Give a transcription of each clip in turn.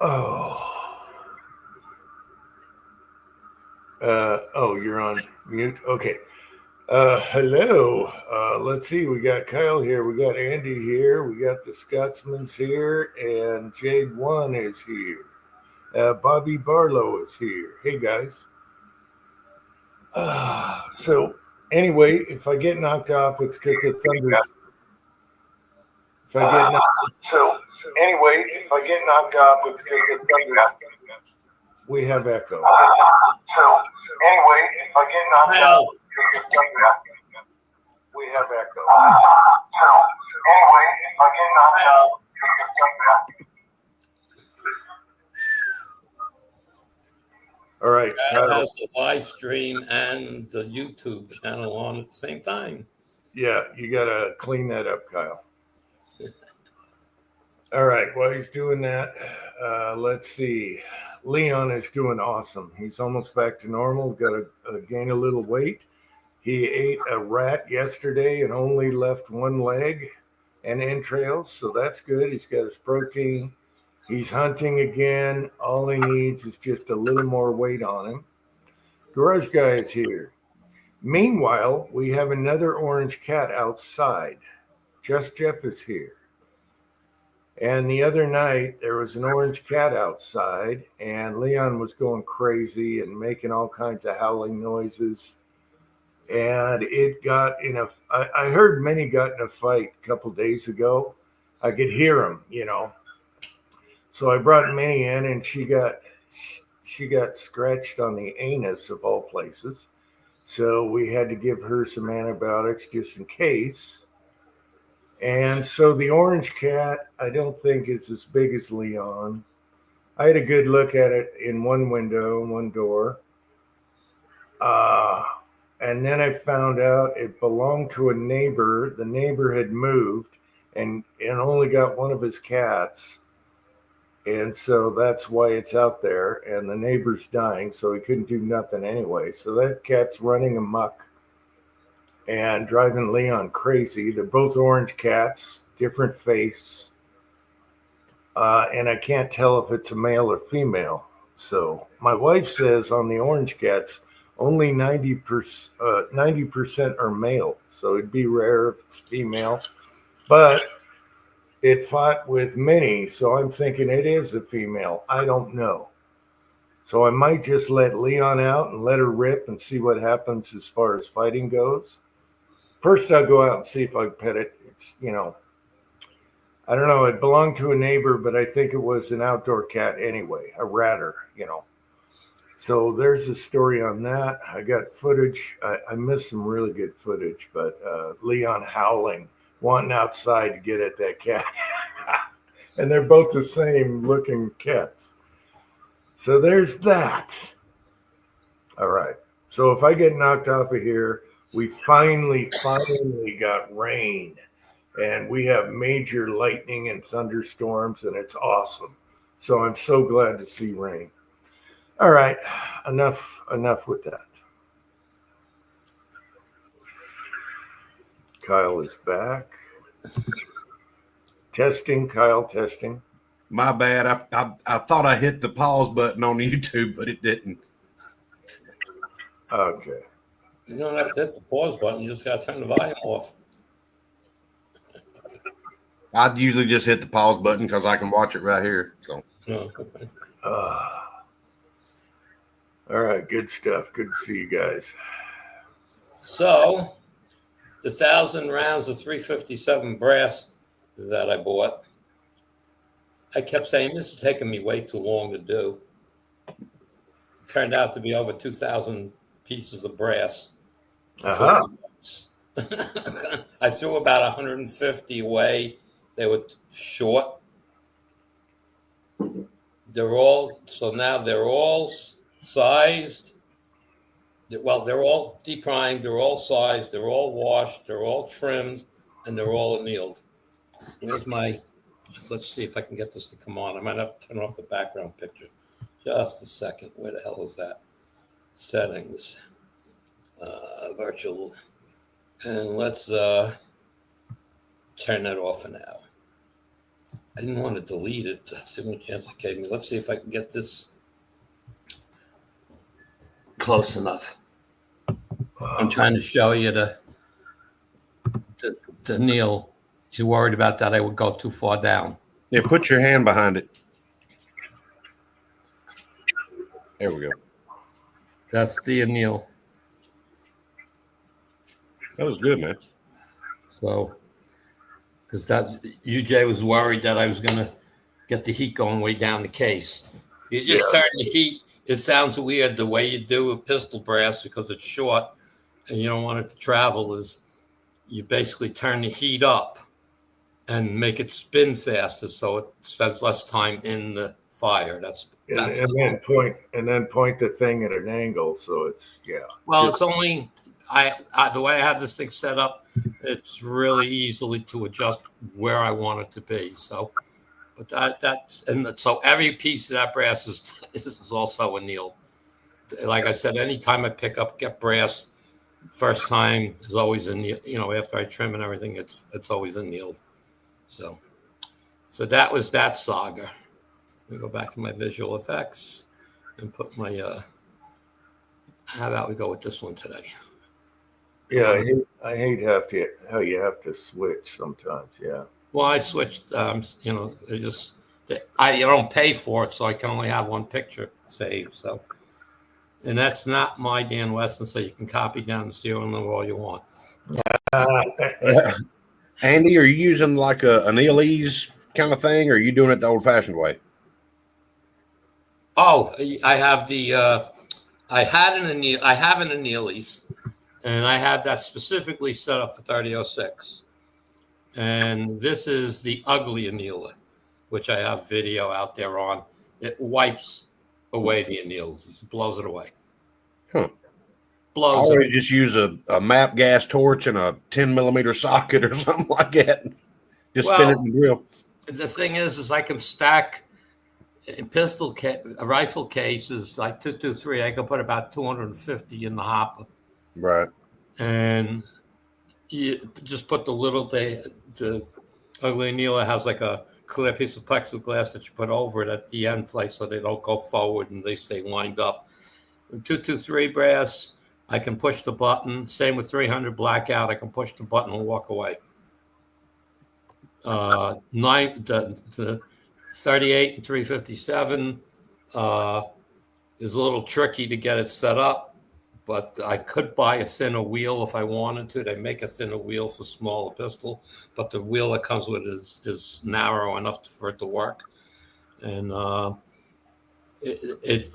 Oh, you're on mute. Okay. Hello. Let's see. We got Kyle here. We got Andy here. We got the Scotsman's here, and Jade One is here. Bobby Barlow is here. Hey guys. So anyway, if I get knocked off, it's because the thunder's. If I get knocked, if I get knocked off, it's because the thunder's. We have echo. If I get knocked off, Kyle, we have echo. If I get knocked off. All right. Kyle has the live stream and the YouTube channel on at the same time. Yeah, you got to clean that up, Kyle. All right. While he's doing that, let's see. Leon is doing awesome. He's almost back to normal. Got to gain a little weight. He ate a rat yesterday and only left one leg and entrails, so that's good. He's got his protein. He's hunting again. All he needs is just a little more weight on him. Garage Guy is here. Meanwhile, we have another orange cat outside. Just Jeff is here. And the other night, there was an orange cat outside, and Leon was going crazy and making all kinds of howling noises. And it got in a, I heard Minnie got in a fight a couple days ago. I could hear him, So I brought Minnie in, and she got scratched on the anus of all places. So we had to give her some antibiotics just in case. And so the orange cat, I don't think is as big as Leon. I had a good look at it in one window, one door. And then I found out it belonged to a neighbor. The neighbor had moved and only got one of his cats. And so that's why it's out there. And the neighbor's dying, so he couldn't do nothing anyway. So that cat's running amok and driving Leon crazy. They're both orange cats, different face. And I can't tell if it's a male or female. So my wife says on the orange cats, only 90% are male. So it'd be rare if it's female. But it fought with Minnie, so I'm thinking it is a female. I don't know. So I might just let Leon out and let her rip and see what happens as far as fighting goes. First, I'll go out and see if I can pet it. It's, I don't know. It belonged to a neighbor, but I think it was an outdoor cat anyway, a ratter. So there's a story on that. I got footage. I missed some really good footage, but Leon howling, wanting outside to get at that cat. And they're both the same looking cats. So there's that. All right. So if I get knocked off of here, we finally got rain. And we have major lightning and thunderstorms, and it's awesome. So I'm so glad to see rain. All right, enough with that. Kyle is back. Testing, Kyle, testing. My bad. I thought I hit the pause button on YouTube, but it didn't. Okay. You don't have to hit the pause button. You just got to turn the volume off. I'd usually just hit the pause button because I can watch it right here. So. Oh, okay. All right, good stuff. Good to see you guys. So, the 1,000 rounds of 357 brass that I bought, I kept saying this is taking me way too long to do. It turned out to be over 2,000 pieces of brass. Uh-huh. I threw about 150 away. They were short. They're all sized. Well, they're all deprimed. They're all sized. They're all washed. They're all trimmed, and they're all annealed. Here's my. Let's see if I can get this to come on. I might have to turn off the background picture. Just a second. Where the hell is that? Settings. Virtual. And let's turn that off for now. I didn't want to delete it. That's the only chance it gave me. Let's see if I can get this close enough. I'm trying to show you the Neil. You're worried about that I would go too far down. Yeah, put your hand behind it. There we go. That's the Neil. That was good, man. So, because that UJ was worried that I was going to get the heat going way down the case. You just turn the heat. It sounds weird the way you do a pistol brass because it's short and you don't want it to travel. Is you basically turn the heat up and make it spin faster so it spends less time in the fire. That's and then point the thing at an angle, so it's well, it's only I the way I have this thing set up, it's really easily to adjust where I want it to be. So, but that's and so every piece of that brass is also annealed. Like I said, anytime I get brass, first time is always annealed. You know, after I trim and everything, it's always annealed. So that was that saga. Let me go back to my visual effects and put my. How about we go with this one today? Yeah, I hate how you have to switch sometimes. Yeah. Well, I switched. You know, I don't pay for it, so I can only have one picture saved. So, and that's not my Dan Weston, so you can copy down the serial number all you want. Andy, are you using like an Neilese kind of thing, or are you doing it the old-fashioned way? Oh, I have the. I have an Neilese, and I have that specifically set up for 3006. And this is the ugly annealer, which I have video out there on. It wipes away the anneals. It blows it away. Huh. Blows I always just use a MAP gas torch and a 10mm socket or something like that. Just spin it in the grill. The thing is I can stack rifle cases like 223. I can put about 250 in the hopper. Right. And you just put the ugly annealer has like a clear piece of plexiglass that you put over it at the end place so they don't go forward and they stay lined up. With 223 brass, I can push the button. Same with 300 blackout. I can push the button and walk away. The 38 and 357 is a little tricky to get it set up, but I could buy a thinner wheel if I wanted to. They make a thinner wheel for smaller pistol, but the wheel that comes with it is narrow enough for it to work. And you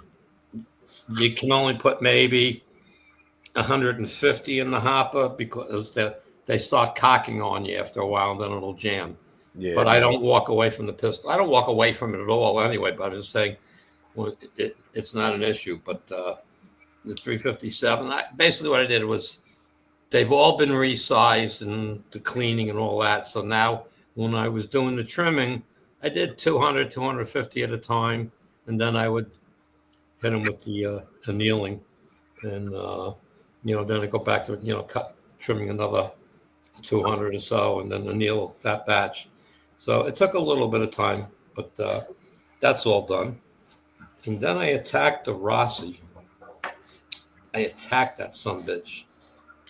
can only put maybe 150 in the hopper because they start cocking on you after a while, and then it'll jam. Yeah. But I don't walk away from the pistol. I don't walk away from it at all anyway, but I'm just saying, well, it's not an issue. But the 357, basically what I did was they've all been resized and the cleaning and all that. So now when I was doing the trimming, I did 200, 250 at a time. And then I would hit them with the annealing. And, then I go back to, trimming another 200 or so and then anneal that batch. So it took a little bit of time, but that's all done. And then I attacked the Rossi. I attacked that sumbitch.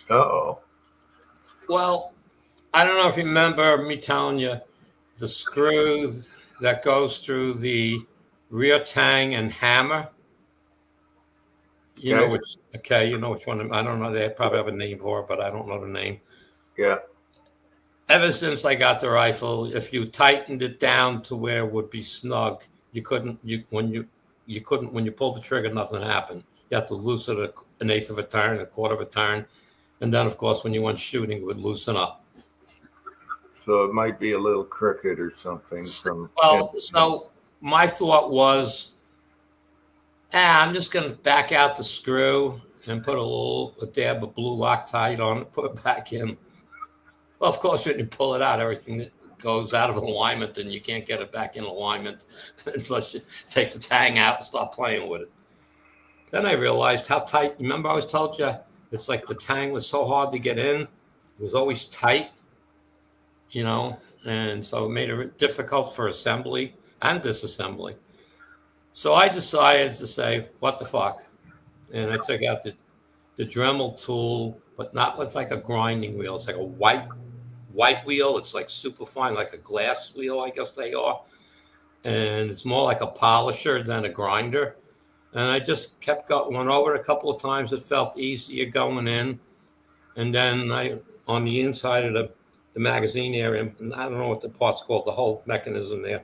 Uh-oh. Well, I don't know if you remember me telling you the screw that goes through the rear tang and hammer. You know which one. I don't know. They probably have a name for it, but I don't know the name. Yeah. Ever since I got the rifle, if you tightened it down to where it would be snug, when you pulled the trigger, nothing happened. You have to loosen it an eighth of a turn, a quarter of a turn, and then of course when you went shooting, it would loosen up. So it might be a little crooked or something. So my thought was, I'm just going to back out the screw and put a dab of blue Loctite on it, put it back in. Well, of course, when you pull it out, everything that goes out of alignment, and you can't get it back in alignment unless you take the tang out and start playing with it. Then I realized how tight. Remember, I always told you it's like the tang was so hard to get in; it was always tight. you know, and so it made it difficult for assembly and disassembly. So I decided to say, what the fuck? And I took out the Dremel tool, but not with like a grinding wheel. It's like a white wheel. It's like super fine, like a glass wheel, I guess they are. And it's more like a polisher than a grinder. And I just kept going, went over it a couple of times. It felt easier going in. And then on the inside of the magazine area, and I don't know what the part's called, the whole mechanism there.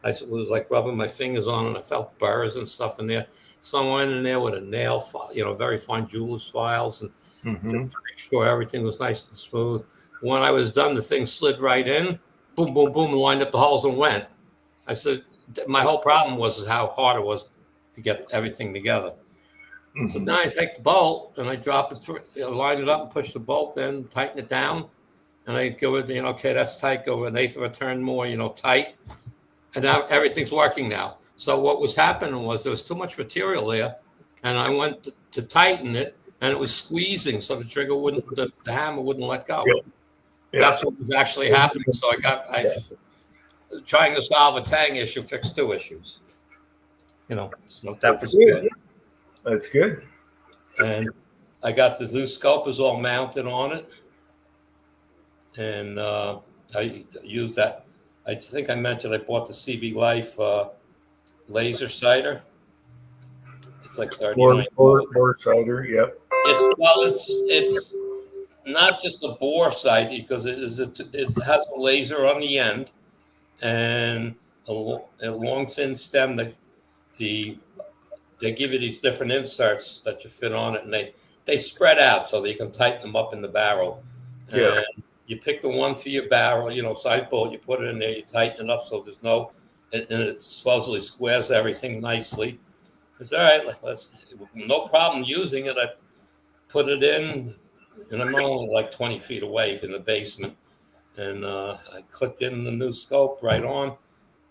I was like rubbing my fingers on it, and I felt burrs and stuff in there. So I went in there with a nail file, very fine jeweler's files, and Mm-hmm. just to make sure everything was nice and smooth. When I was done, the thing slid right in, boom, boom, boom, and lined up the holes and went. I said, my whole problem was how hard it was to get everything together. So now I take the bolt and I drop it through, line it up and push the bolt in, tighten it down. And I go with, okay, that's tight, go an eighth of a turn more, tight. And now everything's working now. So what was happening was there was too much material there. And I went to tighten it and it was squeezing. So the trigger wouldn't, the hammer wouldn't let go. Yep. Yep. That's what was actually happening. So trying to solve a tang issue, fixed two issues. So that was good. That's good. And I got the new scopers all mounted on it. And I used that. I think I mentioned I bought the CV Life laser sighter. It's like $39. Bore sighter, yep. It's not just a bore sight because it has a laser on the end and a long thin stem that they give you these different inserts that you fit on it, and they spread out so that you can tighten them up in the barrel. Yeah. And you pick the one for your barrel, size bolt, you put it in there, you tighten it up so there's and it supposedly squares everything nicely. It's all right, no problem using it. I put it in, and I'm only like 20 feet away from the basement. And I clicked in the new scope right on.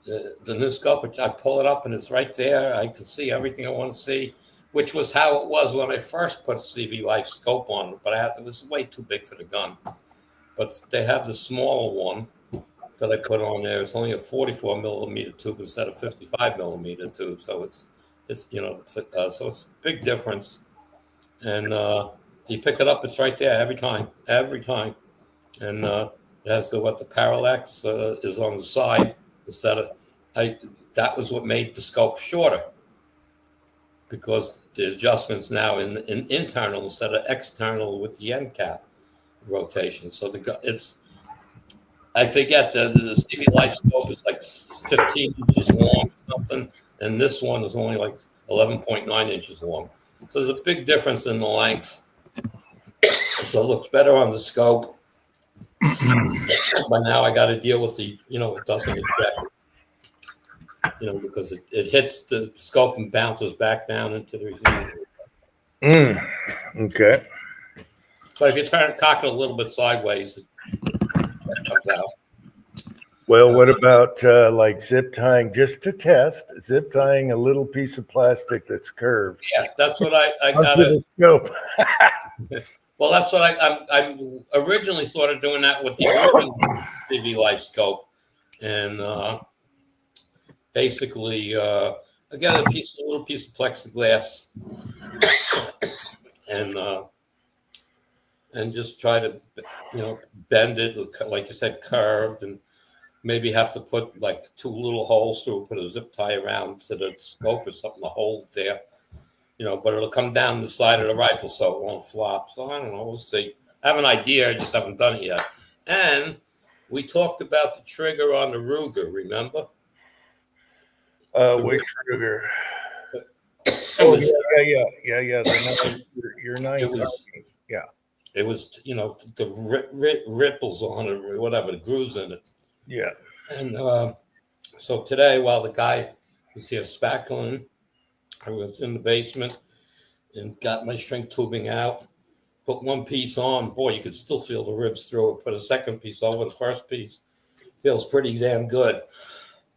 The new scope, I pull it up and it's right there. I can see everything I want to see, which was how it was when I first put CV Life scope on, but it was way too big for the gun. But they have the smaller one that I put on there. It's only a 44 millimeter tube instead of 55 millimeter tube. So it's so it's a big difference. And you pick it up, it's right there every time. And it has the parallax is on the side instead of that was what made the scope shorter because the adjustments now in internal instead of external with the end cap rotation. So I forget the CV Life scope is like 15 inches long or something, and this one is only like 11.9 inches long. So there's a big difference in the length. So it looks better on the scope. But now I got to deal with it doesn't eject. Because it hits the scope and bounces back down into the regime. Okay. So if you cock it a little bit sideways, it comes out. Well, what about like zip tying, just to test, zip tying a little piece of plastic that's curved? Yeah, that's what I got to the scope. Well, that's what I originally thought of doing that with the original CV Life scope. And basically, I got a little piece of plexiglass and just try to, bend it, like you said, curved, and maybe have to put like two little holes through, put a zip tie around to the scope or something to hold there. But it'll come down the side of the rifle so it won't flop. So I don't know. We'll see. I have an idea. I just haven't done it yet. And we talked about the trigger on the Ruger, remember? Which Ruger? Oh, yeah. You're nice. Yeah. It was, the ripples on it, or whatever, the grooves in it. Yeah. And so today, while the guy was here spackling, I was in the basement and got my shrink tubing out, put one piece on. Boy, you could still feel the ribs through it. Put a second piece over the first piece. Feels pretty damn good.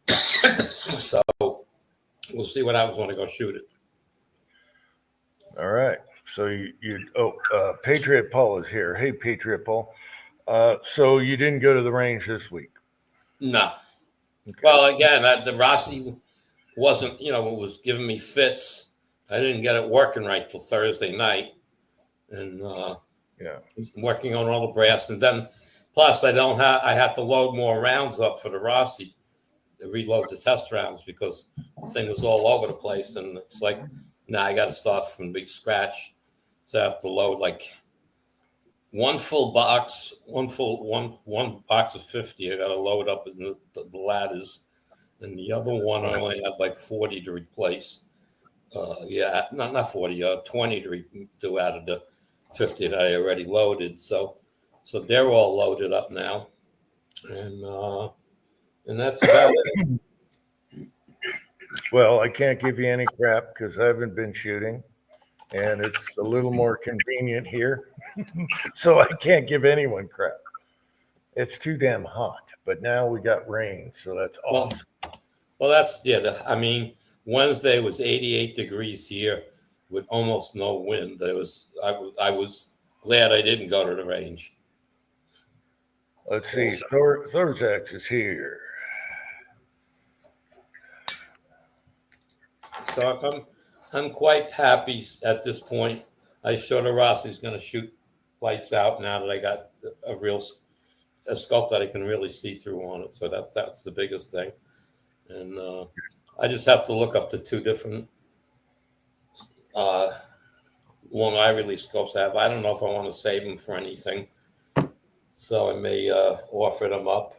So we'll see what happens when I go shoot it. All right. So Patriot Paul is here. Hey, Patriot Paul. So you didn't go to the range this week? No. Okay. Well, again, the Rossi wasn't, it was giving me fits. I didn't get it working right till Thursday night, and Yeah. working on all the brass, and then plus I had to load more rounds up for the Rossi, to reload the test rounds because the thing was all over the place, and it's like, now I got to start from big scratch, so I have to load like one full box, one box of 50. I got to load up in the ladders, and the other one I only had like 40 to replace. Not 40, 20 to do out of the 50 that I already loaded. So they're all loaded up now, and that's about it. Well, I can't give you any crap because I haven't been shooting, and it's a little more convenient here. So I can't give anyone crap. It's too damn hot. But now we got rain, so that's Well, awesome. well, that's Wednesday was 88 degrees here with almost no wind. I was glad I didn't go to the range. Let's see. Thorzak's is here. So I'm quite happy at this point. I sure the Rossi's going to shoot lights out now that I got a scope that I can really see through on it. So that's the biggest thing. And I just have to look up the two different long eye release scopes I have. I don't know if I want to save them for anything, so I may offer them up,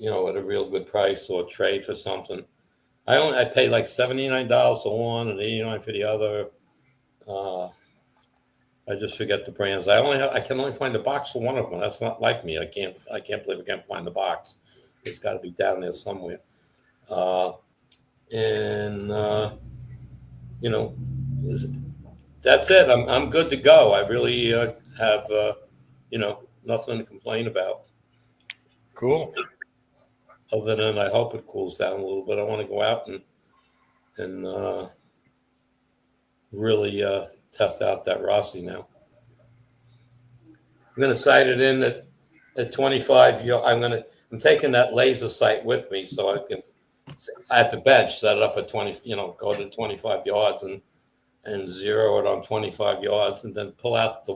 at a real good price or trade for something. I pay like $79 for one and $89 for the other. I just forget the brands. I can only find the box for one of them. That's not like me. I can't believe I can't find the box. It's got to be down there somewhere. That's it. I'm good to go. I really have nothing to complain about. Cool. Other than I hope it cools down a little bit. I want to go out and really test out that Rossi now. I'm going to sight it in at 25. I'm taking that laser sight with me so I can at the bench set it up at 20. Go to 25 yards and zero it on 25 yards, and then pull out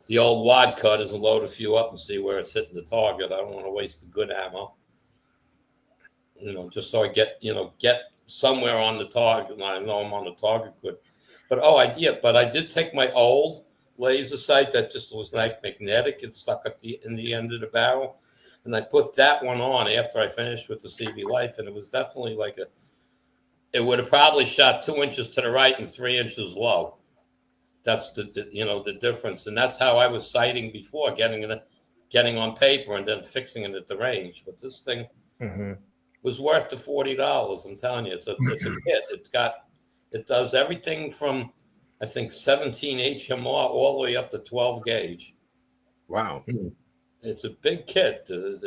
the old wad cutters and load a few up and see where it's hitting the target. I don't want to waste a good ammo. Just so I get somewhere on the target, and I know I'm on the target good. But I did take my old laser sight that just was like magnetic and stuck in the end of the barrel, and I put that one on after I finished with the CV Life, and it was definitely it would have probably shot 2 inches to the right and 3 inches low. That's the difference, and that's how I was sighting before, getting on paper and then fixing it at the range. But this thing. Mm-hmm. Was worth the $40. I'm telling you, it's a hit. It does everything from, I think, 17 HMR all the way up to 12 gauge. Wow. It's a big kit. I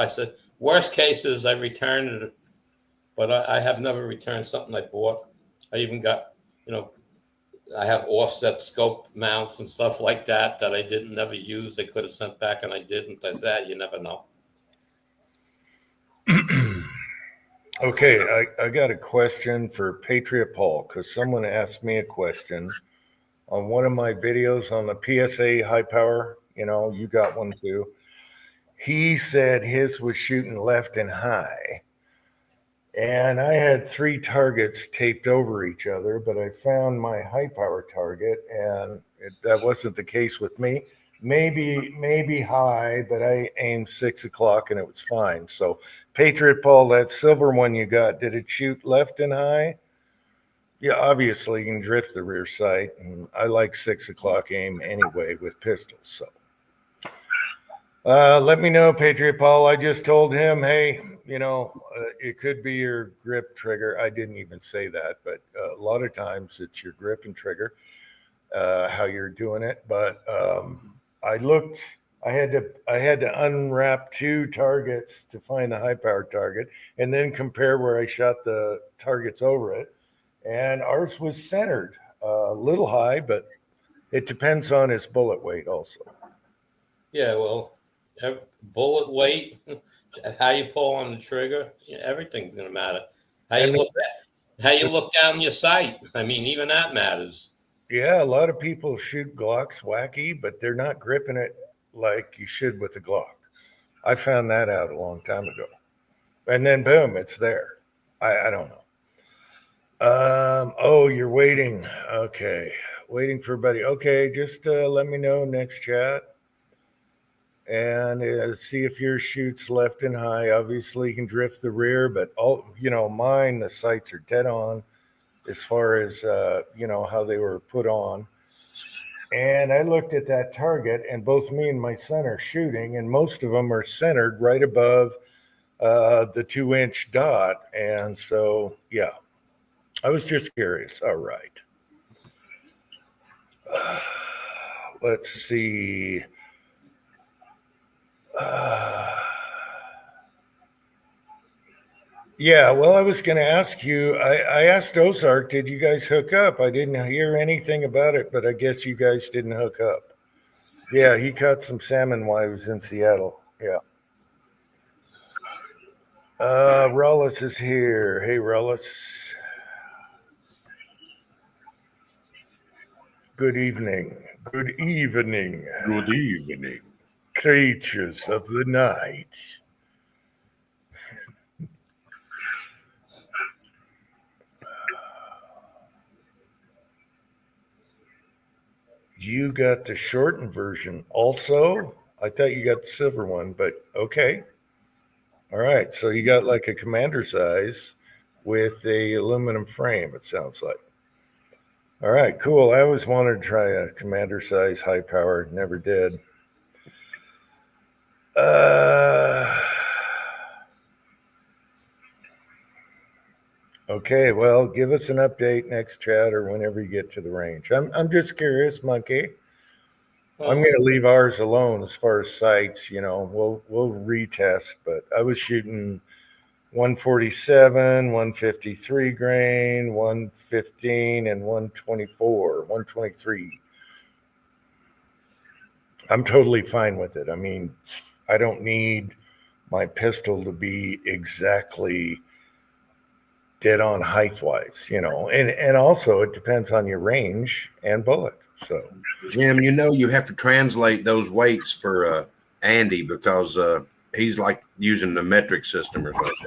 said, worst cases, I returned it, but I have never returned something I bought. I even got, I have offset scope mounts and stuff like that I didn't never use. They could have sent back and I didn't. I said, you never know. Okay, I got a question for Patriot Paul because someone asked me a question on one of my videos on the PSA high power. You got one too. He said his was shooting left and high. And I had 3 targets taped over each other, but I found my high power target, and that wasn't the case with me. Maybe high, but I aimed 6 o'clock and it was fine. So Patriot Paul, that silver one you got, did it shoot left and high? Yeah, obviously you can drift the rear sight, and I like 6 o'clock aim anyway with pistols. So let me know, Patriot Paul. I just told him, hey, it could be your grip trigger. I didn't even say that, but a lot of times it's your grip and trigger, how you're doing it. But I looked. I had to unwrap 2 targets to find the high power target, and then compare where I shot the targets over it. And ours was centered, a little high, but it depends on its bullet weight also. Yeah, well, bullet weight, how you pull on the trigger, everything's gonna matter. How I you mean, look down your sight. I mean, even that matters. yeah, a lot of people shoot Glocks wacky, but they're not gripping it like you should with a Glock. I found that out a long time ago. And then boom, it's there. I don't know. Oh, you're waiting. Okay. Waiting for a buddy. Okay, just let me know next chat. And see if yours shoots left and high. Obviously, you can drift the rear, but mine, the sights are dead on as far as how they were put on. And I looked at that target, and both me and my son are shooting, and most of them are centered right above the 2-inch dot. And so, yeah, I was just curious. All right. Let's see. Yeah, well, I was going to ask you. I asked Ozark, did you guys hook up? I didn't hear anything about it, but I guess you guys didn't hook up. Yeah, he caught some salmon while he was in Seattle. Yeah. Rollis is here. Hey, Rollis. Good evening. Good evening. Good evening. Creatures of the night. You got the shortened version also? I thought you got the silver one, but okay. All right. So you got like a commander size with a aluminum frame, it sounds like. All right, cool. I always wanted to try a commander size high power, never did. Okay, well, give us an update next chat or whenever you get to the range. I'm just curious, Monkey. I'm going to leave ours alone as far as sights. We'll retest, but I was shooting 147, 153 grain, 115, and 124, 123. I'm totally fine with it. I mean, I don't need my pistol to be exactly dead on height wise, and also it depends on your range and bullet. So, Jim, you have to translate those weights for Andy because he's like using the metric system or something.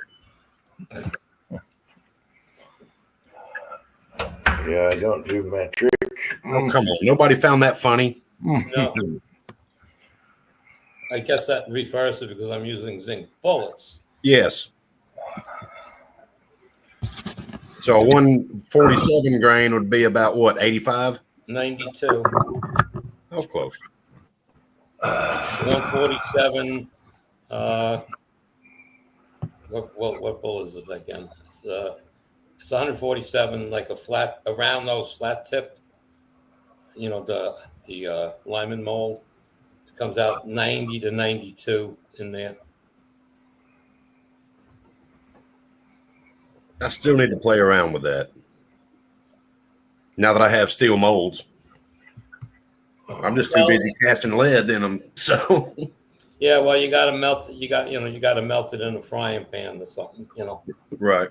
Yeah, I don't do metric. Oh, come on. Nobody found that funny. No. I guess that refers to because I'm using zinc bullets. Yes. So a 147 grain would be about what, 85? 92. That was close. 147. What bullet is it again? It's 147, like a flat, around those flat tip. The Lyman mold. It comes out 90 to 92 in there. I still need to play around with that. Now that I have steel molds, I'm just too busy casting lead in them. So yeah, well, you got to melt it. You got to melt it in a frying pan or something. Right.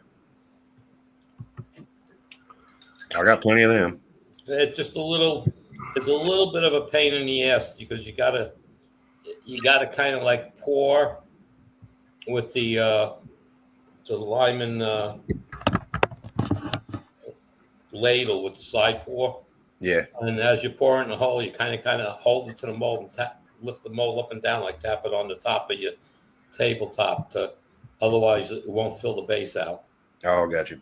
I got plenty of them. It's just a little bit of a pain in the ass because you gotta kind of like pour with the Lyman ladle with the side pour. Yeah. And as you pour it in the hole, you kind of hold it to the mold and lift the mold up and down, like tap it on the top of your tabletop. Otherwise, it won't fill the base out. Oh, got you.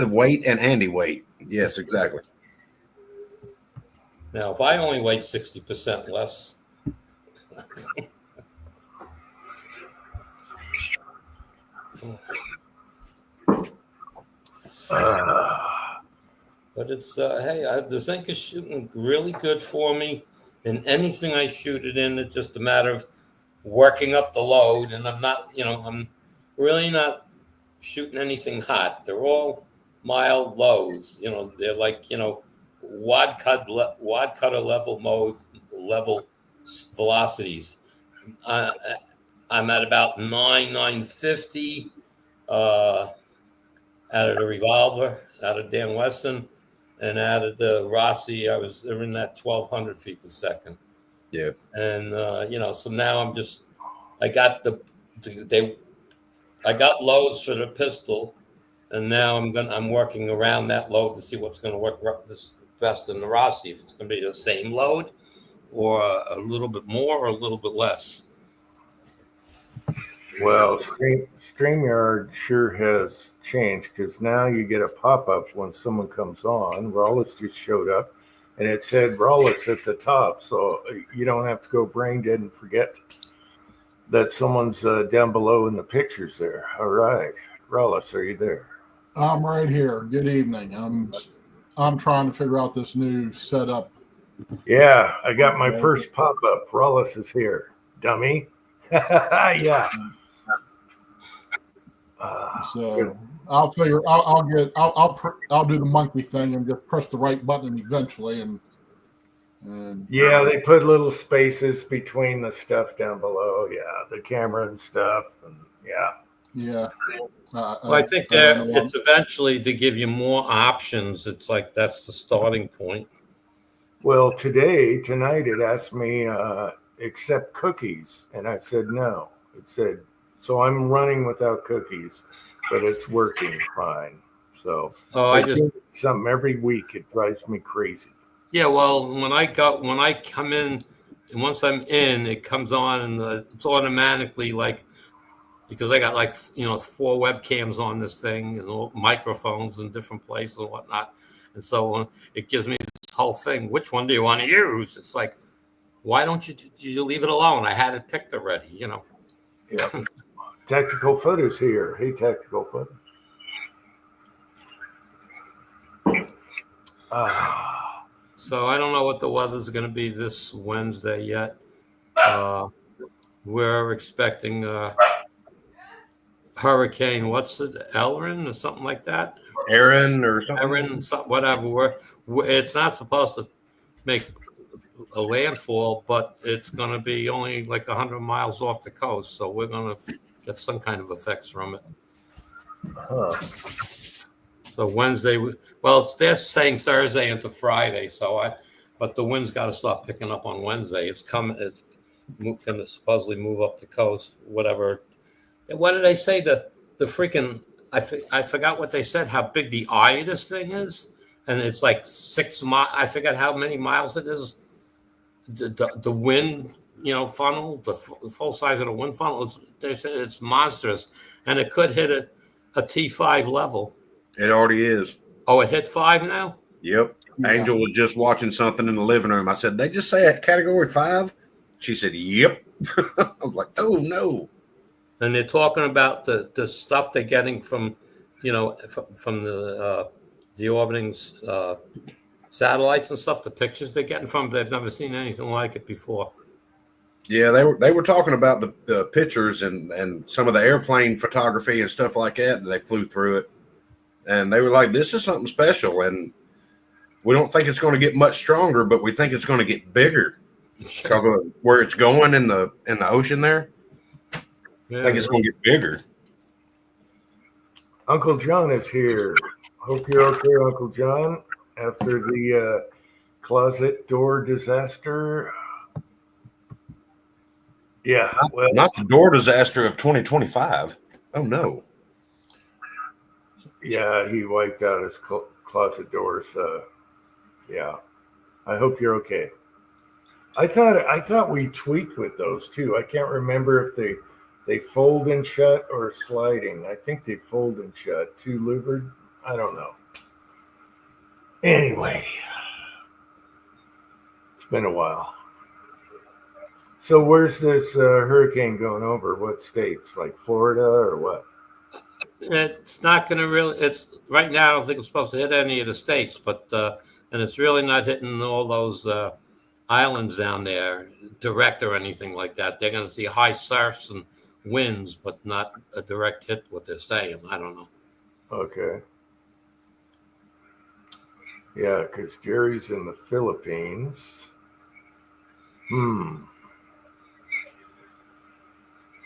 Weight and Andy weight. Yes, exactly. Now, if I only weighed 60% less. But it's the zinc is shooting really good for me, and anything I shoot it in, it's just a matter of working up the load. And I'm really not shooting anything hot. They're all mild lows. They're like wad cutter level velocities. I'm at about 950 out of the revolver, out of Dan Weston, and out of the Rossi. They're in that 1,200 feet per second. Yeah. And so now I got I got loads for the pistol, and now I'm working around that load to see what's going to work this best in the Rossi. If it's going to be the same load, or a little bit more, or a little bit less. Well, StreamYard sure has changed because now you get a pop-up when someone comes on. Rawless just showed up, and it said Rawless at the top, so you don't have to go brain dead and forget that someone's down below in the pictures there. All right, Rawless, are you there? I'm right here. Good evening. I'm trying to figure out this new setup. Yeah, I got my first pop-up. Rawless is here, dummy. Yeah. So I'll figure. I'll do the monkey thing and just press the right button eventually. And yeah, they put little spaces between the stuff down below. Yeah, the camera and stuff. And yeah. Yeah. Well, I think it's eventually to give you more options. It's like that's the starting point. Well, tonight, it asked me accept cookies, and I said no. It said, so I'm running without cookies, but it's working fine. So I just something every week. It drives me crazy. Yeah, well, when I come in, and once I'm in, it comes on, and it's automatically like, because I got 4 webcams on this thing and all microphones in different places and whatnot, and so it gives me this whole thing. Which one do you want to use? It's like, why don't you leave it alone? I had it picked already, Yeah. Tactical Photos here. Hey, Tactical Photos. So I don't know what the weather's going to be this Wednesday yet. We're expecting hurricane. What's it, Erin or something like that? Aaron or something. Erin, whatever. It's not supposed to make a landfall, but it's going to be only like 100 miles off the coast. So we're going to get some kind of effects from it. Huh. So Wednesday, they're saying Thursday into Friday. But the wind's got to start picking up on Wednesday. It's coming. It's going to supposedly move up the coast. Whatever. What did they say? The freaking I forgot what they said. How big the eye of this thing is, and it's like 6 miles. I forgot how many miles it is. The wind, funnel, the full size of the wind funnel. They said it's monstrous, and it could hit a T5 level. It already is. Oh, it hit 5 now? Yep. Yeah. Angel was just watching something in the living room. I said, they just say at category 5? She said, yep. I was like, oh, no. And they're talking about the stuff they're getting from the orbiting satellites and stuff, the pictures they're getting from. They've never seen anything like it before. Yeah, they were talking about the pictures and some of the airplane photography and stuff like that. They flew through it. And they were like, this is something special. And we don't think it's going to get much stronger, but we think it's going to get bigger because of where it's going in the ocean there. Yeah, I think it's going to get bigger. Uncle John is here. Hope you're okay, Uncle John. After the closet door disaster. Yeah, well, Not the door disaster of 2025. Oh, no. yeah, he wiped out his closet doors. Yeah, I hope you're okay. I thought we tweaked with those too. I can't remember if they fold and shut or sliding. I think they fold and shut. Too louvered. I don't know. Anyway, it's been a while. So where's this hurricane going over? What states? Like Florida or what? it's not going to really. It's right now. I don't think it's supposed to hit any of the states, but and it's really not hitting all those islands down there direct or anything like that. They're going to see high surfs and winds, but not a direct hit. What they're saying, I don't know. Okay. Yeah, because Jerry's in the Philippines.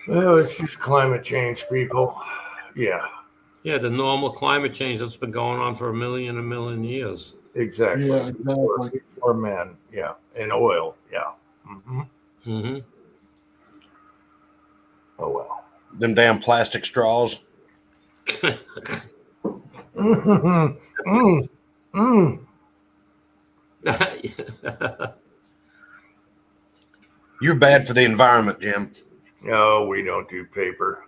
Well, it's just climate change, people. Yeah, Yeah, the normal climate change that's been going on for a million years. exactly. Yeah, exactly. For men, yeah, and oil, yeah. Mm-hmm. Oh well. Them damn plastic straws. Mm, mm, mm. You're bad for the environment, Jim. No, we don't do paper.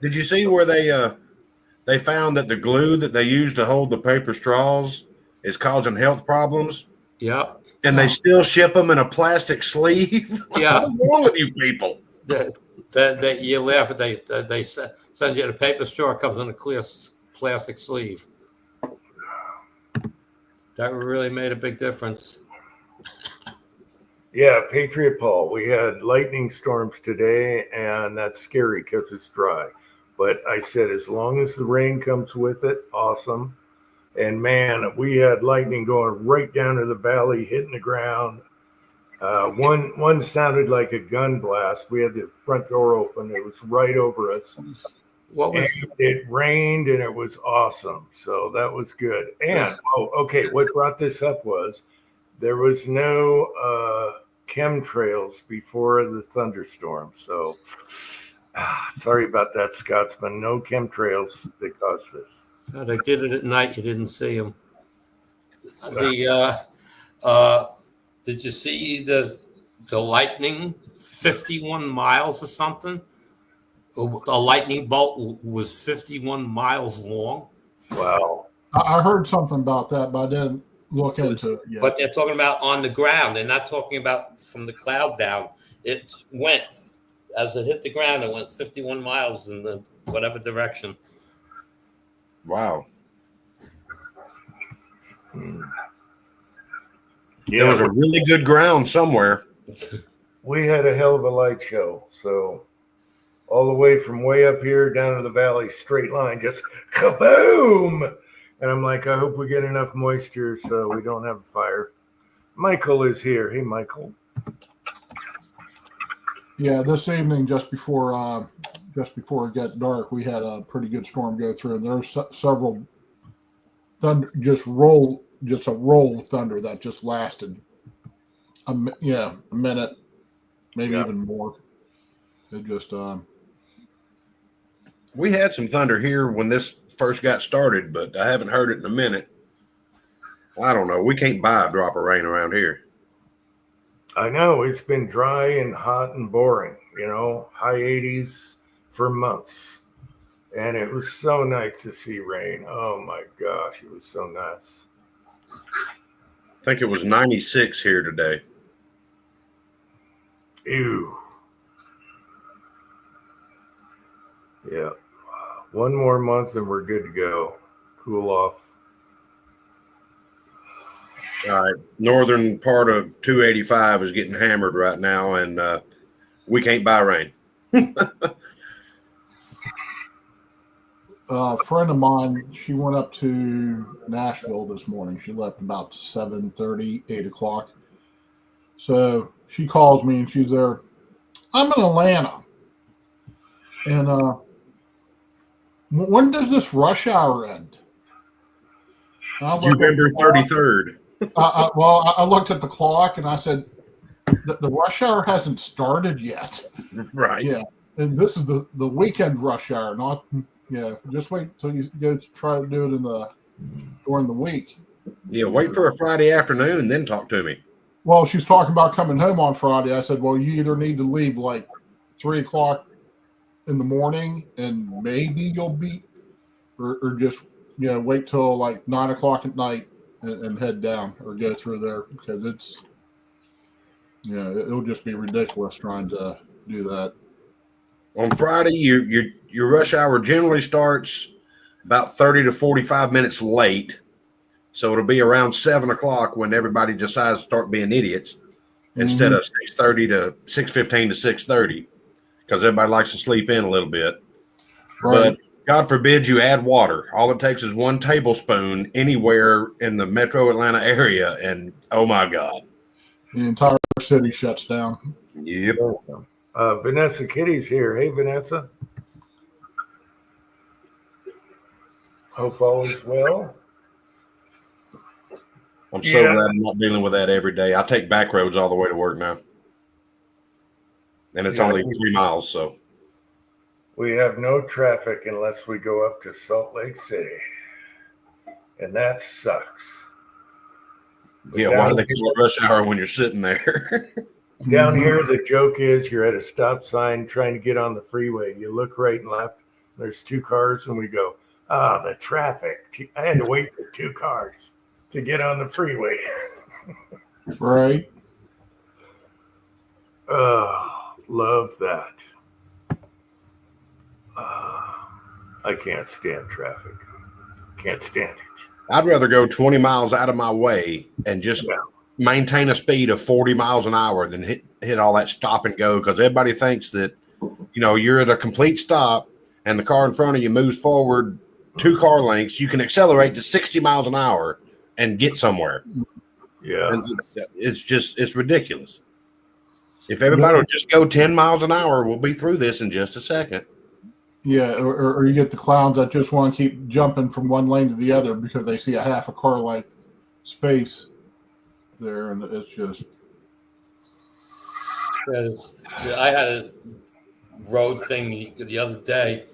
Did you see where they found that the glue that they use to hold the paper straws is causing health problems, Yep. and they still ship them in a plastic sleeve? Yeah. What's wrong with you people? That you laugh at they send you the paper straw comes in a clear plastic sleeve. That really made a big difference. Yeah, Patriot Paul. We had lightning storms today, and that's scary because it's dry. But I said, as long as the rain comes with it, awesome. And man, we had lightning going right down to the valley, hitting the ground. One sounded like a gun blast. We had the front door open. It was right over us. What was And it rained, and it was awesome. So that was good. And Yes. okay, what brought this up was there was no chemtrails before the thunderstorm. So sorry about that, Scotsman. No chemtrails that caused this. they did it at night? You didn't see them. Did you see the lightning? 51 miles or something. A lightning bolt was 51 miles long. Wow. I heard something about that, but I didn't look into it yet. But they're talking about on the ground. They're not talking about from the cloud down. It went as it hit the ground. It went 51 miles in the whatever direction. Wow. Yeah, There was a really good ground somewhere. we had a hell of a light show. So all the way from way up here down to the valley, straight line, just kaboom. And I'm like, I hope we get enough moisture so we don't have a fire. Michael is here. Hey, Michael. Yeah, this evening, just before it got dark, we had a pretty good storm go through, and there were several thunder, just a roll of thunder that just lasted a minute, maybe even more. It just We had some thunder here when this first got started, but I haven't heard it in a minute. I don't know. We can't buy a drop of rain around here. I know it's been dry and hot and boring, high 80s for months. And it was so nice to see rain. Oh my gosh, it was so nice. I think it was 96 here today. Ew. Yeah. One more month and we're good to go. Cool off. All right. Northern part of 285 is getting hammered right now, and we can't buy rain. a friend of mine, she went up to Nashville this morning. She left about 7:30, 8 o'clock. So she calls me and she's there. I'm in Atlanta. And when does this rush hour end? November 33rd. I looked at the clock and I said, the rush hour hasn't started yet. Right. Yeah. And this is the weekend rush hour, not, just wait till you go try to do it during the week. Yeah, wait for a Friday afternoon and then talk to me. Well, she's talking about coming home on Friday. I said, well, you either need to leave like 3 o'clock in the morning and maybe you'll be, or just, wait till like 9 o'clock at night and head down or go through there, because it's, it'll just be ridiculous trying to do that. On Friday, your rush hour generally starts about 30 to 45 minutes late. So it'll be around 7 o'clock when everybody decides to start being idiots, instead of 6:30 to 6:15 to 6:30, because everybody likes to sleep in a little bit. Right. But God forbid you add water. All it takes is 1 tablespoon anywhere in the metro Atlanta area, and oh my God. The entire city shuts down. Yep. Vanessa Kitty's here. Hey, Vanessa. Hope all is well. I'm so glad I'm not dealing with that every day. I take back roads all the way to work now. And it's only 3 miles, so. We have no traffic unless we go up to Salt Lake City. And that sucks. Yeah, why do they call it rush hour when you're sitting there? Down here, the joke is you're at a stop sign trying to get on the freeway. You look right and left. There's 2 cars, and we go, the traffic. I had to wait for 2 cars to get on the freeway. Right. Love that. I can't stand traffic. Can't stand it. I'd rather go 20 miles out of my way and just maintain a speed of 40 miles an hour than hit all that stop and go, because everybody thinks that, you're at a complete stop and the car in front of you moves forward 2 car lengths. You can accelerate to 60 miles an hour and get somewhere. Yeah. And it's ridiculous. If everybody would just go 10 miles an hour, we'll be through this in just a second. Yeah, or you get the clowns that just want to keep jumping from one lane to the other because they see a half a car length space there, and it's just. I had a road thing the other day,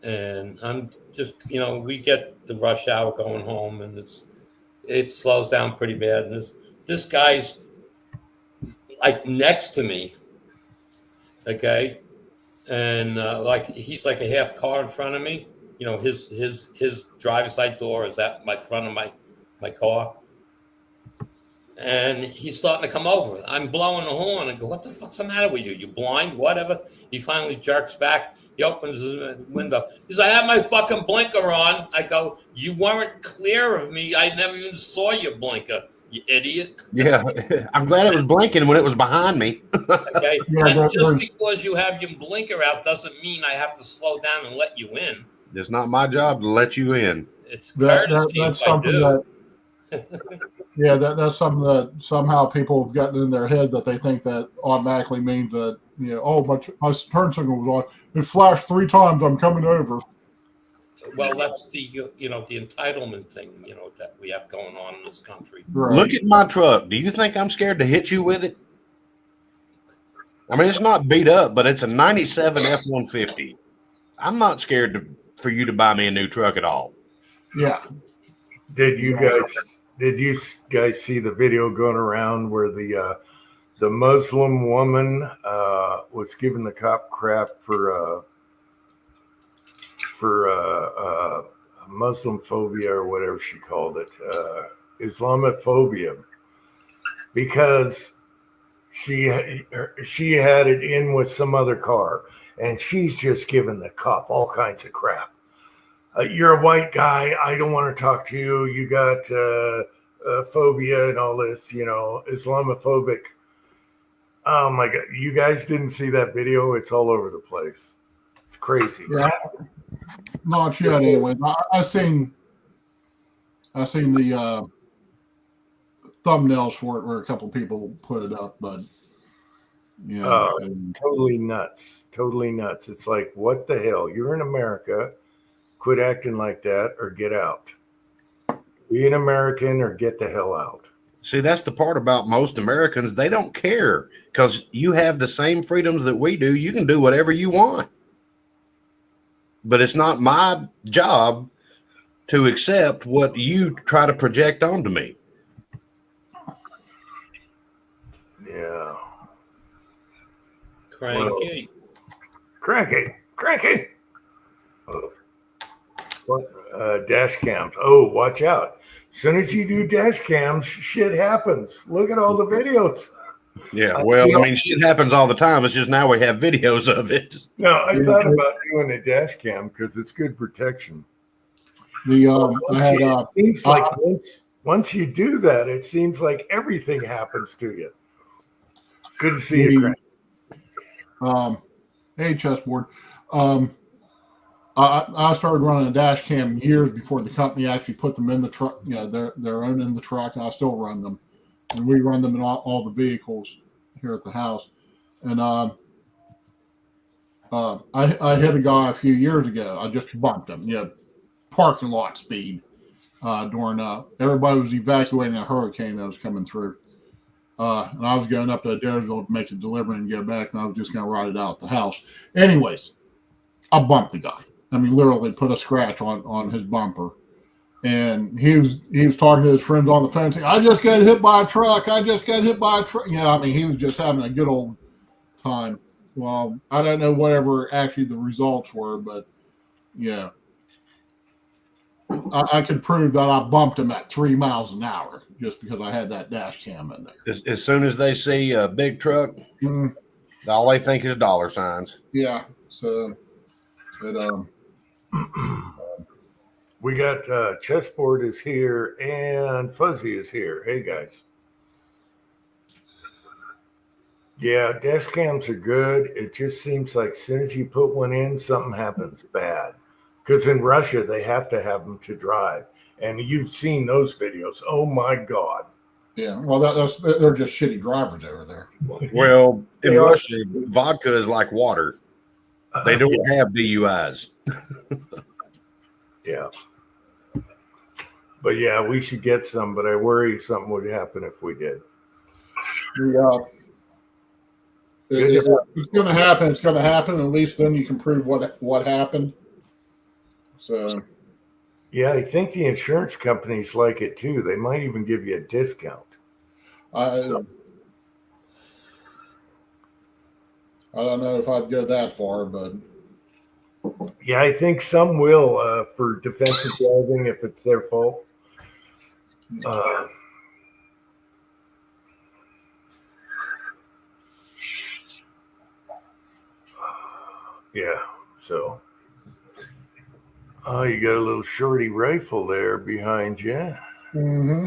and I'm just, we get the rush hour going home, and it slows down pretty bad. And this guy's like next to me, okay, and he's like a half car in front of me. His driver's side door is at my front of my car, and he's starting to come over. I'm blowing the horn and go, "What the fuck's the matter with you? You blind? Whatever." He finally jerks back. He opens his window. He's like, "I have my fucking blinker on." I go, "You weren't clear of me. I never even saw your blinker, you idiot." Yeah, I'm glad it was blinking when it was behind me. Okay, Yeah, and just because you have your blinker out doesn't mean I have to slow down and let you in. It's not my job to let you in. It's courtesy that's if I something do. that's something that somehow people have gotten in their head that they think that automatically means that my turn signal was on. It flashed 3 times. I'm coming over. Well, that's the the entitlement thing that we have going on in this country. Right. Look at my truck. Do you think I'm scared to hit you with it? I mean, it's not beat up, but it's a 97 F-150. I'm not scared for you to buy me a new truck at all. Yeah. Did you guys see the video going around where the Muslim woman was giving the cop crap for Muslim phobia or whatever she called it, Islamophobia, because she had it in with some other car, and she's just giving the cop all kinds of crap. You're a white guy. I don't want to talk to you. You got phobia and all this, Islamophobic. Oh my God. You guys didn't see that video? It's all over the place. It's crazy. Yeah. Not yet, anyway. I seen the thumbnails for it where a couple people put it up, but totally nuts. Totally nuts. It's like, what the hell? You're in America. Quit acting like that or get out. Be an American or get the hell out. See, that's the part about most Americans. They don't care because you have the same freedoms that we do. You can do whatever you want. But it's not my job to accept what you try to project onto me. Yeah. Cranky. Cranky. Dash cams. Oh, watch out. As soon as you do dash cams, shit happens. Look at all the videos. Yeah, well, I mean, shit happens all the time. It's just now we have videos of it. No, I thought about doing a dash cam because it's good protection. It seems like once you do that, it seems like everything happens to you. Good to see you, Crank. Hey, chessboard. I started running a dash cam years before the company actually put them in the truck. You know, their own in the truck. And I still run them, and we run them in all the vehicles here at the house. And I hit a guy a few years ago. I just bumped him. You know, parking lot speed during everybody was evacuating a hurricane that was coming through. And I was going up to Adairsville to make a delivery and get back, and I was just going to ride it out at the house. Anyways, I bumped the guy. I mean, literally put a scratch on his bumper. And he was talking to his friends on the phone saying, I just got hit by a truck. I just got hit by a truck. Yeah, I mean, he was just having a good old time. Well, I don't know whatever actually the results were, but yeah. I could prove that I bumped him at 3 miles an hour just because I had that dash cam in there. As soon as they see a big truck, all they think is dollar signs. Yeah. So, but We got Chessboard is here and Fuzzy is here. Hey guys. Yeah, dash cams are good. It just seems like as soon as you put one in, something happens bad. Because in Russia, they have to have them to drive. And you've seen those videos. Oh, my God. yeah, well, they're just shitty drivers over there. Well, in They are. Russia, vodka is like water. They don't have DUIs. Yeah. But yeah, we should get some, but I worry something would happen if we did. It's going to happen. It's going to happen. At least then you can prove what happened. So, Yeah, I think the insurance companies like it too. They might even give you a discount. I don't know if I'd go that far, but Yeah, I think some will for defensive driving if it's their fault. Yeah, so. Oh, you got a little shorty rifle there behind you. mm-hmm.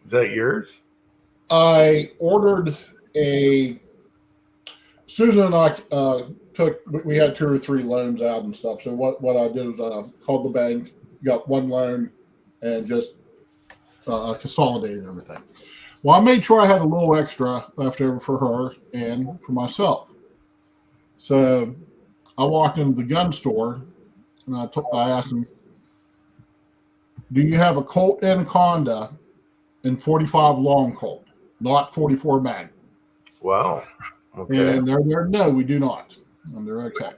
Is that yours? I ordered Susan and I we had 2 or 3 loans out and stuff. So what I did was called the bank, got one loan, and just consolidated everything. Well, I made sure I had a little extra left over for her and for myself. So I walked into the gun store and I asked him, do you have a Colt Anaconda in 45 long Colt, not 44 Magnum? Wow. Okay. And they're there. No, we do not. And they're okay.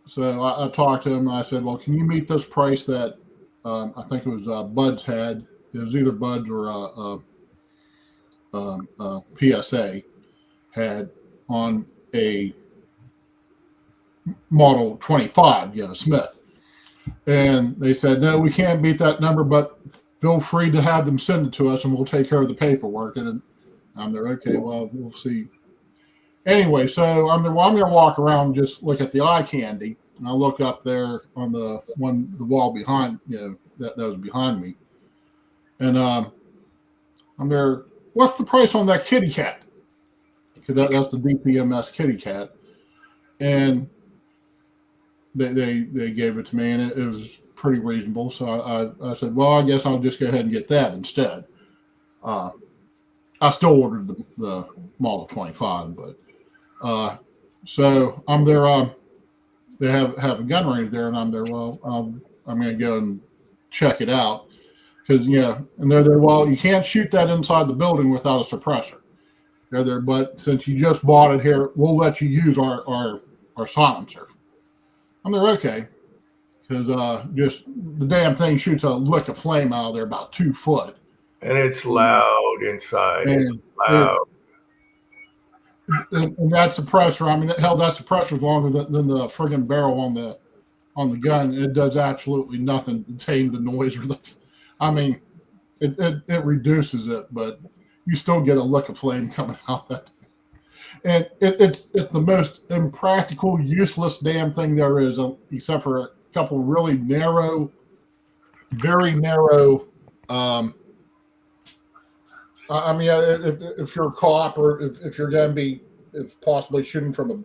So I talked to him. And I said, well, can you meet this price that I think it was Bud's had? It was either Bud's or PSA had on a Model 25, Smith. And they said, no, we can't beat that number, but feel free to have them send it to us and we'll take care of the paperwork. And I'm there, okay, well, we'll see. Anyway, so I'm there, well, I'm going to walk around and just look at the eye candy. And I look up there on the wall behind, that was behind me. And I'm there, what's the price on that kitty cat? Because that's the DPMS kitty cat. And they gave it to me, and it was pretty reasonable. So I said, well, I guess I'll just go ahead and get that instead. I still ordered the Model 25, but so I'm there. They have a gun range there, and I'm there. Well, I'm going to go and check it out because and they're there. Well, you can't shoot that inside the building without a suppressor. They're there, but since you just bought it here, we'll let you use our silencer. I'm there, okay, because just the damn thing shoots a lick of flame out of there about 2 foot. And it's loud inside. And it's loud. And that suppressor, I mean, hell, that suppressor is longer than the friggin' barrel on the gun. It does absolutely nothing to tame the noise or it reduces it, but you still get a lick of flame coming out of it. And it's the most impractical, useless damn thing there is, except for a couple really narrow, very narrow. If you're a cop or if you're going to be possibly shooting from a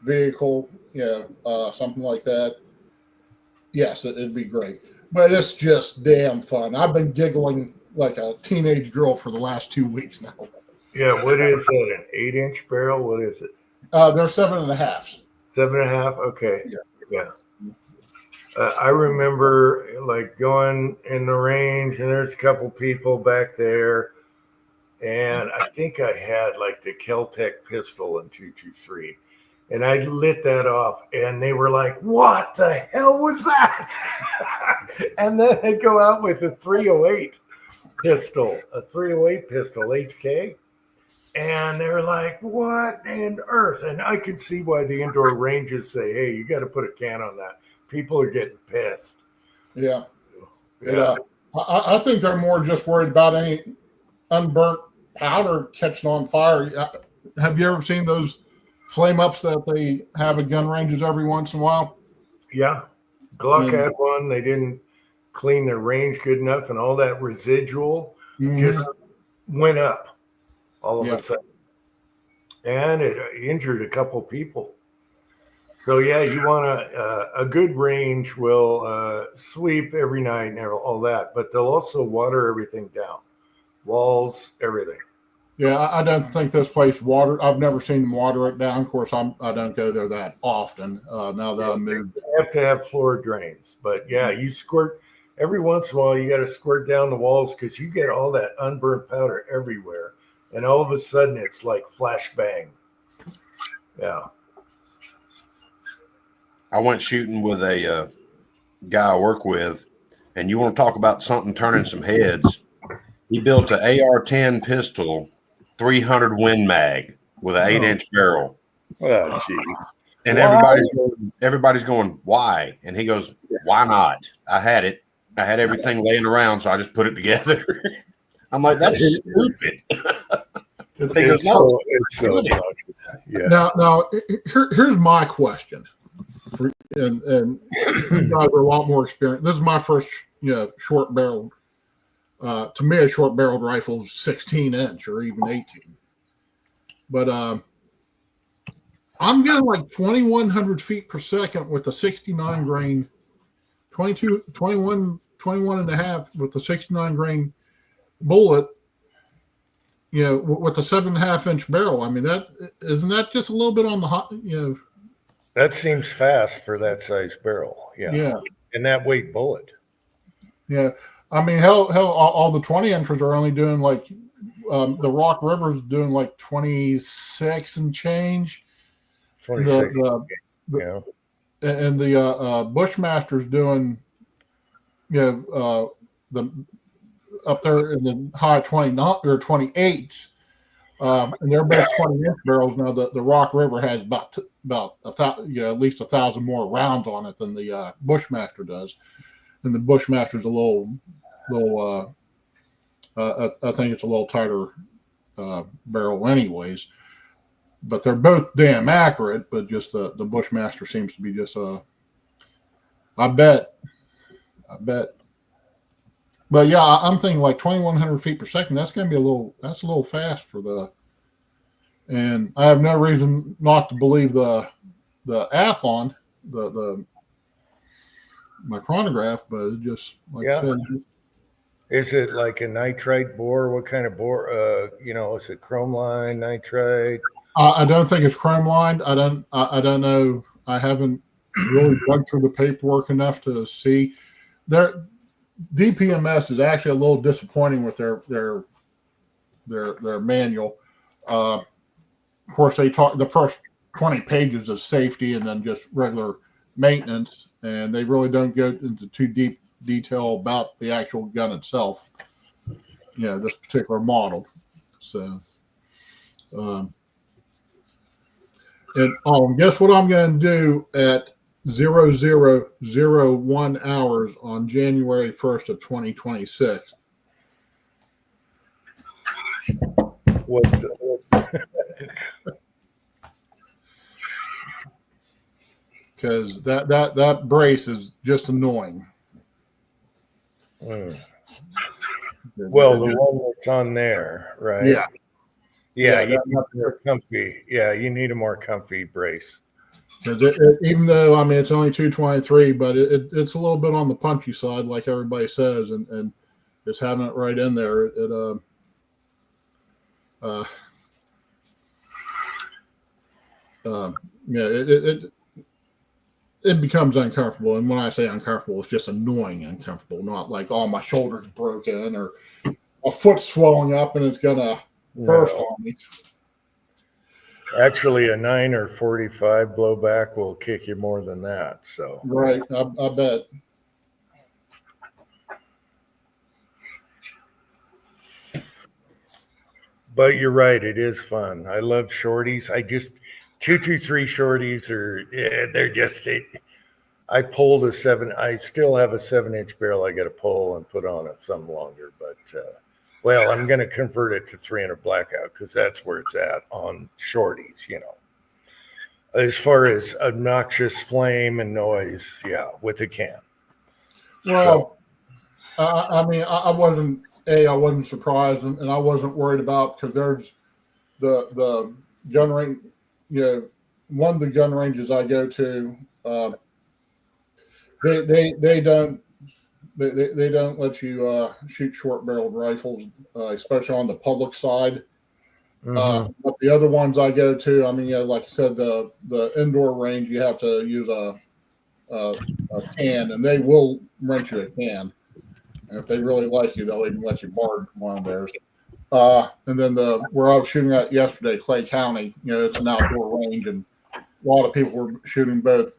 vehicle, something like that, yes, it'd be great. But it's just damn fun. I've been giggling like a teenage girl for the last 2 weeks now. Yeah, what is that? An 8-inch barrel? What is it? They're 7.5s. 7.5? Okay. Yeah. Yeah. I remember like going in the range, and there's a couple people back there, and I think I had like the Keltec pistol in 223, and I lit that off, and they were like, "What the hell was that?" And then I go out with a 308 pistol, HK. And they're like, "What in earth?" And I could see why the indoor ranges say, "Hey, you got to put a can on that." People are getting pissed. Yeah. I think they're more just worried about any unburnt powder catching on fire. Have you ever seen those flame ups that they have at gun ranges every once in a while? Yeah. Glock Yeah. had one. They didn't clean their range good enough, and all that residual just went up all of a sudden. And it injured a couple people. So yeah, you want a good range will sweep every night and all that, but they'll also water everything down, walls, everything. Yeah, I don't think this place water. I've never seen them water it down. Of course, I don't go there that often. Now that I moved, You have to have floor drains, but yeah, you squirt every once in a while. You got to squirt down the walls because you get all that unburnt powder everywhere, and all of a sudden it's like flashbang. Yeah. I went shooting with a guy I work with, and you want to talk about something turning some heads. He built an AR-10 pistol, 300 Win Mag with an 8-inch barrel. Oh, geez. And everybody's going, why? And he goes, why not? I had it. I had everything laying around, so I just put it together. I'm like, that's stupid. He goes, no, It's so obnoxious. Yeah. now here's my question, and you guys are a lot more experienced. This is my first, short barreled. To me, a short barreled rifle is 16-inch or even 18. But I'm getting like 2,100 feet per second with the 69 grain, 21 and a half with the 69 grain bullet, with the 7.5-inch barrel. I mean, that isn't that just a little bit on the hot, That seems fast for that size barrel. Yeah. Yeah. And that weight bullet. Yeah. I mean, hell, all the 20 inches are only doing like, the Rock River's doing like 26 and change. 26. And the Bushmaster's doing, the up there in the high 20 or 28s, and they're both 20-inch barrels. Now the Rock River has about at least 1,000 more rounds on it than the Bushmaster does, and the Bushmaster's a little. I think it's a little tighter barrel, anyways. But they're both damn accurate. But just the Bushmaster seems to be just I bet. But yeah, I'm thinking like 2,100 feet per second. That's going to be that's a little fast for the. And I have no reason not to believe the Athlon, my chronograph, but it just like I said. Is it like a nitrite bore? What kind of bore? Is it chrome line, nitrite? I don't think it's chrome lined. I don't know. I haven't really dug through the paperwork enough to see. Their DPMS is actually a little disappointing with their manual. Of course, they talk the first 20 pages of safety and then just regular maintenance, and they really don't go into too deep detail about the actual gun itself. This particular model. So, and guess what I'm going to do at 0001 hours on January 1st of 2026. Because that brace is just annoying. Well, the one that's on there, right? Yeah. You need a more comfy. Yeah, you need a more comfy brace. Because even though it's only 223, but it's a little bit on the punchy side, like everybody says, and just having it right in there, it becomes uncomfortable. And when I say uncomfortable, it's just annoying uncomfortable, not like, oh, my shoulder's broken or a foot swelling up and it's gonna burst on me. Actually, a 9 or 45 blowback will kick you more than that. So Right, I bet. But you're right, it is fun. I love shorties. 223 shorties they're just I pulled a 7. I still have a 7-inch barrel I got to pull and put on it some longer, but well, I'm going to convert it to 300 blackout because that's where it's at on shorties, As far as obnoxious flame and noise, yeah, with a can. Well, I wasn't surprised, and I wasn't worried about, because there's the gun range. One of the gun ranges I go to, they don't let you shoot short barreled rifles, especially on the public side. But the other ones I go to, like I said, the indoor range, you have to use a can, and they will rent you a can. And if they really like you, they'll even let you borrow one of theirs. And then where I was shooting at yesterday, Clay County, it's an outdoor range, and a lot of people were shooting both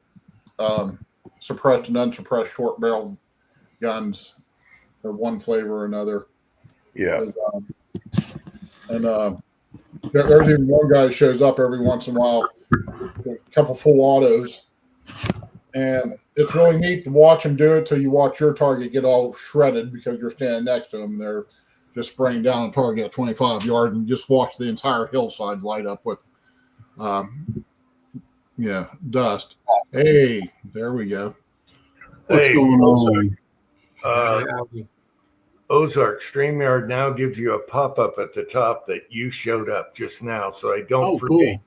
suppressed and unsuppressed short barreled guns, or one flavor or another. Yeah. And there's even one guy that shows up every once in a while, with a couple full autos. And it's really neat to watch him do it till you watch your target get all shredded because you're standing next to him. They're just spraying down a target at 25 yards, and just watch the entire hillside light up with, dust. Hey, there we go. What's going on? Ozark StreamYard now gives you a pop-up at the top that you showed up just now, so I don't forget. Cool.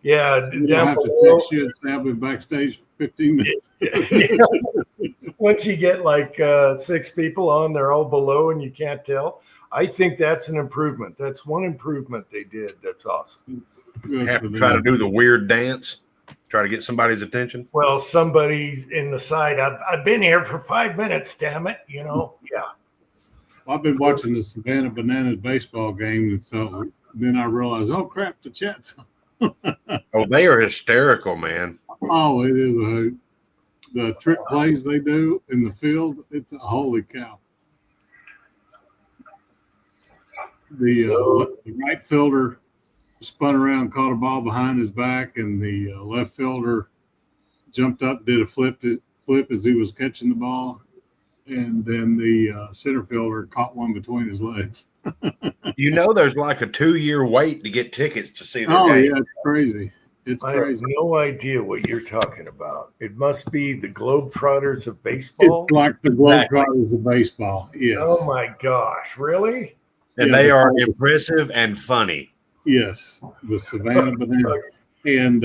Yeah, I down have to below. text you and say I'll be backstage for 15 minutes. Once you get like 6 people on, they're all below and you can't tell. I think that's an improvement. That's one improvement they did. That's awesome. Good Have for to try to them. do the weird dance, try to get somebody's attention. Well, somebody in the side, I've been here for 5 minutes, damn it. Yeah. I've been watching the Savannah Bananas baseball game, and so then I realized, oh crap, the chat's on. Oh, they are hysterical, man. Oh, it is a hoot. The trick plays they do in the field, it's a holy cow. The right fielder spun around, caught a ball behind his back, and the left fielder jumped up, did a flip as he was catching the ball, and then the center fielder caught one between his legs. There's like a 2-year wait to get tickets to see their Oh game. yeah, it's crazy. It's I have crazy. no idea what you're talking about. It must be the Globetrotters of baseball. It's like the Globetrotters of baseball. Yes. Oh my gosh, really? And Yeah, they they're are called- impressive and funny. Yes, the Savannah Banana, and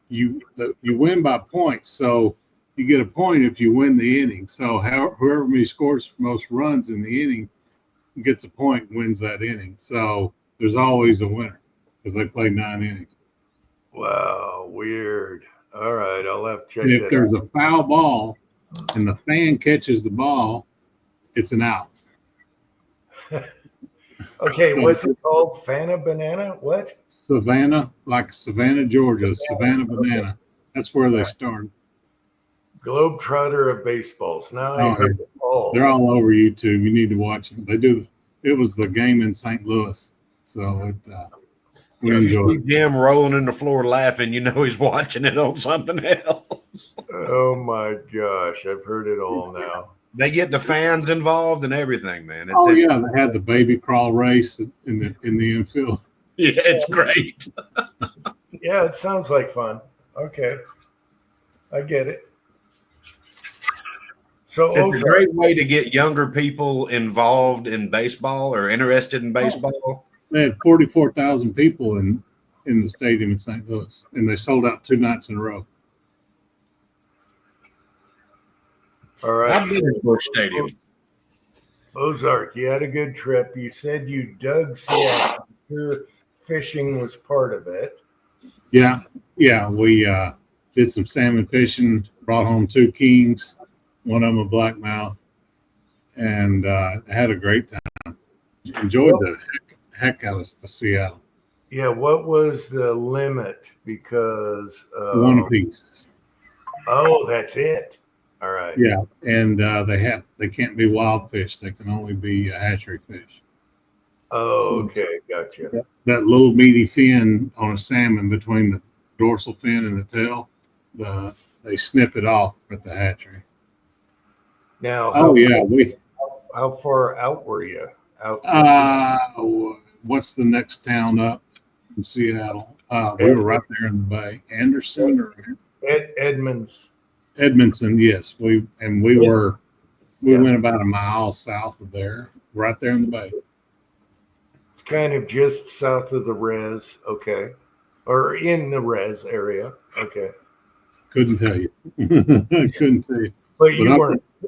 you win by points. So you get a point if you win the inning. So whoever scores most runs in the inning gets a point, wins that inning. So there's always a winner because they play 9 innings. Wow, weird. All right, I'll have to check And if that there's out. a foul ball and the fan catches the ball, it's an out. Okay, what's it called? Fana Banana? What? Savannah, like Savannah, Georgia, Savannah Banana. That's where they started. Globetrotter of baseballs. Now I Oh, heard it all. They're all over YouTube. You need to watch them. They do. It was the game in St. Louis, so we You enjoy see it. Jim rolling in the floor laughing, he's watching it on something else. Oh my gosh, I've heard it all now. They get the fans involved and everything, man. Oh yeah, they had the baby crawl race in the infield. Yeah, it's great. Yeah, it sounds like fun. Okay, I get it. So It's a Ozark, great way to get younger people involved in baseball or interested in baseball. They had 44,000 people in the stadium in St. Louis, and they sold out 2 nights in a row. All right. I've been to Busch Stadium. Ozark, you had a good trip. You said you dug Seattle. Sure, fishing was part of it. Yeah, we did some salmon fishing, brought home 2 kings, one of them a blackmouth, and had a great time. Enjoyed the heck out of Seattle. Yeah, what was the limit? Because 1 apiece. oh, that's it. All right. Yeah, and they can't be wild fish. They can only be hatchery fish. Oh, okay, gotcha. That little meaty fin on a salmon between the dorsal fin and the tail, they snip it off at the hatchery. Now, How how far out were you? Out what's the next town up from Seattle? We were right there in the bay. Anderson or Edmonds. Edmondson, yes. We went about a mile south of there, right there in the bay. It's kind of just south of the res, okay, or in the res area, okay. Couldn't tell you. Couldn't tell you. But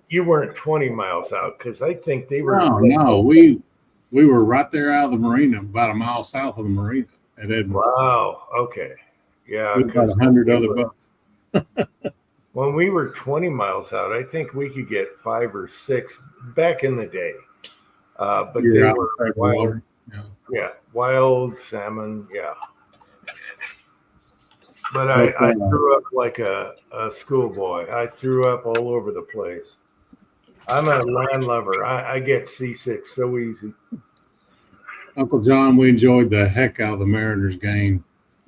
you weren't 20 miles out because I think they were. No, we were right there out of the marina, about a mile south of the marina at Edmondson. Wow. Okay. Yeah. With about 100 other boats. When we were 20 miles out, I think we could get 5 or 6 back in the day. But You're they out were in the wild, water. yeah, wild salmon, yeah. But I grew up like a schoolboy. I threw up all over the place. I'm a land lover. I get seasick so easy. Uncle John, we enjoyed the heck out of the Mariners game.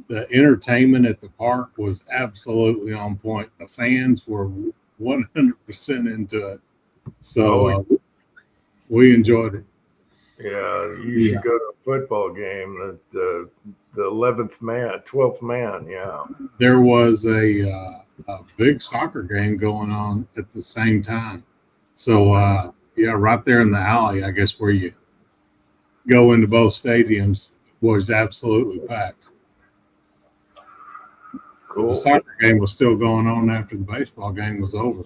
The entertainment at the park was absolutely on point. The fans were 100% into it. So we enjoyed it. Yeah, you should go to a football game. The 11th man, 12th man. Yeah. There was a big soccer game going on at the same time. So right there in the alley, I guess where you go into both stadiums was absolutely packed. Cool. The soccer game was still going on after the baseball game was over.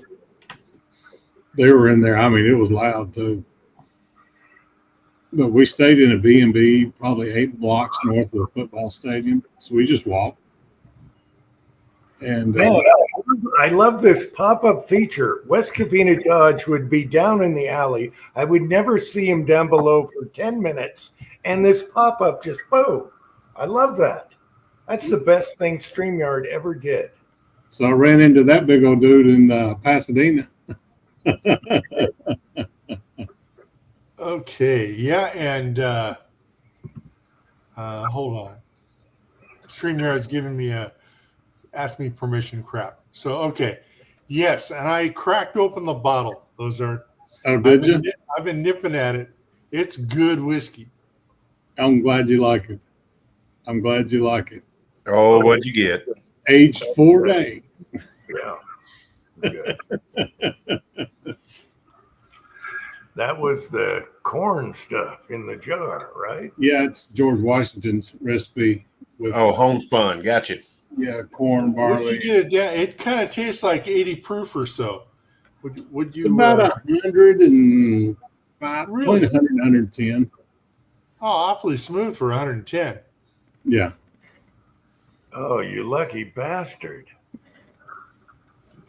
They were in there. I mean, it was loud too. But we stayed in a B&B probably 8 blocks north of the football stadium. So we just walked. And Man, I love this pop-up feature. West Covina Dodge would be down in the alley. I would never see him down below for 10 minutes. And this pop-up just, boom. I love that. That's the best thing StreamYard ever did. so I ran into that big old dude in Pasadena. Okay, yeah, and hold on. StreamYard's giving me ask me permission crap. So okay, yes, and I cracked open the bottle. Those are. Oh, did you? I've been nipping at it. It's good whiskey. I'm glad you like it. I'm glad you like it. Oh, what'd you get? Aged 4 days. Yeah. Good. That was the corn stuff in the jar, right? Yeah, it's George Washington's recipe with Homespun. Gotcha. corn, What did barley. you get it down? It kind of tastes like 80 proof or so. Would you? It's about 105, Really? between 100 and 110. Oh, awfully smooth for 110. Yeah. Oh, you lucky bastard.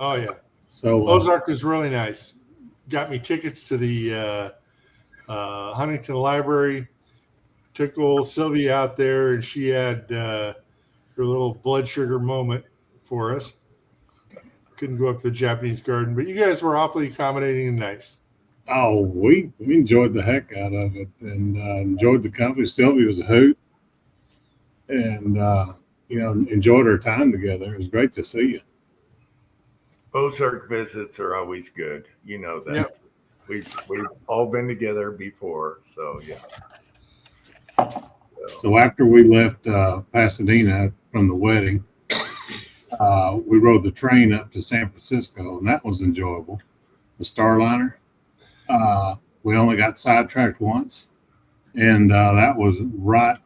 Oh yeah. So Ozark was really nice. Got me tickets to the Huntington Library. Took old Sylvia out there, and she had her little blood sugar moment for us. Couldn't go up to the Japanese garden, but you guys were awfully accommodating and nice. we enjoyed the heck out of it and enjoyed the company. Sylvia was a hoot, and enjoyed our time together. It was great to see you. Ozark visits are always good. You know that. Yep. We've all been together before, so yeah. So after we left Pasadena from the wedding, we rode the train up to San Francisco, and that was enjoyable. The Starliner. We only got sidetracked once, and that was right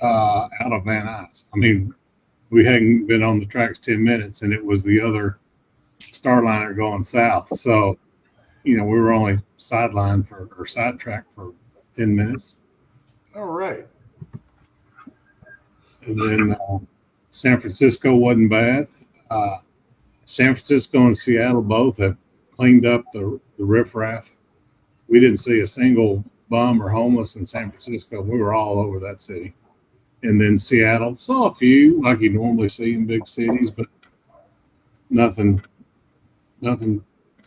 out of Van Nuys. I mean, we hadn't been on the tracks 10 minutes, and it was the other Starliner going south. So we were only sidetracked for 10 minutes. All right. And then San Francisco wasn't bad. San Francisco and Seattle both have cleaned up the riffraff. We didn't see a single bum or homeless in San Francisco. We were all over that city. And then Seattle saw a few, like you normally see in big cities, but nothing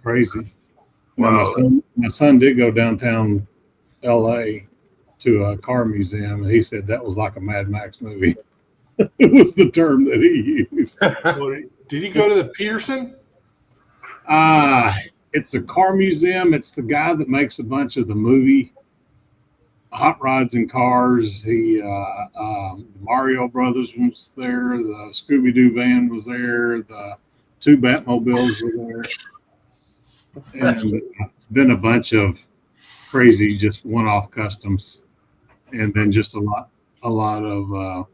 crazy. Now, Wow. my son did go downtown L.A. to a car museum, and he said that was like a Mad Max movie. It was the term that he used. Well, did he go to the Peterson? It's a car museum. It's the guy that makes a bunch of the movie Hot Rods and Cars. The Mario Brothers was there. The Scooby Doo van was there. The two Batmobiles were there, and then a bunch of crazy, just one-off customs, and then just a lot of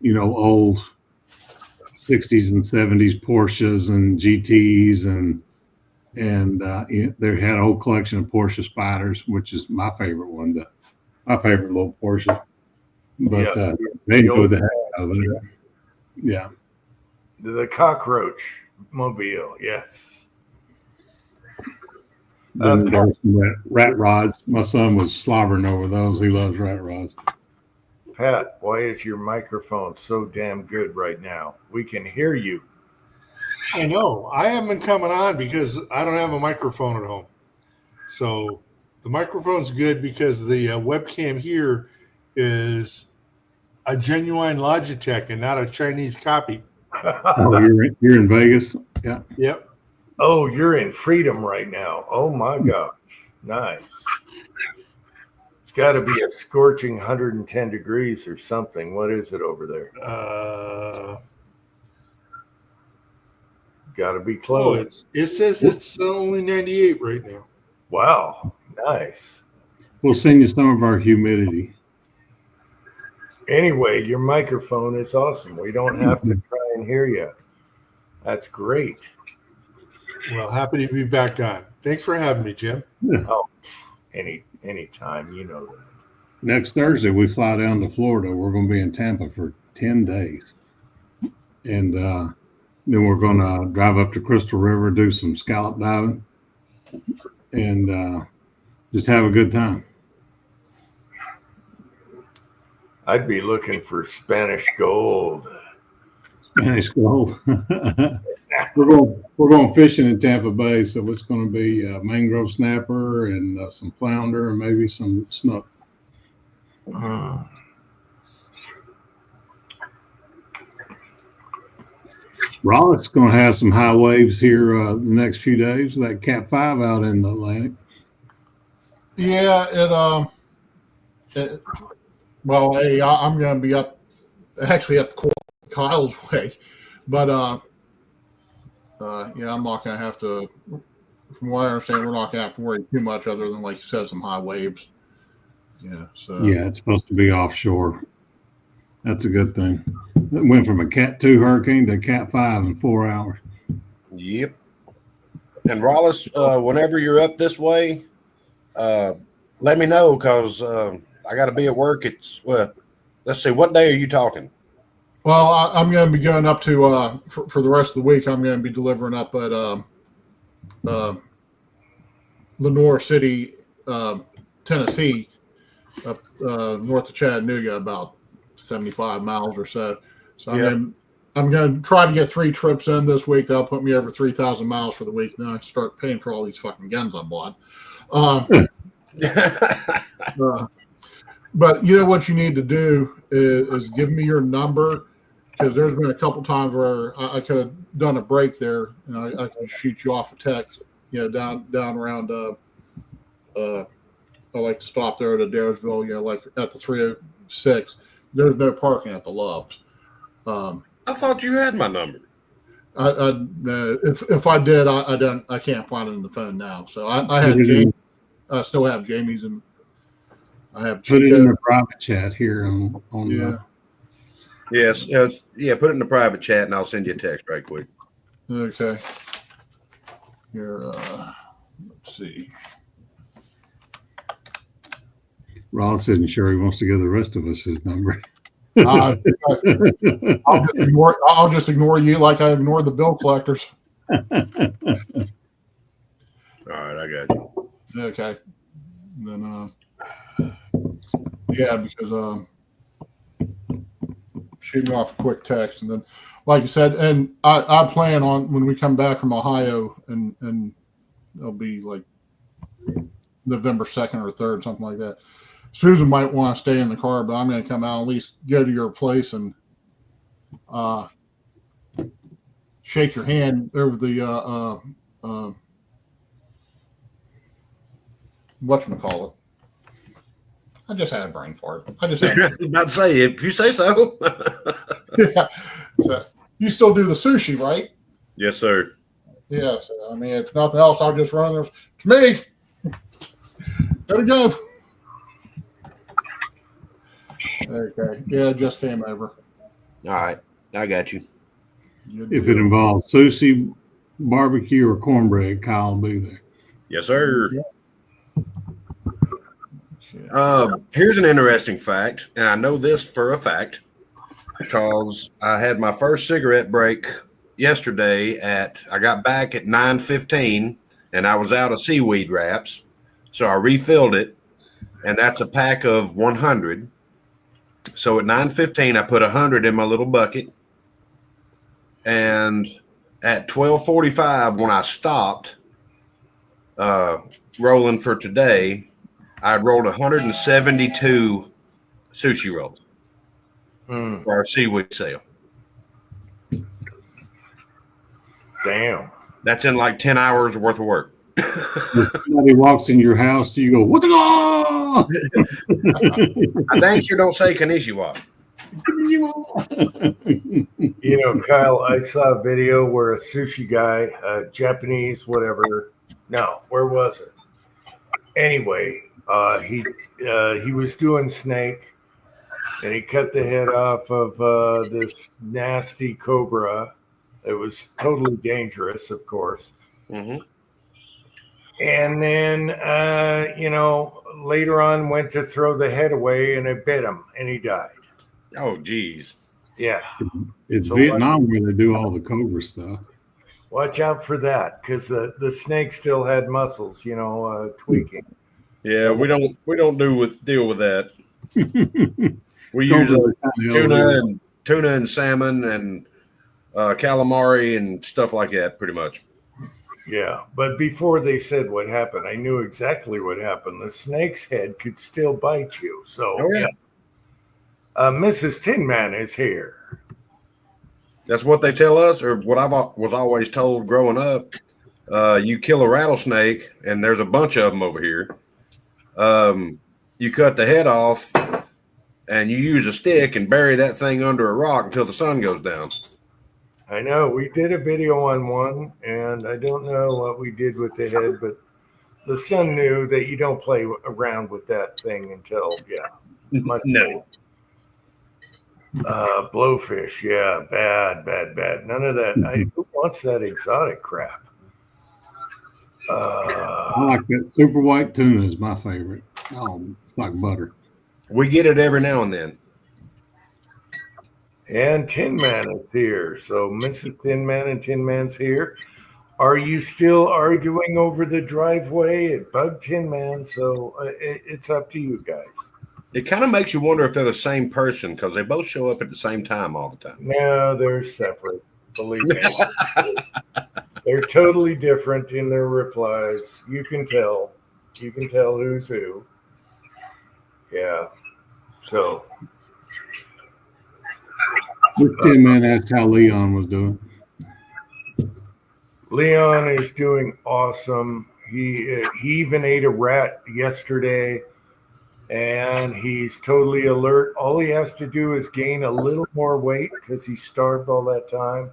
old 60s and 70s Porsches and GTs and they had a whole collection of Porsche Spiders, which is my favorite one, my favorite little Porsche. But they enjoyed the heck out of it. Yeah. The cockroach mobile, yes. Then there were some rat rods. My son was slobbering over those. He loves rat rods. Pat, why is your microphone so damn good right now? We can hear you. I know. I haven't been coming on because I don't have a microphone at home. So the microphone's good because the webcam here is a genuine Logitech and not a Chinese copy. Oh, you're in Vegas? Yeah. Yep. Oh, you're in freedom right now. Oh my gosh. Nice. It's got to be a scorching 110 degrees or something. What is it over there? Got to be close. It says it's only 98 right now. Wow. Nice. We'll send you some of our humidity. Anyway, your microphone is awesome. We don't have to try and hear you. That's great. Well, happy to be back on. Thanks for having me, Jim. Oh, anytime, you know that. Next Thursday, we fly down to Florida. We're going to be in Tampa for 10 days. And then we're going to drive up to Crystal River, do some scallop diving, and just have a good time. I'd be looking for Spanish gold. Spanish gold. We're going fishing in Tampa Bay, so it's going to be mangrove snapper and some flounder and maybe some snook. Raleigh's going to have some high waves here the next few days. That Cat 5 out in the Atlantic. Yeah, well, hey, I'm going to be up Kyle's way, but yeah, I'm not going to have to. From what I understand, we're not going to have to worry too much, other than, like you said, some high waves. Yeah. So Yeah, it's supposed to be offshore. That's a good thing. It went from a Cat 2 hurricane to a Cat 5 in 4 hours. Yep. And Raleigh's, whenever you're up this way, let me know, because I got to be at work. Let's see, what day are you talking? Well, I'm going to be going up to for the rest of the week. I'm going to be delivering up at Lenoir City, Tennessee, up north of Chattanooga, about 75 miles or so. So I'm going to try to get 3 trips in this week. That'll put me over 3,000 miles for the week. Then I start paying for all these fucking guns I bought. But you know what you need to do is give me your number, because there's been a couple times where I could have done a break there, and I can shoot you off a text. Down around. I like to stop there at Adairsville. Like at the 306. There's no parking at the Loves. I thought you had my number. If I did, I can't find it in the phone now. So I had Jamie. I still have Jamie's, and I have Put it Chico. in the private chat here on Yes. Yeah, put it in the private chat, and I'll send you a text right quick. Okay. Here, Let's see. Ross isn't sure he wants to give the rest of us his number. Uh, I'll just ignore you like I ignored the bill collectors. All right, I got you. Okay. Then, yeah, because shoot me off a quick text, and then, like you said, and I plan on when we come back from Ohio, and it'll be like November 2nd or 3rd, something like that. Susan might want to stay in the car, but I'm going to come out, at least go to your place and shake your hand over the whatchamacallit. I just had a brain fart. I just had About to say, if you say so. yeah. So you still do the sushi, right? Yes, sir. Yeah. So I mean, if nothing else, I'll just run there. It's me. Gotta go. Okay. Yeah, it just came over. All right, I got you. Good If it deal. involves sushi, barbecue, or cornbread, Kyle will be there. Yes, sir. Okay. Here's an interesting fact, and I know this for a fact because I had my first cigarette break yesterday. I got back at 9:15, and I was out of seaweed wraps, so I refilled it, and that's a pack of 100. So at 9:15, I put 100 in my little bucket, and at 12:45, when I stopped rolling for today, I rolled 172 sushi rolls for our seaweed sale. Damn. That's in like 10 hours worth of work. If somebody walks in your house, do you go, "What's it on?" I dang sure don't say Konnichiwa. You know, Kyle, I saw a video where a sushi guy, Japanese, whatever. No, where was it? Anyway, he was doing snake, and he cut the head off of this nasty cobra. It was totally dangerous, of course. Mm-hmm. And then, later on went to throw the head away, and it bit him, and he died. Oh, geez. Yeah. It's So Vietnam where they do all the cobra stuff. Watch out for that, because the snake still had muscles, tweaking. Yeah, we don't deal with that. We use Cobra is kinda over there. tuna and salmon and calamari and stuff like that, pretty much. Yeah, but before they said what happened, I knew exactly what happened. The snake's head could still bite you. So, Oh, yeah. Mrs. Tin Man is here. That's what they tell us, or what I was always told growing up. You kill a rattlesnake, and there's a bunch of them over here. You cut the head off, and you use a stick and bury that thing under a rock until the sun goes down. I know we did a video on one, and I don't know what we did with the head, but the son knew that you don't play around with that thing until, much No. later. Blowfish, yeah, bad. None of that. Who wants that exotic crap? I like that super white tuna is my favorite. Oh, it's like butter. We get it every now and then. And Tin Man is here. So Mrs. Tin Man and Tin Man's here. Are you still arguing over the driveway? It bugged Tin Man, so it's up to you guys. It kind of makes you wonder if they're the same person because they both show up at the same time all the time. No, they're separate. Believe me. They're totally different in their replies. You can tell. You can tell who's who. Yeah. So This 10-man asked how Leon was doing. Leon is doing awesome. He even ate a rat yesterday, and he's totally alert. All he has to do is gain a little more weight because he starved all that time.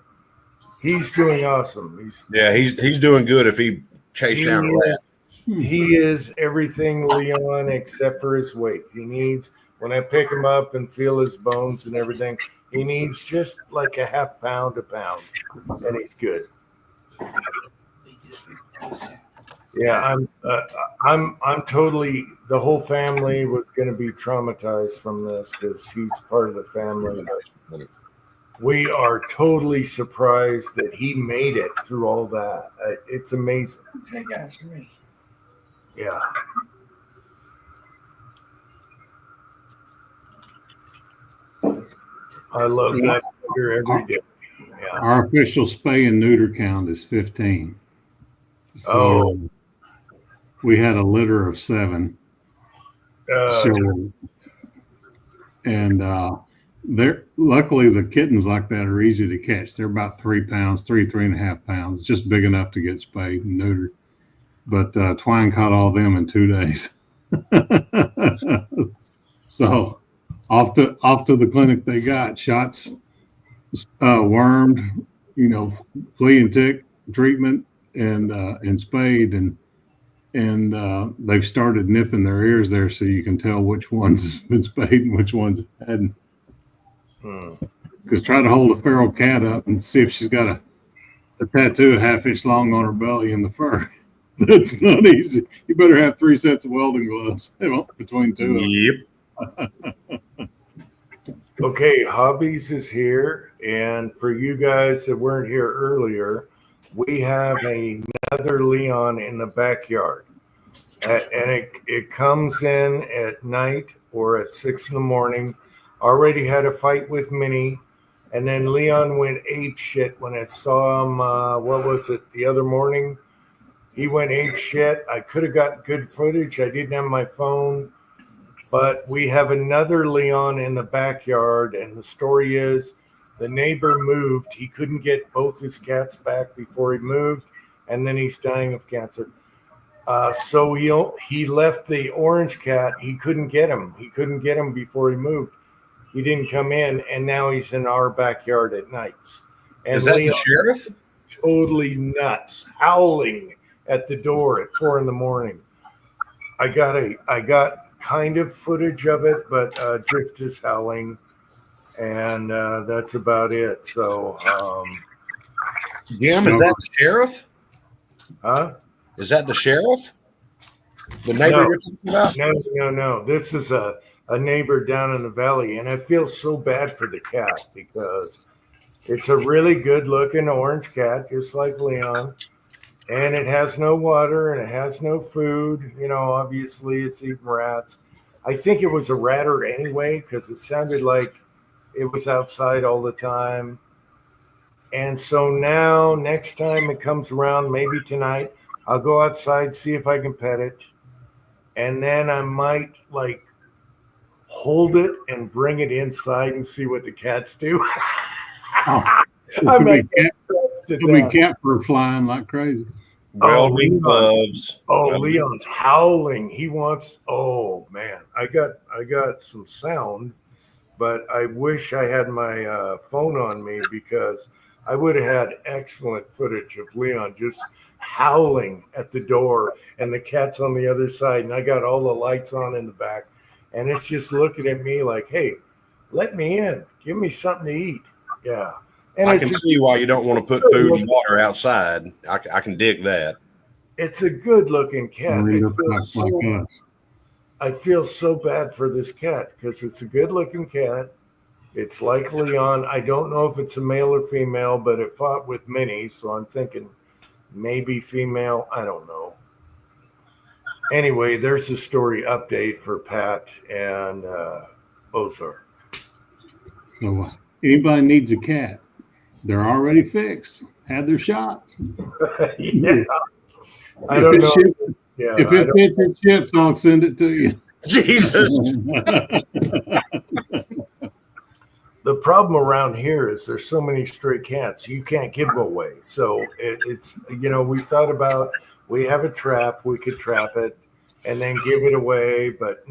He's doing awesome. He's doing good if he chased down a rat. He is everything Leon except for his weight. He needs, when I pick him up and feel his bones and everything, he needs just like a half pound, and he's good. Yeah, I'm totally. The whole family was going to be traumatized from this because he's part of the family. But we are totally surprised that he made it through all that. It's amazing. Hey guys, for me. Yeah. I love that here every day. Yeah. Our official spay and neuter count is 15. So we had a litter of 7. So, and they're luckily the kittens like that are easy to catch. They're about 3 pounds, 3.5 pounds, just big enough to get spayed and neutered. But Twine caught all them in 2 days. So off to the clinic they got shots, wormed, flea and tick treatment, and spayed, and they've started nipping their ears there so you can tell which ones have been spayed and which ones hadn't. Because try to hold a feral cat up and see if she's got a tattoo a half-inch long on her belly in the fur. That's not easy. You better have 3 sets of welding gloves between 2 of them. Yep. Okay, Hobbies is here, and for you guys that weren't here earlier, we have another Leon in the backyard, and it comes in at night or at 6 in the morning. Already had a fight with Minnie, and then Leon went ape shit when it saw him. What was it, the other morning? He went ape shit. I could have got good footage. I didn't have my phone. But we have another Leon in the backyard, and the story is the neighbor moved. He couldn't get both his cats back before he moved, and then he's dying of cancer. So he left the orange cat. He couldn't get him. He couldn't get him before he moved. He didn't come in, and now he's in our backyard at nights. And Is that Leon, the sheriff? totally nuts, howling at the door at 4 in the morning. I got kind of footage of it, but just his howling, and that's about it. So, Jim, is that the sheriff? huh? Is that the sheriff? The neighbor No. you're talking about? No. This is a neighbor down in the valley, and I feel so bad for the cat because it's a really good-looking orange cat, just like Leon. And it has no water and it has no food. Obviously it's eating rats. I think it was a ratter anyway, because it sounded like it was outside all the time. And so now, next time it comes around, maybe tonight, I'll go outside, see if I can pet it. And then I might hold it and bring it inside and see what the cats do. It'll be cat fur flying like crazy. Welding gloves. Leon's howling. He wants. Oh man, I got some sound, but I wish I had my phone on me because I would have had excellent footage of Leon just howling at the door and the cat's on the other side, and I got all the lights on in the back, and it's just looking at me like, "Hey, let me in. Give me something to eat." Yeah. And I can see why you don't want to put food and water outside. I can dig that. It's a good-looking cat. Like us. I feel so bad for this cat because it's a good-looking cat. It's like Leon. I don't know if it's a male or female, but it fought with Minnie, so I'm thinking maybe female. I don't know. Anyway, there's a story update for Pat and Ozark. So anybody needs a cat, they're already fixed. Had their shots. Yeah. I don't know. Yeah, If it fits in chips, I'll send it to you. Jesus. The problem around here is there's so many stray cats, you can't give them away. So it's we thought about, we have a trap, we could trap it and then give it away, but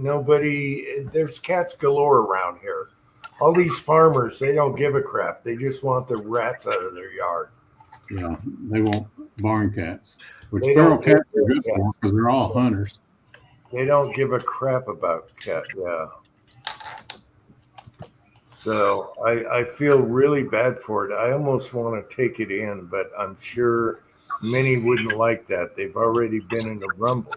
there's cats galore around here. All these farmers, they don't give a crap. They just want the rats out of their yard. Yeah, they want barn cats, which They feral don't cats take are good care of for because they're all hunters. They don't give a crap about cat. Yeah. So I feel really bad for it. I almost want to take it in, but I'm sure Minnie wouldn't like that. They've already been in a rumble.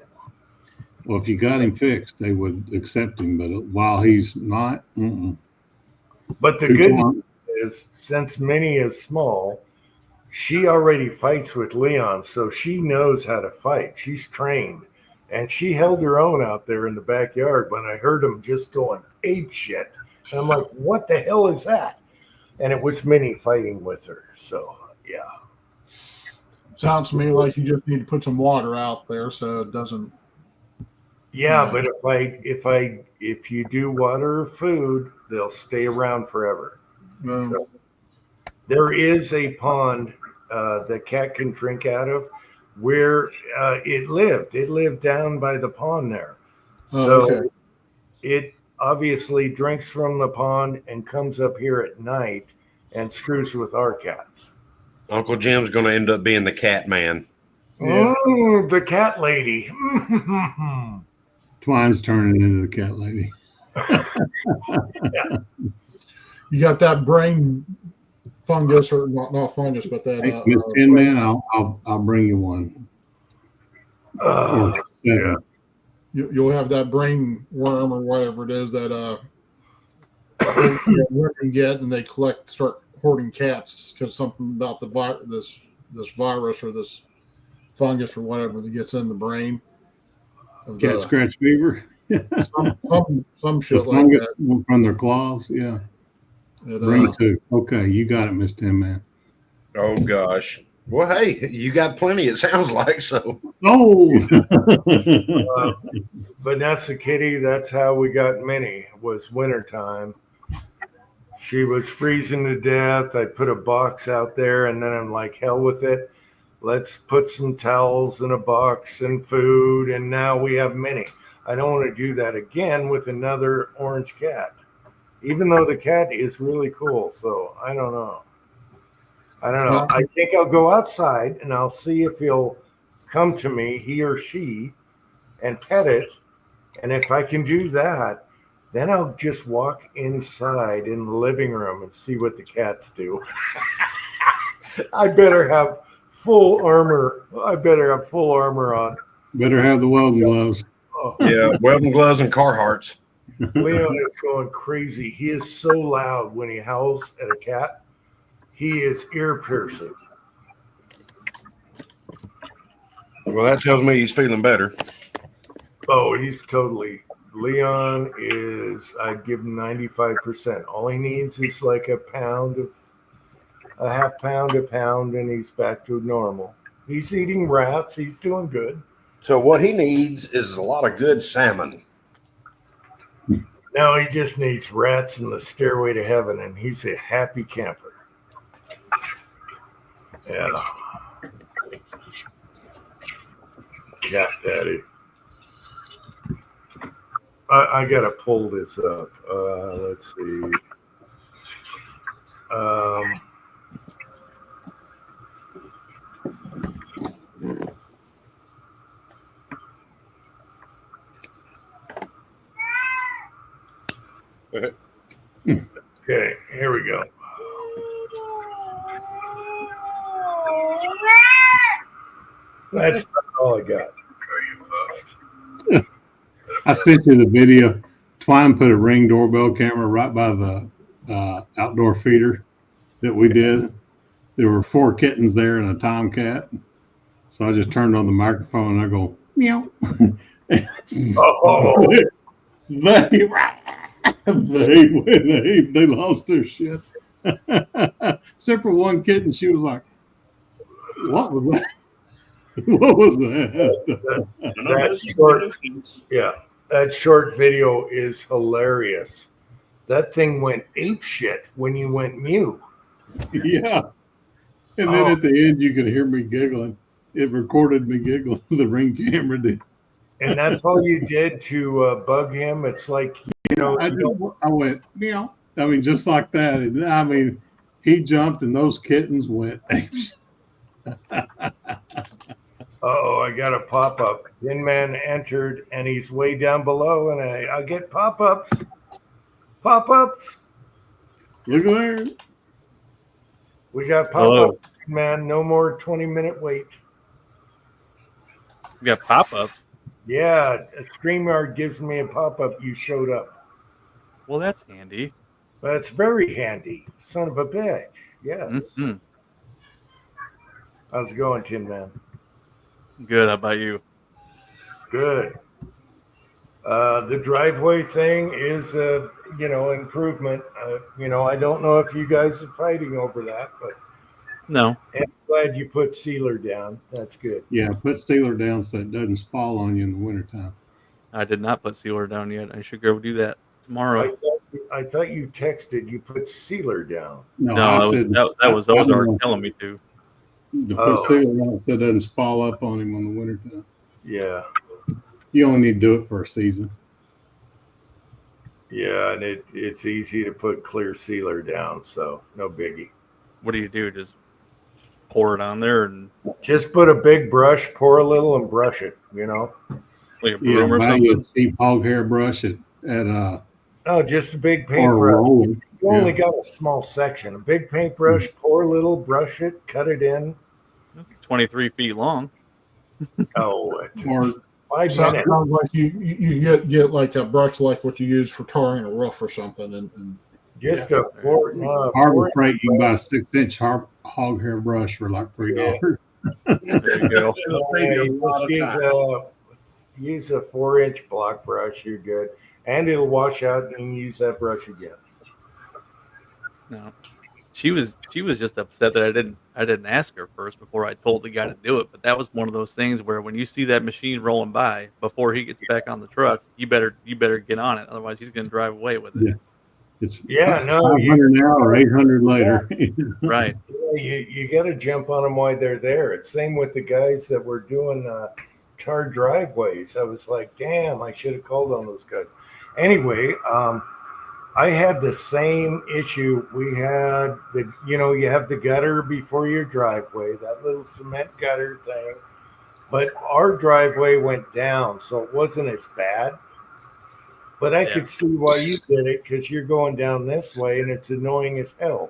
Well, if you got him fixed, they would accept him. But while he's not, But the Too good long. news is, since Minnie is small, she already fights with Leon, so she knows how to fight. She's trained, and she held her own out there in the backyard when I heard him just going ape shit. And I'm like, what the hell is that? And it was Minnie fighting with her. So yeah. Sounds to me like you just need to put some water out there so it doesn't. Yeah, Yeah. but if you do water or food, they'll stay around forever. So, there is a pond that cat can drink out of where it lived. It lived down by the pond there. So okay. it obviously drinks from the pond and comes up here at night and screws with our cats. Uncle Jim's going to end up being the cat man. Yeah. The cat lady. Twine's turning into the cat lady. You got that brain fungus, or not fungus, but that. Hey, Miss Tin Man, I'll bring you one. Or Yeah. seven. You'll have that brain worm or whatever it is that women get, and they start hoarding cats because something about this virus or this fungus or whatever that gets in the brain. Of Cat scratch fever. some shit The like fungus that. from their claws. Yeah. It, Bring two. Okay, you got it, Miss Tin Man. Oh, gosh. Well, hey, you got plenty, it sounds like. So, Oh, Vanessa Kitty, that's how we got Minnie, was wintertime. She was freezing to death. I put a box out there, and then I'm like, hell with it. Let's put some towels in a box and food, and now we have Minnie. I don't want to do that again with another orange cat, even though the cat is really cool. So I don't know. I think I'll go outside and I'll see if he'll come to me, he or she, and pet it. And if I can do that, then I'll just walk inside in the living room and see what the cats do. I better have full armor. I better have full armor on. better have the welding gloves. Oh, yeah, welding gloves and Carhartts. Leon is going crazy. He is so loud when he howls at a cat. He is ear piercing. Well, that tells me he's feeling better. Oh, he's totally. Leon is, I'd give him 95%. All he needs is like a half pound, a pound, and he's back to normal. He's eating rats. He's doing good. So, what he needs is a lot of good salmon. Now he just needs rats and the stairway to heaven, and he's a happy camper. Yeah. Cat daddy. I gotta pull this up. Let's see. Okay, here we go. That's not all I got. I sent you the video. Twine put a Ring doorbell camera right by the outdoor feeder that we did. There were 4 kittens there and a tomcat. So I just turned on the microphone and I go, meow. Oh, they lost their shit. Except for one kitten, she was like, "What was that? What was that?" that short video is hilarious. That thing went ape shit when you went mute. Yeah. And then at the end, you could hear me giggling. It recorded me giggling. The Ring camera did. And that's all you did to bug him. It's like, I went, meow. I mean, just like that. And, I mean, he jumped and those kittens went. oh, I got a pop up. Tin Man entered and he's way down below, and I get pop ups. Pop ups. Look at there. We got pop ups, man. No more 20-minute wait. We got pop-ups. Yeah, StreamYard gives me a pop-up. You showed up. Well, that's handy. That's very handy. Son of a bitch. Yes. Hmm. How's it going, Tim, man? Good. How about you? Good. The driveway thing is improvement. I don't know if you guys are fighting over that, but No. I'm glad you put sealer down. That's good. Yeah, put Steeler down so it doesn't fall on you in the wintertime. I did not put sealer down yet. I should go do that tomorrow. I thought you texted you put sealer down. No, No, I that was, said that was Ozark telling me to. to put Oh. Steeler on so it doesn't fall up on him in the wintertime. Yeah. You only need to do it for a season. Yeah, and it's easy to put clear sealer down, so no biggie. What do you do? Just pour it on there and Just put a big brush, pour a little, and brush it. like a Yeah, broom or buy you something? a cheap hog hair brush at No, just a big or paintbrush. roller. You only Yeah. got a small section. A big paintbrush, pour a little, brush it, cut it in. It's 23 feet long. Oh, Or 5 Sounds minutes. like you get like a brush like what you use for tarring a roof or something, and Just a four. No, Harbor Freight, you can buy a 6-inch hog hair brush for like $3. There you go. It'll save you a lot Just of time. use a 4-inch block brush. You're good, and it'll wash out. And use that brush again. No. She was just upset that I didn't ask her first before I told the guy to do it. But that was one of those things where when you see that machine rolling by before he gets back on the truck, you better get on it. Otherwise, he's going to drive away with it. Yeah. It's Yeah, no, 500 now or 800 later. Right. You got to jump on them while they're there. It's same with the guys that were doing tarred driveways. I was like, damn, I should have called on those guys. Anyway, I had the same issue. We had you have the gutter before your driveway, that little cement gutter thing. But our driveway went down, so it wasn't as bad. But I could see why you did it because you're going down this way and it's annoying as hell.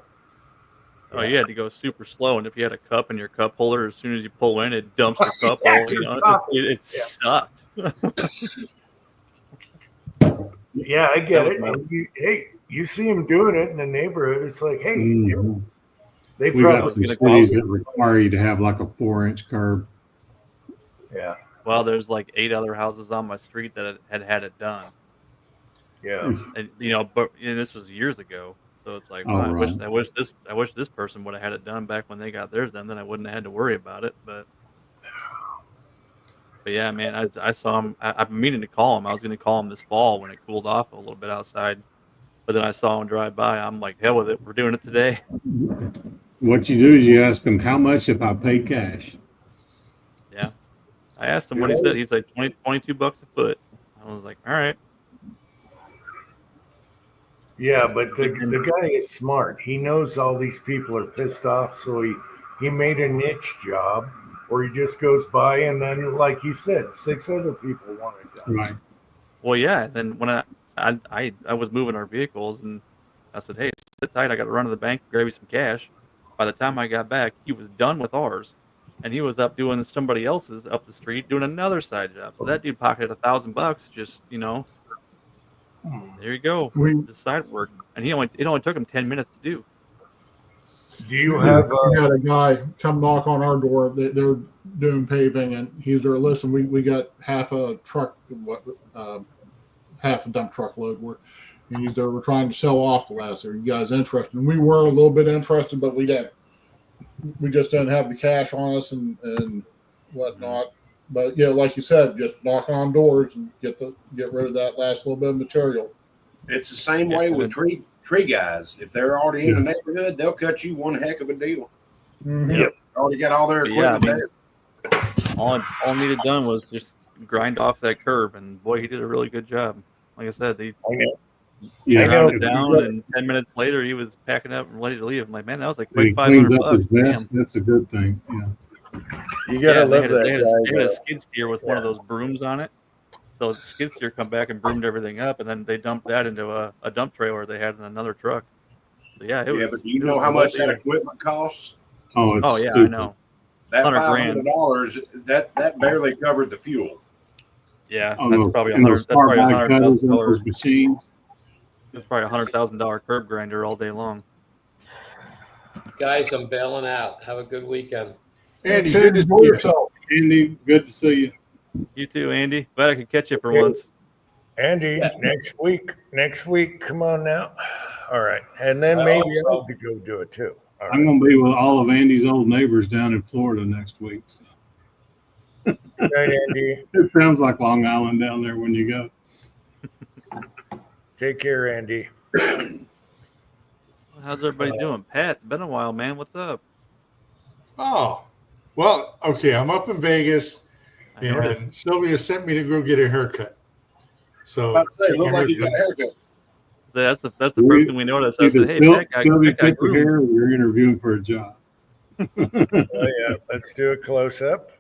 Oh, you had to go super slow, and if you had a cup in your cup holder, as soon as you pull in, it dumps the cup. It sucked. Yeah, I get That it. was And you see them doing it in the neighborhood. It's like, hey, Mhm. they We got probably some cities that require you to have like a 4-inch curb. yeah, Well, there's like 8 other houses on my street that had it done, yeah. and but this was years ago. So it's like, Oh, wow, right. I wish this person would have had it done back when they got theirs done. Then I wouldn't have had to worry about it. But yeah, man, I saw him. I've been meaning to call him. I was going to call him this fall when it cooled off a little bit outside. But then I saw him drive by. I'm like, hell with it. We're doing it today. What you do is you ask them how much if I pay cash. Yeah. I asked him what he said. He's like $22 a foot. I was like, all right. Yeah, but the guy is smart. He knows all these people are pissed off, so he made a niche job where he just goes by and then, like you said, 6 other people want it done. Right. Well, yeah. And then when I was moving our vehicles, and I said, hey, sit tight. I got to run to the bank, grab you some cash. By the time I got back, he was done with ours, and he was up doing somebody else's up the street doing another side job. So that dude pocketed $1,000. Just there you go. we Just side work, and it only took him 10 minutes to do. Do you have we had a guy come knock on our door. They're doing paving, and he's there. Listen, we got half a truck, half a dump truck load. And he's there. We're trying to sell off the last. Are you guys interested? And we were a little bit interested, but we just didn't have the cash on us and whatnot. But yeah, like you said, just knocking on doors and get rid of that last little bit of material. It's the same way with tree guys. If they're already in the neighborhood, they'll cut you one heck of a deal. Mm-hmm. Yep. Already got all their But yeah, equipment I mean, there. all needed done was just grind off that curb, and boy, he did a really good job. Like I said, they Yeah. know. ground it down, and 10 minutes later, he was packing up and ready to leave. I'm like, man, that was like He quick cleans $500. up his Damn. vest. That's a good thing. Yeah. you Yeah, gotta they love had, a, that they, had a, guy. they had a skid steer with one of those brooms on it. So the skid steer come back and broomed everything up, and then they dumped that into a dump trailer they had in another truck. So yeah, it was. Yeah, but do you it know was how a much deal. that equipment costs? Oh, it's Oh yeah, stupid. I know. that $100,000. $500 that barely covered the fuel. Yeah, Oh, that's probably and those That's probably carbide cutters on $100,000. those machines. That's probably $100,000 curb grinder all day long. Guys, I'm bailing out. Have a good weekend. Andy, Okay, good to enjoy see you. yourself. Andy, good to see you. You too, Andy. Glad I could catch you for Okay. once. Andy, Yeah. next week, come on now. All right. And then I maybe hope so. I could go do it too. All I'm right. going to be with all of Andy's old neighbors down in Florida next week. So. Good night, Andy. It sounds like Long Island down there when you go. Take care, Andy. How's everybody doing? Pat, it's been a while, man. What's up? Oh, well, okay. I'm up in Vegas, I noticed. and Sylvia sent me to go get a haircut. So About to say, look like you got a haircut. That's the first thing we noticed. I Either said, hey, Sylvia that guy cut your groomed. hair or you're interviewing for a job. Oh yeah, let's do a close up.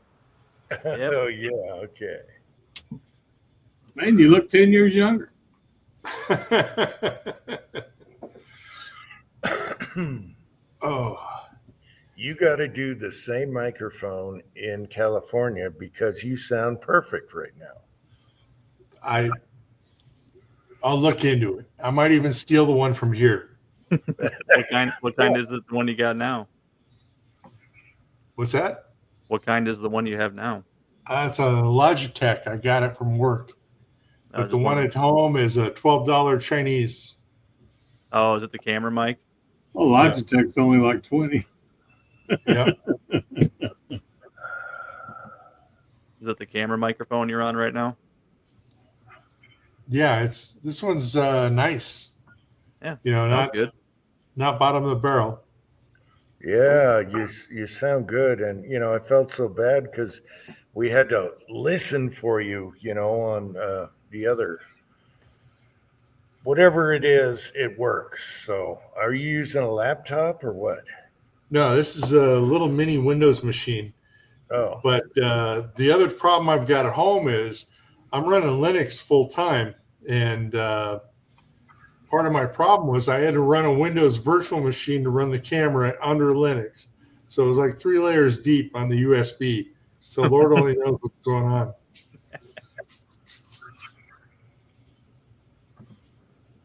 Yep. Oh yeah, okay. Man, you look 10 years younger. oh, You got to do the same microphone in California because you sound perfect right now. I'll look into it. I might even steal the one from here. What kind is the one you got now? What's that? What kind is the one you have now? It's a Logitech. I got it from work. But the one at home is a $12 Chinese. Oh, is it the camera mic? Oh, Logitech's only like 20. Yep. Is it the camera microphone you're on right now? Yeah, this one's nice. Yeah. You know, Sounds good. not bottom of the barrel. Yeah, you sound good, and I felt so bad because we had to listen for you, on the other. Whatever it is, it works. So, are you using a laptop or what? No, this is a little mini Windows machine. Oh, But the other problem I've got at home is I'm running Linux full time, and part of my problem was I had to run a Windows virtual machine to run the camera under Linux. So it was like 3 layers deep on the USB. So Lord only knows what's going on.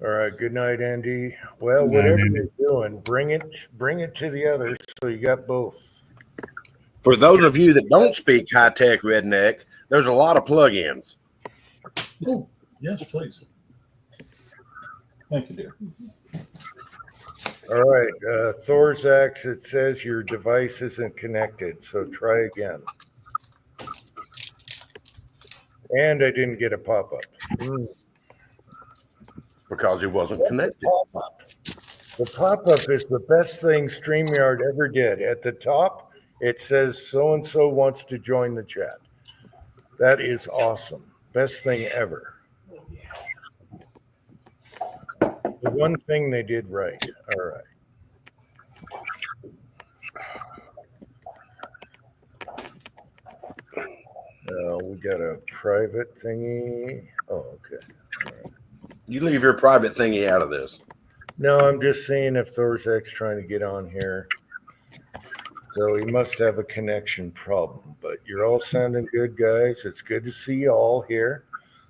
all right. Good night, Andy. Well, Good night, whatever Andy. you're doing, bring it to the others so you got both. For those of you that don't speak high tech redneck, there's a lot of plugins. Oh, yes, please. Thank you, dear. All right, Thorzax, it says your device isn't connected, so try again. And I didn't get a pop-up. Because it wasn't connected. Pop-up. The pop-up is the best thing StreamYard ever did. At the top, it says so-and-so wants to join the chat. That is awesome. Best thing ever. The one thing they did right. All right. We got a private thingy. Oh, okay. You leave your private thingy out of this. No, I'm just seeing if Thorzak's trying to get on here. So he must have a connection problem. But you're all sounding good, guys. It's good to see you all here.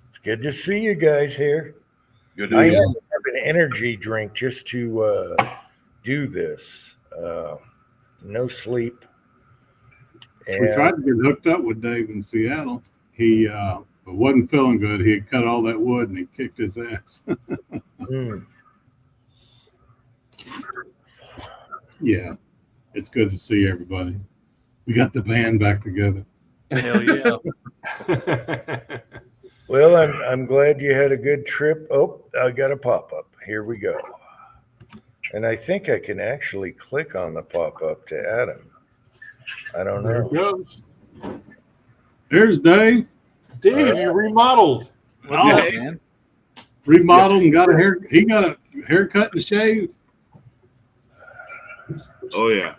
It's good to see you guys here. Good I to had see to have an energy drink just to do this. No sleep. We tried to get hooked up with Dave in Seattle. He wasn't feeling good. He had cut all that wood and he kicked his ass. Yeah, it's good to see everybody. We got the band back together. Hell yeah. Well, I'm glad you had a good trip. Oh, I got a pop-up. Here we go. And I think I can actually click on the pop-up to add him. I don't There it know. goes. There's Dave. Dave, you remodeled. What's Oh, up, man? remodeled and got a hair. He got a haircut and shave. Oh yeah.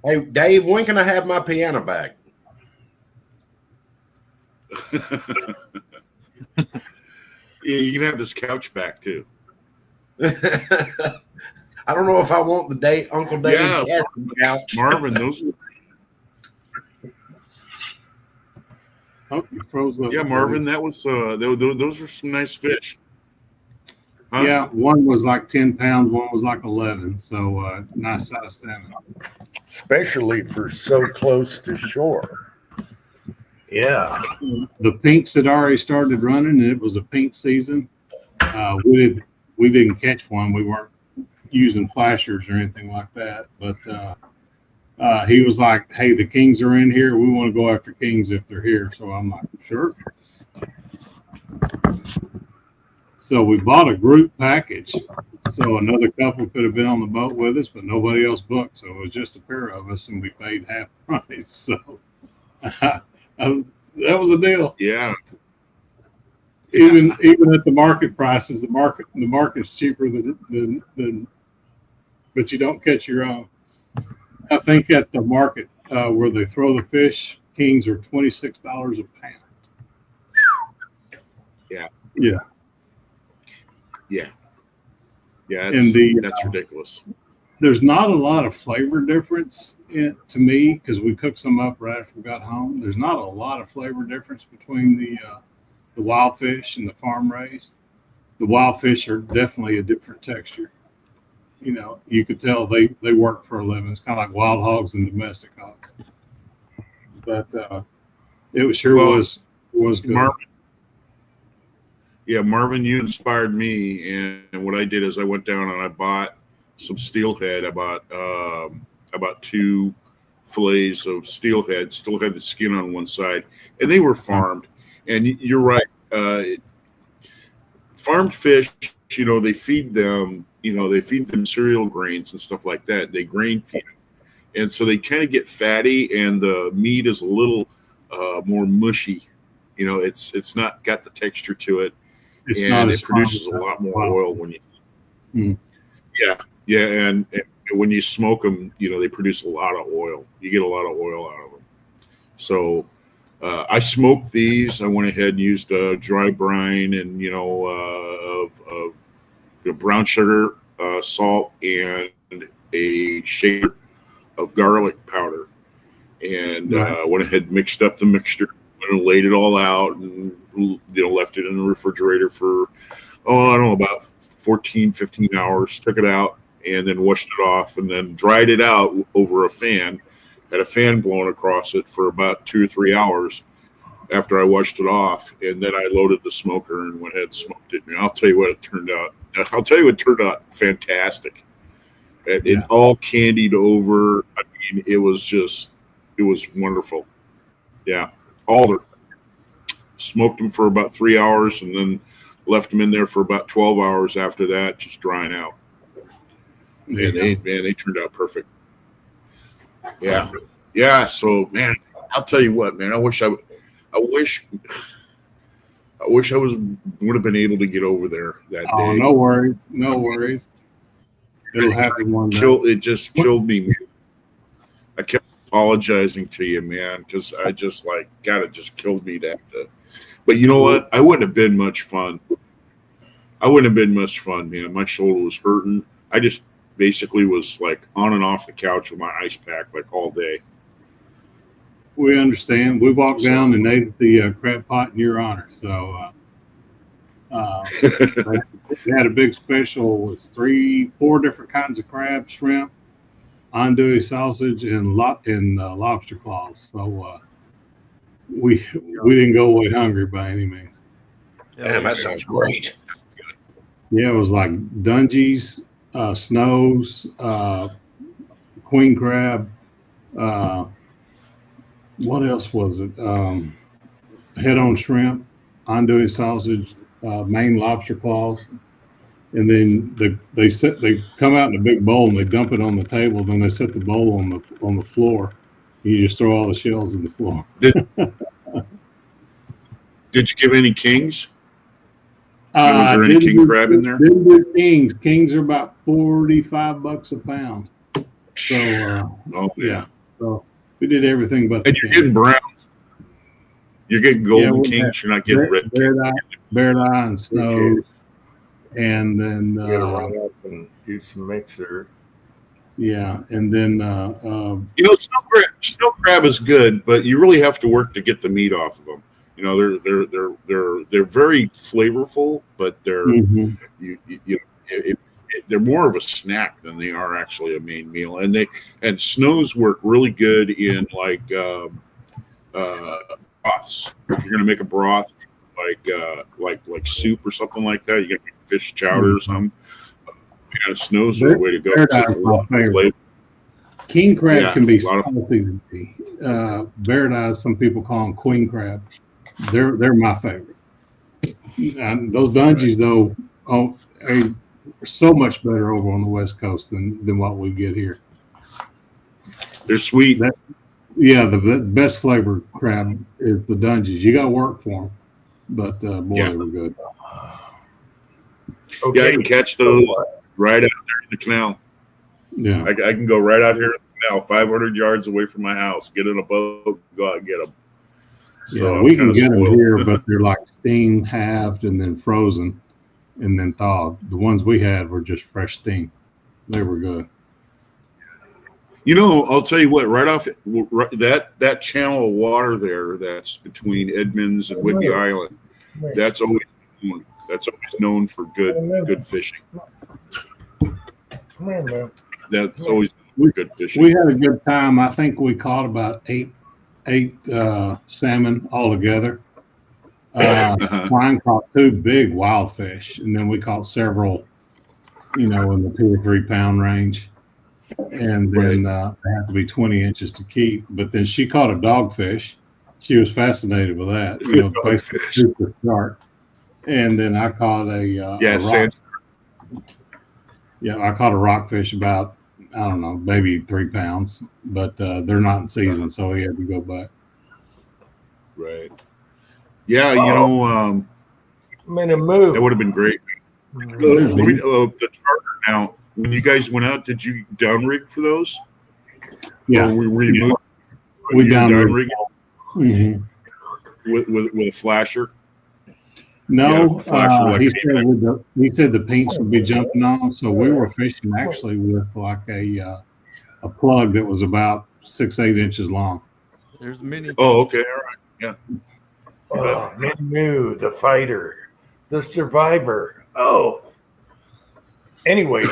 Hey Dave, when can I have my piano back? Yeah, you can have this couch back too. I don't know if I want the day Uncle Dave Yeah. casting couch. Marvin, those. Oh, you froze up. Yeah, Marvin, that was. Those are some nice fish. Huh? Yeah, one was like 10 pounds, one was like 11. So nice size salmon. Especially for so close to shore. Yeah. The pinks had already started running, and it was a pink season. We didn't catch one. We weren't using flashers or anything like that. But he was like, "Hey, the kings are in here. We want to go after kings if they're here." So I'm like, "Sure." So we bought a group package. So another couple could have been on the boat with us, but nobody else booked. So it was just a pair of us, and we paid half price. So that was a deal. Yeah. Even at the market prices, the market's cheaper than but you don't catch your own. I think at the market where they throw the fish, kings are $26 a pound. Yeah. Yeah. Yeah. Yeah. And That's ridiculous. There's not a lot of flavor difference to me because we cooked some up right after we got home. There's not a lot of flavor difference between the wild fish and the farm raised. The wild fish are definitely a different texture. You know, you could tell they work for a living. It's kind of like wild hogs and domestic hogs. But it was good. Marvin, you inspired me, and what I did is I went down and I bought some steelhead. I bought about 2 fillets of steelhead. Still had the skin on one side, and they were farmed. And you're right. Farmed fish, they feed them. They feed them cereal grains and stuff like that. They grain feed them, and so they kind of get fatty, and the meat is a little more mushy. It's not got the texture to it. And it produces a lot more oil when you, and when you smoke them, they produce a lot of oil. You get a lot of oil out of them. So I smoked these. I went ahead and used dry brine and brown sugar, salt, and a shaker of garlic powder, and went ahead and mixed up the mixture and laid it all out and left it in the refrigerator for about 14 15 hours. Took it out and then washed it off and then dried it out over a fan. Had a fan blowing across it for about 2 or 3 hours after I washed it off, and then I loaded the smoker and went ahead and smoked it. And I'll tell you what it turned out. It turned out fantastic. It all candied over. I mean, it was wonderful. Yeah. Alder. Smoked them for about 3 hours and then left them in there for about 12 hours after that, just drying out. And they turned out perfect. Yeah. Yeah. So, man, I'll tell you what, man, I wish I would have been able to get over there that day. Oh, no worries. It'll happen one day. It just killed me. I kept apologizing to you, man, because I just God, it just killed me to have to. But you know what? I wouldn't have been much fun. Man. My shoulder was hurting. I just basically was on and off the couch with my ice pack all day. We understand. We walked down and ate the crab pot in your honor. So we had a big special with 3-4 different kinds of crab, shrimp, andouille sausage, and lobster claws. So we didn't go away hungry by any means. Damn, that sounds great. Yeah, it was like dungies, snows, queen crab. What else was it? Head-on shrimp, andouille sausage, Maine lobster claws, and then they come out in a big bowl and they dump it on the table. Then they set the bowl on the floor. You just throw all the shells in the floor. Did you give any kings? Was there any king crab in there? Didn't do kings. Kings are about $45 a pound. So yeah. So we did everything but. And you're getting browns. You're getting golden kings. You're not getting red. Bear eye and snow. and then You gotta run up and do some mixer. yeah, and then You know, snow crab is good, but you really have to work to get the meat off of them. You know, they're very flavorful, but mhm. they're more of a snack than they are actually a main meal. And snows work really good in like broths. If you're gonna make a broth, like soup or something like that, you get fish chowder or something. Kind of snows are the way to go. Paradise is my favorite. Flavor. King crab Yeah, can be a lot of- salty to me. Paradise, some people call them queen crab. They're my favorite. And those dungeons though, are so much better over on the West Coast than what we get here. They're sweet. Yeah, the best flavored crab is the dungeons. You got to work for them, but boy, Yeah. they were good. Yeah, I can catch those right out there in the canal. Yeah, I can go right out here in the canal, 500 yards away from my house, get in a boat, go out and get them. So yeah, I'm we can kinda get them spoiled. here, but they're like steam halved and then frozen and then thawed. The ones we had were just fresh steam. They were good. You know, I'll tell you what. Right off that channel of water there, that's between Edmonds and Whidbey Island. That's always known for good fishing. Come here, man. That's always good fishing. We had a good time. I think we caught about eight salmon altogether. Klein caught 2 big wild fish, and then we caught several, in the 2 or 3 pound range. And then they have to be 20 inches to keep. But then she caught a dogfish. She was fascinated with that. Basically super shark. And then I caught a rock. Yeah, I caught a rockfish about, I don't know, maybe 3 pounds, but they're not in season, so he had to go back. Right. Yeah, I'm gonna move. that would have been great. The charter now. When you guys went out, did you down rig for those? Yeah, Or were you we down rig Mhm. with a flasher? No, flasher like he an he said the paints would be jumping on, so we were fishing actually with like a plug that was about 6-8 inches long. There's many. Oh, okay, all right. Oh, Minu, the fighter, the survivor. Oh. Anyway,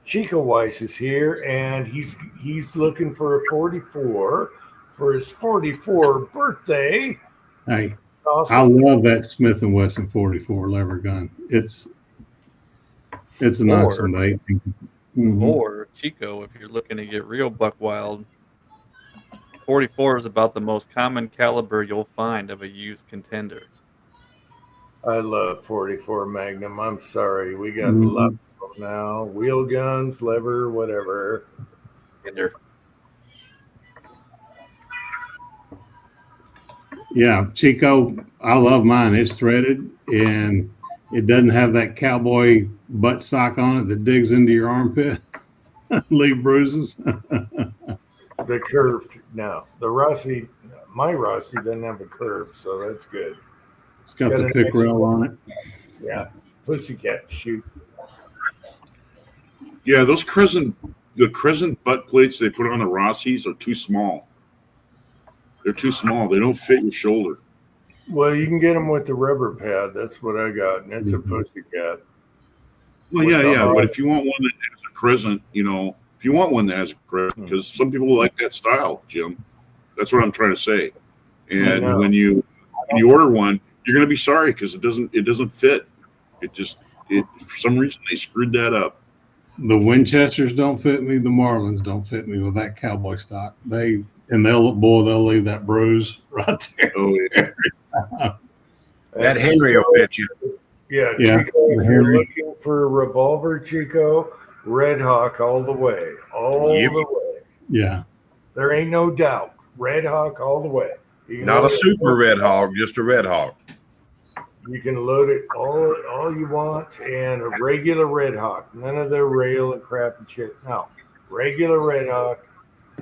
Chico Weiss is here, and he's looking for a 44 for his 44 birthday. Hey, Awesome. I love that Smith & Wesson 44 lever gun. It's an awesome 18. Mhm. Or Chico, if you're looking to get real buck wild, 44 is about the most common caliber you'll find of a used contender. I love 44 Magnum. I'm sorry. We got Mhm. lots of them now. Wheel guns, lever, whatever. Contender. Yeah, Chico, I love mine. It's threaded and it doesn't have that cowboy buttstock on it that digs into your armpit, leave bruises. The curved. No, the Rossi, my Rossi doesn't have a curve, so that's good. It's got the pick rail on it. Yeah. Pussycat shoot. Yeah, the crescent butt plates they put on the Rossies are too small. They're too small. They don't fit your shoulder. Well, you can get them with the rubber pad. That's what I got, and it's a Pussycat. Well, yeah. But if you want one that has a crescent, if you want one that has a crescent, because some people like that style, Jim. That's what I'm trying to say. I know. And when you order one, you're going to be sorry because it doesn't fit. For some reason they screwed that up. The Winchesters don't fit me. The Marlins don't fit me with that cowboy stock. They'll leave that bruise right there. Oh yeah. That Henry will fit you. Yeah, Yeah, Chico, if the you're Henry. looking for a revolver, Chico, Red Hawk all the way. All Yep. the way. Yeah. There ain't no doubt. Red Hawk all the way. You can Not a load it- super red hog, just a red hog. You can load it all you want, and a regular Red Hawk. None of the rail and crap and shit. No, regular Red Hawk.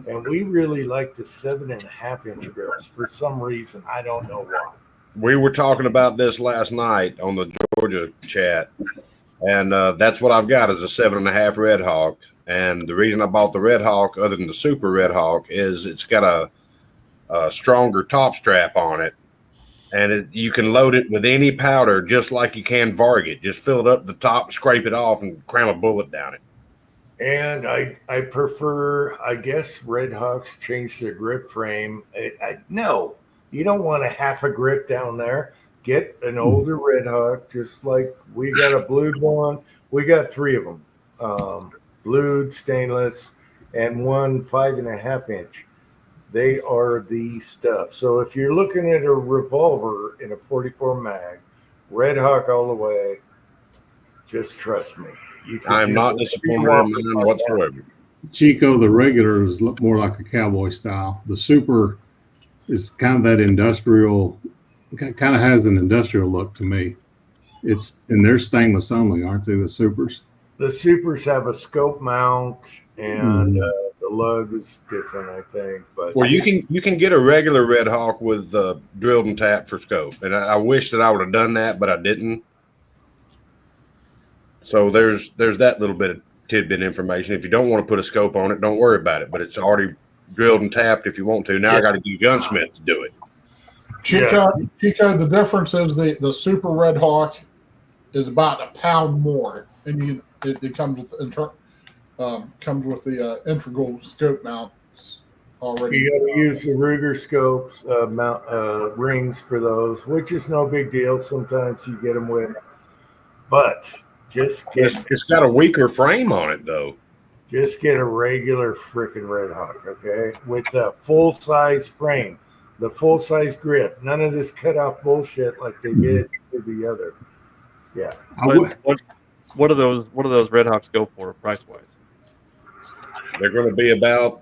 And we really like the 7.5 inch barrels for some reason. I don't know why. We were talking about this last night on the Georgia chat. And that's what I've got is a 7.5 Red Hawk. And the reason I bought the Red Hawk, other than the Super Red Hawk, is it's got a stronger top strap on it. And you can load it with any powder just like you can Varget. Just fill it up the top, scrape it off, and cram a bullet down it. And I prefer, I guess Red Hawks changed their grip frame. No, you don't want a half a grip down there. Get an older Red Hawk, just like we got a blued one. We got 3 of them, blued, stainless, and one 5.5 inch. They are the stuff. So if you're looking at a revolver in a 44 mag, Red Hawk all the way, just trust me. I'm not disappointed in mine whatsoever. Chico, the regular is more like a cowboy style. The Super is kind of that industrial, kind of has an industrial look to me. And they're stainless only, aren't they? The Supers. The Supers have a scope mount, and the lug is different, I think. But Well, you can get a regular Red Hawk with drilled and tapped for scope, and I wish that I would have done that, but I didn't. So there's that little bit of tidbit information. If you don't want to put a scope on it, don't worry about it. But it's already drilled and tapped if you want to. Now I got to get a gunsmith to do it. Chico, the difference is the Super Red Hawk is about a pound more, and it comes with the integral scope mounts already. you got to use the Ruger scopes, mount rings for those, which is no big deal. Sometimes you get them with, but It's got a weaker frame on it though. just get a regular freaking Red Hawk, okay, with the full size frame, the full size grip. None of this cut off bullshit like they did to the other. Yeah. What do those Red Hawks go for price wise? They're going to be about,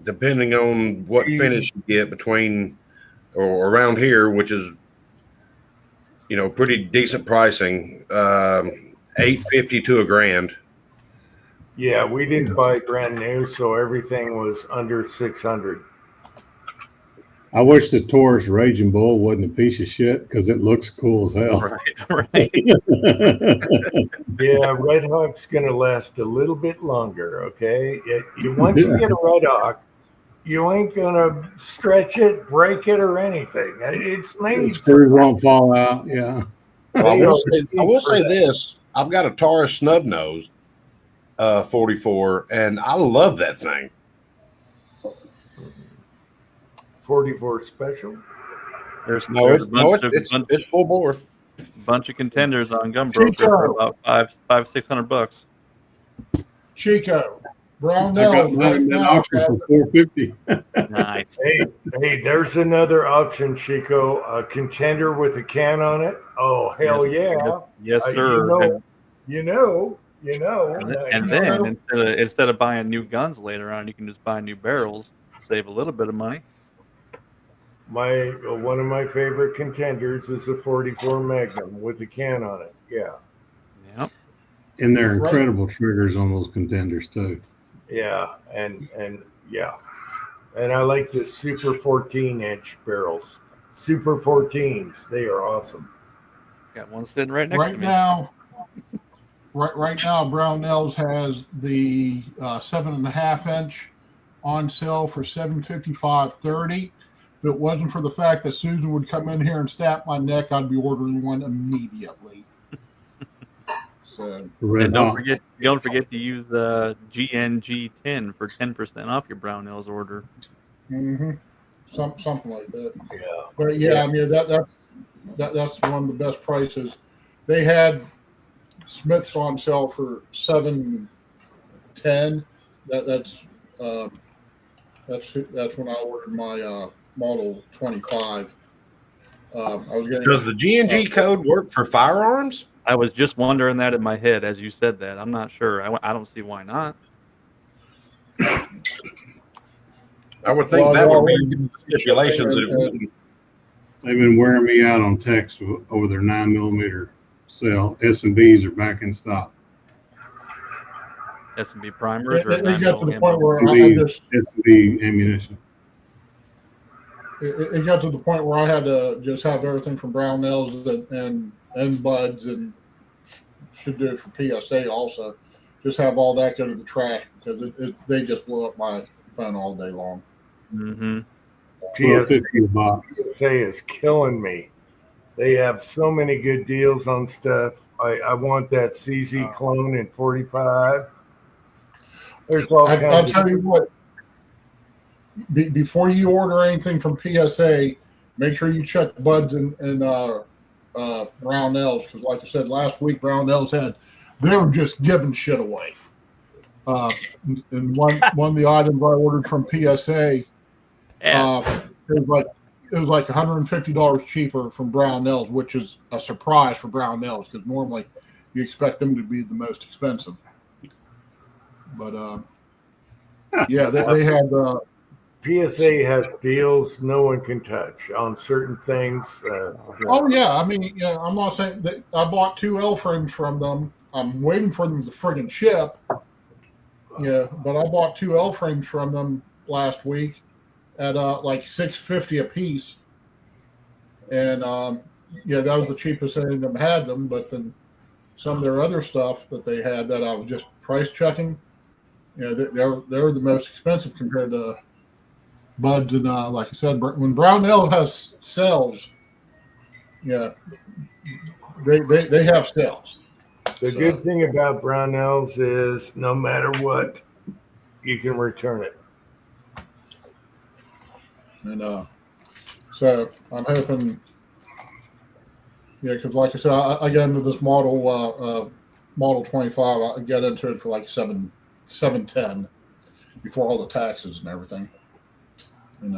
depending on what finish you get, between or around here, which is pretty decent pricing. $850 to $1,000. Yeah, we didn't buy brand new, so everything was under 600. I wish the Taurus Raging Bull wasn't a piece of shit because it looks cool as hell. Right. Yeah, Red Hawk's gonna last a little bit longer. Okay, once you get a Red Hawk, you ain't gonna stretch it, break it, or anything. It's The made. screws won't fall out. Yeah. Well, I will say this: I've got a Taurus snub nose 44, and I love that thing. 44 special. There's No, a bunch of it's full bore. bunch of contenders on Gunbroker for about $500-600. Chico, I got Brownells mine right in that now. auction for $450. Nice. Hey, there's another option, Chico. A contender with a can on it. Oh hell yeah! Yes, sir. You know. And then instead of buying new guns later on, you can just buy new barrels, save a little bit of money. One of my favorite contenders is a 44 Magnum with a can on it. Yeah. Yep. And they're incredible triggers on those contenders too. Yeah, and yeah, and I like the Super 14-inch barrels. Super 14s, they are awesome. Got one sitting right next to Right me. now, Brownells has the 7.5 inch on sale for $755.30. If it wasn't for the fact that Susan would come in here and snap my neck, I'd be ordering one immediately. So And don't forget to use the GNG10 for 10% off your Brownells order. something like that. Yeah. But yeah, I mean that's one of the best prices. They had Smiths on sale for $710. That's when I ordered my Model 25. I was getting. Does the G&G code work for firearms? I was just wondering that in my head as you said that. I'm not sure. I don't see why not. I would think that would be stipulations. They've been wearing me out on text over their 9mm sale. S&Bs are back in stock. S&B primers or It got to the point where S&B ammunition. It got to the point where I had to just have everything from Brownells and Buds and should do it for PSA also. Just have all that go to the trash because they just blow up my phone all day long. Mm-hmm. PSA $50 a box. is killing me. They have so many good deals on stuff. I want that CZ clone in 45. There's all I'll kinds tell of you what. Before you order anything from PSA, make sure you check Buds and Brownells because, like I said last week, Brownells they were just giving shit away. And one of the items I ordered from PSA, it was like $150 cheaper from Brownells, which is a surprise for Brownells because normally you expect them to be the most expensive. But yeah, they had. PSA has deals no one can touch on certain things. Oh yeah, I mean, yeah, I'm not saying that I bought 2 L frames from them. I'm waiting for them to friggin' ship. Yeah, but I bought 2 L frames from them last week at like $650 a piece, and yeah, that was the cheapest any of them had them. But then some of their other stuff that they had that I was just price checking, you know, they're the most expensive compared to Buds and like I said, when Brownell has sales, yeah, they have sales. The good thing about Brownells is no matter what, you can return it. And so I'm hoping, yeah, because like I said, I got into this model 25. I got into it for like $710 before all the taxes and everything. And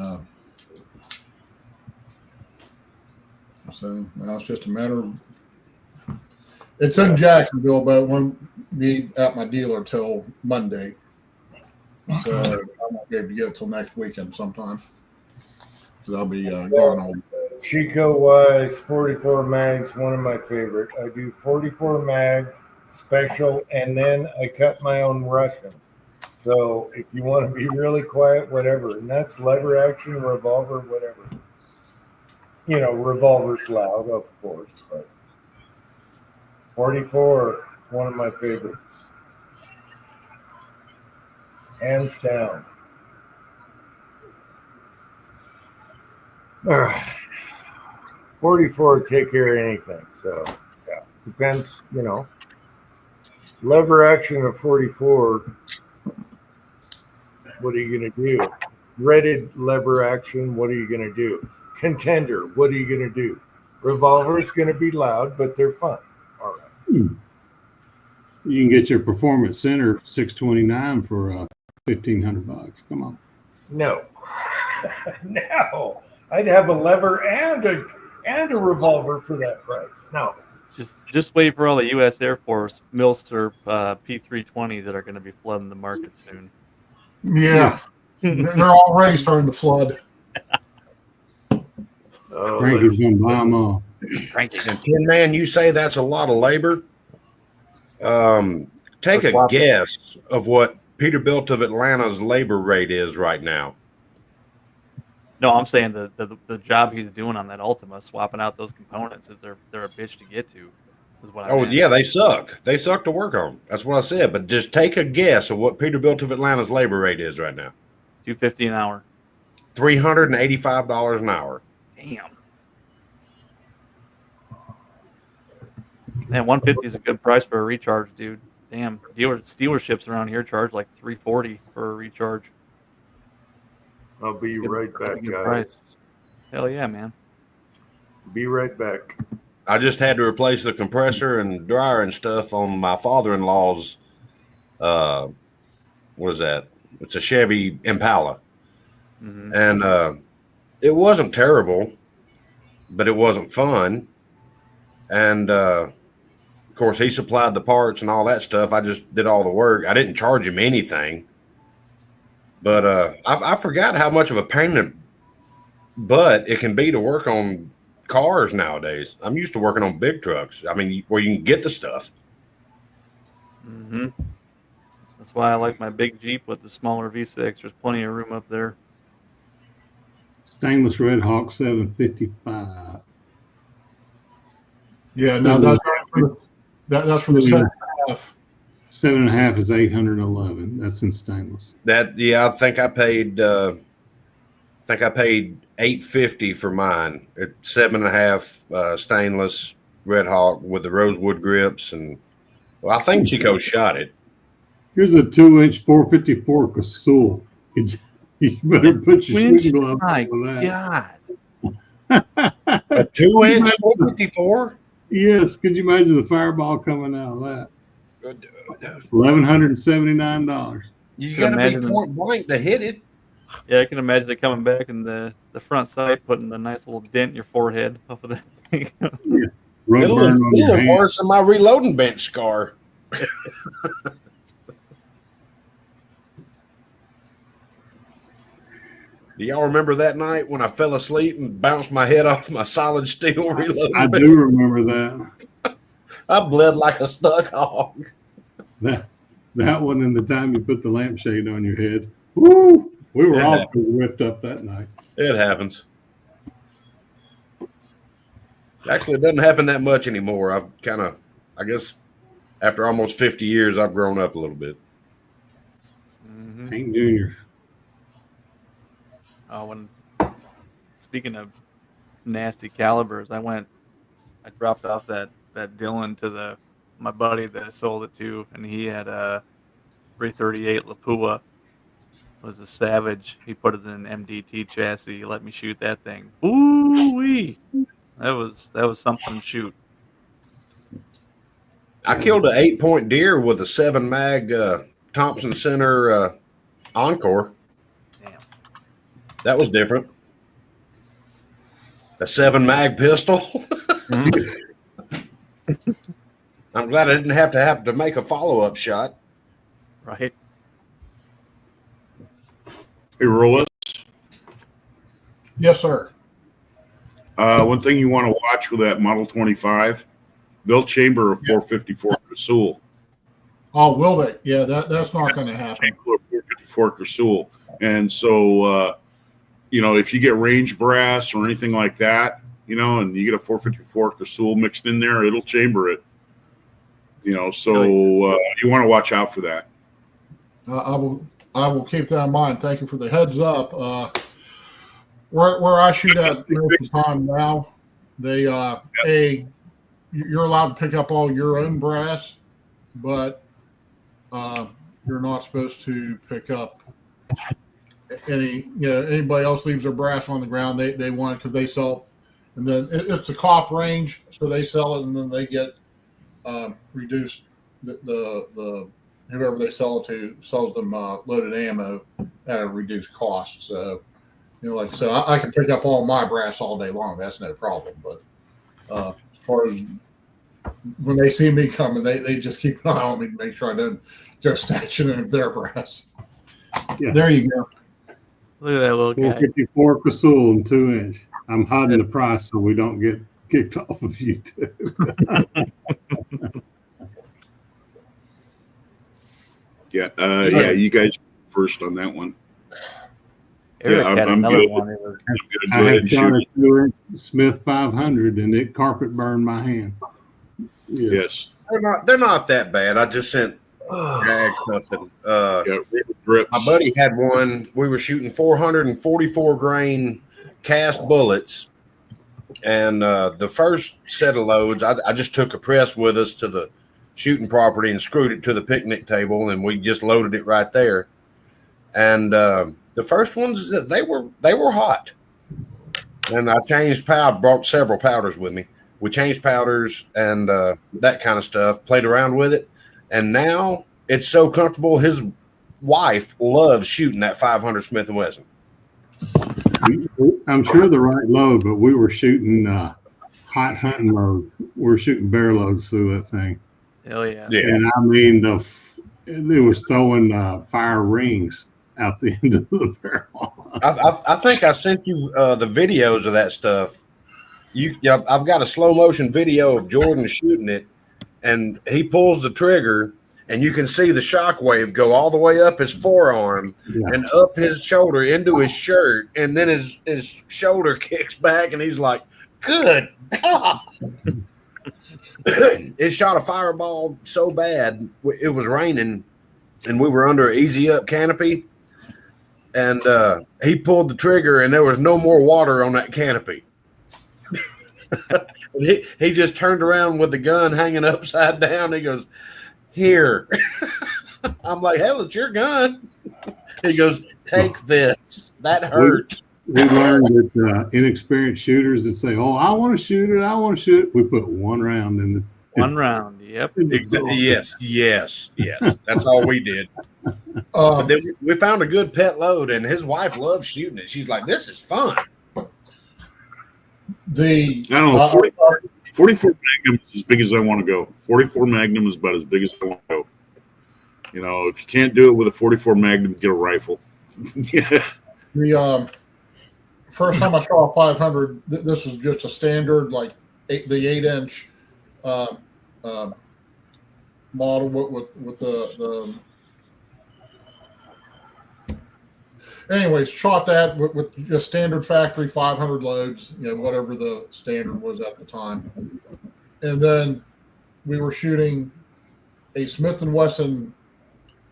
so now it's just a matter of, it's in Jacksonville, but it won't be at my dealer till Monday. So I won't be able to get it till next weekend sometime. Because I'll be gone all. Chico Wise 44 mags, one of my favorite. I do 44 mag special, and then I cut my own Russian. So if you want to be really quiet, whatever, and that's lever action, revolver, whatever. You know, revolver's loud, of course, but 44 is one of my favorites, hands down. 44 take care of anything. So yeah, depends. You know, lever action of 44. What are you going to do? Threaded lever action, what are you going to do? Contender, what are you going to do? Revolver is going to be loud, but they're fun. All right. You can get your Performance Center 629 for $1,500. Come on. No. No. I'd have a lever and a revolver for that price. No. Just wait for all the U.S. Air Force Milsurp P320s that are going to be flooding the market soon. Yeah, they're already starting to flood. Oh, Frankie's going to buy them all. Frankie. And Tin Man, you say that's a lot of labor. Take Let's a swap it. guess of what Peterbilt of Atlanta's labor rate is right now. No, I'm saying the job he's doing on that Ultima, swapping out those components, is they're a bitch to get to. Is what I meant. Yeah, they suck. They suck to work on. That's what I said. But just take a guess of what Peterbilt of Atlanta's labor rate is right now. $250 an hour. $385 an hour. Damn. Man, 150 is a good price for a recharge, dude. Damn, dealerships around here charge like $340 for a recharge. I'll be right back, good guys. price. Hell yeah, man. Be right back. I just had to replace the compressor and dryer and stuff on my father-in-law's. What is that? It's a Chevy Impala, and it wasn't terrible, but it wasn't fun. And of course, he supplied the parts and all that stuff. I just did all the work. I didn't charge him anything, but I forgot how much of a pain in the butt it can be to work on cars nowadays. I'm used to working on big trucks. I mean, where you can get the stuff. That's why I like my big Jeep with the smaller V6. There's plenty of room up there. Stainless Red Hawk 755. Yeah, now That's for the Yeah. 7.5. 7.5 is 811. That's in stainless. I think I paid $850 for mine. It's 7.5 stainless Red Hawk with the rosewood grips, and well, I think Chico shot it. Here's a 2-inch 454 Casull. You better put your Winch? shooting glove My on with that. God. A 2-inch 454. Yes, could you imagine the fireball coming out of that? $1,179. You Can got to be imagine- point blank to hit it. Yeah, I can imagine it coming back in the front sight, putting a nice little dent in your forehead off of that thing. Rub It'll burn on look your hand. worse than my reloading bench scar. Do y'all remember that night when I fell asleep and bounced my head off my solid steel reloading I bench? do remember that. I bled like a stuck hog. That one and the time you put the lampshade on your head. Woo! We were Yeah. all pretty whipped up that night. It happens. Actually, it doesn't happen that much anymore. I've kind of, I guess, after almost 50 years, I've grown up a little bit. Mhm. Hank Jr. When speaking of nasty calibers, I dropped off that Dylan to my buddy that I sold it to, and he had a 338 Lapua. Was a savage. He put it in an MDT chassis. He let me shoot that thing. Ooh wee! That was something to shoot. I killed an 8-point deer with a 7-mag Thompson Center Encore. Damn. That was different. A 7-mag pistol. I'm glad I didn't have to make a follow-up shot. Right. Hey, Rolla, Yes, sir. one thing you want to watch with that Model 25, they'll chamber a 454 Casull. Oh, will they? Yeah, that's not going to happen. Chamber a 454 Casull. And so, if you get range brass or anything like that, and you get a 454 Casull mixed in there, it'll chamber it. You want to watch out for that. I will keep that in mind. Thank you for the heads up. Where I shoot at most of the time now, you're allowed to pick up all your own brass, but you're not supposed to pick up anybody else leaves their brass on the ground. They want it because they sell, and then it's the cop range, so they sell it, and then they get reduced. The whoever they sell it to sells them loaded ammo at a reduced cost. So, like I said, I can pick up all my brass all day long. That's no problem. But as far as when they see me coming, they just keep an eye on me to make sure I don't go snatching of their brass. Yeah. There you go. Look at that little guy. 454 Casull and 2-inch. I'm hiding the price so we don't get kicked off of YouTube. Yeah, you guys first on that one. Eric Yeah, had I'm another good. one. It was, I'm going to I go ahead had and shot shoot. a 2-inch Smith 500 and it carpet burned my hand. Yeah. Yes. They're not that bad. I just sent Jag something. Yeah, rubber grips. My buddy had one. We were shooting 444 grain cast bullets, and the first set of loads, I just took a press with us to the shooting property and screwed it to the picnic table, and we just loaded it right there. And the first ones, they were hot. And I changed powder, brought several powders with me. We changed powders and that kind of stuff, played around with it. And now it's so comfortable. His wife loves shooting that 500 Smith & Wesson. I'm sure the right load, but we were shooting hot hunting mode. We were shooting bear loads through that thing. hell yeah. Yeah. And I mean, it was throwing fire rings out the end of the barrel. I think I sent you the videos of that stuff. I've got a slow motion video of Jordan shooting it, and he pulls the trigger, and you can see the shockwave go all the way up his forearm Yeah. and up his shoulder into his shirt, and then his shoulder kicks back, and he's like, "Good God!" it shot a fireball so bad. It was raining, and we were under an easy up canopy. And he pulled the trigger, and there was no more water on that canopy. he just turned around with the gun hanging upside down. He goes, "Here." I'm like, "Hell, it's your gun." He goes, "Take this. That hurt." We learned that inexperienced shooters that say, "Oh, I want to shoot it. I want to shoot it." We put one round in the One round. Yep. Exactly. Yes. That's all we did. But Um, then we found a good pet load, and his wife loves shooting it. She's like, "This is fun." I don't know. 44 Magnum is as big as I want to go. 44 Magnum is about as big as I want to go. You know, if you can't do it with a 44 Magnum, get a rifle. Yeah. the first time I saw a 500, this was just a standard, like the 8-inch model with the. Anyways, shot that with just standard factory 500 loads, whatever the standard was at the time. And then we were shooting a Smith & Wesson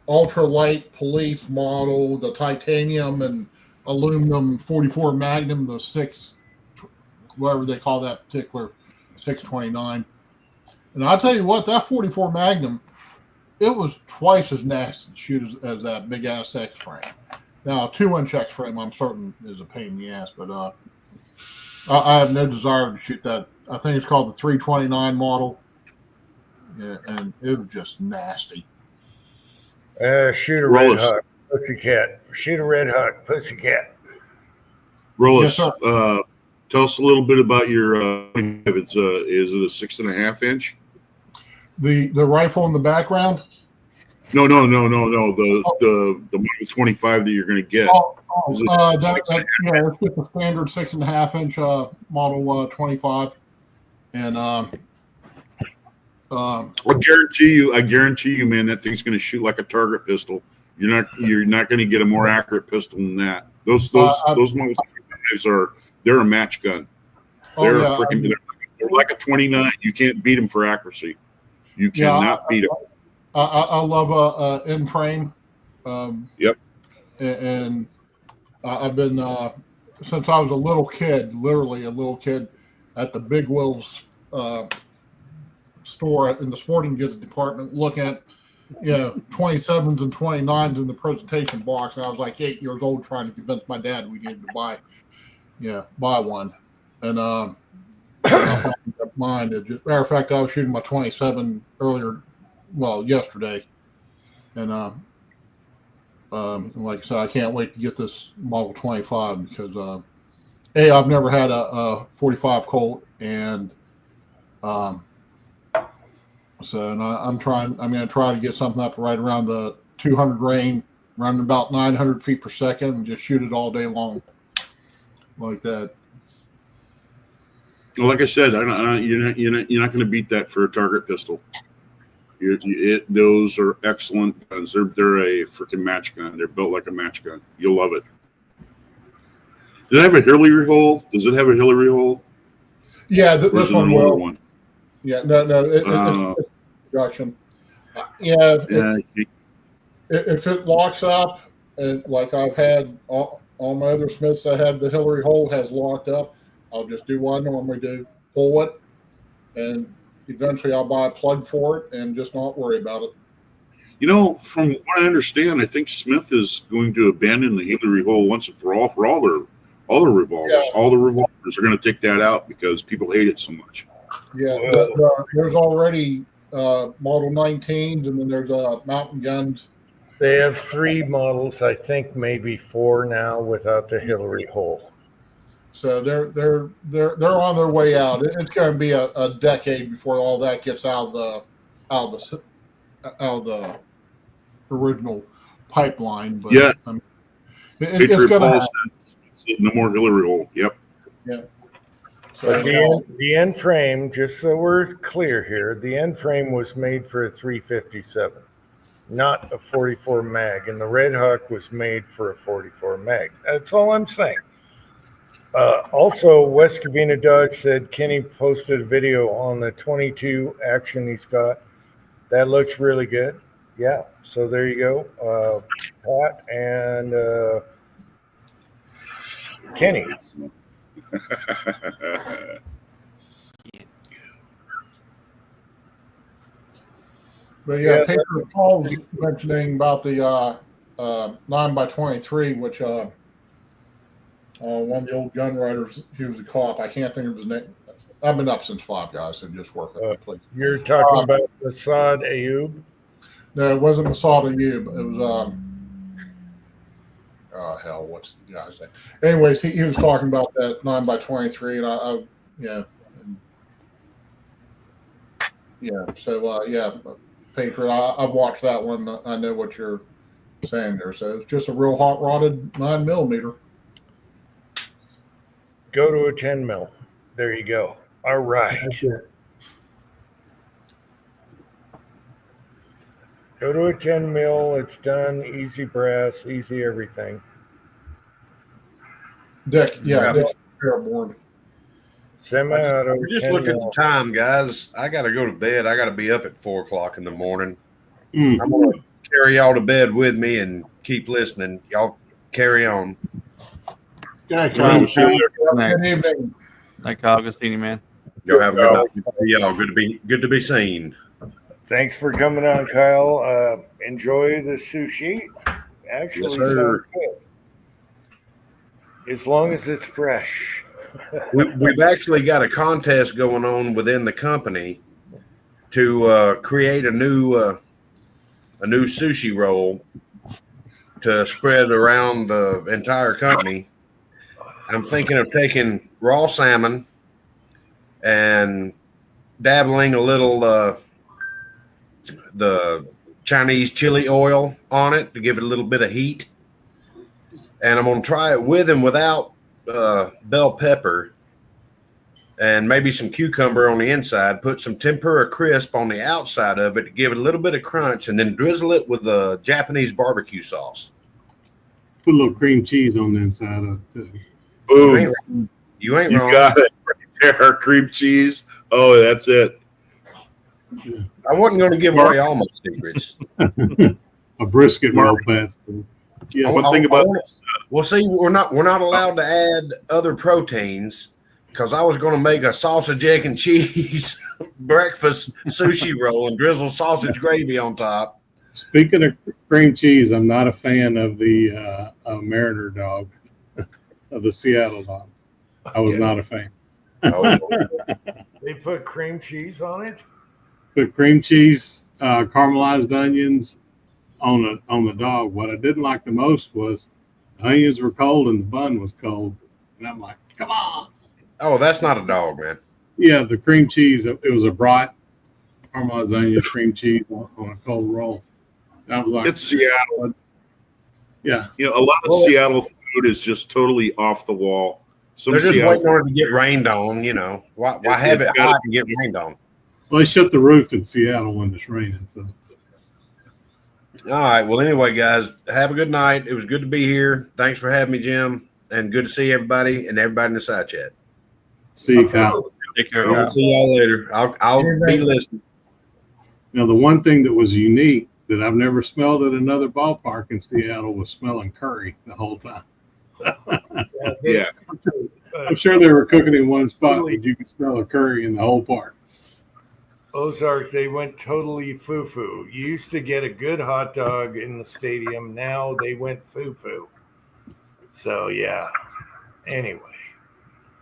ultralight police model, the titanium and aluminum 44 Magnum, the 6, whatever they call that particular 629. And I'll tell you what, that 44 Magnum, it was twice as nasty to shoot as that big ass X frame. Now, a 2-inch X frame, I'm certain, is a pain in the ass, but I have no desire to shoot that. I think it's called the 329 model. Yeah, and it was just nasty. Shoot a red hawk, pussycat. Shoot a red hawk, pussycat. Rollis, Yes, sir. Tell us a little bit about your. Is it a 6.5 inch? The rifle in the background. No. The Model 25 that you're going to get. Is it It's just a standard 6.5-inch model 25, and I guarantee you, man, that thing's going to shoot like a target pistol. You're not going to get a more accurate pistol than that. Those Model 25s they're a match gun. They're they're like a 29. You can't beat them for accuracy. You cannot beat them. I love a in frame. Yep. And I've been since I was a little kid, literally a little kid, at the Big Will's store in the sporting goods department, looking at 27s and 29s in the presentation box, and I was like 8 years old, trying to convince my dad we needed to buy one. And I finally got mine. Matter of fact, I was shooting my 27 yesterday, and like I said, I can't wait to get this Model 25 because I've never had a 45 Colt, and I'm going to try to get something up right around the 200 range, running about 900 feet per second, and just shoot it all day long like that. Well, like I said, you're not going to beat that for a target pistol. Those are excellent guns. They're a freaking match gun. They're built like a match gun. You'll love it. Does it have a Hillary hole? Yeah, this one will. One? Yeah, no, it's production. If it locks up, and like I've had all my other Smiths that had the Hillary hole has locked up, I'll just do what I normally do, pull it, and eventually I'll buy a plug for it and just not worry about it. From what I understand, I think Smith is going to abandon the Hillary hole once and for all their revolvers. Yeah. All the revolvers are going to take that out because people hate it so much. Yeah, there's already Model 19s, and then there's mountain guns. They have 3 models, I think maybe 4 now, without the Hillary hole. So they're on their way out. It's going to be a decade before all that gets out of the original pipeline. But Yeah. it's Patriot going Paul to said no more Hillary hole. Yep. But the end frame, just so we're clear here, the end frame was made for a 357, not a 44 mag, and the Red Hawk was made for a 44 mag. That's all I'm saying. Also, West Covina Dodge said Kenny posted a video on the 22 action he's got. That looks really good. Yeah, so there you go. Pat and Kenny. But yeah, Yeah, Peter Paul was mentioning about the 9x23, which one of the old gun writers, he was a co-op. I can't think of his name. I've been up since 5, guys, so just work with me, please. You're talking about Assad Ayub? No, it wasn't Masada Ayub. It was oh hell, what's the guy's name? Anyways, he was talking about that 9x23, and I yeah, and, yeah. So yeah, Patriot, I've watched that one. I know what you're saying there. So it's just a real hot rodded 9mm. Go to a 10 mil. There you go. All right. That's it. Go to a 10 mil. It's done. Easy brass, easy everything. Dick, yeah, Yeah. Dick's board. Semi-auto. We just 10 looked at mil. the time, guys. I got to go to bed. I got to be up at 4 o'clock in the morning. Mm. I'm going to carry y'all to bed with me and keep listening. Y'all carry on. Good night, All right, Kyle. we'll see you later. Good evening. Like Kyle, good seeing you, man. Go have a good night. Y'all good to be seen. Thanks for coming on, Kyle. Enjoy the sushi. Actually, Yes, sir. sounds good. As long as it's fresh. We've actually got a contest going on within the company to create a new sushi roll to spread around the entire company. I'm thinking of taking raw salmon and dabbling a little the Chinese chili oil on it to give it a little bit of heat. And I'm going to try it with and without bell pepper and maybe some cucumber on the inside. Put some tempura crisp on the outside of it to give it a little bit of crunch, and then drizzle it with the Japanese barbecue sauce. Put a little cream cheese on the inside of it, too. Boom. You ain't You wrong. got it right there. Cream cheese. Oh, that's it. I wasn't going to give away all my secrets. A brisket roll, Pat. Yes. One thing about this, Well, see, we're not allowed to add other proteins because I was going to make a sausage, egg, and cheese breakfast sushi roll and drizzle sausage gravy on top. Speaking of cream cheese, I'm not a fan of the Mariner dog, of the Seattle dog. I was not a fan. Oh, They put cream cheese on it. Put cream cheese, caramelized onions on the dog. What I didn't like the most was the onions were cold and the bun was cold, and I'm like, come on. oh, that's not a dog, man. Yeah, the cream cheese. It was a brat, caramelized onions, cream cheese on a cold roll. And I was like, it's Seattle. yeah. You know, a lot of Seattle food is just totally off the wall. Some They're just Seattle waiting on it to get rained on, you know. Why have it hot and get rained on? Well, they shut the roof in Seattle when it's raining. So All right. Well, anyway, guys, have a good night. It was good to be here. Thanks for having me, Jim. And good to see everybody and everybody in the side chat. see you, Kyle. Take care, I'll Kyle. see y'all later. I'll be listening. Now, the one thing that was unique that I've never smelled at another ballpark in Seattle was smelling curry the whole time. Yeah. I'm sure they were cooking in one spot, but you could smell a curry in the whole park. Ozark, they went totally foo-foo. You used to get a good hot dog in the stadium. Now they went foo-foo. So, yeah. Anyway.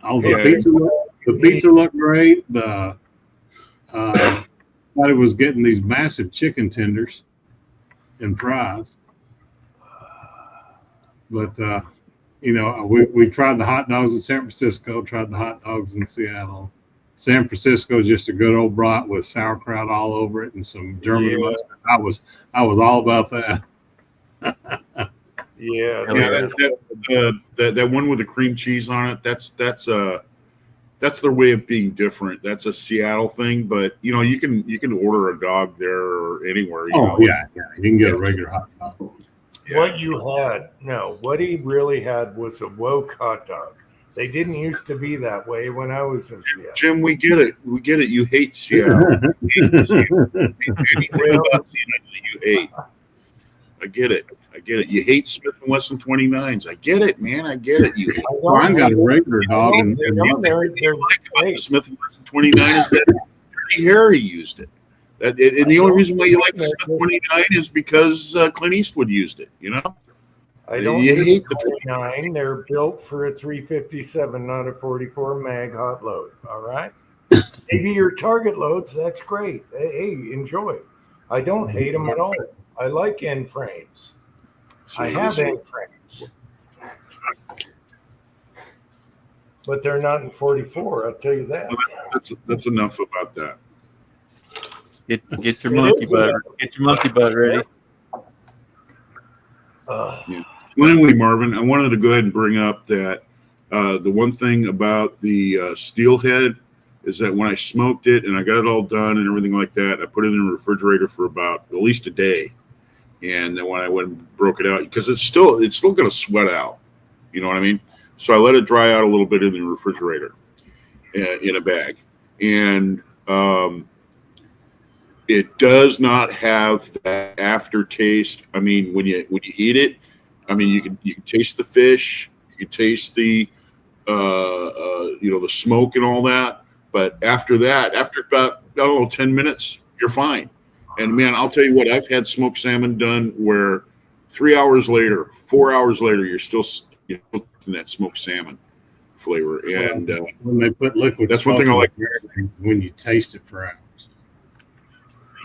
Oh, Yeah. the pizza looked great. The thought it was getting these massive chicken tenders and fries, but you know, we tried the hot dogs in San Francisco, tried the hot dogs in Seattle. San Francisco is just a good old brat with sauerkraut all over it and some German Yeah. mustard. I was all about that. Yeah. Yeah, that one with the cream cheese on it. That's their way of being different. That's a Seattle thing, but you know you can order a dog there or anywhere. You know. Yeah, you can get a regular hot dog. What you had, no, what he really had was a woke hot dog. They didn't used to be that way when I was in Seattle. Jim, we get it. We get it. You hate Seattle. Anything about Seattle you hate. I get it. I get it. You hate Smith and Wesson 29s. I get it, man. I get it. You hate Brian got a regular dog, and They're like about great. the Smith and Wesson 29 is that Dirty Harry used it. And the only reason why you like the Smith 29 is because Clint Eastwood used it. You know. I don't You hate hate the the 29. They're built for a 357, not a 44 mag hot load. All right. Maybe your target loads. That's great. Hey, enjoy. I don't hate them at all. I like end frames. So I have this- end frames, but they're not in 44. I'll tell you that. That's enough about that. Get your It monkey is, butt. Get your monkey butt ready. Well, anyway, Marvin, I wanted to go ahead and bring up that the one thing about the Steelhead is that when I smoked it and I got it all done and everything like that, I put it in the refrigerator for about at least a day. And then when I went and broke it out, because it's still going to sweat out, you know what I mean? So I let it dry out a little bit in the refrigerator in a bag, and it does not have that aftertaste. I mean, when you eat it, I mean, you can taste the fish, you can taste the the smoke and all that. But after that, after about 10 minutes, you're fine. And man, I'll tell you what, I've had smoked salmon done where 3 hours later, 4 hours later, you're still in that smoked salmon flavor. And when they put liquid, that's one thing I like. When you taste it for hours.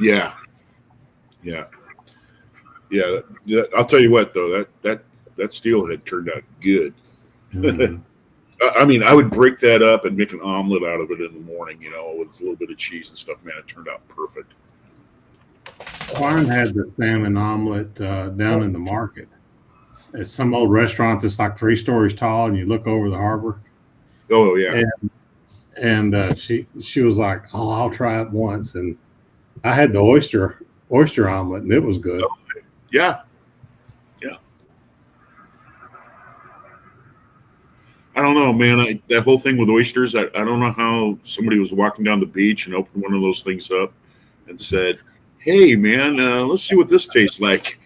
Yeah. I'll tell you what, though, that steelhead turned out good. Mhm. I mean, I would break that up and make an omelet out of it in the morning, with a little bit of cheese and stuff. Man, it turned out perfect. Warren had the salmon omelet down in the market. It's some old restaurant that's like 3 stories tall, and you look over the harbor. Oh yeah. And she was like, "Oh, I'll try it once." And I had the oyster omelet, and it was good. Yeah. I don't know, man. That whole thing with oysters, I don't know how somebody was walking down the beach and opened one of those things up and said, "Hey, man, let's see what this tastes like."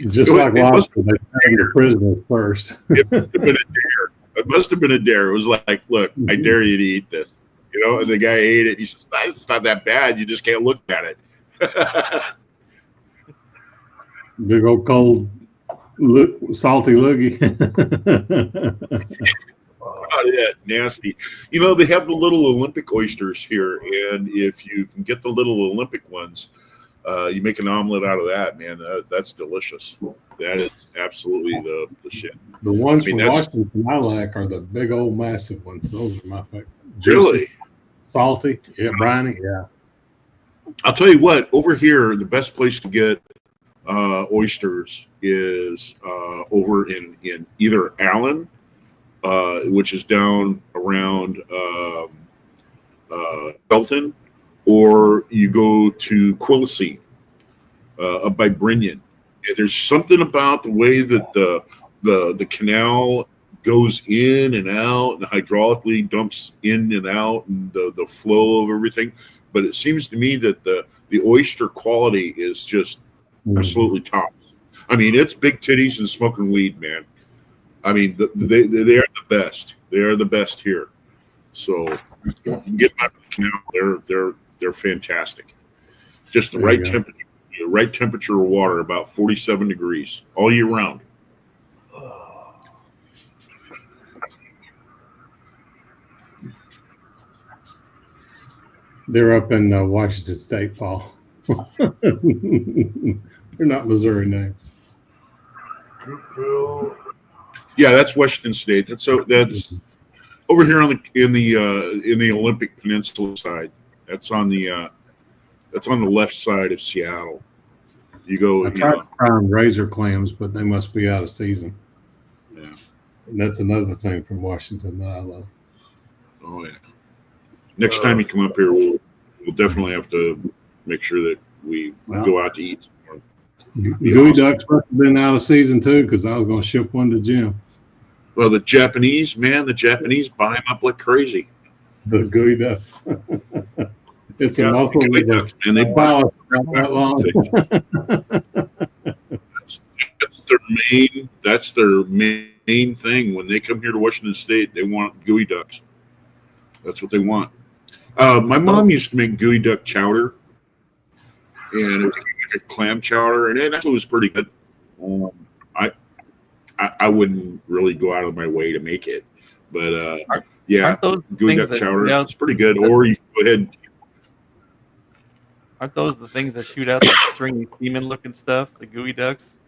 Just It like must- lobster, they found the prisoners first. It must have been a dare. It must have been a dare. It was like, "Look, I dare you to eat this," And the guy ate it. He says, "It's not that bad. You just can't look at it." Big old cold, salty loogie. Oh, yeah, nasty. They have the little Olympic oysters here, and if you can get the little Olympic ones, you make an omelet out of that, man. That's delicious. That is absolutely the shit. The ones I mean, from that's- Washington I like are the big old massive ones. Those are my favorite. Really? Salty, yeah, briny, yeah. I'll tell you what, over here, the best place to get oysters is over in either Allen, which is down around Belton, or you go to Quilcene up by Brinion. And there's something about the way that the canal goes in and out and hydraulically dumps in and out, and the flow of everything. But it seems to me that the oyster quality is just absolutely tops. I mean, it's big titties and smoking weed, man. I mean, they are the best. They are the best here. So you can get them out of the canal. They're fantastic. Just the There right you go. temperature. The right temperature of water, about 47 degrees all year round. They're up in Washington State, Paul. They're not Missouri names. Cookville. Yeah, that's Washington State. That's over here in the Olympic Peninsula side. That's on the left side of Seattle. You go. I tried to find razor clams, but they must be out of season. Yeah. And that's another thing from Washington that I love. Oh yeah. Next time you come up here, we'll definitely have to make sure that we go out to eat somewhere. Gooey ducks must have been out of season too, because I was going to ship one to Jim. Well, the Japanese buy them up like crazy. The gooey ducks. It's a Yeah, muscle Gooey with ducks, man, they a ballast about that long. That's their main thing when they come here to Washington State. They want gooey ducks. That's what they want. My mom used to make gooey duck chowder, and it was like a clam chowder, and it actually was pretty good. I wouldn't really go out of my way to make it, but yeah, Aren't those gooey things duck that chowder, shoot out? it's pretty good. Or you go ahead. Aren't those the things that shoot out that stringy semen-looking stuff? The gooey ducks.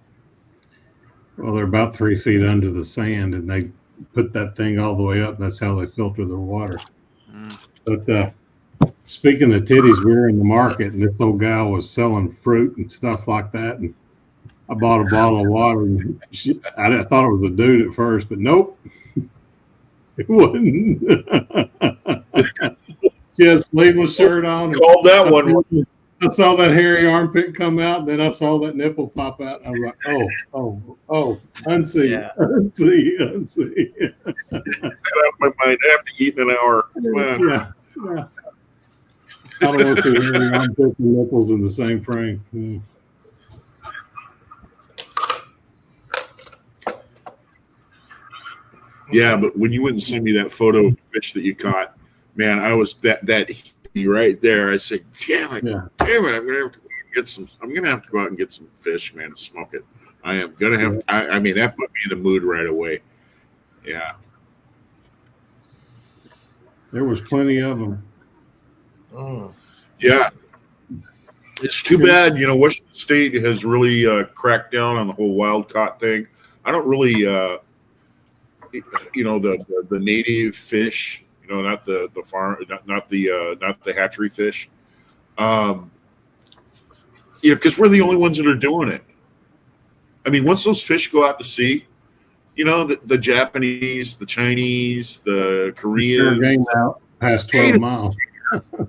Well, they're about 3 feet under the sand, and they put that thing all the way up. That's how they filter their water. Mm. But speaking of titties, we were in the market, and this old gal was selling fruit and stuff like that. And I bought a bottle of water, and I thought it was a dude at first, but nope, it wasn't. She had a sleeveless shirt on. Called that one. I saw that hairy armpit come out, then I saw that nipple pop out. I was like, oh, unsee, Yeah. unsee. Get out of my mind. I have to eat in an hour. Come on. Yeah. I don't want to see hairy armpits and nipples in the same frame. Yeah, but when you went and sent me that photo of the fish that you caught, man, I was that right there. I said, damn it, Yeah. I'm gonna have to get some. I'm gonna have to go out and get some fish, man, and smoke it. I am gonna have. I mean, that put me in the mood right away. Yeah. There was plenty of them. Mm. Yeah. It's too bad, Washington State has really cracked down on the whole wild caught thing. I don't really, the native fish, not the farm, not the hatchery fish. Because we're the only ones that are doing it. I mean, once those fish go out to sea, the Japanese, the Chinese, the Koreans, Game out past 12 miles.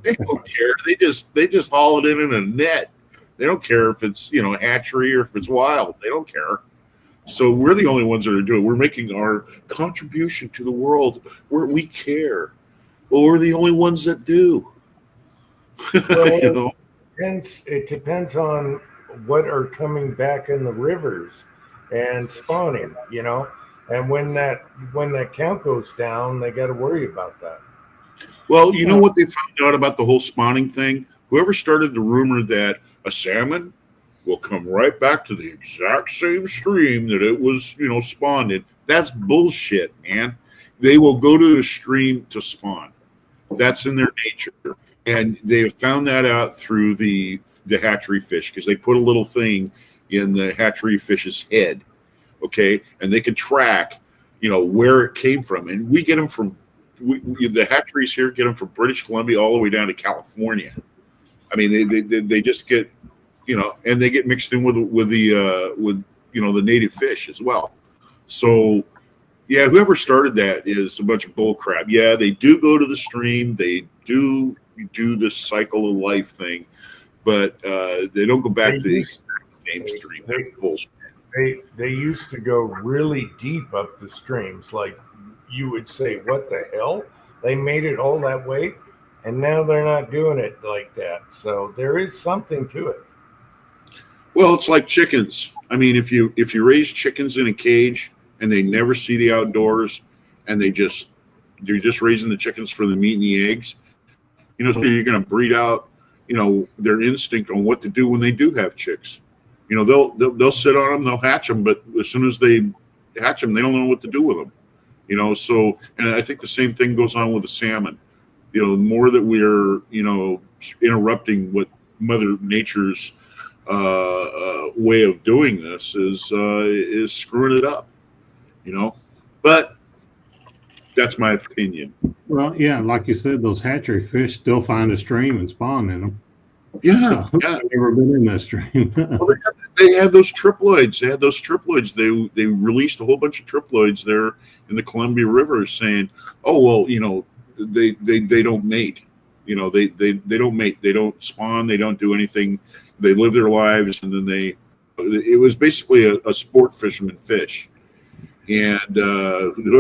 they don't care. They just haul it in a net. They don't care if it's hatchery or if it's wild. They don't care. So we're the only ones that are doing it. We're making our contribution to the world where we care. Well, we're the only ones that do. Well, it depends on what are coming back in the rivers and spawning, and when that count goes down, they got to worry about that. Well, you know what they found out about the whole spawning thing? Whoever started the rumor that a salmon will come right back to the exact same stream that it was, spawned in, that's bullshit, man. They will go to a stream to spawn. That's in their nature. And they have found that out through the hatchery fish because they put a little thing in the hatchery fish's head, okay? And they can track, where it came from. And we get them from the hatcheries here get them from British Columbia all the way down to California. I mean, they just get, and they get mixed in with the native fish as well. So, yeah, whoever started that is a bunch of bull crap. Yeah, they do go to the stream. They do this cycle of life thing, but they don't go back to the exact same stream. They're bullshit. They used to go really deep up the streams, like you would say, what the hell? They made it all that way, and now they're not doing it like that. So there is something to it. Well, it's like chickens. I mean, if you raise chickens in a cage and they never see the outdoors, and they're just raising the chickens for the meat and the eggs, you're going to breed out, their instinct on what to do when they do have chicks. They'll sit on them, they'll hatch them, but as soon as they hatch them, they don't know what to do with them. So, and I think the same thing goes on with the salmon. The more that we're, interrupting what Mother Nature's way of doing this is screwing it up, but that's my opinion. Well, yeah, like you said, those hatchery fish still find a stream and spawn in them. Yeah, So, yeah. I've never been in that stream. Well, they had those triploids. They released a whole bunch of triploids there in the Columbia River, saying, "Oh well, they don't mate. They don't mate. They don't spawn. They don't do anything. They live their lives, and then it was basically a sport fisherman fish." And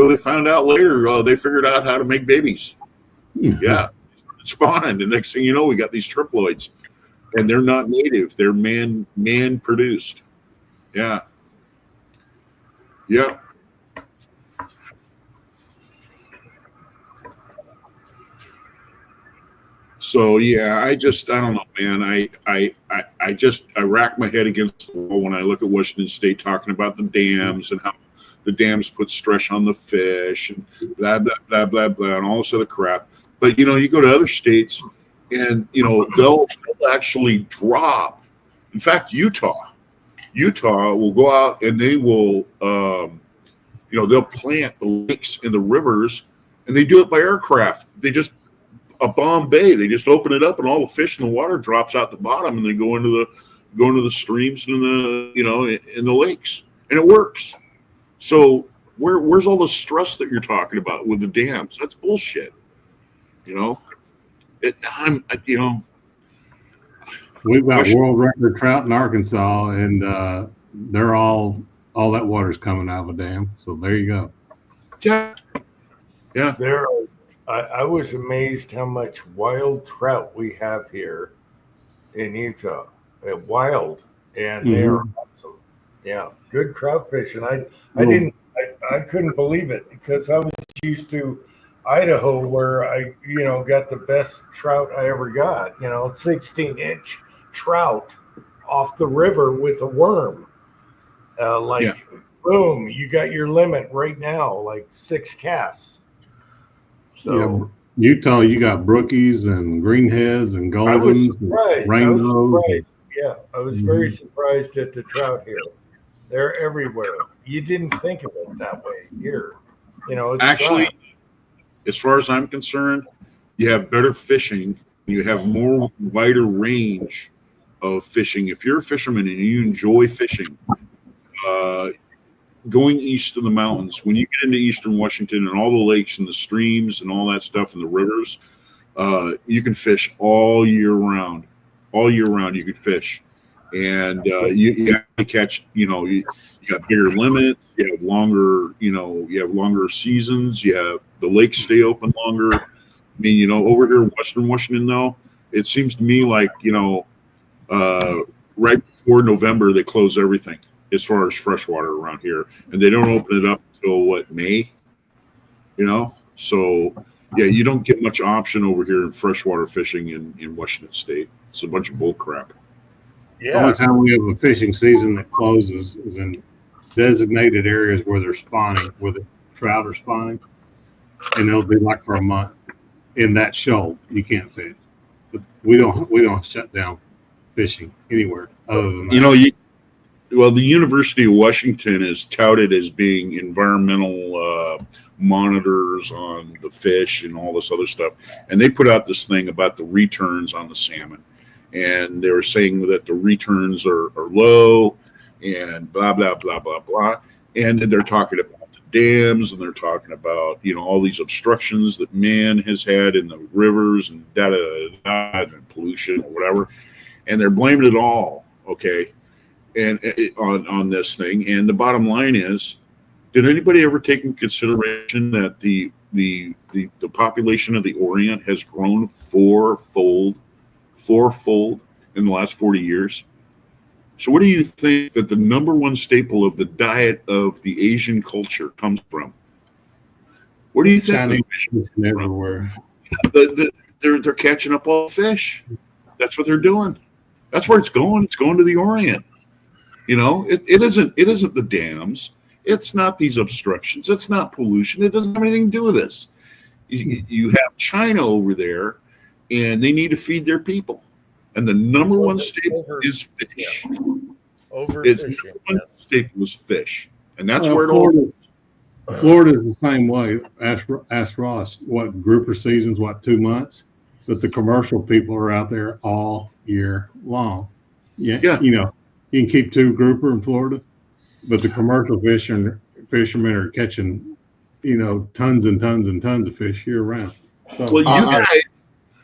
they found out later, they figured out how to make babies. Yeah, spawning. The next thing you know, we got these triploids, and they're not native; they're man produced. Yeah, yeah. So yeah, I don't know, man. I rack my head against the wall when I look at Washington State talking about the dams and how the dams put stress on the fish and blah blah blah blah blah and all this other crap. But you go to other states, and they'll actually drop. In fact, Utah will go out and they will, they'll plant the lakes and the rivers, and they do it by aircraft. They just a bomb bay. They just open it up, and all the fish in the water drops out the bottom, and they go into the streams and in the lakes, and it works. So where's all the stress that you're talking about with the dams? That's bullshit. We've got world record trout in Arkansas, and they're all that water's coming out of a dam. So there you go. Yeah. I was amazed how much wild trout we have here in Utah. Wild, and they are awesome. Yeah, good trout fishing. I couldn't believe it because I was used to Idaho, where I got the best trout I ever got. 16-inch trout off the river with a worm. Boom, you got your limit right now, like 6 casts. So Utah, you got brookies and greenheads and goldens, rainbows. Yeah, I was very surprised at the trout here. They're everywhere. You didn't think of it that way here. It's Actually, dry. as far as I'm concerned, you have better fishing. You have more wider range of fishing. If you're a fisherman and you enjoy fishing, going east of the mountains, when you get into eastern Washington and all the lakes and the streams and all that stuff and the rivers, you can fish all year round. All year round, you can fish, and you have to catch. You got bigger limits. You have longer. You have longer seasons. You have the lakes stay open longer. I mean, over here in Western Washington, though, it seems to me like right before November they close everything as far as freshwater around here, and they don't open it up until May. So yeah, you don't get much option over here in freshwater fishing in Washington State. It's a bunch of bull crap. The only time we have a fishing season that closes is in designated areas where they're spawning, where the trout are spawning, and it'll be like for a month. In that shoal, you can't fish. But we don't shut down fishing anywhere other than that. The University of Washington is touted as being environmental monitors on the fish and all this other stuff. And they put out this thing about the returns on the salmon. And they were saying that the returns are low and blah, blah, blah, blah, blah. And they're talking about the dams, and they're talking about, all these obstructions that man has had in the rivers and and pollution or whatever. And they're blaming it all, okay, and on this thing. And the bottom line is, did anybody ever take in consideration that the population of the Orient has grown fourfold in the last 40 years? So what do you think that the number one staple of the diet of the Asian culture comes from? Where do you think Chinese the fish fish everywhere? They're catching up all the fish. That's what they're doing. That's where it's going. It's going to the Orient. It isn't the dams. It's not these obstructions. It's not pollution. It doesn't have anything to do with this. You have China over there, and they need to feed their people. And the number one staple is fish. Its number one staple is fish. And that's where it all. Florida's the same way. Ask Ross, what grouper season's 2 months? But the commercial people are out there all year long. Yeah. You can keep 2 grouper in Florida, but the commercial fishermen are catching, tons and tons and tons of fish year round. So, well,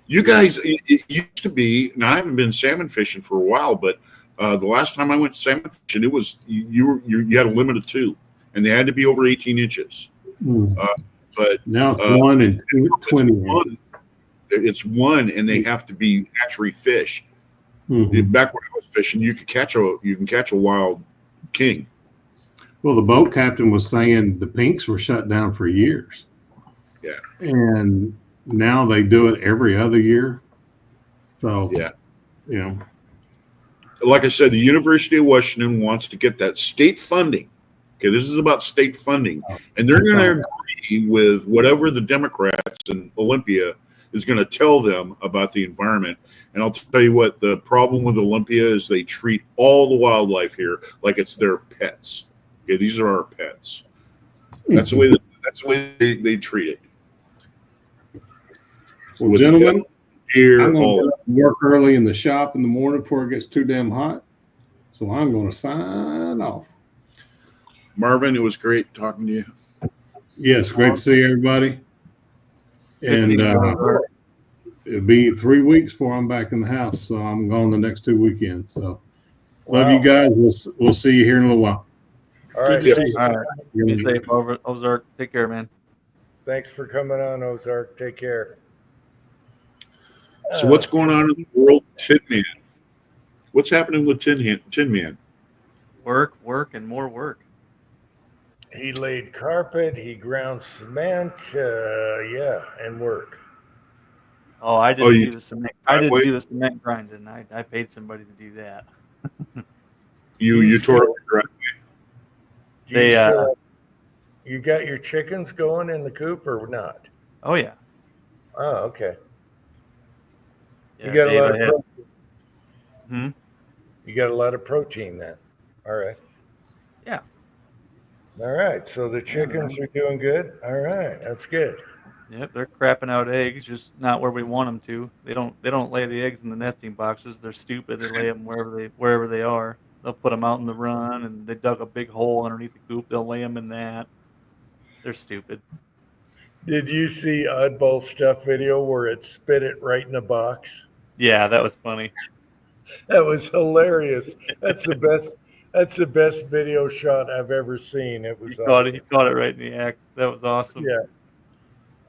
you guys, it used to be, and I haven't been salmon fishing for a while, but the last time I went salmon fishing, it was you had a limit of 2, and they had to be over 18 inches. But Now it's 1 and 20. it's one, and they have to be hatchery fish. Mhm. Back when I was fishing, you can catch a wild king. Well, the boat captain was saying the pinks were shut down for years. Yeah. And now they do it every other year. So, Yeah. you know, Like I said, the University of Washington wants to get that state funding. Okay, this is about state funding, and they're going to agree with whatever the Democrats in Olympia is going to tell them about the environment. And I'll tell you what, the problem with Olympia is they treat all the wildlife here like it's their pets. Okay, these are our pets. That's the way they treat it. well, With gentlemen, here, I'm all going to work early in the shop in the morning before it gets too damn hot. So I'm going to sign off. Marvin, it was great talking to you. Yes, great to see everybody. Good And seeing you. it'll be 3 weeks before I'm back in the house. So I'm gone the next 2 weekends. So love you guys. We'll see you here in a little while. All right. Good to see Thanks, you. All right. Be safe over Ozark. Take care, man. thanks for coming on, Ozark. Take care. So what's going on in the world of Tin Man? What's happening with Tin Man? Work, and more work. He laid carpet. He ground cement. Yeah, and work. Oh, I didn't you do the cement. I didn't driveway? do the cement grinding. I paid somebody to do that. You tore up your driveway. Do you They, still- you got your chickens going in the coop or not? Oh yeah. Oh, okay. Yeah, You got Dave, a lot I of had- protein. Hmm? You got a lot of protein then. All right. Yeah. All right. So the chickens are doing good. All right. That's good. Yep, they're crapping out eggs, just not where we want them to. They don't lay the eggs in the nesting boxes. They're stupid. They lay them wherever they are. They'll put them out in the run, and they dug a big hole underneath the coop. They'll lay them in that. They're stupid. Did you see Oddball Stuff video where it spit it right in the box? Yeah, that was funny. That was hilarious. That's the best. That's the best video shot I've ever seen. It was He awesome. caught it right in the act. That was awesome. Yeah.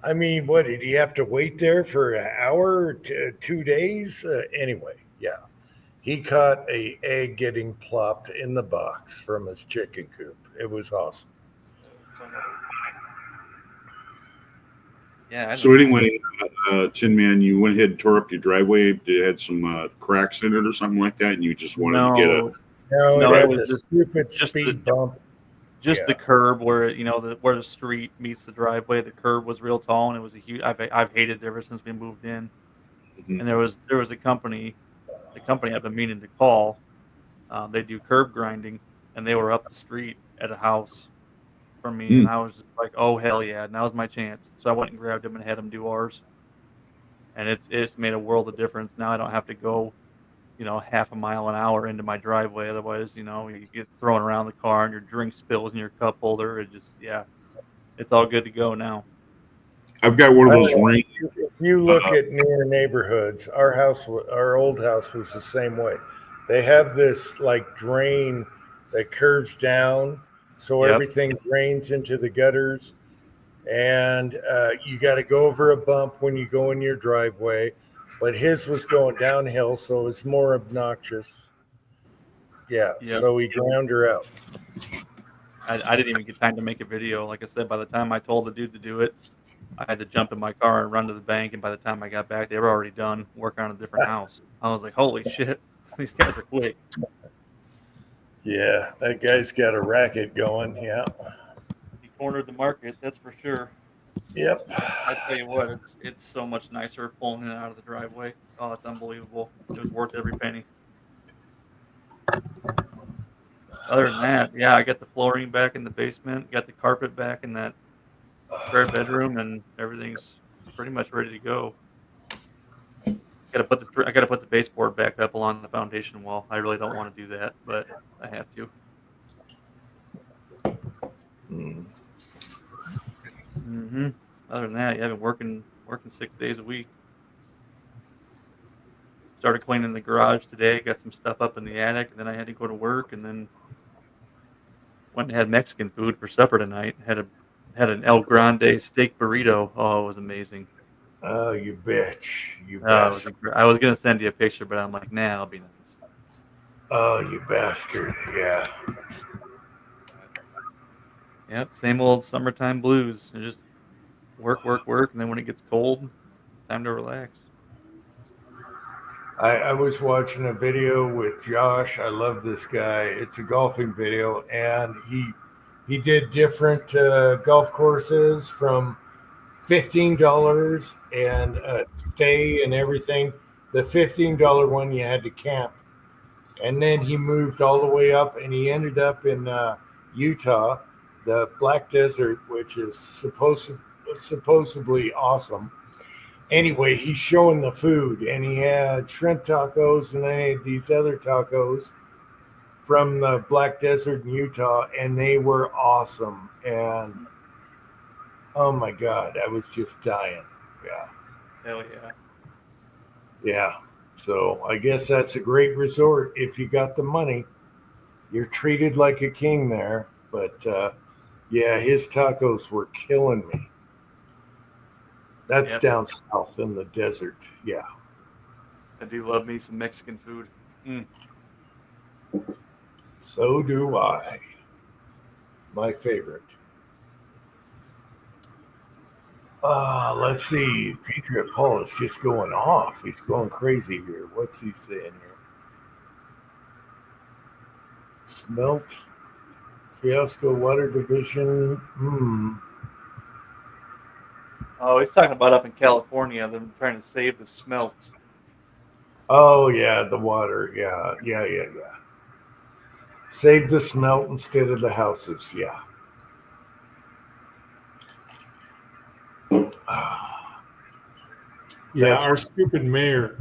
I mean, what did he have to wait there for an hour, 2 days? Anyway, yeah, he caught a egg getting plopped in the box from his chicken coop. It was awesome. Yeah. So anyway, Tin Man, you went ahead and tore up your driveway. It had some cracks in it or something like that, and you just wanted to get a. No, it it was had the just- stupid just speed bump. just Yeah. the curb where where the street meets the driveway. The curb was real tall, and it was a huge. I've hated it ever since we moved in. Mhm. And there was a company, the company I've been meaning to call. They do curb grinding, and they were up the street at a house from me, and I was just like, oh hell yeah, now's my chance. So I went and grabbed them and had them do ours, and it's made a world of difference. Now I don't have to go, half a mile an hour into my driveway. Otherwise, you get thrown around the car and your drink spills in your cup holder. It's all good to go now. I've got one of those ring. If you look at near neighborhoods, our old house was the same way. They have this like drain that curves down, so Yep. everything drains into the gutters, and you got to go over a bump when you go in your driveway. But his was going downhill, so it's more obnoxious. Yeah, Yep. so he ground her out. I didn't even get time to make a video. Like I said, by the time I told the dude to do it, I had to jump in my car and run to the bank. And by the time I got back, they were already done working on a different house. I was like, holy shit, these guys are quick. Yeah, that guy's got a racket going. Yeah. He cornered the market, that's for sure. Yep. I tell you what, it's so much nicer pulling it out of the driveway. Oh, it's unbelievable. It was worth every penny. Other than that, yeah, I got the flooring back in the basement, got the carpet back in that spare bedroom, and everything's pretty much ready to go. I gotta put the baseboard back up along the foundation wall. I really don't want to do that, but I have to. Mm-hmm. Other than that, yeah, I've been working 6 days a week. Started cleaning the garage today. Got some stuff up in the attic, and then I had to go to work, and then went and had Mexican food for supper tonight. Had an El Grande steak burrito. Oh, it was amazing. Oh, you bitch. You Oh, it was bastard. I was gonna send you a picture, but I'm like, nah, I'll be nice. Oh, you bastard. Yeah. Yep, same old summertime blues. You just work, work, work, and then when it gets cold, time to relax. I was watching a video with Josh. I love this guy. It's a golfing video, and he did different golf courses from $15 and stay and everything. The $15 one you had to camp, and then he moved all the way up, and he ended up in Utah, the Black Desert, which is supposedly awesome. Anyway, he's showing the food, and he had shrimp tacos, and then he had these other tacos from the Black Desert in Utah, and they were awesome. And oh my God, I was just dying. Yeah. Hell yeah. Yeah. So I guess that's a great resort if you got the money. You're treated like a king there. But yeah, his tacos were killing me. That's Yep. down south in the desert. Yeah. I do love me some Mexican food. So do I. My favorite. Let's see. Patriot Paul is just going off. He's going crazy here. What's he saying here? Smelt. Fiasco Water Division. Oh, he's talking about up in California, them trying to save the smelts. Oh, yeah, the water. Yeah. Save the smelt instead of the houses. Yeah. Yeah, That's- our stupid mayor.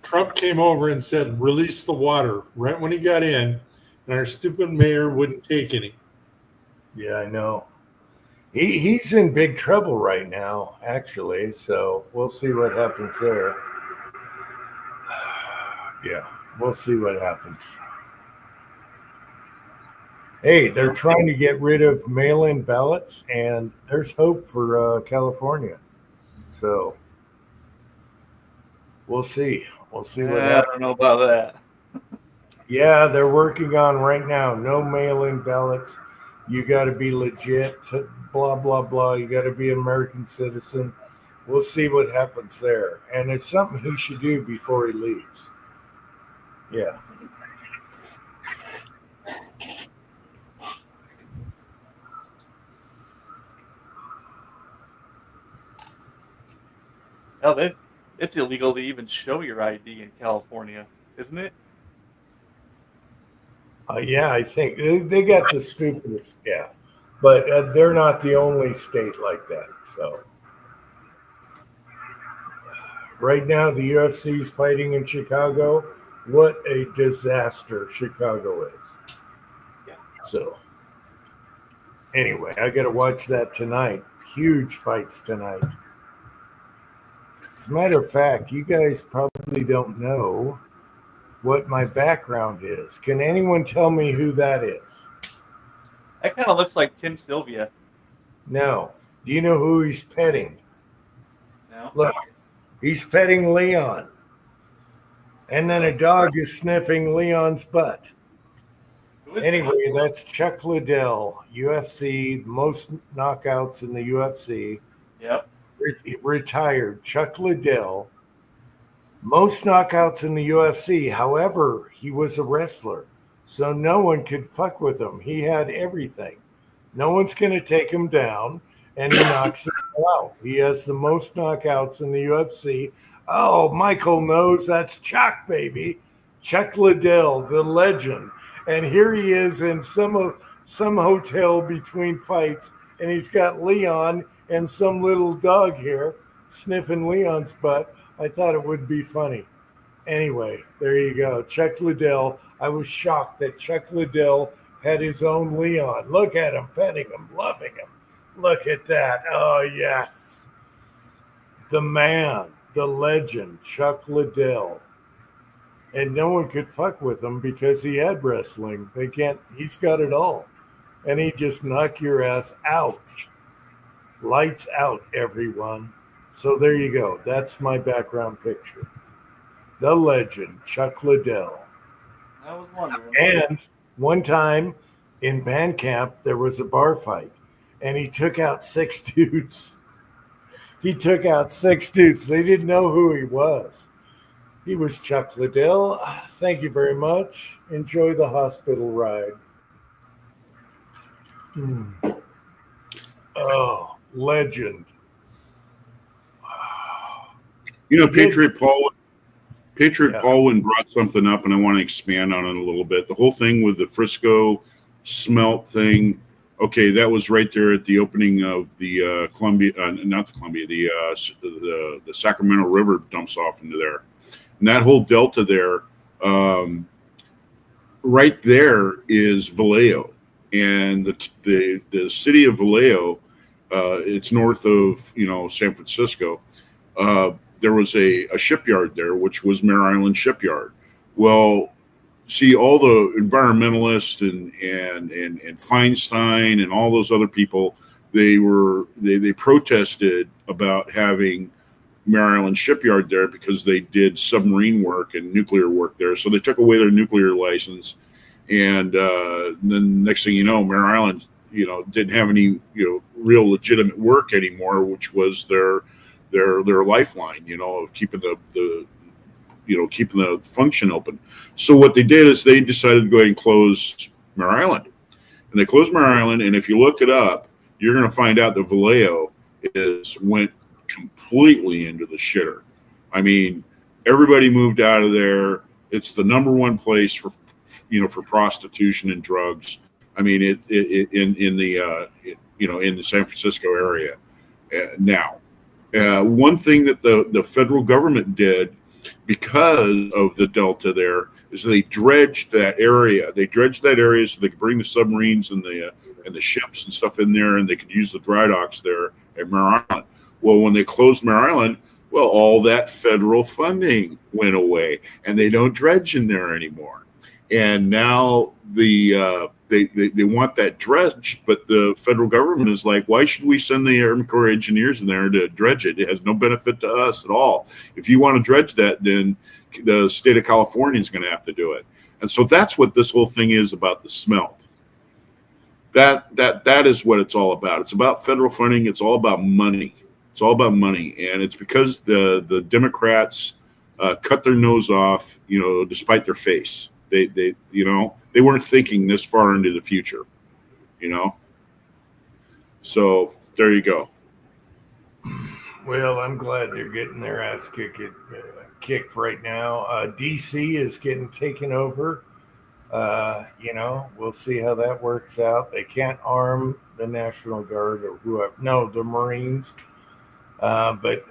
Trump came over and said, release the water right when he got in, and our stupid mayor wouldn't take any. Yeah, I know. He's in big trouble right now, actually. So we'll see what happens there. Yeah, we'll see what happens. Hey, they're trying to get rid of mail-in ballots, and there's hope for California. So we'll see. We'll see what I happens. don't know about that. Yeah, they're working on right now. No mail-in ballots. You got to be legit. Blah blah blah. You got to be an American citizen. We'll see what happens there, and it's something he should do before he leaves. Yeah. Hell, it's illegal to even show your ID in California, isn't it? Yeah, I think they got the stupidest. Yeah, but they're not the only state like that. So right now, the UFC is fighting in Chicago. What a disaster Chicago is. Yeah. So anyway, I got to watch that tonight. Huge fights tonight. As a matter of fact, you guys probably don't know what my background is. Can anyone tell me who that is? That kind of looks like Tim Sylvia. No. Do you know who he's petting? No. Look, he's petting Leon. And then a dog is sniffing Leon's butt. Who is Anyway, that's Chuck Liddell, UFC, most knockouts in the UFC. Yep. Retired Chuck Liddell, most knockouts in the UFC. However, he was a wrestler, so no one could fuck with him. He had everything. No one's going to take him down, and he knocks him out. He has the most knockouts in the UFC. Oh, Michael knows that's Chuck, baby. Chuck Liddell, the legend. And here he is in some hotel between fights, and he's got Leon and some little dog here sniffing Leon's butt. I thought it would be funny. Anyway, there you go. Chuck Liddell. I was shocked that Chuck Liddell had his own Leon. Look at him, petting him, loving him. Look at that. Oh, yes. The man, the legend, Chuck Liddell. And no one could fuck with him because he had wrestling. He's got it all. and he just knock your ass out. Lights out, everyone. So there you go. That's my background picture. The legend, Chuck Liddell. I was wondering. And one time in band camp, there was a bar fight, and he took out 6 dudes. He took out 6 dudes. They didn't know who he was. He was Chuck Liddell. Thank you very much. Enjoy the hospital ride. Oh, legend. You know, Patriot Yeah. Paulin brought something up, and I want to expand on it a little bit. The whole thing with the Frisco smelt thing. Okay, that was right there at the opening of the Columbia, not the Columbia, the Sacramento River dumps off into there, and that whole delta there. Right there is Vallejo, and the city of Vallejo. It's north of San Francisco. There was a shipyard there, which was Mare Island Shipyard. Well, see, all the environmentalists and Feinstein and all those other people, they protested about having Mare Island Shipyard there because they did submarine work and nuclear work there. So they took away their nuclear license, and then next thing you know, Mare Island, didn't have any real legitimate work anymore, which was their lifeline, of keeping the keeping the function open. So what they did is they decided to go ahead and close Mare Island, and they closed Mare Island. And if you look it up, you're going to find out that Vallejo went completely into the shitter. I mean, everybody moved out of there. It's the number one place for prostitution and drugs. I mean, in the San Francisco area now. One thing that the federal government did because of the delta there is they dredged that area. They dredged that area so they could bring the submarines and the ships and stuff in there, and they could use the dry docks there at Mare Island. Well, when they closed Mare Island, well, all that federal funding went away, and they don't dredge in there anymore. And now they want that dredged, but the federal government is like, why should we send the Army Corps engineers in there to dredge it? It has no benefit to us at all. If you want to dredge that, then the state of California is going to have to do it. And so that's what this whole thing is about the smelt. That is what it's all about. It's about federal funding. It's all about money. It's all about money, and it's because the Democrats cut their nose off, despite their face. They weren't thinking this far into the future, So there you go. Well, I'm glad they're getting their ass kicked right now. DC is getting taken over. We'll see how that works out. They can't arm the National Guard or whoever. No, the Marines. But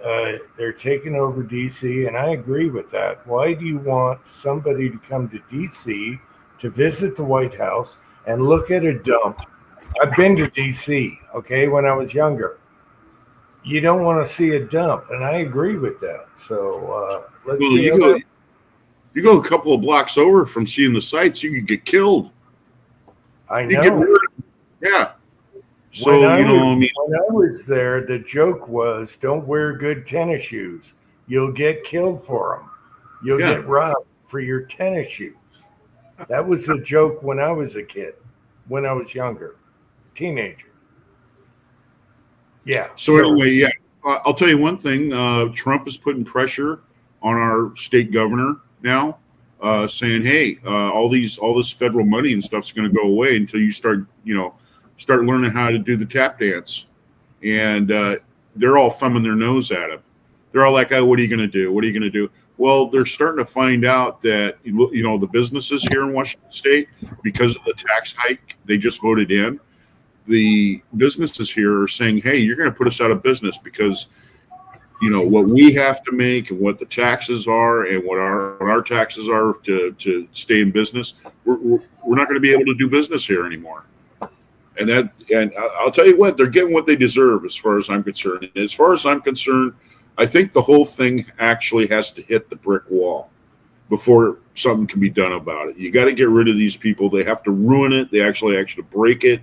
they're taking over DC, and I agree with that. Why do you want somebody to come to DC to visit the White House and look at a dump? I've been to DC, okay, when I was younger. You don't want to see a dump, and I agree with that. So let's see. You go a couple of blocks over from seeing the sights, you could get killed. I You know. get murdered. Yeah. So, when I when I was there, the joke was, don't wear good tennis shoes. You'll get killed for them. You'll Yeah. get robbed for your tennis shoes. That was the joke when I was a kid, when I was younger, teenager. Yeah. So anyway, yeah, I'll tell you one thing. Trump is putting pressure on our state governor now, saying, "Hey, all this federal money and stuff's going to go away until you start learning how to do the tap dance." And they're all thumbing their nose at him. They're all like, "Oh, what are you going to do? What are you going to do?" Well, they're starting to find out that the businesses here in Washington State, because of the tax hike they just voted in, the businesses here are saying, "Hey, you're going to put us out of business because what we have to make and what the taxes are and what our taxes are to stay in business. We're not going to be able to do business here anymore." And I'll tell you what, they're getting what they deserve, as far as I'm concerned. And as far as I'm concerned, I think the whole thing actually has to hit the brick wall before something can be done about it. You got to get rid of these people. They have to ruin it. They actually break it.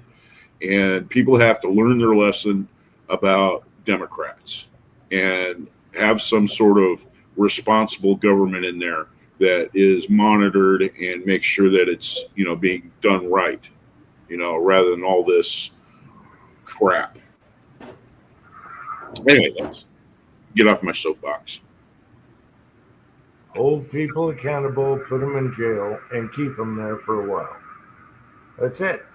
and people have to learn their lesson about Democrats and have some sort of responsible government in there that is monitored and makes sure that it's, being done right, rather than all this crap. Anyway, let's get off my soapbox. Hold people accountable, put them in jail, and keep them there for a while. That's it.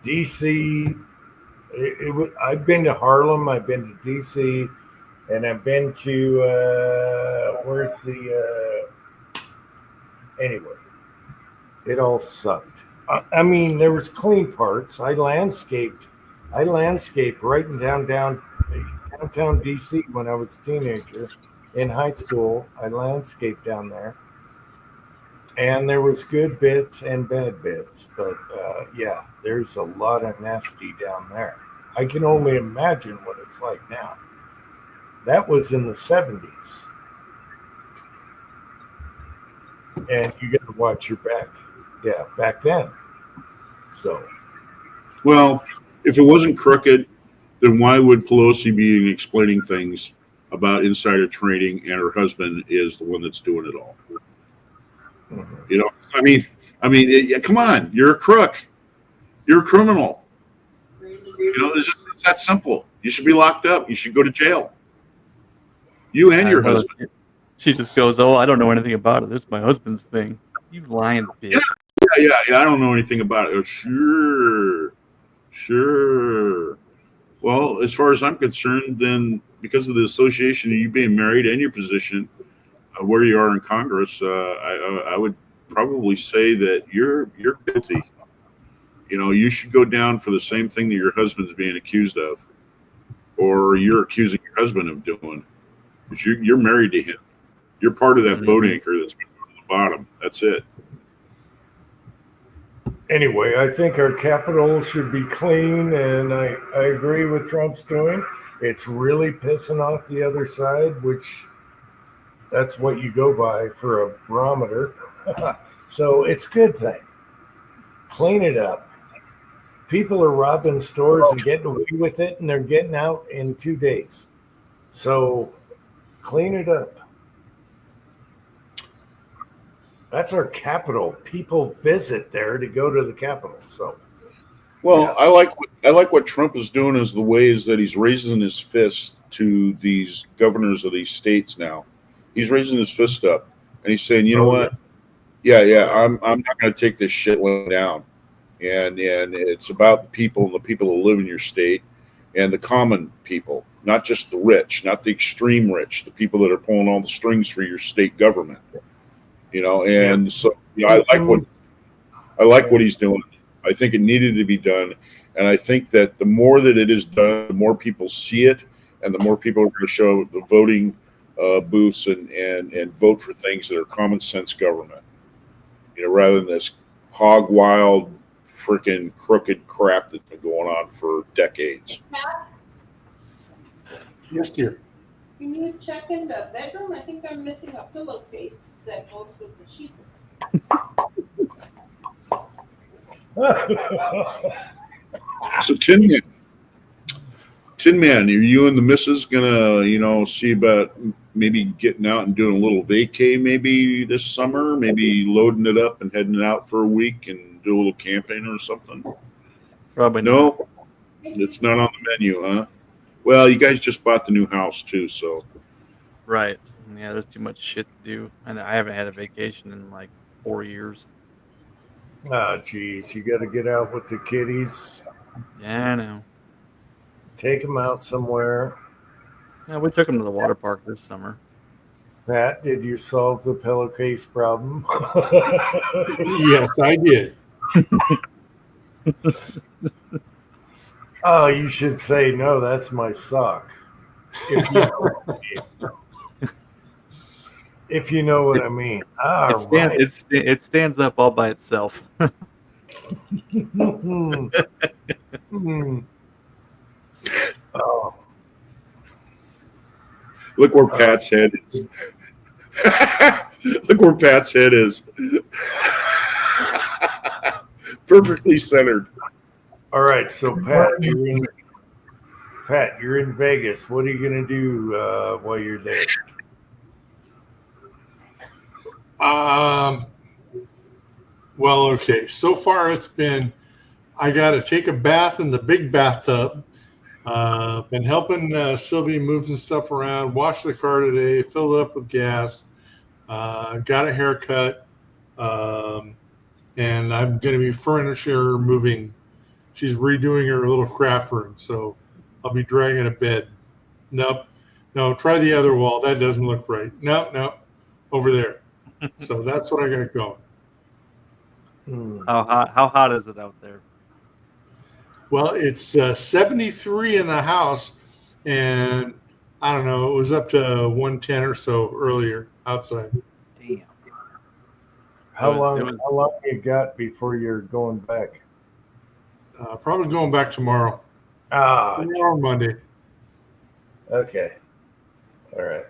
DC, I've been to Harlem, I've been to DC, and I've been to, anyway, it all sucked. I mean, there was clean parts. I landscaped right in downtown DC when I was a teenager. In high school, I landscaped down there, and there was good bits and bad bits. But yeah, there's a lot of nasty down there. I can only imagine what it's like now. That was in the 70s, and you got to watch your back. Yeah, back then. So, Well, if it wasn't crooked, then why would Pelosi be explaining things about insider trading and her husband is the one that's doing it all? Come on, you're a crook. You're a criminal. It's that simple. You should be locked up. You should go to jail. You and your husband. She just goes, "Oh, I don't know anything about it. It's my husband's thing." You lying bitch. Yeah. I don't know anything about it. Oh, sure. Well, as far as I'm concerned, then because of the association of you being married and your position where you are in Congress, I would probably say that you're guilty. You should go down for the same thing that your husband's being accused of, or you're accusing your husband of doing. Because you're married to him. You're part of that boat anchor that's on the bottom. That's it. anyway, I think our Capitol should be clean, and I agree with Trump's doing. It's really pissing off the other side, which that's what you go by for a barometer. So it's a good thing. Clean it up. People are robbing stores and getting away with it, and they're getting out in 2 days. So clean it up. That's our capital. People visit there to go to the Capitol. So, well, I like what Trump is doing is the ways that he's raising his fist to these governors of these states now. He's raising his fist up and he's saying, you know what? Yeah, I'm not going to take this shit laying down. And it's about the people and the people that live in your state and the common people, not just the rich, not the extreme rich, the people that are pulling all the strings for your state government. So I like what he's doing. I think it needed to be done, and I think that the more that it is done, the more people see it, and the more people are going to show the voting booths and vote for things that are common sense government. Rather than this hog wild, freaking crooked crap that's been going on for decades. Pat, Yes, dear. can you check in the bedroom? I think I'm missing a pillowcase that goes with the sheet. So Tin Man, are you and the missus gonna, see about maybe getting out and doing a little vacay maybe this summer, maybe loading it up and heading out for a week and do a little camping or something? Probably not. No, it's not on the menu, huh? Well, you guys just bought the new house too, so. Right. Yeah, there's too much shit to do. And I haven't had a vacation in like 4 years. geez, you got to get out with the kiddies. Yeah, I know. Take them out somewhere. Yeah, we took them to the water park this summer. Pat, did you solve the pillowcase problem? Yes, I did. Oh, you should say, no, that's my sock. If you know what I mean. It stands up all by itself. Oh, Look where Pat's head is. Look where Pat's head is. perfectly centered. All right, so Pat, you're in Vegas. What are you gonna do while you're there? Well, okay. So far, it's been I got to take a bath in the big bathtub. Been helping Sylvia move some stuff around. Washed the car today. Filled it up with gas. Got a haircut. And I'm going to be furniture moving. She's redoing her little craft room, so I'll be dragging a bed. Nope. No, try the other wall. That doesn't look right. Nope. Over there. So that's what I got going. How hot is it out there? Well, it's 73 in the house, and I don't know. It was up to 110 or so earlier outside. Damn. How It was- long you got before you're going back? Probably going back tomorrow. Tomorrow, Monday. Okay. All right.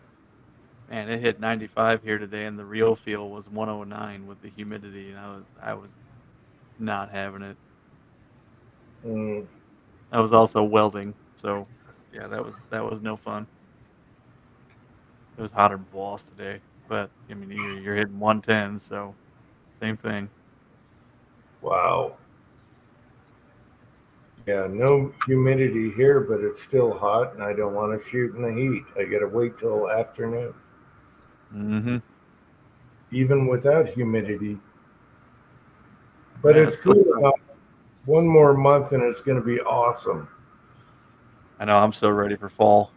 Man, it hit 95 here today, and the real feel was 109 with the humidity, and I was not having it. Mm, I was also welding, so yeah, that was no fun. It was hotter than balls today, but I mean you're hitting 110, so same thing. wow. Yeah, no humidity here, but it's still hot, and I don't want to shoot in the heat. I got to wait till afternoon, Mm-hmm. even without humidity. But Yeah, it's it's still cool fun. enough. One more month, and it's going to be awesome. I know I'm so ready for fall.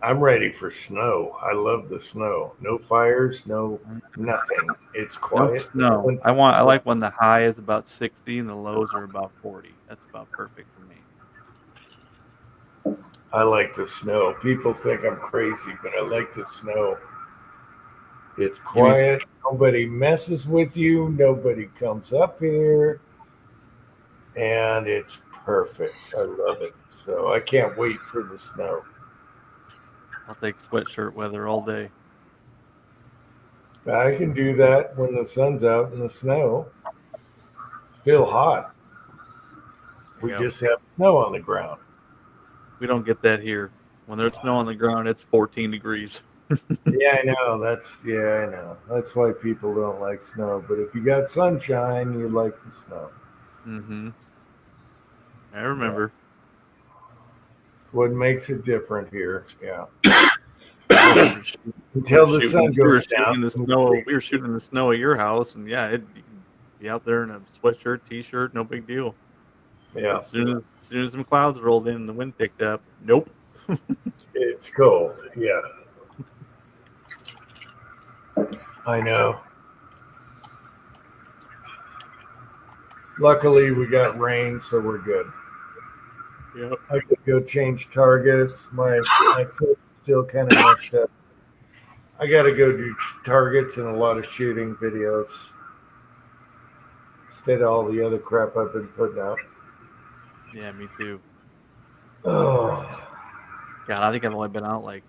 I'm ready for snow. I love the snow. No fires, no nothing. It's No quiet. snow. I like when the high is about 60 and the lows are about 40. That's about perfect for me. I like the snow. People think I'm crazy, but I like the snow. It's quiet. Nobody messes with you. Nobody comes up here. And it's perfect. I love it. So I can't wait for the snow. I'll take sweatshirt weather all day. I can do that when the sun's out in the snow. Still hot. We Yep. just have snow on the ground. We don't get that here. When there's snow on the ground, it's 14 degrees. Yeah, I know. I know. That's why people don't like snow. But if you got sunshine, you like the snow. Mm-hmm. I remember. It's what makes it different here. Yeah. We Until were the shooting- sun we were goes shooting down. in the snow. We were shooting in the snow at your house, and yeah, you can be out there in a sweatshirt, t-shirt, no big deal. Yeah. As soon as some clouds rolled in and the wind picked up, nope. It's cold. Yeah. I know. Luckily, we got rain, so we're good. Yep. I could go change targets. My foot's still kind of messed up. I got to go do targets and a lot of shooting videos instead of all the other crap I've been putting out. Yeah, me too. Oh, God, I think I've only been out like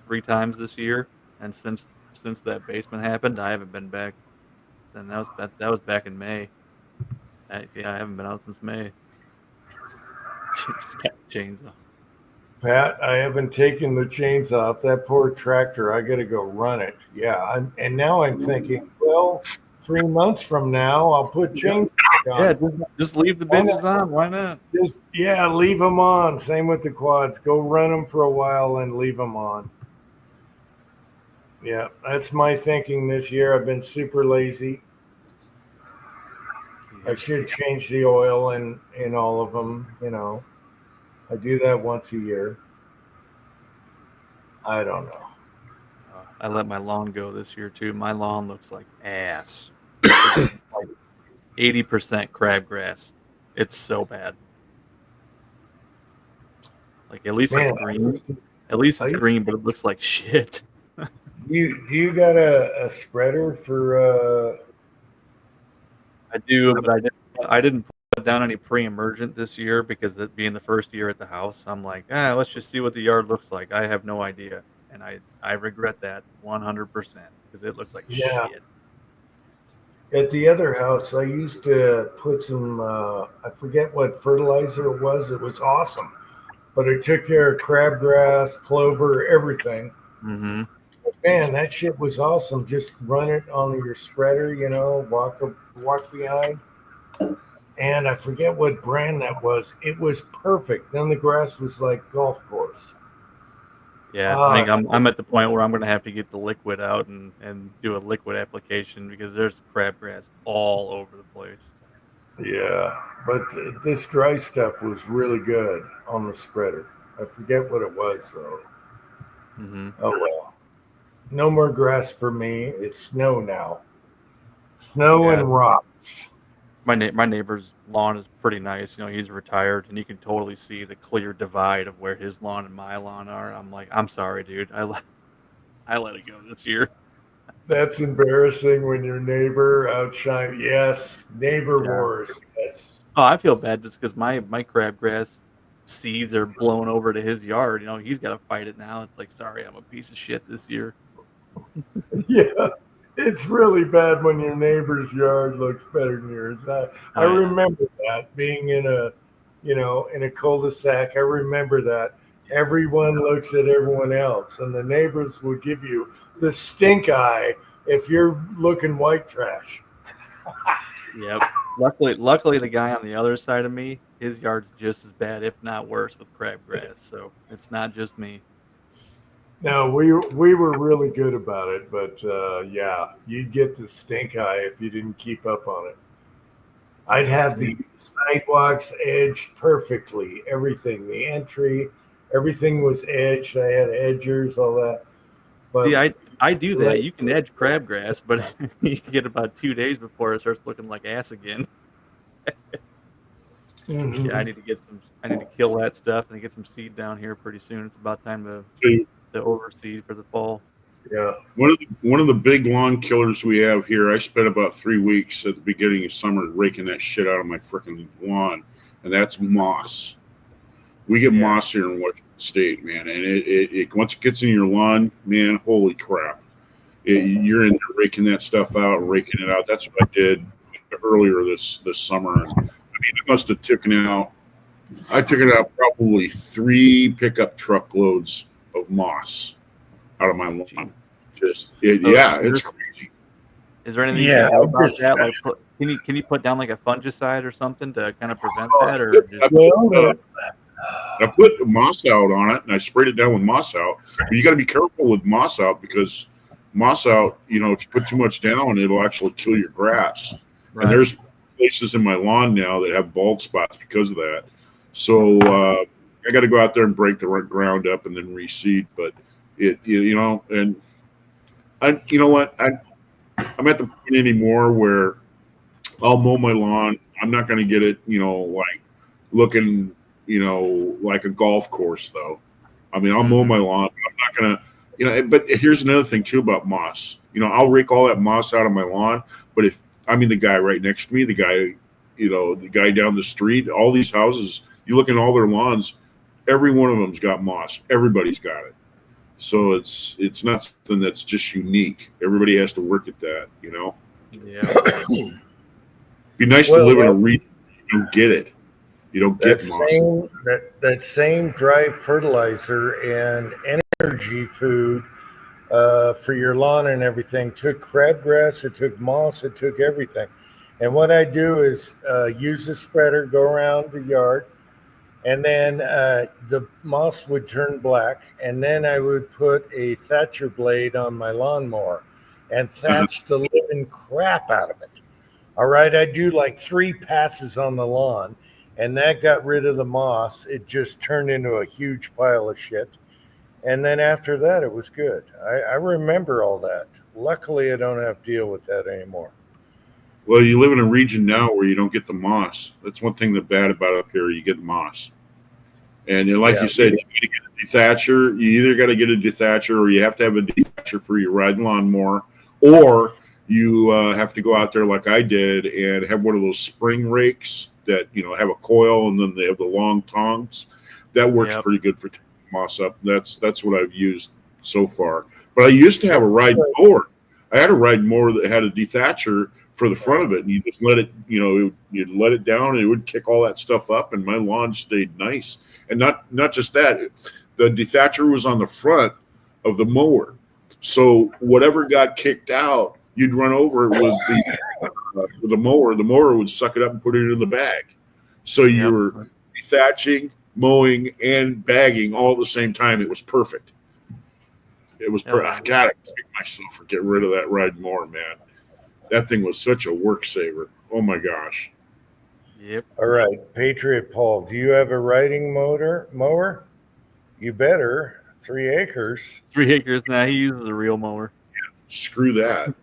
3 times this year, and since that basement happened, I haven't been back. And that was back in May. I haven't been out since May. Just got chains off. Pat, I haven't taken the chains off that poor tractor. I got to go run it. Yeah, and now I'm thinking, well, 3 months from now, I'll put chains back on. Yeah, just leave the bitches on. Why not? Just leave them on. Same with the quads. Go run them for a while and leave them on. Yeah, that's my thinking this year. I've been super lazy. I should change the oil in all of them. You know, I do that once a year. I don't know. I let my lawn go this year too. My lawn looks like ass. 80% crabgrass. It's so bad. Like at least Man, it's green. At least I it's used- green, but it looks like shit. Do you got a spreader for? I do, but I didn't put down any pre-emergent this year because it being the first year at the house, I'm like, let's just see what the yard looks like. I have no idea, and I regret that 100% because it looks like Yeah. shit. At the other house, I used to put some, I forget what fertilizer it was. It was awesome. But it took care of crabgrass, clover, everything. Mm-hmm. Man, that shit was awesome. Just run it on your spreader, you know, walk behind. And I forget what brand that was. It was perfect. Then the grass was like golf course. Yeah, I think I'm at the point where I'm gonna have to get the liquid out and do a liquid application because there's crabgrass all over the place. Yeah, but this dry stuff was really good on the spreader. I forget what it was though. Mm-hmm. Oh well. No more grass for me. It's snow now. Snow Yeah. and rocks. My neighbor's lawn is pretty nice. You know, he's retired, and you can totally see the clear divide of where his lawn and my lawn are. I'm like, I'm sorry, dude. I let it go this year. That's embarrassing when your neighbor outshine. Yes, neighbor Yeah. wars. Yes. Oh, I feel bad just because my crabgrass seeds are blown over to his yard. You know, he's got to fight it now. It's like, sorry, I'm a piece of shit this year. Yeah, it's really bad when your neighbor's yard looks better than yours. I Oh, yeah. remember that being in a cul-de-sac. I remember that everyone looks at everyone else, and the neighbors will give you the stink eye if you're looking white trash. Yep. Luckily, the guy on the other side of me, his yard's just as bad, if not worse, with crabgrass. So it's not just me. No, we were really good about it, but yeah, you'd get the stink eye if you didn't keep up on it. I'd have the sidewalks edged perfectly, everything, the entry, everything was edged. I had edgers, all that. But See, I do that. You can edge crabgrass, but you get about 2 days before it starts looking like ass again. Mhm. Yeah, I need to kill that stuff and get some seed down here pretty soon. It's about time to overseed for the fall. Yeah. One of the big lawn killers we have here, I spent about 3 weeks at the beginning of summer raking that shit out of my freaking lawn, and that's moss. We get moss here in Washington State, man, and it once it gets in your lawn, man, holy crap! You're in there raking that stuff out, raking it out. That's what I did earlier this summer. I mean, I must have taken out probably 3 pickup truckloads of moss out of my lawn. It's crazy. Is there anything you Yeah, can do about just- that? Like, can you put down like a fungicide or something to kind of prevent that, or just, I put moss out on it, and I sprayed it down with moss out. But you got to be careful with moss out because moss out, you know, if you put too much down, it'll actually kill your grass. right? And there's places in my lawn now that have bald spots because of that. So I got to go out there and break the ground up and then reseed. But and you know what? I'm at the point anymore where I'll mow my lawn. I'm not going to get it, like looking, like a golf course though. I mean, I'll mow my lawn. I'm not going to, but here's another thing too about moss. I'll rake all that moss out of my lawn. But the guy right next to me, the guy down the street, all these houses, you look in all their lawns, every one of them's got moss. Everybody's got it. So it's not something that's just unique. Everybody has to work at that, Yeah. Be nice to live in a region you don't get it. You don't get moss. That same dry fertilizer and energy food for your lawn and everything took crabgrass, it took moss, it took everything. And what I do is use the spreader, go around the yard, and then the moss would turn black, and then I would put a thatcher blade on my lawnmower and thatch the living crap out of it. All right, I do like 3 passes on the lawn, and that got rid of the moss. It just turned into a huge pile of shit. And then after that, it was good. I remember all that. Luckily, I don't have to deal with that anymore. Well, you live in a region now where you don't get the moss. That's one thing that's bad about up here. You get moss. And like you said, you got to get a dethatcher. You either got to get a dethatcher or you have to have a dethatcher for your riding lawnmower, or you have to go out there like I did and have one of those spring rakes that, have a coil and then they have the long tongs. That works pretty good for taking moss up. That's what I've used so far. But I used to have a riding mower. I had a riding mower that had a dethatcher for the front of it, and you just let it, you'd let it down, and it would kick all that stuff up, and my lawn stayed nice. And not just that, the dethatcher was on the front of the mower, so whatever got kicked out, you'd run over it with the mower. The mower would suck it up and put it in the bag. So you were dethatching, mowing, and bagging all at the same time. It was perfect. It was I gotta kick myself for getting rid of that ride mower, man. That thing was such a work saver. Oh my gosh. Yep. All right, Patriot Paul, do you have a riding mower? You better. 3 acres. 3 acres now. He uses a real mower. Screw that.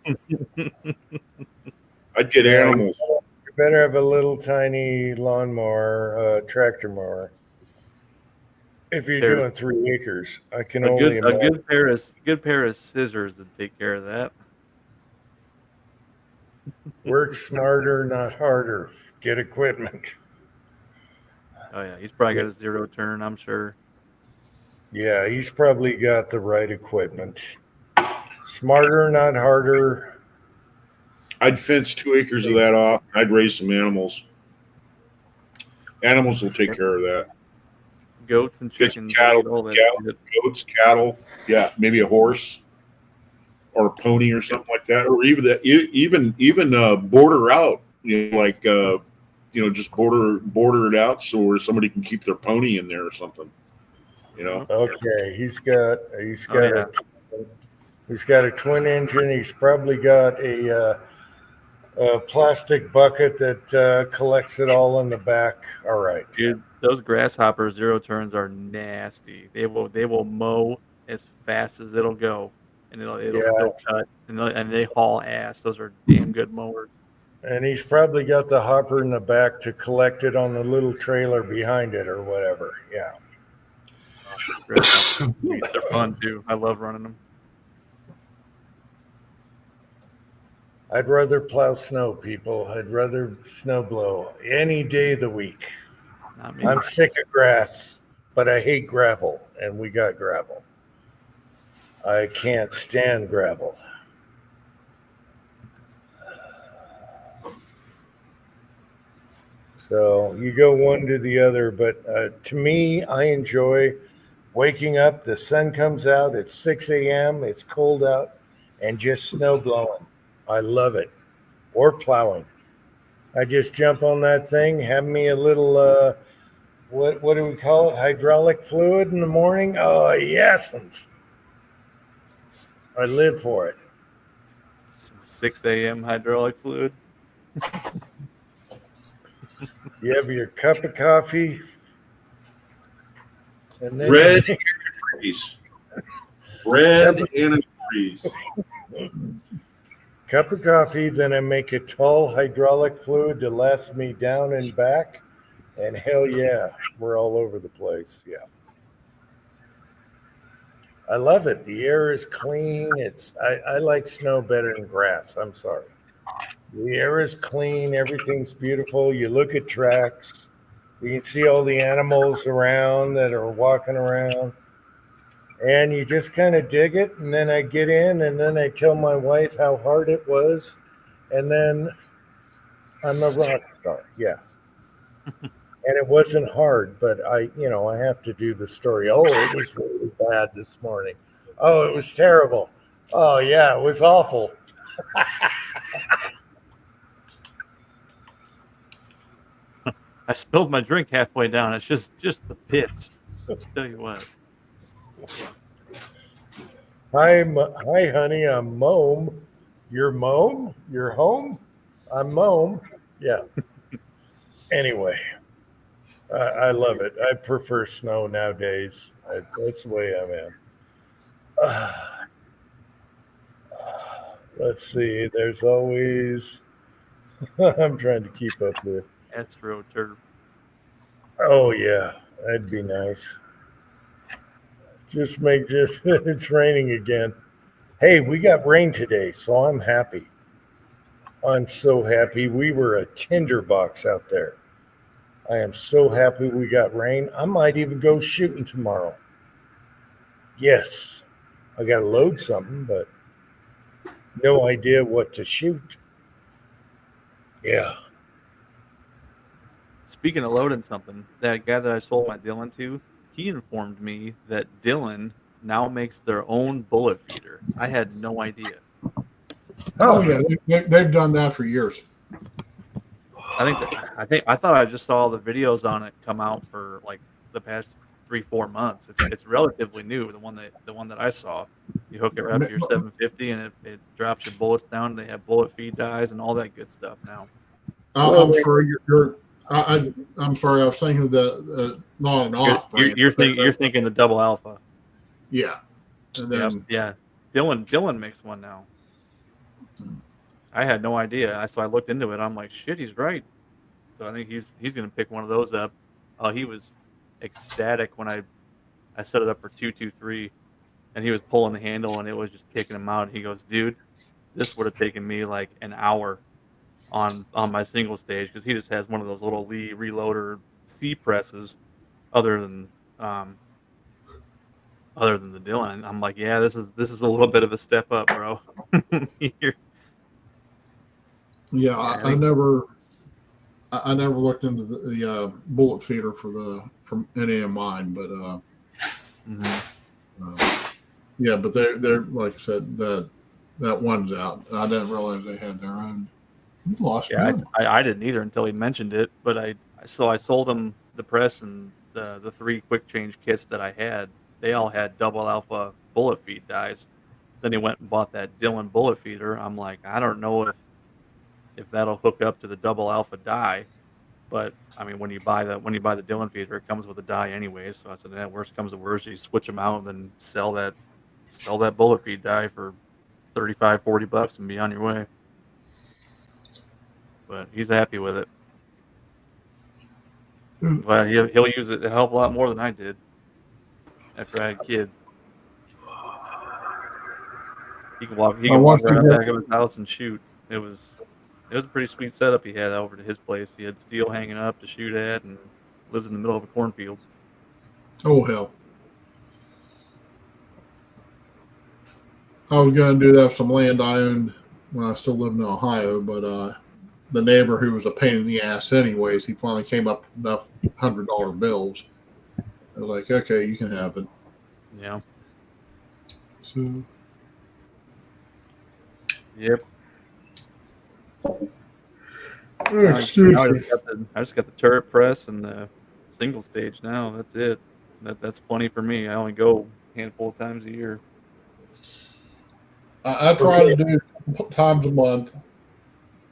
I'd get animals. You better have a little tiny lawnmower, tractor mower. If you're There. doing 3 acres, I can A only good, imagine. good pair of scissors to take care of that. Work smarter, not harder. Get equipment. Oh yeah, he's probably got a 0 turn, I'm sure. Yeah, he's probably got the right equipment. Smarter, not harder. I'd fence 2 acres of that off. I'd raise some animals. Animals will take care of that. Goats and Get some chickens. cattle, all that shit. goats, cattle. Yeah, maybe a horse or a pony or something like that, or even border out. Just border it out so where somebody can keep their pony in there or something. Okay, he's got yeah. he's got a twin engine. He's probably got a plastic bucket that collects it all in the back. All right. Dude, those grasshopper 0 turns are nasty. They will mow as fast as it'll go, and it'll still cut, and they haul ass. Those are damn good mowers. And he's probably got the hopper in the back to collect it on the little trailer behind it or whatever. Yeah. They're fun too. I love running them. I'd rather plow snow, people. I'd rather snow blow any day of the week. Not me. I'm sick of grass, but I hate gravel, and we got gravel. I can't stand gravel. So you go one to the other, but to me, I enjoy waking up. The sun comes out. It's 6 a.m. It's cold out, and just snow blowing. I love it. Or plowing. I just jump on that thing, have me a little what do we call it? Hydraulic fluid in the morning. Oh yes, I live for it. 6 a.m. hydraulic fluid. You have your cup of coffee, and then Red antifreeze. Red antifreeze. cup of coffee. Then I make a tall hydraulic fluid to last me down and back, and hell yeah, we're all over the place. Yeah. I love it. The air is clean. I like snow better than grass. I'm sorry. The air is clean. Everything's beautiful. You look at tracks. You can see all the animals around that are walking around. And you just kind of dig it. And then I get in and then I tell my wife how hard it was. And then I'm a rock star. Yeah. And it wasn't hard, but I have to do the story. Oh, it was really bad this morning. Oh, it was terrible. Oh, yeah, it was awful. I spilled my drink halfway down. It's just the pits. I'll tell you what. Hi, honey. I'm Mome. You're Mome? You're home? I'm Mome. Yeah. Anyway, I love it. I prefer snow nowadays. That's the way I am. Let's see. There's always. I'm trying to keep up with. AstroTurf. Oh yeah, that'd be nice. It's raining again. Hey, we got rain today, so I'm happy. I'm so happy. We were a tinderbox out there. I am so happy we got rain. I might even go shooting tomorrow. Yes, I got to load something, but no idea what to shoot. Yeah. Speaking of loading something, that guy that I sold my Dylan to, he informed me that Dylan now makes their own bullet feeder. I had no idea. Oh yeah, they've done that for years. I thought I just saw the videos on it come out for like the past 3-4 months. It's relatively new. The one that I saw, you hook it right up to your 750 and it drops your bullets down. They have bullet feed dies and all that good stuff now. I'm sorry, I'm sorry. I was thinking of the not an off brand. You're thinking the double alpha. Yeah, and then Yeah. Dylan makes one now. I had no idea. So I looked into it. I'm like, shit, he's right. So I think he's gonna pick one of those up. He was ecstatic when I set it up for 223, and he was pulling the handle and it was just kicking him out. He goes, dude, this would have taken me like an hour on my single stage, because he just has one of those little Lee reloader C presses. Other than the Dylan, I'm like, yeah, this is a little bit of a step up, bro. yeah, I never looked into the bullet feeder from any of mine, but yeah, but they're like I said, that one's out. I didn't realize they had their own. You lost Yeah, me. I didn't either until he mentioned it. But I sold him the press and the 3 quick change kits that I had. They all had double alpha bullet feed dies. Then he went and bought that Dylan bullet feeder. I'm like, I don't know if that'll hook up to the double alpha die. But I mean, when you buy the Dylan feeder, it comes with a die anyway. So I said, that worst comes to worst, you switch them out and then sell that bullet feed die for $35-$40 and be on your way. But he's happy with it. But he'll use it a hell of a lot more than I did after I had kids. He can walk right up back of his house and shoot. It was a pretty sweet setup he had over to his place. He had steel hanging up to shoot at and lives in the middle of a cornfield. Oh hell! I was going to do that with some land I owned when I still lived in Ohio, but the neighbor, who was a pain in the ass anyways, he finally came up with enough $100 bills. I was like, okay, you can have it. Yeah. So. Yep. Excuse I me. just got the turret press and the single stage now. That's it. That's plenty for me. I only go a handful of times a year. I try to do times a month,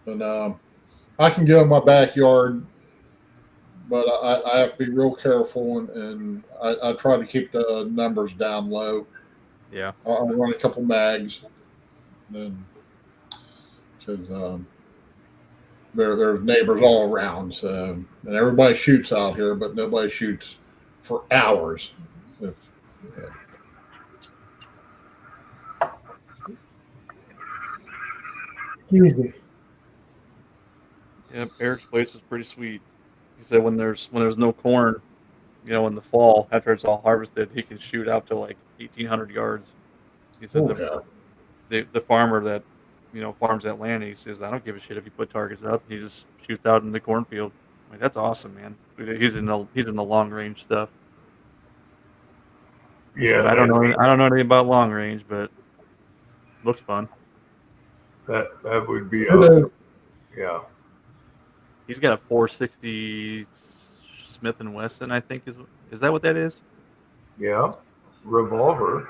and I can go in my backyard, but I have to be real careful, and I try to keep the numbers down low. Yeah. I'll run a couple mags, then because there's neighbors all around, so, and everybody shoots out here, but nobody shoots for hours. Excuse me. Yep, Eric's place is pretty sweet. He said when there's no corn, in the fall after it's all harvested, he can shoot out to like 1,800 yards. He said the farmer that farms that land, he says, I don't give a shit if you put targets up. He just shoots out in the cornfield. Like, that's awesome, man. He's in the long range stuff. Yeah. I don't know anything about long range, but looks fun. That would be awesome. Yeah. He's got a 460 Smith & Wesson, I think is that what that is? Yeah. Revolver.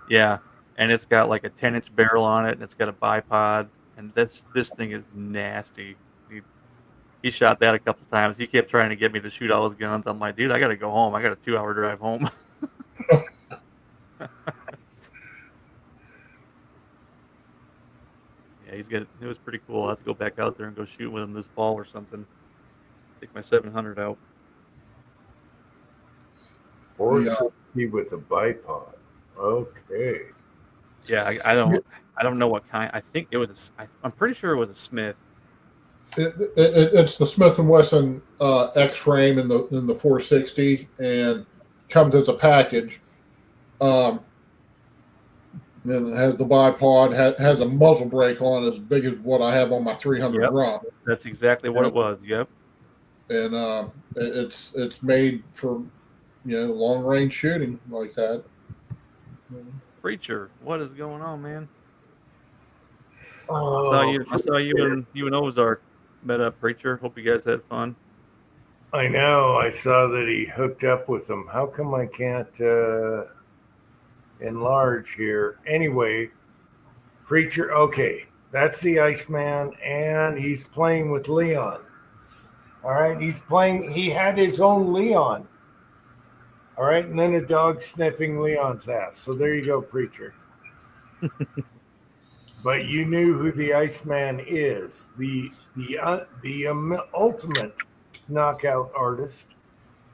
Yeah. And it's got like a 10-inch barrel on it, and it's got a bipod, and this thing is nasty. He shot that a couple times. He kept trying to get me to shoot all his guns. I'm like, dude, I got to go home. I got a 2-hour drive home. Yeah, it was pretty cool. I'll have to go back out there and go shoot with him this fall or something. Take my 700 out. 460 with a bipod. Okay. Yeah, I don't know what kind. I think it was. I'm pretty sure it was a Smith. It's the Smith & Wesson X-frame in the 460, and comes as a package. And And it has the bipod, has a muzzle brake on it as big as what I have on my 300 Yep. Grum. That's exactly what it was. Yep. And it's made for long range shooting like that. Preacher, what is going on, man? I Oh, saw you and Ozark met up, Preacher. Hope you guys had fun. I know. I saw that he hooked up with them. How come I can't enlarge here? Anyway, Preacher. Okay, that's the Iceman, and he's playing with Leon. All right, he's playing. He had his own Leon. All right, and then a dog sniffing Leon's ass. So there you go, Preacher. But you knew who the Iceman is, the ultimate knockout artist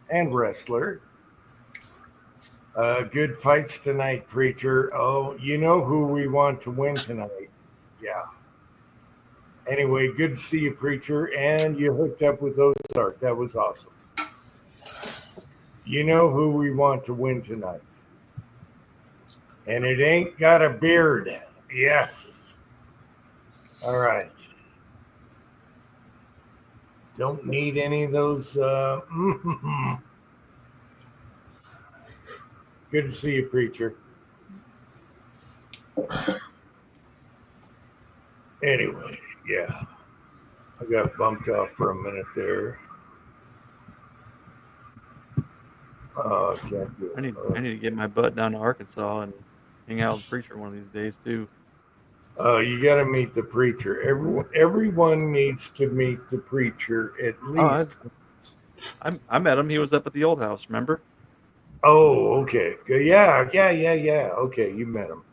and wrestler. Good fights tonight, Preacher. Oh, you know who we want to win tonight. Yeah. Anyway, good to see you, Preacher. And you hooked up with Ozark. That was awesome. You know who we want to win tonight. And it ain't got a beard. Yes. All right. Don't need any of those. Good to see you, Preacher. Anyway, yeah. I got bumped off for a minute there. Oh, I can't do it. I need to get my butt down to Arkansas and hang out with Preacher one of these days too. You got to meet the Preacher. Everyone needs to meet the Preacher at least. I met him. He was up at the old house. Remember? Oh, okay. Yeah. Okay, you met him.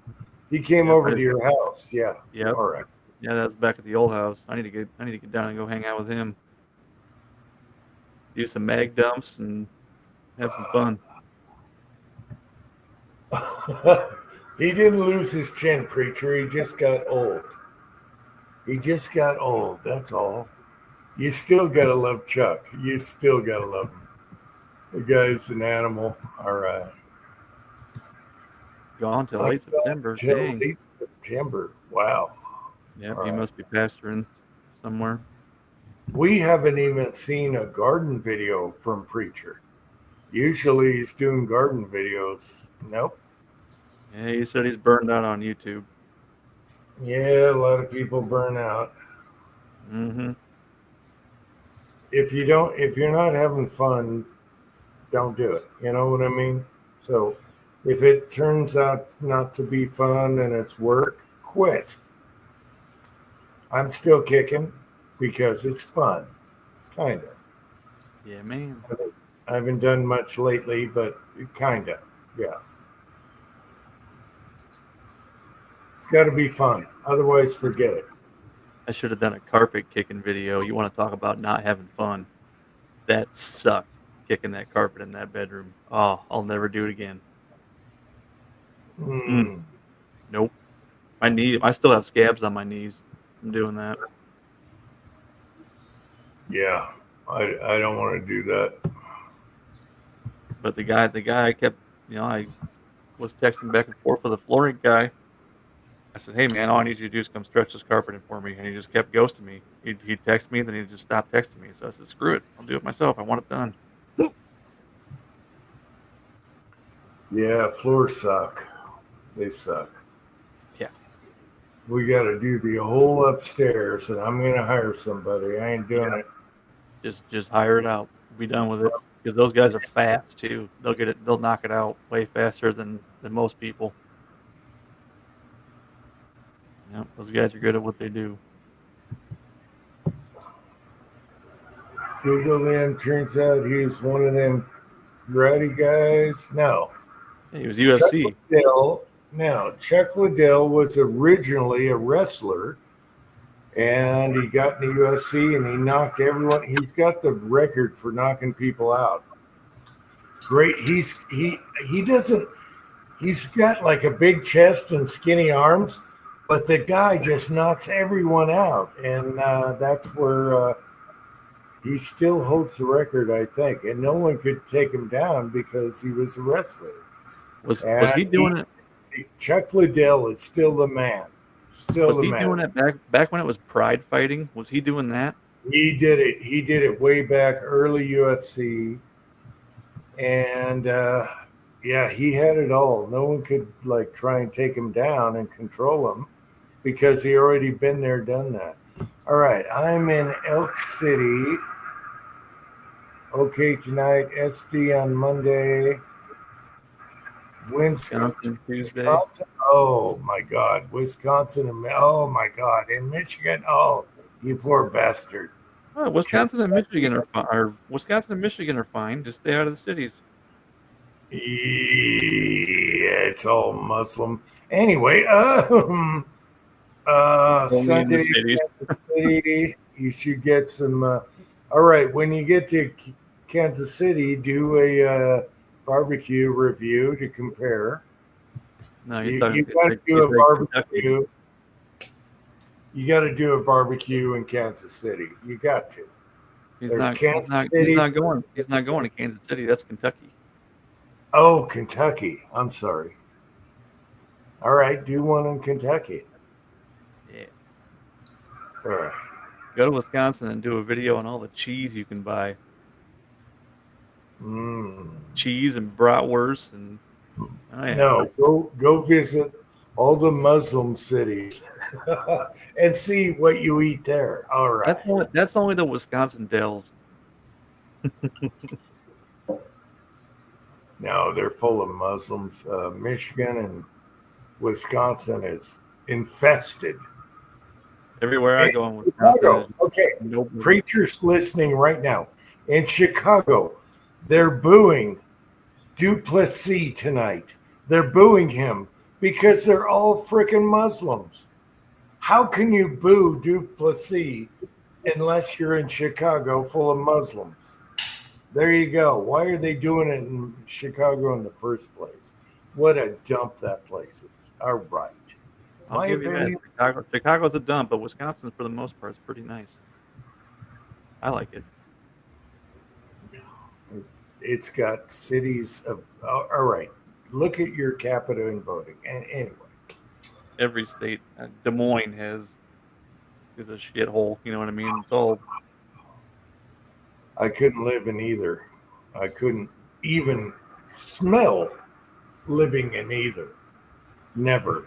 He came over to your house. Yeah. Yep. All right. Yeah, that's back at the old house. I need to get down and go hang out with him. Do some mag dumps and have some fun. He didn't lose his chin, Preacher. He just got old. That's all. You still gotta love Chuck. You still gotta love him. The guy's an animal. All right. Gone till late September. Till Dang. late September. Wow. Yep, All he right. must be pastoring somewhere. We haven't even seen a garden video from Preacher. Usually he's doing garden videos. Nope. Yeah, he said he's burned out on YouTube. Yeah, a lot of people burn out. Mm-hmm. If you're not having fun, don't do it. You know what I mean? So if it turns out not to be fun and it's work, quit. I'm still kicking because it's fun. Kind of. Yeah, man. I haven't done much lately, but kind of. Yeah. It's got to be fun. Otherwise, forget it. I should have done a carpet kicking video. You want to talk about not having fun? That sucked, kicking that carpet in that bedroom. Oh, I'll never do it again. Nope. I still have scabs on my knees from doing that. Yeah, I don't want to do that. But the guy kept, I was texting back and forth with the flooring guy. I said, hey, man, all I need you to do is come stretch this carpet in for me. And he just kept ghosting me. He'd text me, then he'd just stop texting me. So I said, screw it. I'll do it myself. I want it done. Yeah, floors suck. They suck. Yeah. We got to do the whole upstairs, and I'm going to hire somebody. I ain't doing it. Just hire it out. Be done with it. Because those guys are fast, too. They'll knock it out way faster than most people. Yep, those guys are good at what they do. Google him. Turns out he's one of them karate guys. No. He was UFC. Chuck Liddell was originally a wrestler, and he got in the UFC, and he knocked everyone. He's got the record for knocking people out. Great. He doesn't. He's got like a big chest and skinny arms, but the guy just knocks everyone out, and that's where he still holds the record, I think. And no one could take him down because he was a wrestler. Was he doing it? Chuck Liddell is still the man. Still Was the he man. doing it back when it was pride fighting? Was he doing that? He did it. He did it way back early UFC, and yeah, he had it all. No one could like try and take him down and control him because he already been there, done that. All right, I'm in Elk City. Okay, tonight SD on Monday. Wisconsin Tuesday. Wisconsin. Oh my God, Wisconsin and oh my God, in Michigan. Oh, you poor bastard. Oh, Wisconsin and Michigan are fine. Wisconsin and Michigan are fine. Just stay out of the cities. Yeah, it's all Muslim. Anyway, Only in Sunday, the cities. Kansas City, you should get some. All right, when you get to Kansas City, do a barbecue review to compare. No, he's You talking. got to do he's a like Kentucky. barbecue. You got to do a barbecue in Kansas City. You got to. He's There's not. Kansas He's City. not going. He's not going to Kansas City. That's Kentucky. Oh, Kentucky. I'm sorry. All right, do one in Kentucky. Yeah. All right. Go to Wisconsin and do a video on all the cheese you can buy. Cheese and bratwurst and oh, yeah. No, go visit all the Muslim cities and see what you eat there. All right. That's only the Wisconsin Dells. No, they're full of Muslims. Michigan and Wisconsin is infested. Everywhere I go in Wisconsin, Chicago. Okay, no preachers listening right now. In Chicago, they're booing Duplessis tonight. They're booing him because they're all freaking Muslims. How can you boo Duplessis unless you're in Chicago full of Muslims? There you go. Why are they doing it in Chicago in the first place? What a dump that place is. All right. I'll give you that. Chicago's a dump, but Wisconsin, for the most part, is pretty nice. I like it. It's got cities of. All right. Look at your capita in voting. And anyway. Every state, Des Moines is a shithole. You know what I mean? It's all. I couldn't live in either. I couldn't even smell living in either. Never.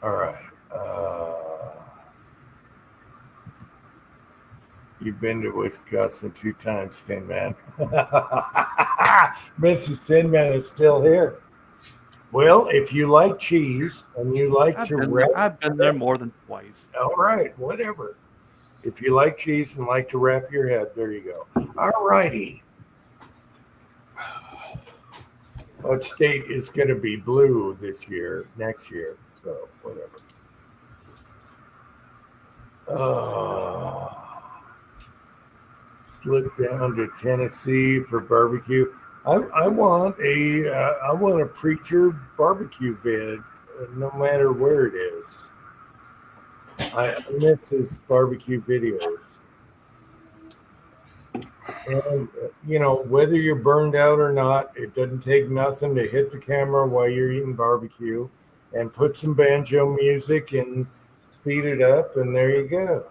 All right. You've been to Wisconsin 2 times, Tin Man. Mrs. Tin Man is still here. Well, if you like cheese and you like I've been there more than twice. All right, whatever. If you like cheese and like to wrap your head, there you go. All righty. What state is going to be blue next year? So, whatever. Slip down to Tennessee for barbecue. I want a preacher barbecue vid, no matter where it is. I miss his barbecue videos. And, whether you're burned out or not, it doesn't take nothing to hit the camera while you're eating barbecue and put some banjo music and speed it up, and there you go.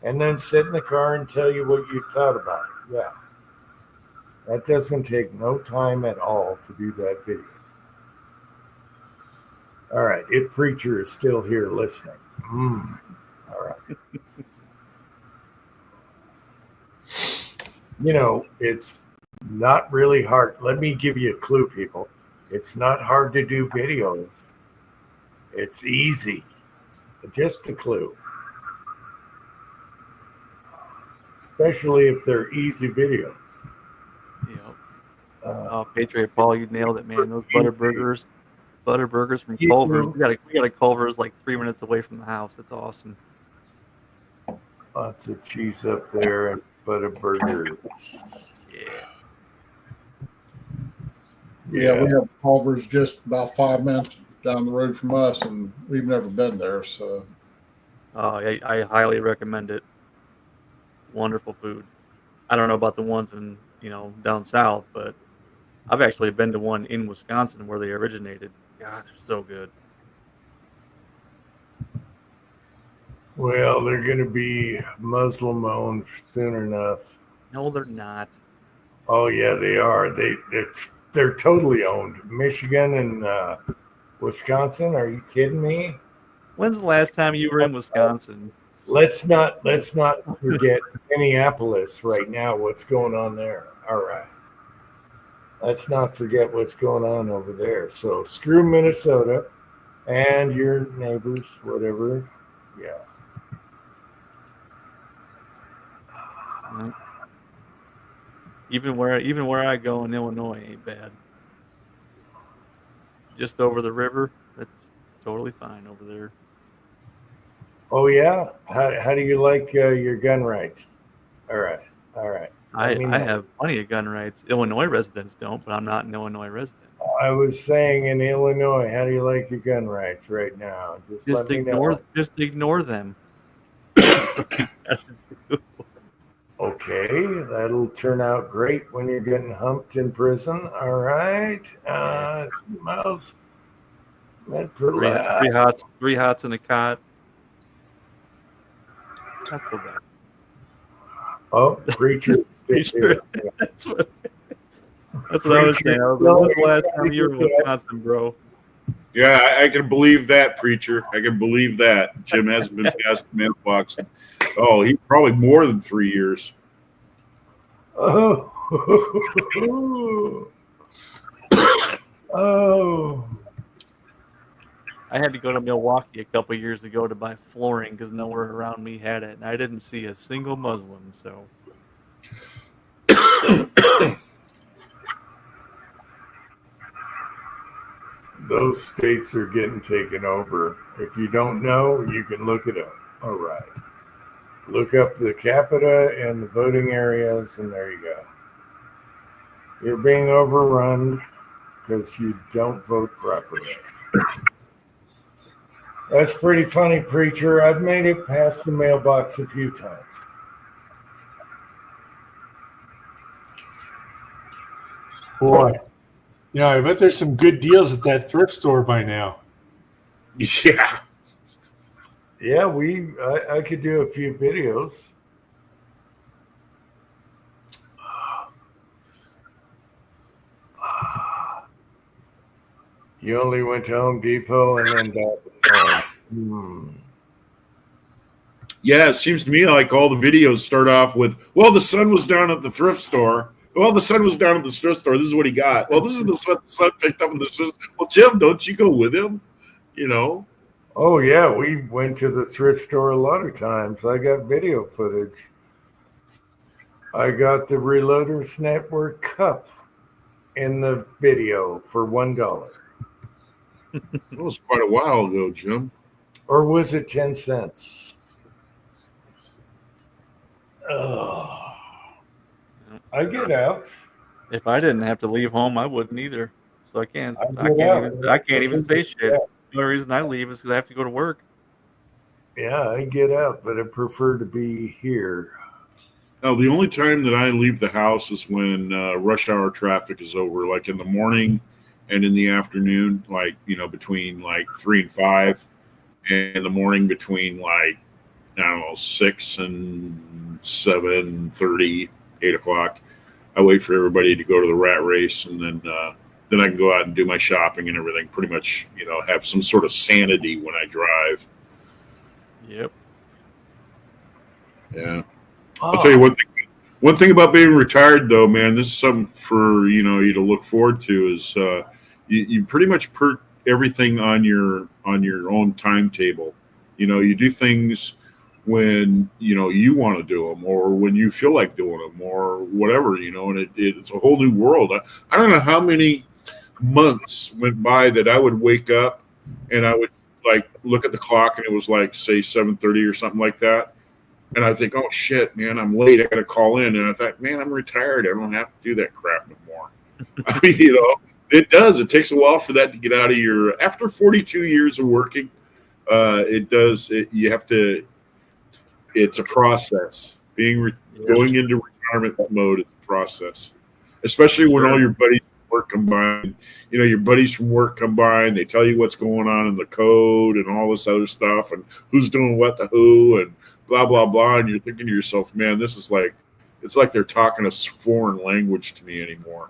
And then sit in the car and tell you what you thought about it. Yeah. That doesn't take no time at all to do that video. All right. If Preacher is still here listening. All right. It's not really hard. Let me give you a clue, people. It's not hard to do videos. It's easy. Just a clue. Especially if they're easy videos. Yeah. Patriot Paul, you nailed it, man. Those Butterburgers from Culver's. We got a Culver's like 3 minutes away from the house. It's awesome. Lots of cheese up there and Butterburger. Yeah, we have Culver's just about 5 minutes down the road from us, and we've never been there. So, I highly recommend it. Wonderful food. I don't know about the ones in down south, but I've actually been to one in Wisconsin where they originated. God, they're so good. Well, they're going to be Muslim owned soon enough. No, they're not. Oh yeah, they are. They're totally owned. Michigan and Wisconsin. Are you kidding me? When's the last time you were in Wisconsin? Let's not forget Minneapolis right now. What's going on there? All right. Let's not forget what's going on over there. So screw Minnesota and your neighbors, whatever. Yeah. No. Even where I go in Illinois ain't bad. Just over the river, that's totally fine over there. Oh yeah. How do you like your gun rights? All right. I know. have plenty of gun rights. Illinois residents don't, but I'm not an Illinois resident. I was saying in Illinois, how do you like your gun rights right now? Just ignore them. Okay, that'll turn out great when you're getting humped in prison. All right, 2 miles. Three hots in a cot. Not so bad. Oh, preacher. Preacher. That's what I was saying. I was like, when's the last time you were in Wisconsin, bro? Yeah, I can believe that, preacher. I can believe that. Jim hasn't been past the mailbox. Oh, he probably more than 3 years. Oh. Oh. I had to go to Milwaukee a couple years ago to buy flooring because nowhere around me had it, and I didn't see a single Muslim. So Those states are getting taken over. If you don't know, you can look it up. All right. Look up the capita and the voting areas, and there you go. You're being overrun because you don't vote properly. That's pretty funny, preacher. I've made it past the mailbox a few times. Boy. Yeah, I bet there's some good deals at that thrift store by now. Yeah. Yeah, I could do a few videos. You only went to Home Depot and then back home. Yeah, it seems to me like all the videos start off with, well, the son was down at the thrift store. Well, the son was down at the thrift store. This is what he got. Well, this is the son picked up in the thrift store. Well, Jim, don't you go with him? You know? Oh, yeah, we went to the thrift store a lot of times. I got video footage. I got the Reloaders Network cup in the video for $1. That was quite a while ago, Jim. Or was it 10 cents? Oh. I get out. if I didn't have to leave home, I wouldn't either. So I can't I even say shit. The only reason I leave is because I have to go to work. Yeah, I get out, but I prefer to be here. No, the only time that I leave the house is when rush hour traffic is over, like in the morning and in the afternoon, like, you know, between like 3 and 5, and in the morning between like, I don't know, 6 and 7:30, 8 o'clock. I wait for everybody to go to the rat race, and then I can go out and do my shopping and everything. Pretty much, you know, have some sort of sanity when I drive. Yep. Yeah. I'll tell you one thing. One thing about being retired, though, man, this is something for you to look forward to. Is you pretty much put everything on your own timetable. You know, you do things when you want to do them, or when you feel like doing them, or whatever. And it's a whole new world. I don't know how many months went by that I would wake up and I would like look at the clock and it was like, say, 7:30 or something like that. And I think, oh shit, man, I'm late. I got to call in. And I thought, man, I'm retired. I don't have to do that crap no more. I mean, it does. It takes a while for that to get out of your. After 42 years of working, it does. You have to. It's a process. Going into retirement mode is a process, especially when all your buddies work come by, your buddies from work come by and they tell you what's going on in the code and all this other stuff and who's doing what to who and blah, blah, blah. And you're thinking to yourself, man, this is like, it's like they're talking a foreign language to me anymore,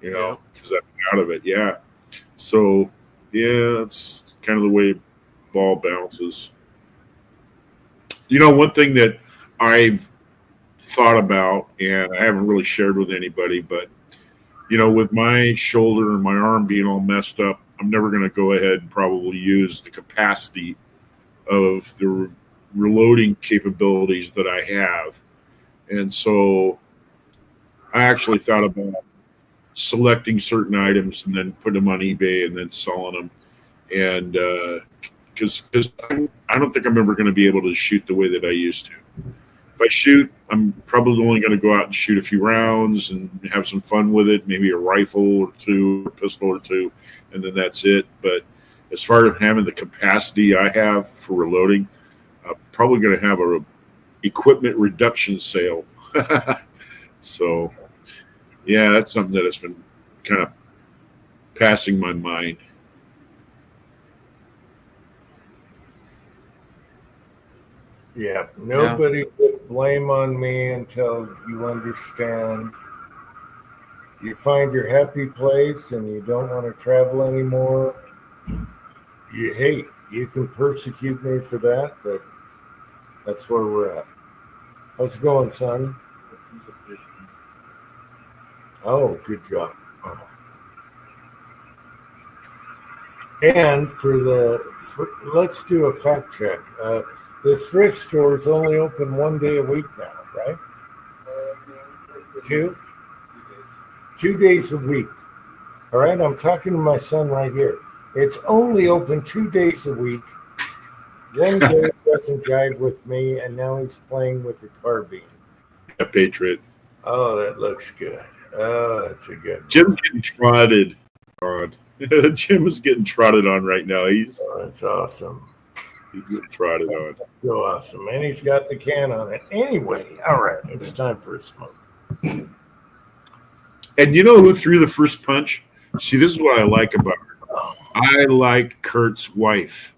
because I'm out of it. Yeah. So, yeah, that's kind of the way ball bounces. One thing that I've thought about, and I haven't really shared with anybody, but with my shoulder and my arm being all messed up, I'm never going to go ahead and probably use the capacity of the reloading capabilities that I have. And so I actually thought about selecting certain items and then putting them on eBay and then selling them. And because I don't think I'm ever going to be able to shoot the way that I used to. If I shoot, I'm probably only going to go out and shoot a few rounds and have some fun with it, maybe a rifle or two, or a pistol or two, and then that's it. But as far as having the capacity I have for reloading, I'm probably going to have a equipment reduction sale. So, yeah, that's something that has been kind of passing my mind. Yeah, nobody put blame on me until you understand. You find your happy place and you don't want to travel anymore. You can persecute me for that, but that's where we're at. How's it going, son? Oh, good job. Oh. And let's do a fact check. The thrift store is only open 1 day a week now, right? 2? 2 days a week. All right, I'm talking to my son right here. It's only open 2 days a week. 1 day doesn't jive with me, and now he's playing with the carbine. A Patriot. Oh, that looks good. Oh, that's a good one. Jim's getting trotted on. Jim is getting trotted on right now. That's awesome. He's getting trotted on. So awesome. And he's got the can on it. Anyway, all right, it's time for a smoke. And you know who threw the first punch? See, this is what I like about her. I like Kurt's wife.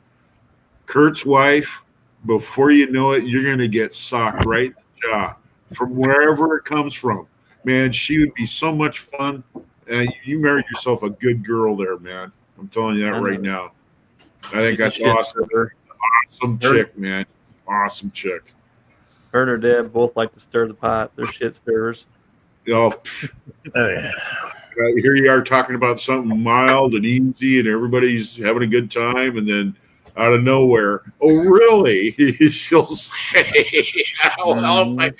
Kurt's wife, before you know it, you're going to get socked right in the jaw from wherever it comes from. Man, she would be so much fun. You married yourself a good girl there, man. I'm telling you that right now. I think that's awesome. Awesome chick, man. Awesome chick. Her and her dad both like to stir the pot. Their shit stirs. Oh, yeah. Here you are talking about something mild and easy, and everybody's having a good time, and then out of nowhere, oh really? She'll say, "Well, if I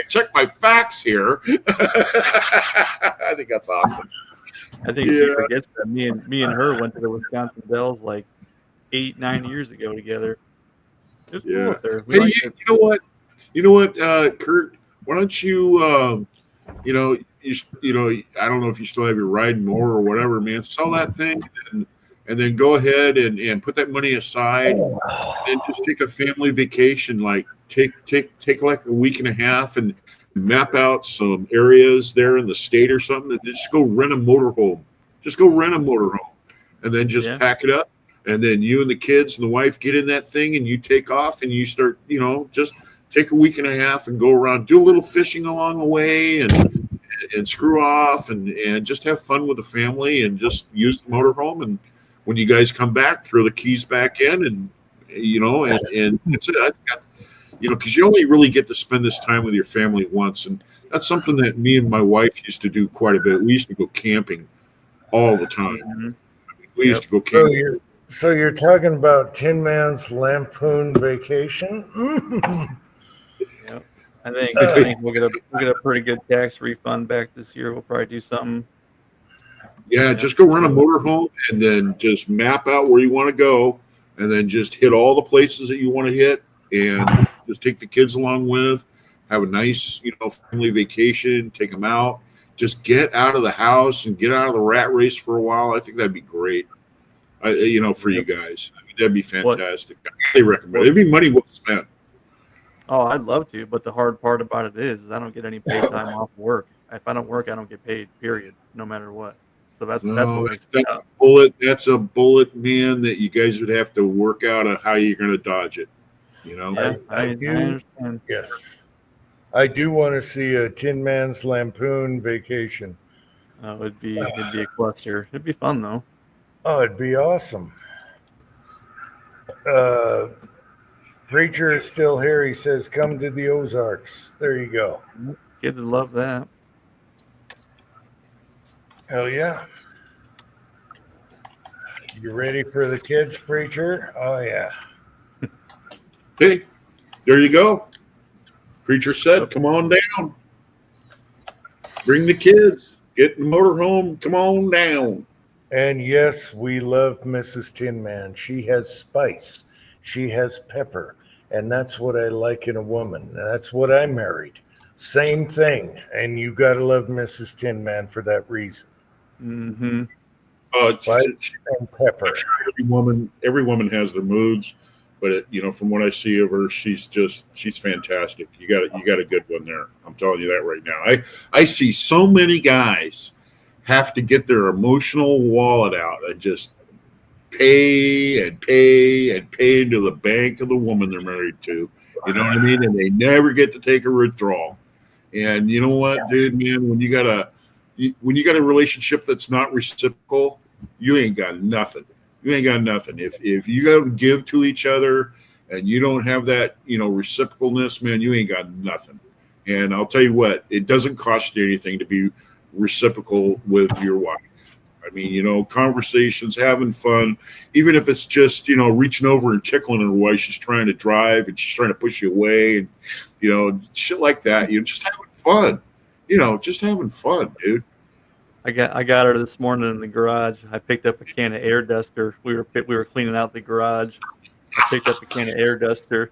check my facts here." I think that's awesome. I think she forgets that me and her went to the Wisconsin Dells like 8-9 years ago together. It was cool up there. Hey, you know what, Kurt? Why don't you, I don't know if you still have your riding mower or whatever, man. Sell that thing and then go ahead and put that money aside and just take a family vacation. Like take like a week and a half and map out some areas there in the state or something, and just go rent a motorhome. Just go rent a motorhome and then just pack it up. And then you and the kids and the wife get in that thing and you take off and you start, just take a week and a half and go around, do a little fishing along the way and screw off and just have fun with the family and just use the motorhome. And when you guys come back, throw the keys back in and that's it. I think because you only really get to spend this time with your family once. And that's something that me and my wife used to do quite a bit. We used to go camping all the time. Mm-hmm. We used to go camping. So you're talking about Tin Man's Lampoon Vacation? Yep. I think we'll get a pretty good tax refund back this year. We'll probably do something. Yeah, just go rent a motorhome and then just map out where you want to go and then just hit all the places that you want to hit and just take the kids along with, have a nice, family vacation, take them out, just get out of the house and get out of the rat race for a while. I think that'd be great. For you guys. I mean, that'd be fantastic. I highly recommend it. It'd be money well spent. Oh, I'd love to, but the hard part about it is I don't get any paid time off work. If I don't work, I don't get paid, period, no matter what. So that's No, what makes it that's tough. a bullet. That's a bullet, man, that you guys would have to work out on how you're going to dodge it. You know? Yeah, I I do. understand. Yes. I do want to see a Tin Man's Lampoon Vacation. It'd be a cluster. It'd be fun though. Oh, it'd be awesome. Preacher is still here. He says, come to the Ozarks. There you go. Kids would love that. Hell yeah. You ready for the kids, Preacher? Oh, yeah. Hey, there you go. Preacher said, come on down. Bring the kids. Get in the motorhome. Come on down. And yes, we love Mrs. Tin Man. She has spice. She has pepper. And that's what I like in a woman. That's what I married. Same thing. And you got to love Mrs. Tin Man for that reason. Mm-hmm. Spice and pepper. Every woman has their moods, but from what I see of her, she's fantastic. You got a good one there. I'm telling you that right now. I see so many guys have to get their emotional wallet out and just pay and pay and pay into the bank of the woman they're married to. You know what I mean? And they never get to take a withdrawal. And you know what, dude, man, when you got a relationship that's not reciprocal, you ain't got nothing. You ain't got nothing. If you got to give to each other and you don't have that, reciprocalness, man, you ain't got nothing. And I'll tell you what, it doesn't cost you anything to be reciprocal with your wife. I mean, conversations, having fun, even if it's just, reaching over and tickling her while she's trying to drive and she's trying to push you away and, shit like that. You're just having fun, just having fun, dude. I got her this morning in the garage. I picked up a can of air duster. We were cleaning out the garage. I picked up a can of air duster,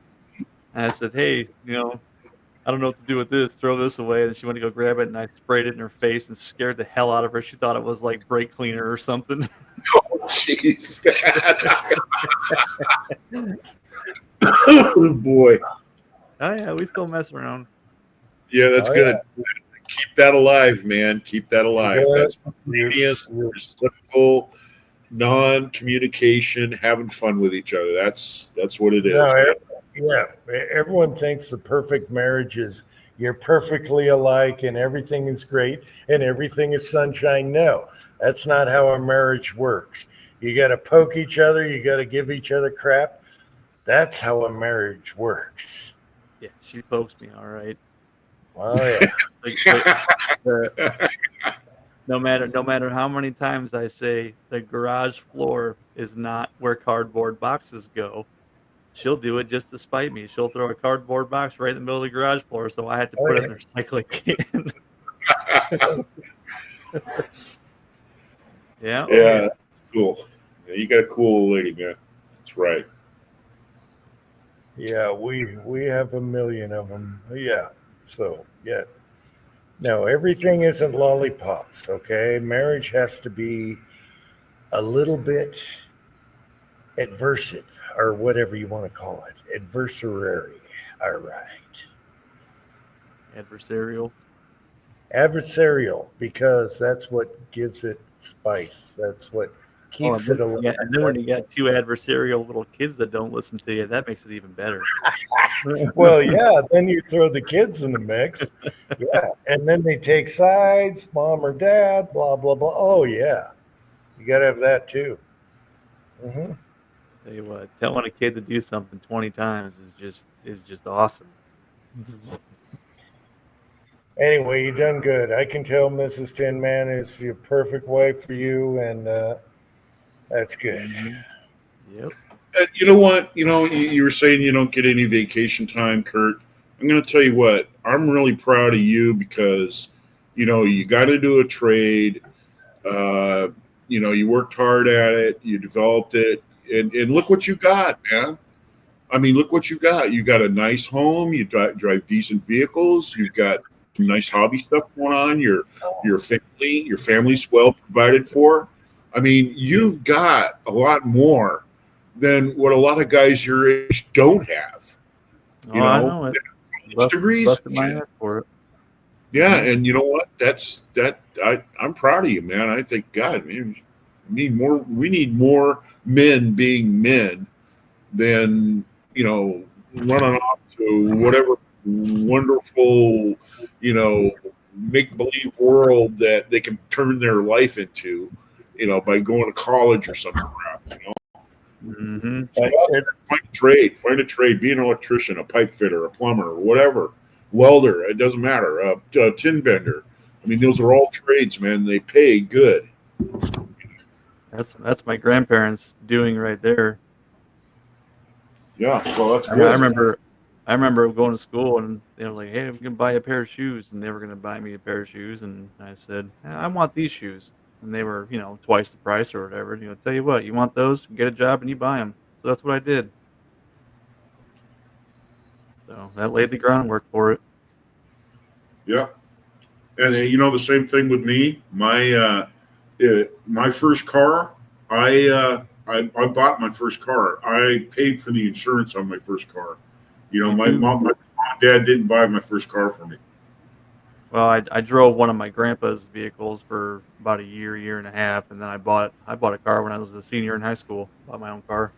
and I said, "Hey, I don't know what to do with this. Throw this away." And she went to go grab it, and I sprayed it in her face and scared the hell out of her. She thought it was like brake cleaner or something. Oh, jeez. Oh, boy. Oh yeah, we still mess around. Yeah, that's good. Yeah. Keep that alive, man. Keep that alive. Yeah. That's spontaneous, reciprocal, non-communication, having fun with each other. That's what it is. No, yeah, everyone thinks the perfect marriage is you're perfectly alike and everything is great and everything is sunshine. No, that's not how a marriage works. You got to poke each other. You got to give each other crap. That's how a marriage works. Yeah, she pokes me, all right. Oh yeah. No matter how many times I say the garage floor is not where cardboard boxes go, she'll do it just to spite me. She'll throw a cardboard box right in the middle of the garage floor, so I had to put it in the recycling can. Yeah. Yeah, that's cool. Yeah, you got a cool lady, man. That's right. Yeah, we have a million of them. Yeah. So, yeah. No, everything isn't lollipops, okay? Marriage has to be a little bit adversive or whatever you want to call it. Adversary. All right. Adversarial. Adversarial, because that's what gives it spice. That's what keeps it alive. Yeah, and then when you got two adversarial little kids that don't listen to you, that makes it even better. Well, yeah, then you throw the kids in the mix. Yeah, and then they take sides, mom or dad, blah, blah, blah. Oh, yeah. You got to have that too. Mm-hmm. Tell you what, telling a kid to do something 20 times is just awesome. Anyway, you done good. I can tell Mrs. Tin Man is the perfect wife for you, and that's good. Yep. You know what? You were saying you don't get any vacation time, Kurt. I'm going to tell you what. I'm really proud of you because, you got to do a trade. You worked hard at it. You developed it. And look what you got, man. I mean, look what you got. You got a nice home. You drive decent vehicles. You've got nice hobby stuff going on. Your family's well provided for. I mean, you've got a lot more than what a lot of guys your age don't have. I know it. Degrees. Busted my ass for it. Yeah, and you know what? I'm proud of you, man. I think God, man, we need more men being men than, running off to whatever wonderful, make believe world that they can turn their life into, by going to college or some crap. Mm-hmm. Find a trade, be an electrician, a pipe fitter, a plumber, or whatever, welder. It doesn't matter. A tin bender. I mean, those are all trades, man. They pay good. That's my grandparents doing right there. Yeah, well, that's I good. remember going to school and they were like, "Hey, we can buy a pair of shoes," and they were going to buy me a pair of shoes, and I said, "I want these shoes," and they were, twice the price or whatever. Tell you what, you want those? Get a job and you buy them. So that's what I did. So that laid the groundwork for it. Yeah, and the same thing with me. My first car, I bought my first car. I paid for the insurance on my first car. My mom and dad didn't buy my first car for me. Well, I drove one of my grandpa's vehicles for about a year and a half, and then I bought a car when I was a senior in high school. Bought my own car.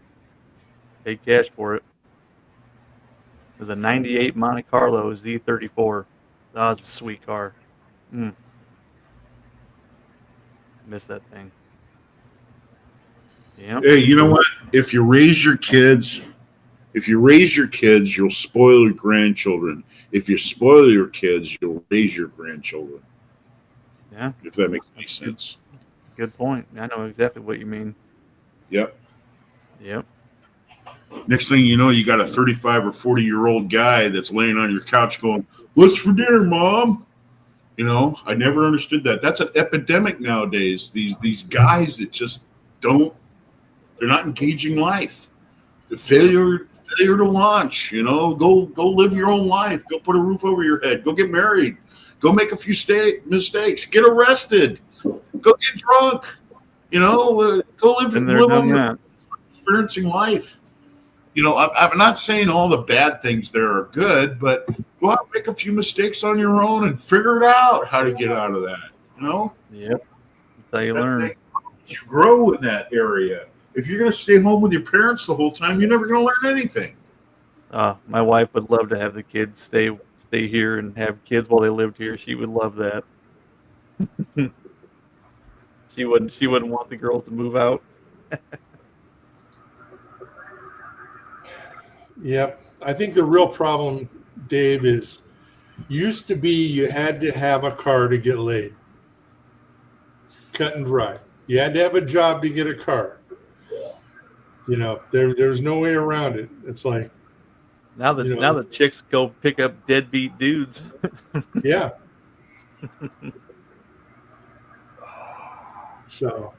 Paid cash for it. It was a '98 Monte Carlo Z34. That was a sweet car. Miss that thing. Yeah. Hey, you know what? If you raise your kids, you'll spoil your grandchildren. If you spoil your kids, you'll raise your grandchildren. Yeah. If that makes any sense. Good point. I know exactly what you mean. Yep. Yep. Next thing you know, you got a 35 or 40-year-old guy that's laying on your couch going, "What's for dinner, Mom?" I never understood that. That's an epidemic nowadays. These guys that just they're not engaging life. The failure to launch, go live your own life. Go put a roof over your head. Go get married. Go make a few mistakes. Get arrested. Go get drunk. Go live on experiencing life. I'm not saying all the bad things there are good, but go out and make a few mistakes on your own and figure it out how to get out of that. Yep. That's how you learn. You grow in that area. If you're going to stay home with your parents the whole time, you're never going to learn anything. My wife would love to have the kids stay here and have kids while they lived here. She would love that. She wouldn't want the girls to move out. Yep. I think the real problem, Dave, is used to be you had to have a car to get laid. Cut and dry. You had to have a job to get a car. There's no way around it. It's like now the chicks go pick up deadbeat dudes. Yeah. So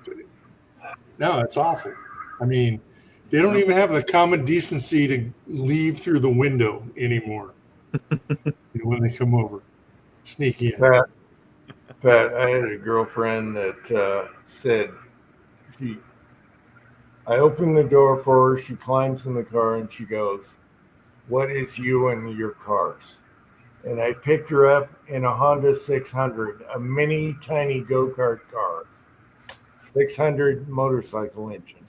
no, it's awful. I mean, they don't even have the common decency to leave through the window anymore. When they come over, sneak in. Pat, I had a girlfriend that said I opened the door for her. She climbs in the car and she goes, "What is you and your cars?" And I picked her up in a Honda 600, a mini tiny go-kart car, 600 motorcycle engine.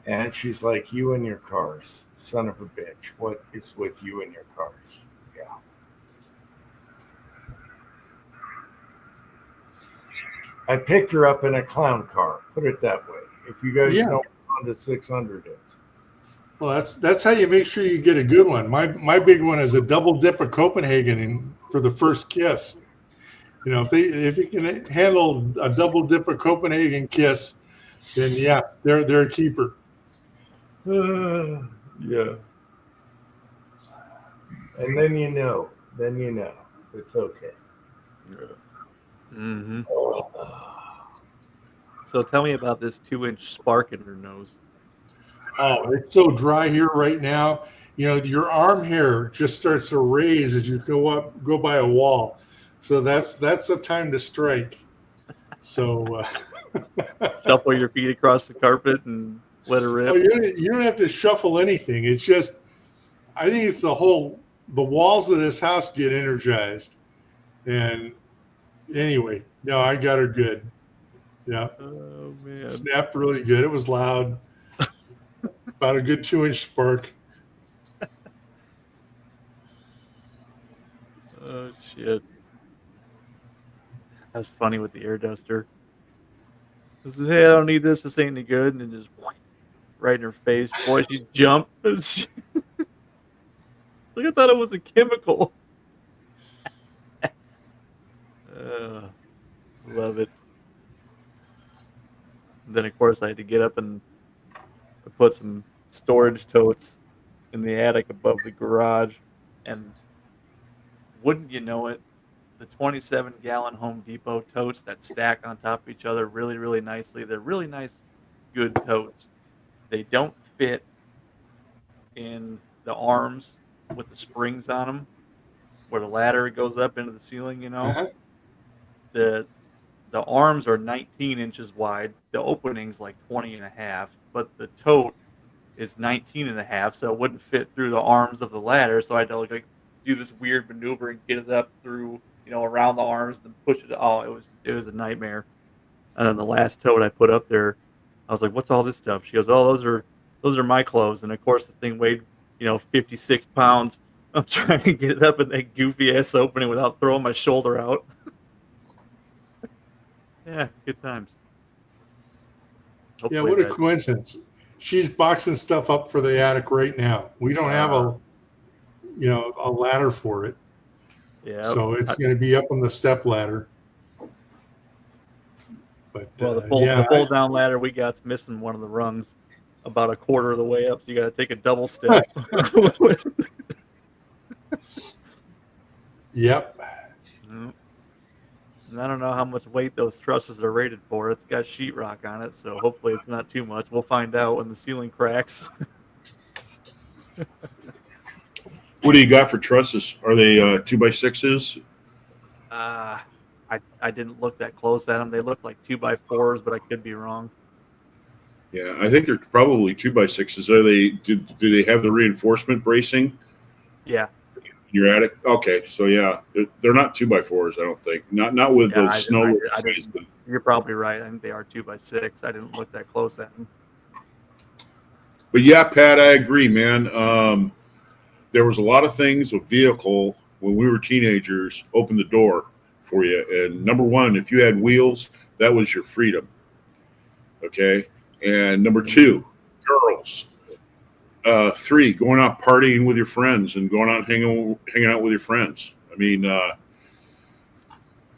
And she's like, "You and your cars, son of a bitch. What is with you and your cars?" Yeah. I picked her up in a clown car. Put it that way. If you guys know what Honda 600 is. Well, that's how you make sure you get a good one. My big one is a double dip of Copenhagen for the first kiss. If you can handle a double dip of Copenhagen kiss, then yeah, they're a keeper. Yeah. And then it's okay. Mm-hmm. So tell me about this 2-inch spark in her nose. Oh, it's so dry here right now. Your arm hair just starts to raise as you go by a wall. So that's a time to strike. So Shuffle your feet across the carpet and let her rip. Oh, you don't have to shuffle anything. It's just, I think it's the walls of this house get energized. And anyway, no, I got her good. Yeah, Oh man. snapped really good. It was loud, about a good 2-inch spark. Oh shit. That's funny with the air duster. I said, hey, I don't need this. This ain't any good. And then just right in her face. Boy, she jumped. Look, I thought it was a chemical. Love it. And then, of course, I had to get up and put some storage totes in the attic above the garage. And wouldn't you know it, the 27-gallon Home Depot totes that stack on top of each other really, really nicely. They're really nice, good totes. They don't fit in the arms with the springs on them, where the ladder goes up into the ceiling, you know. Uh-huh. The arms are 19 inches wide. The opening's like 20 and a half, but the tote is 19 and a half, so it wouldn't fit through the arms of the ladder. So I had to like do this weird maneuver and get it up through, you know, around the arms and push it. Oh, it was a nightmare. And then the last tote I put up there, I was like, "What's all this stuff?" She goes, "Oh, those are my clothes." And of course, the thing weighed, 56 pounds. I'm trying to get it up in that goofy ass opening without throwing my shoulder out. Yeah, good times. Yeah, Hopefully what a that- coincidence. She's boxing stuff up for the attic right now. We don't have a ladder for it. Yeah. So it's going to be up on the step ladder. But Well, the pull down ladder we got's missing one of the rungs, about a quarter of the way up. So you got to take a double step. Yep. Mm. And I don't know how much weight those trusses are rated for. It's got sheetrock on it, so hopefully it's not too much. We'll find out when the ceiling cracks. What do you got for trusses? Are they 2x6s? I didn't look that close at them. They look like 2x4s, but I could be wrong. Yeah, I think they're probably 2x6s. Are they? Do they have the reinforcement bracing? Yeah. Your attic? Okay, so yeah, they're not 2x4s. I don't think. Not with Yeah, those snow. I didn't- You're probably right. I think they are 2x6. I didn't look that close at them. But yeah, Pat, I agree, man. There was a lot of things a vehicle when we were teenagers opened the door for you. And number one, if you had wheels, that was your freedom. Okay. And number two, girls. 3, going out partying with your friends and going out hanging out with your friends. I mean,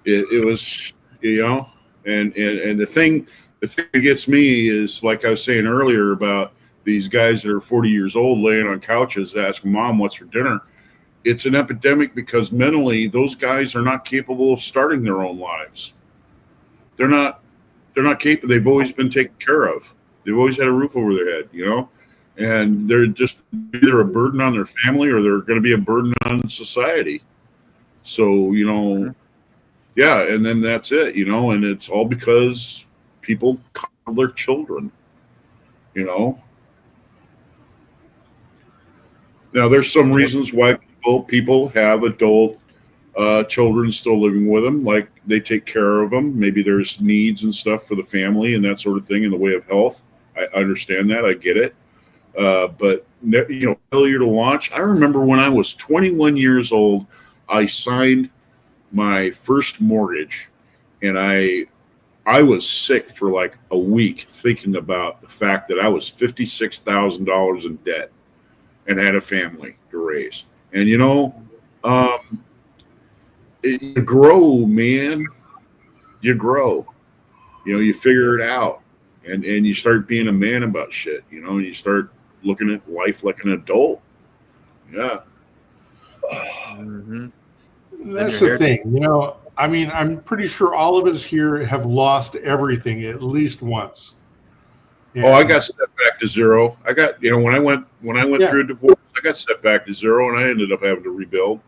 it was, and the thing that gets me is, like I was saying earlier about these guys that are 40 years old laying on couches asking mom what's for dinner. It's an epidemic because mentally those guys are not capable of starting their own lives. They're not capable. They've always been taken care of. They've always had a roof over their head, and they're just either a burden on their family or they're going to be a burden on society. So, yeah. And then that's it, and it's all because people coddle their children, Now, there's some reasons why people have adult children still living with them, like they take care of them. Maybe there's needs and stuff for the family and that sort of thing in the way of health. I understand that. I get it. But, failure to launch. I remember when I was 21 years old, I signed my first mortgage, and I was sick for like a week thinking about the fact that I was $56,000 in debt and had a family to raise. And, you grow, man. You grow. You figure it out. And you start being a man about shit, and you start looking at life like an adult. Yeah. Mm-hmm. That's the thing. I'm pretty sure all of us here have lost everything at least once. Oh, I got set back to zero. I got, when I went through a divorce, I got set back to zero, and I ended up having to rebuild.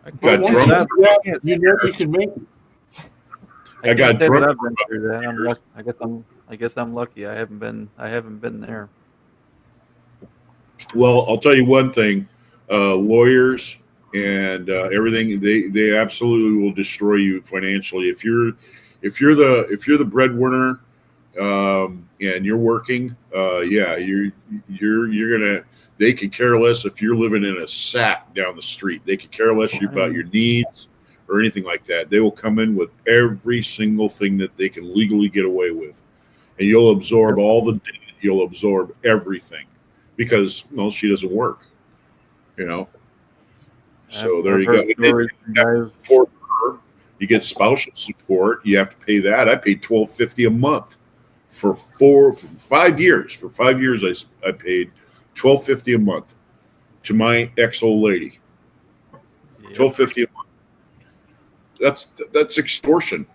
But Got once drunk. you do that, you can make it. I got can't say that drunk I've been through that. I'm lucky. I guess I'm lucky. I haven't been there. Well, I'll tell you one thing. Lawyers and everything. They absolutely will destroy you financially if you're the breadwinner, and you're working. Yeah, you're gonna. They could care less if you're living in a sack down the street. They could care less about your needs or anything like that. They will come in with every single thing that they can legally get away with, and you'll absorb all the debt. You'll absorb everything because she doesn't work. So there you go. For her, you get spousal support. You have to pay that. I paid $12.50 a month for 5 years. For 5 years, I paid $12.50 a month to my ex-old lady. Yep. $12.50 a month. That's extortion.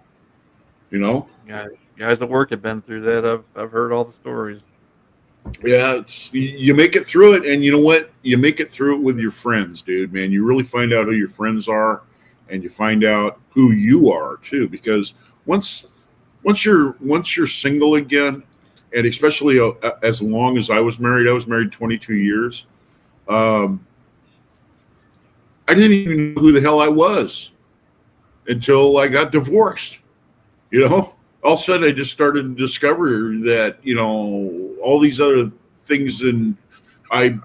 Guys at work have been through that. I've heard all the stories. Yeah, you make it through it, and you know what? You make it through it with your friends, dude. Man, you really find out who your friends are, and you find out who you are too. Because once you're single again, and especially as long as I was married 22 years. I didn't even know who the hell I was until I got divorced. All of a sudden I just started to discover that, all these other things, and I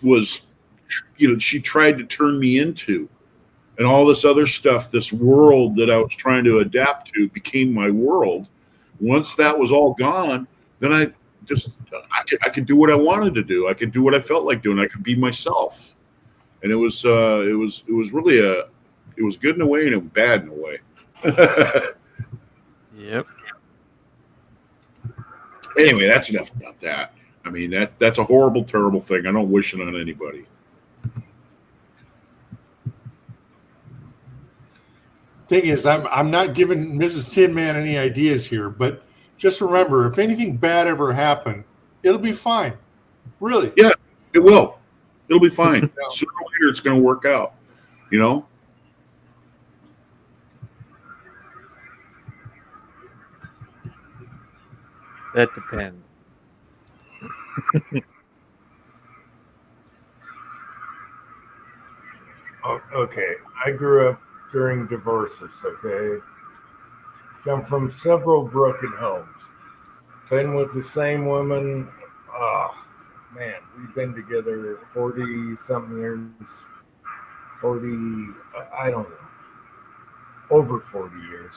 was, she tried to turn me into, and all this other stuff, this world that I was trying to adapt to became my world. Once that was all gone, then I could do what I wanted to do. I could do what I felt like doing. I could be myself. And it was really it was good in a way and it was bad in a way. Yep. Anyway, that's enough about that. I mean, that's a horrible, terrible thing. I don't wish it on anybody. Thing is, I'm not giving Mrs. Tin Man any ideas here, but just remember, if anything bad ever happened, it'll be fine. Really. Yeah, it will. It'll be fine. Sooner or later, it's going to work out. That depends. Okay, I grew up during divorces. Okay, come from several broken homes. Been with the same woman. Oh man, we've been together 40 something years. 40, I don't know, over 40 years.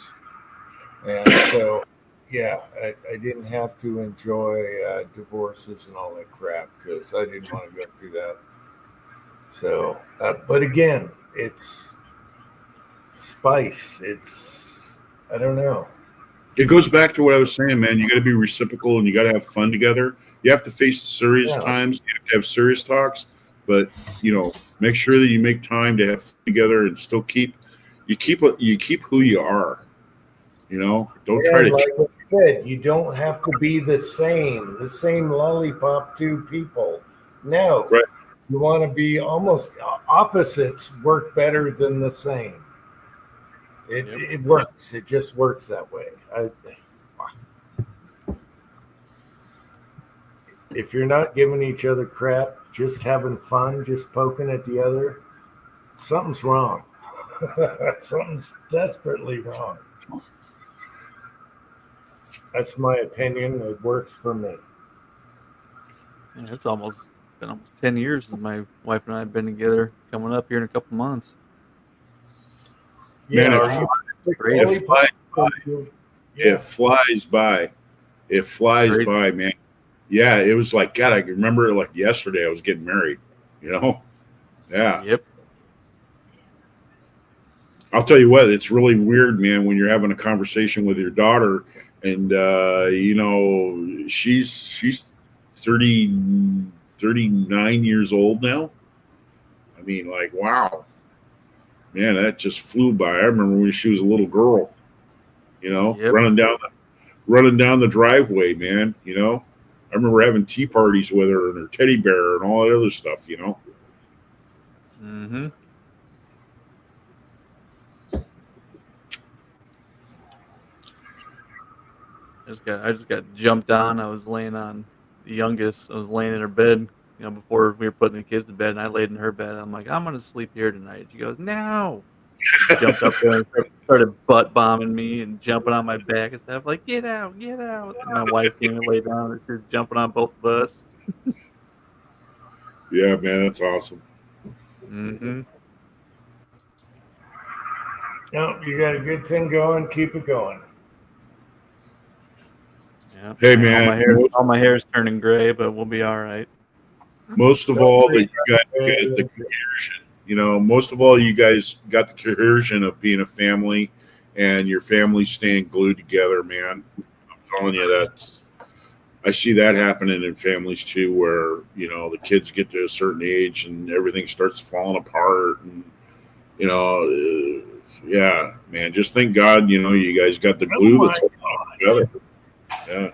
And so, yeah, I didn't have to enjoy divorces and all that crap because I didn't want to go through that. So, but again, it's spice. I don't know. It goes back to what I was saying, man. You got to be reciprocal and you got to have fun together. You have to face serious times. You have to have serious talks, but make sure that you make time to have fun together and still keep who you are. Don't try to. Like I said, you don't have to be the same lollipop two people. No, right. You want to be almost opposites. Work better than the same. It works. It just works that way. If you're not giving each other crap, just having fun, just poking at the other, something's wrong. Something's desperately wrong. That's my opinion. It works for me. Yeah, it's been almost 10 years since my wife and I have been together, coming up here in a couple months. Man, Yeah, it flies by. It flies Crazy. by, man. Yeah, it was like, God, I can remember it like yesterday. I was getting married, Yeah. Yep. I'll tell you what, it's really weird, man, when you're having a conversation with your daughter and, she's 39 years old now. I mean, like, wow. Man, that just flew by. I remember when she was a little girl, Yep. running down the driveway, man. I remember having tea parties with her and her teddy bear and all that other stuff. Mm-hmm. I just got jumped on. I was laying on the youngest. I was laying in her bed, before we were putting the kids to bed, and I laid in her bed. I'm like, I'm gonna sleep here tonight. She goes, no. She jumped up there and started butt bombing me and jumping on my back and stuff. Like, get out, get out. And my wife came and laid down, and she was jumping on both of us. Yeah, man, that's awesome. Mm-hmm. No, you got a good thing going. Keep it going. Yeah. Hey, man, all my hair is turning gray, but we'll be all right. most of all, that you guys get the cohesion. Most of all, you guys got the cohesion of being a family, and your family staying glued together, man. I'm telling you, I see that happening in families too, where the kids get to a certain age and everything starts falling apart, and yeah, man. Just thank God, you guys got the glue that's holding it together. Yeah.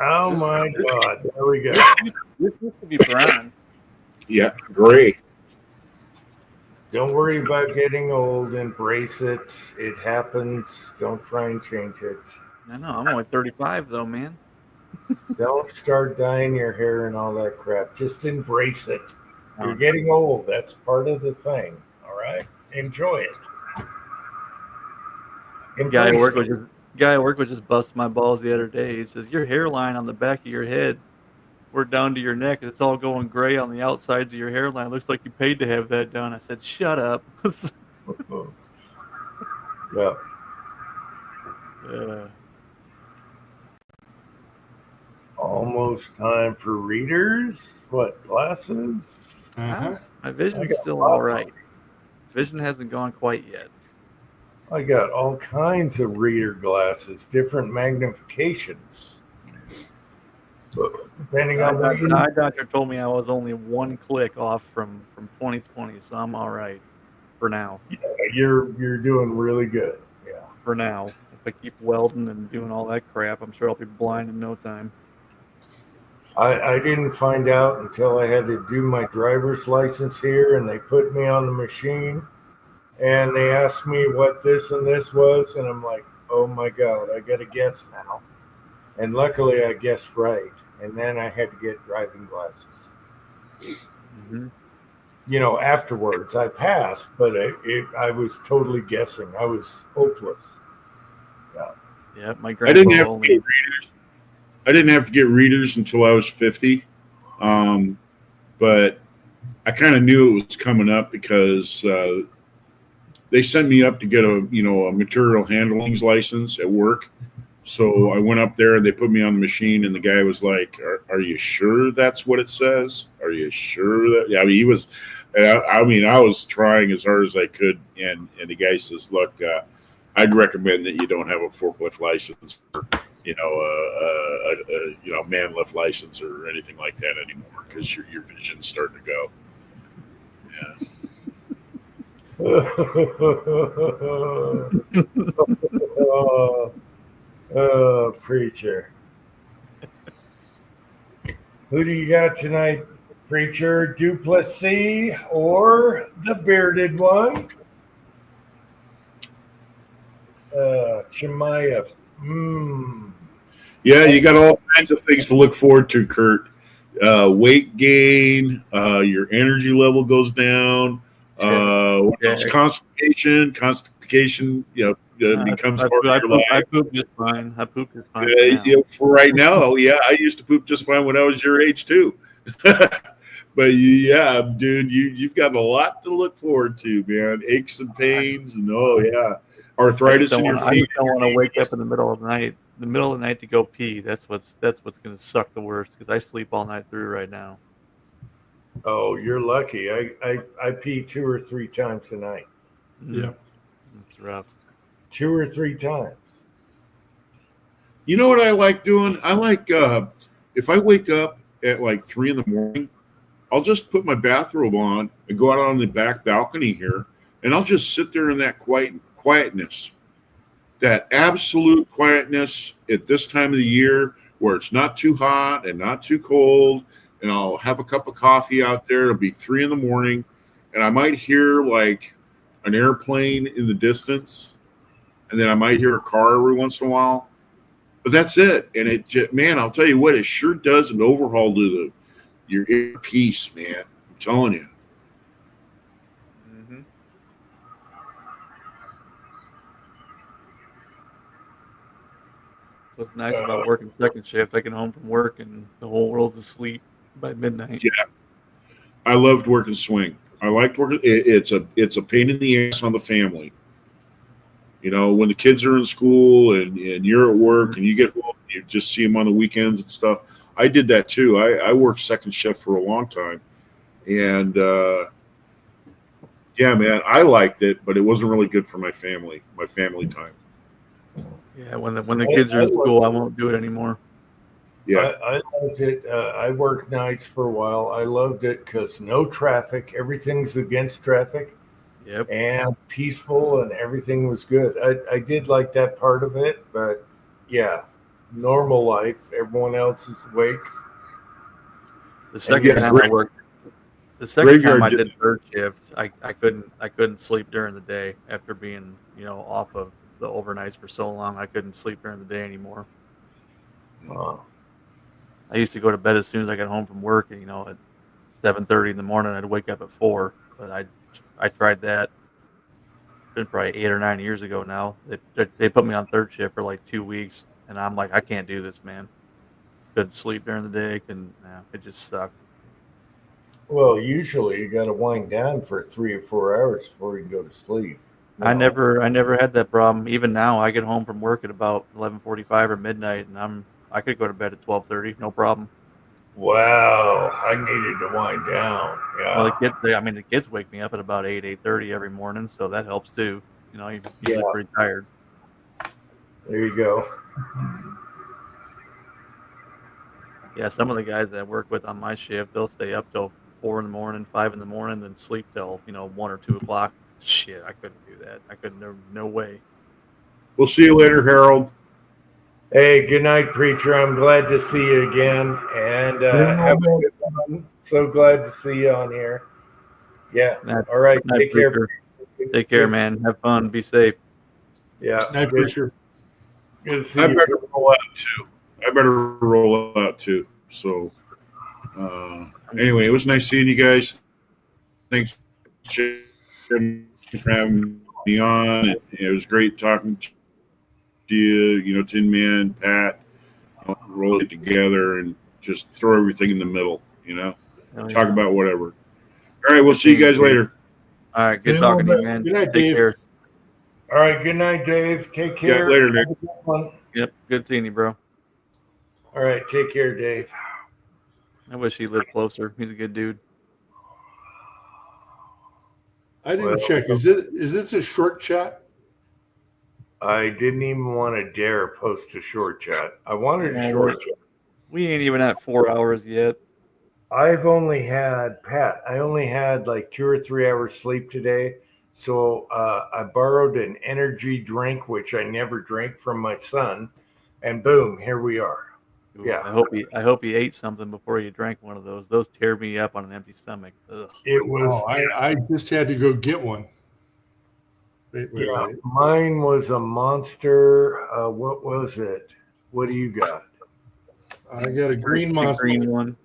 Oh my God. There we go. This used to be brown. Yeah, great. Don't worry about getting old. Embrace it. It happens. Don't try and change it. I know. I'm only 35 though, man. Don't start dyeing your hair and all that crap. Just embrace it. You're Oh. getting old. That's part of the thing. All right. Enjoy it. Guy at Embrace work it. was just bust my balls the other day. He says, your hairline on the back of your head, we're down to your neck. It's all going gray on the outsides of your hairline. Looks like you paid to have that done. I said, shut up. Yeah. Almost time for readers. What, glasses? Uh-huh. My vision's got still lots all of right. Vision hasn't gone quite yet. I got all kinds of reader glasses, different magnifications. Depending on what you The eye doctor told me I was only one click off from 2020, so I'm all right for now. you're doing really good. Yeah. For now, if I keep welding and doing all that crap, I'm sure I'll be blind in no time. I didn't find out until I had to do my driver's license here, and they put me on the machine, and they asked me what this and this was, and I'm like, oh my God, I got to guess now. And luckily I guessed right, and then I had to get driving glasses. Mm-hmm. Afterwards I passed, but I was totally guessing. I was hopeless. Yeah, my I grandpa didn't have to only. get readers. I didn't have to get readers until I was 50. But I kind of knew it was coming up because they sent me up to get a material handlings license at work. So I went up there and they put me on the machine, and the guy was like, "Are you sure that's what it says? Are you sure that?" Yeah, I mean, he was. I was trying as hard as I could, and the guy says, "Look, I'd recommend that you don't have a forklift license, or man lift license or anything like that anymore, because your vision's starting to go." Oh, preacher. Who do you got tonight, preacher? Duplessis or the bearded one? Chimaev. Yeah, you got all kinds of things to look forward to, Kurt. Weight gain, your energy level goes down. Constipation, becomes part of your life. I poop just fine. I poop just fine. For right now, yeah, I used to poop just fine when I was your age too. But yeah, dude, you've got a lot to look forward to, man. Aches and pains, and arthritis in your feet. I just don't want to wake up in the middle of the night. To go pee. That's what's going to suck the worst, because I sleep all night through right now. Oh, you're lucky. I pee 2 or 3 times a night. Yeah. It's rough. 2 or 3 times. You know what I like doing? I like if I wake up at like 3 a.m, I'll just put my bathrobe on and go out on the back balcony here, and I'll just sit there in that quietness, that absolute quietness at this time of the year, where it's not too hot and not too cold, and I'll have a cup of coffee out there. It'll be 3 a.m, and I might hear like an airplane in the distance, and then I might hear a car every once in a while. But that's it. And it, man, I'll tell you what, it sure does an overhaul to you're in peace, man. I'm telling you. Mm-hmm. What's nice about working second shift, I get home from work and the whole world's asleep by midnight. Yeah, I loved working swing. I liked working. It's a pain in the ass on the family. You know, when the kids are in school and you're at work and you get home, you just see them on the weekends and stuff. I did that too. I worked second shift for a long time, and yeah, man, I liked it, but it wasn't really good for my family time. Yeah, when the kids are in school, I won't do it anymore. Yeah, I loved it. I worked nights for a while. I loved it because no traffic. Everything's against traffic. Yep. And peaceful, and everything was good. I did like that part of it, but yeah, normal life. Everyone else is awake. The second yeah, time I great- worked, the second time I graveyard did third shift, I couldn't sleep during the day after being off of the overnights for so long. I couldn't sleep during the day anymore. I used to go to bed as soon as I got home from work, and at 7:30 in the morning, I'd wake up at 4. But I tried that. It's been probably 8 or 9 years ago now. They put me on third shift for like 2 weeks, and I'm like, I can't do this, man. Couldn't sleep during the day. It just sucked. Well, usually you got to wind down for 3 or 4 hours before you can go to sleep. I never had that problem. Even now, I get home from work at about 11:45 or midnight, and I could go to bed at 12:30, no problem. Wow, I needed to wind down. Yeah. Well, the kids wake me up at about 8:30 every morning, so that helps too. You're usually pretty tired. There you go. Yeah, some of the guys that I work with on my shift, they'll stay up till 4 in the morning, 5 in the morning, then sleep till 1 or 2 o'clock. Shit, I couldn't do that. I couldn't. No way. we'll see you later, Harold. Hey, good night, preacher. I'm glad to see you again, and have a good one. So glad to see you on here. Yeah. Night- All right. night, Take care. preacher. Take care, man. Have fun. Be safe. Yeah. Night, Good, Fisher. good to see I you. better roll out too. So anyway, it was nice seeing you guys. Thanks for having me on. It was great talking to you. Tin Man, Pat, roll it together and just throw everything in the middle. Hell Talk yeah. about whatever. All right, we'll see you guys later. All right. See you Good in a talking to little you, man. Good night, Take Dave. care. All right. Good night, Dave. Take Yeah, care. later, Nick. Have a good one. Yep. Good seeing you, bro. All right. Take care, Dave. I wish he lived closer. He's a good dude. I didn't Well- check. Is this a short chat? I didn't even want to dare post a short chat. I wanted a Yeah, short right. chat. We ain't even at 4 hours yet. I've only had, Pat, I only had like 2 or 3 hours sleep today. So I borrowed an energy drink, which I never drink, from my son. And boom, here we are. Ooh, Yeah. I hope he ate something before you drank one of those. Those tear me up on an empty stomach. Ugh. It was, Oh, I just had to go get one. Wait, yeah, wait. mine was a Monster. What was it? What do you got? I got a green The monster. green one.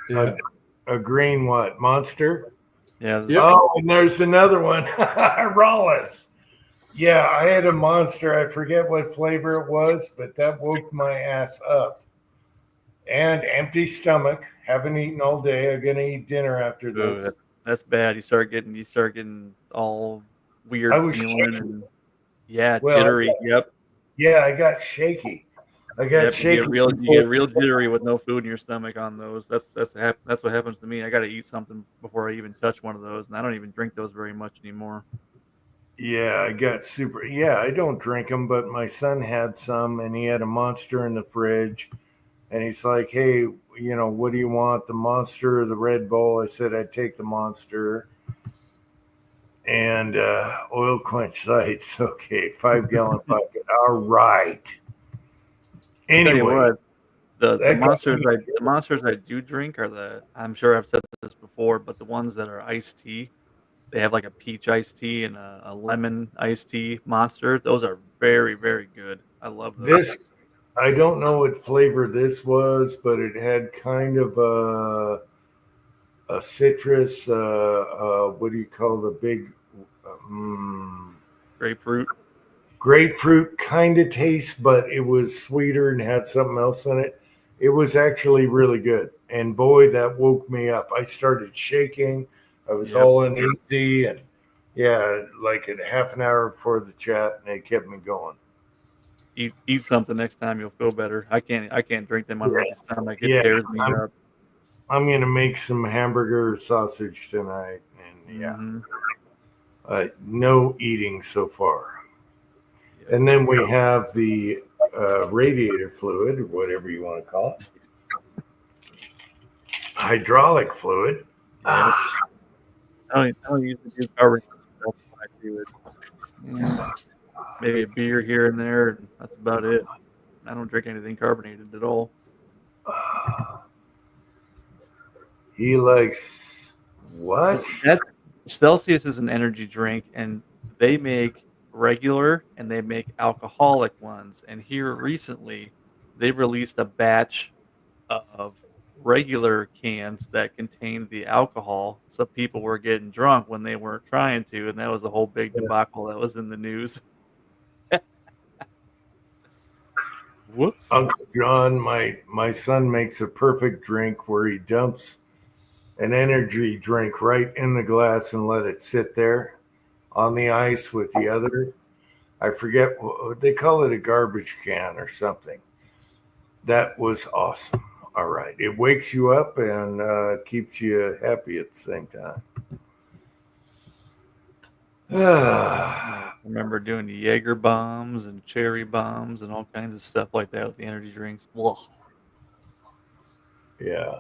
Yeah. A green what? Monster? Yeah. Yep. Oh, and there's another one. Rawless. Yeah, I had a Monster. I forget what flavor it was, but that woke my ass up. And empty stomach. Haven't eaten all day. I'm gonna eat dinner after Ooh, this. that's bad. You start getting all weird I was feeling shaky. and yeah, Well, jittery. Yep. Yeah, I got shaky. I got Yep. shaky. You get real jittery with no food in your stomach on those. That's what happens to me. I got to eat something before I even touch one of those, and I don't even drink those very much anymore. Yeah, I got super. Yeah, I don't drink them, but my son had some, and he had a Monster in the fridge, and he's like, "Hey, what do you want, the Monster or the Red Bull?" I said, "I'd take the Monster." And oil quench sites, okay, 5-gallon bucket. All right. Tell you Anyway, what, the that monsters I do drink are I'm sure I've said this before, but the ones that are iced tea, they have like a peach iced tea and a lemon iced tea Monster. Those are very, very good. I love those. I don't know what flavor this was, but it had kind of a citrus. What do you call the big Grapefruit. grapefruit kind of taste? But it was sweeter and had something else in it. It was actually really good, and boy, that woke me up. I started shaking. I was Yep. all uneasy, and yeah, like a half an hour before the chat, and it kept me going. Eat something next time, you'll feel better. I can't drink them on Yeah. my stomach. It Yeah, tears me up. I'm gonna make some hamburger sausage tonight, and yeah, Mhm. no eating so far. And then we have the radiator fluid, or whatever you want to call it, hydraulic fluid. Yeah. I don't usually do carbonated stuff when I do it. Maybe a beer here and there, and that's about it. I don't drink anything carbonated at all. He likes what? That's Celsius is an energy drink, and they make regular and they make alcoholic ones. And here recently, they released a batch of regular cans that contained the alcohol, so people were getting drunk when they weren't trying to, and that was a whole big debacle that was in the news. Whoops. Uncle John, my son makes a perfect drink where he dumps an energy drink right in the glass and let it sit there on the ice with the other. I forget what they call it, a garbage can or something. That was awesome. All right. It wakes you up and keeps you happy at the same time. I remember doing the Jaeger bombs and cherry bombs and all kinds of stuff like that with the energy drinks. Ugh. Yeah.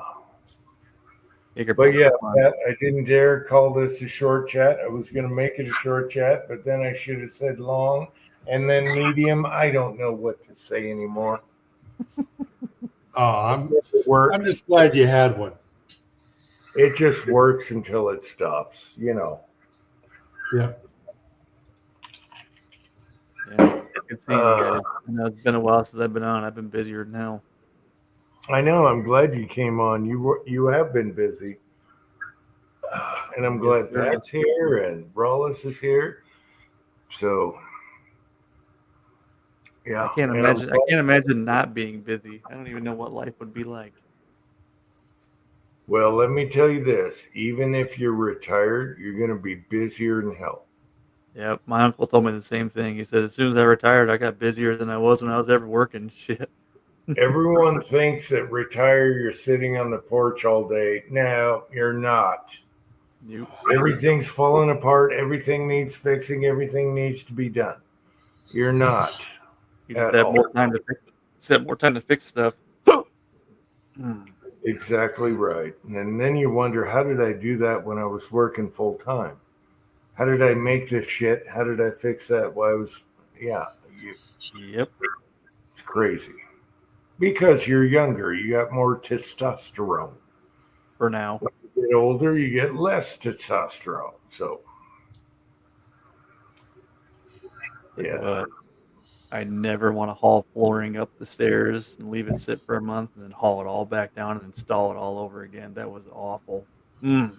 Jaeger But bombs yeah, are fun. Pat, I didn't dare call this a short chat. I was going to make it a short chat, but then I should have said long and then medium. I don't know what to say anymore. I'm It works. just glad you had one. It just works until it stops, you know. Yeah. Yeah, good seeing you guys. I know it's been a while since I've been on. I've been busier than hell. I know. I'm glad you came on. You have been busy, and I'm glad Yes, sir. Pat's here and Rawlis is here. So, yeah, I can't and imagine. I can't imagine not being busy. I don't even know what life would be like. Well, let me tell you this: even if you're retired, you're going to be busier than hell. Yeah, my uncle told me the same thing. He said as soon as I retired, I got busier than I was when I was ever working. Shit. Everyone thinks that retire, you're sitting on the porch all day. No, you're not. Nope. Everything's falling apart. Everything needs fixing. Everything needs to be done. You're not. You just At have all. more time to fix. Just have more time to fix stuff. Exactly right. And then you wonder, how did I do that when I was working full time? How did I make this shit? How did I fix that? Well, I was, Yep. it's crazy. Because you're younger, you got more testosterone. For now. When you get older, you get less testosterone. So, yeah. But I never want to haul flooring up the stairs and leave it sit for a month and then haul it all back down and install it all over again. That was awful. Yeah.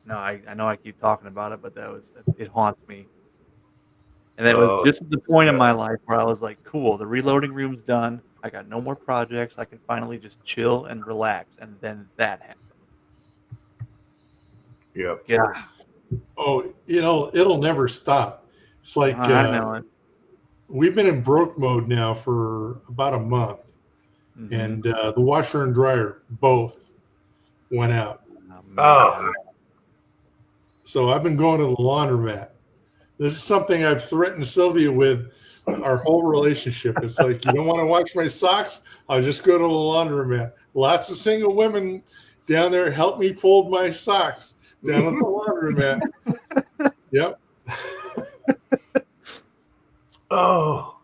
No, I know I keep talking about it, but it haunts me. And that was just at the point in my life where I was like, cool, the reloading room's done. I got no more projects. I can finally just chill and relax. And then that happened. Yep. Yeah. Oh, it'll never stop. It's like I know it. we've been in broke mode now for about a month, Mhm. and the washer and dryer both went out. Oh. So I've been going to the laundromat. This is something I've threatened Sylvia with our whole relationship. It's like, you don't want to wash my socks? I'll just go to the laundromat. Lots of single women down there help me fold my socks down at the laundromat. Yep. Oh,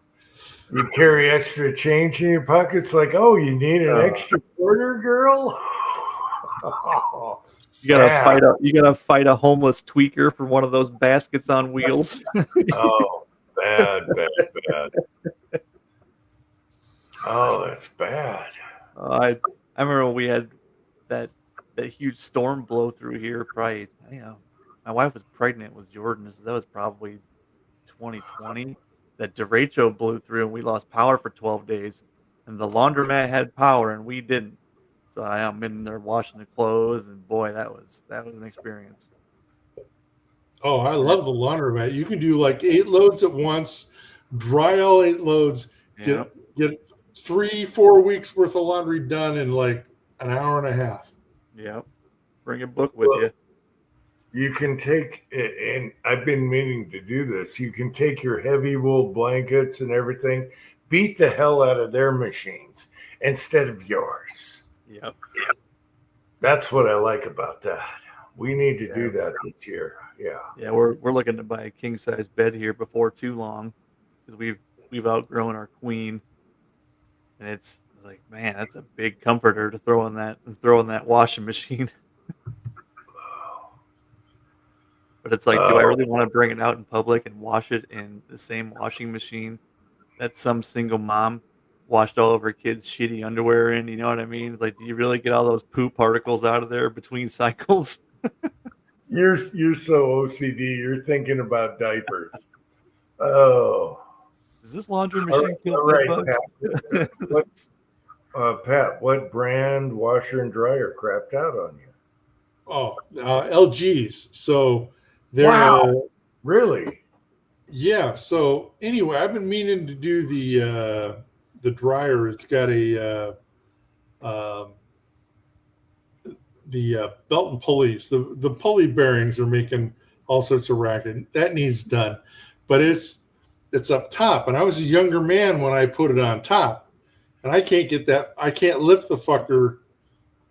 you carry extra change in your pockets? Like, oh, you need an extra quarter, girl? You gotta fight a homeless tweaker for one of those baskets on wheels. Oh, bad, bad. Oh, that's bad. I remember when we had that huge storm blow through here. Probably, my wife was pregnant with Jordan, so that was probably 2020. That derecho blew through, and we lost power for 12 days. And the laundromat had power, and we didn't. So I'm in there washing the clothes, and boy, that was an experience. Oh, I love the laundromat. You can do like 8 loads at once, dry all 8 loads, Yeah, get 3-4 weeks worth of laundry done in like an hour and a half. yeah. Bring a book with Well, you. You can take, and I've been meaning to do this. You can take your heavy wool blankets and everything, beat the hell out of their machines instead of yours. Yep. That's what I like about that. We need to do that this year. Yeah. Yeah, we're looking to buy a king size bed here before too long because we've outgrown our queen, and it's like, man, that's a big comforter to throw in that washing machine. But it's like, do I really want to bring it out in public and wash it in the same washing machine that some single mom washed all of her kids' shitty underwear in? You know what I mean? Like, do you really get all those poo particles out of there between cycles? You're so OCD. You're thinking about diapers. Oh. Does this laundry All machine right, kill all bed right, bugs? Pat, what brand washer and dryer crapped out on you? Oh, LGs. So they're Wow. Really? yeah. So anyway, I've been meaning to do the dryer. It's got a the belt and pulleys. The pulley bearings are making all sorts of racket. That needs done, but it's up top. And I was a younger man when I put it on top, and I can't get that. I can't lift the fucker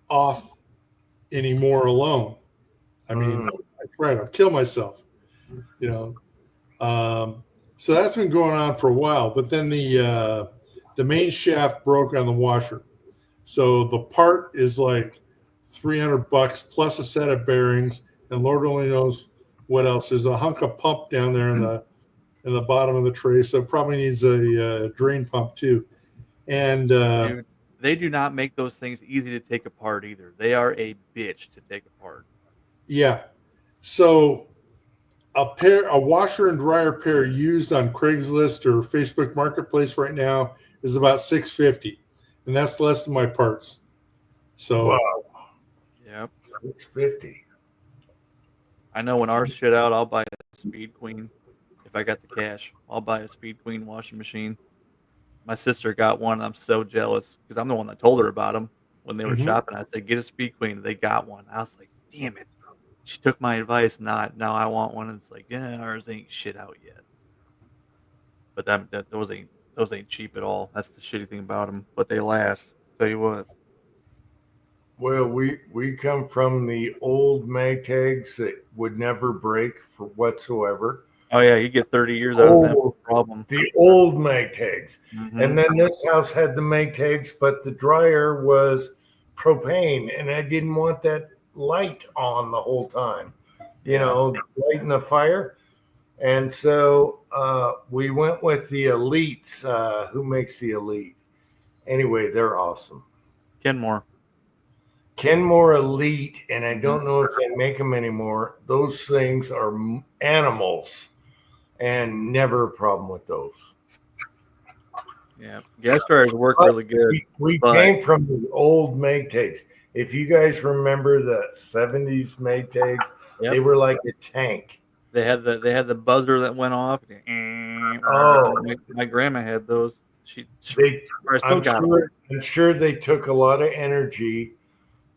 off anymore alone. I mean, I tried. I'll kill myself. You know. So that's been going on for a while. But then the main shaft broke on the washer, so the part is like $300 plus a set of bearings, and Lord only knows what else. There's a hunk of pump down there in the bottom of the tray, so it probably needs a drain pump too. And Dude, they do not make those things easy to take apart either. They are a bitch to take apart. yeah, so a washer and dryer pair used on Craigslist or Facebook Marketplace right now is about $650, and that's less than my parts. So Wow. Yep. $650. I know when ours shit out, I'll buy a Speed Queen. If I got the cash, I'll buy a Speed Queen washing machine. My sister got one, and I'm so jealous because I'm the one that told her about them when they were shopping. I said, get a Speed Queen. They got one. I was like, damn it. She took my advice. Now I want one. And it's like, yeah, ours ain't shit out yet. But those ain't cheap at all. That's the shitty thing about them. But they last. Tell you what. Well, we come from the old Maytags that would never break for whatsoever. Oh yeah, you get 30 years out of them. No problem. The old Maytags. Mhm. And then this house had the Maytags, but the dryer was propane, and I didn't want that light on the whole time. You know, lighting the fire. And so we went with the Elites. Who makes the Elite? Anyway, they're awesome. Kenmore. Kenmore Elite, and I don't know if they make them anymore. Those things are animals, and never a problem with those. Yeah, gas dryers work really good. We but- came from the old Maytags. If you guys remember the 70s Maytags, Yep. they were like a tank. They had the buzzer that went off. Oh. My grandma had those. I still I'm got them. sure, I'm sure they took a lot of energy,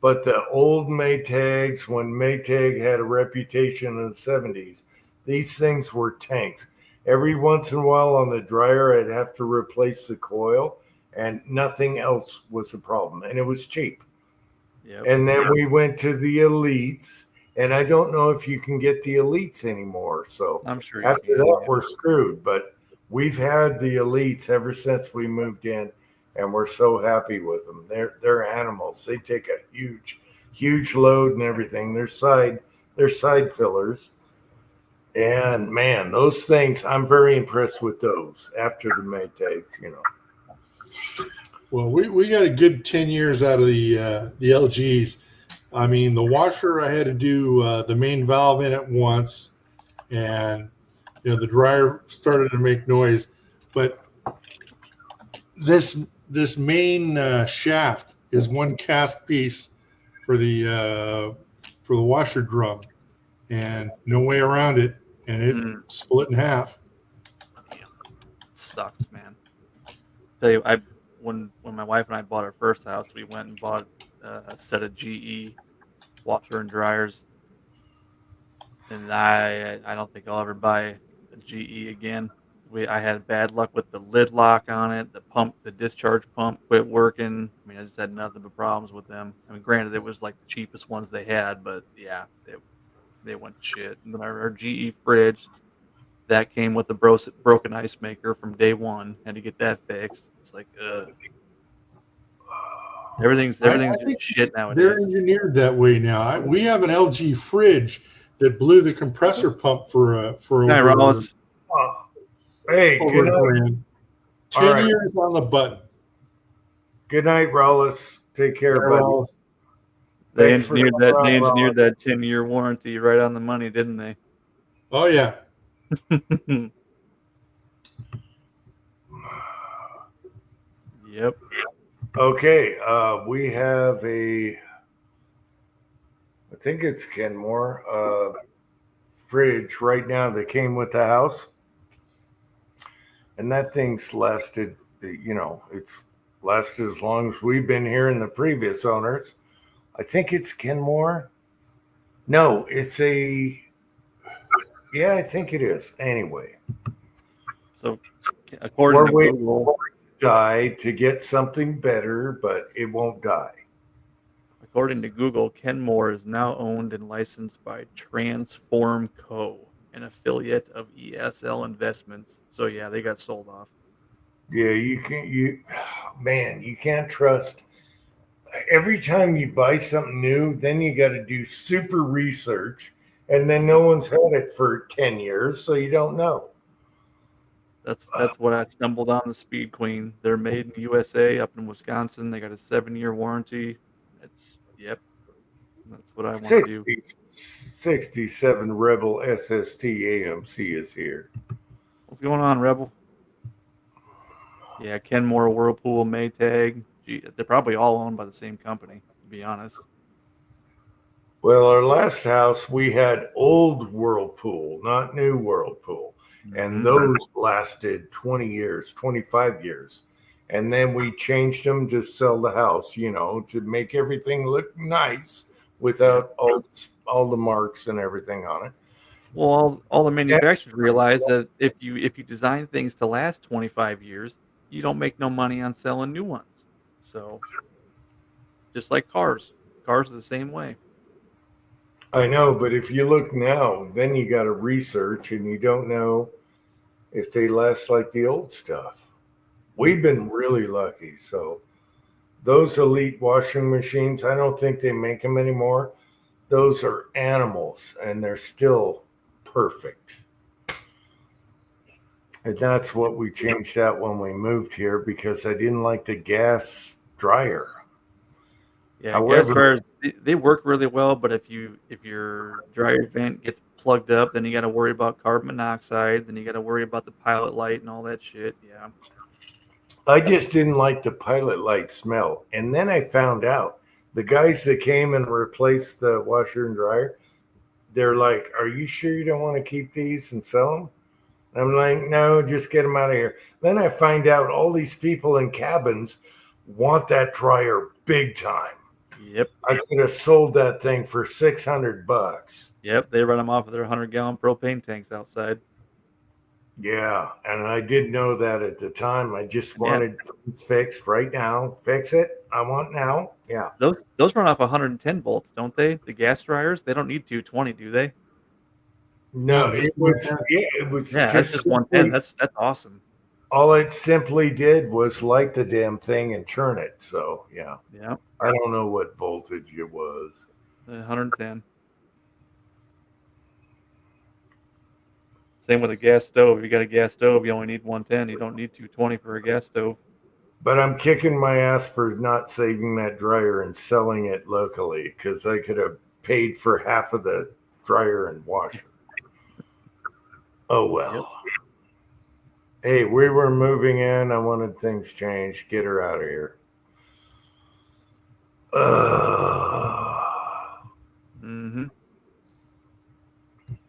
but the old Maytags, when Maytag had a reputation in the 70s, these things were tanks. Every once in a while on the dryer, I'd have to replace the coil, and nothing else was a problem. And it was cheap. Yep. And then we went to the Elites, and I don't know if you can get the Elites anymore. So I'm sure. after that, we're screwed. But we've had the Elites ever since we moved in, and we're so happy with them. They're animals. They take a huge load and everything. They're side fillers, And man, those things, I'm very impressed with those after the Maytags, you know. Well, we got a good 10 years out of the LGs. I mean, the washer, I had to do the main valve in it once, and the dryer started to make noise. But this main shaft is one cast piece for the washer drum, and no way around it, and it split in half. Sucks, man. Tell you, when my wife and I bought our first house, we went and bought a set of GE washer and dryers, and I don't think I'll ever buy a GE again. I had bad luck with the lid lock on it. The discharge pump quit working. I mean, I just had nothing but problems with them. I mean, granted, it was like the cheapest ones they had, but yeah, they went to shit. And then our GE fridge, that came with a broken ice maker from day one. Had to get that fixed. It's like, everything's I think shit they're nowadays. engineered that way now. We have an LG fridge that blew the compressor pump for Hi, over, Rollins. Hey, over good a night. grand. All 10 right. years on the button. Good night, Rollis. Take care, buddy. Well, They Thanks for engineered coming that. They on, engineered Rollins. that 10-year warranty right on the money, didn't they? oh yeah. Yep. Okay, we have I think it's Kenmore fridge right now that came with the house, and that thing's lasted. It's lasted as long as we've been here in the previous owners. I think it's Kenmore. No, it's a. Yeah, I think it is. Anyway, So, according we're to waiting Google, for it to die to get something better, but it won't die. according to Google, Kenmore is now owned and licensed by Transform Co., an affiliate of ESL Investments. So yeah, they got sold off. Yeah, you can't trust. Every time you buy something new, then you got to do super research, and then no one's had it for 10 years, so you don't know. That's what I stumbled on the Speed Queen. They're made in the USA, up in Wisconsin. They got a 7-year warranty. Yep. That's what I want to do. 67 Rebel SST AMC is here. What's going on, Rebel? Yeah, Kenmore, Whirlpool, Maytag. Gee, they're probably all owned by the same company, to be honest. Well, our last house, we had old Whirlpool, not new Whirlpool. And those lasted 20 years, 25 years. And then we changed them to sell the house, to make everything look nice without all the marks and everything on it. Well, all the manufacturers realize that if you design things to last 25 years, you don't make no money on selling new ones. So, just like cars are the same way. I know, but if you look now, then you got to research and you don't know if they last like the old stuff. We've been really lucky. So those Elite washing machines, I don't think they make them anymore. Those are animals and they're still perfect. And that's what we changed out when we moved here because I didn't like the gas dryer. Yeah, However- gas dryers, they work really well, but if your dryer vent gets plugged up, then you got to worry about carbon monoxide, then you got to worry about the pilot light and all that shit. Yeah. I just didn't like the pilot light smell. And then I found out the guys that came and replaced the washer and dryer, they're like, "Are you sure you don't want to keep these and sell them?" I'm like, "No, just get them out of here." Then I find out all these people in cabins want that dryer big time. Yep. I could have sold that thing for $600. Yep. They run them off of their 100-gallon propane tanks outside. Yeah, and I did know that at the time. I just wanted things fixed right now. Fix it. I want now. Yeah. Those run off 110 volts, don't they? The gas dryers, they don't need 220, do they? No, just it was 110. it was Yeah, that's just 110. That's awesome. all it simply did was light the damn thing and turn it. So yeah, Yeah, I don't know what voltage it was. 110. Same with a gas stove. If you got a gas stove, you only need 110. You don't need 220 for a gas stove. But I'm kicking my ass for not saving that dryer and selling it locally because I could have paid for half of the dryer and washer. Oh well. Yep. Hey, we were moving in. I wanted things changed. Get her out of here. Mm-hmm.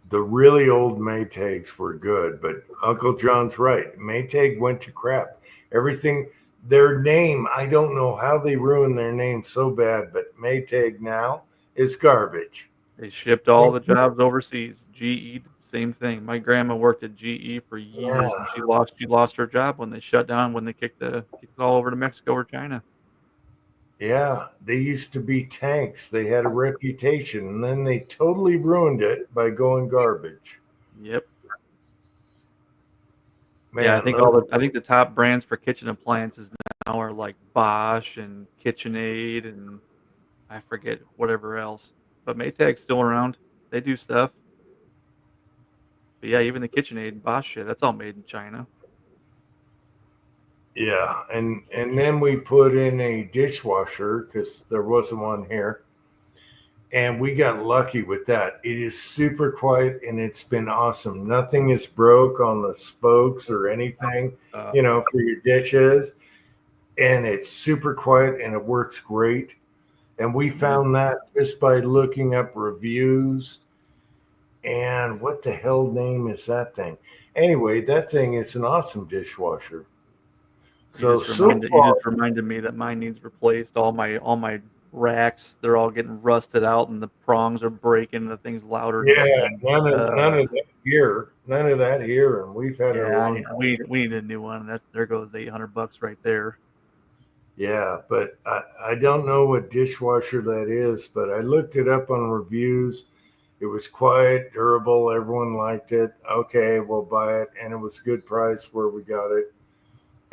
The really old Maytags were good, but Uncle John's right. Maytag went to crap. Everything, their name, I don't know how they ruined their name so bad, but Maytag now is garbage. They shipped all the jobs overseas. GE did the same thing. My grandma worked at GE for years, and she lost her job when they shut down, when they kicked it all over to Mexico or China. Yeah, they used to be tanks. They had a reputation, and then they totally ruined it by going garbage. Yep. Man, Yeah, I think the top brands for kitchen appliances now are like Bosch and KitchenAid and I forget whatever else. But Maytag's still around. They do stuff. But yeah, even the KitchenAid and Bosch shit, that's all made in China. yeah, and then we put in a dishwasher because there wasn't one here, and we got lucky with that. It is super quiet, and it's been awesome. Nothing is broke on the spokes or anything, for your dishes, and it's super quiet and it works great. And we found that just by looking up reviews. And what the hell name is that thing? Anyway, that thing is an awesome dishwasher. You just reminded me that mine needs replaced. All my racks, they're all getting rusted out, and the prongs are breaking. The thing's louder. Yeah, none of that here. None of that here, and we've had it a long time. We need a new one. There goes $800 right there. Yeah, but I don't know what dishwasher that is, but I looked it up on reviews. It was quiet, durable. Everyone liked it. Okay, we'll buy it, and it was a good price where we got it,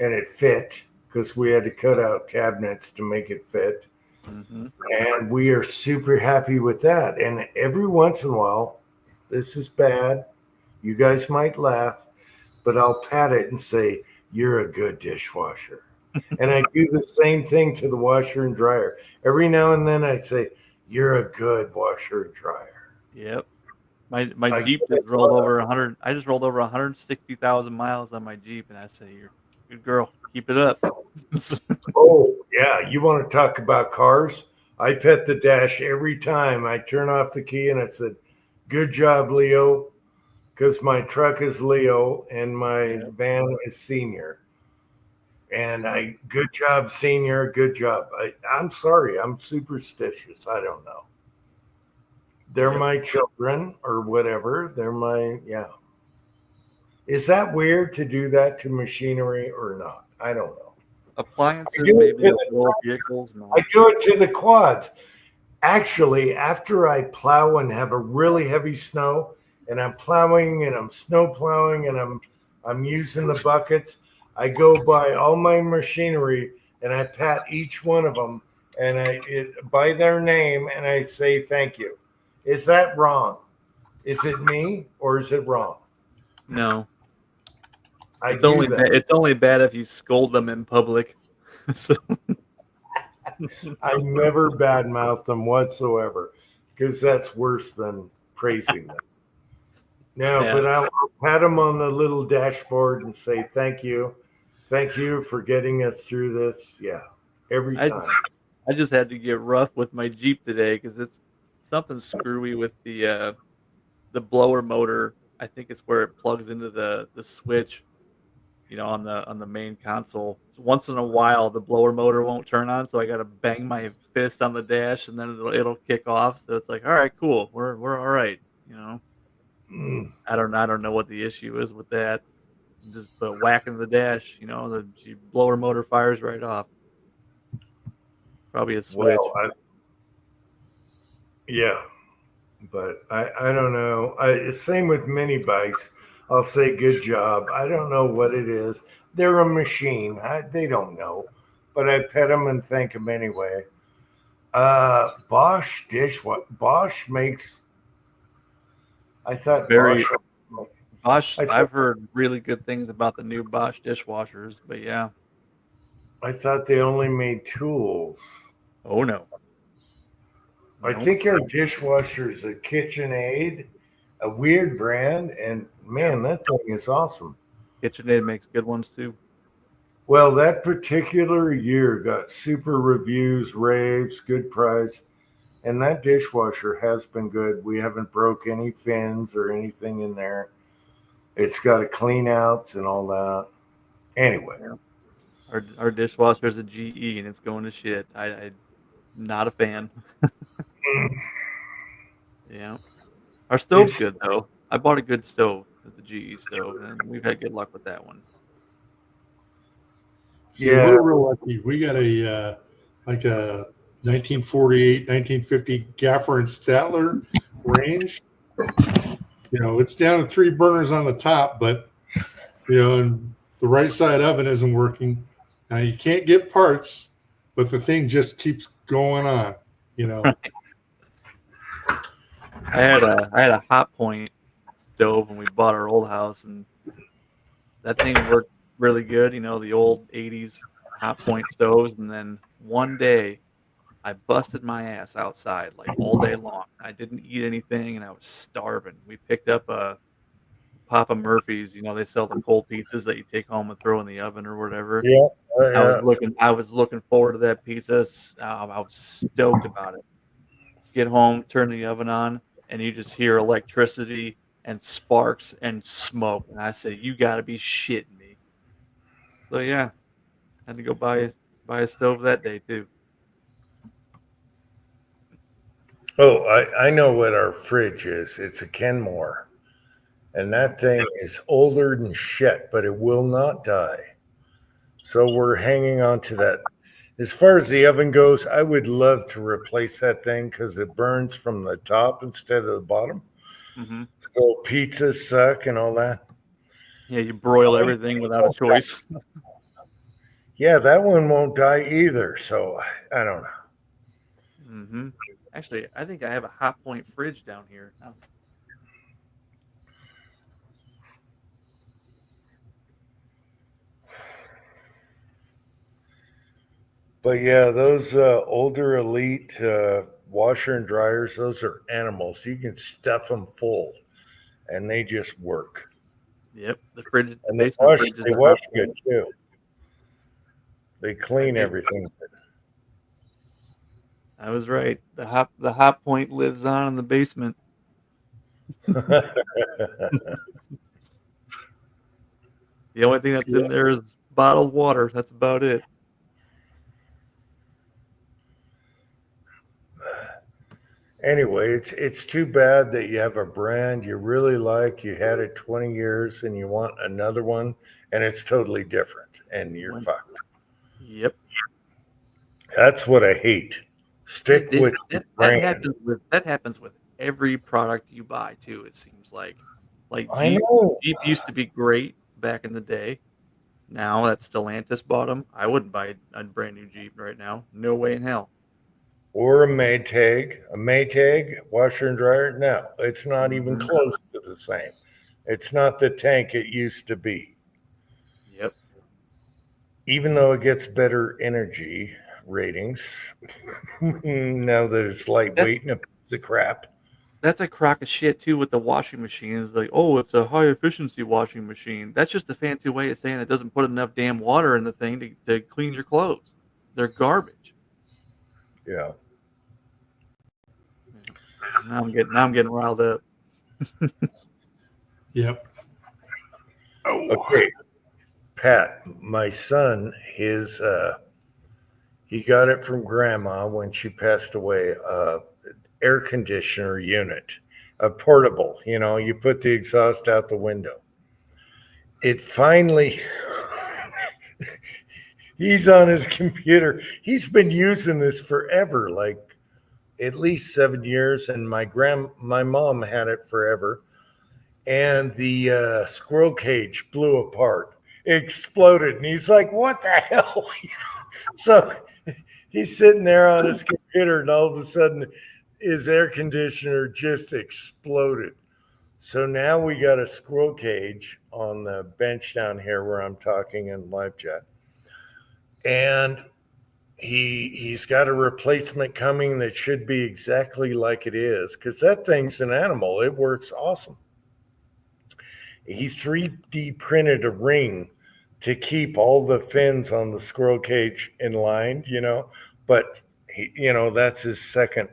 and it fit because we had to cut out cabinets to make it fit. Mm-hmm. And we are super happy with that. And every once in a while, this is bad. You guys might laugh, but I'll pat it and say, "You're a good dishwasher." And I do the same thing to the washer and dryer. Every now and then I say, "You're a good washer and dryer." Yep. My Jeep just rolled over 100. I just rolled over 160,000 miles on my Jeep, and I say, "You're a good girl. Keep it up." Oh, yeah. You want to talk about cars? I pet the dash every time I turn off the key, and I said, "Good job, Leo," because my truck is Leo and my van is Senior. And good job, Senior. Good job. I'm sorry. I'm superstitious. I don't know. They're my children or whatever. They're yeah. Is that weird to do that to machinery or not? I don't know. Appliances, I do it maybe to the little vehicles. No. I do it to the quads. Actually, after I plow and have a really heavy snow, and I'm plowing and I'm snow plowing and I'm using the buckets, I go by all my machinery and I pat each one of them and by their name and I say thank you. Is that wrong? Is it me or is it wrong? No. It's only bad if you scold them in public. So. I never badmouth them whatsoever because that's worse than praising them. No, but I'll pat them on the little dashboard and say thank you. Thank you for getting us through this. Yeah, every time. I just had to get rough with my Jeep today because it's something screwy with the blower motor. I think it's where it plugs into the switch, on the main console. So once in a while, the blower motor won't turn on, so I got to bang my fist on the dash, and then it'll kick off. So it's like, all right, cool, we're all right. I don't know what the issue is with that. Just whacking the dash, the blower motor fires right off. Probably a switch. Well, but I don't know. Same with mini bikes. I'll say good job. I don't know what it is. They're a machine. They don't know, but I pet them and thank them anyway. Bosch makes. I thought Bosch. I thought- I've heard really good things about the new Bosch dishwashers, but yeah. I thought they only made tools. Oh no. I Nope. think our dishwasher is a KitchenAid, a weird brand, and man, that thing is awesome. KitchenAid makes good ones too. Well, that particular year got super reviews, raves, good price, and that dishwasher has been good. We haven't broke any fins or anything in there. It's got a clean outs and all that. Anyway, Our dishwasher is a GE and it's going to shit. I'm not a fan. Yeah. Our stove's It's- good though. I bought a good stove. It's a GE stove, and we've had good luck with that one. See, Yeah. we're real lucky. We got a like a 1948, 1950 Gaffer and Statler range. You know, it's down to 3 burners on the top, but you know, and the right side oven isn't working. Now you can't get parts, but the thing just keeps going on. You know, I had a Hot Point stove when we bought our old house, and that thing worked really good. You know, the old '80s Hot Point stoves. And then one day, I busted my ass outside like all day long. I didn't eat anything, and I was starving. We picked up a Papa Murphy's. You know, they sell the cold pizzas that you take home and throw in the oven or whatever. yeah, I was looking forward to that pizza. I was stoked about it. Get home, turn the oven on, and you just hear electricity and sparks and smoke. And I said, "You got to be shitting me!" So yeah, had to go buy a stove that day too. Oh, I know what our fridge is. It's a Kenmore. And that thing is older than shit, but it will not die. So we're hanging on to that. As far as the oven goes, I would love to replace that thing because it burns from the top instead of the bottom. Hmm. So pizzas suck and all that. Yeah, you broil everything without a choice. Yeah, that one won't die either. So I don't know. Hmm. Actually, I think I have a Hot Point fridge down here. Oh, But yeah, those older elite washer and dryers, those are animals. You can stuff them full and they just work. yep, the fridge, the And they basement wash, fridge is they a wash Hot good Point. too. They clean Okay. everything. I was right. The Hot Point lives on in the basement. The only thing that's in there is bottled water. That's about it. Anyway, it's too bad that you have a brand you really like, you had it 20 years and you want another one and it's totally different and you're Right. fucked. Yep. That's what I hate. Stick It- with that, the brand. that happens with every product you buy too. It seems like I Jeep, know. Jeep used to be great back in the day. Now that Stellantis bought them, I wouldn't buy a brand new Jeep right now. No way in hell. Or a Maytag washer and dryer. No, it's not even Mhm. close to the same. It's not the tank it used to be. Yep. Even though it gets better energy ratings, now that it's lightweight and a piece of crap. That's a crock of shit too with the washing machine. It's like, oh, it's a high efficiency washing machine. That's just a fancy way of saying it doesn't put enough damn water in the thing to clean your clothes. They're garbage. Yeah. Now I'm getting riled up. yep. Okay. Pat, my son, he got it from grandma when she passed away, air conditioner unit, a portable, you put the exhaust out the window. It finally, he's on his computer. He's been using this forever, like at least 7 years. And my mom had it forever. And the squirrel cage blew apart, exploded. And he's like, what the hell? So he's sitting there on his computer and all of a sudden his air conditioner just exploded. So now we got a squirrel cage on the bench down here where I'm talking in live chat. And he's got a replacement coming that should be exactly like it is, because that thing's an animal. It works awesome. He 3D printed a ring to keep all the fins on the squirrel cage in line, but that's his second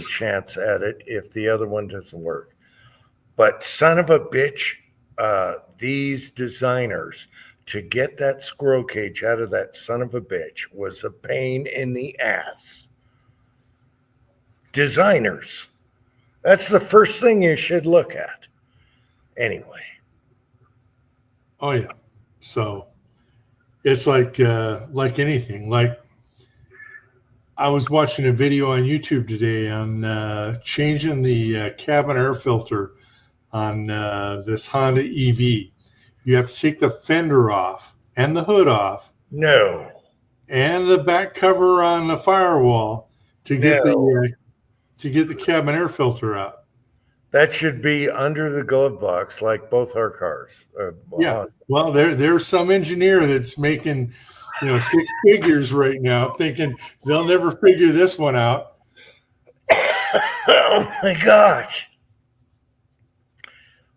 chance at it if the other one doesn't work. But son of a bitch, these designers, to get that squirrel cage out of that son of a bitch was a pain in the ass. Designers. That's the first thing you should look at. Anyway. Oh yeah. So it's like anything. Like I was watching a video on YouTube today on changing the cabin air filter on this Honda EV. You have to take the fender off and the hood off. No. And the back cover on the firewall to get the cabin air filter out. That should be under the glove box, like both our cars. Yeah. Well, there's some engineer that's making, 6 figures right now, thinking they'll never figure this one out. Oh my gosh.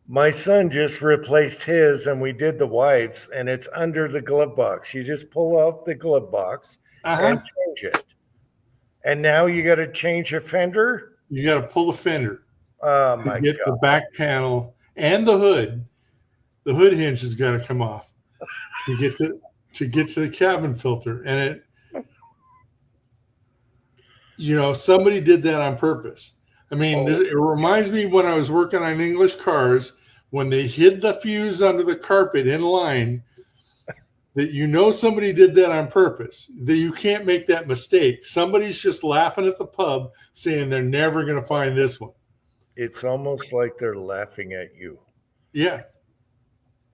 My son just replaced his, and we did the wife's, and it's under the glove box. You just pull out the glove box and change it. And now you got to change a fender? You got to pull the fender. Oh my to get God. the back panel and the hood. The hood hinge has got to come off to get to the cabin filter. And somebody did that on purpose. I mean, it reminds me when I was working on English cars, when they hid the fuse under the carpet in line, that somebody did that on purpose, that you can't make that mistake. Somebody's just laughing at the pub saying they're never going to find this one. It's almost like they're laughing at you. Yeah.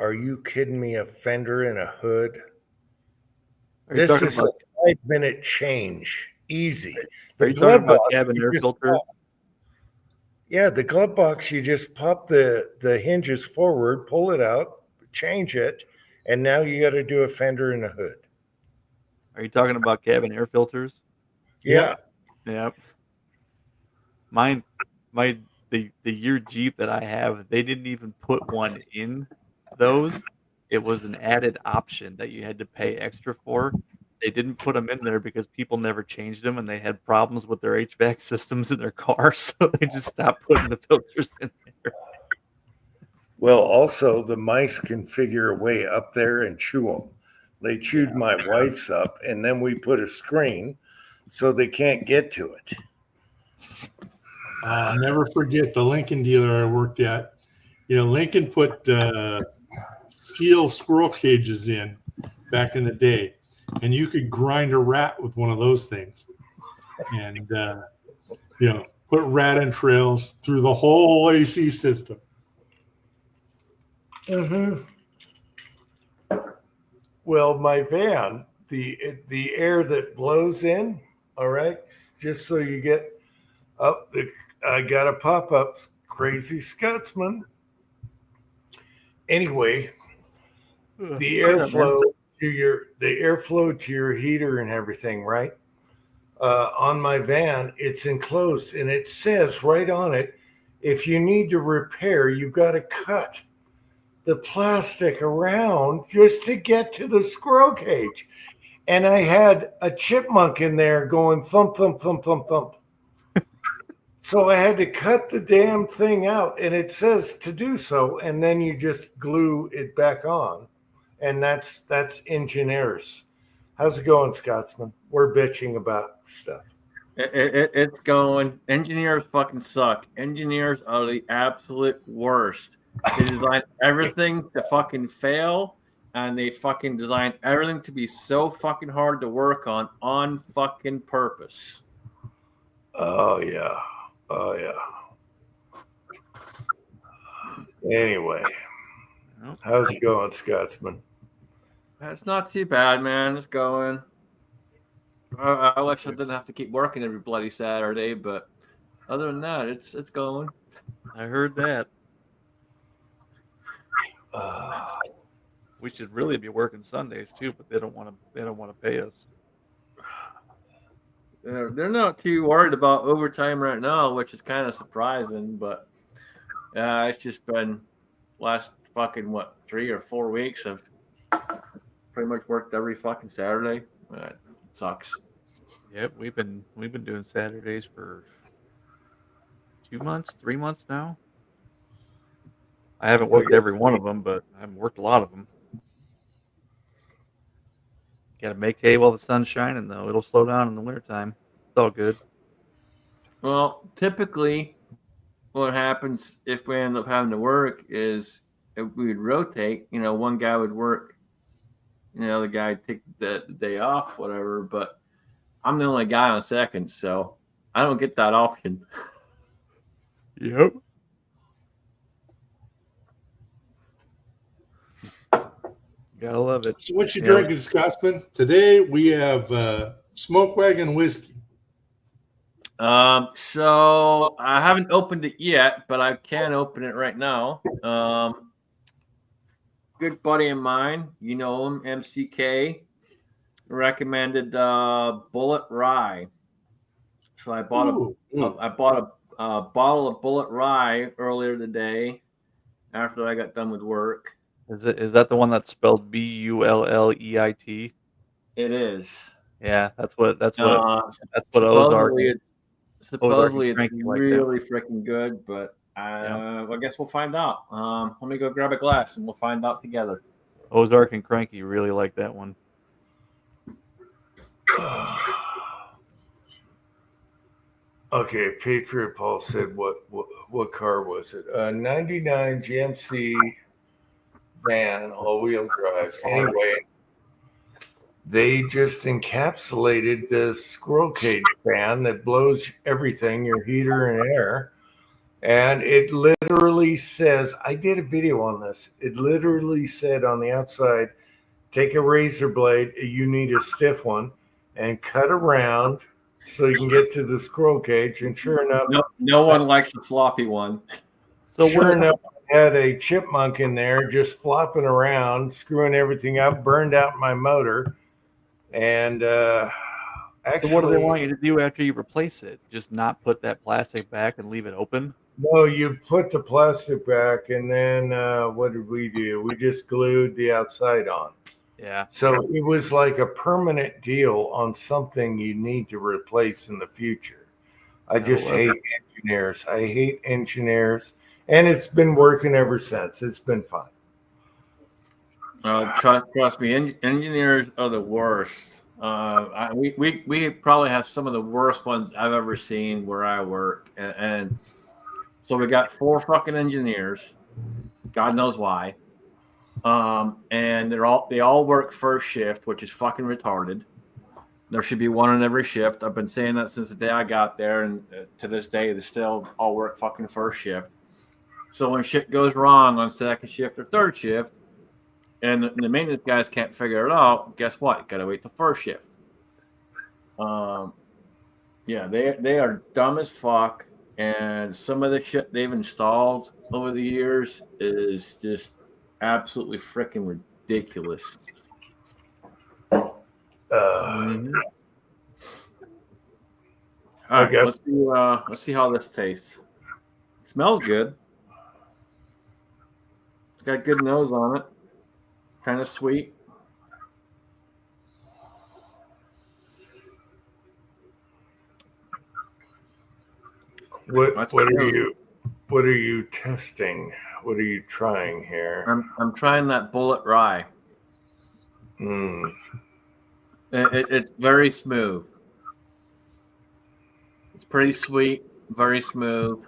Are you kidding me? A fender and a hood? Are you This talking is about, a 5-minute change. Easy. are you talking about cabin air filter? Yeah, the glove box, you just pop the hinges forward, pull it out, change it, and now you got to do a fender and a hood. Are you talking about cabin air filters? Yeah. Yep. The year Jeep that I have, they didn't even put one in those. It was an added option that you had to pay extra for. They didn't put them in there because people never changed them and they had problems with their HVAC systems in their car, so they just stopped putting the filters in there. Well, also, the mice can figure a way up there and chew them. They chewed my wife's up, and then we put a screen so they can't get to it. I'll never forget the Lincoln dealer I worked at. Lincoln put steel squirrel cages in back in the day, and you could grind a rat with one of those things, and put rat entrails through the whole AC system. Mm-hmm. Well, my van, the air that blows in, all right, just so you get up, I got a pop-up, Crazy Scotsman. Anyway, the airflow to your heater and everything, right? On my van, it's enclosed, and it says right on it, if you need to repair, you got to cut the plastic around just to get to the squirrel cage. And I had a chipmunk in there going thump, thump, thump, thump, thump. So I had to cut the damn thing out, and it says to do so, and then you just glue it back on. And that's engineers. How's it going, Scotsman? We're bitching about stuff. It's going. Engineers fucking suck. Engineers are the absolute worst. They design everything to fucking fail, and they fucking design everything to be so fucking hard to work on fucking purpose. Oh, yeah. Oh, yeah. Anyway, how's it going, Scotsman? It's not too bad, man. It's going. I wish I didn't have to keep working every bloody Saturday, but other than that, it's going. I heard that. Uh, We should really be working Sundays too, but they don't want to. They don't want to pay us. They're not too worried about overtime right now, which is kind of surprising. But it's just been last fucking 3 or 4 weeks of pretty much worked every fucking Saturday. It sucks. Yep, we've been doing Saturdays for 2 months, 3 months now. I haven't worked every one of them, but I've worked a lot of them. Got to make hay while the sun's shining, though. It'll slow down in the wintertime. It's all good. Well, typically, what happens if we end up having to work is if we would rotate. You know, one guy would work, the other guy would take the day off, whatever. But I'm the only guy on second, so I don't get that option. Yep. Gotta love it. So what you Yeah. drinking, Scotsman? Today we have Smoke Wagon whiskey. So I haven't opened it yet, but I can open it right now. Good buddy of mine, you know him, MCK, recommended Bullet Rye. So I bought a bottle of Bullet Rye earlier today after I got done with work. Is that the one that's spelled Bulleit? It is. Yeah, that's what Ozark. Supposedly it's drinking like that. really freaking good, but I guess we'll find out. Let me go grab a glass and we'll find out together. Ozark and Cranky really like that one. okay, Patriot Paul said what car was it? 99 GMC van, all-wheel drive. Anyway, they just encapsulated the squirrel cage fan that blows everything, your heater and air. And it literally says, I did a video on this. It literally said on the outside, take a razor blade, you need a stiff one, and cut around so you can get to the squirrel cage. And sure enough, No one likes the floppy one. So sure enough, I had a chipmunk in there just flopping around, screwing everything up, burned out my motor. And actually, So what do they want you to do after you replace it? Just not put that plastic back and leave it open? no, you put the plastic back, and then what did we do? We just glued the outside on. Yeah. So it was like a permanent deal on something you need to replace in the future. I just hate engineers. I hate engineers, and it's been working ever since. It's been fun. Trust me, engineers are the worst. We probably have some of the worst ones I've ever seen where I work, and so we got 4 fucking engineers. God knows why. And they all work first shift, which is fucking retarded. There should be one on every shift. I've been saying that since the day I got there, and to this day, they still all work fucking first shift. So when shit goes wrong on second shift or third shift, and the maintenance guys can't figure it out, guess what? Got to wait till first shift. Yeah, they are dumb as fuck, and some of the shit they've installed over the years is just absolutely freaking ridiculous. Uh, All right, Okay. let's see how this tastes. It smells good. It's got a good nose on it. Kind of sweet. What are you testing? What are you trying here? I'm trying that Bullet Rye. Mm. It's very smooth. It's pretty sweet, very smooth.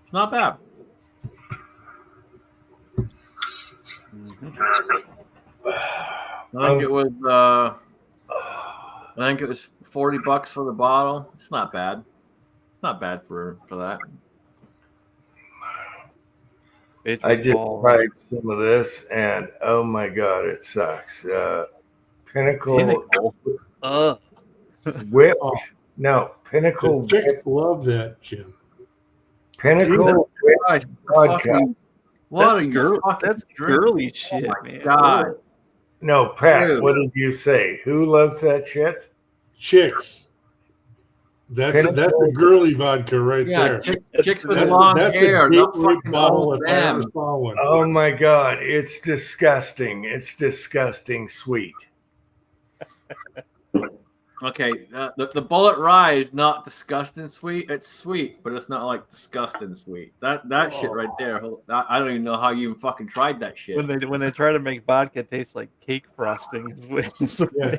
It's not bad. I think it was $40 for the bottle. It's not bad. Not bad for that. I just tried some of this, and oh my god, it sucks. Pinnacle Pinnacle. whipped No, Pinnacle. The chicks love that, Jim. Pinnacle. Christ, Vodka. what That's are you girl- fucking that's drinking? girly shit, man. God. No, Pat. Dude. What did you say? Who loves that shit? Chicks. That's a girly vodka right Yeah, there. chicks with That- long that's hair, a not Gatorade fucking bottle old if I ever them. saw one. Oh my God, it's disgusting. It's disgusting sweet. Okay, the Bullet Rye is not disgusting sweet. It's sweet, but it's not like disgusting sweet. That shit right there. I don't even know how you even fucking tried that shit. When they try to make vodka taste like cake frosting, is what it's Yeah.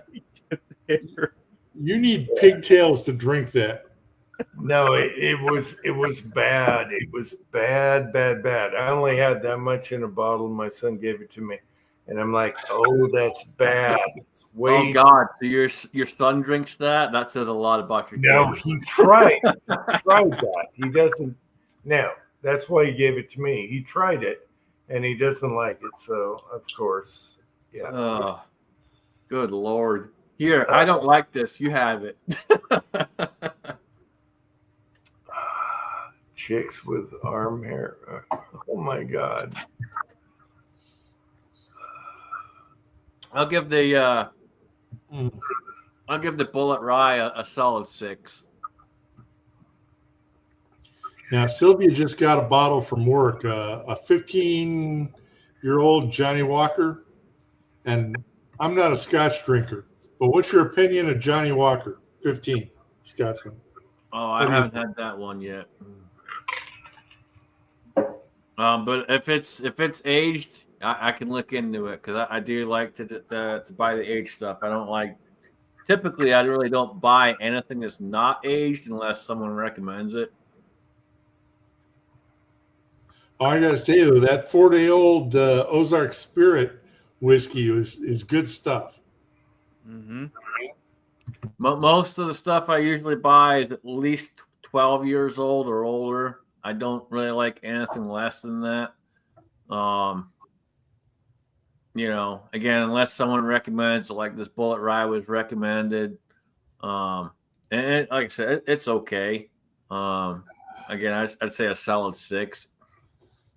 there. You need pigtails to drink that. No, it was bad. It was bad. I only had that much in a bottle. My son gave it to me, and I'm like, oh, that's bad. It's way Oh God! So your son drinks that? That says a lot about your No, kid. he tried that. He doesn't. No, that's why he gave it to me. He tried it, and he doesn't like it. So of course, yeah. Oh, good Lord! Here, I don't like this. You have it. Chicks with arm hair. Oh my God. I'll give the Bullet Rye a solid 6. Now, Sylvia just got a bottle from work, a 15-year-old Johnny Walker. And I'm not a Scotch drinker, but what's your opinion of Johnny Walker, 15, Scotsman? Oh, I haven't had that one yet. But if it's aged, I can look into it because I do like to buy the aged stuff. I don't like. Typically, I really don't buy anything that's not aged unless someone recommends it. I got to say, though, that 4-day-old Ozark Spirit whiskey is good stuff. Mm-hmm. Most of the stuff I usually buy is at least 12 years old or older. I don't really like anything less than that. Again, unless someone recommends, like this Bullet Rye was recommended. And like I said, it's okay. Again, I'd say a solid 6.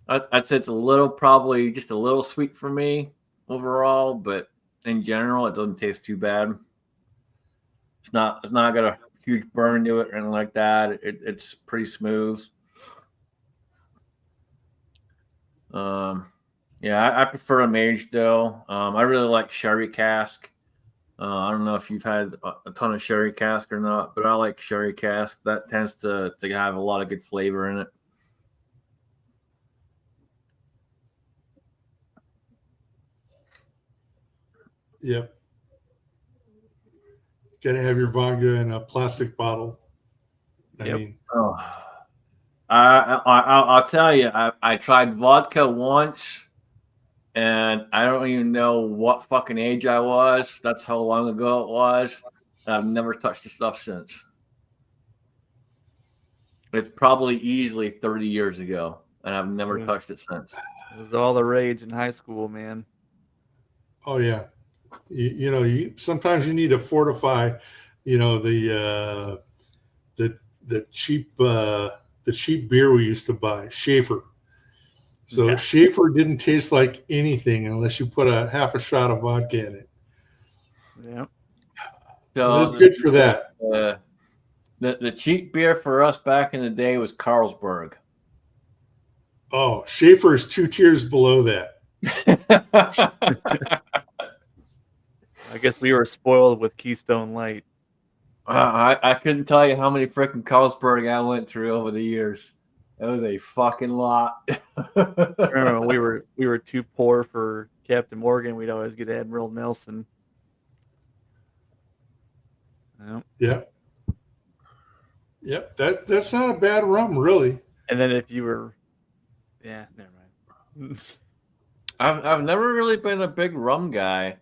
I'd say it's probably just a little sweet for me overall, but in general, it doesn't taste too bad. It's not got a huge burn to it or anything like that. It's pretty smooth. I prefer them aged though. I really like sherry cask. I don't know if you've had a ton of sherry cask or not, but I like sherry cask. That tends to have a lot of good flavor in it. Yep. Got to have your vodka in a plastic bottle. I'll tell you, I tried vodka once, and I don't even know what fucking age I was. That's how long ago it was. And I've never touched the stuff since. It's probably easily 30 years ago, and I've never touched it since. It was all the rage in high school, man. Oh yeah. Sometimes you need to fortify, the cheap beer we used to buy, Schaefer. So Schaefer didn't taste like anything unless you put a half a shot of vodka in it. Yeah. So it's good for that. The cheap beer for us back in the day was Carlsberg. Oh, Schaefer is 2 tiers below that. I guess we were spoiled with Keystone Light. I couldn't tell you how many freaking Carlsberg I went through over the years. It was a fucking lot. Remember, we were too poor for Captain Morgan. We'd always get Admiral Nelson. Yep. That's not a bad rum, really. And then if you were, never mind. I've never really been a big rum guy.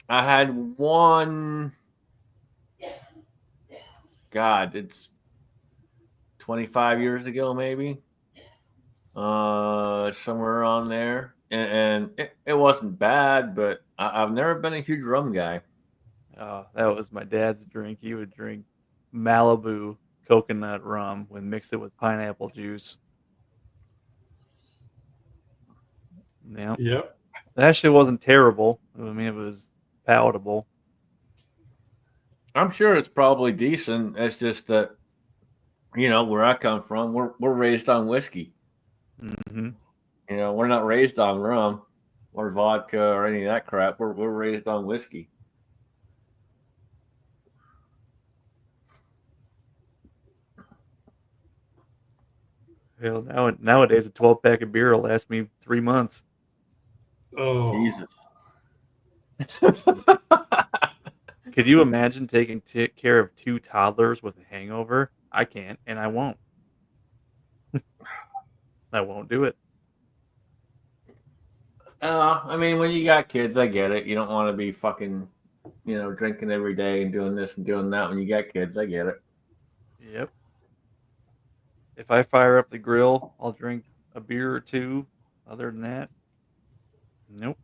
I had one. God, it's 25 years ago, maybe. Somewhere around there, and it wasn't bad, but I've never been a huge rum guy. That was my dad's drink. He would drink Malibu coconut rum and mix it with pineapple juice. Yeah, Yep. that shit wasn't terrible. I mean, it was palatable. I'm sure it's probably decent. It's just that, where I come from, we're raised on whiskey. Mm-hmm. We're not raised on rum or vodka or any of that crap. We're raised on whiskey. Hell, nowadays a 12-pack of beer will last me 3 months. Oh, Jesus. Could you imagine taking care of 2 toddlers with a hangover? I can't, and I won't. I won't do it. I mean, when you got kids, I get it. You don't want to be fucking, drinking every day and doing this and doing that. When you got kids, I get it. Yep. If I fire up the grill, I'll drink a beer or 2. Other than that, nope.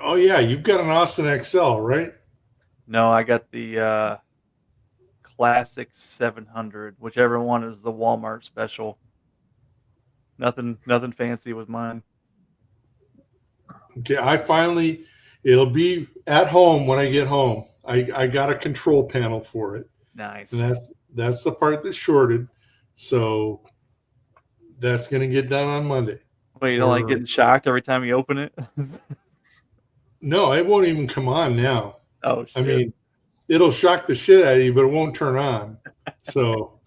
oh yeah, you've got an Austin XL, right? No, I got the classic 700, whichever one is the Walmart special. Nothing fancy with mine. Okay, it'll be at home when I get home. I got a control panel for it. Nice. And that's the part that shorted. So that's going to get done on Monday. Well, you don't like getting shocked every time you open it? No, it won't even come on now. Oh, shit. I mean, it'll shock the shit out of you, but it won't turn on. So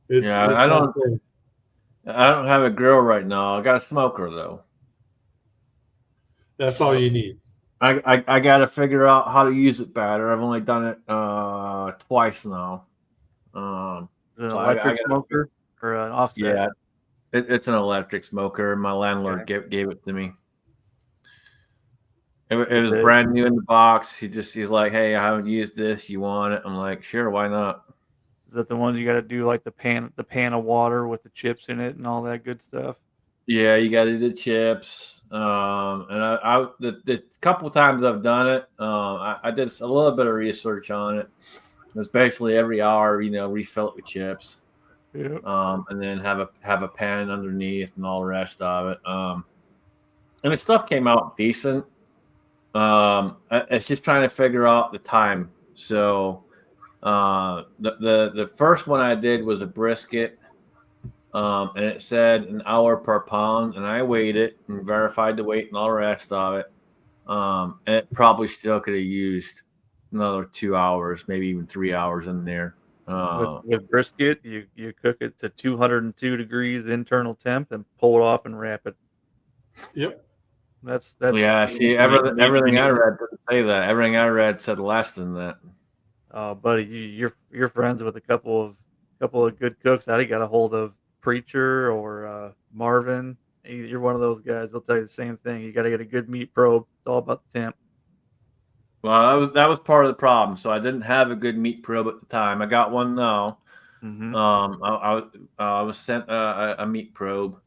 I don't have a grill right now. I got a smoker though. That's all you need. I got to figure out how to use it better. I've only done it twice now. Is it an so electric smoker or an offset? Yeah, it's an electric smoker. My landlord gave it to me. It was brand new in the box. He's like, "Hey, I haven't used this. You want it?" I'm like, "Sure, why not?" Is that the one you got to do like the pan of water with the chips in it and all that good stuff? Yeah, you got to do the chips. And the couple times I've done it, I did a little bit of research on it. It's basically every hour, refill it with chips. Yep. And then have a pan underneath and all the rest of it. And the stuff came out decent. It's just trying to figure out the time. So the first one I did was a brisket. And it said an hour per pound, and I weighed it and verified the weight and all the rest of it. And it probably still could have used another 2 hours, maybe even 3 hours in there. With brisket, you cook it to 202 degrees internal temp and pull it off and wrap it. Yep. That's yeah. See, everything I read didn't say that. Everything I read said less than that. Oh, buddy, you're friends with a couple of good cooks. I got a hold of Preacher or Marvin. You're one of those guys. They'll tell you the same thing. You got to get a good meat probe. It's all about the temp. Well, that was part of the problem. So I didn't have a good meat probe at the time. I got one now. Mm-hmm. I was sent a meat probe.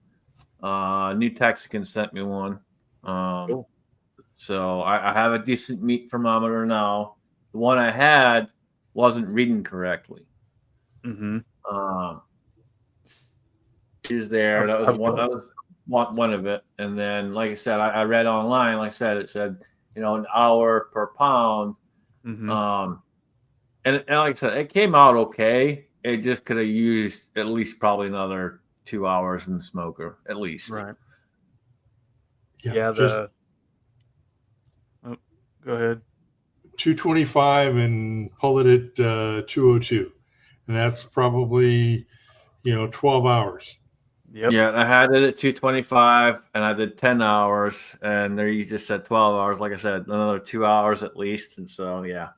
New Texican sent me one. Cool. So I have a decent meat thermometer now. The one I had wasn't reading correctly. Mm-hmm. She was there. That was one of it. And then, like I said, I read online. Like I said, it said an hour per pound. Mm-hmm. And like I said, it came out okay. It just could have used at least probably another 2 hours in the smoker, at least. Right. Yeah. Go ahead. 225 and pull it at 202, and that's probably 12 hours. Yep. Yeah, I had it at 225 and I did 10 hours, and there you just said 12 hours. Like I said, another 2 hours at least. And so, yeah.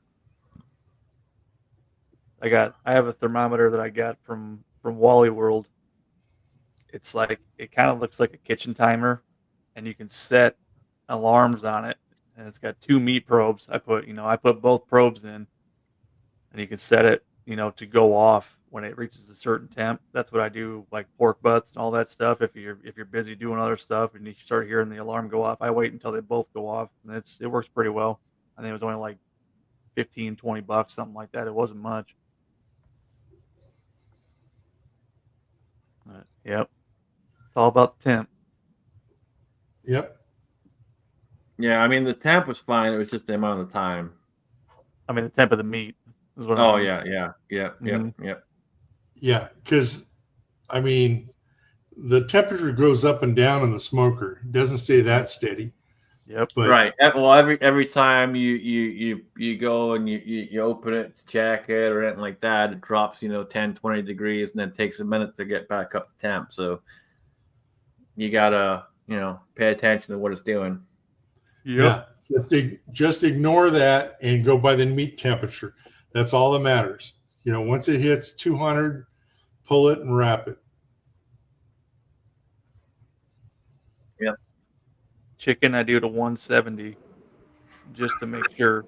I have a thermometer that I got from Wally World. It's like, it kind of looks like a kitchen timer, and you can set alarms on it. And it's got 2 meat probes. I put both probes in, and you can set it, to go off when it reaches a certain temp. That's what I do, like pork butts and all that stuff. If you're busy doing other stuff and you start hearing the alarm go off, I wait until they both go off, and it works pretty well. I think it was only like $15-$20, something like that. It wasn't much. Yep, it's all about the temp. Yep. Yeah, I mean the temp was fine. It was just the amount of time. I mean, the temp of the meat is what. Oh I mean. yeah. Yeah, because I mean, the temperature goes up and down in the smoker. It doesn't stay that steady. Yep. But Right. Well, every time you go and you open it to check it or anything like that, it drops 10, 20 degrees, and then it takes a minute to get back up to temp. So you gotta pay attention to what it's doing. Yep. Yeah, just ignore that and go by the meat temperature. That's all that matters. Once it hits 200, pull it and wrap it. Chicken, I do to 170 just to make sure.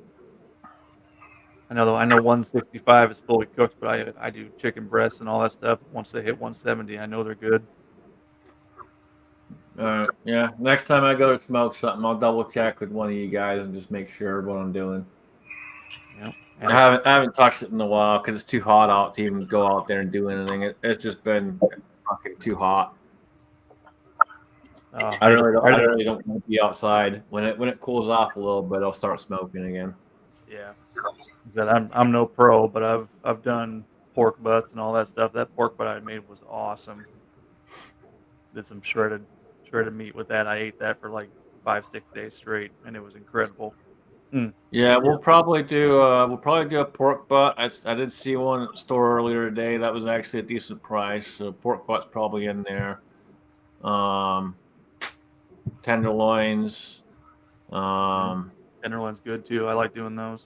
I know 165 is fully cooked, but I do chicken breasts and all that stuff. Once they hit 170, I know they're good. Yeah. Next time I go to smoke something, I'll double check with one of you guys and just make sure what I'm doing. Yeah. I haven't touched it in a while because it's too hot out to even go out there and do anything. It's just been fucking too hot. I really don't want to be outside. When it cools off a little bit, I'll start smoking again. Yeah. I'm no pro, but I've done pork butts and all that stuff. That pork butt I made was awesome. Did some shredded meat with that. I ate that for like 5-6 days straight, and it was incredible. Yeah, we'll probably do a pork butt. I did see one at the store earlier today. That was actually a decent price. So pork butt's probably in there. Tenderloins. Tenderloin's good too. I like doing those.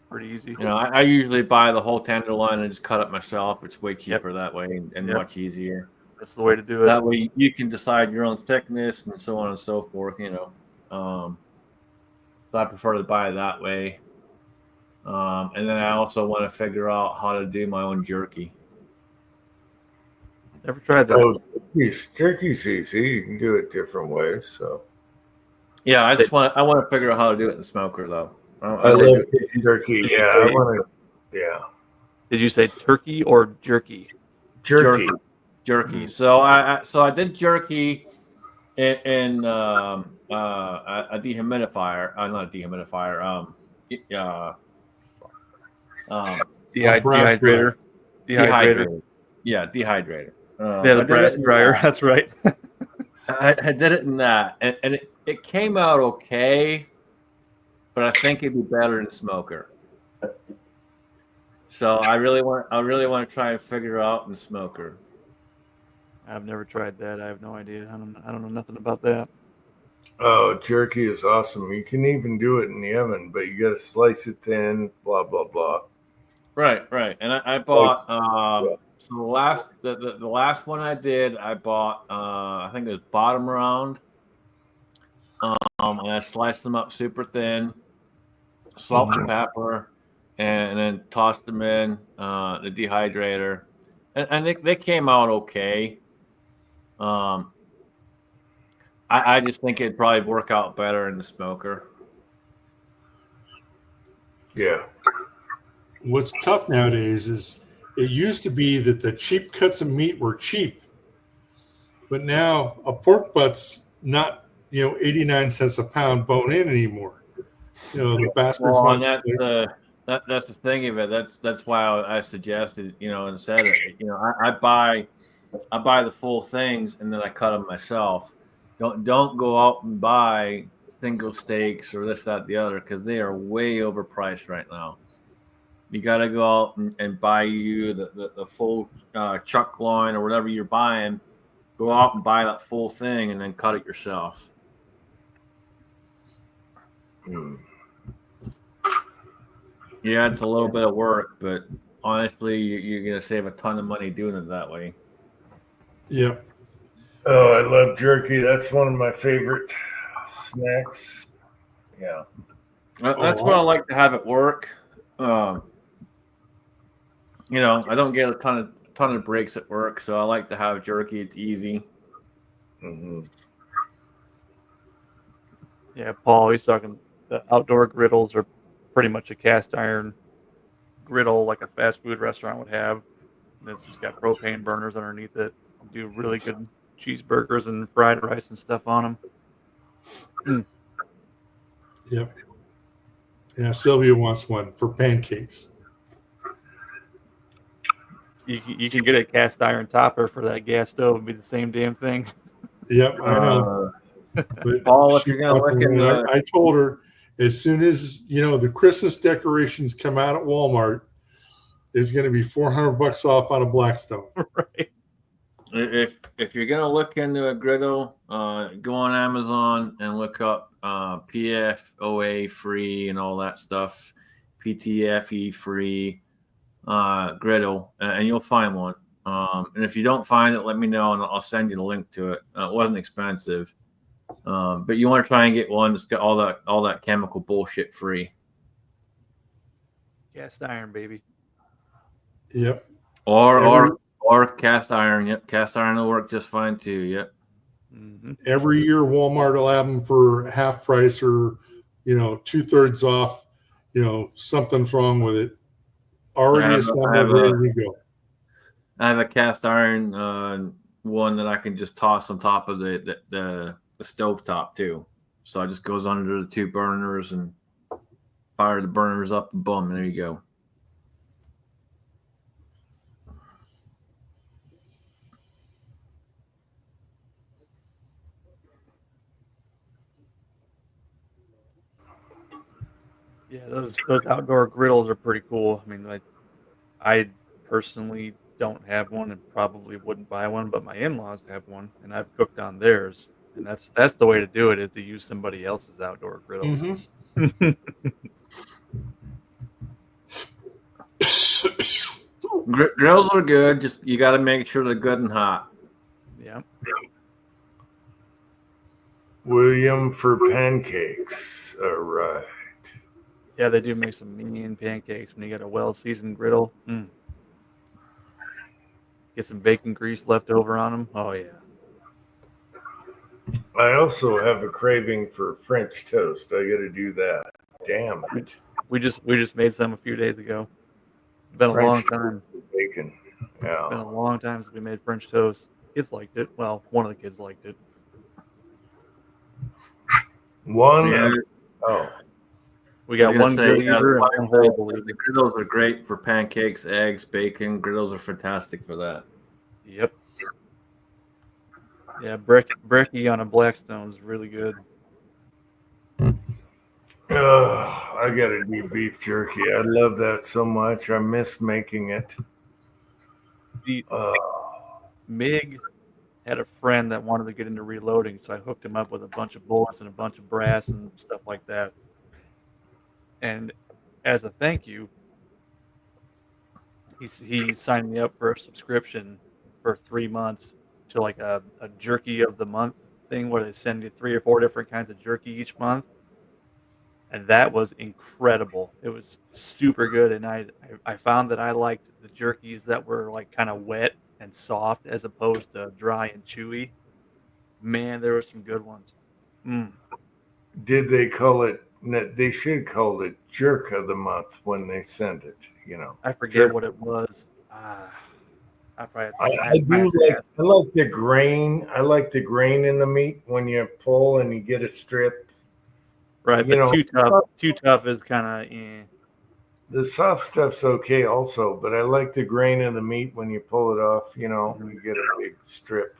Pretty easy. I usually buy the whole tenderloin and just cut it myself. It's way cheaper that way and much easier. That's the way to do it. That way you can decide your own thickness and so on and so forth. So I prefer to buy it that way. And then I also want to figure out how to do my own jerky. Never tried that. Oh, jerky's easy. You can do it different ways. So Yeah, I want to figure out how to do it in the smoker though. I love jerky. Yeah, I want to. Yeah. Did you say turkey or jerky? Jerky. Jerky. So I did jerky in a dehumidifier. Not a dehumidifier. Dehydrator. Dehydrator. Yeah, dehydrator. The brass dryer. That's right. I did it in that, and it came out okay, but I think it'd be better in smoker. So I really want to try and figure out in smoker. I've never tried that. I have no idea. I don't know nothing about that. Oh, jerky is awesome. You can even do it in the oven, but you got to slice it thin. Blah blah blah. Right. And I bought so the last one I did, I bought I think it was bottom round. And I sliced them up super thin, salt and pepper, and then tossed them in the dehydrator, and they came out okay. I just think it'd probably work out better in the smoker. Yeah. What's tough nowadays is it used to be that the cheap cuts of meat were cheap, but now a pork butt's not 89 cents a pound bone in anymore. The bastards Well, want and that's the thing of it. That's why I suggested and said it. I buy the full things and then I cut them myself. Don't go out and buy single steaks or this, that, the other, because they are way overpriced right now. You got to go out and buy you the full chuck loin or whatever you're buying. Go out and buy that full thing and then cut it yourself. Yeah, it's a little bit of work, but honestly, you're going to save a ton of money doing it that way. Yep. Oh, I love jerky. That's one of my favorite snacks. Yeah. That's what I like to have at work. You know, I don't get a ton of breaks at work, so I like to have jerky. It's easy. Mhm. Yeah, Paul, he's talking the outdoor griddles are pretty much a cast iron griddle like a fast food restaurant would have. And it's just got propane burners underneath it. Do really good cheeseburgers and fried rice and stuff on them. Yep. Yeah, Sylvia wants one for pancakes. You can get a cast iron topper for that gas stove and be the same damn thing. Yep, I know. But Paul, if she you're gonna wants look in one. the I told her as soon as the Christmas decorations come out at Walmart, it's going to be $400 off on a Blackstone. Right. if you're gonna look into a griddle, go on Amazon and look up PFOA free and all that stuff, PTFE free griddle, and you'll find one. And if you don't find it, let me know and I'll send you the link to it. It wasn't expensive, but you want to try and get one that's got all that chemical bullshit free. Cast iron, baby. Yep. Or cast iron. Yep, cast iron will work just fine too. Yep. Mm-hmm. Every year Walmart will have them for half price or 2/3 off. Something's wrong with it. Already assembled, ready to go. I have a cast iron one that I can just toss on top of the stove top too. So it just goes under the two burners and fire the burners up and boom, there you go. Yeah, those outdoor griddles are pretty cool. I mean, I personally don't have one and probably wouldn't buy one, but my in-laws have one, and I've cooked on theirs. And that's the way to do it, is to use somebody else's outdoor griddle. Mm-hmm. Grills are good. Just you got to make sure they're good and hot. Yeah. William for pancakes. All right. Yeah, they do make some mean pancakes when you got a well-seasoned griddle. Get some bacon grease left over on them. Oh yeah. I also have a craving for French toast. I got to do that. Damn it. We just made some a few days ago. It's been French a long time. toast with bacon. It's been Yeah. a long time since we made French toast. Kids liked it. Well, one of the kids liked it. One. Yeah. Oh. We got one good eater and one horrible The eater. griddles are great for pancakes, eggs, bacon. Griddles are fantastic for that. Yep. Yeah, brekkie on a Blackstone is really good. I got to do beef jerky. I love that so much. I miss making it. Mig had a friend that wanted to get into reloading, so I hooked him up with a bunch of bullets and a bunch of brass and stuff like that. And as a thank you, he signed me up for a subscription for 3 months to like a jerky of the month thing where they send you 3 or 4 different kinds of jerky each month. And that was incredible. It was super good. And I found that I liked the jerkies that were like kind of wet and soft as opposed to dry and chewy. Man, there were some good ones. Did they call it? They should call it jerk of the month when they send it. I forget what it was. I like the grain. I like the grain in the meat when you pull and you get a strip. Right, but too tough is kind of. The soft stuff's okay also, but I like the grain in the meat when you pull it off. You get a big strip.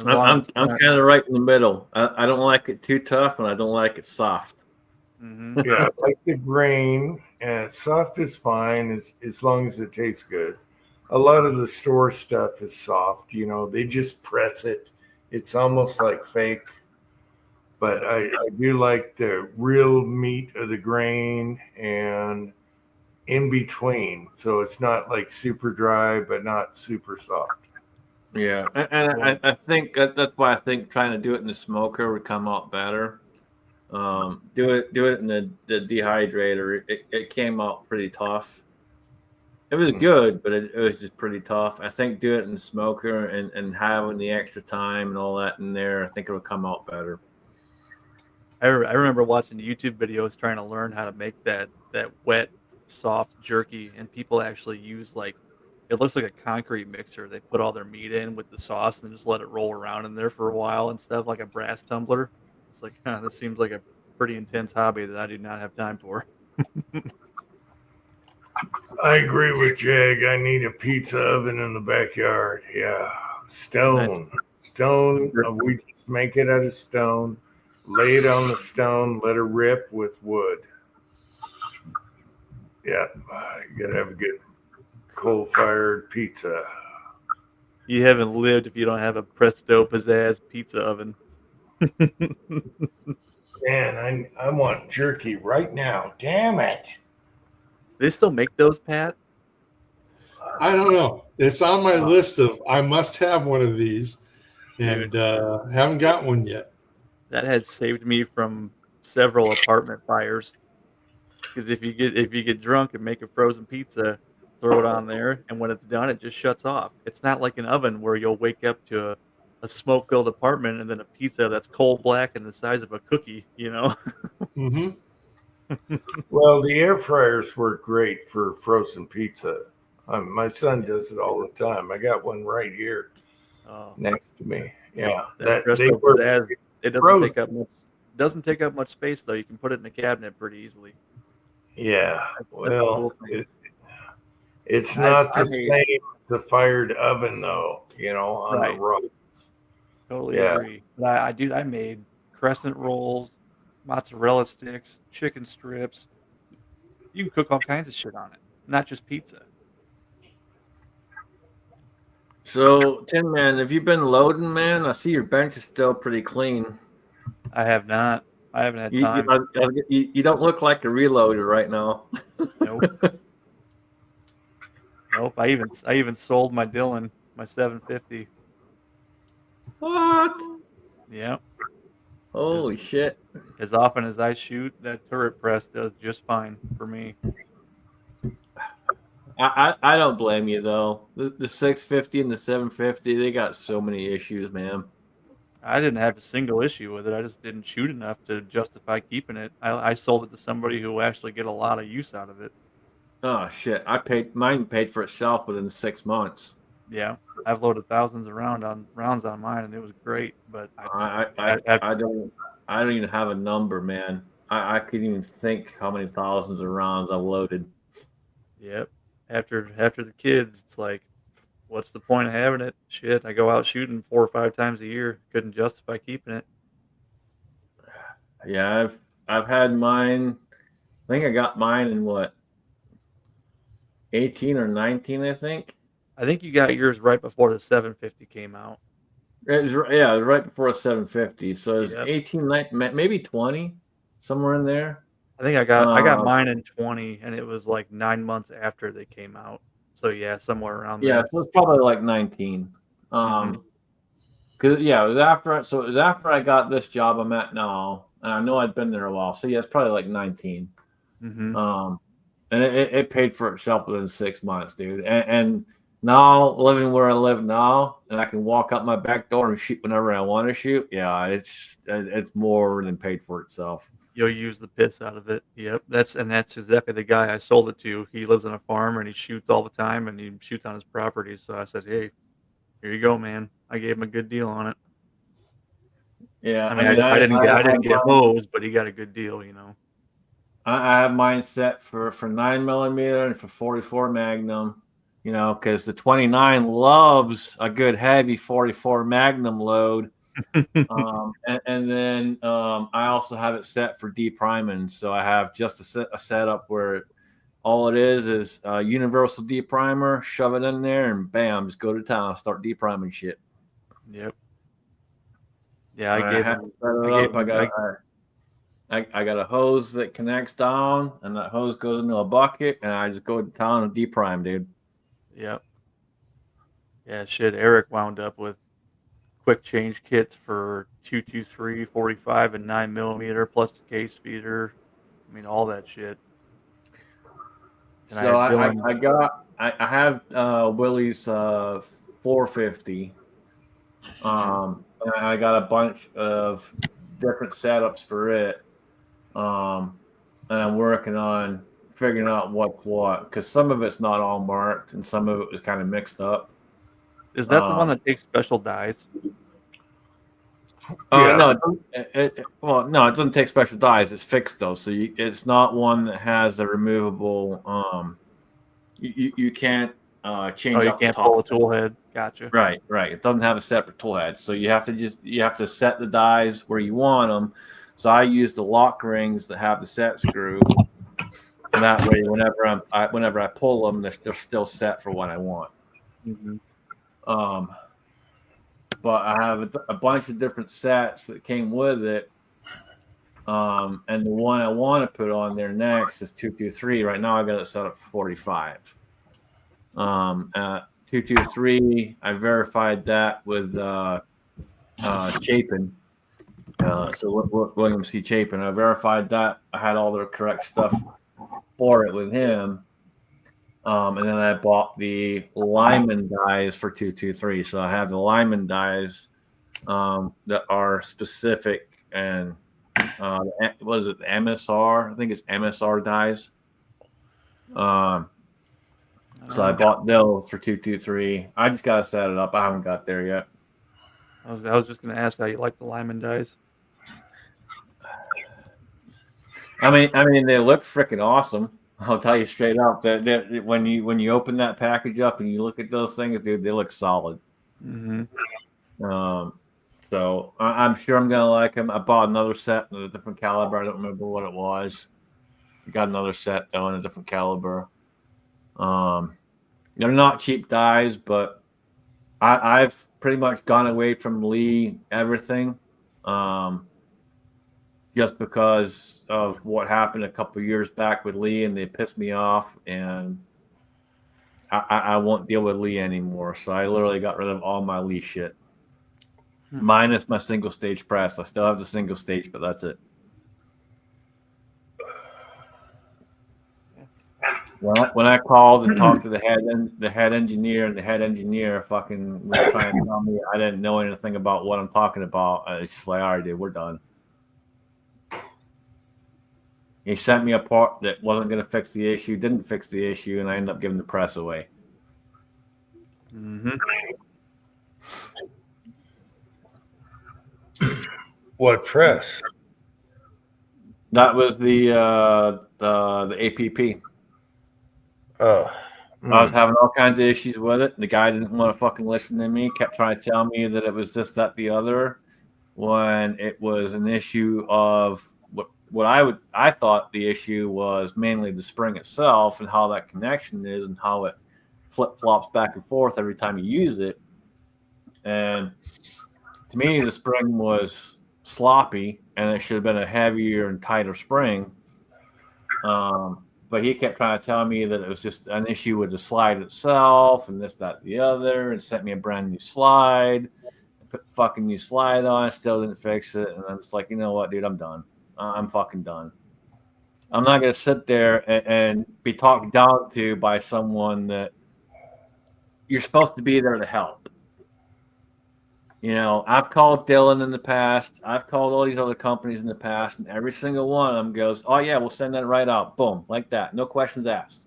I'm kind of right in the middle. I don't like it too tough, and I don't like it soft. Mm-hmm. Yeah, I like the grain, and soft is fine as long as it tastes good. A lot of the store stuff is soft. They just press it. It's almost like fake. But I do like the real meat of the grain and in between. So it's not like super dry, but not super soft. Yeah, and I think that's why I think trying to do it in the smoker would come out better. Do it in the dehydrator. It came out pretty tough. It was good, but it was just pretty tough. I think doing it in the smoker and having the extra time and all that in there, I think it would come out better. I remember watching YouTube videos trying to learn how to make that wet, soft jerky, and people actually use like it looks like a concrete mixer. They put all their meat in with the sauce and just let it roll around in there for a while and stuff, like a brass tumbler. It's like, this seems like a pretty intense hobby that I do not have time for. I agree with Jag. I need a pizza oven in the backyard. Yeah. Stone. Stone. We just make it out of stone, lay it on the stone, let it rip with wood. Yeah. You got to have a good coal-fired pizza. You haven't lived if you don't have a Presto Pizzazz pizza oven. Man, I want jerky right now. Damn it. They still make those, Pat? I don't know. It's on my list of I must have one of these, and haven't got one yet. That had saved me from several apartment fires. Because if you get drunk and make a frozen pizza, throw it on there, and when it's done, it just shuts off. It's not like an oven where you'll wake up to a smoke-filled apartment and then a pizza that's coal black and the size of a cookie, you know? Mm-hmm. Well, the air fryers work great for frozen pizza. My son does it all the time. I got one right here next to me. Yeah, That they Presto work. Pizzazz, it doesn't take up much space though. You can put it in a cabinet pretty easily. Yeah, That's the well, cool thing. it's not I the made- same as the fired oven though. You know, on Right. the road. Totally Yeah. agree. But I made crescent rolls, mozzarella sticks, chicken strips. You can cook all kinds of shit on it, not just pizza. So, Tin Man, have you been loading, man? I see your bench is still pretty clean. I have not. I haven't had You, time. you don't look like a reloader right now. Nope. Nope. I even sold my Dylan, my 750. What? Yeah. Holy shit. As often as I shoot, that turret press does just fine for me. I don't blame you though. The 650 and the 750, they got so many issues, man. I didn't have a single issue with it. I just didn't shoot enough to justify keeping it. I sold it to somebody who will actually get a lot of use out of it. Oh shit! Mine paid for itself within 6 months. Yeah, I've loaded thousands of rounds on mine, and it was great. But I don't even have a number, man. I couldn't even think how many thousands of rounds I've loaded. Yep. After the kids, it's like, what's the point of having it? Shit, I go out shooting 4 or 5 times a year. Couldn't justify keeping it. Yeah, I've had mine. I think I got mine in what, 18 or 19, I think. I think you got yours right before the 750 came out. It was right before 750. So it was Yep. 18, 19, maybe 20, somewhere in there. I think I got mine in 20, and it was like 9 months after they came out. So yeah, somewhere around Yeah, there. so it's probably like 19. Cause it was after I got this job I'm at now, and I know I'd been there a while. So yeah, it's probably like 19. Mm-hmm. And it paid for itself within 6 months, dude. And now living where I live now, and I can walk out my back door and shoot whenever I want to shoot. Yeah, it's more than paid for itself. You'll use the piss out of it. Yep. That's exactly the guy I sold it to. He lives on a farm and he shoots all the time and he shoots on his property. So I said, hey, here you go, man. I gave him a good deal on it. Yeah, I mean, I didn't get hosed, but he got a good deal, you know. I have mine set for 9mm and for 44 Magnum, you know, because the 29 loves a good heavy 44 Magnum load. And then I also have it set for depriming. So I have just a setup where all it is universal deprimer, shove it in there, and bam, just go to town, start depriming shit. Yep. Yeah, I got a hose that connects down, and that hose goes into a bucket, and I just go to town and deprime, dude. Yep. Yeah, shit. Eric wound up with quick change kits for 223, 45, and 9mm, plus the case feeder. I mean, all that shit. And So I have Willie's 450. And I got a bunch of different setups for it. And I'm working on figuring out what's what, because some of it's not all marked and some of it was kind of mixed up. Is that the one that takes special dies? Yeah. No, no, it doesn't take special dies. It's fixed though, so it's not one that has a removable. You can't change. Oh, you up the can't top. pull the tool head. Gotcha. Right. It doesn't have a separate tool head, so you have to set the dies where you want them. So I use the lock rings that have the set screw, and that way, whenever I pull them, they're still set for what I want. Mm-hmm. But I have a bunch of different sets that came with it. And the one I want to put on there next is 223. Right now I got it set up for 45. 223, I verified that with Chapin. So William C. Chapin. I verified that. I had all the correct stuff for it with him. And then I bought the Lyman dies for 223. So I have the Lyman dies that are specific, and what is it? The MSR? I think it's MSR dies. So I bought those for 223. I just gotta set it up. I haven't got there yet. I was just gonna ask how you like the Lyman dies. I mean, they look freaking awesome. I'll tell you straight up that when you open that package up and you look at those things, dude, they look solid. Mm-hmm. So I'm sure I'm gonna like them. I bought another set in a different caliber. I don't remember what it was. I got another set though in a different caliber. They're not cheap dies, but I've pretty much gone away from Lee everything. Just because of what happened a couple of years back with Lee, and they pissed me off, and I won't deal with Lee anymore. So I literally got rid of all my Lee shit, minus my single stage press. I still have the single stage, but that's it. When I called and talked to the head engineer, and the head engineer fucking was trying to tell me I didn't know anything about what I'm talking about, it's just like, all right, dude, we're done. He sent me a part that wasn't going to fix the issue, didn't fix the issue, and I ended up giving the press away. Mm-hmm. What press? That was the APP. Oh. I was having all kinds of issues with it. The guy didn't want to fucking listen to me, kept trying to tell me that it was this, that, the other, when it was an issue of what I thought the issue was mainly the spring itself and how that connection is and how it flip-flops back and forth every time you use it. And to me, the spring was sloppy, and it should have been a heavier and tighter spring. But he kept trying to tell me that it was just an issue with the slide itself and this, that, the other, and sent me a brand new slide. Put the fucking new slide on, still didn't fix it. And I'm just like, you know what, dude, I'm done. I'm fucking done. I'm not going to sit there and be talked down to by someone that you're supposed to be there to help. You know, I've called Dylan in the past. I've called all these other companies in the past, and every single one of them goes, oh, yeah, we'll send that right out. Boom, like that. No questions asked.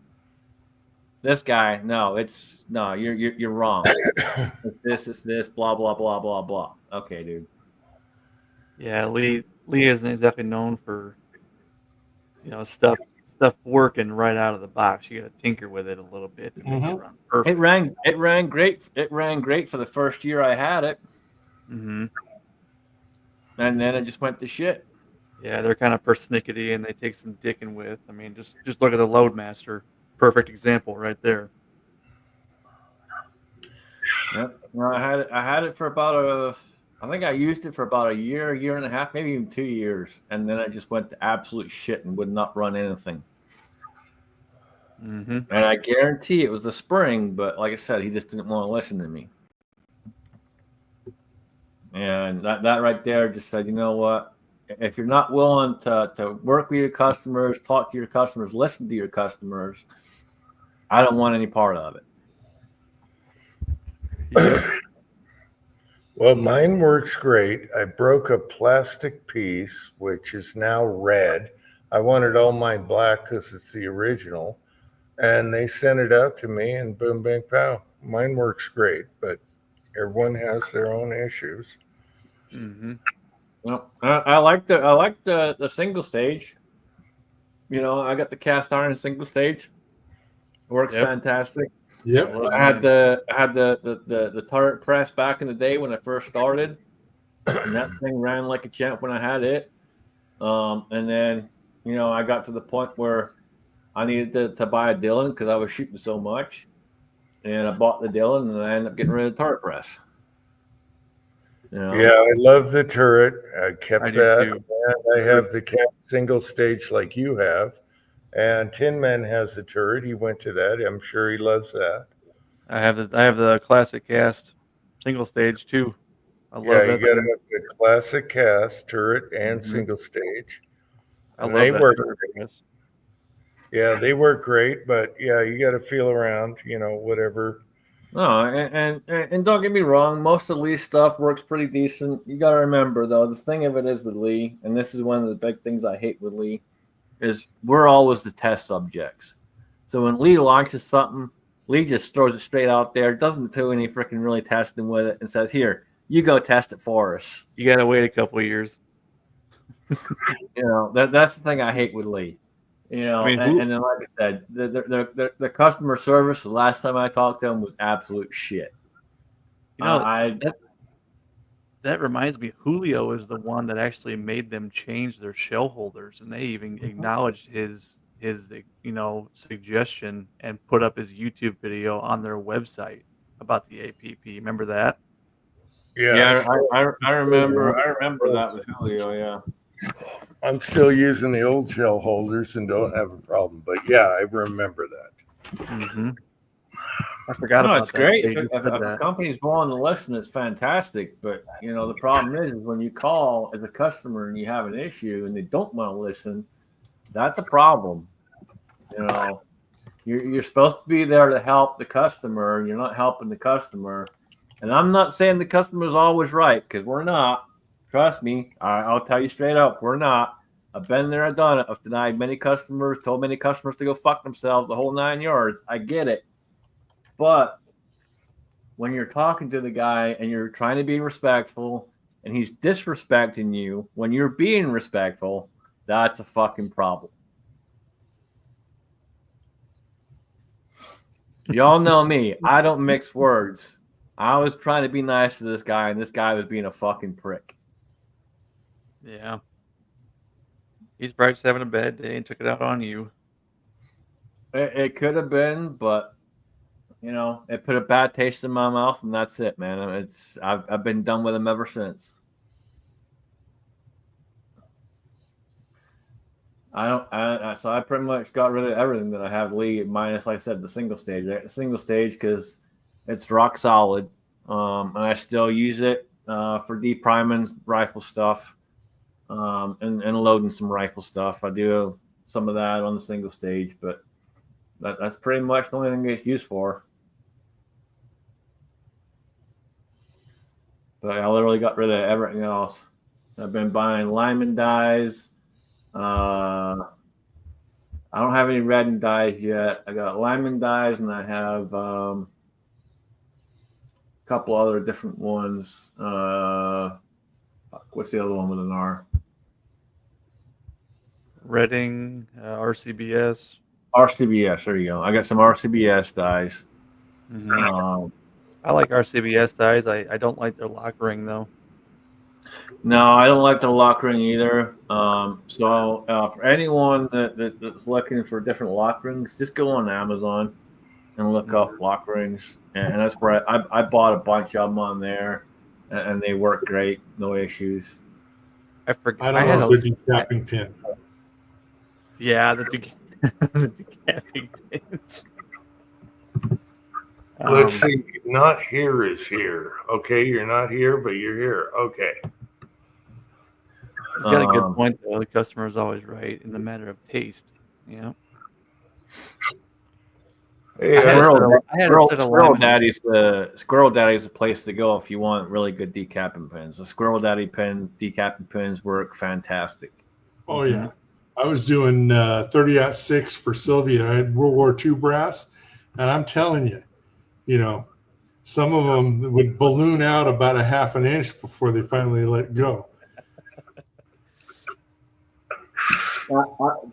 This guy, you're wrong. It's this, blah, blah, blah, blah, blah. Okay, dude. Yeah, Lee is definitely known for, stuff working right out of the box. You got to tinker with it a little bit to make it run perfect. It ran great. It ran great for the first year I had it. Mm-hmm. And then it just went to shit. Yeah, they're kind of persnickety and they take some dicking with. I mean, just look at the Loadmaster. Perfect example right there. Yep. No, I had it for about I think I used it for about a year and a half, maybe even 2 years, and then I just went to absolute shit and would not run anything. Mm-hmm. And I guarantee it was the spring, but like I said, he just didn't want to listen to me. And that right there just said, you know what? If you're not willing to work with your customers, talk to your customers, listen to your customers, I don't want any part of it. Yep. Well, mine works great. I broke a plastic piece, which is now red. I wanted all mine black because it's the original. And they sent it out to me, and boom, bang, pow. Mine works great, but everyone has their own issues. Mm-hmm. Well, I like the single stage. You know, I got the cast iron single stage. Works Yep. fantastic. Yep. I had the turret press back in the day when I first started, and that thing ran like a champ when I had it. And then, you know, I got to the point where I needed to buy a Dillon because I was shooting so much, and I bought the Dillon, and I ended up getting rid of the turret press. You know? Yeah, I love the turret. I kept I do that. too. And I have the cat single stage like you have. And Tin Man has the turret. He went to that. I'm sure he loves that. I have the classic cast single stage too. I love Yeah, you that. got to have the classic cast, turret, and Mhm. single stage. I And love they that work turret great. press. Yeah, they work great, but yeah, you got to feel around, whatever. No, and don't get me wrong, most of Lee's stuff works pretty decent. You got to remember though, the thing of it is with Lee, and this is one of the big things I hate with Lee, is we're always the test subjects. So when Lee launches something, Lee just throws it straight out there, doesn't do any freaking really testing with it, and says, "Here, you go test it for us." You gotta wait a couple of years. You know, that's the thing I hate with Lee. You know, I mean, and then like I said, the customer service the last time I talked to him was absolute shit. You know, I that reminds me, Julio is the one that actually made them change their shell holders, and they even acknowledged his suggestion and put up his YouTube video on their website about the APP. Remember that? yeah, I remember that with Julio. Yeah. I'm still using the old shell holders and don't have a problem. But yeah, I remember that. Mm-hmm. I forgot No, about it's that. great. They If just said a that. company's willing to listen, it's fantastic. But you know, the problem is when you call as a customer and you have an issue and they don't want to listen, that's a problem. You know, you're supposed to be there to help the customer. You're not helping the customer. And I'm not saying the customer is always right because we're not. Trust me, I'll tell you straight up, we're not. I've been there, I've done it. I've denied many customers, told many customers to go fuck themselves, the whole 9 yards. I get it. But when you're talking to the guy and you're trying to be respectful and he's disrespecting you when you're being respectful, that's a fucking problem. Y'all know me. I don't mix words. I was trying to be nice to this guy, and this guy was being a fucking prick. Yeah. He's probably just having a bad day and took it out on you. It could have been, but you know, it put a bad taste in my mouth, and that's it, man. I've been done with him ever since. So I pretty much got rid of everything that I have Lee minus, like I said, the single stage. The single stage because it's rock solid, and I still use it for depriming rifle stuff, and loading some rifle stuff. I do some of that on the single stage, but that's pretty much the only thing it's used for. But I literally got rid of everything else. I've been buying Lyman dyes. I don't have any red dyes yet. I got Lyman dyes, and I have a couple other different ones. What's the other one with an R? Redding, RCBS. RCBS. There you go. I got some RCBS dyes. Mm-hmm. I like RCBS dyes. I don't like their lock ring though. No, I don't like the lock ring either. So for anyone that's looking for different lock rings, just go on Amazon and look up lock rings, and that's where I bought a bunch of them on there, and they work great, no issues. I don't know the decapping pin. Yeah, the decapping pins. Let's see. Not here is here. Okay, you're not here, but you're here. Okay. He's got a good point though. The customer is always right in the matter of taste. You know. Hey, I had a set of, I had a Squirrel, set of Squirrel laminate. Daddy's the place to go if you want really good decapping pins. The Squirrel Daddy decapping pins work fantastic. Oh yeah, I was doing 30-06 for Sylvia. I had World War II brass, and I'm telling you, you know, some of them would balloon out about a half an inch before they finally let go.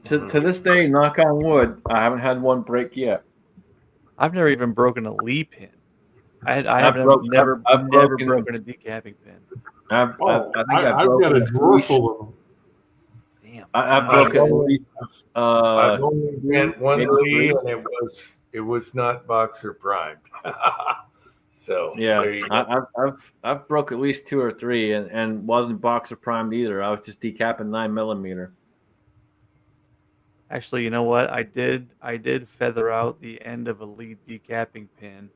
To this day, knock on wood, I haven't had one break yet. I've never even broken a Lee pin. I I've have broke- never I've broken- broken a decapping pin. I think I've I've got broken a at drawer least- full of them. Damn. I've broken at least. I've only bent one maybe Lee, three. and it was not boxer primed. So Yeah, there you go. I've broke at least 2 or 3, and wasn't boxer primed either. I was just decapping 9mm. Actually, you know what? I did feather out the end of a lead decapping pin,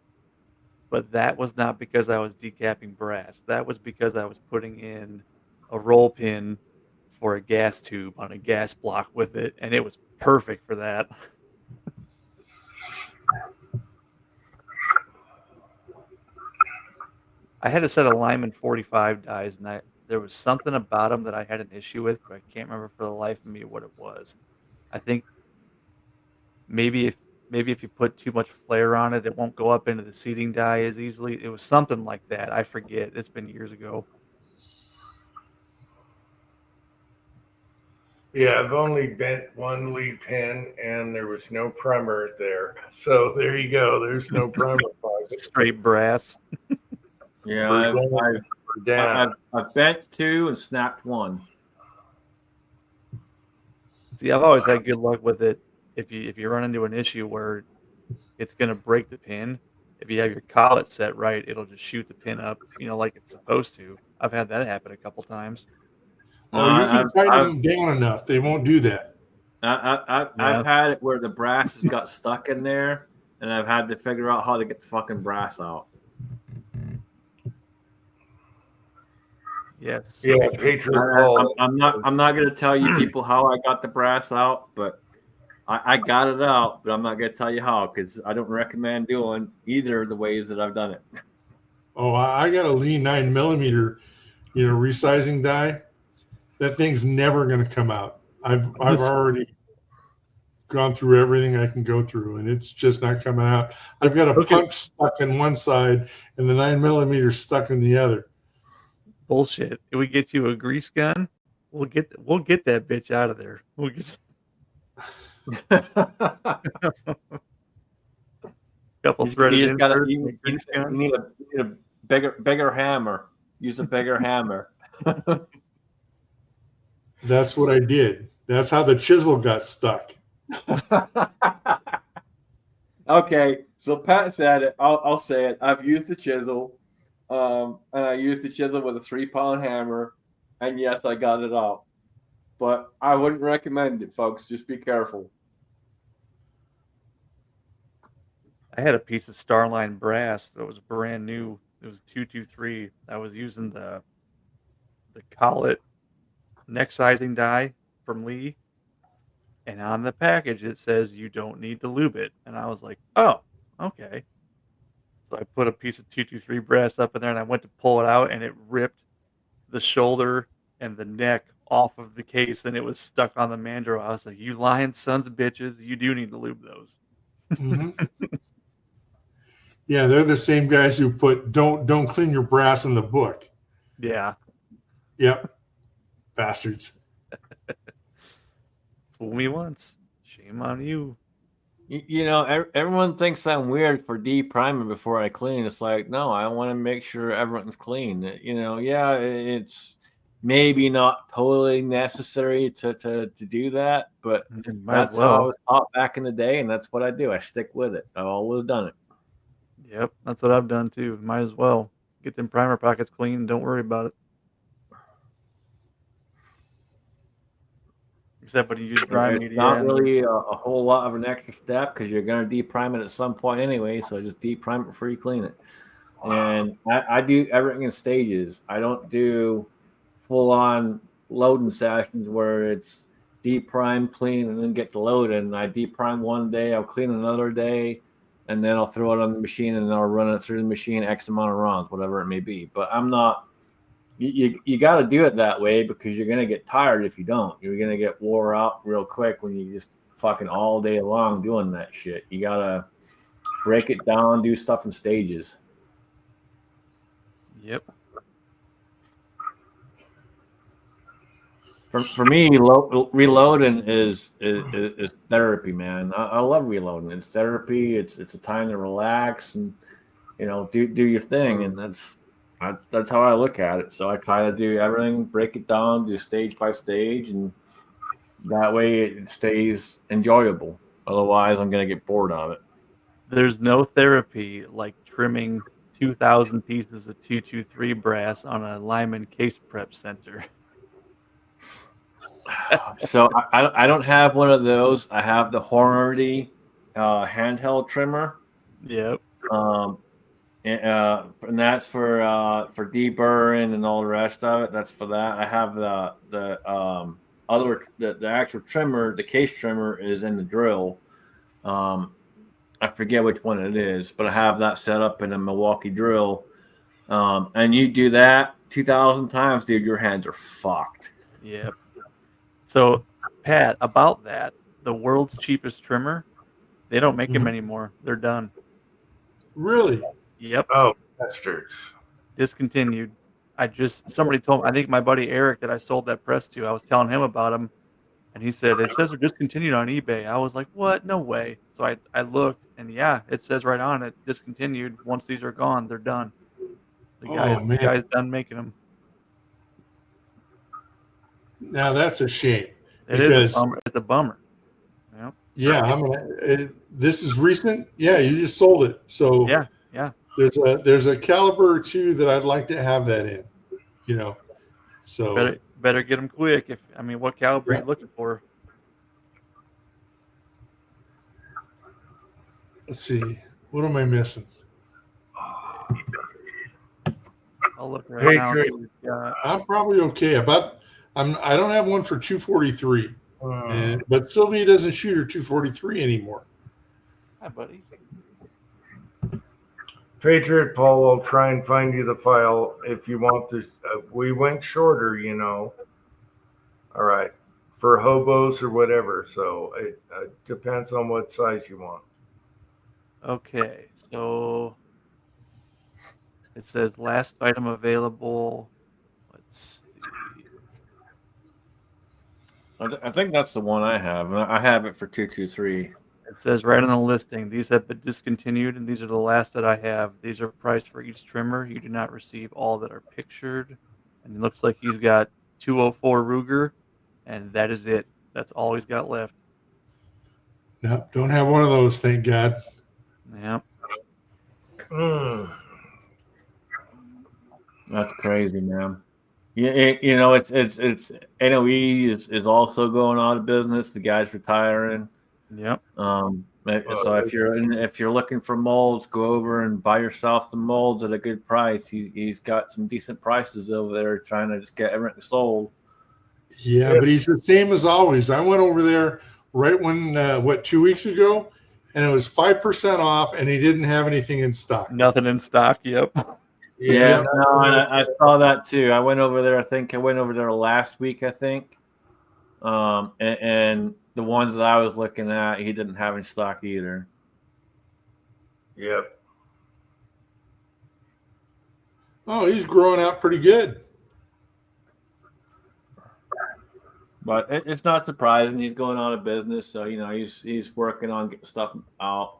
but that was not because I was decapping brass. That was because I was putting in a roll pin for a gas tube on a gas block with it, and it was perfect for that. I had a set of Lyman 45 dies, and there was something about them that I had an issue with, but I can't remember for the life of me what it was. I think maybe if you put too much flare on it, it won't go up into the seating die as easily. It was something like that. I forget. It's been years ago. Yeah, I've only bent one lead pin, and there was no primer there. So there you go. There's no primer. Straight brass. Yeah, down. I've bent 2 and snapped 1. See, I've always had good luck with it. If you run into an issue where it's gonna break the pin, if you have your collet set right, it'll just shoot the pin up, like it's supposed to. I've had that happen a couple times. Oh, you can tighten them down enough. They won't do that. I've had it where the brass has got stuck in there, and I've had to figure out how to get the fucking brass out. Yes. Yeah, Patriot. I'm not going to tell you people how I got the brass out, but I got it out. But I'm not going to tell you how, because I don't recommend doing either of the ways that I've done it. Oh, I got a Lee 9mm, resizing die. That thing's never going to come out. I've already gone through everything I can go through, and it's just not coming out. I've got a punch stuck in one side and the 9mm stuck in the other. Bullshit. If we get you a grease gun, we'll get that bitch out of there. We'll get couple threaded you inserts. you need a bigger hammer. Use a bigger hammer. That's what I did. That's how the chisel got stuck. Okay, so Pat said it. I'll say it. I've used the chisel, and I used the chisel with a 3-pound hammer, and yes, I got it out. But I wouldn't recommend it, folks. Just be careful. I had a piece of Starline brass that was brand new. It was 223. I was using the collet neck sizing die from Lee, and on the package it says you don't need to lube it, and I was like, oh, okay. So I put a piece of 223 brass up in there, and I went to pull it out, and it ripped the shoulder and the neck off of the case, and it was stuck on the mandrel. I was like, you lying sons of bitches, you do need to lube those. Mm-hmm. Yeah, they're the same guys who put don't clean your brass in the book. Yeah. Yep. Bastards. Fool me once, shame on you. Everyone thinks I'm weird for de-priming before I clean. It's like, no, I want to make sure everyone's clean. Yeah, it's maybe not totally necessary to do that, but that's how I was taught back in the day, and that's what I do. I stick with it. I've always done it. Yep, that's what I've done too. Might as well get them primer pockets clean and don't worry about it. Except when you use dry media. It's not really a whole lot of an extra step because you're going to de-prime it at some point anyway. So just de-prime it before you clean it. And I do everything in stages. I don't do full-on loading sessions where it's de-prime, clean, and then get to load. And I de-prime one day, I'll clean another day. and then I'll throw it on the machine, and then I'll run it through the machine X amount of rounds, whatever it may be. But I'm not. You got to do it that way because you're gonna get tired if you don't. You're gonna get wore out real quick when you just fucking all day long doing that shit. You gotta break it down, do stuff in stages. Yep. For me, reloading is therapy, man. I love reloading. It's therapy. It's a time to relax and do your thing, and that's how I look at it. So I try to do everything, break it down, do stage by stage, and that way it stays enjoyable. Otherwise, I'm gonna get bored of it. There's no therapy like trimming 2,000 pieces of 223 brass on a Lyman case prep center. So I don't have one of those. I have the Hornady handheld trimmer. Yep. And that's for deburring and all the rest of it. That's for that. I have the actual trimmer. The case trimmer is in the drill. I forget which one it is, but I have that set up in a Milwaukee drill. And you do that 2,000 times, dude, your hands are fucked. Yep. So, Pat, about that, the world's cheapest trimmer, they don't make them anymore. They're done. Really? Yep. Oh, bastards. Discontinued. Somebody told me, I think my buddy Eric that I sold that press to, I was telling him about them, and he said, it says they're discontinued on eBay. I was like, what? No way. So I looked, and yeah, it says right on it, discontinued. Once these are gone, they're done. The guy's done making them. Now that's a shame. It is a bummer. It's a bummer. Yep. Yeah, this is recent. Yeah, you just sold it. So yeah. There's a caliber or two that I'd like to have that in. So better get them quick. What caliber are you looking for? Let's see. What am I missing? I'll look right now. Patriot. See what we've got. I'm probably okay. I don't have one for 243, but Sylvia doesn't shoot her 243 anymore. Hi, buddy. Patriot Paul will try and find you the file if you want this. We went shorter, All right. For hobos or whatever. So it depends on what size you want. Okay, so it says last item available. Let's see. I think that's the one I have. I have it for 223. It says right on the listing, these have been discontinued, and these are the last that I have. These are priced for each trimmer. You do not receive all that are pictured. And it looks like he's got 204 Ruger, and that is it. That's all he's got left. No, don't have one of those, thank God. Yep. That's crazy, man. It's NOE is also going out of business. The guy's retiring. Yep. So if you're looking for molds, go over and buy yourself some molds at a good price. He's got some decent prices over there, trying to just get everything sold. Yeah, but he's the same as always. I went over there right when 2 weeks ago, and it was 5% off, and he didn't have anything in stock. Nothing in stock. Yep. Yeah, no, and I saw that too. I went over there. I think I went over there last week. I think, and the ones that I was looking at, he didn't have in stock either. Yep. Oh, he's growing out pretty good. But it's not surprising. He's going out of business, so he's working on getting stuff out,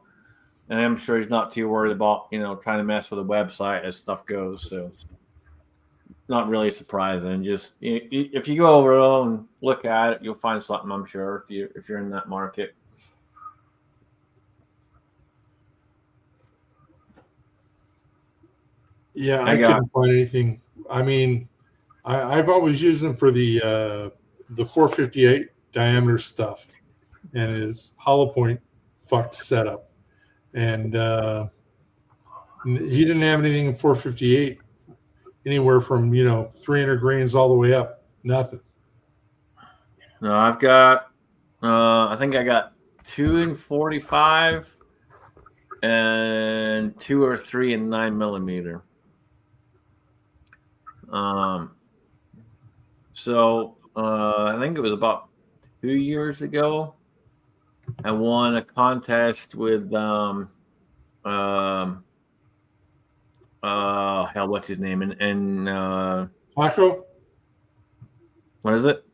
and I'm sure he's not too worried about trying to mess with the website as stuff goes. So, not really surprising. Just if you go over and look at it, you'll find something. I'm sure if you're in that market. Yeah, I couldn't find anything. I mean, I've always used them for the 458 diameter stuff, and his hollow point fucked setup, and he didn't have anything in 458 anywhere from 300 grains all the way up. Nothing. No, I've got I think I got 2 in 45 and 2 or 3 in 9mm. So I think it was about 2 years ago. I won a contest with hell, what's his name? And Taco? what is it?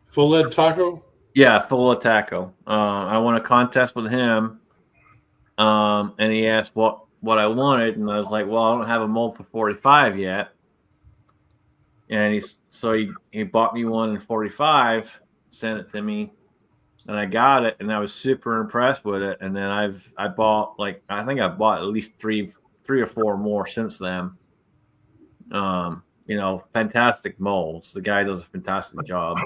Full lead taco? Yeah, Full Taco. I won a contest with him. And he asked what I wanted, and I was like, well, I don't have a mold for 45 yet. And he bought me one in 45, sent it to me, and I got it, and I was super impressed with it. And then I bought I think I bought at least three or four more since then. Fantastic molds. The guy does a fantastic job.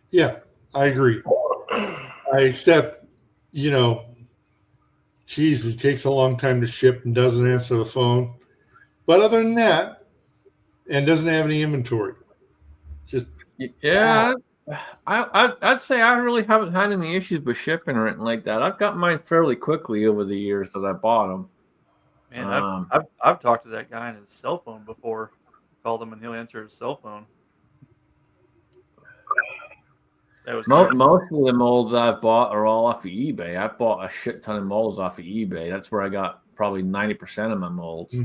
Yeah, I agree. I accept, geez, it takes a long time to ship and doesn't answer the phone. But other than that, and doesn't have any inventory. Just Yeah, I'd say I really haven't had any issues with shipping or anything like that. I've got mine fairly quickly over the years that I bought them. Man, I've talked to that guy on his cell phone before. Called him and he'll answer his cell phone. That was Most of the molds I've bought are all off of eBay. I bought a shit ton of molds off of eBay. That's where I got probably 90% of my molds.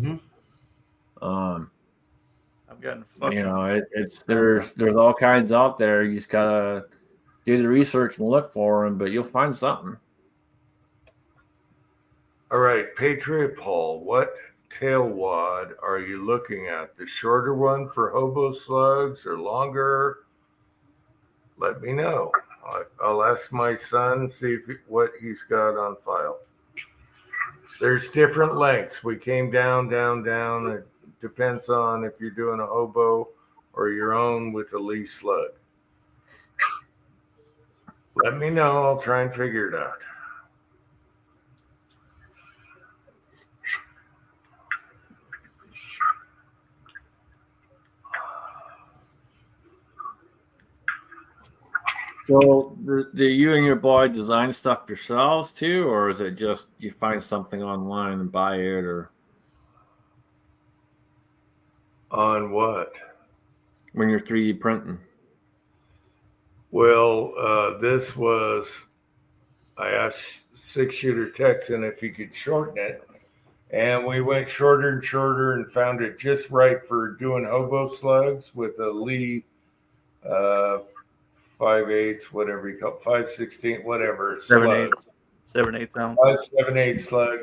I've gotten fucking. There's all kinds out there. You just gotta do the research and look for them, but you'll find something. All right, Patriot Paul, what tail wad are you looking at? The shorter one for hobo slugs or longer? Let me know. I'll ask my son, see what he's got on file. There's different lengths. We came down. It depends on if you're doing a hobo or your own with a Lee slug. Let me know. I'll try and figure it out. So, do you and your boy design stuff yourselves too, or is it just you find something online and buy it, or On what? when you're 3D printing? Well, this was, I asked 6-shooter Texan if he could shorten it. And we went shorter and shorter and found it just right for doing hobo slugs with a Lee 5/8, whatever you call it, 5/16, whatever. 7/8, 7/8 ounce. 5/7/8 slug.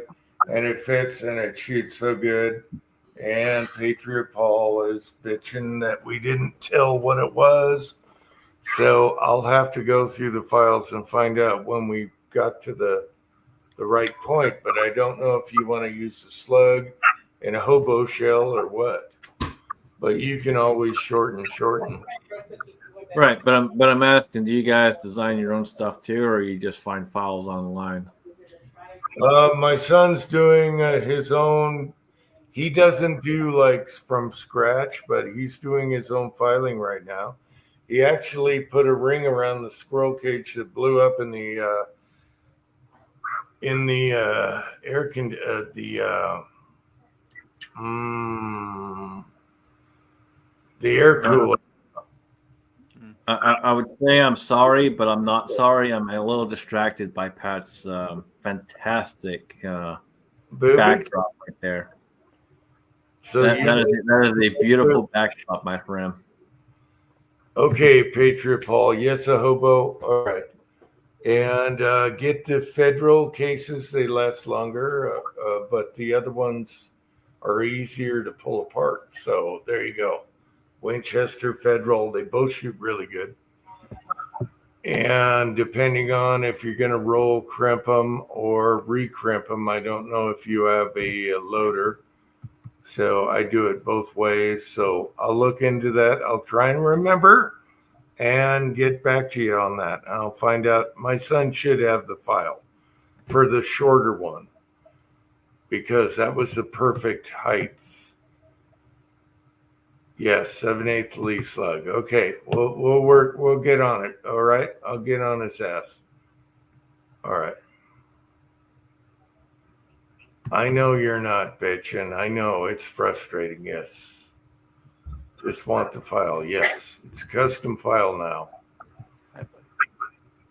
And it fits and it shoots so good. And Patriot Paul is bitching that we didn't tell what it was. So I'll have to go through the files and find out when we got to the right point. But I don't know if you want to use the slug in a hobo shell or what. But you can always shorten. Right, but I'm asking, do you guys design your own stuff too, or you just find files online? My son's doing his own. He doesn't do like from scratch, but he's doing his own filing right now. He actually put a ring around the squirrel cage that blew up in the air cooler. I would say I'm sorry, but I'm not sorry. I'm a little distracted by Pat's fantastic backdrop right there. So that is a beautiful backdrop, my friend. Okay, Patriot Paul. Yes, a hobo. All right. And get the Federal cases. They last longer, but the other ones are easier to pull apart. So there you go. Winchester, Federal, they both shoot really good. And depending on if you're going to roll crimp them or recrimp them, I don't know if you have a loader. So I do it both ways. So I'll look into that. I'll try and remember and get back to you on that. I'll find out. My son should have the file for the shorter one because that was the perfect height. Yes, 7/8 Lee slug. Okay, we'll work. We'll get on it. All right, I'll get on his ass. All right. I know you're not bitching. I know it's frustrating. Yes. Just want the file. Yes. It's a custom file now.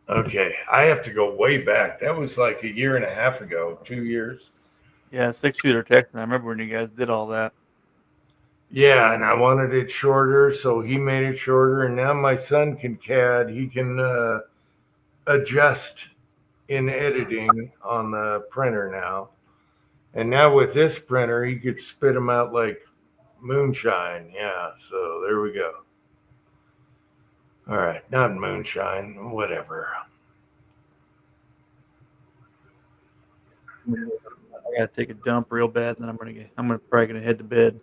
Okay. I have to go way back. That was like a year and a half ago, 2 years. Yeah, 6-shooter Texan. I remember when you guys did all that. Yeah, and I wanted it shorter, so he made it shorter. And now my son can CAD. He can adjust in editing on the printer now. And now with this printer, he could spit them out like moonshine. Yeah, so there we go. All right, not moonshine, whatever. I gotta take a dump real bad, and then I'm probably gonna head to bed.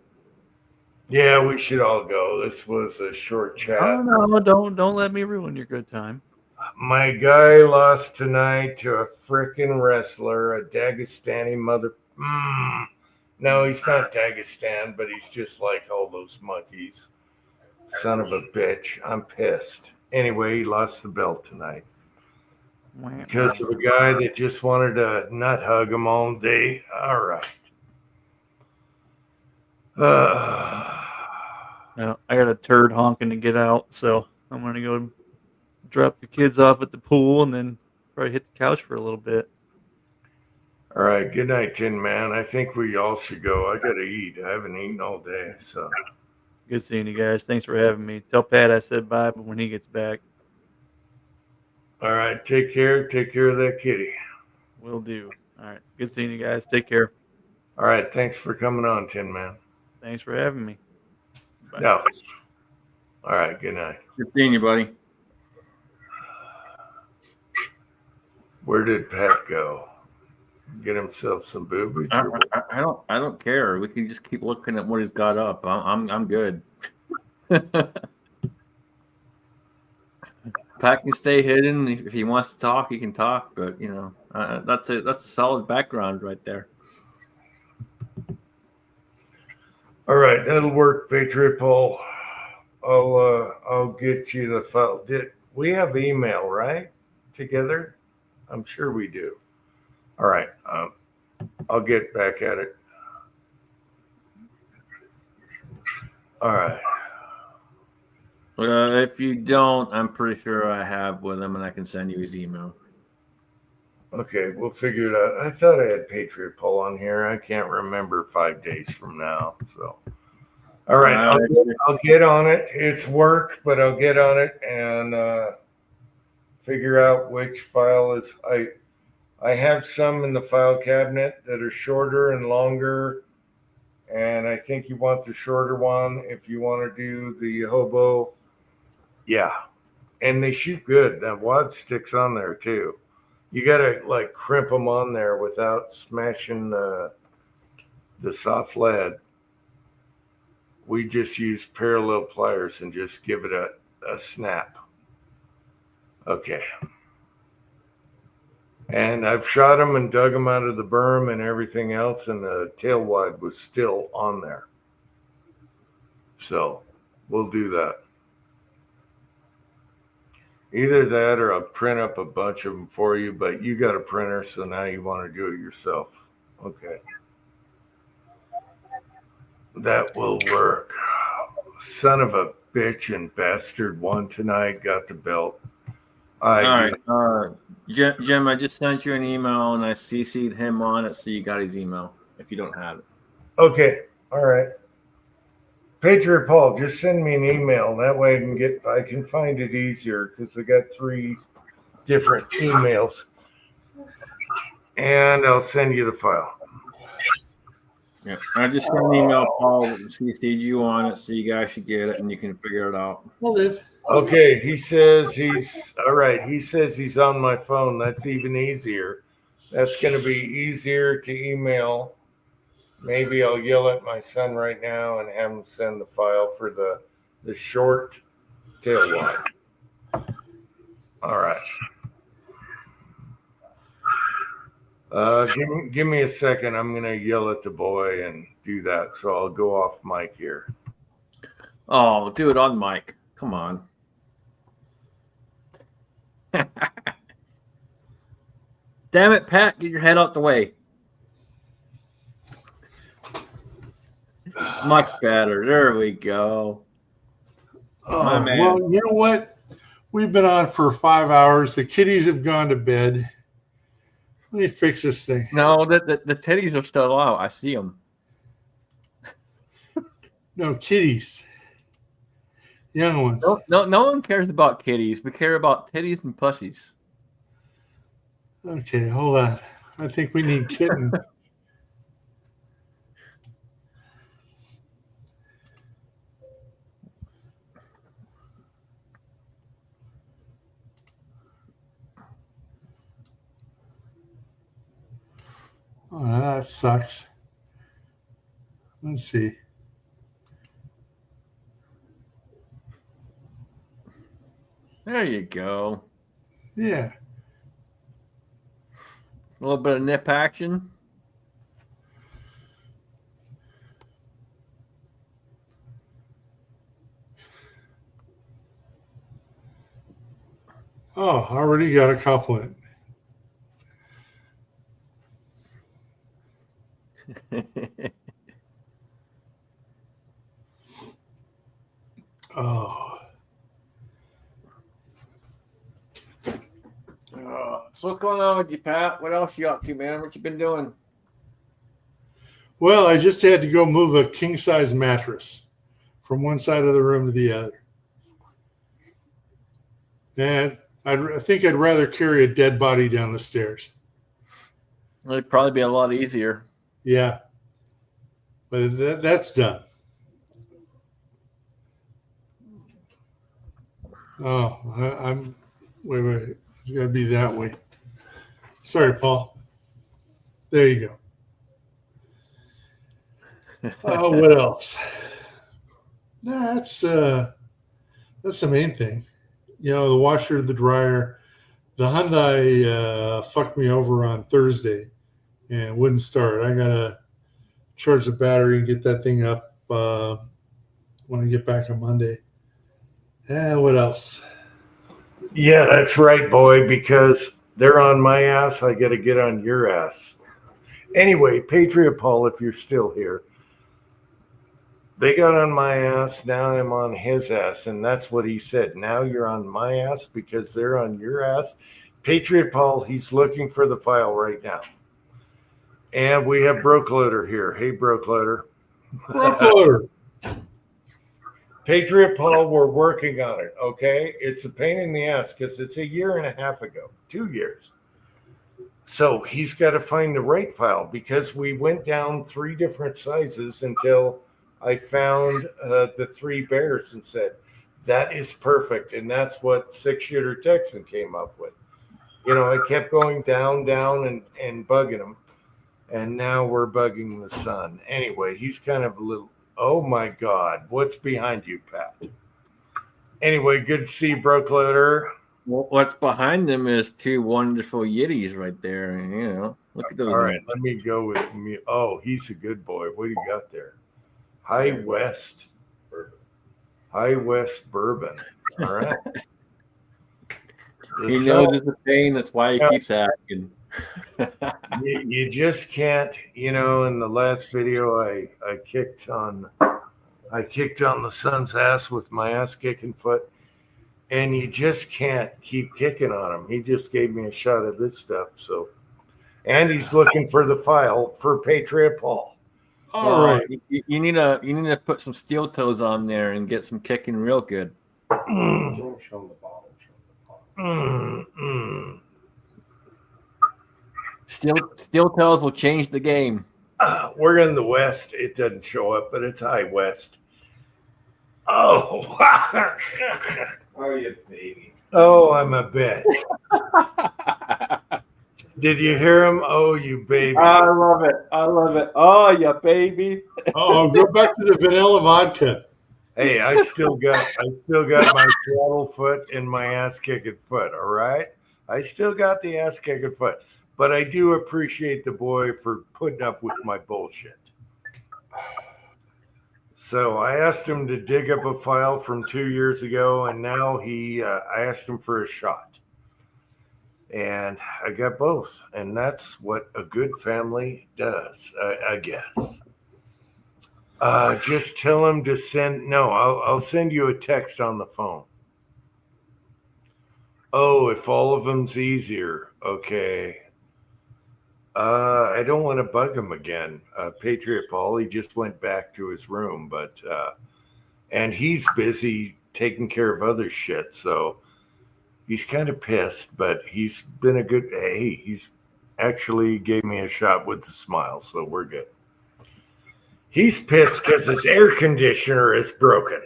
Yeah, we should all go. This was a short chat. Oh no, don't let me ruin your good time. My guy lost tonight to a frickin' wrestler, a Dagestani mother. No, he's not Dagestan, but he's just like all those monkeys. Son of a bitch. I'm pissed. Anyway, he lost the belt tonight because of a guy that just wanted to nut hug him all day. All right. No, I got a turd honking to get out, so I'm gonna go drop the kids off at the pool and then probably hit the couch for a little bit. All right. Good night, Tin Man. I think we all should go. I got to eat. I haven't eaten all day. So Good seeing you guys. Thanks for having me. Tell Pat I said bye, but when he gets back, all right. Take care. Take care of that kitty. will do. All right. Good seeing you guys. Take care. All right. Thanks for coming on, Tin Man. Thanks for having me. Bye. No. All right. Good night. Good seeing you, buddy. Where did Pat go? Get himself some boobies? I don't care. We can just keep looking at what he's got up. I'm good. Pat can stay hidden. If he wants to talk, he can talk. But that's a solid background right there. All right, that'll work, Patriot Paul. I'll get you the file. We have email, right? Together? I'm sure we do. All right. I'll get back at it. All right. If you don't, I'm pretty sure I have with him, and I can send you his email. Okay, we'll figure it out. I thought I had Patriot Paul on here. I can't remember 5 days from now. So, all right, I'll get on it. It's work, but I'll get on it and figure out which file is. I have some in the file cabinet that are shorter and longer, and I think you want the shorter one if you want to do the hobo. Yeah, and they shoot good. That wad sticks on there too. You gotta like crimp them on there without smashing the soft lead. We just use parallel pliers and just give it a snap. Okay. And I've shot them and dug them out of the berm and everything else, and the tail wide was still on there. So we'll do that. Either that or I'll print up a bunch of them for you, but you got a printer, so now you want to do it yourself. Okay. That will work. Son of a bitch and bastard won tonight, got the belt. All right. Jim, I just sent you an email and I CC'd him on it, so you got his email if you don't have it. Okay. All right. Patriot Paul, just send me an email. That way I can find it easier because I got 3 different emails. And I'll send you the file. Yeah. I just sent an email, Paul, CC'd you on it, so you guys should get it and you can figure it out. We'll live. Okay, he says he's all right. He says he's on my phone. That's even easier. That's going to be easier to email. Maybe I'll yell at my son right now and have him send the file for the short tail wide. All right. Give me a second. I'm going to yell at the boy and do that. So I'll go off mic here. Oh, do it on mic. Come on. Damn it, Pat, get your head out the way. Much better. There we go. My man. Well, you know what? We've been on for 5 hours. The kitties have gone to bed. Let me fix this thing. No, the titties are still out. I see them. No, kitties. Young ones. No one cares about kitties. We care about titties and pussies. Okay, hold on. I think we need kitten. Oh, that sucks. Let's see. There you go. Yeah. A little bit of nip action. Oh, already got a compliment. Oh. So what's going on with you, Pat? What else you up to, man? What you been doing? Well, I just had to go move a king size mattress from one side of the room to the other. And I think I'd rather carry a dead body down the stairs. It'd probably be a lot easier. Yeah. But that's done. Oh, I'm wait. It's got to be that way. Sorry, Paul. There you go. What else? That's the main thing. You know, the washer, the dryer. The Hyundai fucked me over on Thursday and wouldn't start. I gotta charge the battery and get that thing up when I get back on Monday. What else? Yeah, that's right, boy, because they're on my ass. I got to get on your ass. Anyway, Patriot Paul, if you're still here, they got on my ass. Now I'm on his ass. And that's what he said. Now you're on my ass because they're on your ass. Patriot Paul, he's looking for the file right now. And we have Brokeloader here. Hey, Brokeloader. Brokeloader. Patriot Paul, we're working on it, okay? It's a pain in the ass because it's a year and a half ago, 2 years. So he's got to find the right file because we went down 3 different sizes until I found the 3 bears and said, that is perfect. And that's what 6-shooter Texan came up with. You know, I kept going down, and bugging him. And now we're bugging the son. Anyway, he's kind of a little... Oh my God, what's behind you, Pat? Anyway, good to see you, Brokeloader. Well, what's behind them is 2 wonderful Yetis right there. You know, look at those. All right, let me go with me. Oh, he's a good boy. What do you got there? High West Bourbon. All right. He knows it's a pain. That's why he keeps asking. You just can't, you know. In the last video, I kicked on the son's ass with my ass kicking foot, and you just can't keep kicking on him. He just gave me a shot of this stuff. So, and he's looking for the file for Patriot Paul. All right, you need to put some steel toes on there and get some kicking real good. Show them the bottle. Steel toes will change the game. We're in the West. It doesn't show up, but it's High West. Oh, Oh, you baby. oh, I'm a bit. Did you hear him? Oh, you baby. I love it. Oh, yeah, baby. oh, go back to the vanilla vodka. Hey, I still got my throttle foot and my ass kicking foot. All right, I still got the ass kicking foot, but I do appreciate the boy for putting up with my bullshit. So I asked him to dig up a file from 2 years ago, and now I asked him for a shot, and I got both, and that's what a good family does, I guess. Just tell him to send. No, I'll send you a text on the phone. Oh, if all of them's easier, okay. I don't want to bug him again. Patriot Paul, he just went back to his room, but and he's busy taking care of other shit, so he's kind of pissed. But he's been a good. Hey, he's actually gave me a shot with a smile, so we're good. He's pissed because his air conditioner is broken.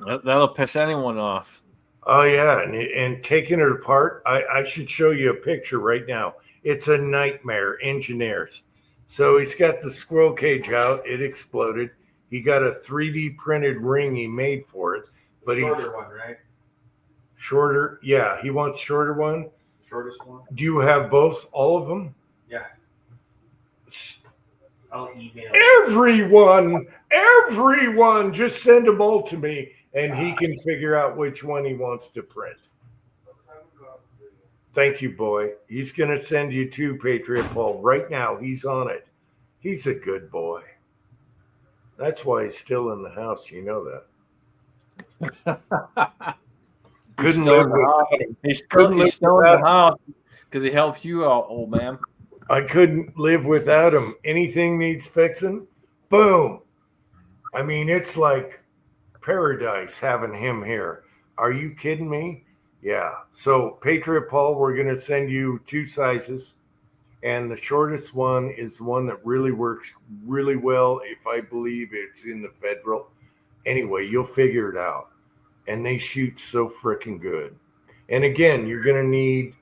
That'll piss anyone off. Oh yeah, and taking it apart, I should show you a picture right now. It's a nightmare, engineers. So he's got the squirrel cage out, it exploded. He got a 3D printed ring he made for it, but Shorter one, right? shorter. Yeah, he wants shorter one. Shortest one? Do you have both, all of them? Yeah. I'll email. Everyone, just send them all to me, and he can figure out which one he wants to print. Thank you, boy. He's going to send you to Patriot Paul right now. He's on it. He's a good boy. That's why he's still in the house. You know that. Couldn't live without him. He's Couldn't live still in without the house because he helps you out, old man. I couldn't live without him. Anything needs fixing, boom. I mean, it's like paradise having him here. Are you kidding me? Yeah. So, Patriot Paul, we're going to send you 2 sizes. And the shortest one is the one that really works really well. If I believe it's in the Federal. Anyway, you'll figure it out. And they shoot so freaking good. And again, you're going to need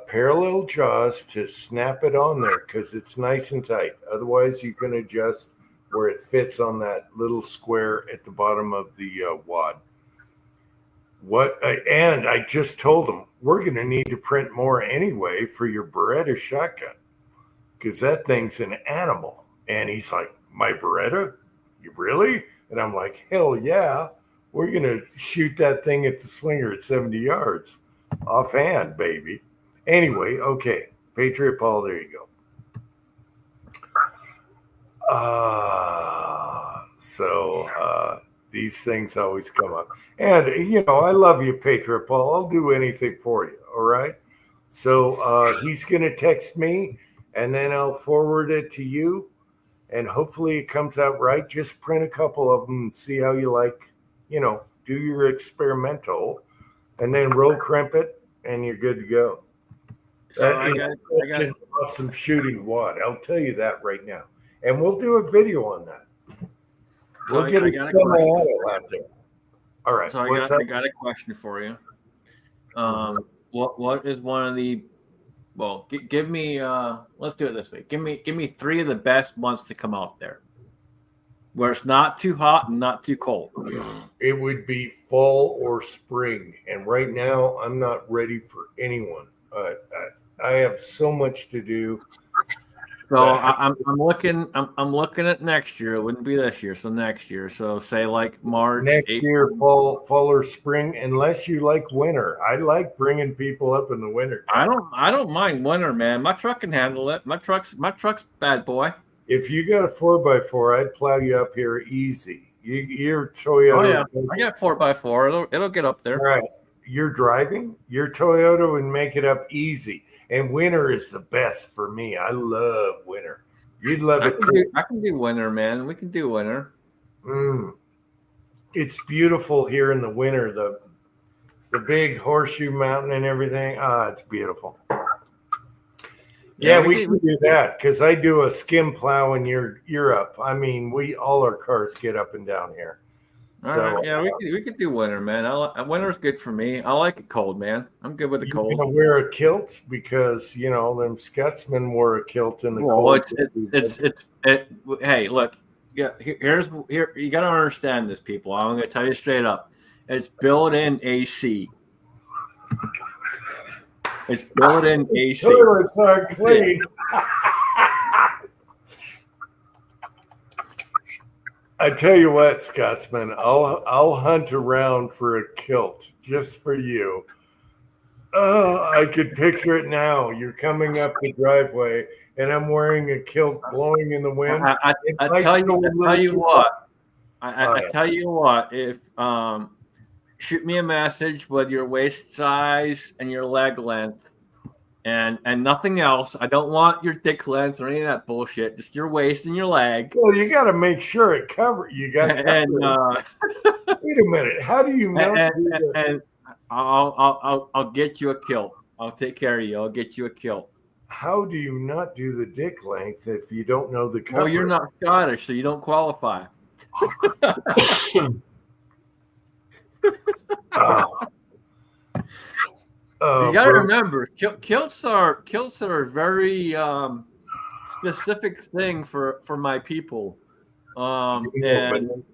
parallel jaws to snap it on there because it's nice and tight. Otherwise, you can adjust where it fits on that little square at the bottom of the wad. And I just told him we're going to need to print more anyway for your Beretta shotgun because that thing's an animal. And he's like, my Beretta? You really? And I'm like, hell yeah. We're going to shoot that thing at the swinger at 70 yards. Offhand, baby. Anyway, okay. Patriot Paul, there you go. These things always come up. And, you know, I love you, Patriot Paul. I'll do anything for you, all right? So he's going to text me, and then I'll forward it to you, and hopefully it comes out right. Just print a couple of them and see how you like, you know, do your experimental, and then roll crimp it, and you're good to go. So That I is got such an awesome shooting wad. I'll tell you that right now. And we'll do a video on that. So We'll get I a got a demo question. out there. All right. So I what's up? got a question for you. What is one of the give me let's do it this way. Give me 3 of the best months to come out there. Where it's not too hot and not too cold. It would be fall or spring. And right now I'm not ready for anyone. I have so much to do. So I'm looking at next year. It wouldn't be this year, so next year. So say like March, Next April. year, fall or spring, unless you like winter. I like bringing people up in the winter. I don't mind winter, man. My truck can handle it. My truck's bad boy. If you got a 4x4, I'd plow you up here easy. You're Toyota. Oh yeah, I got 4x4. It'll get up there. All right. You're driving. Your Toyota would make it up easy. And winter is the best for me. I love winter. You'd love it too. I can do winter, man. We can do winter. It's beautiful here in the winter. The big horseshoe mountain and everything. It's beautiful. Yeah, we can do that because I do a skim plow and you're up. I mean, all our cars get up and down here. All right, yeah, we could do winter, man. Winter's good for me. I like it cold, man. I'm good with the cold. You're gonna wear a kilt because you know them Scotsmen wore a kilt in the cold. Hey, look, here you got to understand this, people. I'm going to tell you straight up. It's built-in AC. It's built-in AC. Toilets are clean. I tell you what, Scotsman, I'll hunt around for a kilt just for you. Oh, I could picture it now. You're coming up the driveway, and I'm wearing a kilt blowing in the wind. I It might tell show a you little too what. Oh, I yeah. tell you what. If shoot me a message with your waist size and your leg length, and nothing else. I don't want your dick length or any of that bullshit. Just your waist and your leg. Well, you got to make sure it covers. You got to And wait a minute. How do you know? and I'll get you a kilt. I'll take care of you. I'll get you a kilt. How do you not do the dick length if you don't know the cover? Well, you're not Scottish, so you don't qualify. You got to remember, kilts are a very specific thing for my people. And you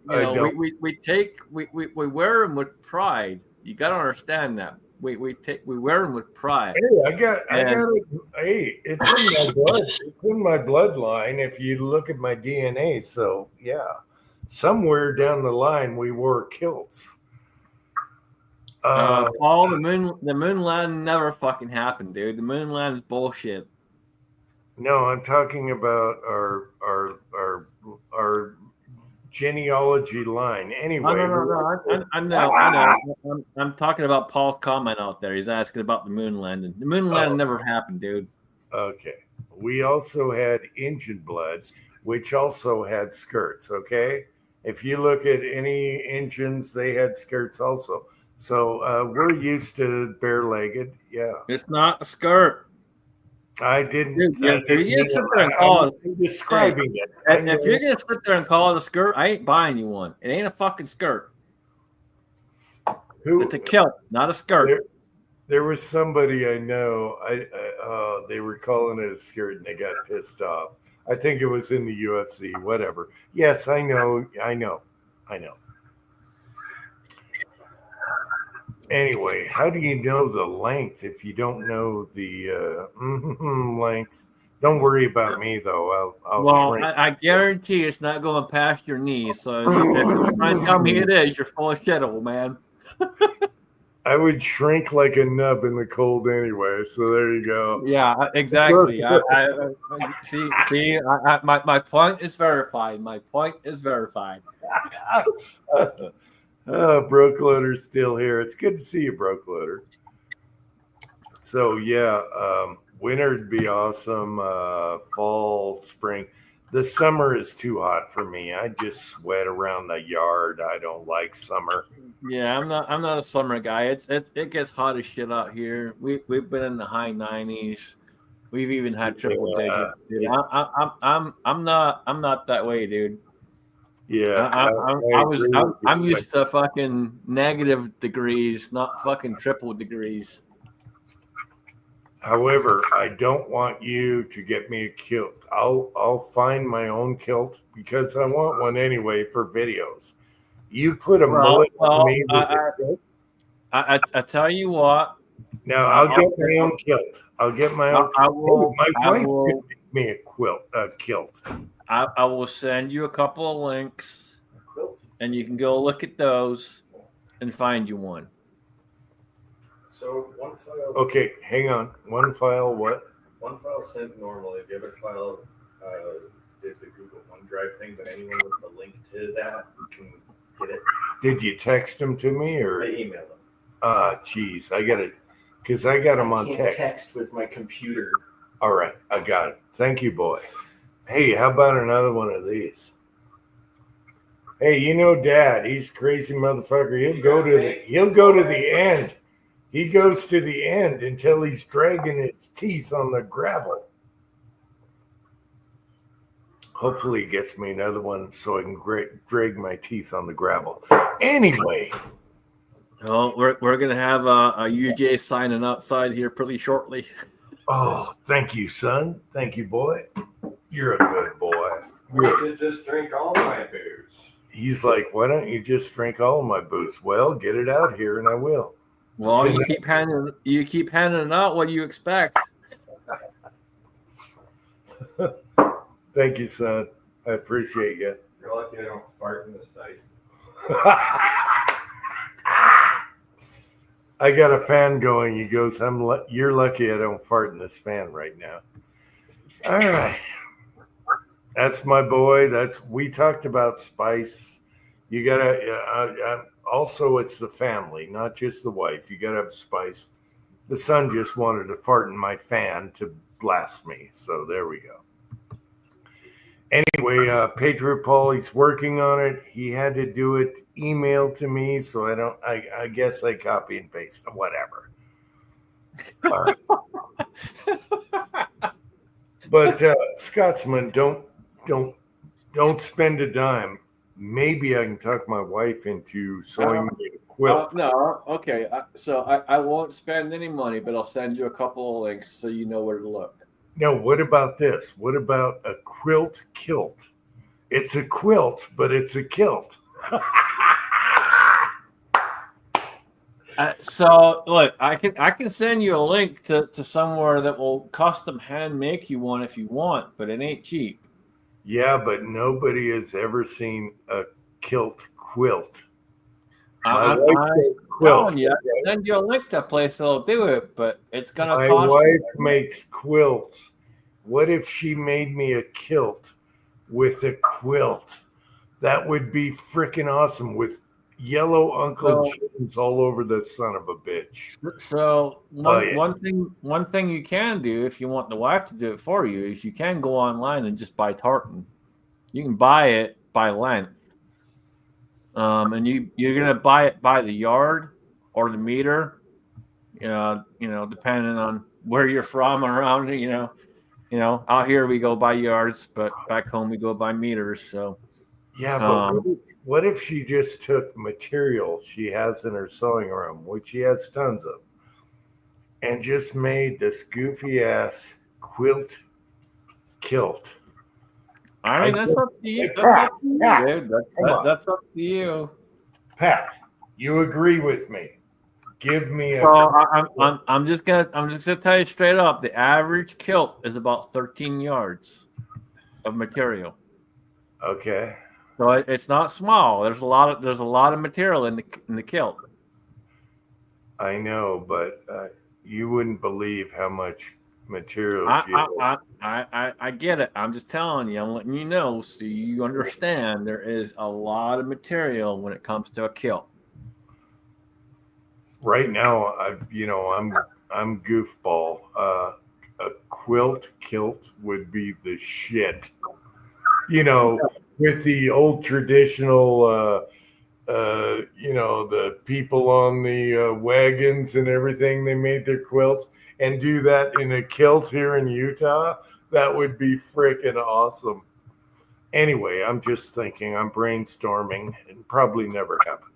know, we wear them with pride. You got to understand that. We wear them with pride. Hey, I got it. Hey, it's in my blood. It's in my bloodline. If you look at my DNA, so yeah, somewhere down the line we wore kilts. Paul, the moon landing never fucking happened, dude. The moon landing is bullshit. No, I'm talking about our genealogy line. Anyway, No. I know. I'm talking about Paul's comment out there. He's asking about the moon landing. The moon landing never happened, dude. Okay. We also had Injun blood, which also had skirts. Okay. If you look at any Injuns, they had skirts also. So we're used to bare-legged. Yeah. It's not a skirt. I didn't. Dude, if you're gonna sit there and call it, I'm describing it. If you're gonna sit there and call it a skirt, I ain't buying you one. It ain't a fucking skirt. It's a kilt, not a skirt. There was somebody I know. They were calling it a skirt, and they got pissed off. I think it was in the UFC. Whatever. Yes, I know. Anyway, how do you know the length if you don't know the length? Don't worry about me, though. I'll shrink. I guarantee it's not going past your knees. So if you're trying to tell me it is, you're full of shit, old man. I would shrink like a nub in the cold anyway. So there you go. Yeah, exactly. My point is verified. My point is verified. Broke Loader's still here. It's good to see you, Broke Loader. So yeah, winter'd be awesome. Fall, spring. The summer is too hot for me. I just sweat around the yard. I don't like summer. Yeah, I'm not a summer guy. It gets hot as shit out here. We've been in the high 90s. We've even had triple digits. Dude. Yeah. I'm not that way, dude. Yeah, I'm used to fucking negative degrees, not fucking triple degrees. However, I don't want you to get me a kilt. I'll find my own kilt because I want one anyway for videos. You put a mullet on me with a kilt. I tell you what. Now I'll get my own kilt. I'll get my own. My wife should make me a kilt. I will send you a couple of links, and you can go look at those and find you one. So one file. Okay, hang on. One file. What? One file sent normally. The other file did the Google OneDrive thing, but anyone with a link to that can get it. Did you text them to me or? I emailed them. Geez, I got it because I got them on text. Text with my computer. All right, I got it. Thank you, boy. Hey, how about another one of these? Hey, you know, Dad, he's a crazy motherfucker. He'll go to the end. He goes to the end until he's dragging his teeth on the gravel. Hopefully, he gets me another one so I can drag my teeth on the gravel. Anyway. Oh, we're gonna have a UJ signing outside here pretty shortly. Oh, thank you, son. Thank you, boy. You're a good boy. You should just drink all my booze. He's like, why don't you just drink all of my booze? Well, get it out here, and I will. Well, you keep handing it out. What do you expect? Thank you, son. I appreciate you. You're lucky I don't fart in this dice. I got a fan going. He goes, you're lucky I don't fart in this fan right now. All right. That's my boy. We talked about spice. You gotta, also it's the family, not just the wife. You gotta have spice. The son just wanted to fart in my fan to blast me. So there we go. Anyway, Patriot Paul, he's working on it. He had to do it email to me, so I guess I copy and paste whatever. But Scotsman, don't spend a dime. Maybe I can talk my wife into sewing me a quilt. No, okay. So I won't spend any money, but I'll send you a couple of links so you know where to look. No, what about this? What about a quilt kilt? It's a quilt, but it's a kilt. So look, I can send you a link to somewhere that will custom hand make you one if you want, but it ain't cheap. Yeah, but nobody has ever seen a kilt quilt. I'm telling you, I can send you a link to a place that'll do it, but it's gonna My cost. wife makes quilts. What if she made me a kilt with a quilt? That would be freaking awesome with yellow Uncle Jims all over the son of a bitch. So one thing you can do if you want the wife to do it for you is you can go online and just buy tartan. You can buy it by length, and you're gonna buy it by the yard or the meter. Depending on where you're from around. Out here we go by yards, but back home we go by meters. So. Yeah, but what if she just took material she has in her sewing room, which she has tons of, and just made this goofy ass quilt kilt? I mean, that's up to you. That's up to you, dude. That's up to you. Pat, you agree with me? Give me a. So I'm just gonna tell you straight up. The average kilt is about 13 yards of material. Okay. So it's not small. There's a lot of material in the kilt. I know, but you wouldn't believe how much material she has. I get it. I'm just telling you. I'm letting you know so you understand. There is a lot of material when it comes to a kilt. Right now, I'm goofball. A quilt kilt would be the shit. With the old traditional, the people on the wagons and everything, they made their quilts, and do that in a kilt here in Utah, that would be freaking awesome. Anyway, I'm just thinking, I'm brainstorming, and probably never happen.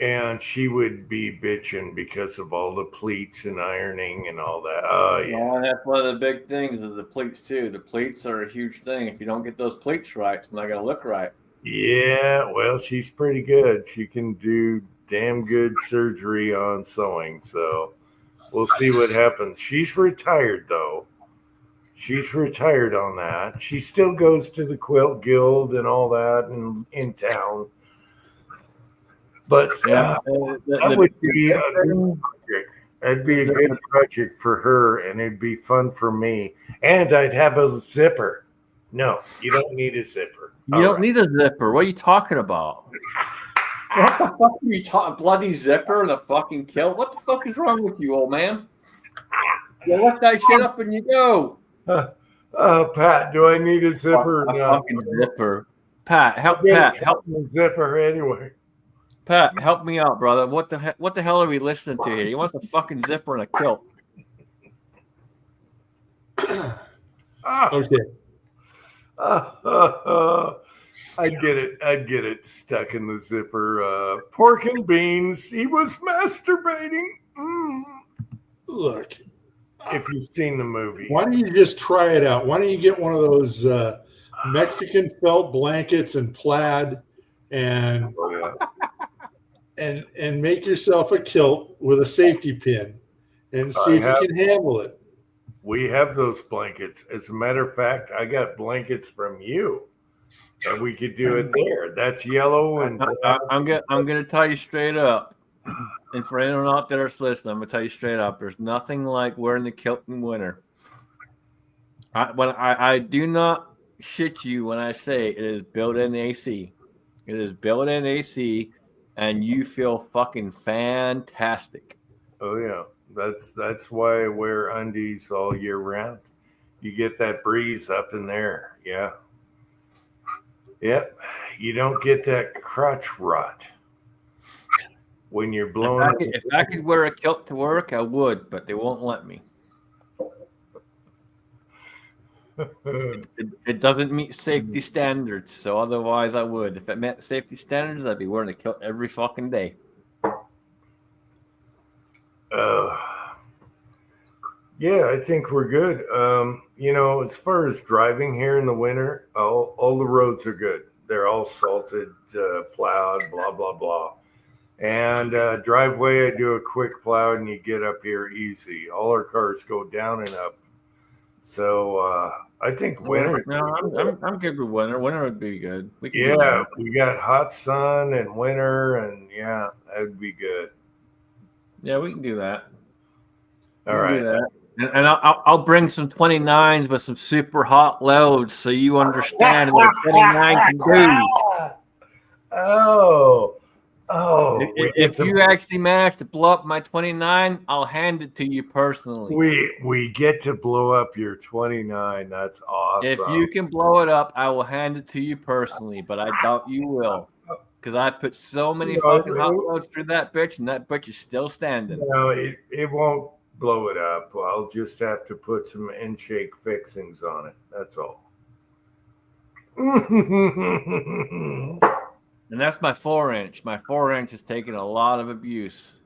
And she would be bitching because of all the pleats and ironing and all that. Oh, yeah. Well, that's one of the big things is the pleats, too. The pleats are a huge thing. If you don't get those pleats right, it's not going to look right. Yeah, well, she's pretty good. She can do damn good surgery on sewing. So we'll see what happens. She's retired, though. She's retired on that. She still goes to the Quilt Guild and all that in town. But that would be a good project. That'd be a good project for her, and it'd be fun for me. And I'd have a zipper. No, you don't need a zipper. You don't need a zipper. What are you talking about? What the fuck are you talking? Bloody zipper and a fucking kilt? What the fuck is wrong with you, old man? You let that shit up and you go. Pat, do I need a zipper? A fucking zipper. Pat, help me. Zipper anyway. Pat, help me out, brother. What the hell are we listening to here? He wants a fucking zipper and a kilt. Okay. I'd get it stuck in the zipper. Pork and beans. He was masturbating. Look, if you've seen the movie, why don't you just try it out? Why don't you get one of those Mexican felt blankets and plaid and and make yourself a kilt with a safety pin and see if you can handle it. We have those blankets. As a matter of fact, I got blankets from you. And we could do it there. That's yellow and I'm gonna tell you straight up, and for anyone out there that's listening, I'm gonna tell you straight up. There's nothing like wearing the kilt in winter. I do not shit you when I say it is built-in AC. It is built-in AC, and you feel fucking fantastic. oh yeah, that's why I wear undies all year round. You get that breeze up in there. Yeah. Yep. You don't get that crotch rot when you're blowing. If I could wear a kilt to work, I would, but they won't let me. It doesn't meet safety standards, so otherwise I would. If it met safety standards, I'd be wearing a kilt every fucking day. Yeah, I think we're good. As far as driving here in the winter, all the roads are good. They're all salted, plowed, blah, blah, blah. And driveway, I do a quick plow and you get up here easy. All our cars go down and up. So I think winter. No, I'm good with winter. Winter would be good. We got hot sun and winter, and yeah, that would be good. Yeah, we can do that. All right. And I'll bring some 29s with some super hot loads so you understand what a 29 can do. Oh. If you actually manage to blow up my 29, I'll hand it to you personally. We get to blow up your 29. That's awesome. If you can blow it up, I will hand it to you personally, but I doubt you will. Because I put so many fucking hot loads through that bitch, and that bitch is still standing. No, it won't blow it up. I'll just have to put some end-shake fixings on it. That's all. And that's my 4-inch. My 4-inch is taking a lot of abuse.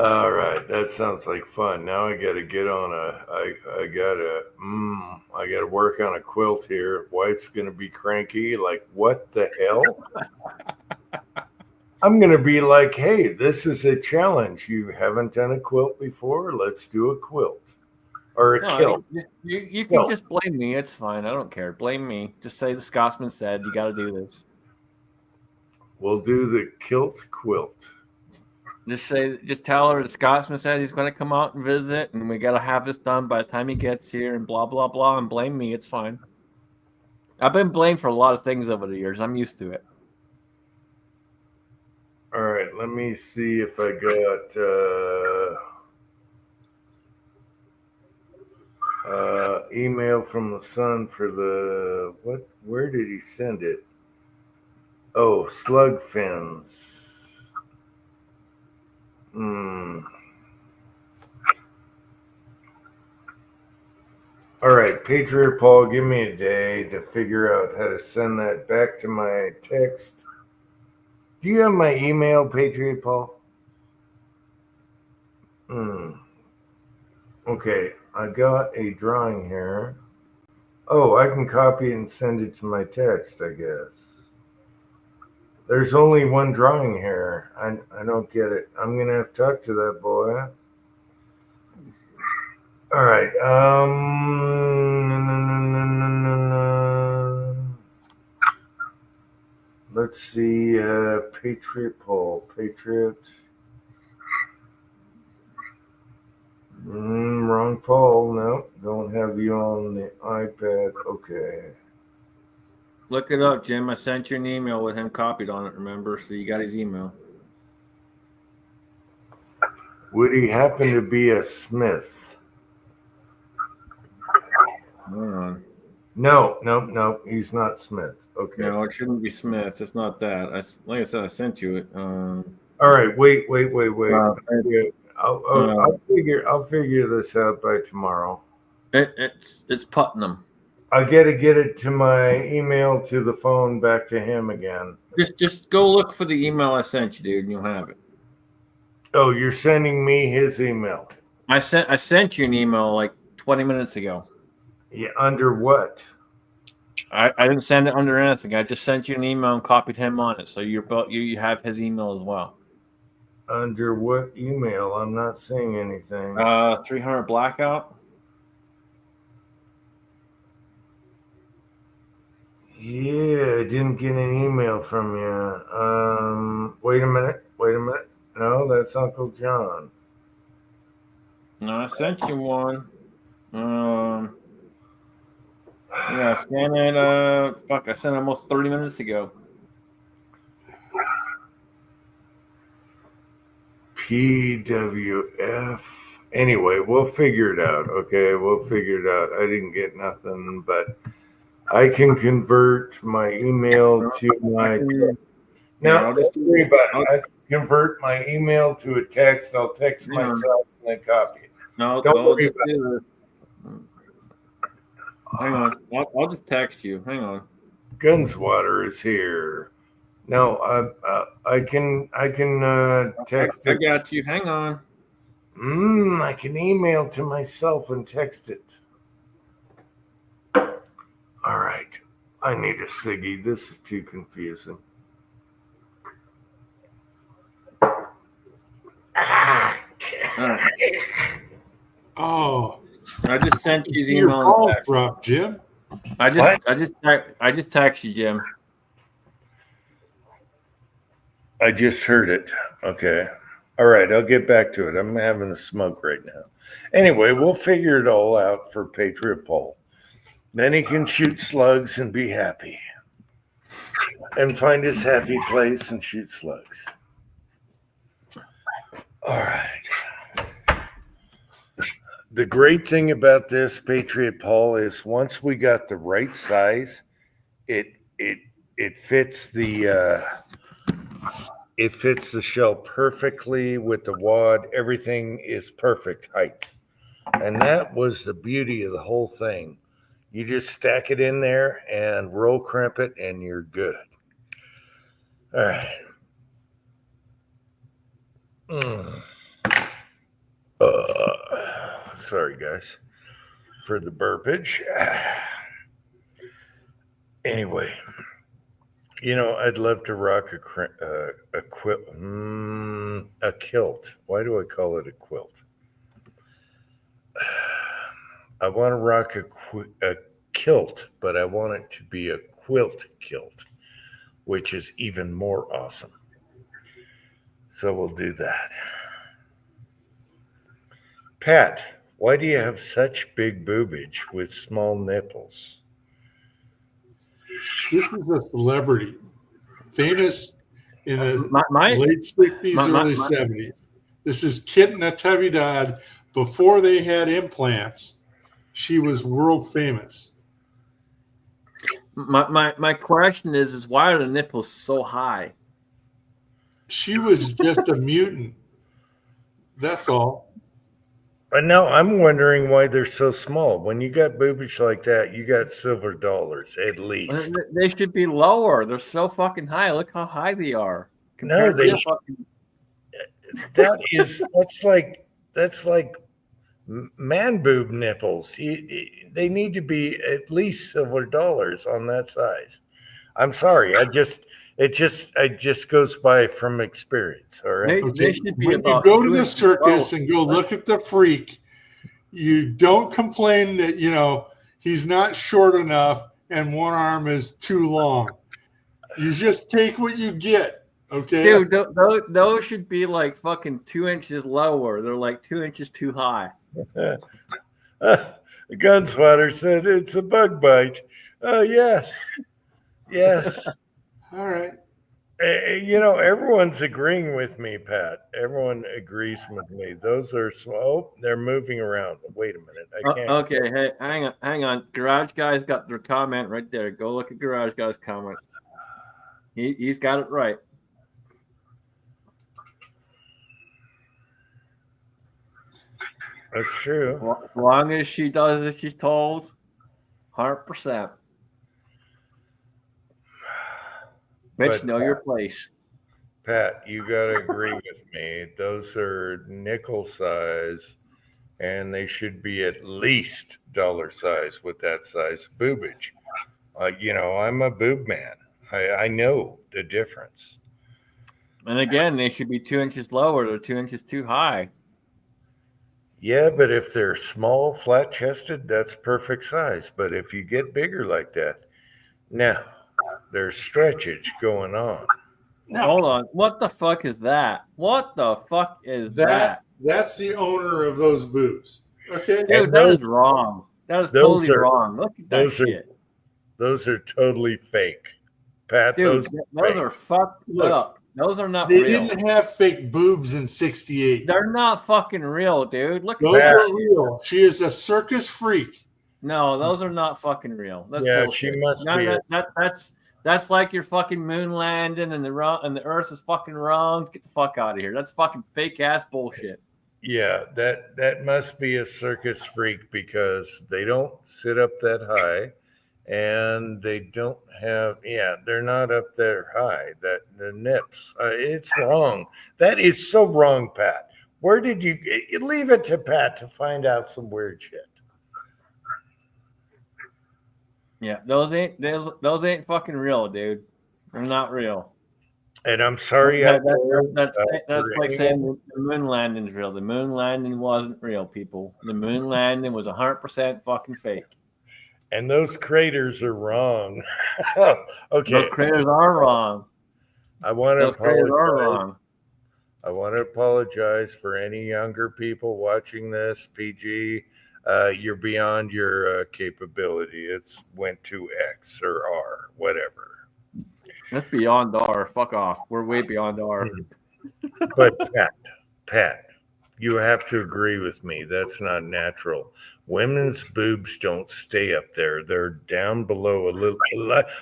All right, that sounds like fun. Now I got to get on I got to work on a quilt here. Wife's gonna be cranky. Like, what the hell? I'm gonna be like, hey, this is a challenge. You haven't done a quilt before. Let's do a quilt. Or a kilt. You can just blame me. It's fine. I don't care. Blame me. Just say the Scotsman said you got to do this. We'll do the kilt quilt. Just tell her the Scotsman said he's going to come out and visit, and we got to have this done by the time he gets here, and blah blah blah. And blame me. It's fine. I've been blamed for a lot of things over the years. I'm used to it. All right. Let me see if I got. Email from the son for the what? Where did he send it? Oh, slug fins. All right, Patriot Paul, give me a day to figure out how to send that back to my text. Do you have my email, Patriot Paul? Okay, I got a drawing here. Oh, I can copy it and send it to my text, I guess. There's only one drawing here. I don't get it. I'm going to have to talk to that boy. All right. Let's see. Patriot Paul. Patriot. Wrong Paul. No, don't have you on the iPad. Okay. Look it up, Jim. I sent you an email with him copied on it, remember? So you got his email. Would he happen to be a Smith? Hold on. No. He's not Smith. Okay. No, it shouldn't be Smith. It's not that. Like I said, I sent you it. All right. Wait. I'll figure this out by tomorrow. It's Putnam. I got to get it to my email to the phone back to him again. Just go look for the email I sent you, dude, and you'll have it. Oh, you're sending me his email? I sent you an email like 20 minutes ago. Yeah, under what? I didn't send it under anything. I just sent you an email and copied him on it, so you have his email as well. Under what email? I'm not seeing anything. 300 Blackout. Yeah, I didn't get an email from you. Wait a minute. No, that's Uncle John. No, I sent you one. Yeah, I sent it. Fuck, I sent it almost 30 minutes ago. PWF. Anyway, we'll figure it out. Okay, we'll figure it out. I didn't get nothing, but I can convert my email to my. No, don't worry about it. I can convert my email to a text. I'll text myself and then copy it. No, Don't worry about it. Hang on, I'll just text you. Hang on. Gunswater is here. No, I can text I it. got you. Hang on. I can email to myself and text it. All right. I need a ciggy. This is too confusing. All right. Oh, I just sent you the your email. balls dropped, Jim. I just text you, Jim. I just heard it. Okay. All right. I'll get back to it. I'm having a smoke right now. Anyway, we'll figure it all out for Patriot Paul. Then he can shoot slugs and be happy. And find his happy place and shoot slugs. All right. The great thing about this Patriot Paul is once we got the right size, it fits the shell perfectly with the wad. Everything is perfect height. And that was the beauty of the whole thing. You just stack it in there and roll crimp it and you're good. All right. Sorry, guys, for the burpage. Anyway, I'd love to rock a kilt. Why do I call it a quilt? I want to rock a kilt, but I want it to be a quilt kilt, which is even more awesome. So we'll do that. Pat, why do you have such big boobage with small nipples? This is a celebrity, famous in the My late 60s, my- early 70s. This is Kit Natividad. Before they had implants, she was world famous. my question is why are the nipples so high? She was just a mutant. That's all. But now I'm wondering why they're so small. When you got boobage like that, you got silver dollars at least. They should be lower. They're so fucking high. Look how high they are. No, compared to they. fucking- That's like man boob nipples. They need to be at least silver dollars on that size. I'm sorry. It just goes by from experience. All right. They should be When you about go to 2 the inches circus low. and go look at the freak, you don't complain that he's not short enough and one arm is too long. You just take what you get. Okay. Dude, those should be like fucking 2 inches lower. They're like 2 inches too high. The Gunswatter said it's a bug bite. Oh, yes. Yes. All right. Everyone's agreeing with me, Pat. Everyone agrees with me. Those are small. Oh, they're moving around. Wait a minute. I can't. Okay, hey, hang on. Garage Guy's got their comment right there. Go look at Garage Guy's comment. He's got it right. That's true. As long as she does as she's told, 100%. Bitch, But, know your place. Pat, you got to agree with me. Those are nickel size, and they should be at least dollar size with that size boobage. I'm a boob man. I know the difference. And again, they should be 2 inches lower. They're 2 inches too high. Yeah, but if they're small, flat chested, that's perfect size. But if you get bigger like that, Now, there's stretchage going on. Hold on. What the fuck is that? What the fuck is that? That's the owner of those boobs. Okay. Dude, And that is those- wrong. That is those totally are- wrong. Look at that those are- shit. Those are totally fake. Pat, Dude, those those are fucked Look, up. Those are not They real. didn't have fake boobs in '68. They're not fucking real, dude. Look at Those that are shit. real. She is a circus freak. No, those are not fucking real. That's Yeah, bullshit. she must None be of a- that's like your fucking moon landing and the Earth is fucking round. Get the fuck out of here. That's fucking fake ass bullshit. Yeah, that must be a circus freak because they don't sit up that high, and they don't have. Yeah, they're not up there high. That the nips. It's wrong. That is so wrong, Pat. Where did you leave it to Pat to find out some weird shit? Yeah, those ain't fucking real, dude. They're not real. And I'm sorry. That's like for saying the moon landing's real. The moon landing wasn't real, people. The moon landing was 100% fucking fake. And those craters are wrong. Okay, Those craters are wrong. I want to Those craters are apologize. wrong. I want to apologize for any younger people watching this. PG, you're beyond your capability. It's went to X or R, whatever. That's beyond R. Fuck off. We're way beyond R. But Pat, you have to agree with me. That's not natural. Women's boobs don't stay up there. They're down below a little.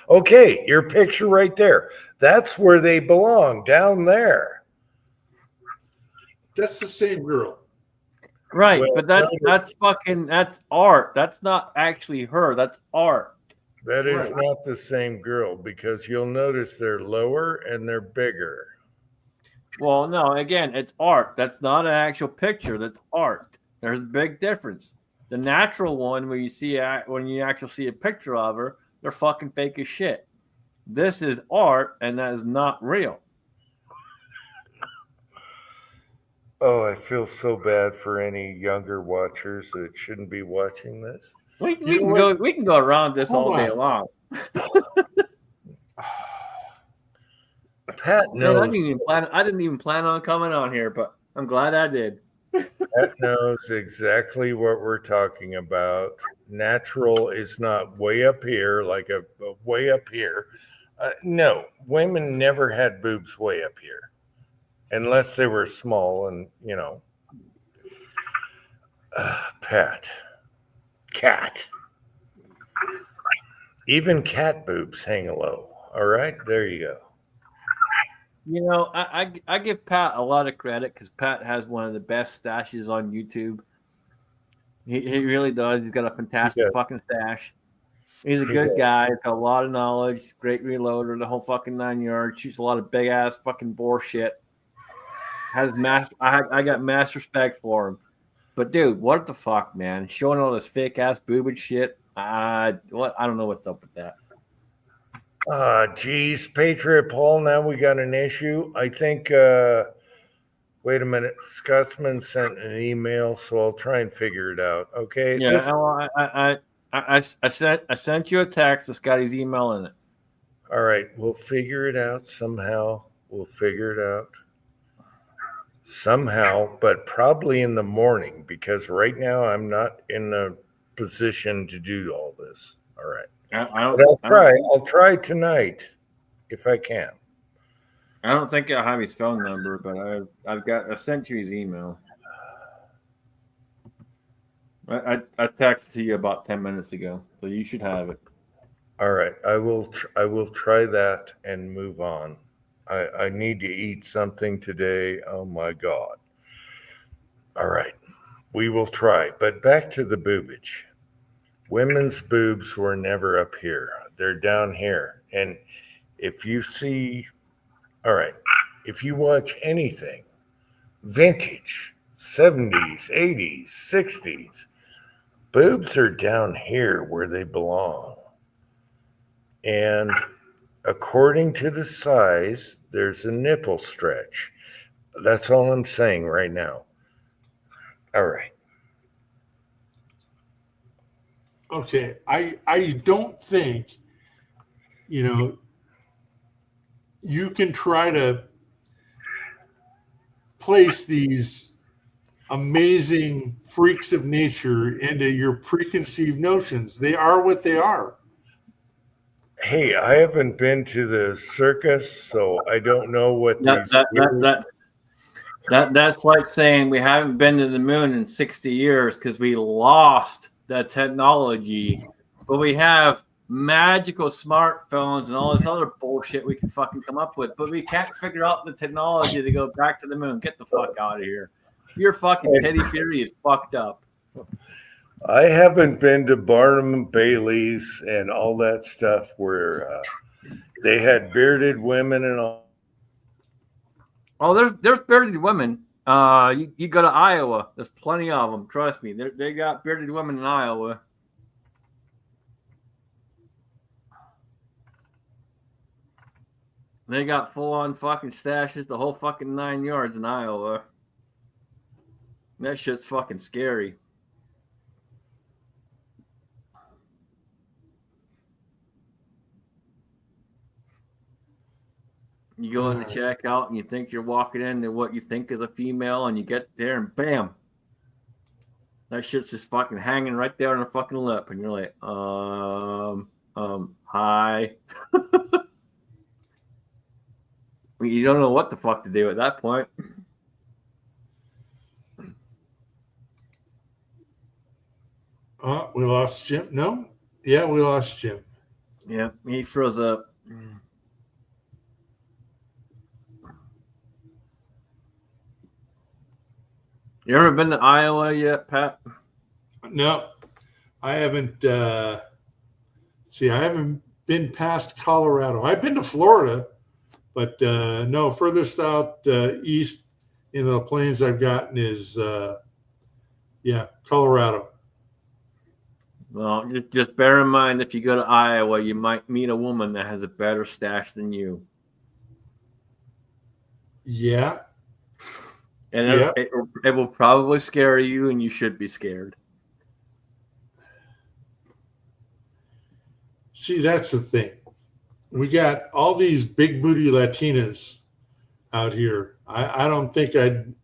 Okay, your picture right there. That's where they belong, down there. That's the same girl. Right, Well, but that's art. That's not actually her. That's art. That is Right. not the same girl because you'll notice they're lower and they're bigger. Well, no, again, it's art. That's not an actual picture. That's art. There's a big difference. The natural one, where you see when you actually see a picture of her, they're fucking fake as shit. This is art, and that is not real. Oh, I feel so bad for any younger watchers that shouldn't be watching this. We You can know go. We can go around this Hold all day on. long. Pat Man, I knows. didn't even plan on coming on here, but I'm glad I did. Pat knows exactly what we're talking about. Natural is not way up here, like a way up here. No, women never had boobs way up here, unless they were small and Pat, cat, even cat boobs hang low. All right, there you go. You know, I give Pat a lot of credit because Pat has one of the best stashes on YouTube. He really does. He's got a fantastic does. fucking stash. He's a He good does. guy. He's got a lot of knowledge. Great reloader. The whole fucking 9 yards. Shoots a lot of big ass fucking bore shit. I got mass respect for him. But dude, what the fuck, man? Showing all this fake ass boobage shit. I don't know what's up with that. Geez, Patriot Paul, now we got an issue. I think, wait a minute. Scotsman sent an email, so I'll try and figure it out. Okay. Yeah, well, I sent you a text. It's got his email in it. All right. We'll figure it out somehow. We'll figure it out somehow, but probably in the morning because right now I'm not in a position to do all this. All right. But I'll try. I'll try tonight if I can. I don't think I have his phone number, but I sent you his email. I texted to you about 10 minutes ago, so you should have it. All right. I will try that and move on. I need to eat something today. Oh my God. All right. We will try. But back to the boobage. Women's boobs were never up here. They're down here. And if you see, all right, if you watch anything vintage, 70s, 80s, 60s, boobs are down here where they belong. And according to the size, there's a nipple stretch. That's all I'm saying right now. All right. Okay, I don't think you know, you can try to place these amazing freaks of nature into your preconceived notions. They are what they are. Hey, I haven't been to the circus, so I don't know what these. That's like saying we haven't been to the moon in 60 years because we lost the technology, but we have magical smartphones and all this other bullshit we can fucking come up with, but we can't figure out the technology to go back to the moon. Get the fuck out of here. Your fucking Teddy theory is fucked up. I haven't been to Barnum and Bailey's and all that stuff where they had bearded women and all. Oh, there's bearded women. You go to Iowa. There's plenty of them. Trust me. They got bearded women in Iowa. They got full on fucking stashes, the whole fucking 9 yards in Iowa. That shit's fucking scary. You go in the checkout and you think you're walking into what you think is a female, and you get there and bam, that shit's just fucking hanging right there on her fucking lip, and you're like, hi. You don't know what the fuck to do at that point. Oh, we lost Jim. No? Yeah, we lost Jim. Yeah, he froze up. You ever been to Iowa yet, Pat? No, I haven't. I haven't been past Colorado. I've been to Florida, but no, furthest out east in the plains I've gotten is, Colorado. Well, just bear in mind, if you go to Iowa, you might meet a woman that has a better stash than you. Yeah. And Yeah. it will probably scare you, and you should be scared. See, that's the thing. We got all these big booty Latinas out here. I don't think I'd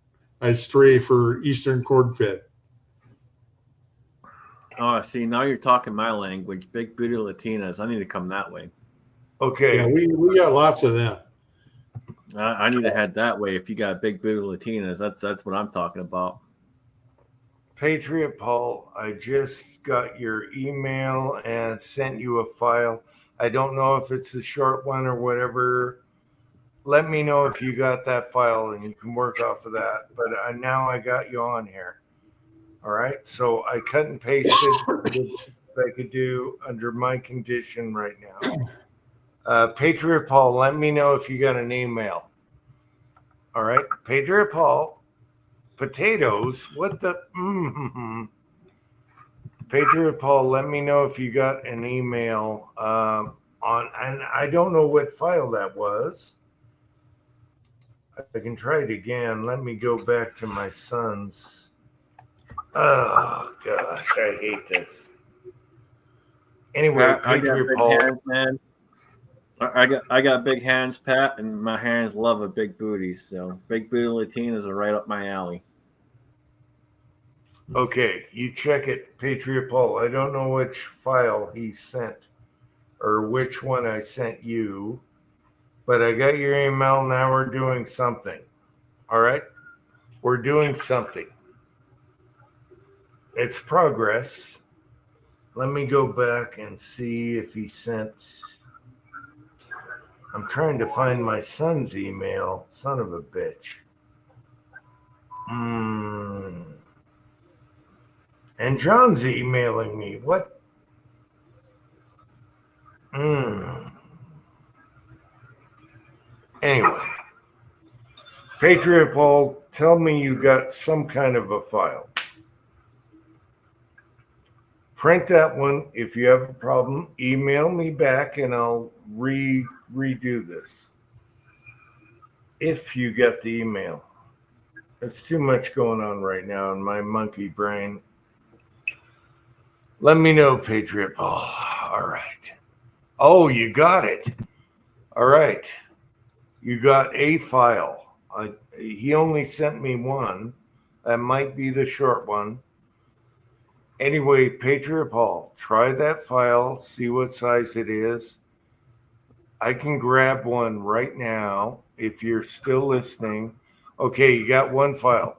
stray for Eastern corn fed. Oh, see, now you're talking my language. Big booty Latinas. I need to come that way. Okay. Yeah, we got lots of them. I need to head that way. If you got big booty Latinas, that's what I'm talking about. Patriot Paul, I just got your email and sent you a file. I don't know if it's a short one or whatever. Let me know if you got that file and you can work off of that. But now I got you on here. All right. So I cut and pasted what I could do under my condition right now. Patriot Paul, let me know if you got an email. All right. Patriot Paul, potatoes. What the? Patriot Paul, let me know if you got an email on, and I don't know what file that was. I can try it again. Let me go back to my son's. Oh gosh, I hate this. Anyway, I got Patriot big Paul. hands, man. I got big hands, Pat, and my hands love a big booty. So big booty Latinas are right up my alley. Okay, you check it, Patriot Paul. I don't know which file he sent or which one I sent you, but I got your email. Now we're doing something. All right? We're doing something. It's progress. Let me go back and see if he sent. I'm trying to find my son's email. Son of a bitch. And John's emailing me. What? Anyway. Patriot Paul, tell me you got some kind of a file. Print that one. If you have a problem, email me back and I'll redo this. If you get the email. There's too much going on right now in my monkey brain. Let me know, Patriot Paul. All right. Oh, you got it. All right. You got a file. He only sent me one. That might be the short one. Anyway, Patriot Paul, try that file, see what size it is. I can grab one right now if you're still listening. Okay, you got one file.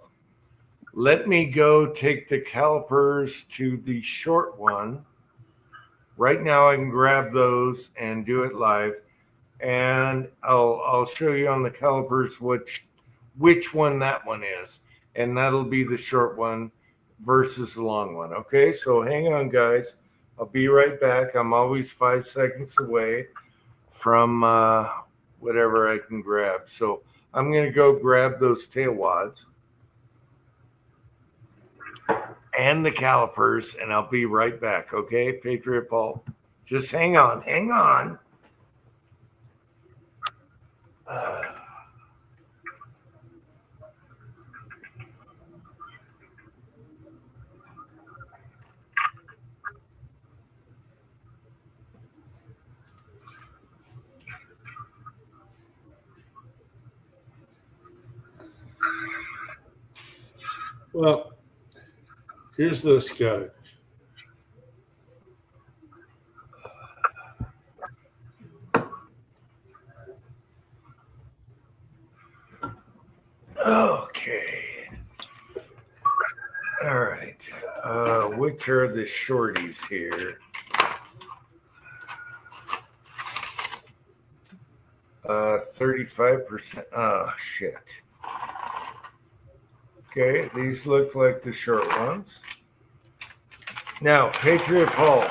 Let me go take the calipers to the short one. Right now I can grab those and do it live. And I'll show you on the calipers which one that one is. And that'll be the short one versus the long one. Okay, so hang on, guys. I'll be right back. I'm always 5 seconds away from whatever I can grab. So I'm going to go grab those tail wads and the calipers, and I'll be right back. Okay, Patriot Paul? Just hang on. Hang on. Well, here's the Scottish. Okay. All right. Which are the shorties here? 35%. Oh, shit. Okay, these look like the short ones. Now, Patriot Paul,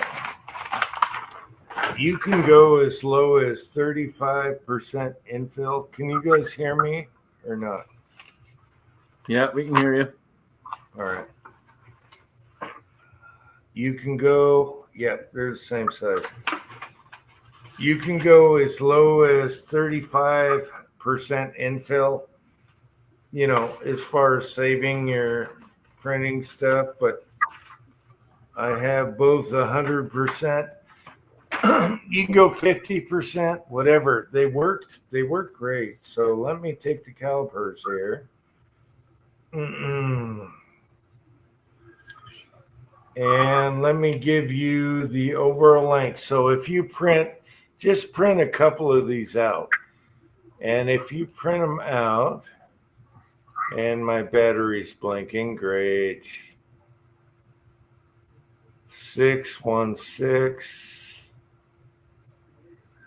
you can go as low as 35% infill. Can you guys hear me or not? Yeah, we can hear you. All right. You can go, yep, they're the same size. You can go as low as 35% infill, you know, as far as saving your printing stuff, but I have both 100%. You can go 50%, whatever. They work great. So let me take the calipers here. And let me give you the overall length. So if you just print a couple of these out. And if you print them out, and my battery's blinking, great. 616,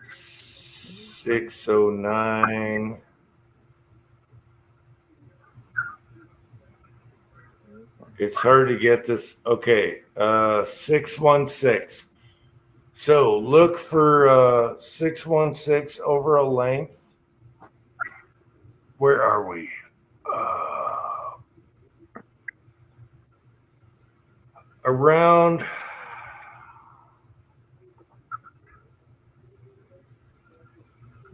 609. It's hard to get this. Okay, 616. So look for 616 overall length. Where are we? Around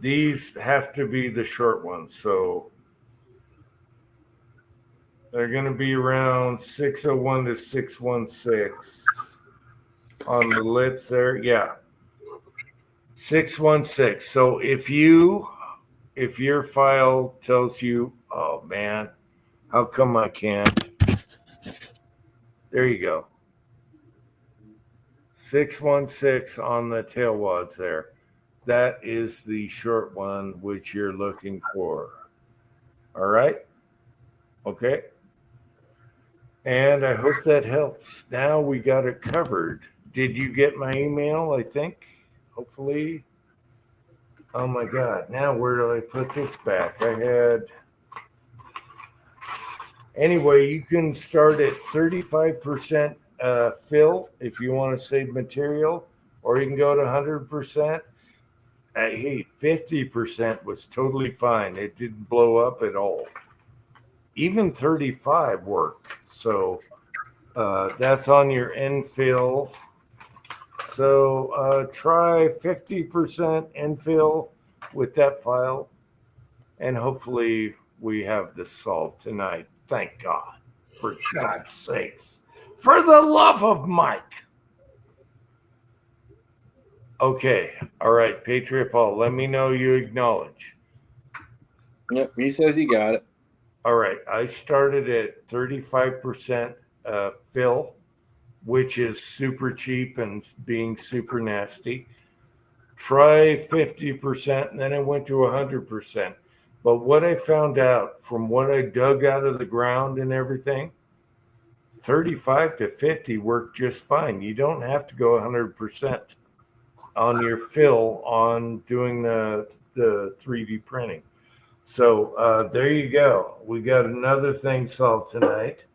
these have to be the short ones. So they're going to be around 601 to 616 on the lips there. Yeah. 616. So if your file tells you, oh man, how come I can't? There you go. 616 on the tail wads there. That is the short one which you're looking for. All right. Okay. And I hope that helps. Now we got it covered. Did you get my email? I think, hopefully. Oh my God. Now where do I put this back? Anyway, you can start at 35% fill if you want to save material, or you can go to 100%. Hey, 50% was totally fine. It didn't blow up at all. Even 35 worked. So that's on your infill. So try 50% infill with that file, and hopefully we have this solved tonight. Thank God. For God's sakes. For the love of Mike. Okay. All right, Patriot Paul, let me know you acknowledge. Yep, he says he got it. All right. I started at 35% fill, which is super cheap and being super nasty. Try 50%, and then I went to 100%. But what I found out from what I dug out of the ground and everything, 35 to 50 worked just fine. You don't have to go 100% on your fill on doing the 3D printing. So there you go. We got another thing solved tonight.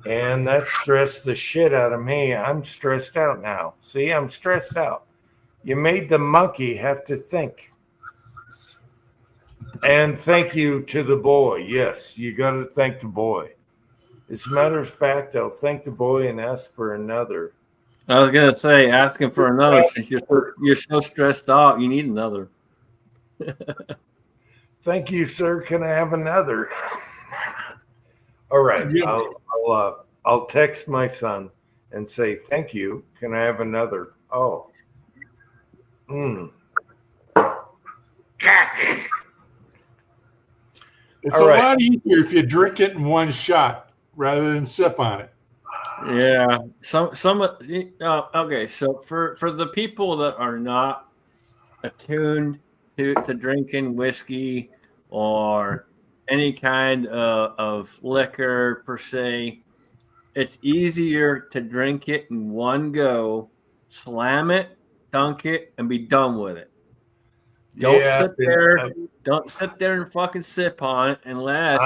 And that stressed the shit out of me. I'm stressed out now. See, I'm stressed out. You made the monkey have to think. And thank you to the boy. Yes, you got to thank the boy. As a matter of fact, I'll thank the boy and ask for another. I was gonna say, asking for another. Since you're so stressed out, you need another. Thank you, sir. Can I have another? All right. I'll text my son and say, thank you. Can I have another? Oh. It's All a right. lot easier if you drink it in one shot rather than sip on it. Yeah. Okay. So for the people that are not attuned to drinking whiskey or any kind of liquor per se, it's easier to drink it in one go, slam it, dunk it, and be done with it. Don't sit there and fucking sip on it unless,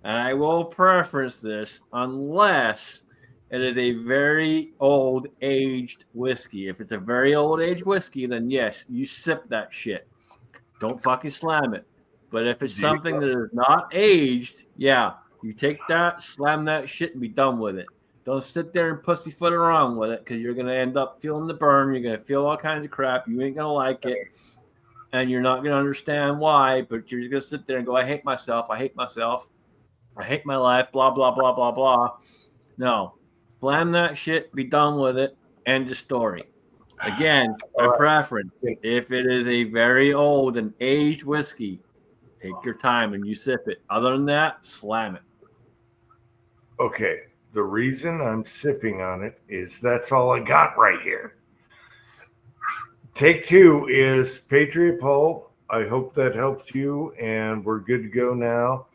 and I will preference this, unless it is a very old aged whiskey. If it's a very old aged whiskey, then yes, you sip that shit. Don't fucking slam it. But if it's something that is not aged, yeah, you take that, slam that shit, and be done with it. Don't sit there and pussyfoot around with it because you're going to end up feeling the burn. You're going to feel all kinds of crap. You ain't going to like it. And you're not going to understand why, but you're just going to sit there and go, I hate myself. I hate myself. I hate my life. Blah, blah, blah, blah, blah. No. Slam that shit. Be done with it. End of story. Again, my preference. If it is a very old and aged whiskey, take your time and you sip it. Other than that, slam it. Okay. The reason I'm sipping on it is that's all I got right here. Take two is Patriot Paul. I hope that helps you, and we're good to go now.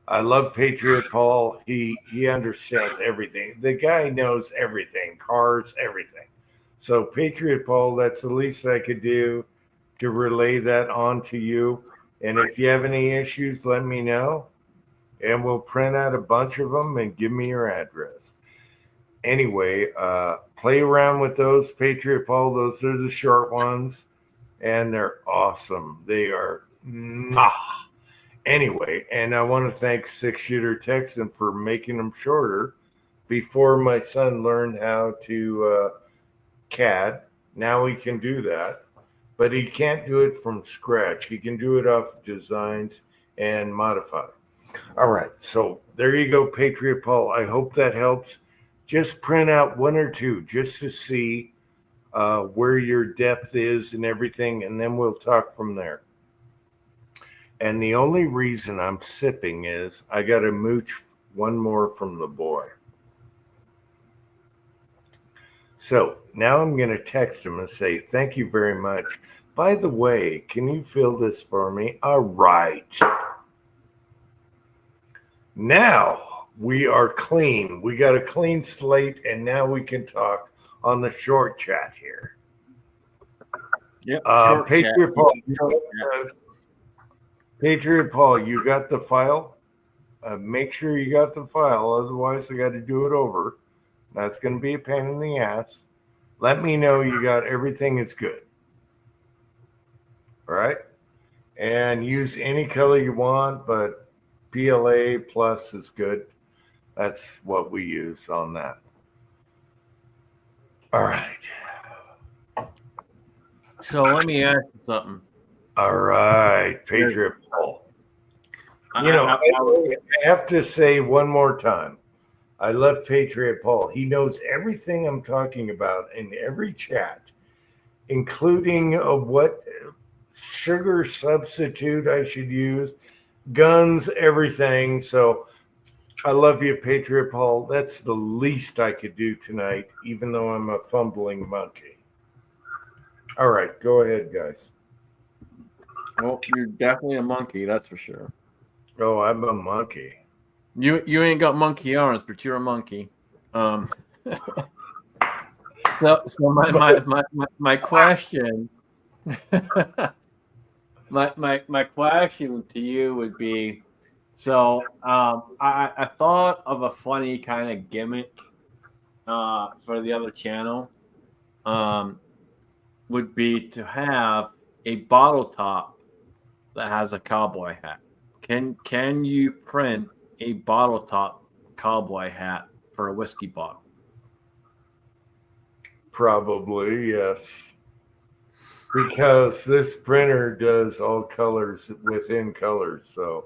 I love Patriot Paul. He understands everything. The guy knows everything, cars, everything. So Patriot Paul, that's the least I could do to relay that on to you. And if you have any issues, let me know. And we'll print out a bunch of them and give me your address. Anyway, play around with those, Patriot Paul. Those are the short ones, and they're awesome. They are. Anyway, and I want to thank Six Shooter Texan for making them shorter before my son learned how to CAD. Now he can do that, but he can't do it from scratch. He can do it off designs and modify. All right, so there you go, Patriot Paul. I hope that helps. Just print out one or two just to see where your depth is and everything, and then we'll talk from there. And the only reason I'm sipping is I got to mooch one more from the boy. So now I'm going to text him and say, thank you very much. By the way, can you fill this for me? All right. Now we are clean. We got a clean slate, and now we can talk on the short chat here. Yep. Patriot Paul, Patriot Paul, you got the file? Make sure you got the file. Otherwise, I got to do it over. That's going to be a pain in the ass. Let me know you got everything is good. All right? And use any color you want, but PLA plus is good. That's what we use on that. All right. So let me ask you something. All right, Patriot Paul. You know, I have to say one more time. I love Patriot Paul. He knows everything I'm talking about in every chat, including what sugar substitute I should use, guns, everything. So I love you, Patriot Paul. That's the least I could do tonight, even though I'm a fumbling monkey. All right, go ahead, guys. Well, you're definitely a monkey, that's for sure. Oh, I'm a monkey. You ain't got monkey arms, but you're a monkey. So my question my question to you would be, so I thought of a funny kind of gimmick for the other channel, would be to have a bottle top that has a cowboy hat. Can you print a bottle top cowboy hat for a whiskey bottle? Probably, yes. Because this printer does all colors within colors. So,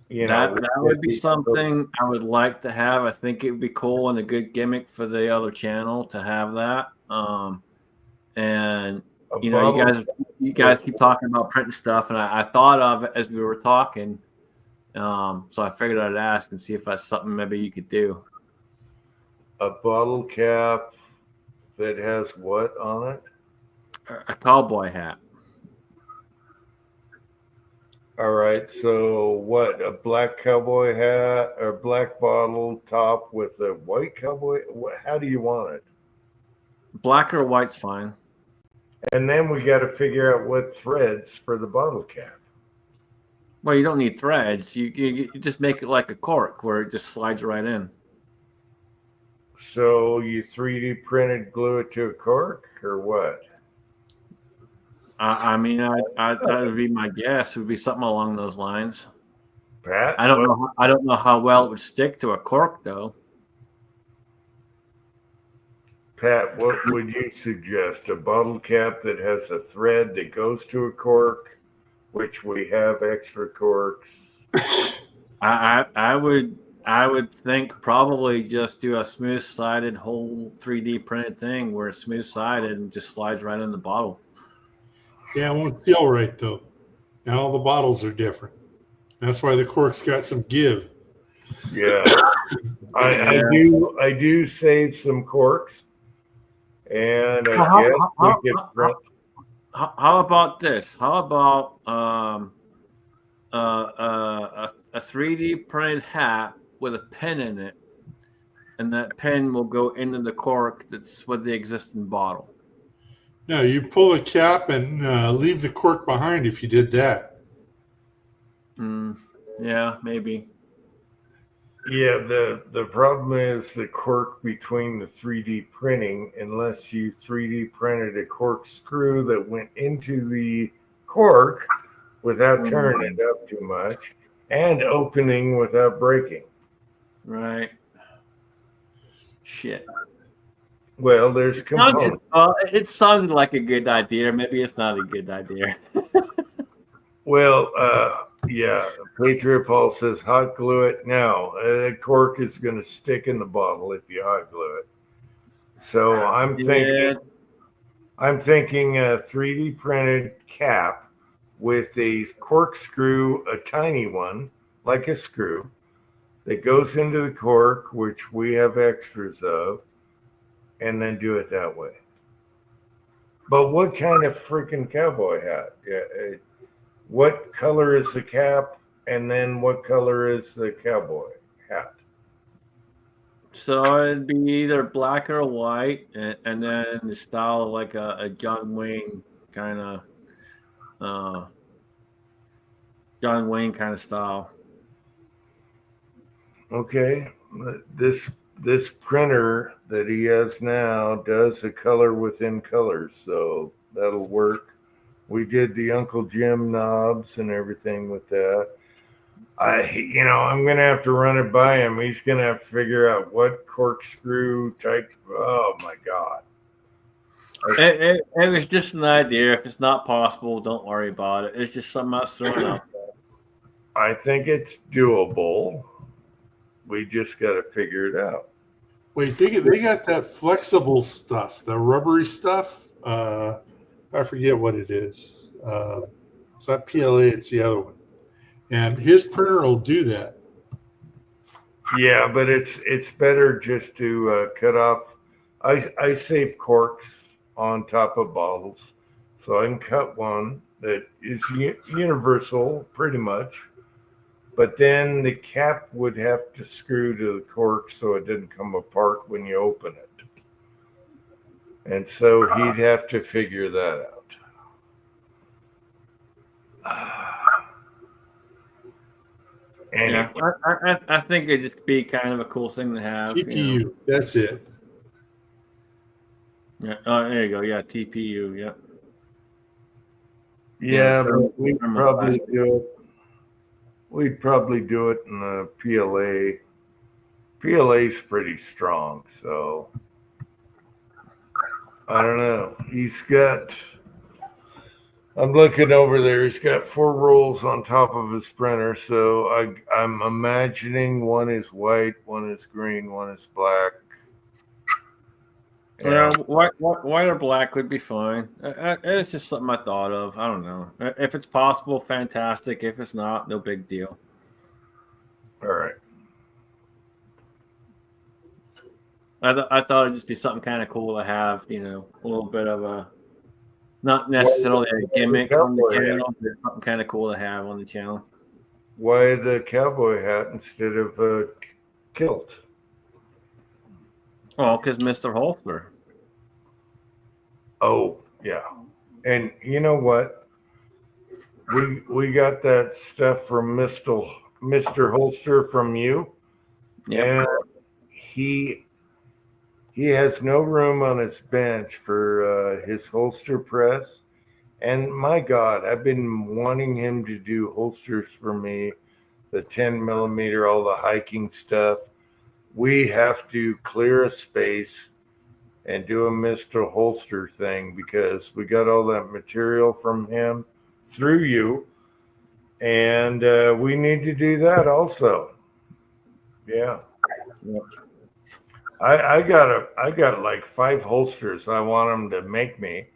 that would be something I would like to have. I think it would be cool and a good gimmick for the other channel to have that. And you guys keep talking about printing stuff, and I thought of it as we were talking. So I figured I'd ask and see if that's something maybe you could do. A bottle cap that has what on it? A cowboy hat. All right. So what? A black cowboy hat or black bottle top with a white cowboy? How do you want it? Black or white's fine. And then we got to figure out what threads for the bottle cap. Well, you don't need threads. You just make it like a cork where it just slides right in. So you 3D printed glue it to a cork or what? I mean, that would be my guess. It would be something along those lines. Pat, I don't know how well it would stick to a cork though. Pat, what would you suggest? A bottle cap that has a thread that goes to a cork, which we have extra corks. I would think probably just do a smooth sided whole 3D printed thing where it's smooth sided and just slides right in the bottle. Yeah, it won't seal right though. And all the bottles are different. That's why the cork's got some give. Yeah, I do save some corks, and I guess we could print. How about this? How about a 3D printed hat with a pin in it, and that pin will go into the cork that's with the existing bottle? No, you pull the cap and leave the cork behind if you did that. Yeah, maybe. Yeah, the problem is the cork between the 3D printing, unless you 3D printed a cork screw that went into the cork without turning it up too much and opening without breaking. Right. Shit. Well, there's components. It sounded like a good idea. Maybe it's not a good idea. Well, yeah, Patriot Paul says hot glue it. No, that cork is going to stick in the bottle if you hot glue it. So I'm thinking a 3D printed cap with a corkscrew, a tiny one, like a screw, that goes into the cork, which we have extras of, and then do it that way. But what kind of freaking cowboy hat? Yeah. What color is the cap, and then what color is the cowboy hat? So it'd be either black or white, and then the style like a John Wayne kind of style. Okay. This printer that he has now does a color within colors, so that'll work. We did the Uncle Jim knobs and everything with that. I'm gonna have to run it by him. He's gonna have to figure out what corkscrew type. Oh my God! It was just an idea. If it's not possible, don't worry about it. It's just something I was throwing out there. I think it's doable. We just got to figure it out. Wait, they got that flexible stuff, the rubbery stuff. I forget what it is. It's not PLA, it's the other one. And his printer will do that. Yeah, but it's better just to cut off. I save corks on top of bottles, so I can cut one that is universal pretty much. But then the cap would have to screw to the cork so it didn't come apart when you open it. And so he'd have to figure that out. Yeah, Anyway, I think it'd just be kind of a cool thing to have. TPU, that's it. Yeah. Oh, there you go. Yeah, TPU. Yeah. yeah, but we'd Thermal probably plastic. do it. We'd probably do it in the PLA. PLA's pretty strong, so I don't know. I'm looking over there. He's got 4 rolls on top of his printer, so I'm imagining one is white, one is green, one is black. Well, white or black would be fine. It's just something I thought of. I don't know. If it's possible, fantastic. If it's not, no big deal. All right. I thought it'd just be something kind of cool to have, a little bit of a, not necessarily a gimmick on the channel, but something kind of cool to have on the channel. Why the cowboy hat instead of a kilt? Oh, because Mr. Holster. Oh, yeah. And you know what? We got that stuff from Mr. Holster from you. Yeah. And he has no room on his bench for his holster press. And my God, I've been wanting him to do holsters for me, the 10 millimeter, all the hiking stuff. We have to clear a space and do a Mr. Holster thing because we got all that material from him through you. And we need to do that also. Yeah. Yep. I got like 5 holsters I want him to make me.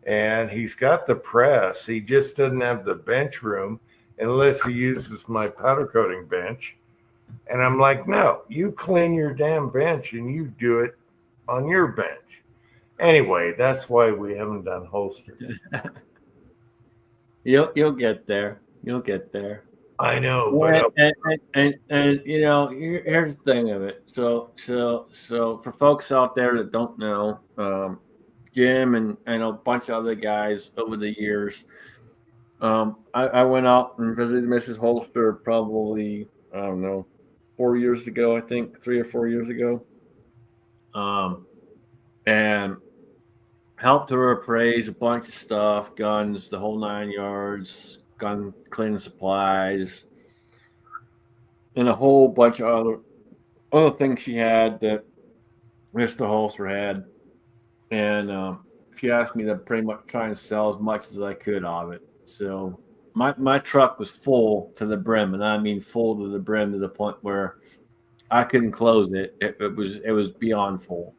And he's got the press. He just doesn't have the bench room unless he uses my powder coating bench. And I'm like, no, you clean your damn bench and you do it on your bench. Anyway, that's why we haven't done holsters. You'll get there. You'll get there. I know, but And here's the thing of it. So for folks out there that don't know, Jim and a bunch of other guys over the years, I went out and visited Mrs. Holster probably, I don't know, 4 years ago, I think 3 or 4 years ago, and helped her appraise a bunch of stuff, guns, the whole 9 yards, gun cleaning supplies, and a whole bunch of other things she had that Mr. Holster had. And she asked me to pretty much try and sell as much as I could of it. So my truck was full to the brim, and I mean full to the brim to the point where I couldn't close it. It was beyond full.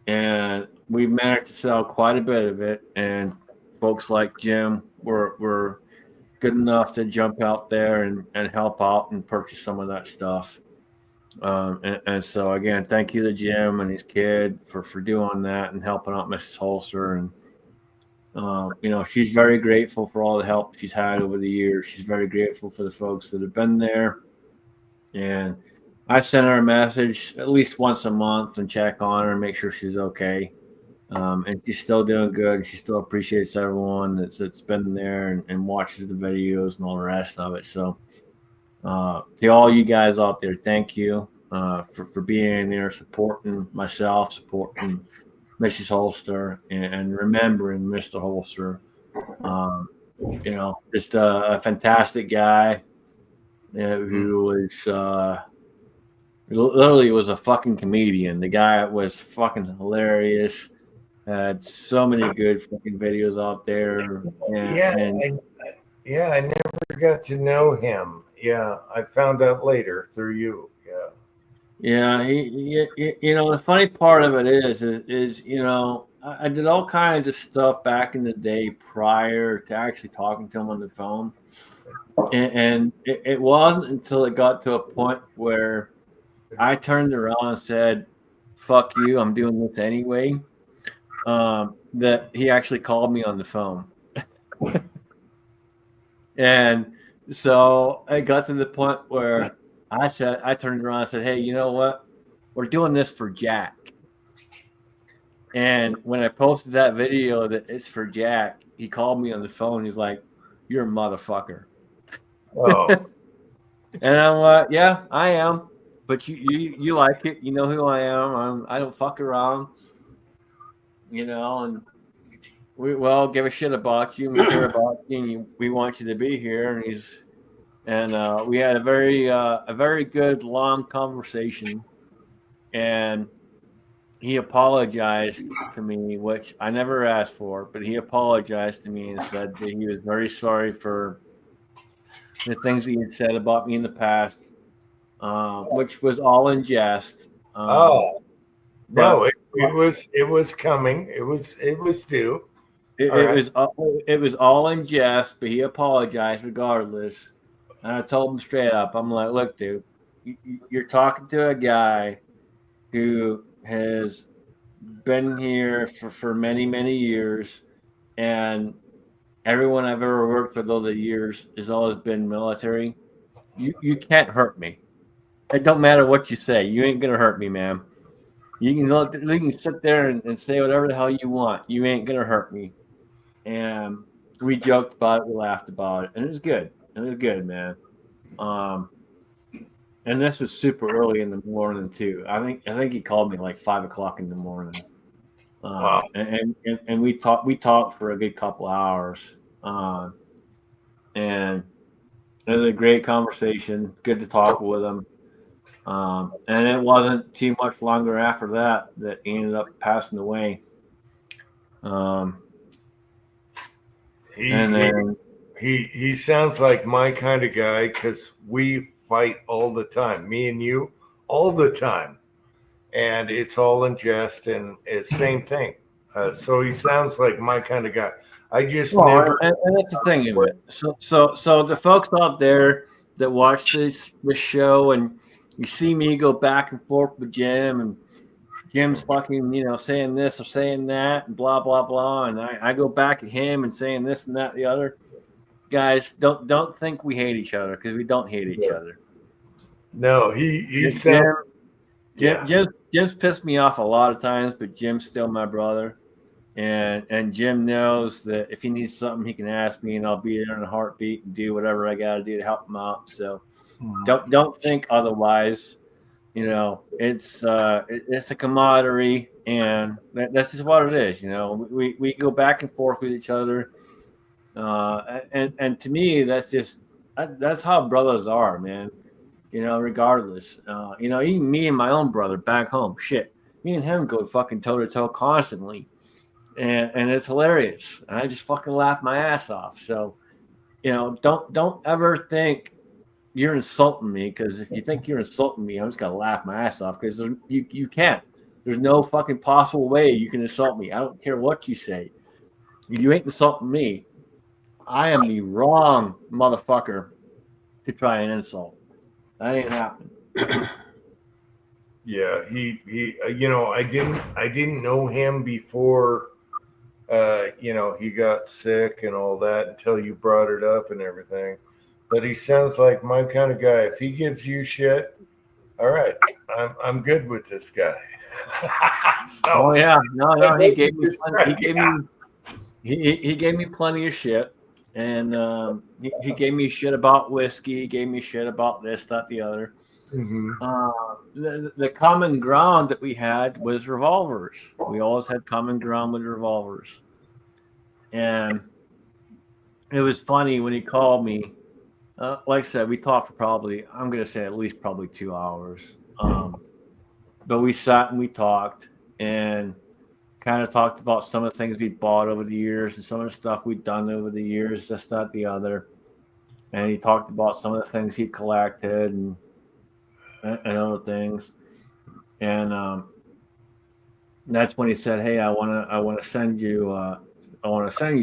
And we managed to sell quite a bit of it, and folks like Jim were good enough to jump out there and help out and purchase some of that stuff. And so again, thank you to Jim and his kid for doing that and helping out Mrs. Holster. And she's very grateful for all the help she's had over the years. She's very grateful for the folks that have been there. And I send her a message at least once a month and check on her and make sure she's okay. And she's still doing good. She still appreciates everyone that's been there and watches the videos and all the rest of it. So to all you guys out there, thank you for being there, supporting myself, supporting Mrs. Holster, and remembering Mr. Holster. Just a fantastic guy who was literally was a fucking comedian. The guy was fucking hilarious. Had so many good fucking videos out there. I never got to know him. Yeah, I found out later through you. Yeah. Yeah, you know, the funny part of it is you know, I did all kinds of stuff back in the day prior to actually talking to him on the phone, and it wasn't until it got to a point where I turned around and said, "Fuck you, I'm doing this anyway," that he actually called me on the phone, and so I got to the point where I turned around and said, "Hey, you know what? We're doing this for Jack." And when I posted that video that it's for Jack, he called me on the phone. He's like, "You're a motherfucker." Oh, And I'm like, "Yeah, I am. But you like it. You know who I am. I don't fuck around. You know, and we give a shit about you. And we care about you. And we want you to be here." And we had a very good long conversation. And he apologized to me, which I never asked for, but he apologized to me and said that he was very sorry for the things he had said about me in the past, which was all in jest. oh but no! It was coming. It was due. it All was all in jest. But he apologized regardless. And I told him straight up, I'm like, "Look, dude, you're talking to a guy who has been here for many, many years, and everyone I've ever worked with over the years has always been military. You can't hurt me. It don't matter what you say. You ain't gonna hurt me, man. You can sit there and say whatever the hell you want. You ain't gonna hurt me." And we joked about it, we laughed about it, and it was good. It was good, man. And this was super early in the morning too. I think he called me like 5 o'clock in the morning. Wow. And we talked for a good couple hours. And it was a great conversation. Good to talk with him. And it wasn't too much longer after that he ended up passing away. He sounds like my kind of guy because we fight all the time, me and you, all the time, and it's all in jest and it's same thing. So he sounds like my kind of guy. I just never. And that's the thing of it. So the folks out there that watch this show and you see me go back and forth with Jim and Jim's fucking, saying this or saying that and blah, blah, blah. And I go back at him and saying this and that, the other. Guys, don't think we hate each other because we don't hate each other. No, he sounds. Jim's pissed me off a lot of times, but Jim's still my brother. And Jim knows that if he needs something, he can ask me and I'll be there in a heartbeat and do whatever I got to do to help him out. So don't think otherwise. It's a camaraderie, and that's just what it is. We go back and forth with each other, and to me, that's how brothers are, man. Regardless, even me and my own brother back home, shit, me and him go fucking toe to toe constantly, and it's hilarious. I just fucking laugh my ass off. So, don't ever think you're insulting me, because if you think you're insulting me, I'm just gonna laugh my ass off, because you can't. There's no fucking possible way you can insult me. I don't care what you say. You ain't insulting me. I am the wrong motherfucker to try and insult. That ain't happening. Yeah, he I didn't know him before he got sick and all that until you brought it up and everything. But he sounds like my kind of guy. If he gives you shit, all right, I'm good with this guy. Oh yeah, no, he gave me plenty of shit, and he gave me shit about whiskey. He gave me shit about this, that, the other. Mm-hmm. The common ground that we had was revolvers. We always had common ground with revolvers, and it was funny when he called me. Like I said, we talked for probably, I'm going to say at least probably 2 hours. But we sat and we talked and kind of talked about some of the things we bought over the years and some of the stuff we'd done over the years, this, that, the other. and he talked about some of the things he collected and other things. And that's when he said, "Hey, I want to send you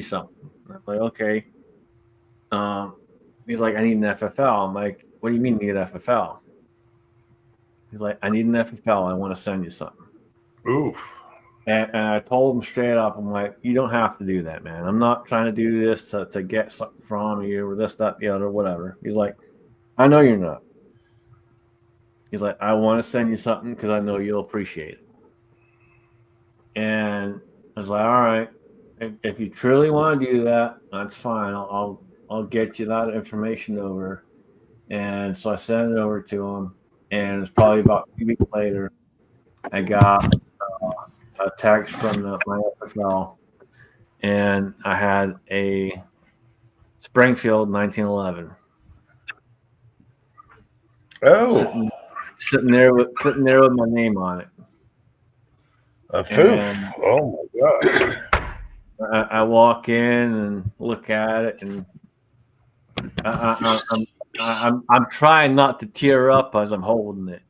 something." And I'm like, "Okay." He's like, "I need an FFL." I'm like, "What do you mean you need an FFL?" He's like, "I need an FFL. I want to send you something." Oof. And I told him straight up, I'm like, "You don't have to do that, man. I'm not trying to do this to get something from you or this, that, the other, whatever." He's like, "I know you're not." He's like, "I want to send you something because I know you'll appreciate it." And I was like, "All right, if you truly want to do that, that's fine. I'll get you that information over." And so I sent it over to him, and it's probably about 2 weeks later, I got a text from my FFL, and I had a Springfield 1911 Oh, sitting there with my name on it. a foof. And Oh my gosh. I walk in and look at it, and I'm trying not to tear up as I'm holding it.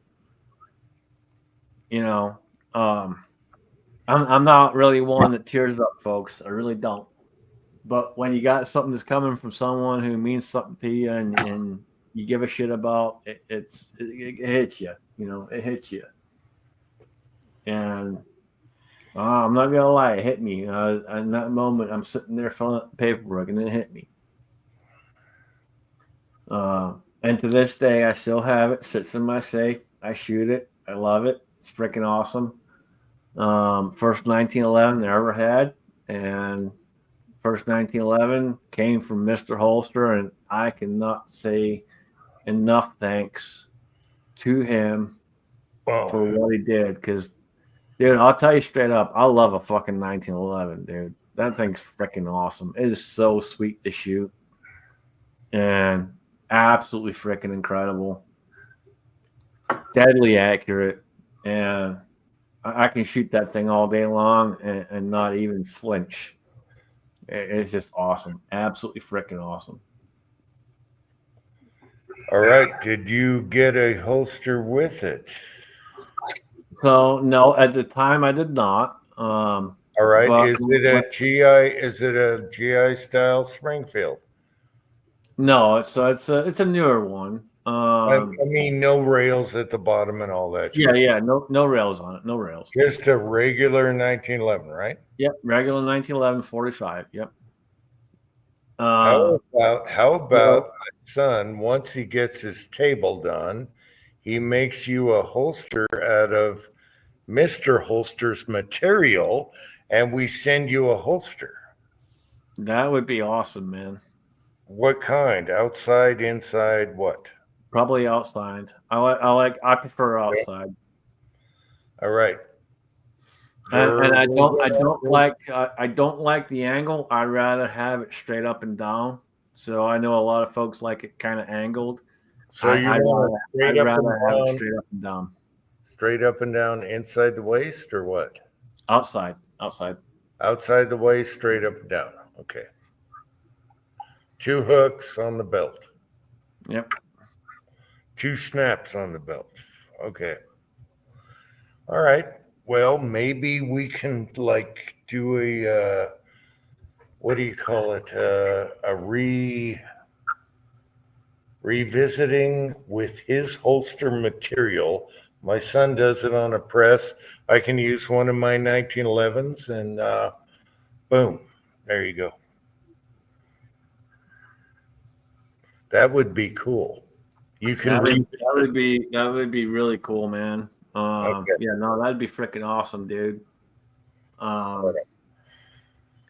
You know, I'm not really one that tears up, folks. I really don't. But when you got something that's coming from someone who means something to you, and you give a shit about it, it hits you. You know, it hits you. And I'm not gonna lie, it hit me. In that moment, I'm sitting there filling out the paperwork, and it hit me. And to this day, I still have it. Sits in my safe. I shoot it. I love it. It's freaking awesome. First 1911 I ever had, and first 1911 came from Mr. Holster, and I cannot say enough thanks to him for what he did. Because, dude, I'll tell you straight up, I love a fucking 1911, dude. That thing's freaking awesome. It is so sweet to shoot, and absolutely freaking incredible, deadly accurate, and I can shoot that thing all day long and not even flinch. It's just awesome. Absolutely freaking awesome. All right. Did you get a holster with it? So, no, at the time I did not. All right. But Is it a GI? Is it a GI style Springfield? No, it's a newer one. I mean, no rails at the bottom and all that. Yeah, no rails on it. No rails. Just a regular 1911, right? Yep, regular 1911 45. Yep. How about my son, once he gets his table done, he makes you a holster out of Mr. Holster's material, and we send you a holster. That would be awesome, man. What kind? Outside, inside, what? Probably outside. I prefer outside. All right. And I don't like the angle. I'd rather have it straight up and down. So I know a lot of folks like it kind of angled. So I'd rather have it straight straight up and down. Straight up and down inside the waist, or what? Outside. Outside the waist, straight up and down. Okay. 2 hooks on the belt. Yep. 2 snaps on the belt. Okay. All right. Well, maybe we can do a what do you call it? A revisiting with his holster material. My son does it on a press. I can use one of my 1911s, and boom, there you go. That would be cool. You can that would be really cool, man. Okay. Yeah, no, that'd be freaking awesome, dude. I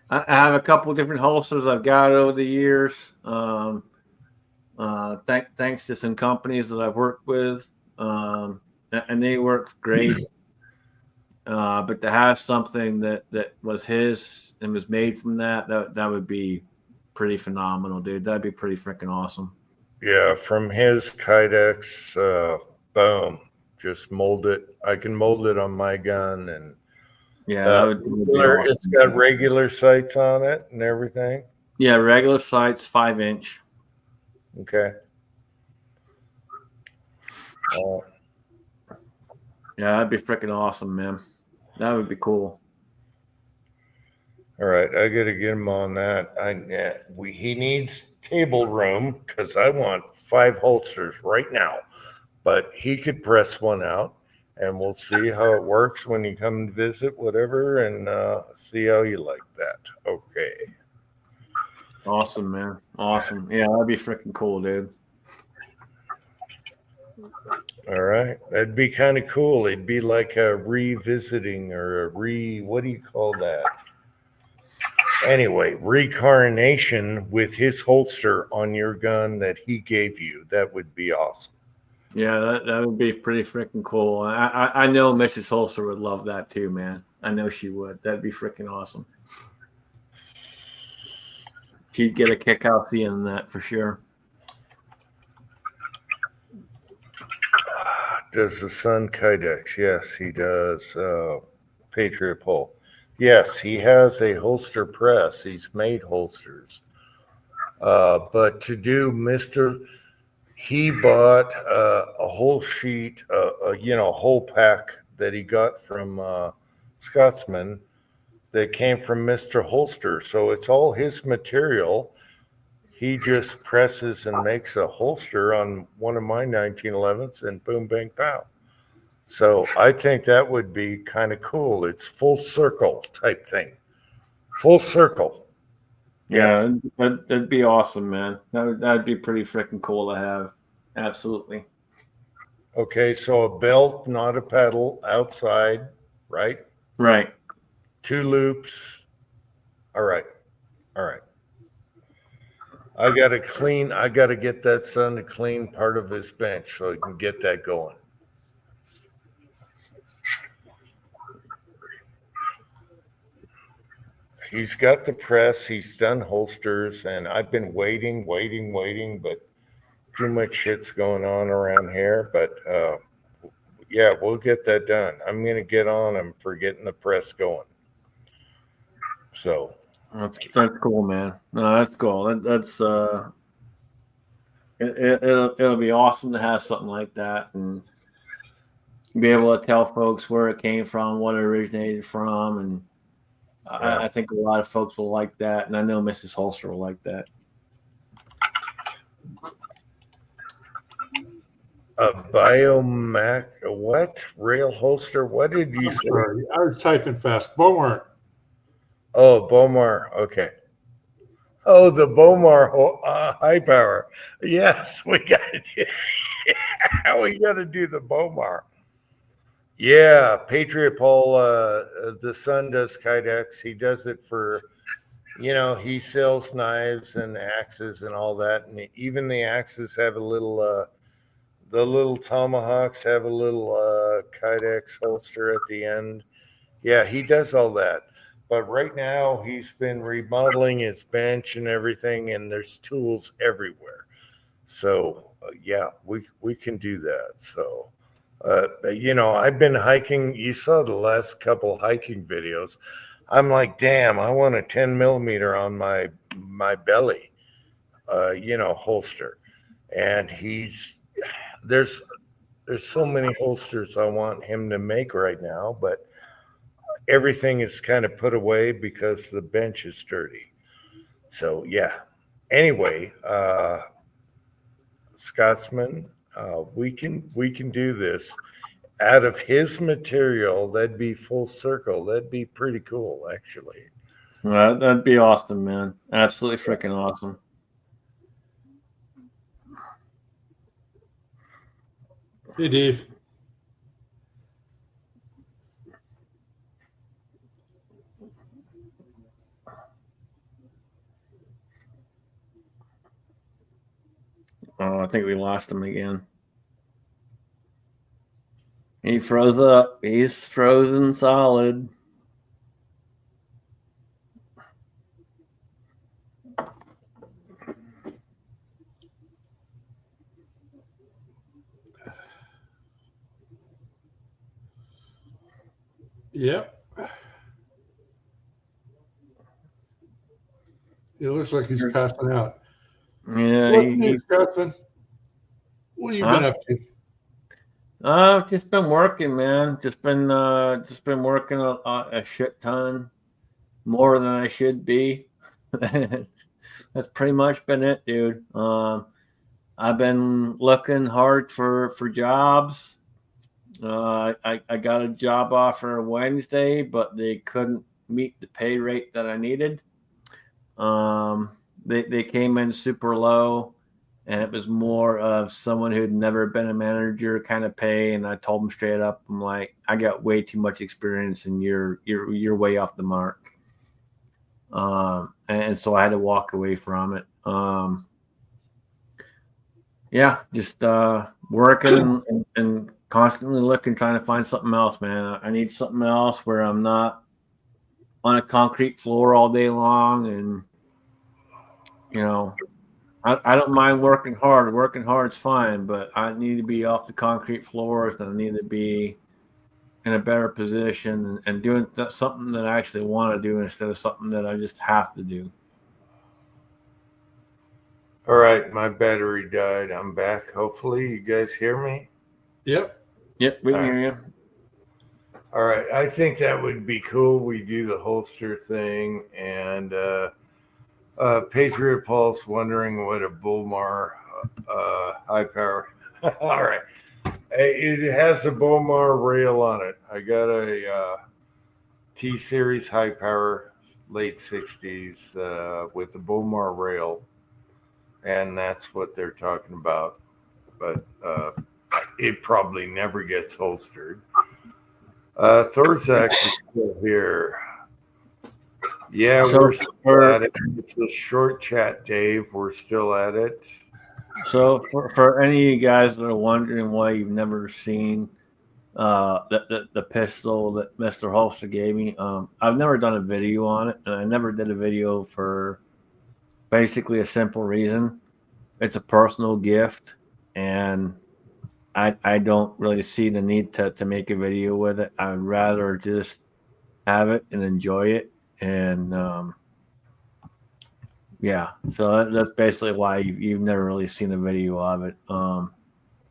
have a couple different holsters I've got over the years. Thanks to some companies that I've worked with, and they worked great. But to have something that was his and was made from that would be pretty phenomenal, dude. That'd be pretty freaking awesome. Yeah, from his Kydex, boom, just mold it. I can mold it on my gun, and yeah, that would be awesome. It's got regular sights on it and everything. Yeah, regular sights, 5-inch. Okay. Yeah, that'd be freaking awesome, man. That would be cool. All right, I got to get him on that. He needs table room because I want 5 holsters right now. But he could press one out, and we'll see how it works when you come to visit, whatever, and see how you like that. Okay. Awesome, man. Awesome. Yeah, that'd be freaking cool, dude. All right, that'd be kind of cool. It'd be like a revisiting or what do you call that? Anyway, reincarnation with his holster on your gun that he gave you. That would be awesome. Yeah, that would be pretty freaking cool. I know Mrs. Holster would love that too, man. I know she would. That'd be freaking awesome. She'd get a kick out seeing that for sure. Does the son Kydex? Yes, he does. Patriot Pole. Yes, he has a holster press. He's made holsters. But to do he bought a whole sheet, a whole pack that he got from Scotsman that came from Mr. Holster. So it's all his material. He just presses and makes a holster on one of my 1911s and boom, bang, pow. So I think that would be kind of cool. It's full circle type thing. Full circle. Yeah, Yes. that'd be awesome, man. That'd be pretty freaking cool to have. Absolutely. Okay, so a belt, not a pedal, outside, right? Right. 2 loops. All right. I got to get that son to clean part of his bench so he can get that going. He's got the press, he's done holsters, and I've been waiting, but too much shit's going on around here. But yeah, we'll get that done. I'm going to get on him for getting the press going. So That's cool, man. No, that's cool. That's it'll be awesome to have something like that and be able to tell folks where it came from, what it originated from, and I think a lot of folks will like that, and I know Mrs. Holster will like that. a Biomac, what? Rail holster? What did you say? Sorry, I was typing fast. Beaumont. Oh, Bomar. Okay. Oh, the Bomar high power. Yes, we got to we got to do the Bomar. Yeah, Patriot Paul. The son does Kydex. He does it for, he sells knives and axes and all that, and even the axes have a little. The little tomahawks have a little Kydex holster at the end. Yeah, he does all that. But right now, he's been remodeling his bench and everything, and there's tools everywhere. So, yeah, we can do that. So, I've been hiking. You saw the last couple hiking videos. I'm like, damn, I want a 10 millimeter on my belly, holster. And there's so many holsters I want him to make right now, but everything is kind of put away because the bench is dirty. So yeah. Anyway, Scotsman, we can do this out of his material. That'd be full circle. That'd be pretty cool, actually. That'd be awesome, man. Absolutely freaking awesome. Hey, Dave. Oh, I think we lost him again. He froze up. He's frozen solid. Yep. It looks like he's passing out. Yeah, So what's news, Justin? What have you been Huh? up to? I've just been working, man. Just been working a shit ton, more than I should be. That's pretty much been it, dude. I've been looking hard for jobs. I got a job offer Wednesday, but they couldn't meet the pay rate that I needed. They came in super low, and it was more of someone who'd never been a manager kind of pay. And I told them straight up, I'm like, I got way too much experience, and you're way off the mark. And so I had to walk away from it. Yeah, just working and constantly looking, trying to find something else, man. I need something else where I'm not on a concrete floor all day long. And, you know, I don't mind working hard. Working hard is fine, but I need to be off the concrete floors, and I need to be in a better position and doing something that I actually want to do instead of something that I just have to do. All right, my battery died. I'm back. Hopefully, you guys hear me. Yep. Yep, we can hear you. All right, I think that would be cool. We do the holster thing, and Patriot Pulse wondering what a Bullmar high power. All right, it has a Bullmar rail on it. I got a T Series high power, late 60s with the Bullmar rail, and that's what they're talking about. But it probably never gets holstered. Thorzak is still here. Yeah, So we're still at it. It's a short chat, Dave. We're still at it. So for any of you guys that are wondering why you've never seen the pistol that Mr. Holster gave me, I've never done a video on it, and I never did a video for basically a simple reason. It's a personal gift, and I don't really see the need to make a video with it. I'd rather just have it and enjoy it. And yeah, so that's basically why you've never really seen a video of it.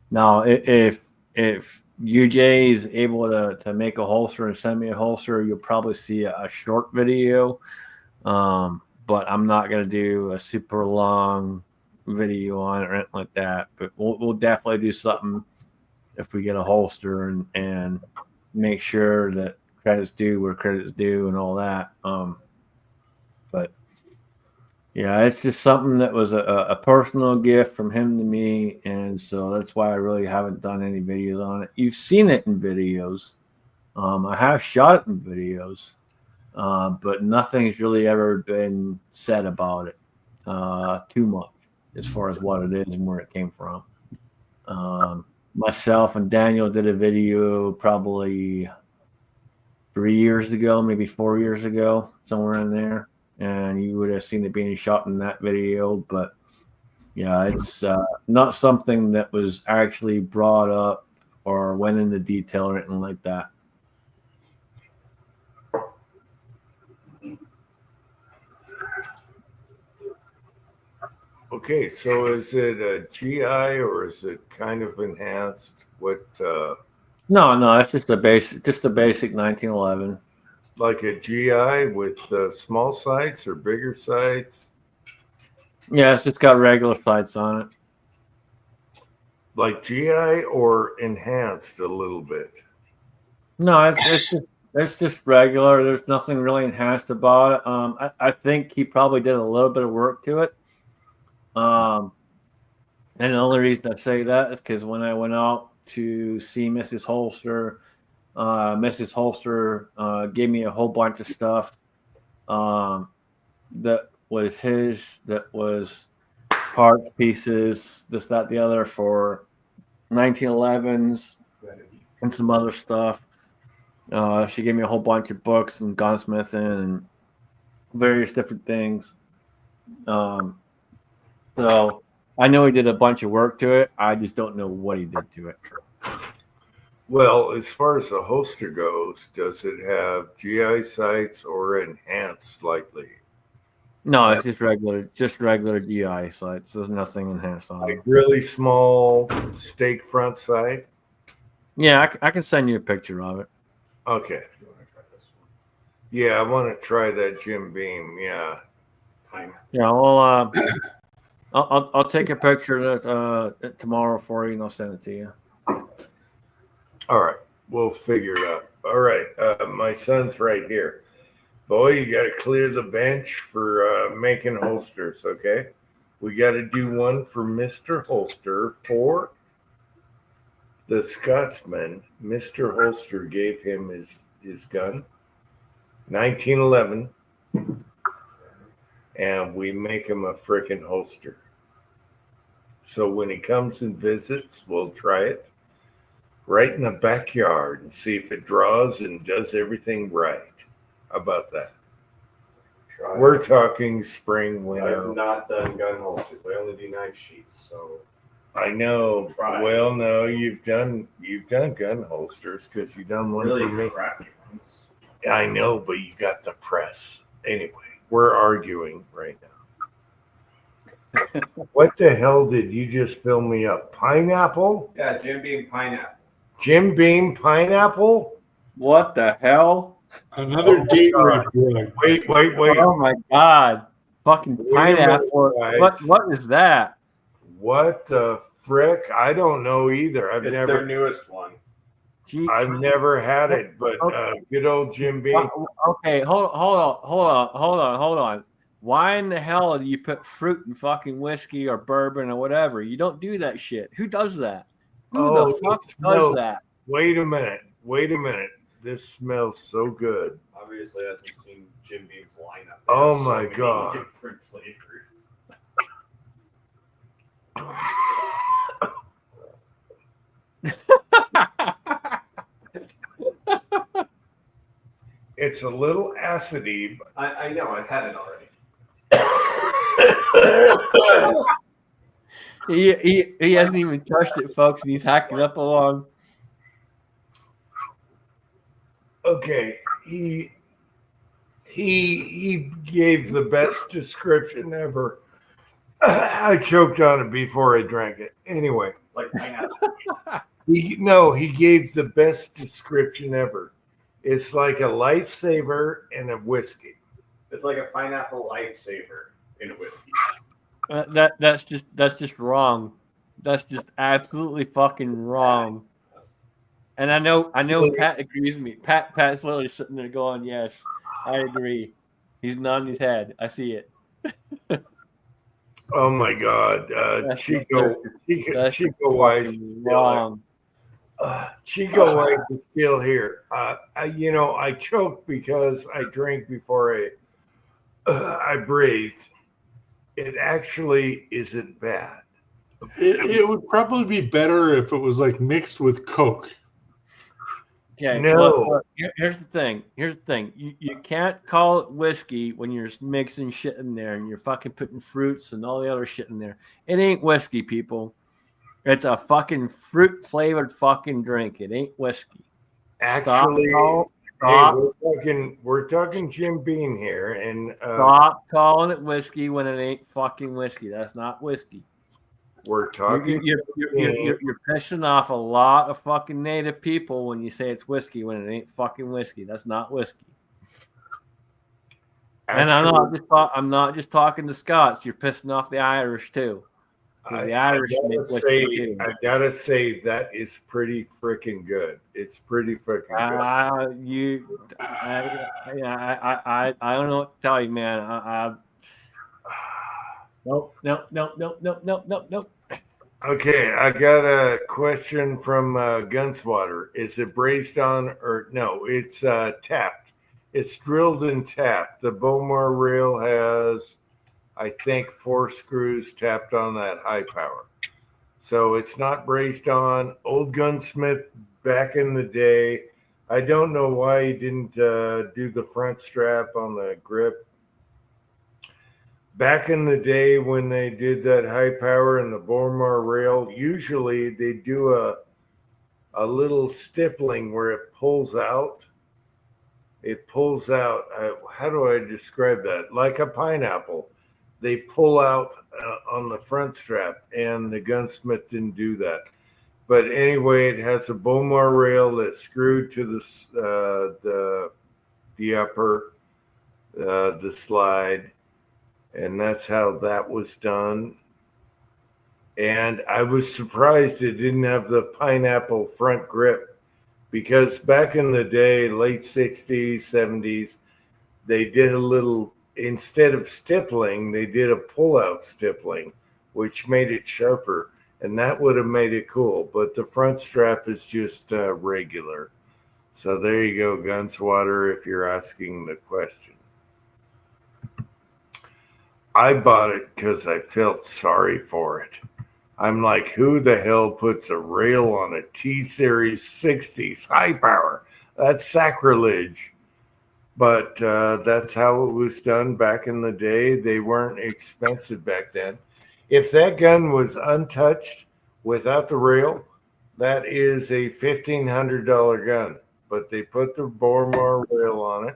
Now, if UJ is able to make a holster and send me a holster, you'll probably see a short video. But I'm not going to do a super long video on it or anything like that. But we'll definitely do something if we get a holster and make sure that credit's due where credit's due and all that. But yeah, it's just something that was a personal gift from him to me, and so that's why I really haven't done any videos on it. You've seen it in videos. I have shot it in videos, but nothing's really ever been said about it too much as far as what it is and where it came from. Myself and Daniel did a video probably 3 years ago, maybe 4 years ago, somewhere in there. And you would have seen it being shot in that video. But yeah, it's not something that was actually brought up or went into detail or anything like that. Okay, so is it a GI or is it kind of enhanced? What? No, it's just a basic 1911. Like a GI with small sights or bigger sights? Yes, it's got regular sights on it. Like GI or enhanced a little bit? No, it's just regular. There's nothing really enhanced about it. I think he probably did a little bit of work to it. And the only reason I say that is because when I went out to see Mrs. Holster, Mrs. Holster gave me a whole bunch of stuff that was his, that was parts, pieces, this, that, the other for 1911s and some other stuff. She gave me a whole bunch of books and gunsmithing and various different things. So I know he did a bunch of work to it. I just don't know what he did to it. Well, as far as the holster goes, does it have GI sights or enhanced slightly? No, it's just regular DI sights. There's nothing enhanced on Like it. really small stake front sight. Yeah, I can send you a picture of it. Okay. You want to try this one? Yeah, I want to try that Jim Beam. Yeah. Pine. Yeah, well, I'll take a picture of it tomorrow for you, and I'll send it to you. All right. We'll figure it out. All right. My son's right here. Boy, you got to clear the bench for making holsters, okay? We got to do one for Mr. Holster for the Scotsman. Mr. Holster gave him his gun, 1911, and we make him a freaking holster. So when he comes and visits, we'll try it right in the backyard and see if it draws and does everything right. How about that? Try. We're talking spring, I've winter. not done gun holsters. We only do knife sheets, so I know. Try. Well, no, you've done gun holsters because you've done one really for me. crappy ones. I know, but you got the press. Anyway, we're arguing right now. What the hell did you just fill me up? Pineapple? Yeah, Jim Beam pineapple. Jim Beam pineapple? What the hell? Another date rape drug. Wait. Oh my god! Fucking Wait a pineapple. minute, guys. What is that? What the frick? I don't know either. It's their newest one. Gee, I've never had it, but good old Jim Beam. okay, hold on. Why in the hell do you put fruit in fucking whiskey or bourbon or whatever? You don't do that shit. Who does that? Who Oh, the fuck it does smells- that? Wait a minute. This smells so good. Obviously hasn't seen Jim Beam's lineup. Oh There's so my many God. different flavors. It's a little acidy. I know, I've had it already. He hasn't even touched it, folks, and he's hacking up along. Okay, he gave the best description ever. I choked on it before I drank it. Anyway, It's like pineapple. he gave the best description ever. It's like a lifesaver and a whiskey. It's like a pineapple lifesaver in a whiskey. That's just wrong. That's just absolutely fucking wrong. And I know Pat agrees with me. Pat's literally sitting there going, "Yes, I agree." He's nodding his head. I see it. Oh my God, That's Chico Wise is still wrong. Chico Wise is still here. I choked because I drank before I breathed. It actually isn't bad. It would probably be better if it was like mixed with Coke. Okay, No. look, here's the thing. You can't call it whiskey when you're mixing shit in there and you're fucking putting fruits and all the other shit in there. It ain't whiskey, people. It's a fucking fruit flavored fucking drink. It ain't whiskey. Actually, Stop. we're talking Jim Beam here, and Stop calling it whiskey when it ain't fucking whiskey. That's not whiskey. we're talking. You're pissing off a lot of fucking native people when you say it's whiskey when it ain't fucking whiskey. That's not whiskey. And I'm not just talking to Scots. You're pissing off the Irish too. 'Cause the Irish make whiskey too. I gotta say that is pretty freaking good. It's pretty freaking good. I don't know what to tell you, man. Nope. Okay, I got a question from Gunswatter. Is it brazed on or no? It's tapped. It's drilled and tapped. The Bowmar rail has, I think, 4 screws tapped on that high power. So it's not brazed on. Old gunsmith back in the day. I don't know why he didn't do the front strap on the grip. Back in the day when they did that high power and the Bowmar rail, usually they do a little stippling where it pulls out it pulls out. How do I describe that? Like a pineapple. They pull out on the front strap, and the gunsmith didn't do that. But anyway, it has a Bowmar rail that's screwed to the upper, the slide, and that's how that was done. And I was surprised it didn't have the pineapple front grip, because back in the day, late 60s, 70s, they did a little, instead of stippling, they did a pull-out stippling, which made it sharper. And that would have made it cool, but the front strap is just regular. So there you go, Gunswatter, if you're asking the question. I bought it because I felt sorry for it. I'm like, who the hell puts a rail on a T-Series 60s high power? That's sacrilege. But that's how it was done back in the day. They weren't expensive back then. If that gun was untouched without the rail, that is a $1,500 gun. But they put the Bowmar rail on it.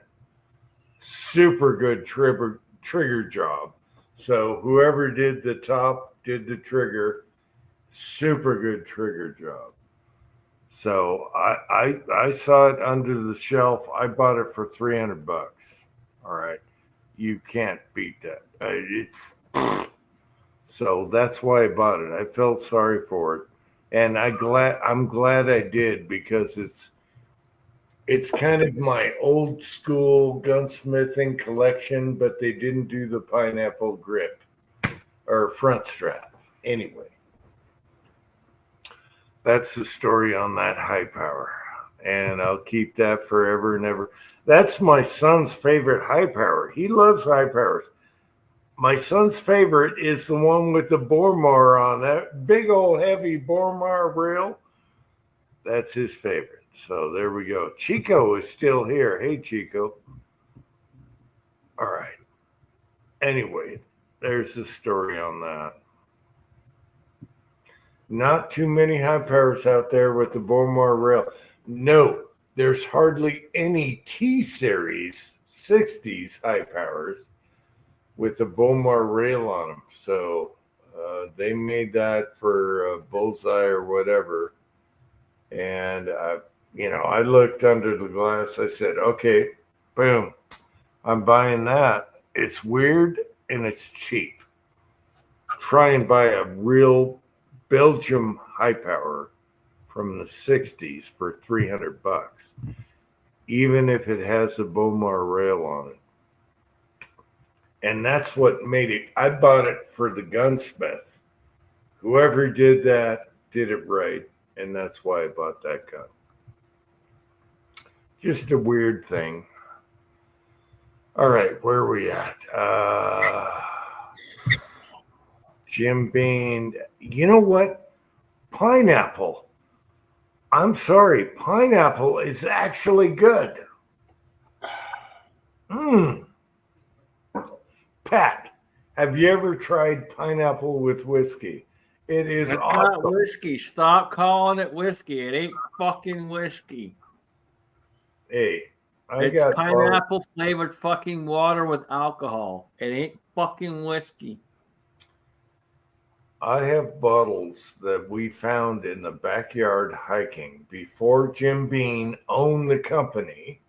Super good trigger job. So whoever did the top did the trigger. Super good trigger job. So I saw it under the shelf. I bought it for $300. All right, you can't beat that. So that's why I bought it. I felt sorry for it, and I'm glad I did, because it's kind of my old school gunsmithing collection, but they didn't do the pineapple grip or front strap. Anyway, that's the story on that high power, and I'll keep that forever and ever. That's my son's favorite high power. He loves high powers. My son's favorite is the one with the Bowmar on that big old heavy Bowmar rail. That's his favorite. So there we go. Chico is still here. Hey, Chico. All right. Anyway, there's the story on that. Not too many high powers out there with the Bowmar rail. No, there's hardly any T-Series 60s high powers with the Bowmar rail on them. So they made that for Bullseye or whatever. And, I looked under the glass. I said, okay, boom, I'm buying that. It's weird and it's cheap. Try and buy a real Belgium high power from the 60s for $300, even if it has a Bowmar rail on it. And that's what made it. I bought it for the gunsmith. Whoever did that did it right. And that's why I bought that gun. Just a weird thing. All right, where are we at? Jim Bean. You know what? Pineapple. I'm sorry. Pineapple is actually good. Pat, have you ever tried pineapple with whiskey? It is It's awesome. not whiskey. Stop calling it whiskey. It ain't fucking whiskey. Hey, It's pineapple flavored fucking water with alcohol. It ain't fucking whiskey. I have bottles that we found in the backyard hiking before Jim Bean owned the company.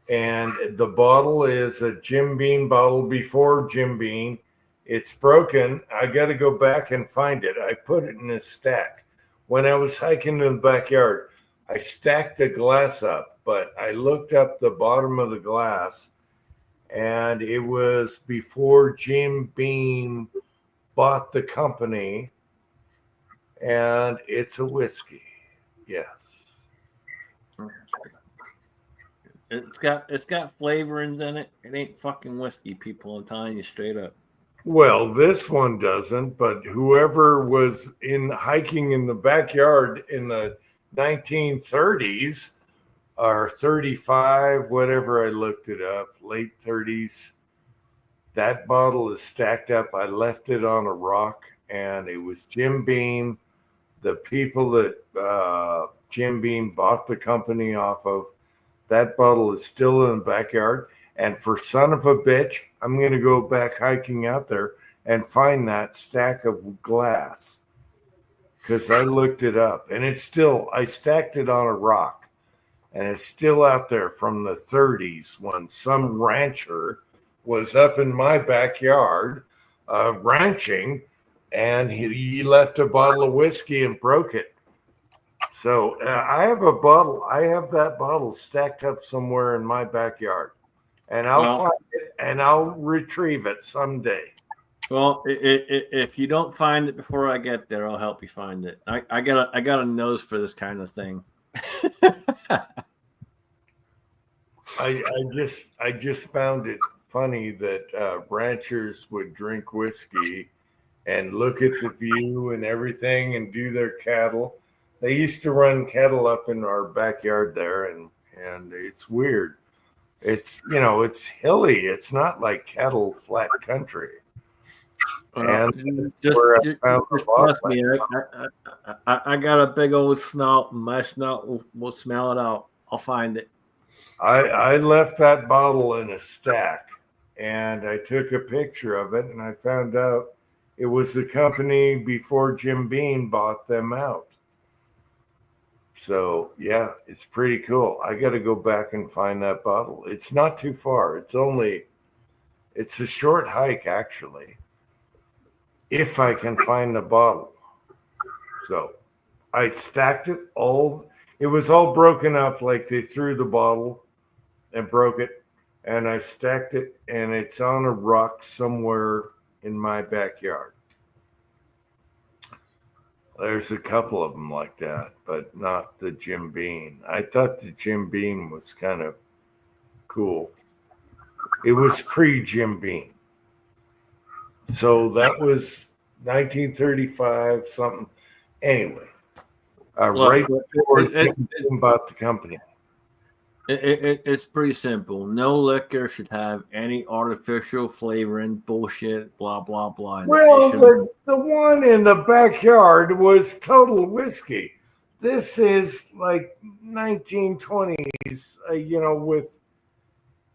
And the bottle is a Jim Bean bottle before Jim Bean. It's broken. I got to go back and find it. I put it in a stack. When I was hiking in the backyard, I stacked the glass up, but I looked up the bottom of the glass, and it was before Jim Beam bought the company, and it's a whiskey. Yes. It's got flavorings in it. It ain't fucking whiskey, people. I'm telling you straight up. Well, this one doesn't, but whoever was in hiking in the backyard in the 1930s or 35, whatever, I looked it up, late 30s, that bottle is stacked up. I left it on a rock, and it was Jim Beam, the people that Jim Beam bought the company off of. That bottle is still in the backyard. And for son of a bitch, I'm going to go back hiking out there and find that stack of glass because I looked it up and it's still, I stacked it on a rock and it's still out there from the 30s when some rancher was up in my backyard ranching and he left a bottle of whiskey and broke it. So I have a bottle. I have that bottle stacked up somewhere in my backyard, and I'll find it and I'll retrieve it someday. Well, if you don't find it before I get there, I'll help you find it. I got a nose for this kind of thing. I just found it funny that ranchers would drink whiskey and look at the view and everything and do their cattle. They used to run cattle up in our backyard there, and it's weird. It's it's hilly. It's not like cattle flat country. And Just I trust me. I got a big old snout, and my snout will smell it out. I'll find it. I left that bottle in a stack, and I took a picture of it, and I found out it was the company before Jim Beam bought them out. So yeah, it's pretty cool. I got to go back and find that bottle. It's not too far. It's a short hike actually. If I can find the bottle. So I stacked it all. It was all broken up, like they threw the bottle and broke it. And I stacked it and it's on a rock somewhere in my backyard. There's a couple of them like that, but not the Jim Beam. I thought the Jim Beam was kind of cool. It was pre-Jim Beam. So that was 1935 something. Anyway, right before Jim Beam bought the company. It's pretty simple. No liquor should have any artificial flavoring, bullshit, blah, blah, blah. Well, the one in the backyard was total whiskey. This is like 1920s, with.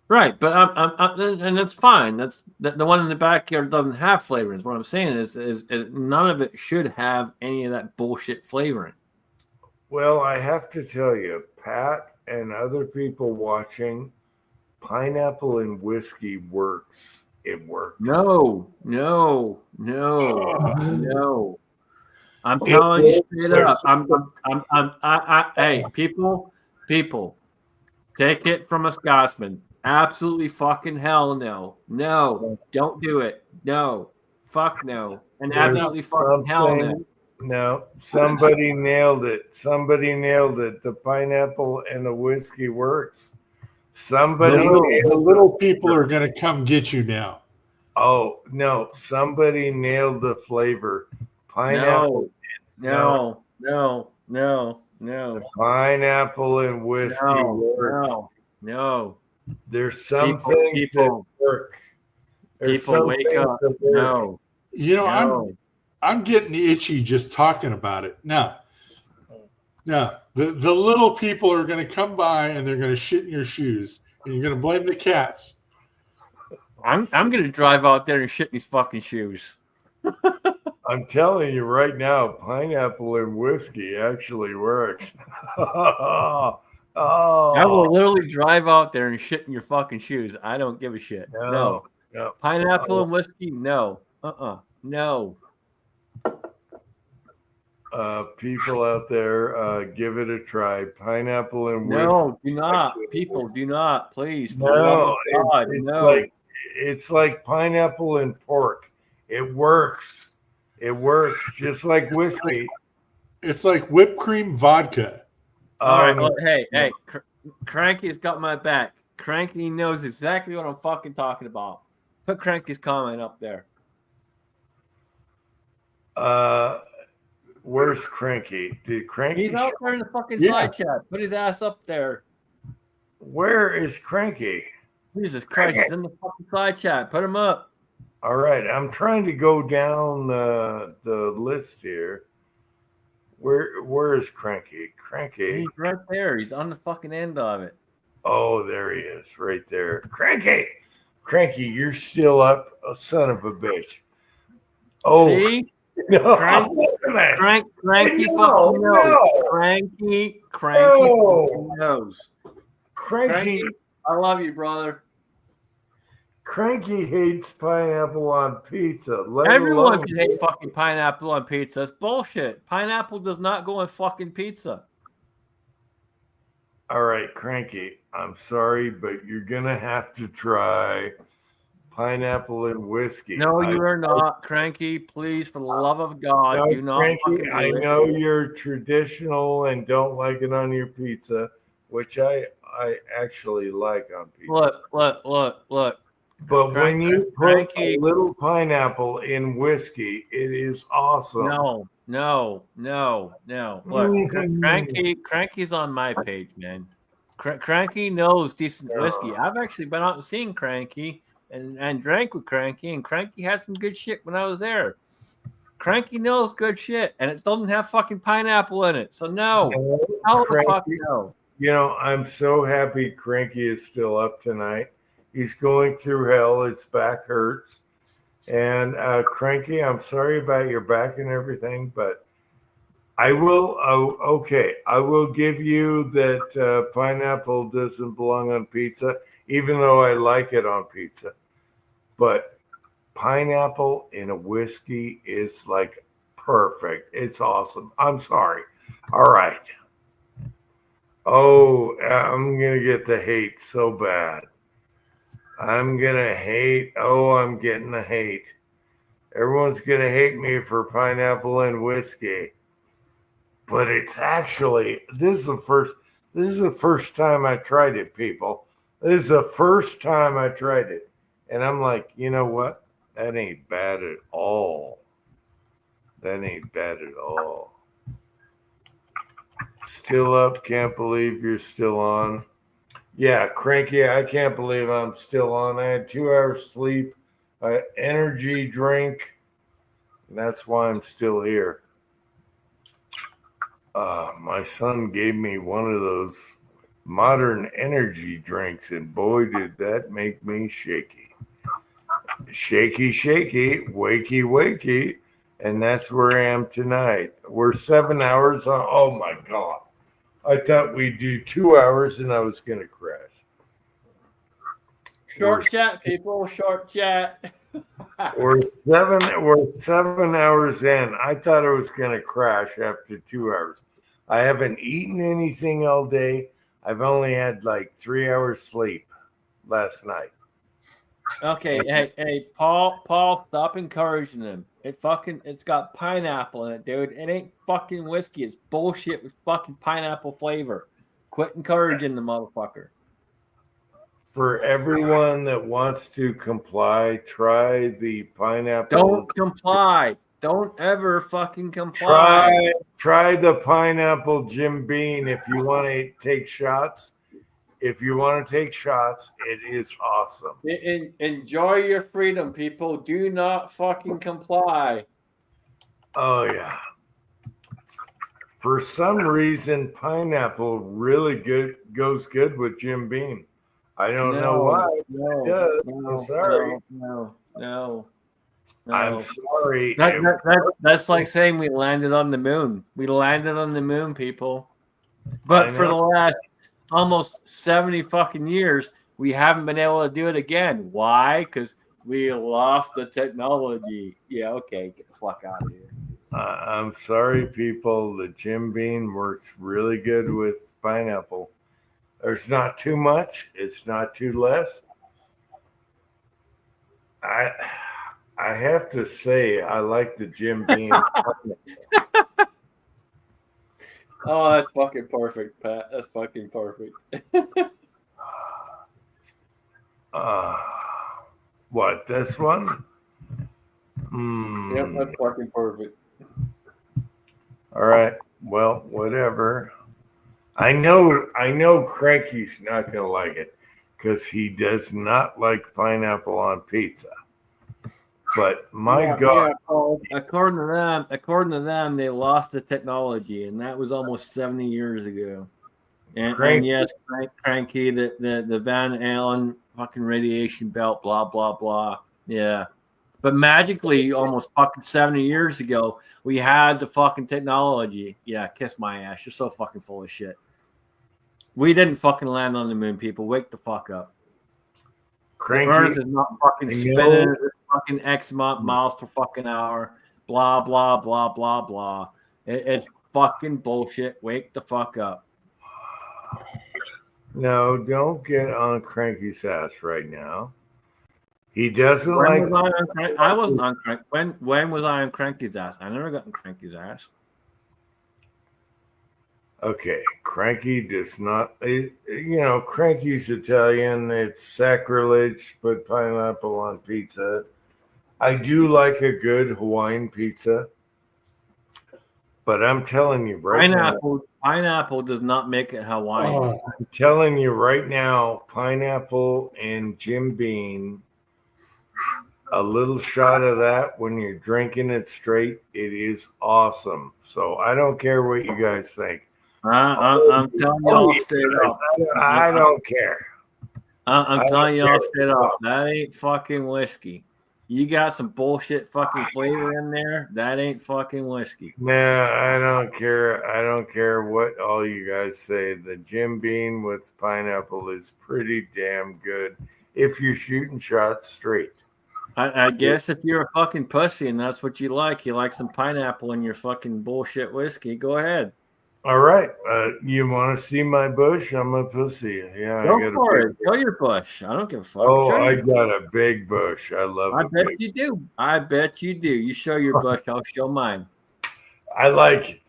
Right, but and that's fine. That's the one in the backyard doesn't have flavorings. What I'm saying is none of it should have any of that bullshit flavoring. Well, I have to tell you, Pat and other people watching, pineapple and whiskey works. It works. No. I'm telling you straight up. Hey, people, take it from a Scotsman. Absolutely fucking hell no. No, don't do it. No, fuck no. And absolutely fucking hell no. No, somebody nailed it. The pineapple and the whiskey works. The little people are going to come get you now. Oh, no. Somebody nailed the flavor. Pineapple. No. Pineapple and whiskey works. No. There's some things that work. People wake up. No. I'm getting itchy just talking about it. Now, the little people are going to come by and they're going to shit in your shoes, and you're going to blame the cats. I'm going to drive out there and shit in these fucking shoes. I'm telling you right now, pineapple and whiskey actually works. I will literally drive out there and shit in your fucking shoes. I don't give a shit. No. Pineapple and whiskey? No. No. People out there, give it a try. Pineapple and whiskey. No, do not. People, do not. Please. No, it's like pineapple and pork. It works. It works just like whiskey. It's like whipped cream vodka. All right. Well, hey, Cranky's got my back. Cranky knows exactly what I'm fucking talking about. Put Cranky's comment up there. Where's Cranky? Did Cranky? He's out there in the fucking side chat. Put his ass up there. Where is Cranky? Jesus Christ, he's in the fucking side chat. Put him up. All right, I'm trying to go down the list here. Where is Cranky? Cranky. He's right there. He's on the fucking end of it. Oh, there he is, right there. Cranky, you're still up, oh, son of a bitch. Oh, See? no, Cranky, wait a minute. Cranky No, fucking knows. no. Cranky No. fucking knows. Cranky, I love you, brother. Cranky hates pineapple on pizza. Everyone alone- can hate fucking pineapple on pizza. It's bullshit. Pineapple does not go on fucking pizza. All right, Cranky, I'm sorry, but you're gonna have to try pineapple and whiskey. No, you are not. Cranky, please, for the love of God, No, do not Cranky, fucking do I it. know you're traditional and don't like it on your pizza, which I actually like on pizza. Look. But when you put Cranky. a little pineapple in whiskey, it is awesome. No. Look, Cranky's on my page, man. Cranky knows decent whiskey. I've actually been out and seen Cranky and drank with Cranky, and Cranky had some good shit when I was there. Cranky knows good shit, and it doesn't have fucking pineapple in it. So no, hell the fuck no. You know, I'm so happy Cranky is still up tonight. He's going through hell. His back hurts. And Cranky, I'm sorry about your back and everything, but I will. Okay, I will give you that pineapple doesn't belong on pizza, even though I like it on pizza. But pineapple in a whiskey is like perfect. It's awesome. I'm sorry. All right. Oh, I'm gonna get the hate so bad. I'm gonna hate. Oh, I'm getting the hate. Everyone's gonna hate me for pineapple and whiskey, but it's actually this is the first time I tried it, people. This is the first time I tried it, and I'm like, you know what? That ain't bad at all. That ain't bad at all. Still up? Can't believe you're still on. Yeah, Cranky, I can't believe I'm still on. I had 2 hours sleep, energy drink, and that's why I'm still here. My son gave me one of those modern energy drinks, and boy, did that make me shaky. Shaky, wakey, wakey, and that's where I am tonight. We're 7 hours on. Oh my God. I thought we'd do 2 hours and I was going to crash. Short chat, people. Short chat. We're 7 hours in. I thought I was going to crash after 2 hours. I haven't eaten anything all day. I've only had like 3 hours sleep last night. Okay, hey, Paul, stop encouraging him. It's got pineapple in it, dude. It ain't fucking whiskey. It's bullshit with fucking pineapple flavor. Quit encouraging the motherfucker. For everyone that wants to comply, try the pineapple. Don't comply. Don't ever fucking comply. Try the pineapple Jim Beam if you want to take shots. If you want to take shots, it is awesome. Enjoy your freedom, people. Do not fucking comply. Oh, yeah. For some reason, pineapple really goes good with Jim Beam. I don't know why. It does. I'm sorry. No. I'm sorry. That's like saying we landed on the moon. We landed on the moon, people. But for the last almost 70 fucking years, we haven't been able to do it again. Why? Because we lost the technology. Yeah, okay, get the fuck out of here. I'm sorry, people. The Jim Beam works really good with pineapple. There's not too much. It's not too less. I have to say, I like the Jim Beam. Oh, that's fucking perfect, Pat. That's fucking perfect. What, this one? Yep, that's fucking perfect. All right. Well, whatever. I know Cranky's not going to like it because he does not like pineapple on pizza. But my God. Yeah, according to them, they lost the technology, and that was almost 70 years ago. And Cranky. yes, Cranky, the Van Allen fucking radiation belt, blah, blah, blah. Yeah. But magically, almost fucking 70 years ago, we had the fucking technology. Yeah, kiss my ass. You're so fucking full of shit. We didn't fucking land on the moon, people. Wake the fuck up. Cranky. The Earth is not fucking You spinning know- at fucking X miles per fucking hour. Blah, blah, blah, blah, blah. It's fucking bullshit. Wake the fuck up. No, don't get on Cranky's ass right now. He doesn't When like. was I on Crank? I wasn't on Crank. When was I on Cranky's ass? I never got on Cranky's ass. Okay, Cranky does not. Cranky's Italian. It's sacrilege, to put pineapple on pizza. I do like a good Hawaiian pizza, but I'm telling you right now. Pineapple does not make it Hawaiian. Oh, I'm telling you right now, pineapple and Jim Beam. A little shot of that when you're drinking it straight, it is awesome. So I don't care what you guys think. I'm telling y'all straight up. I don't care. I'm I telling don't y'all care. straight up. That ain't fucking whiskey. You got some bullshit fucking flavor in there. That ain't fucking whiskey. Nah, I don't care. I don't care what all you guys say. The Jim Beam with pineapple is pretty damn good if you're shooting shots straight. I guess if you're a fucking pussy and that's what you like some pineapple in your fucking bullshit whiskey, go ahead. All right. You want to see my bush? I'm a pussy. Yeah, Go I got for a it. Show your bush. I don't give a fuck. Oh, Show I your- got a big bush. I love I a bet big. you do. I bet you do. You show your bush, I'll show mine. I like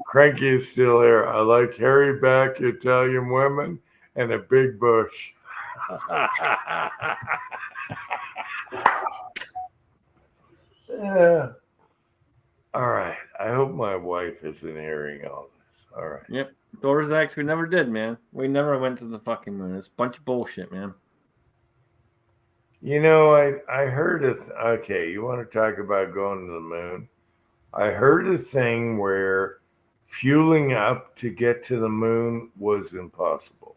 Cranky is still here. I like hairy back Italian women and a big bush. Yeah. All right. I hope my wife isn't hearing all this. All right. Yep. Doors X, we never did, man. We never went to the fucking moon. It's a bunch of bullshit, man. I heard okay, you want to talk about going to the moon? I heard a thing where fueling up to get to the moon was impossible.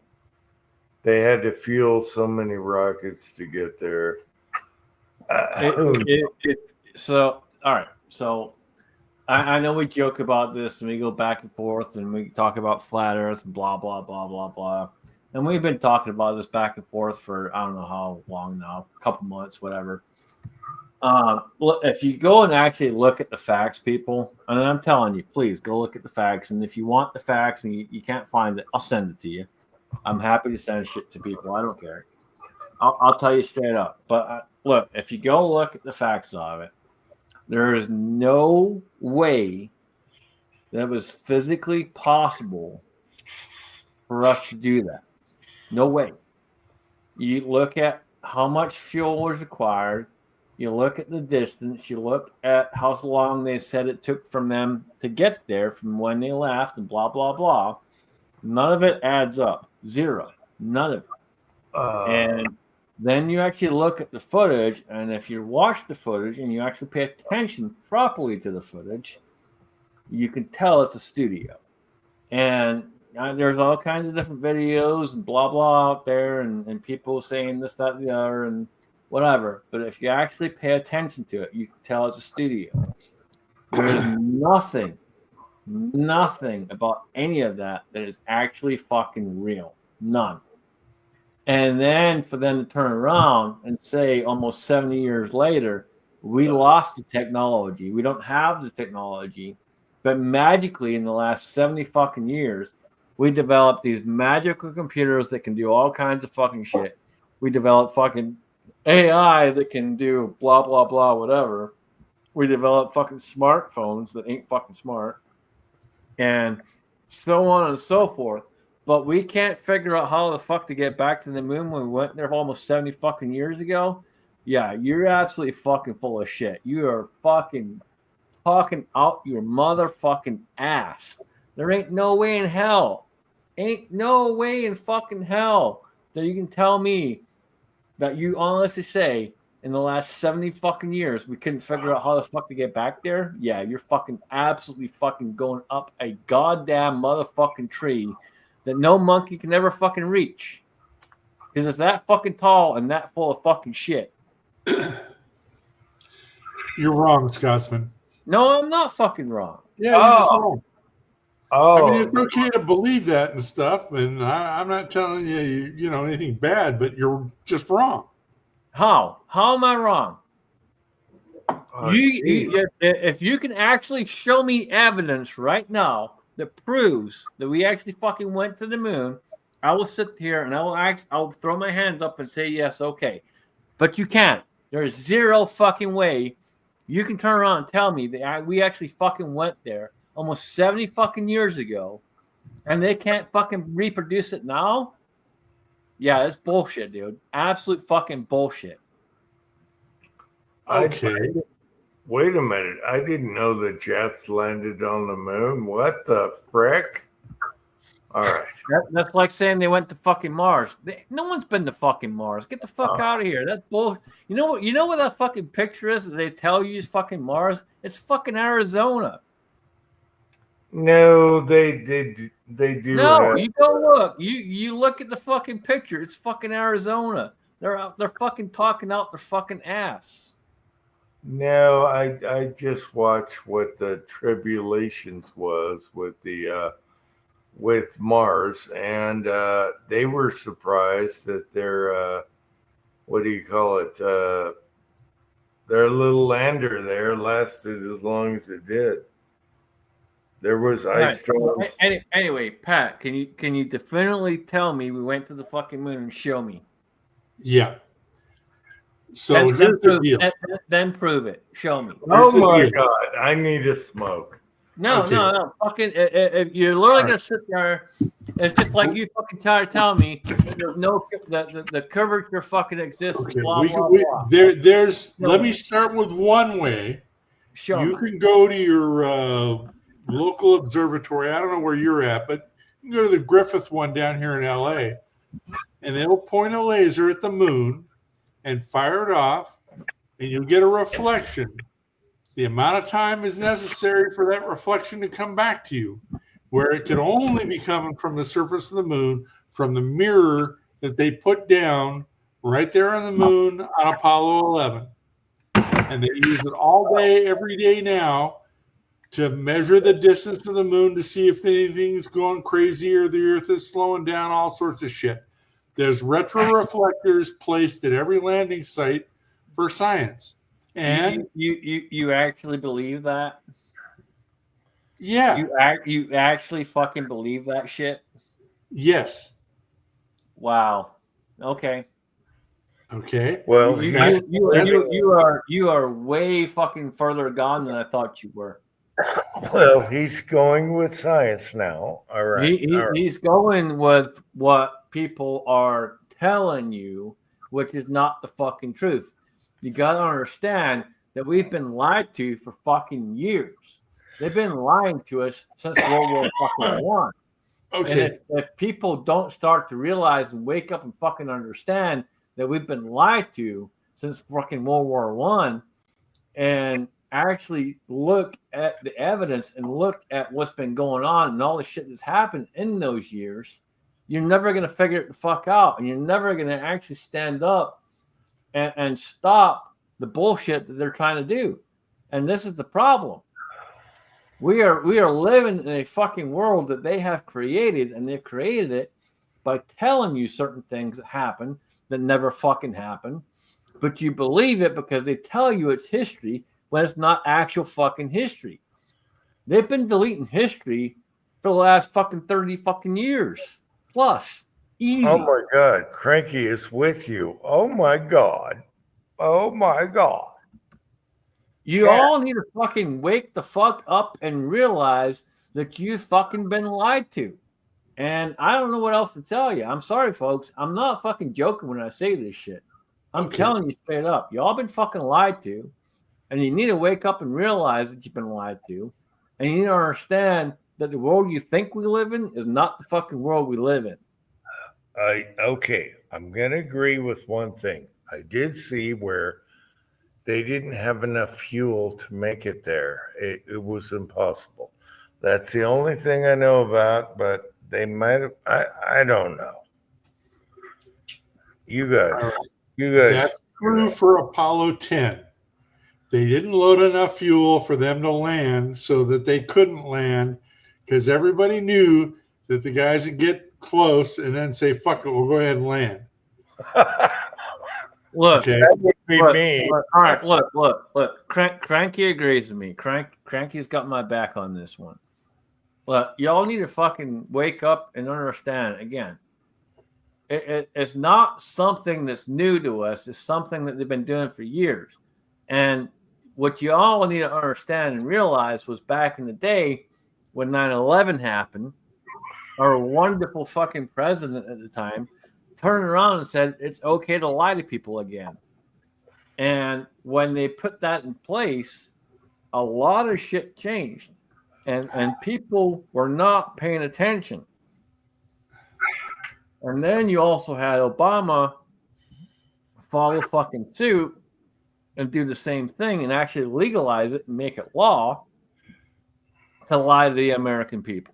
They had to fuel so many rockets to get there. So, all right. So, I know we joke about this and we go back and forth and we talk about flat Earth and blah, blah, blah, blah, blah. And we've been talking about this back and forth for I don't know how long now, a couple months, whatever. If you go and actually look at the facts, people, and I'm telling you, please go look at the facts. And if you want the facts and you can't find it, I'll send it to you. I'm happy to send shit to people. I don't care. I'll tell you straight up. But look, if you go look at the facts of it, there is no way that was physically possible for us to do that. No way. You look at how much fuel was required. You look at the distance. You look at how long they said it took from them to get there from when they left and blah, blah, blah. None of it adds up. Zero. None of it. And then you actually look at the footage, and if you watch the footage and you actually pay attention properly to the footage, you can tell it's a studio. And there's all kinds of different videos and blah, blah out there, and people saying this, that, and the other, and whatever. But if you actually pay attention to it, you can tell it's a studio. There's nothing about any of that is actually fucking real. None. And then for them to turn around and say almost 70 years later, we lost the technology. We don't have the technology. But magically in the last 70 fucking years, we developed these magical computers that can do all kinds of fucking shit. We developed fucking AI that can do blah, blah, blah, whatever. We developed fucking smartphones that ain't fucking smart. And so on and so forth. But we can't figure out how the fuck to get back to the moon when we went there almost 70 fucking years ago. Yeah, you're absolutely fucking full of shit. You are fucking talking out your motherfucking ass. There ain't no way in hell. Ain't no way in fucking hell that you can tell me that you honestly say in the last 70 fucking years we couldn't figure out how the fuck to get back there. Yeah, you're fucking absolutely fucking going up a goddamn motherfucking tree that no monkey can ever fucking reach. Because it's that fucking tall and that full of fucking shit. You're wrong, Scotsman. No, I'm not fucking wrong. Yeah, you're just Oh. wrong. Oh, I mean, it's okay to believe that and stuff, and I'm not telling you know anything bad, but you're just wrong. How? How am I wrong? oh, geez. If you can actually show me evidence right now that proves that we actually fucking went to the moon, I will sit here and I'll throw my hands up and say yes, okay. But you can't. There's zero fucking way you can turn around and tell me that we actually fucking went there almost 70 fucking years ago, and they can't fucking reproduce it now. Yeah, it's bullshit, dude. Absolute fucking bullshit. Okay. Wait a minute. I didn't know the Jets landed on the moon. What the frick? All right. That's like saying they went to fucking Mars. No one's been to fucking Mars. Get the fuck out of here. That's bull. You know what? You know what that fucking picture is that they tell you is fucking Mars? It's fucking Arizona. No, they do. No, you go look. You look at the fucking picture. It's fucking Arizona. They're fucking talking out their fucking ass. No, I just watched what the tribulations was with the with Mars, and they were surprised that their what do you call it? Their little lander there lasted as long as it did. There was ice storms. Anyway, Pat, can you definitely tell me we went to the fucking moon and show me? Yeah. So here's the deal. Then prove it. Show me. Oh the my deal. God! I need a smoke. No, Okay. no. Fucking, if you're literally gonna sit there, it's just like you fucking tell me there's no the curvature fucking exists. Okay. Blah, blah, blah. There's. Let me start with one way. Show You me. can go to your local observatory. I don't know where you're at, but you can go to the Griffith one down here in LA, and they'll point a laser at the moon and fire it off, and you'll get a reflection. The amount of time is necessary for that reflection to come back to you, where it could only be coming from the surface of the moon, from the mirror that they put down right there on the moon on Apollo 11. And they use it all day, every day now to measure the distance of the moon to see if anything's going crazy or the Earth is slowing down, all sorts of shit. There's retroreflectors placed at every landing site for science. And you actually believe that? yeah, You actually fucking believe that shit? yes. Wow. Okay. Okay. Well, You are way fucking further gone than I thought you were. he's going with science now. All right. all right. He's going with what people are telling you, which is not the fucking truth. You gotta understand that we've been lied to for fucking years. They've been lying to us since World War fucking One. Okay. And if people don't start to realize and wake up and fucking understand that we've been lied to since fucking World War One, and actually look at the evidence and look at what's been going on and all the shit that's happened in those years, you're never going to figure it the fuck out, and you're never going to actually stand up and stop the bullshit that they're trying to do. And this is the problem. We are living in a fucking world that they have created, and they've created it by telling you certain things that happen that never fucking happen, but you believe it because they tell you it's history when it's not actual fucking history. They've been deleting history for the last fucking 30 fucking years plus. Easy. Oh my God, Cranky is with you. Oh my God. Oh my God. You all need to fucking wake the fuck up and realize that you've fucking been lied to. And I don't know what else to tell you. I'm sorry, folks. I'm not fucking joking when I say this shit. I'm telling you straight up. Y'all been fucking lied to. And you need to wake up and realize that you've been lied to. And you need to understand that the world you think we live in is not the fucking world we live in. Okay, I'm going to agree with one thing. I did see where they didn't have enough fuel to make it there. It was impossible. That's the only thing I know about, but They might have. I don't know. You guys. That's true for Apollo 10. They didn't load enough fuel for them to land, so that they couldn't land, because everybody knew that the guys would get close and then say, fuck it, we'll go ahead and land. Look, Okay. That would be look, me. look, all right, look. Cranky agrees with me. Cranky's got my back on this one. Look, y'all need to fucking wake up and understand again. It's not something that's new to us. It's something that they've been doing for years. And what you all need to understand and realize was back in the day when 9/11 happened, our wonderful fucking president at the time turned around and said it's okay to lie to people again. And when they put that in place, a lot of shit changed. And people were not paying attention. And then you also had Obama follow fucking suit and do the same thing and actually legalize it and make it law to lie to the American people.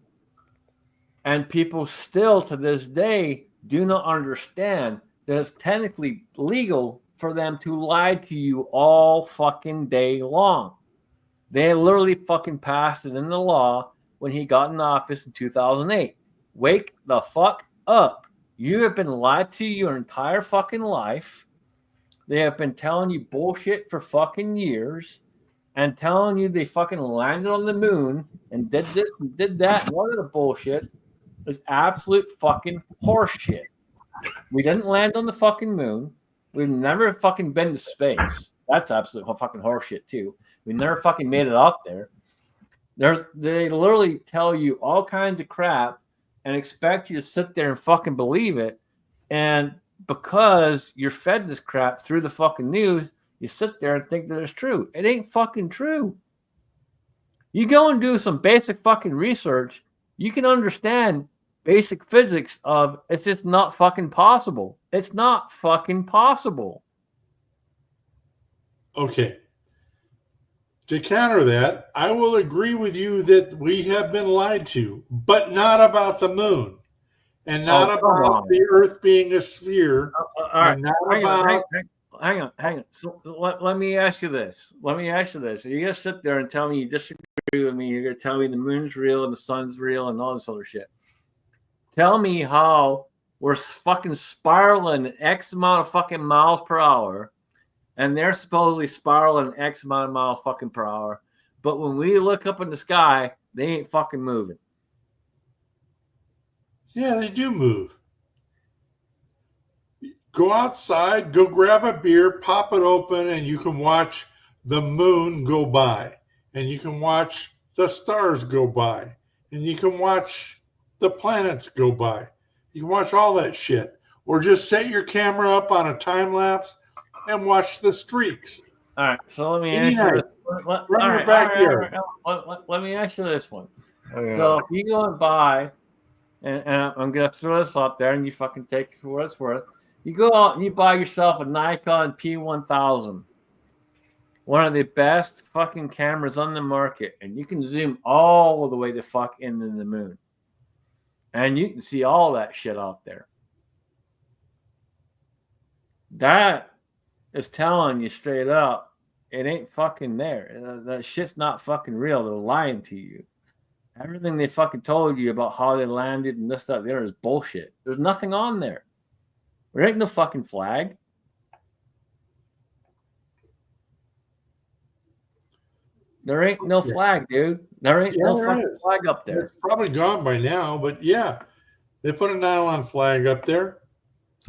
And people still to this day do not understand that it's technically legal for them to lie to you all fucking day long. They literally fucking passed it in the law when he got in office in 2008. Wake the fuck up. You have been lied to your entire fucking life. They have been telling you bullshit for fucking years and telling you they fucking landed on the moon and did this and did that. One of the bullshit is absolute fucking horseshit. We didn't land on the fucking moon. We've never fucking been to space. That's absolute fucking horseshit too. We never fucking made it out there. They literally tell you all kinds of crap and expect you to sit there and fucking believe it. And because you're fed this crap through the fucking news, you sit there and think that it's true. It ain't fucking true. You go and do some basic fucking research, you can understand basic physics of it's just not fucking possible. It's not fucking possible. Okay. To counter that, I will agree with you that we have been lied to, but not about the moon, and not about the Earth being a sphere. All right, and not hang on. So let me ask you this. You're gonna sit there and tell me you disagree with me. You're gonna tell me the moon's real and the sun's real and all this other shit. Tell me how we're fucking spiraling X amount of fucking miles per hour, and they're supposedly spiraling X amount of miles fucking per hour. But when we look up in the sky, they ain't fucking moving. Yeah, they do move. Go outside, go grab a beer, pop it open, and you can watch the moon go by. And you can watch the stars go by. And you can watch the planets go by. You can watch all that shit. Or just set your camera up on a time lapse and watch the streaks. All right, so let me ask you this. From your backyard. Let me ask you this one. Oh, yeah. So if you go and buy, and I'm going to throw this out there and you fucking take it for what it's worth. You go out and you buy yourself a Nikon P1000, one of the best fucking cameras on the market, and you can zoom all the way the fuck into the moon. And you can see all that shit out there. That is telling you straight up, it ain't fucking there. That shit's not fucking real. They're lying to you. Everything they fucking told you about how they landed and this, that, the other is bullshit. There's nothing on there. There ain't no fucking flag. There ain't no flag, dude. There ain't no fucking flag up there. It's probably gone by now, but yeah, they put a nylon flag up there.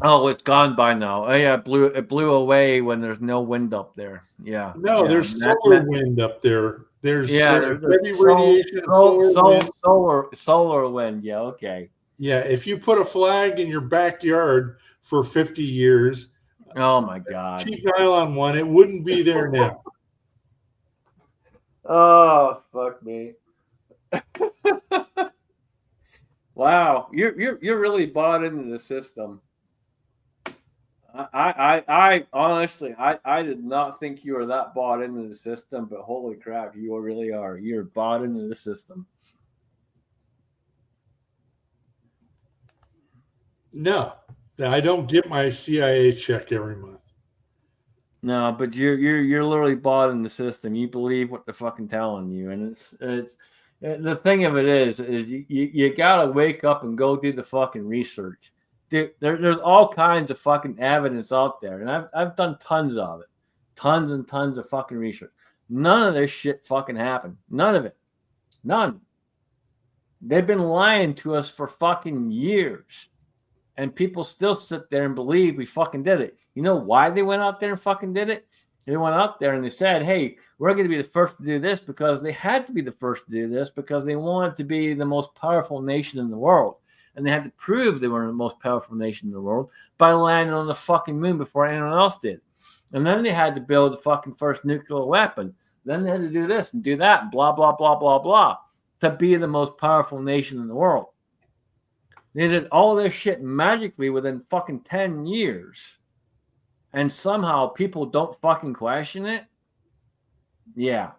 Oh, it's gone by now. Oh yeah, it blew away when there's no wind up there. Yeah. No, yeah. there's solar wind up there. There's heavy solar, radiation and solar wind. Solar wind. Yeah, okay. Yeah, if you put a flag in your backyard for 50 years, oh my god, cheap nylon one, it wouldn't be there now. Oh fuck me! Wow, you're really bought into the system. I honestly, I did not think you were that bought into the system, but holy crap, you really are. You're bought into the system. No, I don't get my CIA check every month. No, but you're literally bought in the system. You believe what they're fucking telling you, and it's the thing of it is you gotta wake up and go do the fucking research. Dude, there's all kinds of fucking evidence out there, and I've done tons of it, tons and tons of fucking research. None of this shit fucking happened. None of it. None. They've been lying to us for fucking years, and people still sit there and believe we fucking did it. You know why they went out there and fucking did it? They went out there and they said, hey, we're going to be the first to do this, because they had to be the first to do this because they wanted to be the most powerful nation in the world. And they had to prove they were the most powerful nation in the world by landing on the fucking moon before anyone else did. And then they had to build the fucking first nuclear weapon. Then they had to do this and do that, blah, blah, blah, blah, blah, to be the most powerful nation in the world. They did all this shit magically within fucking 10 years. And somehow people don't fucking question it. Yeah.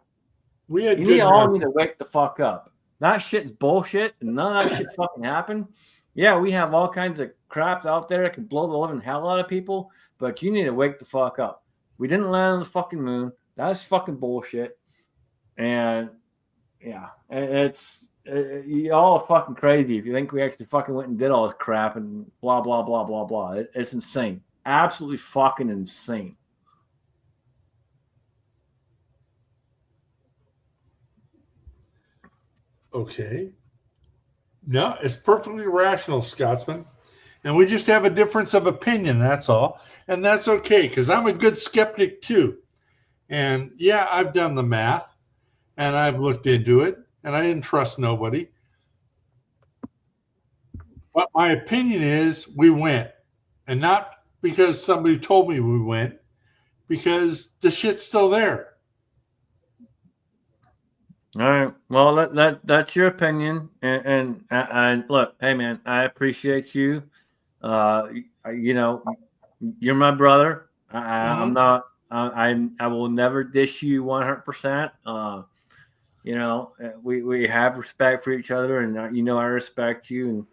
We had You all need to wake the fuck up. That shit's bullshit, and none of that shit fucking happened. Yeah, we have all kinds of crap out there that can blow the living hell out of people, but you need to wake the fuck up. We didn't land on the fucking moon. That's fucking bullshit. And yeah, you all are fucking crazy if you think we actually fucking went and did all this crap and blah, blah, blah, blah, blah. It's insane. Absolutely fucking insane. Okay. No, it's perfectly rational, Scotsman. And we just have a difference of opinion, that's all. And that's okay, because I'm a good skeptic too. And yeah, I've done the math and I've looked into it and I didn't trust nobody. But my opinion is we went. And not because somebody told me we went, because the shit's still there. All right. Well, that's your opinion, and look, hey man, I appreciate you. You know, you're my brother. I'm not. I will never dish you 100%. You know, we have respect for each other, and you know I respect you,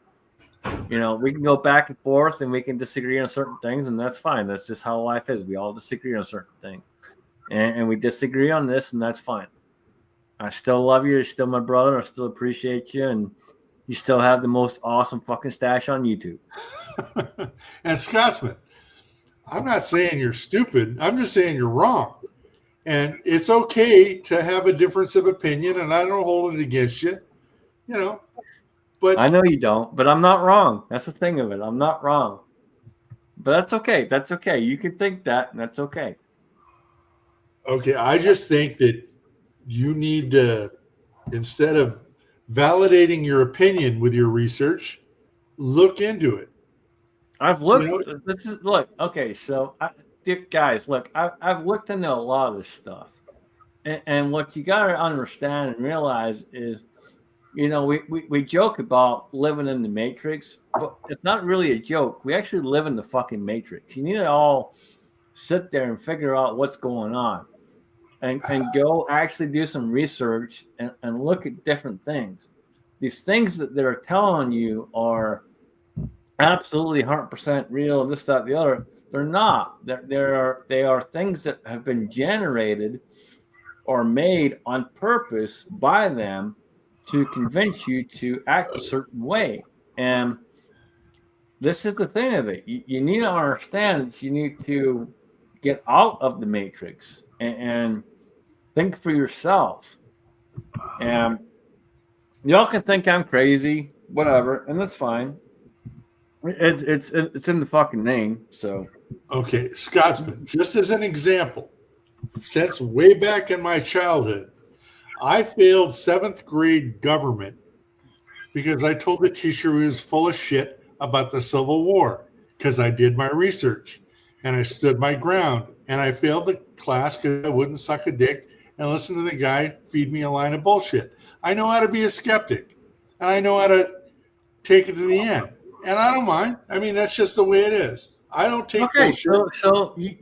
and you know we can go back and forth, and we can disagree on certain things, and that's fine. That's just how life is. We all disagree on certain things, and we disagree on this, and that's fine. I still love you. You're still my brother. I still appreciate you. And you still have the most awesome fucking stash on YouTube. And Scotsman, I'm not saying you're stupid. I'm just saying you're wrong. And it's okay to have a difference of opinion, and I don't hold it against you. You know, but I know you don't, but I'm not wrong. That's the thing of it. I'm not wrong. But that's okay. That's okay. You can think that, and that's okay. Okay, I just think that you need to, instead of validating your opinion with your research, look into it. I've looked. You know, Look. Okay, so guys, look. I've looked into a lot of this stuff, and what you got to understand and realize is, you know, we joke about living in the Matrix, but it's not really a joke. We actually live in the fucking Matrix. You need to all sit there and figure out what's going on. And go actually do some research and look at different things. These things that they're telling you are absolutely 100% real, this, that, the other. They're not. They are things that have been generated or made on purpose by them to convince you to act a certain way. And this is the thing of it. You need to understand that you need to get out of the Matrix and think for yourself. And y'all can think I'm crazy, whatever, and that's fine. It's in the fucking name. So okay, Scotsman, just as an example, since way back in my childhood, I failed 7th grade government because I told the teacher he was full of shit about the Civil War because I did my research and I stood my ground. And I failed the class because I wouldn't suck a dick and listen to the guy feed me a line of bullshit. I know how to be a skeptic, and I know how to take it to the end. And I don't mind. I mean, that's just the way it is. I don't take bullshit.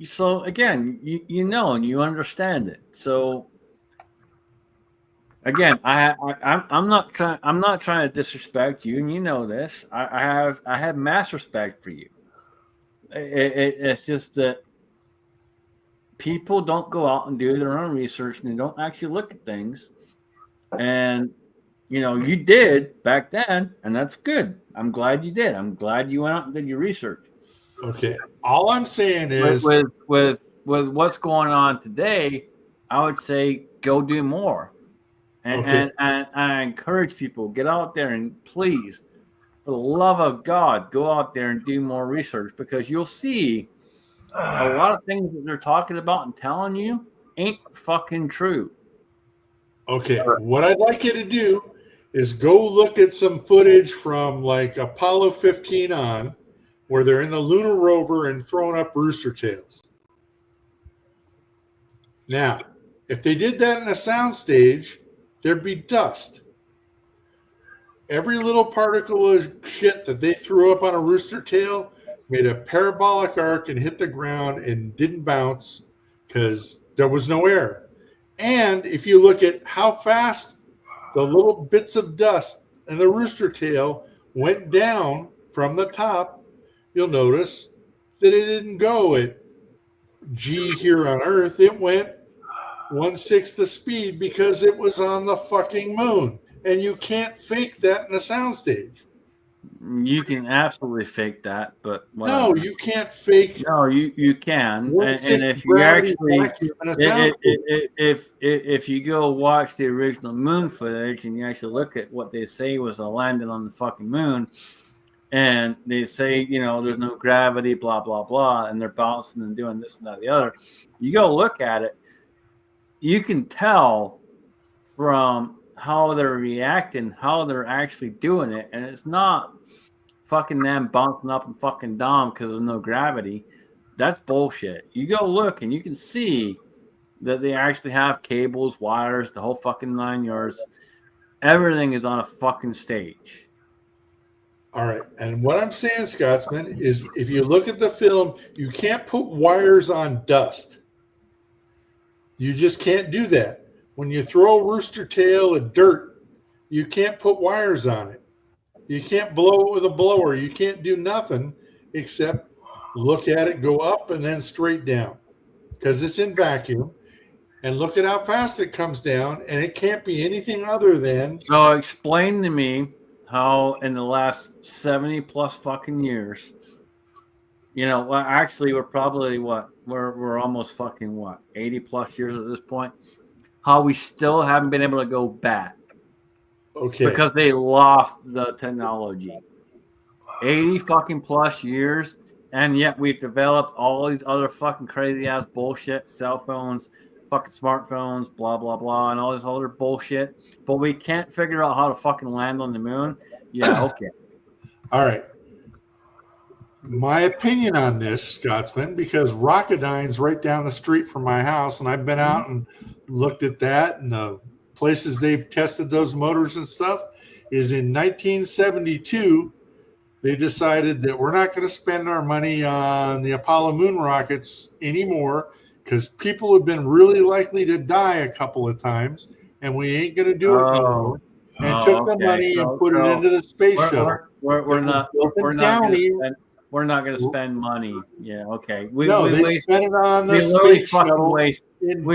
So again, you know and you understand it. So again, I'm not trying to disrespect you, and you know this. I have mass respect for you. It's just that people don't go out and do their own research, and they don't actually look at things. And you did back then, and that's good. I'm glad you did. I'm glad you went out and did your research. Okay. All I'm saying is with what's going on today, I would say go do more. And I encourage people, get out there and please, for the love of God, go out there and do more research, because you'll see a lot of things that they're talking about and telling you ain't fucking true. okay. What I'd like you to do is go look at some footage from like Apollo 15 on, where they're in the lunar rover and throwing up rooster tails. Now, if they did that in a soundstage, there'd be dust. Every little particle of shit that they threw up on a rooster tail made a parabolic arc and hit the ground and didn't bounce because there was no air. And if you look at how fast the little bits of dust in the rooster tail went down from the top, you'll notice that it didn't go at G here on Earth. It went 1/6 the speed because it was on the fucking moon. And you can't fake that in a soundstage. You can absolutely fake that, but whatever. No, you can't fake. No, you can. And 1/6 if you gravity actually, vacuum in a soundstage. if you go watch the original moon footage and you actually look at what they say was a landing on the fucking moon, and they say, there's no gravity, blah, blah, blah, and they're bouncing and doing this and that and the other, you go look at it, you can tell from how they're reacting, how they're actually doing it, and it's not fucking them bouncing up and fucking down because of no gravity. That's bullshit. You go look and you can see that they actually have cables, wires, the whole fucking 9 yards. Everything is on a fucking stage. All right. And what I'm saying, Scotsman, is if you look at the film, you can't put wires on dust. You just can't do that. When you throw a rooster tail at dirt, you can't put wires on it. You can't blow it with a blower. You can't do nothing except look at it go up and then straight down because it's in vacuum. And look at how fast it comes down, and it can't be anything other than. So explain to me how in the last 70 plus fucking years, well, actually we're probably we're almost fucking 80 plus years at this point, how we still haven't been able to go back. Okay. Because they lost the technology. 80 fucking plus years, and yet we've developed all these other fucking crazy ass bullshit, cell phones, fucking smartphones, blah, blah, blah, and all this other bullshit. But we can't figure out how to fucking land on the moon. Yeah, okay. All right. My opinion on this, Scotsman, because Rockidine's right down the street from my house, and I've been out and looked at that and the places they've tested those motors and stuff, is in 1972, they decided that we're not going to spend our money on the Apollo moon rockets anymore because people have been really likely to die a couple of times, and we ain't going to do it anymore. And took the money and put it into the space shuttle. We're not going to spend money. Yeah, okay. They spent it on the space shuttle. We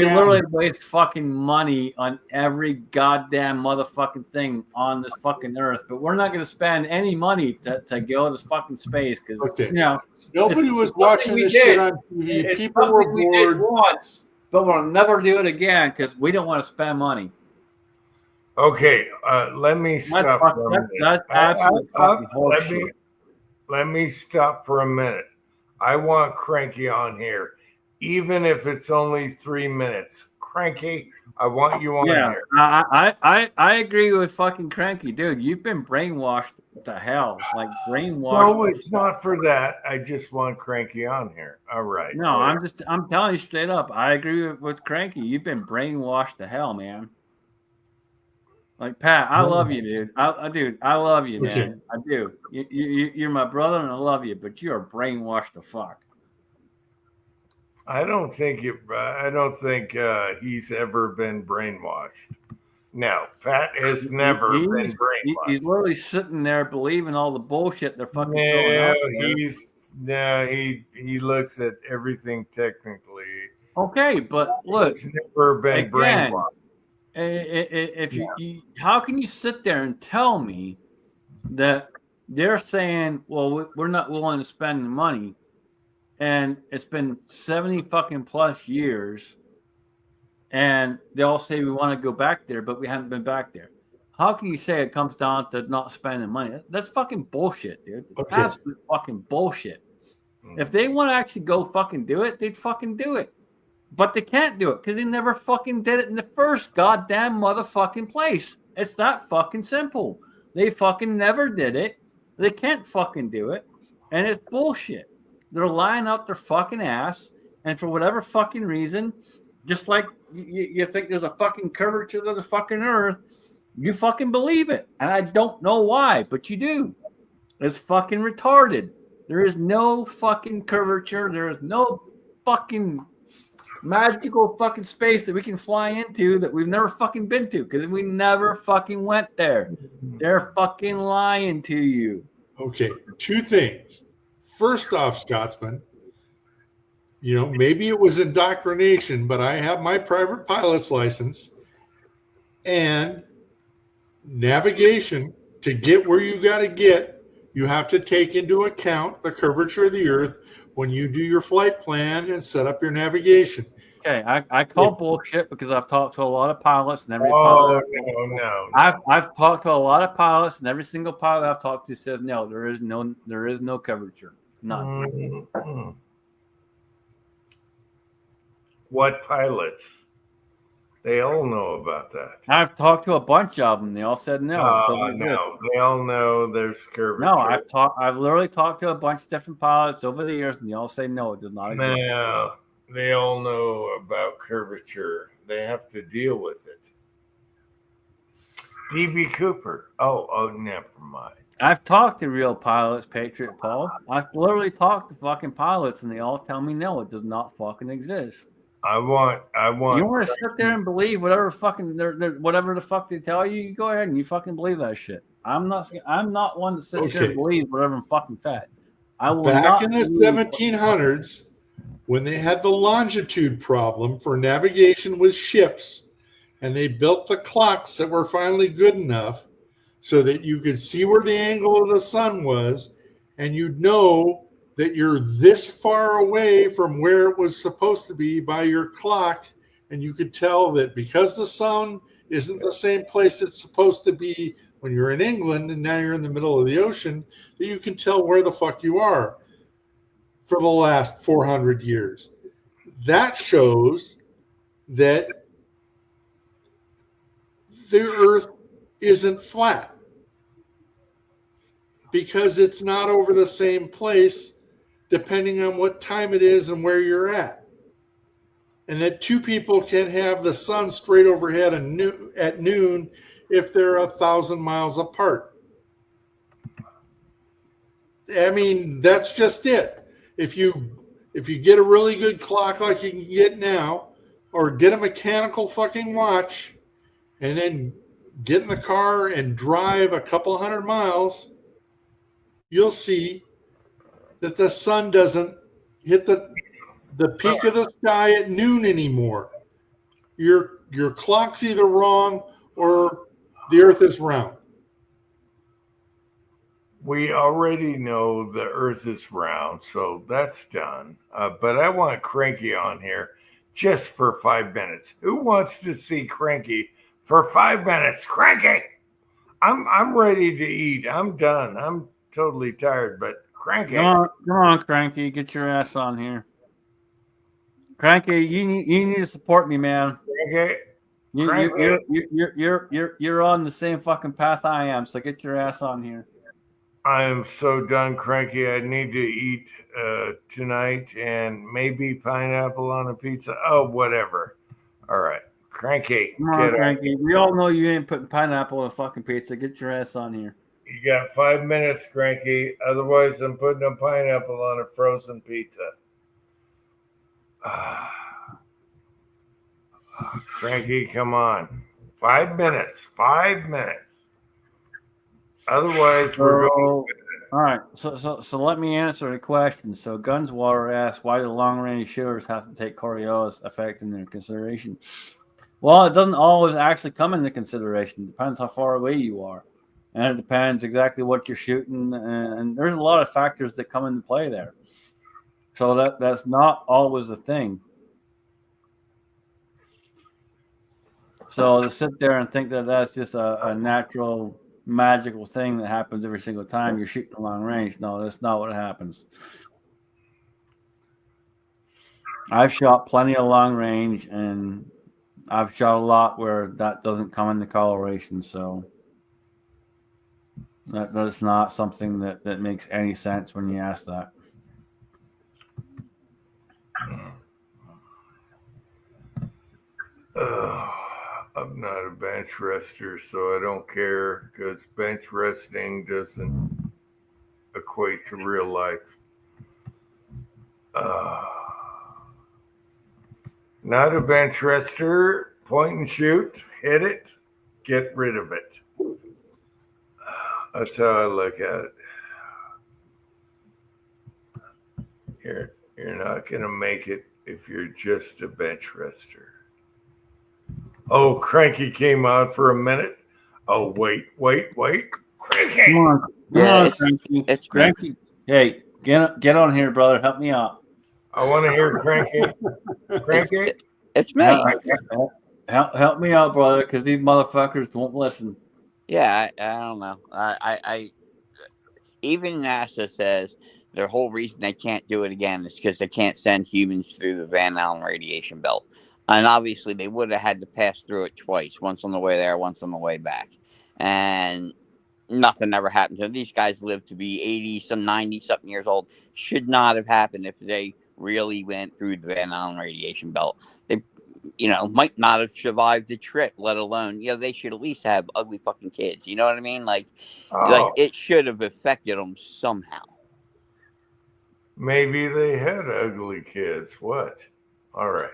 literally waste fucking money on every goddamn motherfucking thing on this fucking earth, but we're not going to spend any money to go to fucking space because nobody was watching this shit on TV. People were bored once, but we'll never do it again because we don't want to spend money. Okay, let me stop for a minute. That's absolutely fucking horseshit. Let me stop for a minute. I want Cranky on here, even if it's only 3 minutes. Cranky, I want you on here. I agree with fucking Cranky, dude. You've been brainwashed to hell, like brainwashed. No, it's not for that. I just want Cranky on here. All right. No, I'm telling you straight up. I agree with Cranky. You've been brainwashed to hell, man. Like Pat, I love you, dude. I love you, man. I do. You're my brother, and I love you. But you are brainwashed to fuck. I don't think he's ever been brainwashed. No, Pat has never been He's brainwashed. literally sitting there believing all the bullshit they're fucking throwing No, out there. he looks at everything technically. Okay, but look, He's never been again, brainwashed. if you how can you sit there and tell me that they're saying, well, we're not willing to spend the money, and it's been 70 fucking plus years, and they all say we want to go back there, but we haven't been back there. How can you say it comes down to not spending money? That's fucking bullshit, dude. It's Okay. absolute fucking bullshit. If they want to actually go fucking do it, they'd fucking do it. But they can't do it because they never fucking did it in the first goddamn motherfucking place. It's that fucking simple. They fucking never did it. They can't fucking do it. And it's bullshit. They're lying out their fucking ass. And for whatever fucking reason, just like you think there's a fucking curvature to the fucking earth, you fucking believe it. And I don't know why, but you do. It's fucking retarded. There is no fucking curvature. There is no fucking magical fucking space that we can fly into that we've never fucking been to because we never fucking went there. They're fucking lying to you. Okay, two things. First off, Scotsman, maybe it was indoctrination, but I have my private pilot's license and navigation to get where you got to get. You have to take into account the curvature of the earth when you do your flight plan and set up your navigation. Okay, I call bullshit because I've talked to a lot of pilots and every Oh, pilot. no. I've talked to a lot of pilots and every single pilot I've talked to says no, there is no curvature. None. Mhm. What pilots? They all know about that. I've talked to a bunch of them. They all said no. It doesn't exist. No, they all know there's curvature. No, I've literally talked to a bunch of different pilots over the years, and they all say no, it does not exist. No, they all know about curvature. They have to deal with it. DB Cooper. Oh, never mind. I've talked to real pilots, Patriot Paul. I've literally talked to fucking pilots, and they all tell me no, it does not fucking exist. I want. You want to sit there and believe whatever fucking whatever the fuck they tell you? You go ahead and you fucking believe that shit. I'm not one to sit there and believe whatever I'm fucking fed. I will. Back in the 1700s, when they had the longitude problem for navigation with ships, and they built the clocks that were finally good enough so that you could see where the angle of the sun was, and you'd know that you're this far away from where it was supposed to be by your clock, and you could tell that because the sun isn't the same place it's supposed to be when you're in England and now you're in the middle of the ocean, that you can tell where the fuck you are for the last 400 years. That shows that the earth isn't flat because it's not over the same place depending on what time it is and where you're at. And that two people can have the sun straight overhead at noon if they're 1,000 miles apart. I mean, that's just it. If you get a really good clock like you can get now, or get a mechanical fucking watch, and then get in the car and drive a couple hundred miles, you'll see that the sun doesn't hit the peak of the sky at noon anymore. Your clock's either wrong or the earth is round. We already know the earth is round, so that's done. But I want Cranky on here just for 5 minutes. Who wants to see Cranky for 5 minutes? Cranky! I'm ready to eat. I'm done. I'm totally tired, but Cranky. Come on, Cranky, get your ass on here. Cranky, you need to support me, man. Cranky. You're on the same fucking path I am, so get your ass on here. I am so done, Cranky. I need to eat tonight and maybe pineapple on a pizza. Oh, whatever. All right. Cranky. Come on, Cranky. We all know you ain't putting pineapple on a fucking pizza. Get your ass on here. You got 5 minutes, Cranky. Otherwise, I'm putting a pineapple on a frozen pizza. Cranky, come on. 5 minutes. 5 minutes. Otherwise, we're going. All right, so let me answer the question. So Gunswater asked, why do long-range shooters have to take Coriolis effect into consideration? Well, it doesn't always actually come into consideration. It depends how far away you are, and it depends exactly what you're shooting, and there's a lot of factors that come into play there. So that's not always a thing. So to sit there and think that that's just a natural, magical thing that happens every single time you're shooting a long range, no, that's not what happens. I've shot plenty of long range, and I've shot a lot where that doesn't come into coloration. So that's not something that makes any sense when you ask that. I'm not a bench rester, so I don't care because bench resting doesn't equate to real life. Not a bench rester. Point and shoot, hit it, get rid of it. That's how I look at it. You're not gonna make it if you're just a bench rester. Oh, Cranky came out for a minute. Oh, wait. Cranky! Come on, Cranky. It's Cranky. Hey, get on here, brother. Help me out. I want to hear Cranky. Cranky? It's me. Help me out, brother, because these motherfuckers won't listen. Yeah, I don't know. I even NASA says their whole reason they can't do it again is because they can't send humans through the Van Allen radiation belt. And obviously, they would have had to pass through it twice, once on the way there, once on the way back. And nothing ever happened to them. These guys lived to be 80, some 90-something years old. Should not have happened if they really went through the Van Allen radiation belt. They, might not have survived the trip, let alone, they should at least have ugly fucking kids. You know what I mean? Like it should have affected them somehow. Maybe they had ugly kids. What? All right.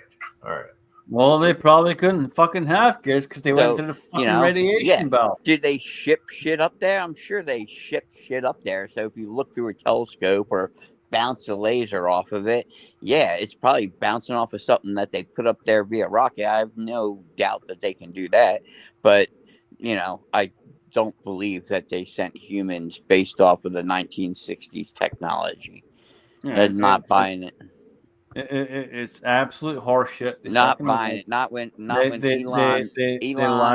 Well, they probably couldn't fucking have kids because they went to the fucking radiation belt. Did they ship shit up there? I'm sure they shipped shit up there. So if you look through a telescope or bounce a laser off of it, it's probably bouncing off of something that they put up there via rocket. I have no doubt that they can do that. But, I don't believe that they sent humans based off of the 1960s technology. They're not buying it. It's absolute horseshit. Not buying it. Not when Elon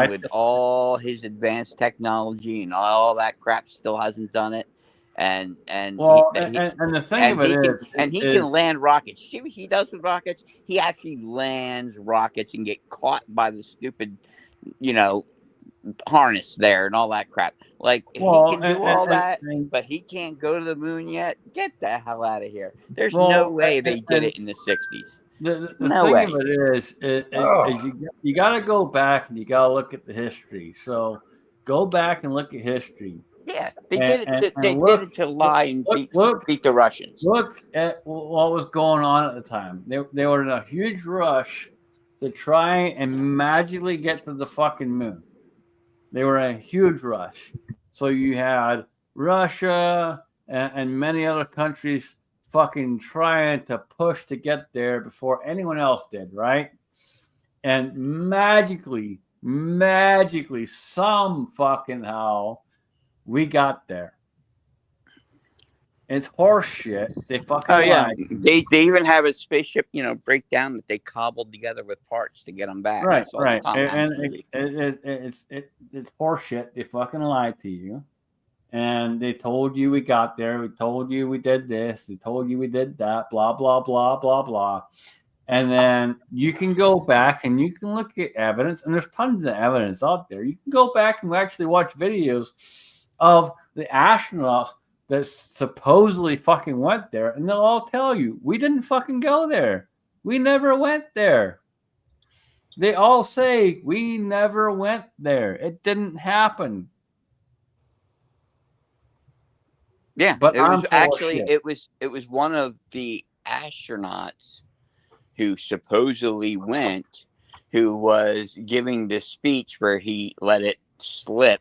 with all his advanced technology and all that crap still hasn't done it. And the thing of it he can land rockets. See what he does with rockets? He actually lands rockets and get caught by the stupid, harness there and all that crap. Like he can do all that, but he can't go to the moon yet. Get the hell out of here. There's no way they did it in the 60s. The thing of it is you got to go back and you got to look at the history. So go back and look at history. Yeah, they did it to lie and beat the Russians. Look at what was going on at the time. They were in a huge rush to try and magically get to the fucking moon. They were in a huge rush. So you had Russia and many other countries fucking trying to push to get there before anyone else did, right? And magically, some fucking how we got there. It's horse shit. They fucking lied. They even have a spaceship, breakdown that they cobbled together with parts to get them back. Right. And it's horse shit. They fucking lied to you. And they told you we got there. We told you we did this. They told you we did that. Blah, blah, blah, blah, blah. And then you can go back and you can look at evidence. And there's tons of evidence out there. You can go back and actually watch videos of the astronauts that supposedly fucking went there, and they'll all tell you, we didn't fucking go there. We never went there. They all say, we never went there. It didn't happen. Yeah, but it was one of the astronauts who supposedly went, who was giving this speech where he let it slip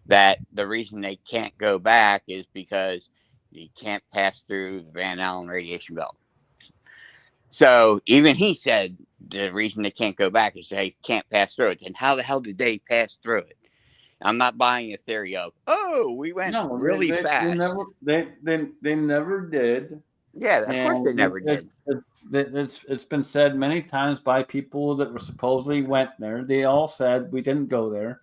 that the reason they can't go back is because you can't pass through the Van Allen radiation belt. So even he said the reason they can't go back is they can't pass through it. Then how the hell did they pass through it? I'm not buying a theory of, oh, we went really fast. They never did. Yeah, of course they never did. It's been said many times by people that were supposedly went there. They all said we didn't go there,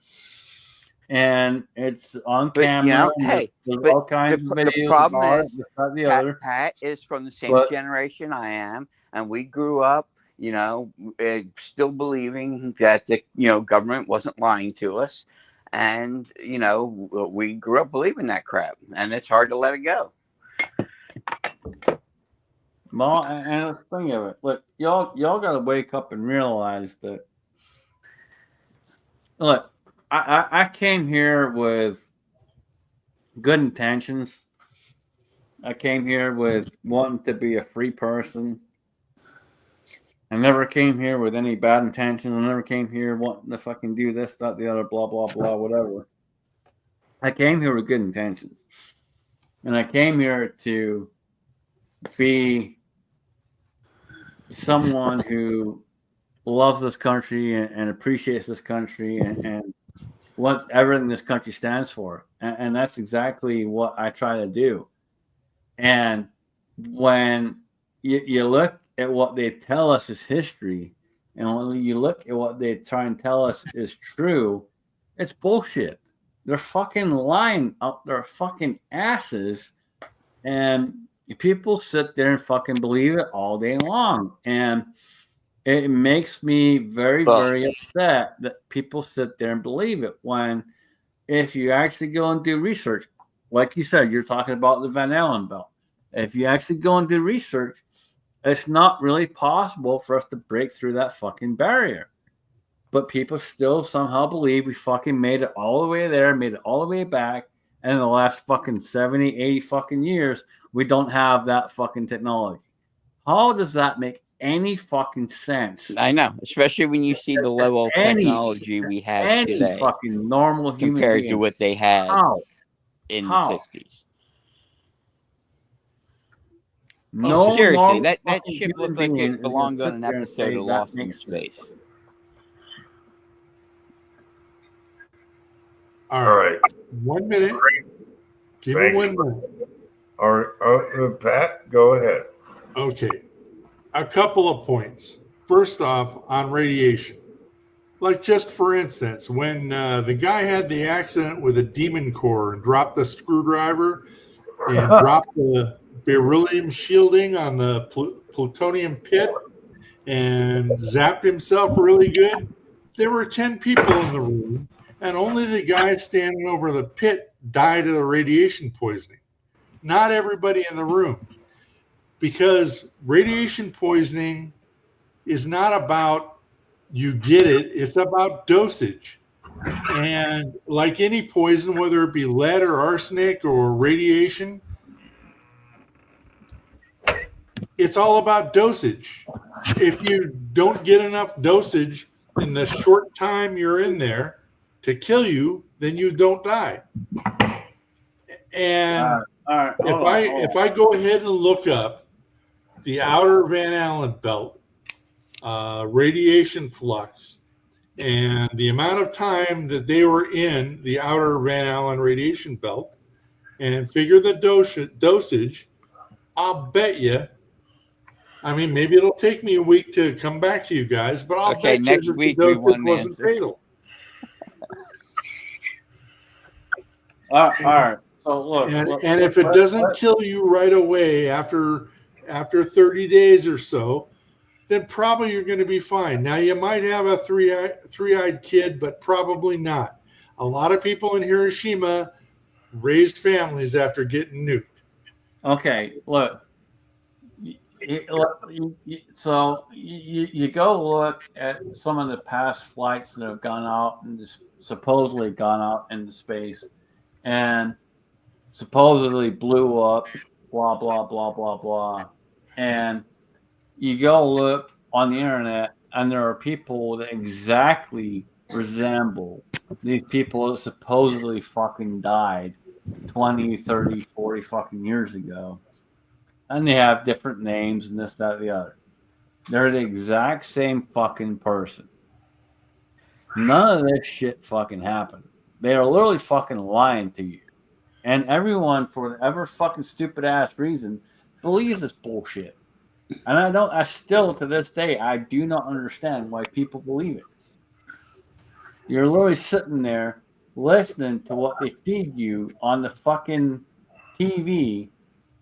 and it's on camera. Hey, there's all kinds of videos. The problem is, the other. Pat is from the same generation I am, and we grew up, still believing that the government wasn't lying to us, and we grew up believing that crap, and it's hard to let it go. Well, and the thing of it, look, y'all got to wake up and realize that. Look, I came here with good intentions. I came here with wanting to be a free person. I never came here with any bad intentions. I never came here wanting to fucking do this, that, the other, blah, blah, blah, whatever. I came here with good intentions. And I came here to be someone who loves this country and appreciates this country and what everything this country stands for. And that's exactly what I try to do. And when you look at what they tell us is history, and when you look at what they try and tell us is true, it's bullshit. They're fucking lying up their fucking asses. And people sit there and fucking believe it all day long. And it makes me very, very upset that people sit there and believe it, when if you actually go and do research, like you said, you're talking about the Van Allen belt. If you actually go and do research, it's not really possible for us to break through that fucking barrier. But people still somehow believe we fucking made it all the way there, made it all the way back. And in the last fucking 70, 80 fucking years, we don't have that fucking technology. How does that make any fucking sense? I know, especially when you see the level of technology we have today, fucking normal human compared being. to what they had in the 60s. No, seriously, that ship looked like it belonged on an episode of Lost in Space. All right. 1 minute. Give me 1 minute. All right, Pat, go ahead. Okay. A couple of points. First off, on radiation. Like, just for instance, when the guy had the accident with a demon core and dropped the screwdriver and dropped the beryllium shielding on the plutonium pit and zapped himself really good, there were 10 people in the room, and only the guy standing over the pit died of the radiation poisoning. Not everybody in the room. Because radiation poisoning is not about you get it, it's about dosage. And like any poison, whether it be lead or arsenic or radiation, it's all about dosage. If you don't get enough dosage in the short time you're in there to kill you, then you don't die. And if I go ahead and look up the outer Van Allen belt, radiation flux, and the amount of time that they were in the outer Van Allen radiation belt, and figure the dosage, I'll bet you. I mean, maybe it'll take me a week to come back to you guys, but I'll bet next you week the we dosage won wasn't answer. fatal. All right. So look, And if it doesn't kill you right away after 30 days or so, then probably you're going to be fine. Now, you might have a three-eyed kid, but probably not. A lot of people in Hiroshima raised families after getting nuked. Okay, look. So you go look at some of the past flights that have gone out and supposedly gone out into space and supposedly blew up, blah, blah, blah, blah, blah. And you go look on the internet and there are people that exactly resemble these people that supposedly fucking died 20, 30, 40 fucking years ago. And they have different names and this, that, the other. They're the exact same fucking person. None of this shit fucking happened. They are literally fucking lying to you. And everyone, for whatever fucking stupid ass reason, believes this bullshit. And I still to this day, I do not understand why people believe it. You're literally sitting there listening to what they feed you on the fucking TV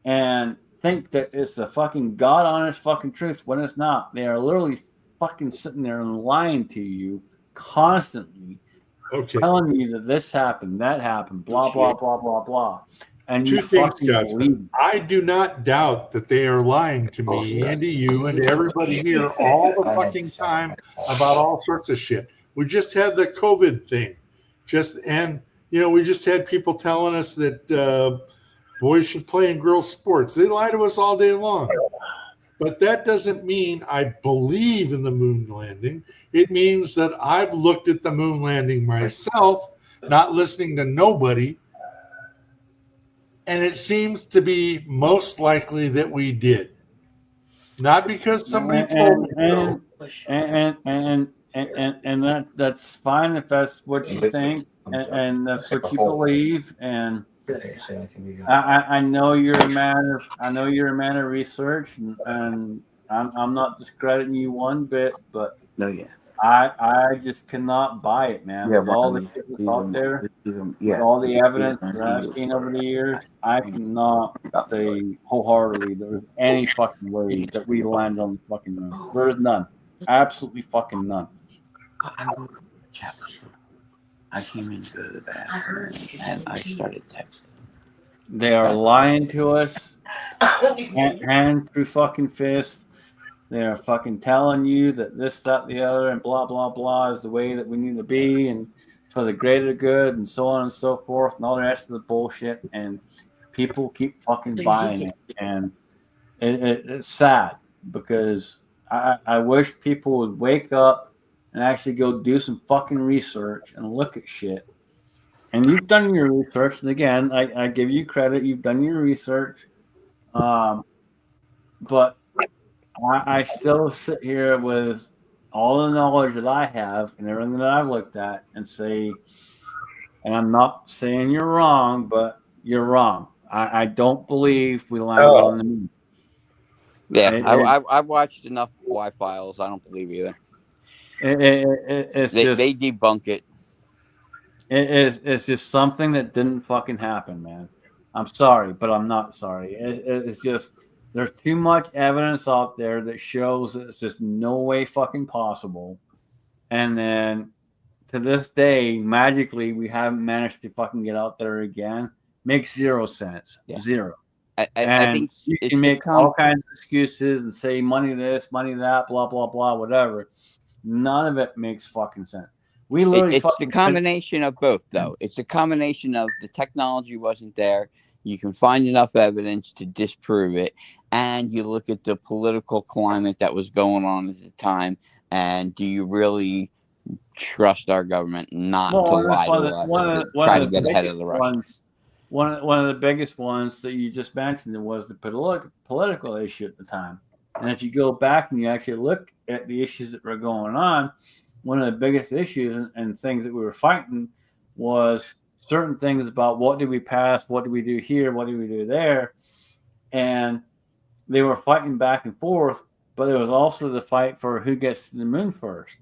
and think that it's the fucking God honest fucking truth when it's not. They are literally fucking sitting there and lying to you constantly, telling you that this happened, that happened, blah, blah, blah, blah, blah. And Two you things, fucking guys. believe it. I do not doubt that they are lying to me and to you and to everybody here all the fucking time about all sorts of shit. We just had the COVID thing. We just had people telling us that boys should play in girls' sports. They lie to us all day long. But that doesn't mean I believe in the moon landing. It means that I've looked at the moon landing myself, not listening to nobody. And it seems to be most likely that we did. Not because somebody told me so. And that's fine if that's what you think and that's what you believe. And I know you're a man of research, and I'm not discrediting you one bit, but I just cannot buy it, man. With all the shit that's out there, with all the evidence that I've seen over the years, I cannot say wholeheartedly there's any fucking way that we land on the fucking moon. There's none. Absolutely fucking none. I came in to go to the bathroom and I started texting. They are lying to us hand through fucking fist. They're fucking telling you that this, that, the other, and blah, blah, blah is the way that we need to be and for the greater good and so on and so forth and all the rest of the bullshit. And people keep fucking buying it. And it's sad because I wish people would wake up and actually go do some fucking research and look at shit. And you've done your research. And again, I give you credit. You've done your research. But I still sit here with all the knowledge that I have and everything that I've looked at and say, and I'm not saying you're wrong, but you're wrong. I don't believe we landed on the moon. Yeah, I watched enough Y-Files. I don't believe either. They debunk it. It's just something that didn't fucking happen, man. I'm sorry, but I'm not sorry. It's just there's too much evidence out there that shows that it's just no way fucking possible. And then to this day, magically, we haven't managed to fucking get out there again. Makes zero sense. Yeah. Zero. I think you can make all kinds of excuses and say money this, money that, blah, blah, blah, whatever. None of it makes fucking sense. We literally it's the combination of both, though. It's a combination of the technology wasn't there. You can find enough evidence to disprove it. And you look at the political climate that was going on at the time. And do you really trust our government not to lie to us to try to get ahead of the Russians? One of the biggest ones that you just mentioned was the political issue at the time. And if you go back and you actually look at the issues that were going on, one of the biggest issues and things that we were fighting was certain things about what did we pass, what do we do here, what do we do there. And they were fighting back and forth, but there was also the fight for who gets to the moon first.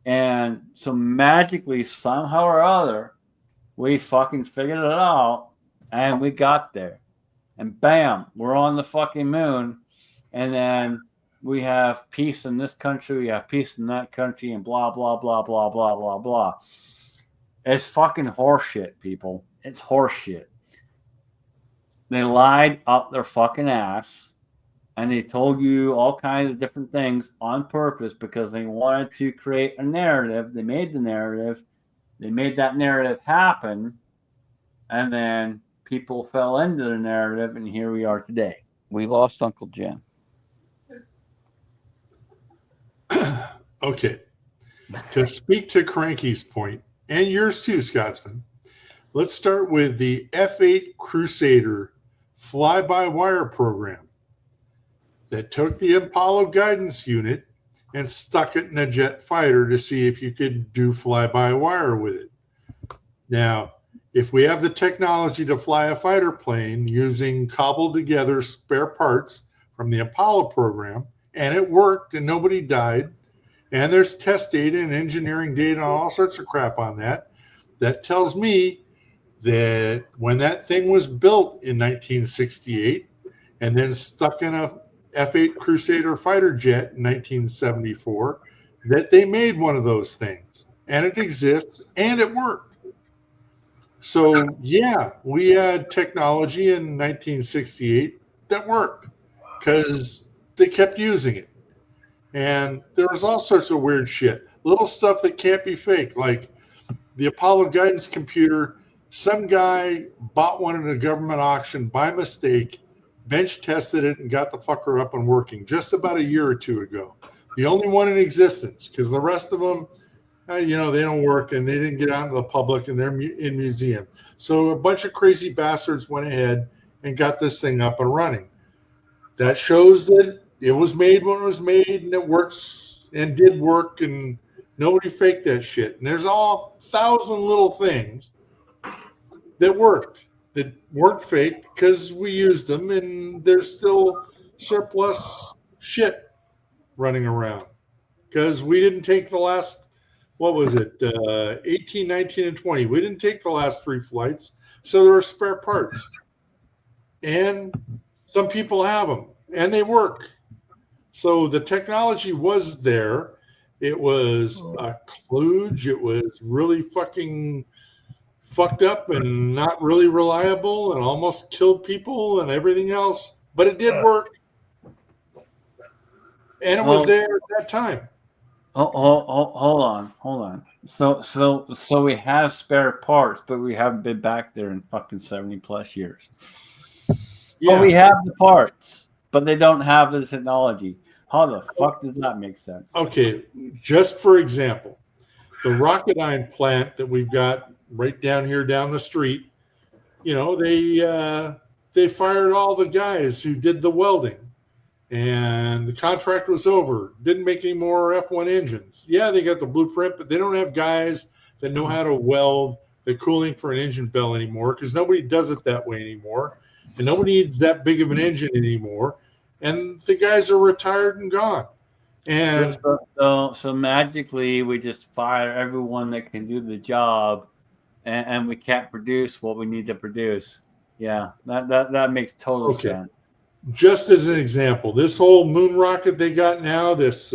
And so magically, somehow or other, we fucking figured it out and we got there. And bam, we're on the fucking moon. And then we have peace in this country, we have peace in that country, and blah, blah, blah, blah, blah, blah, blah. It's fucking horseshit, people. It's horseshit. They lied up their fucking ass, and they told you all kinds of different things on purpose because they wanted to create a narrative. They made the narrative. They made that narrative happen, and then people fell into the narrative, and here we are today. We lost Uncle Jim. Okay. To speak to Cranky's point, and yours too, Scotsman, let's start with the F-8 Crusader fly-by-wire program that took the Apollo guidance unit and stuck it in a jet fighter to see if you could do fly-by-wire with it. Now, if we have the technology to fly a fighter plane using cobbled together spare parts from the Apollo program, and it worked and nobody died, and there's test data and engineering data and all sorts of crap on that, that tells me that when that thing was built in 1968 and then stuck in a F-8 Crusader fighter jet in 1974, that they made one of those things, and it exists and it worked. So, yeah, we had technology in 1968 that worked because they kept using it. And there was all sorts of weird shit, little stuff that can't be fake, like the Apollo guidance computer. Some guy bought one at a government auction by mistake, bench tested it, and got the fucker up and working just about a year or two ago. The only one in existence, because the rest of them, they don't work and they didn't get out into the public and they're in museum. So a bunch of crazy bastards went ahead and got this thing up and running. That shows that it was made when it was made and it works and did work and nobody faked that shit. And there's all 1,000 little things that worked that weren't fake because we used them, and there's still surplus shit running around because we didn't take the last, 18, 19, and 20. We didn't take the last 3 flights, so there are spare parts. And some people have them, and they work. So the technology was there. It was a kludge. It was really fucking fucked up and not really reliable and almost killed people and everything else. But it did work. And it was there at that time. Hold on. So we have spare parts, but we haven't been back there in fucking 70 plus years. Yeah. But we have the parts, but they don't have the technology. How the fuck does that make sense? Okay, just for example, the Rocketdyne plant that we've got right down here down the street, they fired all the guys who did the welding. And the contract was over. Didn't make any more F1 engines. Yeah, they got the blueprint, but they don't have guys that know how to weld the cooling for an engine bell anymore because nobody does it that way anymore. And nobody needs that big of an engine anymore. And the guys are retired and gone. And so magically, we just fire everyone that can do the job, and we can't produce what we need to produce. Yeah, that makes total sense. Just as an example, this whole moon rocket they got now, this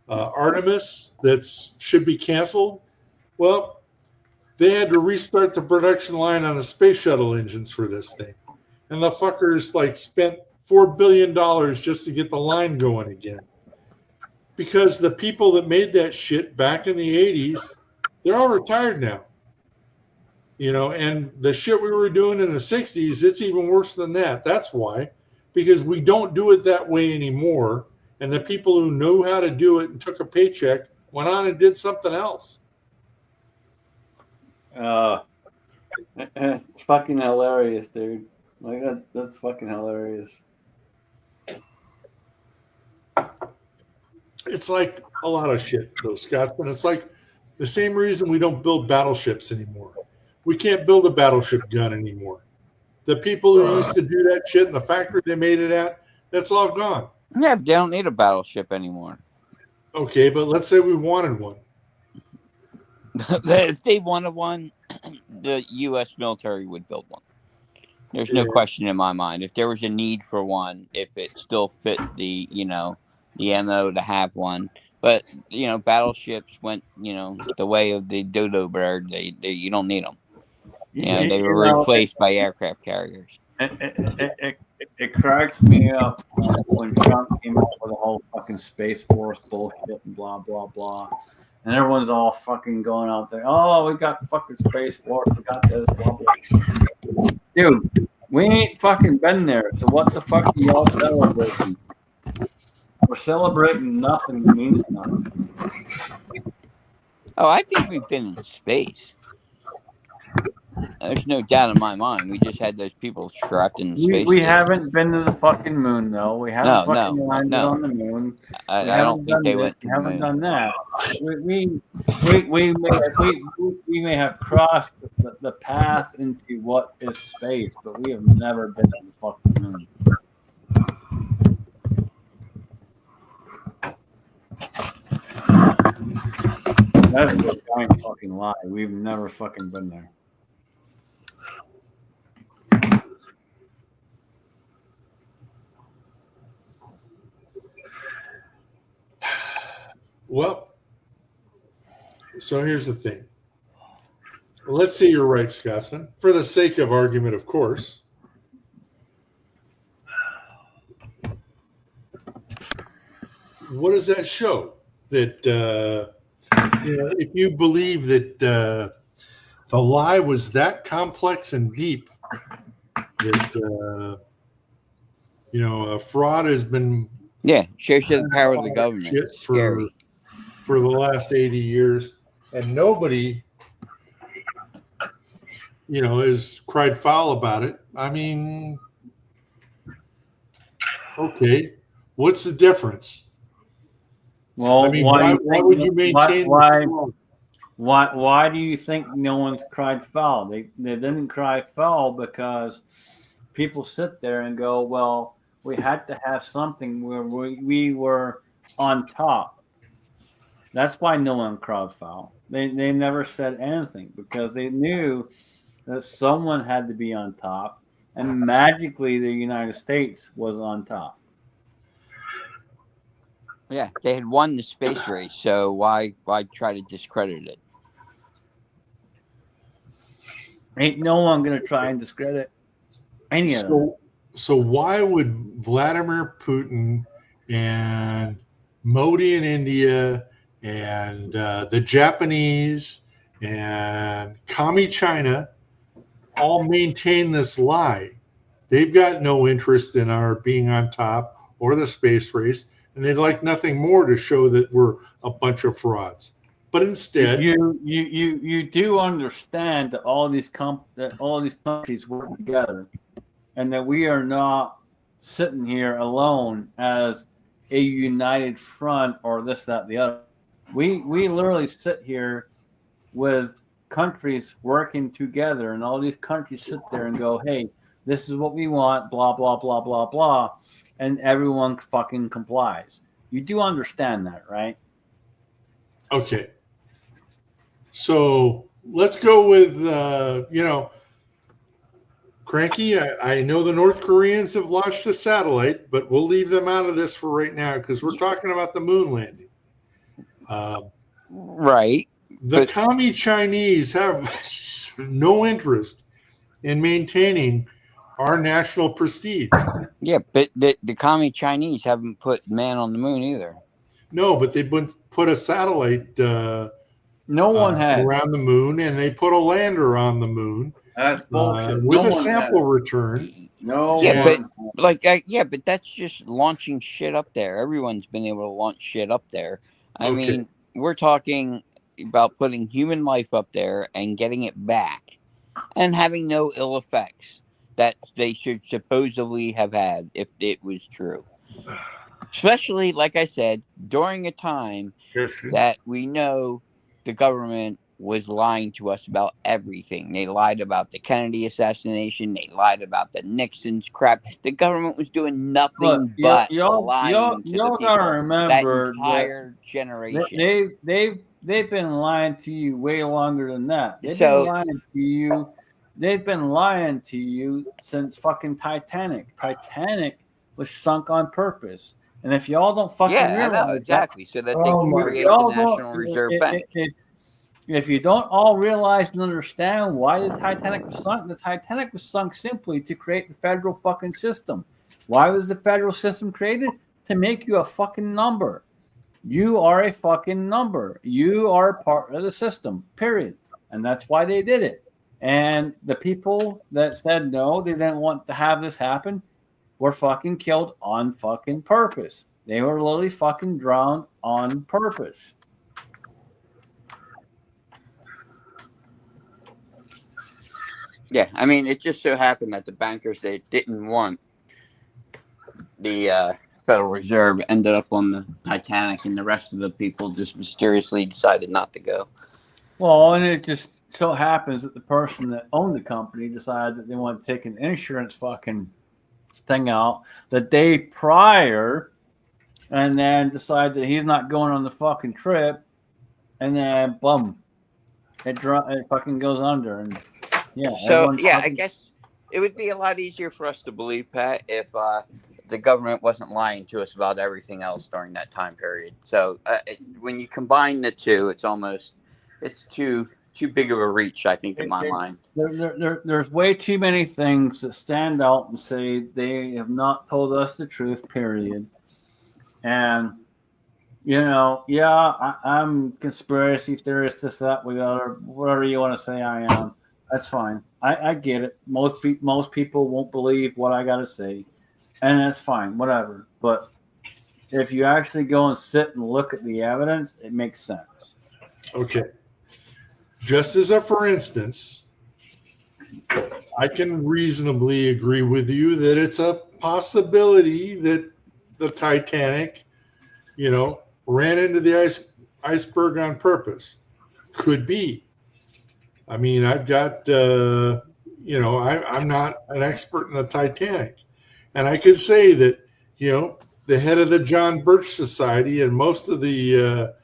Artemis that should be canceled, well, they had to restart the production line on the space shuttle engines for this thing. And the fuckers spent $4 billion just to get the line going again. Because the people that made that shit back in the 80s, they're all retired now. And the shit we were doing in the 60s, it's even worse than that. That's why. Because we don't do it that way anymore. And the people who knew how to do it and took a paycheck went on and did something else. It's fucking hilarious, dude. That's fucking hilarious. It's like a lot of shit, though, Scott. But it's like the same reason we don't build battleships anymore. We can't build a battleship gun anymore. The people who used to do that shit in the factory they made it at, that's all gone. Yeah, they don't need a battleship anymore. Okay, but let's say we wanted one. If they wanted one, the U.S. military would build one. There's no question in my mind. If there was a need for one, if it still fit the MO to have one. But, battleships went, the way of the dodo bird. You don't need them. They were replaced by aircraft carriers. It cracks me up when Trump came up with the whole fucking Space Force bullshit and blah, blah, blah. And everyone's all fucking going out there. Oh, we got fucking Space Force. We got this, blah, blah. Dude, we ain't fucking been there. So what the fuck are y'all celebrating? We're celebrating nothing that means nothing. Oh, I think we've been in space. There's no doubt in my mind. We just had those people trapped in the space We station. haven't been to the fucking moon, though. We haven't fucking landed on the moon. I don't think they went to We the haven't moon. done that. We may have crossed the path into what is space, but we have never been to the fucking moon. That's a giant fucking lie. We've never fucking been there. Well, so here's the thing. Let's say you're right, Scotsman. For the sake of argument, of course. What does that show? That if you believe that the lie was that complex and deep, that fraud has been shows you the power of the government. shit for the last 80 years, and nobody has cried foul about it. I mean, okay, what's the difference? Well, I mean, why would you maintain why do you think no one's cried foul? They didn't cry foul because people sit there and go, well, we had to have something where we were on top. That's why no one cried foul. They never said anything because they knew that someone had to be on top, and magically the United States was on top. Yeah, they had won the space race, so why try to discredit it? Ain't no one gonna try and discredit any of them. So why would Vladimir Putin and Modi in India and the Japanese and Commie China all maintain this lie? They've got no interest in our being on top or the space race, and they'd like nothing more to show that we're a bunch of frauds. But instead, you do understand that all these countries work together, and that we are not sitting here alone as a united front or this, that, the other. We literally sit here with countries working together, and all these countries sit there and go, hey, this is what we want, blah, blah, blah, blah, blah, and everyone fucking complies. You do understand that, right? okay. So let's go with, Cranky. I know the North Koreans have launched a satellite, but we'll leave them out of this for right now because we're talking about the moon landing. Right. The commie Chinese have no interest in maintaining our national prestige. Yeah, but the commie Chinese haven't put man on the moon either. No, but they put a satellite no one has around the moon, and they put a lander on the moon. That's bullshit. With No a one sample has. return. No. Yeah, one. but that's just launching shit up there. Everyone's been able to launch shit up there. I mean, we're talking about putting human life up there and getting it back and having no ill effects that they should supposedly have had if it was true. Especially, like I said, during a time that we know the government was lying to us about everything. They lied about the Kennedy assassination. They lied about the Nixon's crap. The government was doing nothing but lying to the people. Gotta remember that entire generation. They've been lying to you way longer than that. They've been lying to you since fucking Titanic. Titanic was sunk on purpose. And if y'all don't fucking realize I know, exactly. So that they can create the National Reserve Bank. If you don't all realize and understand why the Titanic was sunk simply to create the federal fucking system. Why was the federal system created? To make you a fucking number. You are a fucking number. You are a part of the system, period. And that's why they did it. And the people that said no, they didn't want to have this happen, were fucking killed on fucking purpose. They were literally fucking drowned on purpose. Yeah, I mean, it just so happened that the bankers they didn't want the Federal Reserve ended up on the Titanic, and the rest of the people just mysteriously decided not to go. Well, and it just so happens that the person that owned the company decided that they want to take an insurance fucking thing out the day prior, and then decide that he's not going on the fucking trip, and then boom, it fucking goes under. And yeah, So yeah, I guess it would be a lot easier for us to believe, Pat, if the government wasn't lying to us about everything else during that time period. So when you combine the two, it's too big of a reach, I think, in my mind. There's way too many things that stand out and say they have not told us the truth, period. And, you know, yeah, I'm conspiracy theorist, this, that, whatever you want to say I am. That's fine. I get it. Most people won't believe what I got to say, and that's fine, whatever. But if you actually go and sit and look at the evidence, it makes sense. Okay. Just as a for instance, I can reasonably agree with you that it's a possibility that the Titanic, you know, ran into the iceberg on purpose. Could be. I mean, I've got, you know, I'm not an expert in the Titanic. And I could say that, you know, the head of the John Birch Society and most of the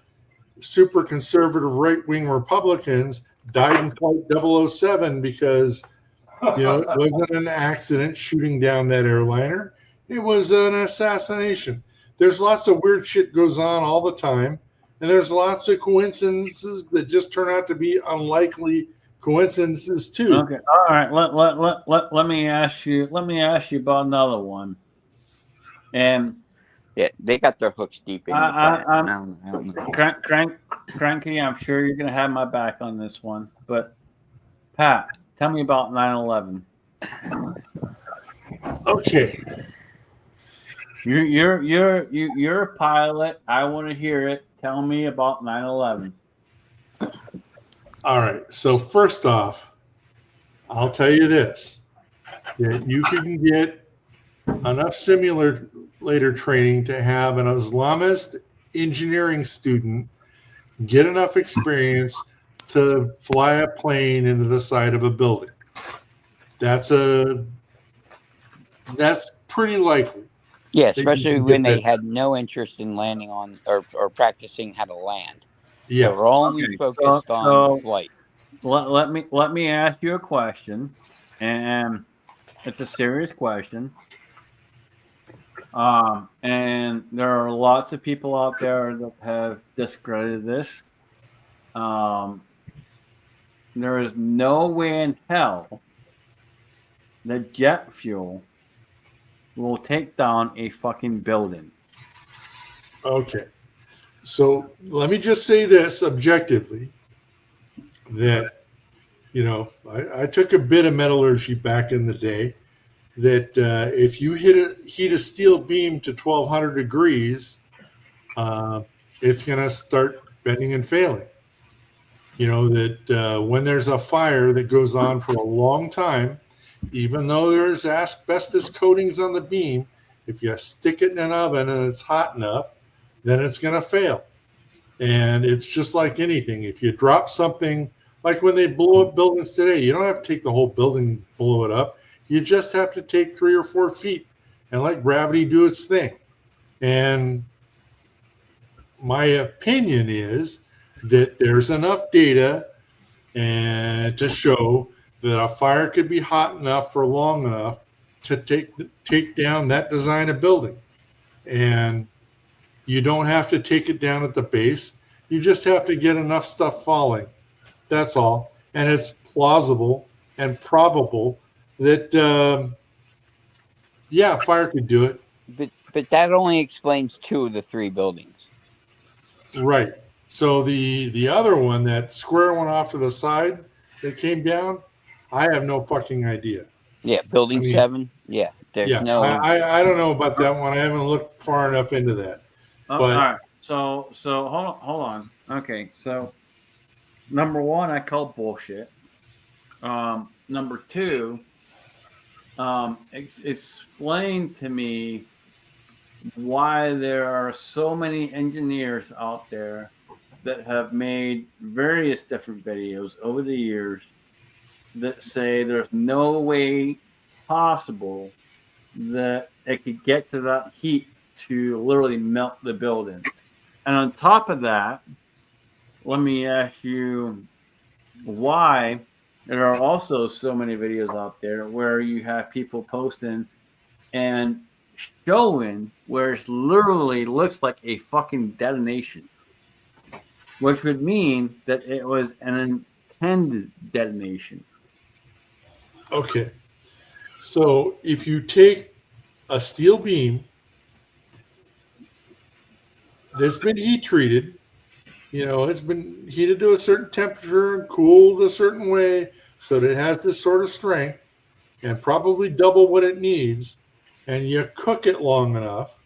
super conservative right-wing Republicans died in Flight 007 because, you know, it wasn't an accident shooting down that airliner. It was an assassination. There's lots of weird shit goes on all the time. And there's lots of coincidences that just turn out to be unlikely coincidences too. Okay. All right. Let me ask you about another one. And yeah, they got their hooks deep in. Cranky, I'm sure you're gonna have my back on this one. But Pat, tell me about 9/11. Okay. You're a pilot. I want to hear it. Tell me about 9/11. All right. So first off, I'll tell you this: that you can get enough simulator training to have an Islamist engineering student get enough experience to fly a plane into the side of a building. That's pretty likely. Yeah, especially when they had no interest in landing on or practicing how to land. Yeah, they were only focused on flight. Let me ask you a question, and it's a serious question. And there are lots of people out there that have discredited this. There is no way in hell that jet fuel will take down a fucking building. Okay. So let me just say this objectively, that, you know, I took a bit of metallurgy back in the day, that if you heat a steel beam to 1200 degrees, it's going to start bending and failing. You know, that when there's a fire that goes on for a long time, even though there's asbestos coatings on the beam, if you stick it in an oven and it's hot enough, then it's going to fail. And it's just like anything. If you drop something, like when they blow up buildings today, you don't have to take the whole building and blow it up. You just have to take 3 or 4 feet and let gravity do its thing. And my opinion is that there's enough data and to show that a fire could be hot enough for long enough to take down that design of building. And you don't have to take it down at the base. You just have to get enough stuff falling. That's all. And it's plausible and probable that, fire could do it. But that only explains 2 of the 3 buildings. Right. So the other one, that square one off to the side that came down, I have no fucking idea. Yeah, building 7. Yeah, There's Yeah, no. I don't know about that one. I haven't looked far enough into that. All But- right. So hold on. Okay. So number one, I call bullshit. Number two, explain to me why there are so many engineers out there that have made various different videos over the years that say there's no way possible that it could get to that heat to literally melt the building. And on top of that, let me ask you why there are also so many videos out there where you have people posting and showing where it literally looks like a fucking detonation, which would mean that it was an intended detonation. Okay. So if you take a steel beam that's been heat treated, it's been heated to a certain temperature and cooled a certain way so that it has this sort of strength and probably double what it needs, and you cook it long enough,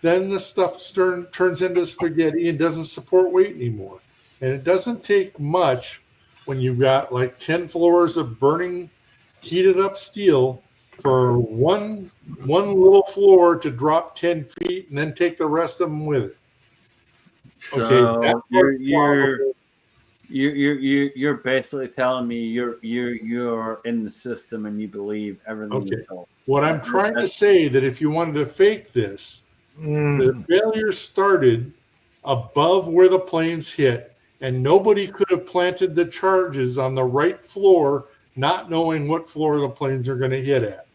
then the stuff turns into spaghetti and doesn't support weight anymore. And it doesn't take much when you've got like 10 floors of burning, heated up steel for one little floor to drop 10 feet and then take the rest of them with it. So that's you're basically telling me you're in the system and you believe everything you're told. What I'm trying to say that if you wanted to fake this, the failure started above where the planes hit, and nobody could have planted the charges on the right floor, not knowing what floor the planes are going to hit at.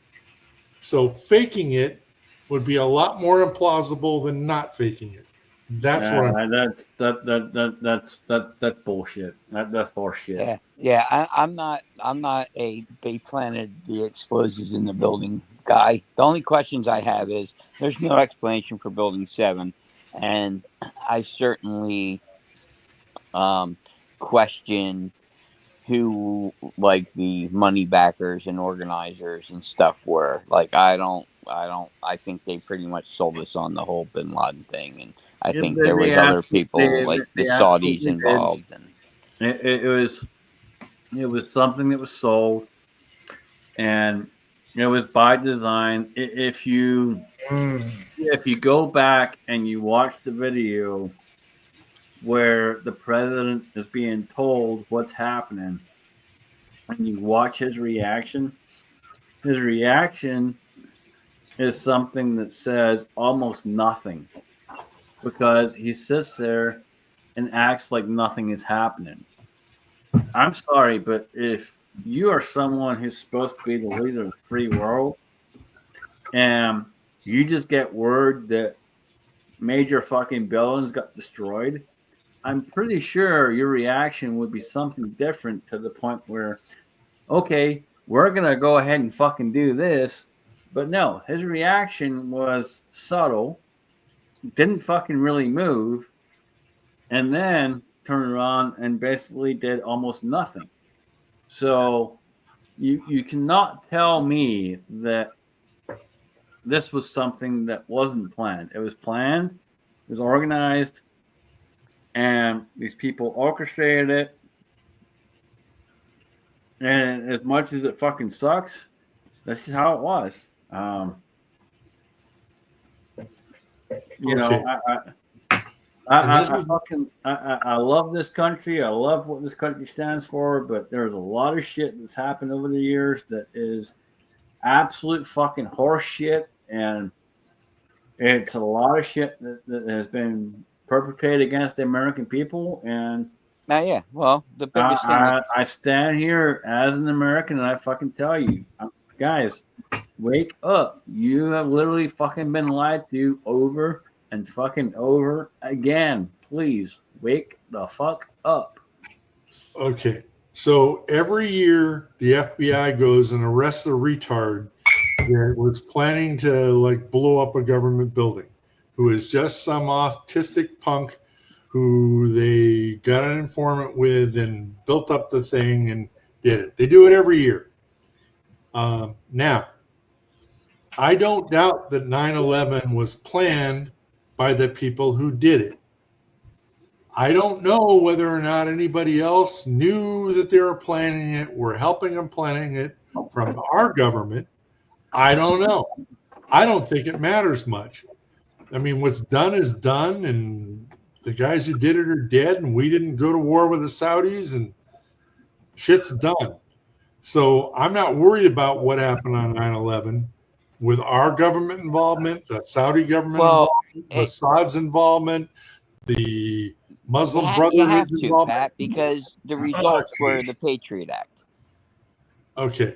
So faking it would be a lot more implausible than not faking it. That's what I'm. That's bullshit. That's horseshit. Yeah. I'm not a they planted the explosives in the building guy. The only questions I have is there's no explanation for Building 7, and I certainly question who like the money backers and organizers and stuff were. Like I think they pretty much sold us on the whole Bin Laden thing, and I think there was other people like the Saudis involved, and it was something that was sold, and it was by design. If you go back and you watch the video where the president is being told what's happening, and you watch his reaction is something that says almost nothing, because he sits there and acts like nothing is happening. I'm sorry, but if you are someone who's supposed to be the leader of the free world, and you just get word that major fucking buildings got destroyed, I'm pretty sure your reaction would be something different, to the point where, okay, we're going to go ahead and fucking do this. But no, his reaction was subtle, didn't fucking really move, and then turned around and basically did almost nothing. So you cannot tell me that this was something that wasn't planned. It was planned, it was organized, and these people orchestrated it. And as much as it fucking sucks, this is how it was. I love this country. I love what this country stands for, but there's a lot of shit that's happened over the years that is absolute fucking horse shit, and it's a lot of shit that has been perpetrated against the American people. And well, the biggest thing I stand here as an American, and I fucking tell you, guys, wake up. You have literally fucking been lied to over and fucking over again. Please wake the fuck up. Okay. So every year the FBI goes and arrests a retard that was planning to like blow up a government building, who is just some autistic punk who they got an informant with and built up the thing and did it. They do it every year. Now, I don't doubt that 9/11 was planned by the people who did it. I don't know whether or not anybody else knew that they were planning it, were helping them planning it from our government. I don't know. I don't think it matters much. I mean, what's done is done, and the guys who did it are dead, and we didn't go to war with the Saudis, and shit's done. So I'm not worried about what happened on 9/11 with our government involvement, the Saudi government involvement, Assad's involvement, the Muslim You Brotherhood's have to, involvement. Pat, because the results were the Patriot Act. Okay.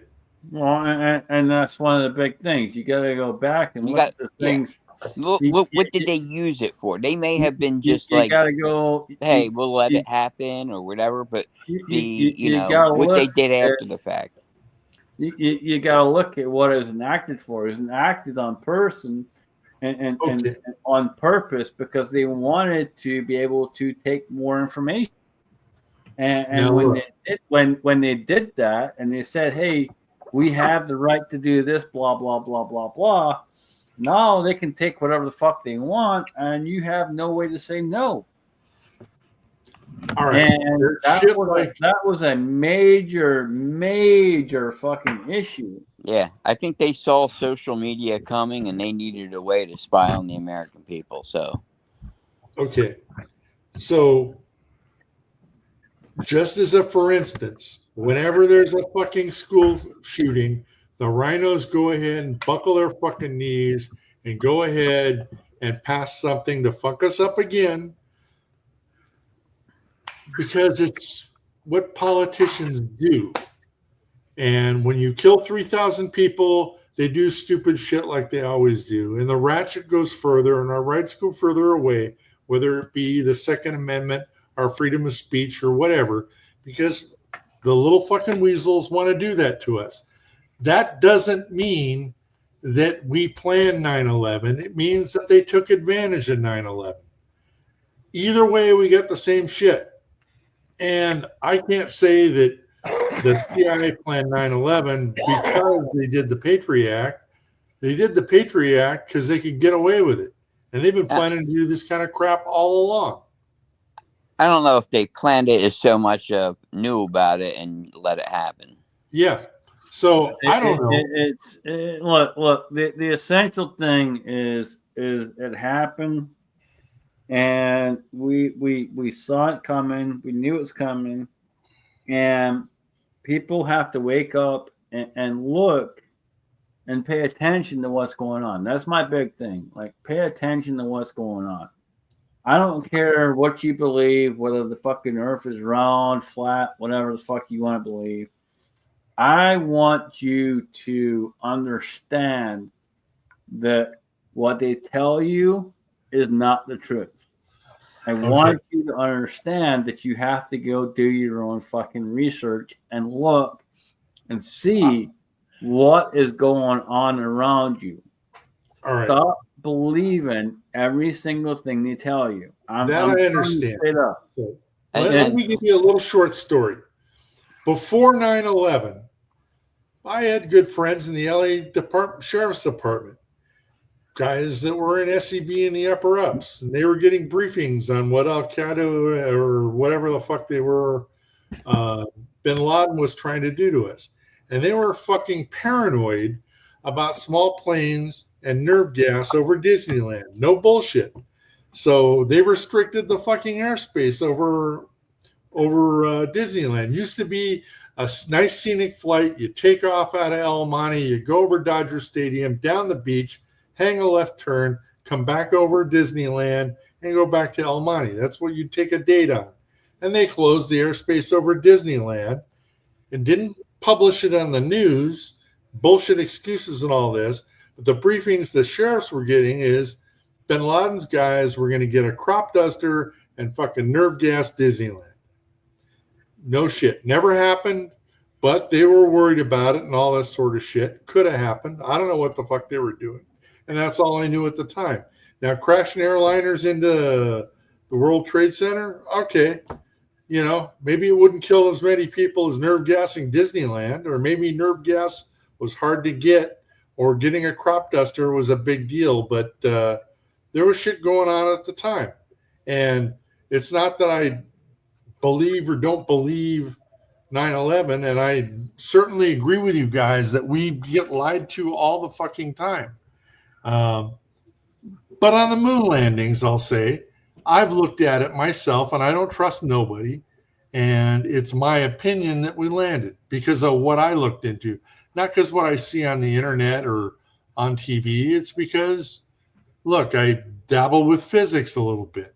Well, and that's one of the big things. You got to go back and You look got at the things. Look, what did they use it for? They may have been just you like, gotta go. hey, we'll let it happen or whatever. But you know gotta what they look did at- after the fact. You got to look at what it was enacted for. It was enacted on person and on purpose because they wanted to be able to take more information. And Now when look. they did, when they did that, and they said, "Hey, we have the right to do this," blah blah blah blah blah. Now they can take whatever the fuck they want, and you have no way to say no. All right. And that was a major fucking issue. Yeah, I think they saw social media coming and they needed a way to spy on the American people. So, Okay. So, just as a for instance, whenever there's a fucking school shooting, the rhinos go ahead and buckle their fucking knees and go ahead and pass something to fuck us up again because it's what politicians do. And when you kill 3,000 people, they do stupid shit like they always do. And the ratchet goes further and our rights go further away, whether it be the Second Amendment, our freedom of speech, or whatever, because the little fucking weasels want to do that to us. That doesn't mean that we planned 9/11. It means that they took advantage of 9/11. Either way, we get the same shit. And I can't say that the CIA planned 9/11 because they did the Patriot Act. They did the Patriot Act because they could get away with it. And they've been planning to do this kind of crap all along. I don't know if they planned it as so much knew about it and let it happen. Yeah. So I don't know. Look. The essential thing is it happened, and we saw it coming. We knew it was coming, and people have to wake up and look and pay attention to what's going on. That's my big thing. Like, pay attention to what's going on. I don't care what you believe, whether the fucking earth is round, flat, whatever the fuck you want to believe. I want you to understand that what they tell you is not the truth. I want you to understand that you have to go do your own fucking research and look and see what is going on around you. All right. Stop believing every single thing they tell you. I understand. So, let And- me give you a little short story. Before 9/11, I had good friends in the LA Sheriff's Department, guys that were in SEB in the upper ups, and they were getting briefings on what Al Qaeda or whatever the fuck they were, Bin Laden was trying to do to us. And they were fucking paranoid about small planes and nerve gas over Disneyland. No bullshit. So they restricted the fucking airspace over Disneyland. Used to be a nice scenic flight. You take off out of El Monte, you go over Dodger Stadium, down the beach, hang a left turn, come back over Disneyland, and go back to El Monte. That's what you take a date on. And they closed the airspace over Disneyland and didn't publish it on the news. Bullshit excuses and all this. But the briefings the sheriffs were getting is Bin Laden's guys were going to get a crop duster and fucking nerve gas Disneyland. No shit. Never happened, but they were worried about it and all that sort of shit. Could have happened. I don't know what the fuck they were doing. And that's all I knew at the time. Now, crashing airliners into the World Trade Center, okay. You know, maybe it wouldn't kill as many people as nerve gassing Disneyland, or maybe nerve gas was hard to get or getting a crop duster was a big deal, but there was shit going on at the time. And it's not that I believe or don't believe 9/11, and I certainly agree with you guys that we get lied to all the fucking time. But on the moon landings, I'll say, I've looked at it myself, and I don't trust nobody. And it's my opinion that we landed because of what I looked into, not because what I see on the internet or on TV. It's because, look, I dabble with physics a little bit,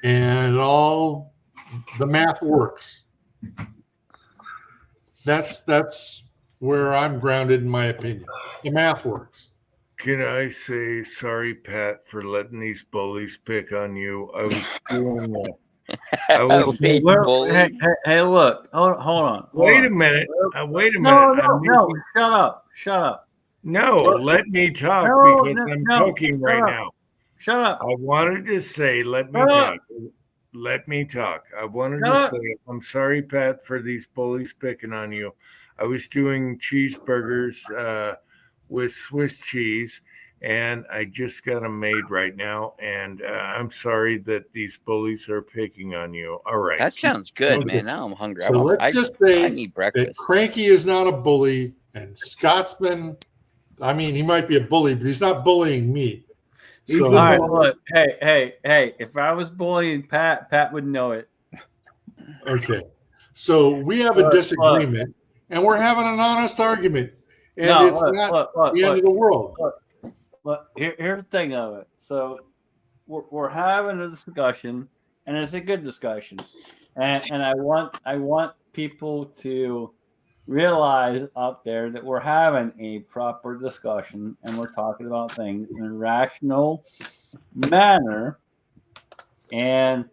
and the math works. That's where I'm grounded in my opinion. The math works. Can I say sorry, Pat, for letting these bullies pick on you? I was doing that. I was. Big Well, bully. hey, look, hold on. Wait a minute. Wait a minute. No, shut up. No, let me talk No, because no, I'm no, talking shut right up. now. Shut up. I wanted to say, let me Shut talk. up. Let me talk. I wanted Shut to up. say, I'm sorry, Pat, for these bullies picking on you. I was doing cheeseburgers with Swiss cheese, and I just got them made right now. And I'm sorry that these bullies are picking on you. All right. That sounds good, Okay. man. Now I'm hungry. So let's just say I need that breakfast. Cranky is not a bully, and Scotsman, I mean, he might be a bully, but he's not bullying me. He's So, All right, look, hey, if I was bullying Pat would know it. okay. So we have a Look, disagreement, and we're having an honest argument. And No, it's look, not look, the end of the world. Look, here's the thing of it. So we're having a discussion, and it's a good discussion, and I want people to realize out there that we're having a proper discussion, and we're talking about things in a rational manner, and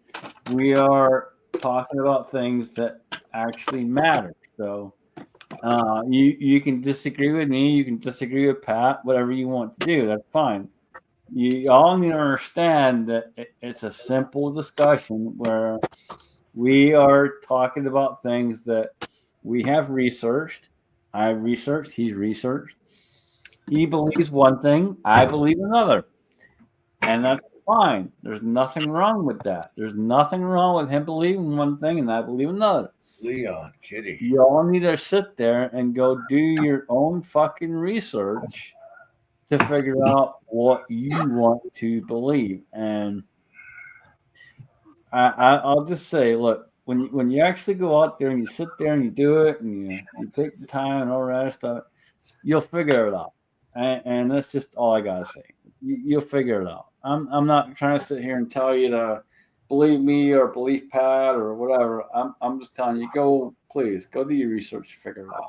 we are talking about things that actually matter. So. You can disagree with me, you can disagree with Pat, whatever you want to do, that's fine. You all need to understand that it's a simple discussion where we are talking about things that we have researched. I've researched, he's researched. He believes one thing, I believe another. And that's fine. There's nothing wrong with that. There's nothing wrong with him believing one thing and I believe another. Leon, kitty. You all need to sit there and go do your own fucking research to figure out what you want to believe. And I'll just say, look, when you actually go out there and you sit there and you do it and you take the time and all that stuff, you'll figure it out. And that's just all I gotta say. You'll figure it out. I'm not trying to sit here and tell you to believe me or believe Pat or whatever. I'm just telling you, please go do your research to figure it out.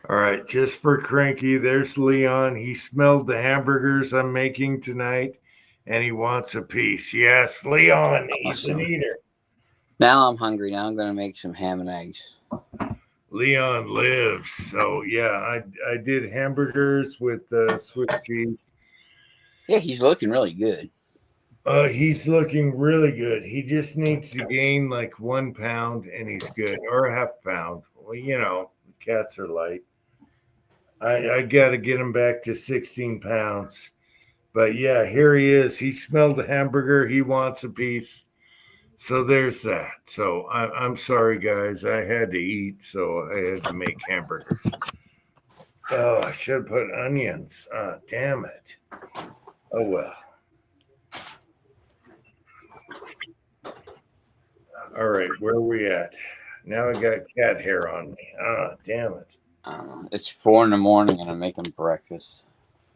All right, just for Cranky, there's Leon. He smelled the hamburgers I'm making tonight, and he wants a piece. Yes, Leon, he's an eater. Now I'm hungry. Now I'm going to make some ham and eggs. Leon lives. So, yeah, I did hamburgers with Swiss cheese. Yeah, he's looking really good. He's looking really good. He just needs to gain like 1 pound, and he's good, or a half pound. Well, you know, cats are light. I got to get him back to 16 pounds. But yeah, here he is. He smelled the hamburger. He wants a piece. So there's that. So I'm sorry, guys. I had to eat, so I had to make hamburgers. Oh, I should have put onions. Damn it. Oh, well. All right, where are we at? Now I got cat hair on me. Damn it. It's 4 a.m. and I'm making breakfast.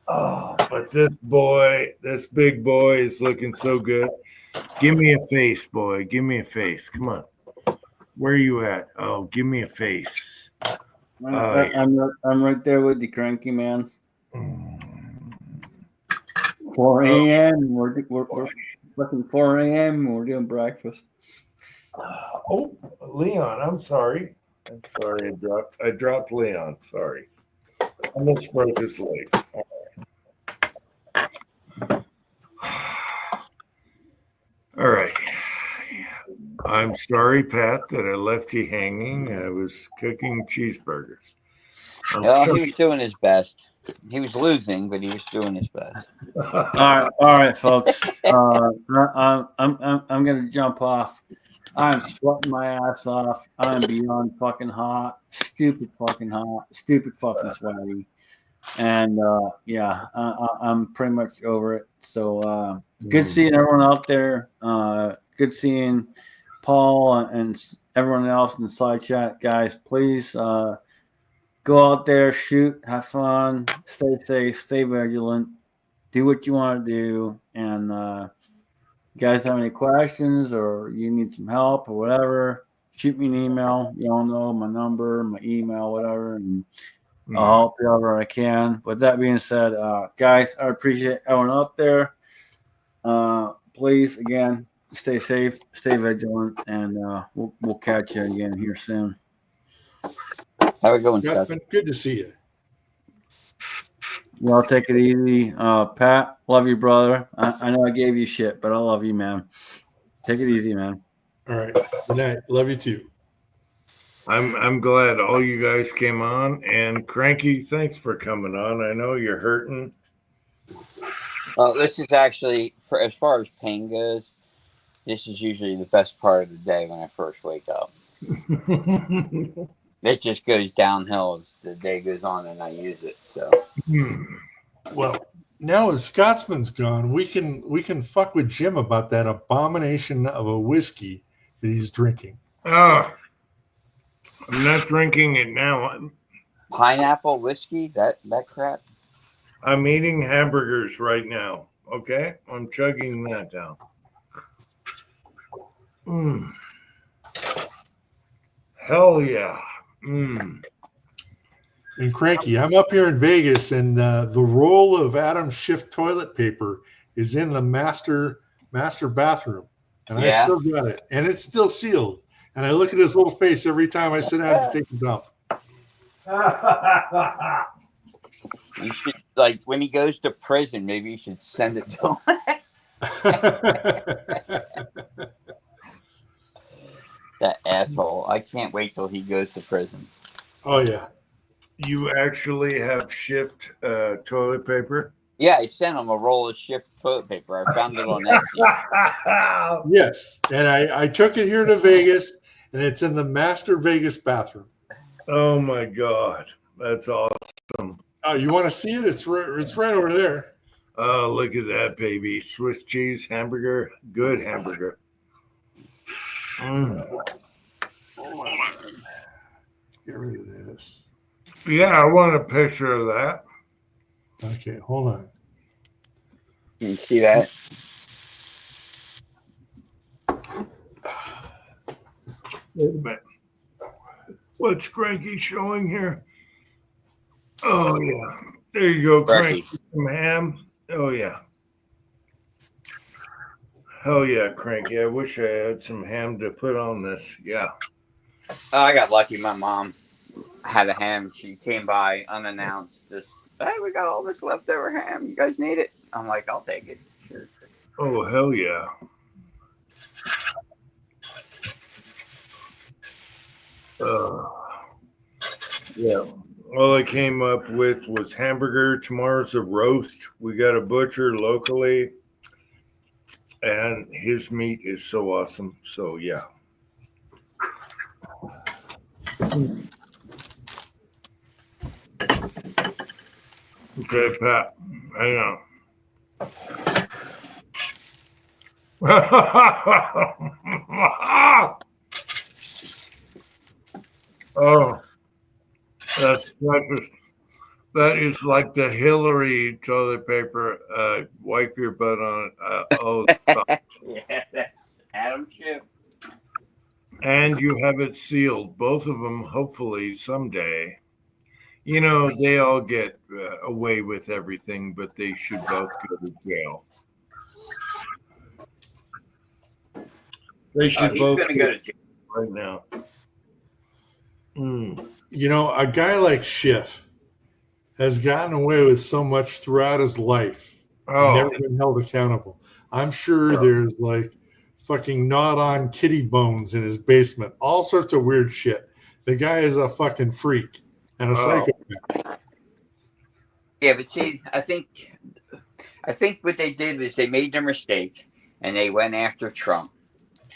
Oh, but this big boy is looking so good. Give me a face, boy. Give me a face. Come on. Where are you at? Oh, give me a face. I'm right there with the Cranky man. 4 a.m. We're fucking 4 a.m. and we're doing breakfast. Oh, Leon, I'm sorry. I dropped Leon. Sorry. I almost broke his leg. All right. All right. I'm sorry, Pat, that I left you hanging. I was cooking cheeseburgers. Well, he was doing his best. He was losing, but he was doing his best. All right, folks. I'm gonna jump off. I'm sweating my ass off. I'm beyond fucking hot. Stupid fucking hot. Stupid fucking sweaty. And yeah, I'm pretty much over it. So good seeing everyone out there. Good seeing Paul and everyone else in the side chat, guys. Please go out there, shoot, have fun, stay safe, stay vigilant, do what you want to do. And you guys have any questions or you need some help or whatever, shoot me an email. You all know my number, my email, whatever, and I'll help you however I can. With that being said, guys, I appreciate everyone out there. Please, again, stay safe, stay vigilant, and we'll catch you again here soon. Have a good one, Scotsman. Good to see you. Y'all take it easy. Pat, love you, brother. I know I gave you shit, but I love you, man. Take it easy, man. All right. Good night. Love you too. I'm glad all you guys came on, and Cranky, thanks for coming on. I know you're hurting. Well, this is actually, as far as pain goes, this is usually the best part of the day when I first wake up. It just goes downhill as the day goes on and I use it. So, well, now as Scotsman's gone, we can fuck with Jim about that abomination of a whiskey that he's drinking. I'm not drinking it now. Pineapple whiskey, that crap. I'm eating hamburgers right now. Okay, I'm chugging that down. Hell yeah. And Cranky, I'm up here in Vegas, and the roll of Adam Schiff toilet paper is in the master bathroom, and I still got it, and it's still sealed. And I look at his little face every time I sit down to take a dump. You should, like, when he goes to prison, maybe you should send it to him. That asshole. I can't wait till he goes to prison. Oh, yeah. You actually have shipped toilet paper? Yeah, I sent him a roll of Schiff toilet paper. I found it on Etsy. Yes, and I took it here to Vegas, and it's in the master Vegas bathroom. Oh, my God. That's awesome. Oh, you want to see it? It's right over there. Oh, look at that, baby. Swiss cheese hamburger. Good hamburger. Get rid of this. Yeah, I want a picture of that. Okay, hold on. Can you see that? Wait a minute. What's Cranky showing here? Oh, yeah. There you go, Cranky. Some ham. Oh, yeah. Hell yeah, Cranky. I wish I had some ham to put on this. Yeah. I got lucky. My mom had a ham. She came by unannounced. Just, hey, we got all this leftover ham. You guys need it? I'm like, I'll take it. Sure. Oh, hell yeah. Yeah. All I came up with was hamburger. Tomorrow's a roast. We got a butcher locally, and his meat is so awesome. So, yeah. Okay, Pat. Hang on. Oh, that's precious. That is like the Hillary toilet paper. Wipe your butt on it. Yeah, that's Adam Schiff. And you have it sealed. Both of them, hopefully, someday. You know, they all get away with everything, but they should both go to jail. They should both go to jail right now. You know, a guy like Schiff has gotten away with so much throughout his life. Never been held accountable. I'm sure there's like fucking gnawed on kitty bones in his basement. All sorts of weird shit. The guy is a fucking freak. and a Oh. psychopath. Yeah, but see, I think what they did was they made their mistake and they went after Trump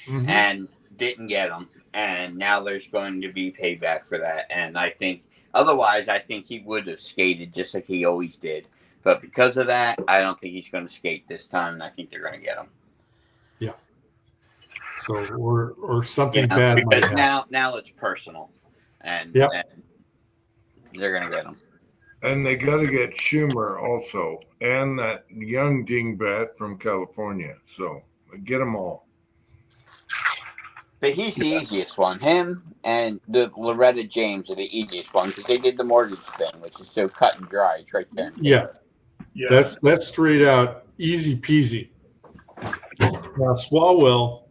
Mhm. and didn't get him, and now there's going to be payback for that. And I think otherwise, I think he would have skated just like he always did. But because of that, I don't think he's going to skate this time, and I think they're going to get him. So or something You know, bad might because happen. now it's personal, and, Yep. and they're going to get him. And they got to get Schumer also, and that young dingbat from California. So get them all. But he's the easiest one. Him and the Loretta James are the easiest one because they did the mortgage thing, which is so cut and dry. It's right there. Yeah. That's straight out easy peasy. Now Swalwell,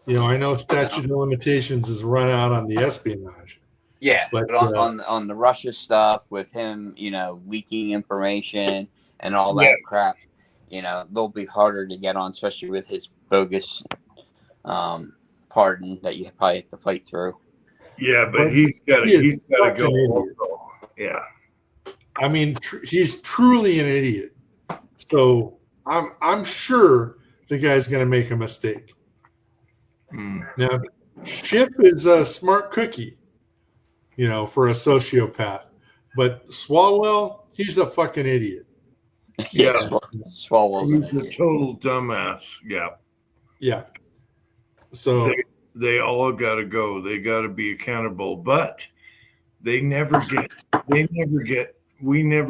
I know statute of limitations is run out on the espionage. Yeah, But, but on the Russia stuff with him, leaking information and all that crap, they'll be harder to get on, especially with his bogus pardon that you probably have to fight through. Yeah, but he's got to go also. Yeah. I mean, he's truly an idiot. So I'm sure the guy's going to make a mistake. Now, Schiff is a smart cookie, for a sociopath. But Swalwell, he's a fucking idiot. Yeah. Swalwell's He's an a idiot. total dumbass. Yeah. Yeah. So they all got to go. They got to be accountable, but we never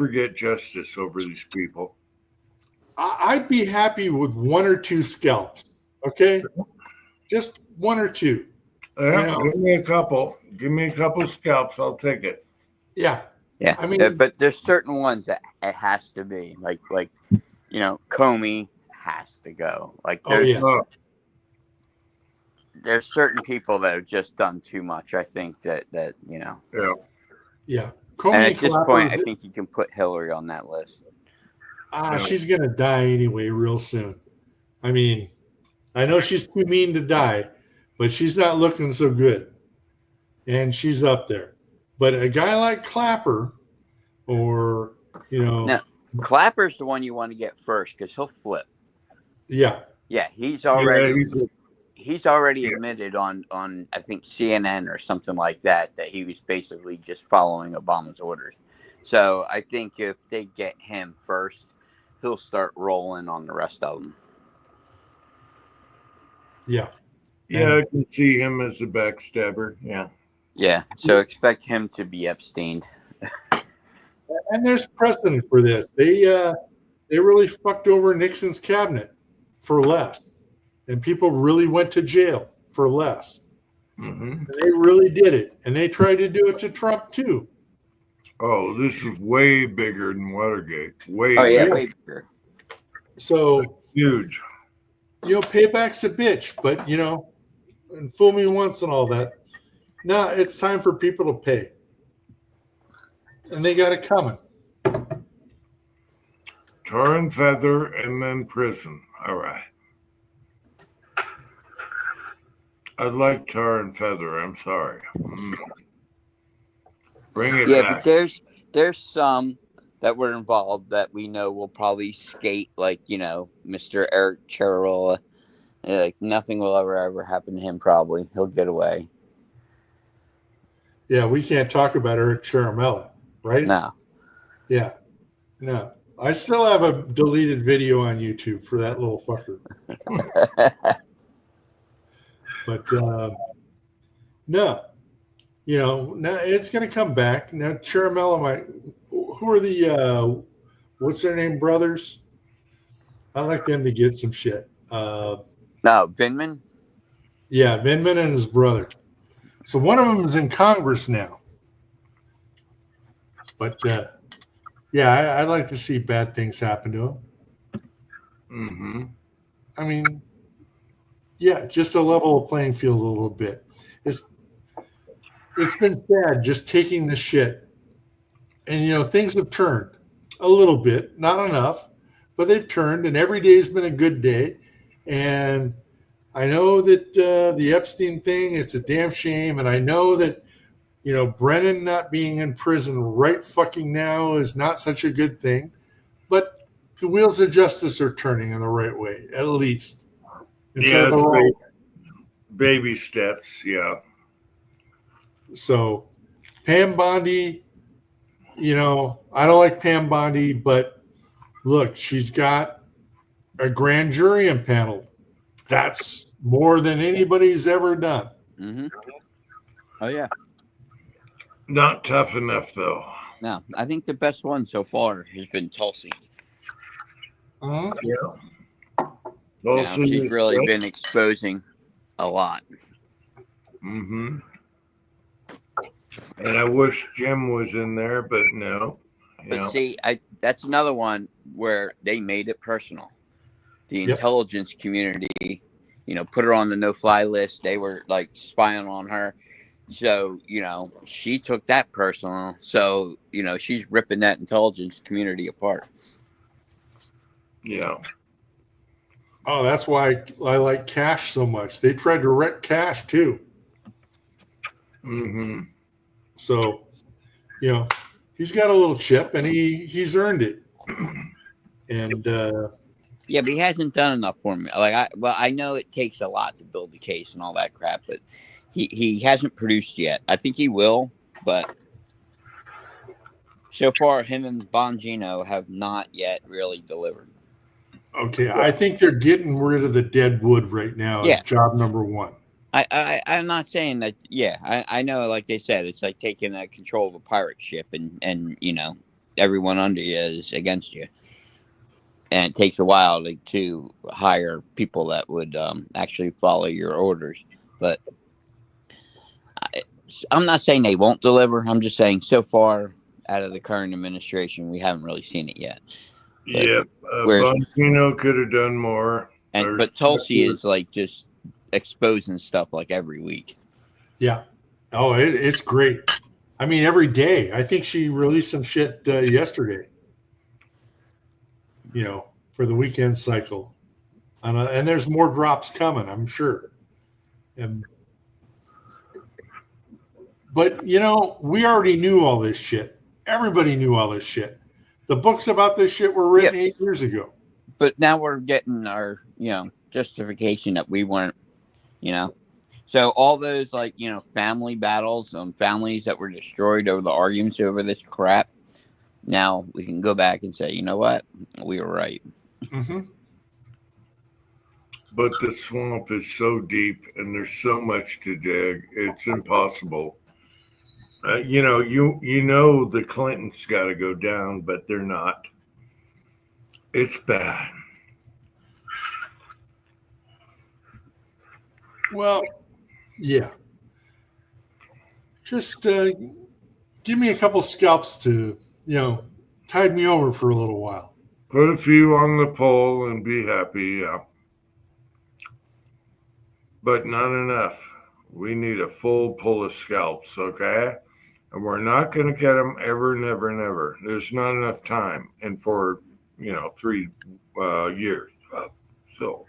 get justice over these people. I'd be happy with one or two scalps. Okay. Just one or two. Yeah, give me a couple. Give me a couple scalps. I'll take it. Yeah. Yeah, I mean- but there's certain ones that it has to be like Comey has to go. Like there's there's certain people that have just done too much. I think that. Yeah. And at this Clapper- point, I think you can put Hillary on that list. She's gonna die anyway, real soon. I mean, I know she's too mean to die, but she's not looking so good, and she's up there. But a guy like Clapper, or No, Clapper's the one you want to get first because he'll flip. yeah, Yeah, he's already Yeah, he's already admitted on I think CNN or something like that he was basically just following Obama's orders. So I think if they get him first, he'll start rolling on the rest of them. yeah. I can see him as a backstabber. Yeah. Yeah, so expect him to be Epstein. And there's precedent for this. They really fucked over Nixon's cabinet for less, and people really went to jail for less. Mm-hmm. And they really did it, and they tried to do it to Trump too. Oh, this is way bigger than Watergate. Oh yeah, Yeah. way bigger. So Huge. payback's a bitch, but and fool me once and all that. Now it's time for people to pay, and they got it coming. Tar and feather and then prison. All right. I like tar and feather. I'm sorry. Bring it Yeah, back. but there's some that were involved that we know will probably skate like Mr. Eric Chiarola. Like nothing will ever happen to him. Probably he'll get away. Yeah, we can't talk about Eric Chiaramella, right? No. Yeah, no. I still have a deleted video on YouTube for that little fucker. But no, now it's going to come back. Now Chiaramella who are the what's their name brothers? I like them to get some shit. No, Vindman. Yeah, Vindman and his brother. So one of them is in Congress now. But I'd like to see bad things happen to him. Mm-hmm. I mean, just a level of playing field a little bit. It's been sad just taking the shit, and things have turned a little bit, not enough, but they've turned, and every day's been a good day. And I know that the Epstein thing, it's a damn shame, and I know that Brennan not being in prison right fucking now is not such a good thing, but the wheels of justice are turning in the right way, at least. Instead of the wrong. Baby steps. Yeah. So Pam Bondi, I don't like Pam Bondi, but look, she's got a grand jury impaneled. That's more than anybody's ever done. Mm-hmm. Oh yeah. Not tough enough though. No, I think the best one so far has been Tulsi. Uh-huh. Yeah. She's really been exposing a lot. Mm-hmm. And I wish Jim was in there, but no. But see, that's another one where they made it personal. The intelligence community, put her on the no-fly list. They were like spying on her. So, she took that personal. So, she's ripping that intelligence community apart. Yeah. Oh, that's why I like Cash so much. They tried to wreck Cash too. Mm-hmm. So, he's got a little chip and he's earned it. And yeah, but he hasn't done enough for me. I know it takes a lot to build the case and all that crap, but he hasn't produced yet. I think he will, but so far him and Bongino have not yet really delivered. Okay, I think they're getting rid of the dead wood right now as job number one. I'm not saying that. Yeah, I know. Like they said, it's like taking control of a pirate ship, and everyone under you is against you, and it takes a while to hire people that would actually follow your orders. But I'm not saying they won't deliver. I'm just saying so far out of the current administration, we haven't really seen it yet. Yeah, Bongino could have done more. But Tulsi is like just exposing stuff like every week. Yeah. Oh, it's great. I mean, every day. I think she released some shit yesterday. For the weekend cycle, and there's more drops coming, I'm sure. But we already knew all this shit. Everybody knew all this shit. The books about this shit were written 8 years ago. But now we're getting our, justification that we weren't, So all those family battles on families that were destroyed over the arguments over this crap. Now we can go back and say, you know what? We were right. Mm-hmm. But the swamp is so deep and there's so much to dig. It's impossible. The Clintons got to go down, but they're not. It's bad. Well, yeah. Just give me a couple scalps to, tide me over for a little while. Put a few on the pole and be happy, yeah. But not enough. We need a full pull of scalps, okay? And we're not going to get them ever, never, never. There's not enough time. And for, 3 years. So,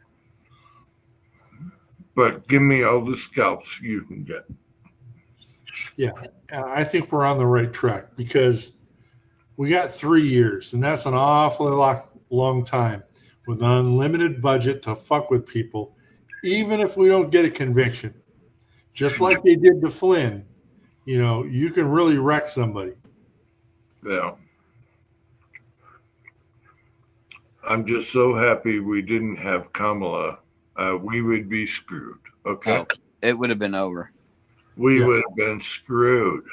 but give me all the scalps you can get. Yeah, I think we're on the right track because we got 3 years, and that's an awfully long time with an unlimited budget to fuck with people, even if we don't get a conviction. Just like they did to Flynn, you can really wreck somebody. Yeah. I'm just so happy we didn't have Kamala. We would be screwed. Okay. Oh, it would have been over. We would have been screwed.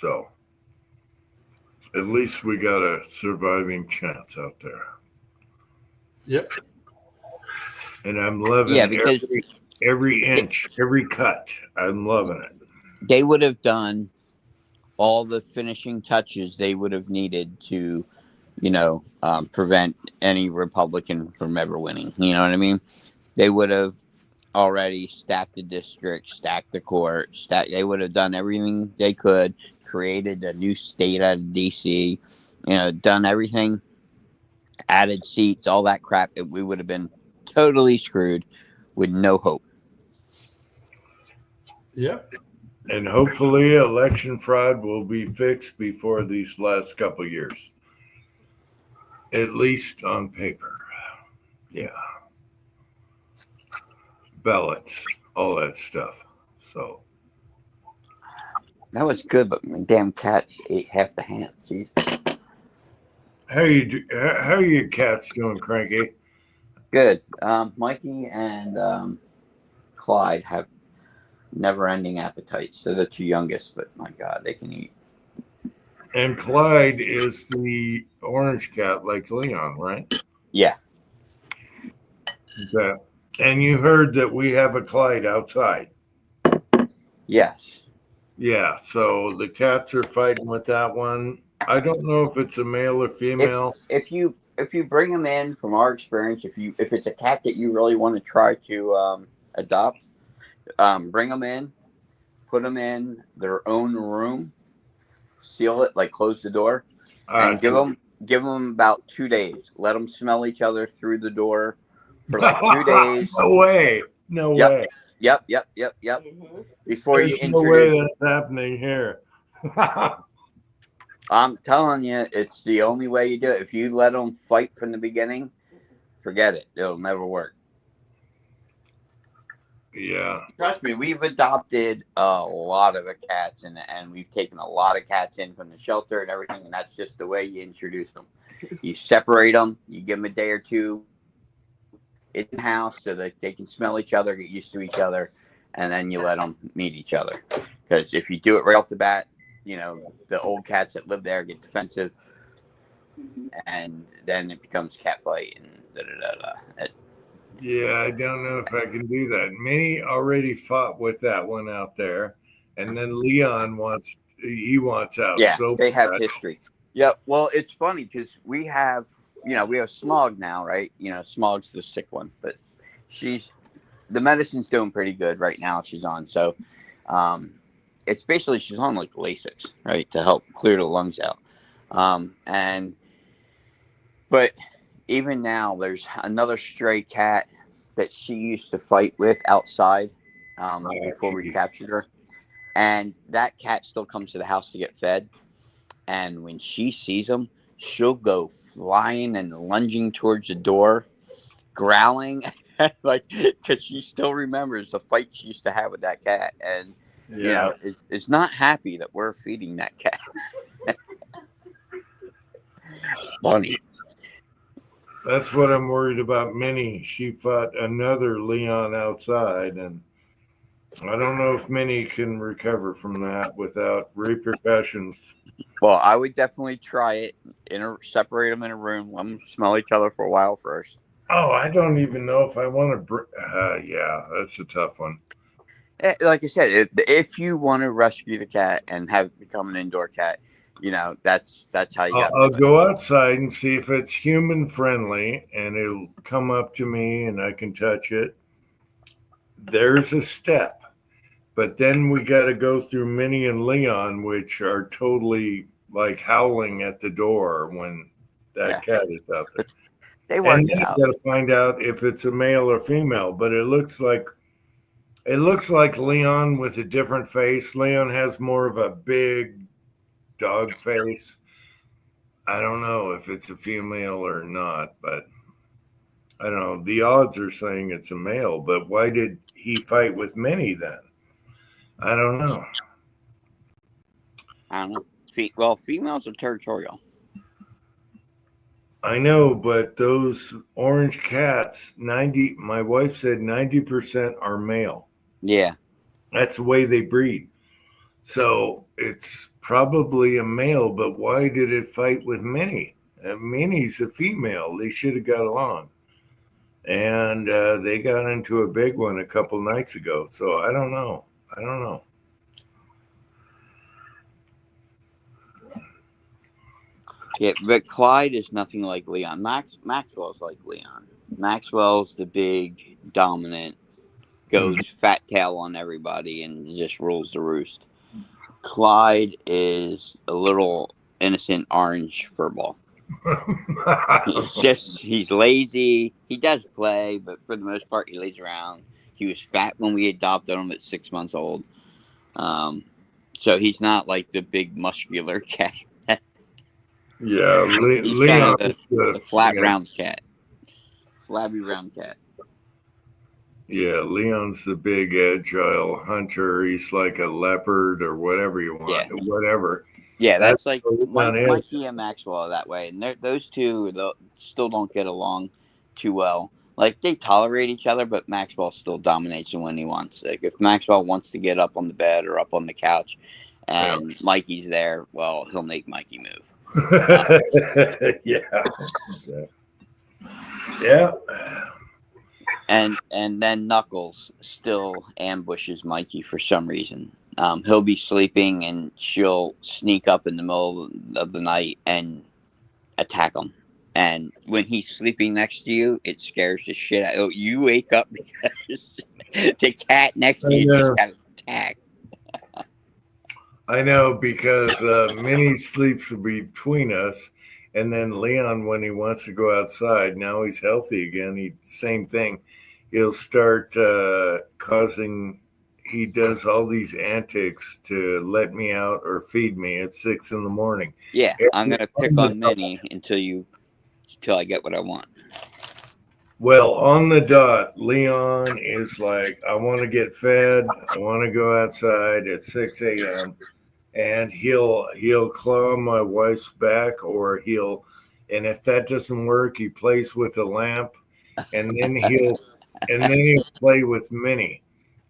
So at least we got a surviving chance out there. Yep. And I'm loving every inch, every cut. I'm loving it. They would have done all the finishing touches they would have needed to, prevent any Republican from ever winning. You know what I mean? They would have already stacked the district, stacked the court, they would have done everything they could, created a new state out of D.C., done everything, added seats, all that crap. We would have been totally screwed with no hope. Yep. And hopefully election fraud will be fixed before these last couple years. At least on paper. Yeah. Ballots, all that stuff. So That was good, but my damn cats ate half the ham. Jeez. how are your cats doing, Cranky? Good. Mikey and Clyde have never-ending appetites. They're the two youngest, but my God, they can eat. And Clyde is the orange cat like Leon, right? Yeah. Okay. And you heard that we have a Clyde outside. Yes. Yeah, so the cats are fighting with that one. I don't know if it's a male or female. If you bring them in, from our experience, if it's a cat that you really want to try to adopt, bring them in, put them in their own room, seal it, like close the door, and give them about 2 days. Let them smell each other through the door for like 2 days. No way. No Yep. way. Yep. Before There's you no way introduce, that's happening here. I'm telling you, it's the only way you do it. If you let them fight from the beginning, forget it. It'll never work. Yeah. Trust me, we've adopted a lot of the cats, and we've taken a lot of cats in from the shelter and everything, and that's just the way you introduce them. You separate them, you give them a day or two in the house so that they can smell each other, get used to each other, and then you let them meet each other. Because if you do it right off the bat, you know, the old cats that live there get defensive, and then it becomes cat fight and da-da-da-da. Yeah, I don't know if I can do that. Minnie already fought with that one out there, and then Leon wants out. Yeah, so they have bad. history. Yeah, well, it's funny because we have Smog now, right? You know, Smog's the sick one, but the medicine's doing pretty good right now. She's on, so it's basically she's on like Lasix, right, to help clear the lungs out. But even now, there's another stray cat that she used to fight with outside before we captured her. And that cat still comes to the house to get fed. And when she sees them, she'll go flying and lunging towards the door, growling, like, because she still remembers the fight she used to have with that cat. And, you know, is not happy that we're feeding that cat. Funny. That's what I'm worried about. Minnie, she fought another Leon outside, and I don't know if Minnie can recover from that without repercussions. Well, I would definitely try it. Separate them in a room. Let them smell each other for a while first. Oh, I don't even know if I want to. Yeah, that's a tough one. Like I said, if you want to rescue the cat and have it become an indoor cat, you know, that's how you got. I'll go outside and see if it's human friendly, and it'll come up to me and I can touch it. There's a step, but then we got to go through Minnie and Leon, which are totally like howling at the door when that cat is out there. They work and it then out. you got to find out if it's a male or female. But it looks like Leon with a different face. Leon has more of a big dog face. I don't know if it's a female or not, but I don't know. The odds are saying it's a male, but why did he fight with Minnie then? I don't know. I don't know. Well, females are territorial. I know, but those orange cats, my wife said 90% are male. Yeah. That's the way they breed. So it's probably a male, but why did it fight with Minnie? Minnie's a female. They should have got along. And they got into a big one a couple nights ago. So I don't know. Yeah, but Clyde is nothing like Leon. Maxwell's like Leon. Maxwell's the big, dominant, goes fat tail on everybody and just rules the roost. Clyde is a little innocent orange furball. He's lazy. He does play, but for the most part, he lays around. He was fat when we adopted him at 6 months old. So he's not like the big muscular cat. Yeah, He's Leon. kind of the flat yeah, round cat, flabby round cat. yeah, Leon's the big agile hunter. He's like a leopard or whatever you want, Yeah. whatever. Yeah, that's like what Leon is. Mikey and Maxwell are that way, and those two still don't get along too well. Like they tolerate each other, but Maxwell still dominates him when he wants. Like if Maxwell wants to get up on the bed or up on the couch, and Mikey's there, well, he'll make Mikey move. Yeah. Yeah. And then Knuckles still ambushes Mikey for some reason. He'll be sleeping and she'll sneak up in the middle of the night and attack him. And when he's sleeping next to you, it scares the shit out of you. You wake up because the cat next to you just got attacked. I know because Minnie sleeps between us, and then Leon, when he wants to go outside, now he's healthy again. Same thing. He'll start causing. He does all these antics to let me out or feed me at 6 a.m. Yeah, I'm gonna pick on Minnie until I get what I want. Well, on the dot, Leon is like, I want to get fed. I want to go outside at 6 a.m. And he'll claw my wife's back, or and if that doesn't work, he plays with a lamp, and then he'll play with Minnie.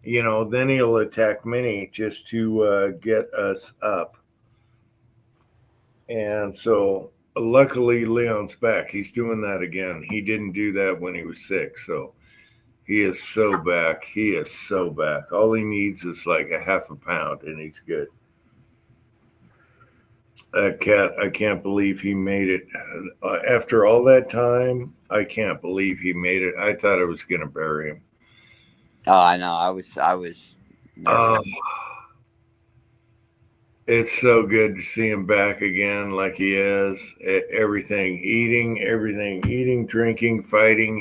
You know, then he'll attack Minnie just to get us up. And so luckily Leon's back. He's doing that again. He didn't do that when he was sick. So he is so back. He is so back. All he needs is like a half a pound and he's good. That cat, I can't believe he made it. After all that time, I can't believe he made it. I thought I was going to bury him. Oh, I know. I was. It's so good to see him back again, like he is. Everything, eating, drinking, fighting.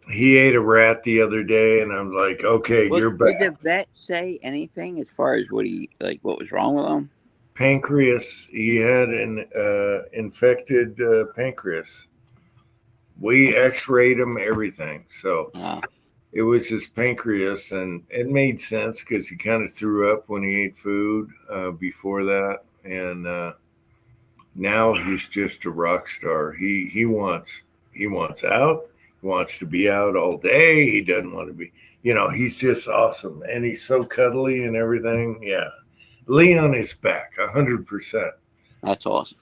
He ate a rat the other day, and I'm like, okay, you're back. Did the vet say anything as far as what was wrong with him? Pancreas. He had an infected pancreas. We X-rayed him, everything. So. It was his pancreas, and it made sense because he kind of threw up when he ate food before that, and now he's just a rock star. He wants out. He wants to be out all day. He doesn't want to be. He's just awesome, and he's so cuddly and everything. Yeah, Leon is back 100%. That's awesome.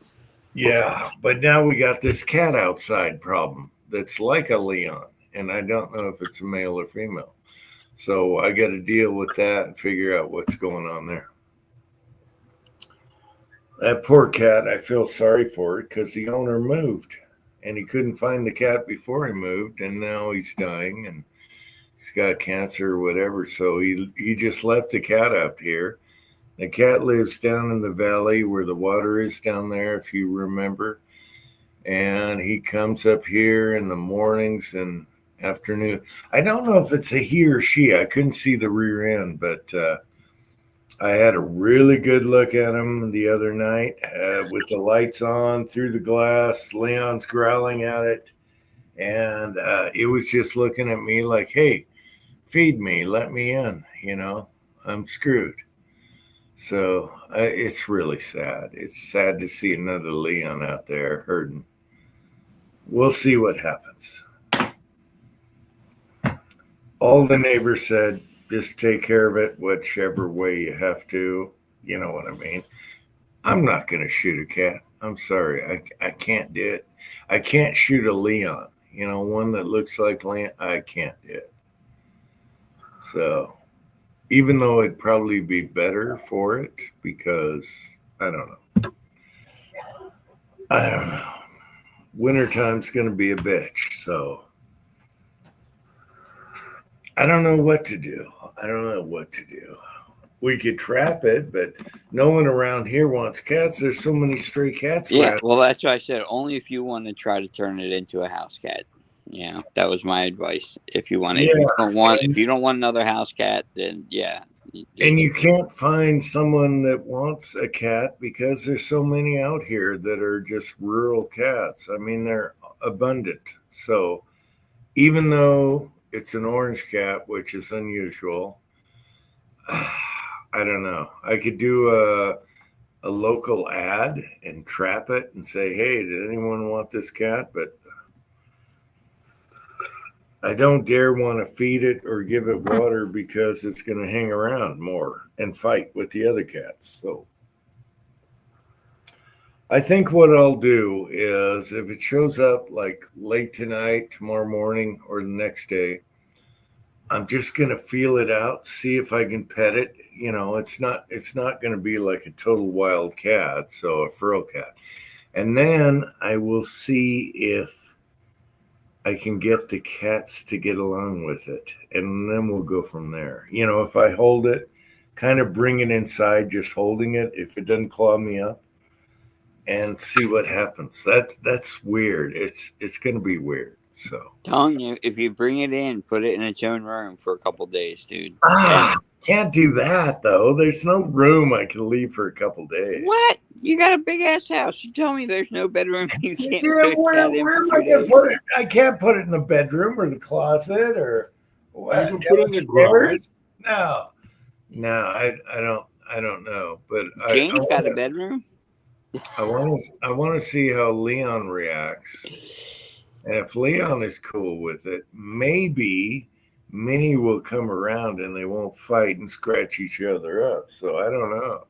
Yeah, but now we got this cat outside problem that's like a Leon. And I don't know if it's a male or female. So I got to deal with that and figure out what's going on there. That poor cat, I feel sorry for it because the owner moved and he couldn't find the cat before he moved. And now he's dying and he's got cancer or whatever. So he just left the cat up here. The cat lives down in the valley where the water is down there, if you remember. And he comes up here in the mornings and afternoon. I don't know if it's a he or she. I couldn't see the rear end, but I had a really good look at him the other night with the lights on through the glass. Leon's growling at it, and it was just looking at me like, hey, feed me, let me in. I'm screwed. So it's really sad. It's sad to see another Leon out there hurting. We'll see what happens. All the neighbors said, just take care of it, whichever way you have to. You know what I mean? I'm not going to shoot a cat. I'm sorry. I can't do it. I can't shoot a Leon. One that looks like Leon. I can't do it. So, even though it'd probably be better for it because, I don't know. Wintertime's going to be a bitch, so. I don't know what to do. We could trap it, but no one around here wants cats. There's so many stray cats. Yeah, well, that's why I said only if you want to try to turn it into a house cat. That was my advice. If you want, if you don't want another house cat, then And you can't find someone that wants a cat because there's so many out here that are just rural cats. I mean, they're abundant. So even though it's an orange cat, which is unusual, I don't know. I could do a local ad and trap it and say, hey, did anyone want this cat? But I don't dare want to feed it or give it water because it's going to hang around more and fight with the other cats. So I think what I'll do is if it shows up like late tonight, tomorrow morning, or the next day, I'm just going to feel it out, see if I can pet it. You know, it's not going to be like a total wild cat, so a feral cat. And then I will see if I can get the cats to get along with it, and then we'll go from there. You know, if I hold it, kind of bring it inside, just holding it, if it doesn't claw me up, and see what happens. That's weird. It's going to be weird. So Telling you, if you bring it in, put it in its own room for a couple days, dude. Can't do that though. There's no room I can leave for a couple days. What? You got a big ass house. You tell me there's no bedroom. You can't Yeah, put that in where for am I 2 gonna days. put it? I can't put it in the bedroom or the closet or what? You can put it in the garage. No, I don't know. But Jane's got a bedroom. I want to see how Leon reacts, and if Leon is cool with it, maybe Minnie will come around and they won't fight and scratch each other up. So I don't know.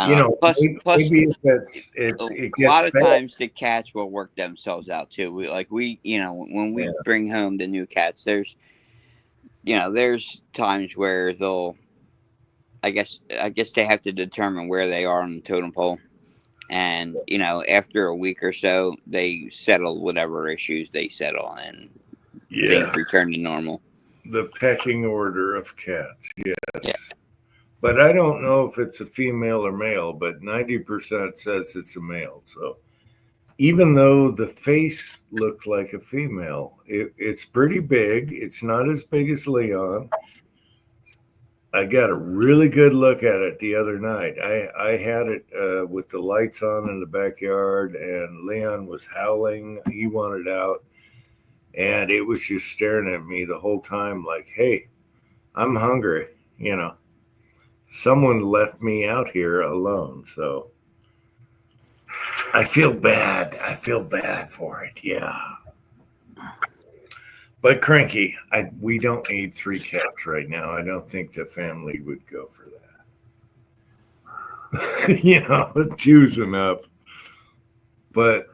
You know, Plus, maybe if it a gets lot of fed. times the cats will work themselves out too. You know, when we bring home the new cats, there's times where they'll, I guess they have to determine where they are on the totem pole. And, you know, after a week or so, they settle whatever issues they settle and things return to normal. The pecking order of cats, yes. Yeah. But I don't know if it's a female or male, but 90% says it's a male. So even though the face looked like a female, it's pretty big. It's not as big as Leon. I got a really good look at it the other night. I had it with the lights on in the backyard, and Leon was howling. He wanted out, and it was just staring at me the whole time like, hey, I'm hungry. You know, someone left me out here alone. So I feel bad. I feel bad for it. Yeah. But Cranky, we don't need 3 cats right now. I don't think the family would go for that. You know, choose enough. But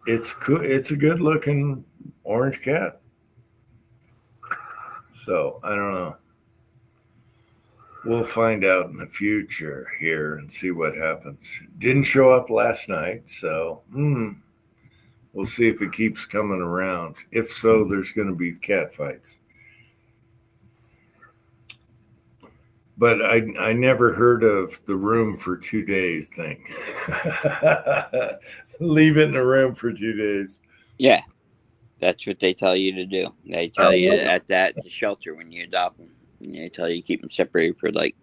it's cool. It's a good looking orange cat. So I don't know. We'll find out in the future here and see what happens. Didn't show up last night, so we'll see if it keeps coming around. If so, there's going to be cat fights. But I never heard of the room for 2 days thing. Leave it in the room for 2 days. Yeah, that's what they tell you to do. They tell you at the shelter when you adopt them. They tell you keep them separated for like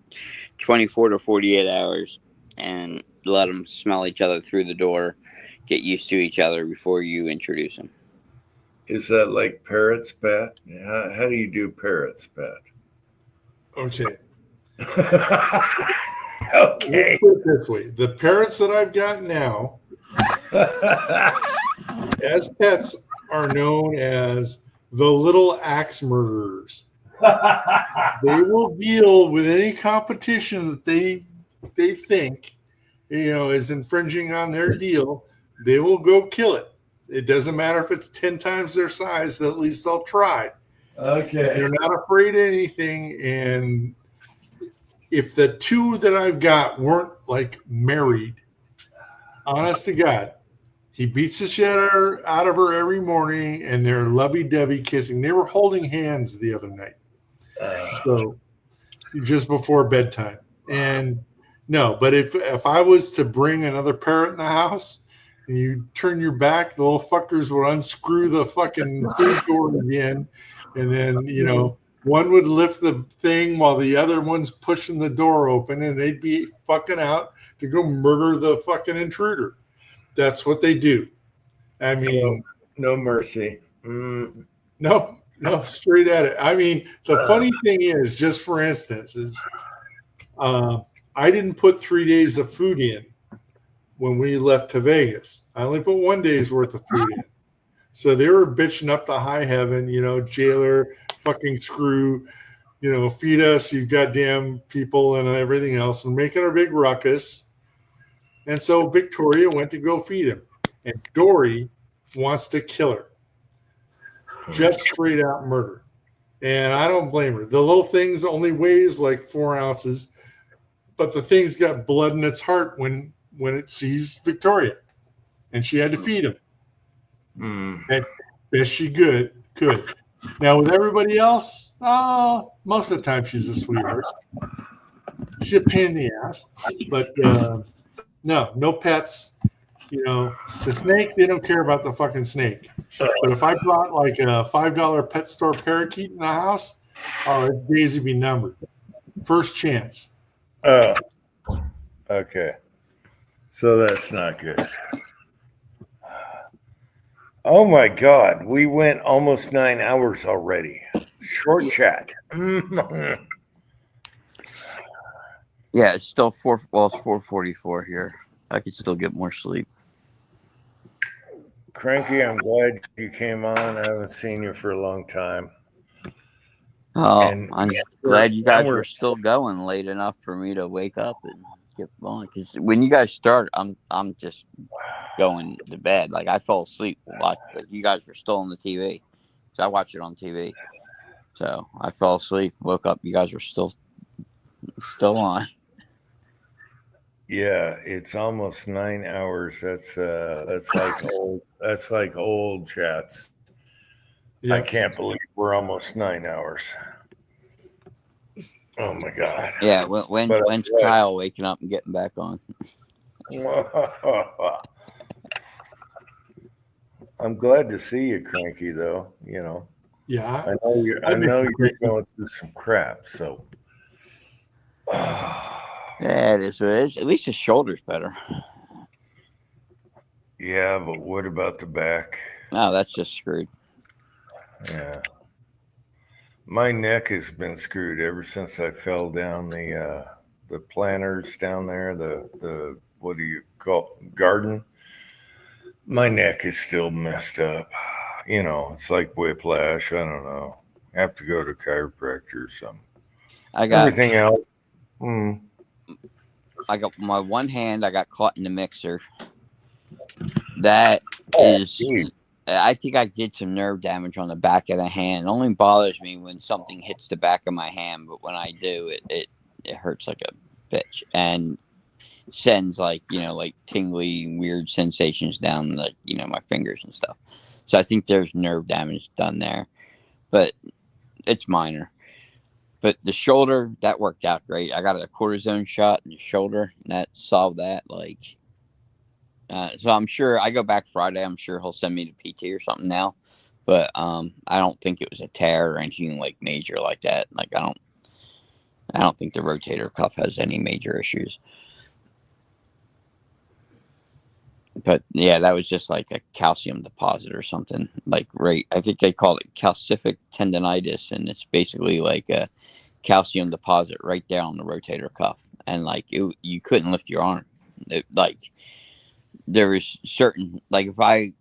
24 to 48 hours and let them smell each other through the door, get used to each other before you introduce them. Is that like parrots, Pat? How do you do parrots, Pat? Okay. Okay. Let's put it this way. The parrots that I've got now, as pets, are known as the little axe murderers. They will deal with any competition that they think, is infringing on their deal. They will go kill it. It doesn't matter if it's 10 times their size, at least they'll try. Okay. They're not afraid of anything. And if the 2 that I've got weren't like married, honest to God, he beats the shit out of her every morning and they're lovey-dovey kissing. They were holding hands the other night. So just before bedtime. And no, but if I was to bring another parrot in the house and you turn your back, the little fuckers would unscrew the fucking food door again and then, one would lift the thing while the other one's pushing the door open, and they'd be fucking out to go murder the fucking intruder. That's what they do. I mean, No mercy. no, straight at it. I mean, the funny thing is, just for instance, is I didn't put 3 days of food in when we left to Vegas. I only put 1 day's worth of food in. So they were bitching up to high heaven, jailer, fucking screw, feed us, you goddamn people, and everything else, and making a big ruckus. And so Victoria went to go feed him. And Dory wants to kill her. Just straight out murder. And I don't blame her. The little thing's only weighs like 4 ounces, but the thing's got blood in its heart when it sees Victoria. And she had to feed him. And best she could. Now with everybody else, most of the time she's a sweetheart. She's a pain in the ass. But no pets. The snake, they don't care about the fucking snake. But if I brought like a $5 pet store parakeet in the house, its days would be numbered. First chance. Oh, okay. So that's not good. Oh my God, we went almost 9 hours already. Short chat. Yeah, it's still it's 4:44 here. I could still get more sleep. Cranky, I'm glad you came on. I haven't seen you for a long time. Oh, And I'm glad you guys were still going late enough for me to wake up and get going. Because when you guys start, I'm just going to bed. Like I fell asleep. Like you guys were still on the TV, so I watched it on TV. So I fell asleep, woke up. You guys were still on. Yeah, it's almost 9 hours. That's like old. That's like old chats. Yeah. I can't believe we're almost 9 hours. Oh my God. Yeah, when's Kyle waking up and getting back on? I'm glad to see you, Cranky. Though Yeah, I know you're going through some crap. So. Yeah, it is. At least his shoulder's better. Yeah, but what about the back? No, that's just screwed. Yeah. My neck has been screwed ever since I fell down the planters down there, the what do you call garden? My neck is still messed up. It's like whiplash. I don't know. I have to go to chiropractor or something. I got everything else. I got my one hand. I got caught in the mixer. That is, I think I did some nerve damage on the back of the hand. It only bothers me when something hits the back of my hand, but when I do, it hurts like a bitch and sends like tingly, weird sensations down my fingers and stuff. So I think there's nerve damage done there, but it's minor. But the shoulder, that worked out great. I got a cortisone shot in the shoulder, and that solved that. So I'm sure I go back Friday. I'm sure he'll send me to PT or something now. But I don't think it was a tear or anything like major like that. I don't think the rotator cuff has any major issues. But yeah, that was just like a calcium deposit or something. I think they call it calcific tendonitis, and it's basically like a calcium deposit right there on the rotator cuff, and you couldn't lift your arm. There was certain if my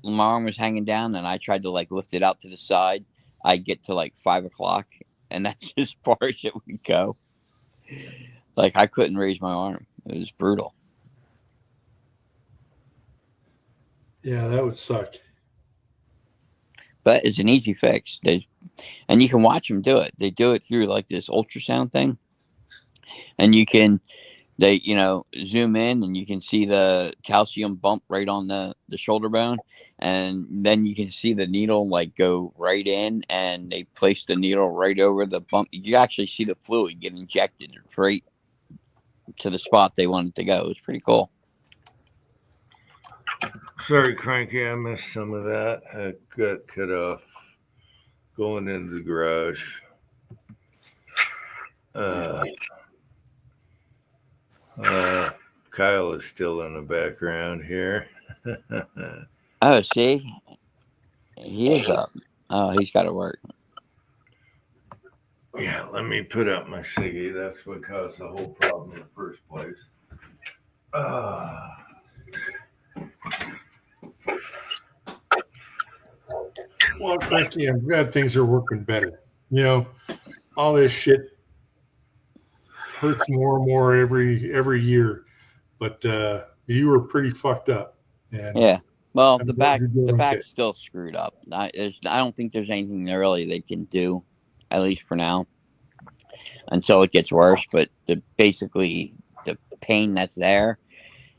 arm was hanging down and I tried to lift it out to the side, I'd get to 5 o'clock, and that's as far as it would go. I couldn't raise my arm. It was brutal. Yeah, that would suck. But it's an easy fix. And you can watch them do it. They do it through this ultrasound thing, and you can zoom in and you can see the calcium bump right on the shoulder bone, and then you can see the needle go right in, and they place the needle right over the bump. You actually see the fluid get injected right to the spot they wanted to go. It was pretty cool. Sorry, Cranky, I missed some of that. I got cut off going into the garage. Kyle is still in the background here. Oh, see, he is up. Oh, he's got to work. Yeah, let me put up my ciggy. That's what caused the whole problem in the first place. Well, Frankie, I'm glad things are working better. You know, all this shit hurts more and more every year, but you were pretty fucked up. And Yeah. Well, I'm the glad back, you're doing the okay. back's still screwed up. I don't think there's anything really they can do, at least for now, until it gets worse. But basically, the pain that's there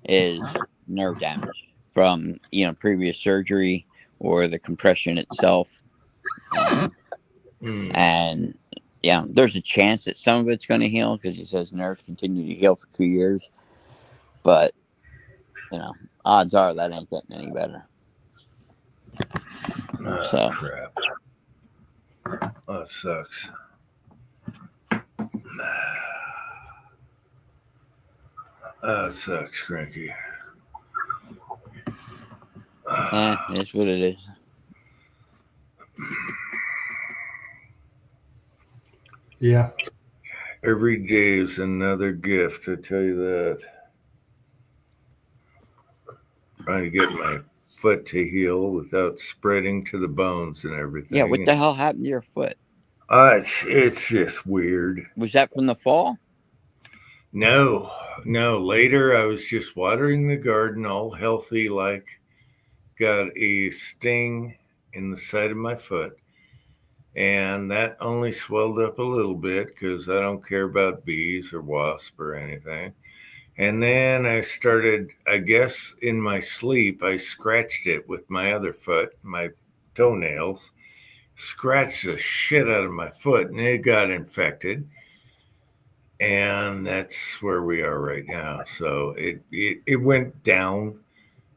is nerve damage from previous surgery or the compression itself. And yeah, there's a chance that some of it's going to heal because he says nerves continue to heal for 2 years. But odds are that ain't getting any better. So crap. That sucks. That sucks, Cranky. it's what it is. Yeah. Every day is another gift, I tell you that. Trying to get my foot to heal without spreading to the bones and everything. Yeah, what the hell happened to your foot? It's just weird. Was that from the fall? No. Later, I was just watering the garden, all healthy, like got a sting in the side of my foot. And that only swelled up a little bit because I don't care about bees or wasps or anything. And then I started, I guess in my sleep, I scratched it with my other foot, my toenails, scratched the shit out of my foot, and it got infected. And that's where we are right now. So it went down.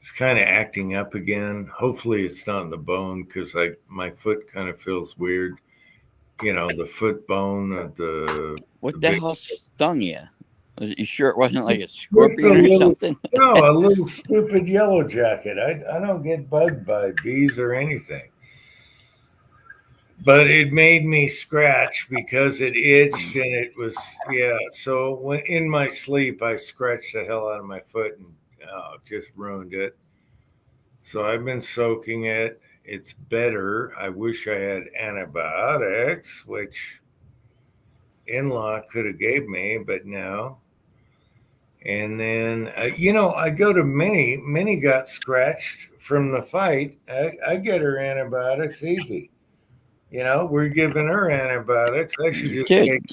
It's kind of acting up again. Hopefully it's not in the bone because my foot kind of feels weird. The foot bone of the. What the hell stung you? Are you sure it wasn't like a scorpion or something? No, a little stupid yellow jacket. I don't get bugged by bees or anything. But it made me scratch because it itched and it was, So when in my sleep, I scratched the hell out of my foot and just ruined it. So I've been soaking it. It's better. I wish I had antibiotics, which in-law could have gave me, but no. And then, I go to Minnie got scratched from the fight. I get her antibiotics easy. We're giving her antibiotics. I should just Dude,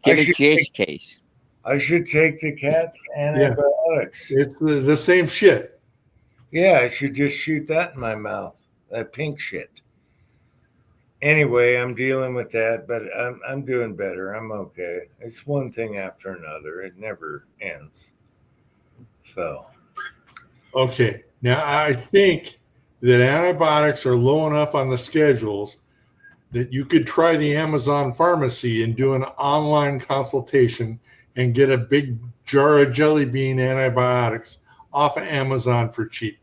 get a Jace case. I should take the cat's antibiotics. It's the same shit. Yeah, I should just shoot that in my mouth. That pink shit. Anyway, I'm dealing with that, but I'm doing better. I'm okay. It's one thing after another. It never ends. So. Okay. Now, I think that antibiotics are low enough on the schedules that you could try the Amazon pharmacy and do an online consultation and get a big jar of jelly bean antibiotics off of Amazon for cheap.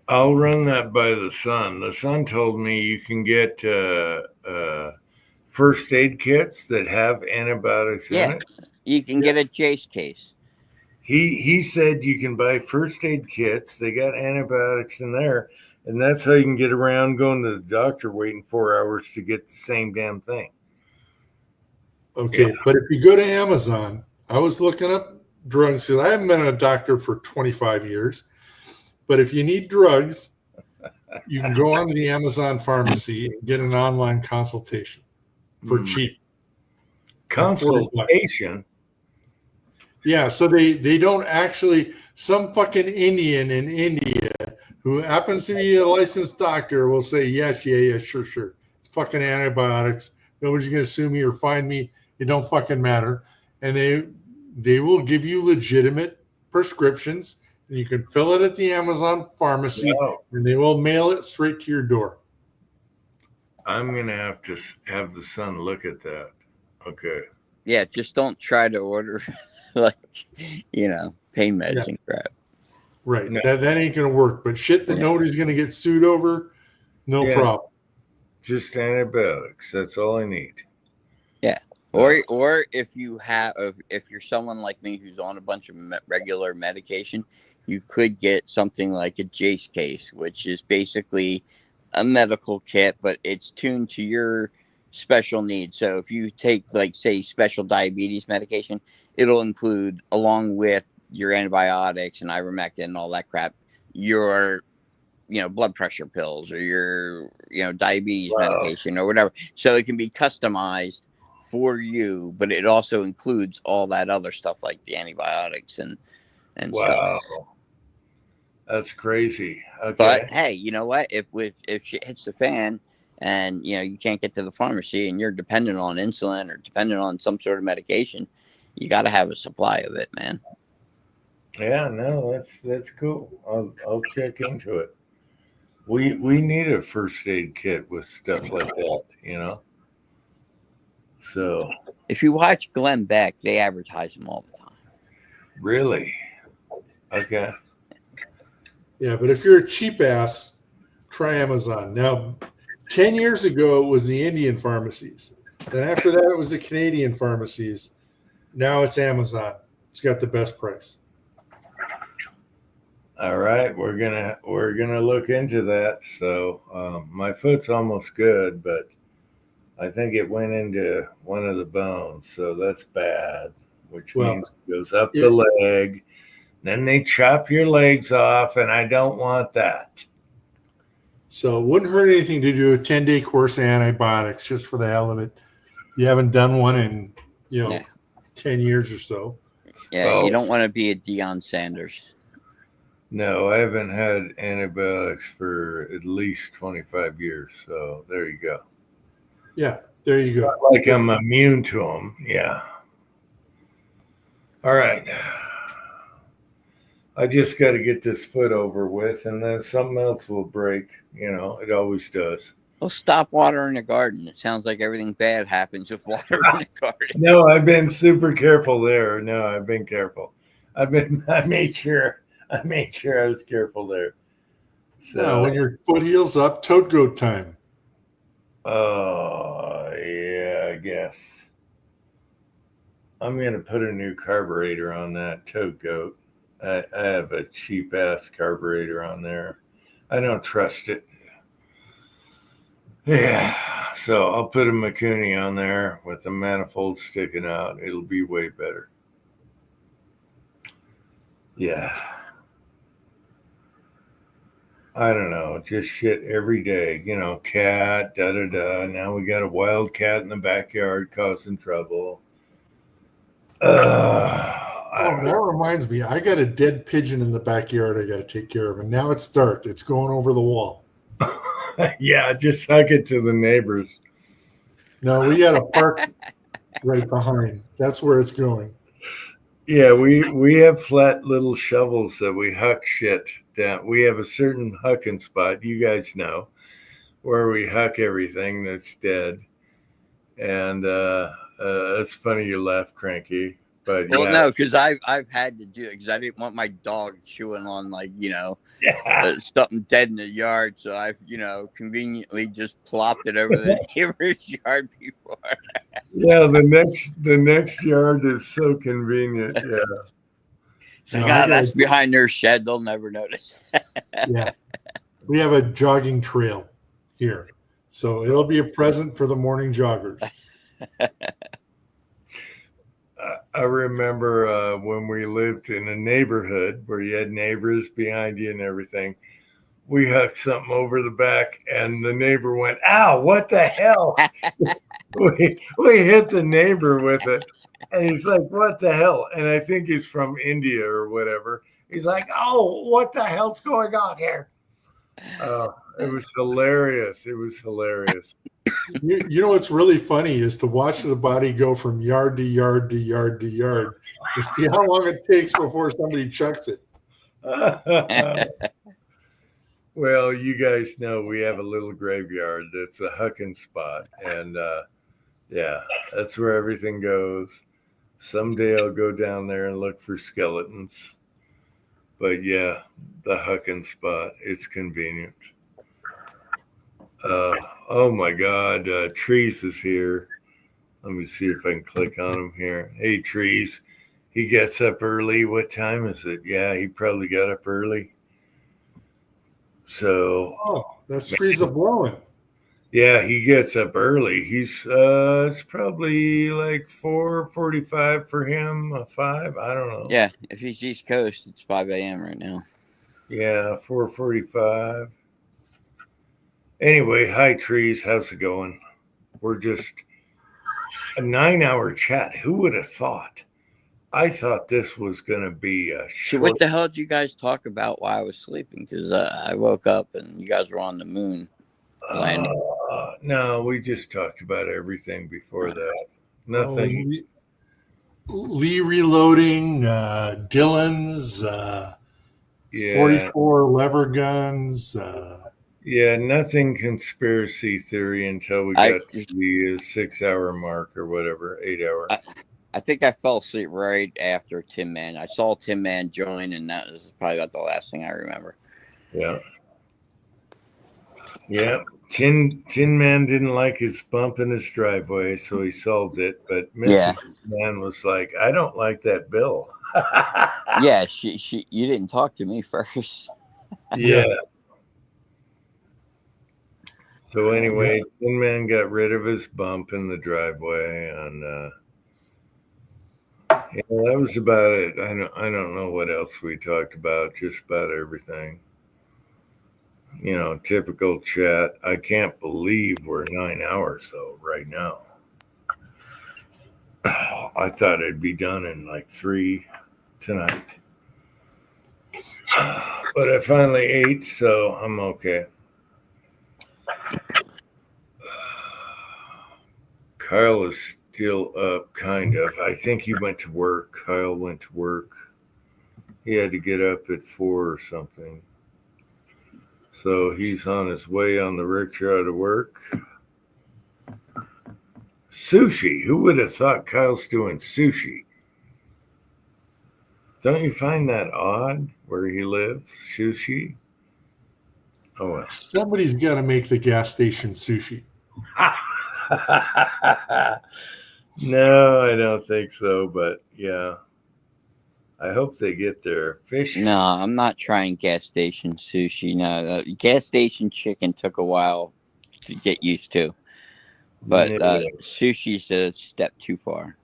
I'll run that by the son. The son told me you can get first aid kits that have antibiotics in it. You can get a Jace case. He said you can buy first aid kits. They got antibiotics in there, and that's how you can get around going to the doctor waiting 4 hours to get the same damn thing. Okay, but if you go to Amazon, I was looking up drugs because I haven't been a doctor for 25 years. But if you need drugs, you can go onto the Amazon pharmacy and get an online consultation for cheap. Consultation? Yeah, so they don't actually, some fucking Indian in India who happens to be a licensed doctor will say, yes, yeah, sure. It's fucking antibiotics. Nobody's going to sue me or find me. It don't fucking matter. And they will give you legitimate prescriptions. And you can fill it at the Amazon pharmacy, and they will mail it straight to your door. I'm going to have the son look at that. Okay. Yeah, just don't try to order like pain meds Yeah. and crap. Right. No. That ain't gonna work. But shit that nobody's gonna get sued over, no Yeah. problem. Just antibiotics. That's all I need. Or if you're someone like me who's on a bunch of regular medication, you could get something like a Jace case, which is basically a medical kit, but it's tuned to your special needs. So if you take, like, say, special diabetes medication, it'll include, along with your antibiotics and ivermectin and all that crap, your blood pressure pills or your diabetes medication or whatever. So it can be customized for you, but it also includes all that other stuff like the antibiotics and stuff. Wow. That's crazy. Okay. But hey, you know what? If shit hits the fan and you can't get to the pharmacy and you're dependent on insulin or dependent on some sort of medication, you got to have a supply of it, man. Yeah, no, that's cool. I'll check into it. We need a first aid kit with stuff like that, So If you watch Glenn Beck, they advertise them all the time. really, okay. Yeah, but if you're a cheap ass, try Amazon. Now, 10 years ago, it was the Indian pharmacies. Then after that, it was the Canadian pharmacies. Now it's Amazon. It's got the best price. All right, we're gonna look into that. So my foot's almost good, but I think it went into one of the bones, so that's bad. Which means it goes up the leg. Then they chop your legs off, and I don't want that. So it wouldn't hurt anything to do a 10-day course of antibiotics just for the hell of it. You haven't done one in 10 years or so. Yeah, you don't want to be a Deion Sanders. No, I haven't had antibiotics for at least 25 years. So there you go. Yeah, there you go. Like I'm immune to them. Yeah. All right. I just got to get this foot over with, and then something else will break. It always does. Well, stop watering the garden. It sounds like everything bad happens with watering the garden. No, I've been super careful there. No, I've been careful. I made sure I was careful there. So Now, when your foot heals up, toad goat time. Oh, yeah, I guess. I'm going to put a new carburetor on that toad goat. I have a cheap ass carburetor on there. I don't trust it. Yeah, so I'll put a Mikuni on there with the manifold sticking out. It'll be way better. Yeah. I don't know, just shit every day. Cat, da-da-da. Now we got a wild cat in the backyard causing trouble. That reminds me, I got a dead pigeon in the backyard I got to take care of, and now it's dark. It's going over the wall. Yeah, just hug it to the neighbors. No, we got a park right behind. That's where it's going. Yeah, we have flat little shovels that we huck shit down. We have a certain hucking spot, you guys know, where we huck everything that's dead. And it's funny you laugh, Cranky. But Well, no, because I've had to do it because I didn't want my dog chewing on something dead in the yard. So I've conveniently just plopped it over the neighbor's yard before. Yeah, the next yard is so convenient. Yeah. So that's behind their shed. They'll never notice. Yeah, we have a jogging trail here, so it'll be a present for the morning joggers. I remember when we lived in a neighborhood where you had neighbors behind you and everything. We hucked something over the back, and the neighbor went, "Ow, what the hell?" we hit the neighbor with it, and he's like, "What the hell?" And I think he's from India or whatever. He's like, "Oh, what the hell's going on here?" It was hilarious. It was hilarious. You know what's really funny is to watch the body go from yard to yard to yard to yard to see how long it takes before somebody chucks it. Well, you guys know we have a little graveyard that's a hucking spot, and Yeah, that's where everything goes. Someday I'll go down there and look for skeletons. But yeah, the Huckin spot, it's convenient. Oh my God, Trees is here. Let me see if I can click on him here. Hey, Trees. He gets up early. What time is it? Yeah, he probably got up early. So, Oh, that's Frieza blowing. yeah, he gets up early. He's it's probably like 4:45 for him, 5. I don't know. Yeah, if he's East Coast, it's 5 a.m. right now. Yeah, 4:45. Anyway, hi Trees, how's it going? We're just a 9-hour chat. Who would have thought? I thought this was gonna be a So short. what the hell did you guys talk about while I was sleeping? Because I woke up and you guys were on the moon landing. No, we just talked about everything before that. Nothing. Lee reloading, Dylan's, Yeah. 44 lever guns. Yeah, nothing conspiracy theory until we got to the 6-hour mark or whatever, 8 hour. I think I fell asleep right after Tin Man. I saw Tin Man join, and that was probably about the last thing I remember. Yeah. Yeah. Tin Man didn't like his bump in his driveway, so he solved it. But Mrs. Man was like, I don't like that bill. Yeah, you didn't talk to me first. Yeah. So anyway, Tin Man got rid of his bump in the driveway, and yeah, that was about it. I don't know what else we talked about. Just about everything. You know, typical chat. I can't believe we're 9 hours though right now. I thought it'd be done in like 3 tonight, but I finally ate, so I'm okay. Kyle is still up, kind of. I think he went to work. Kyle went to work. He had to get up at 4 or something. So he's on his way on the rickshaw to work. Sushi. Who would have thought Kyle's doing sushi? Don't you find that odd where he lives? Sushi? Oh, well. Somebody's got to make the gas station sushi. No, I don't think so, but yeah. I hope they get their fish. No, I'm not trying gas station sushi. No, gas station chicken took a while to get used to, but sushi's a step too far.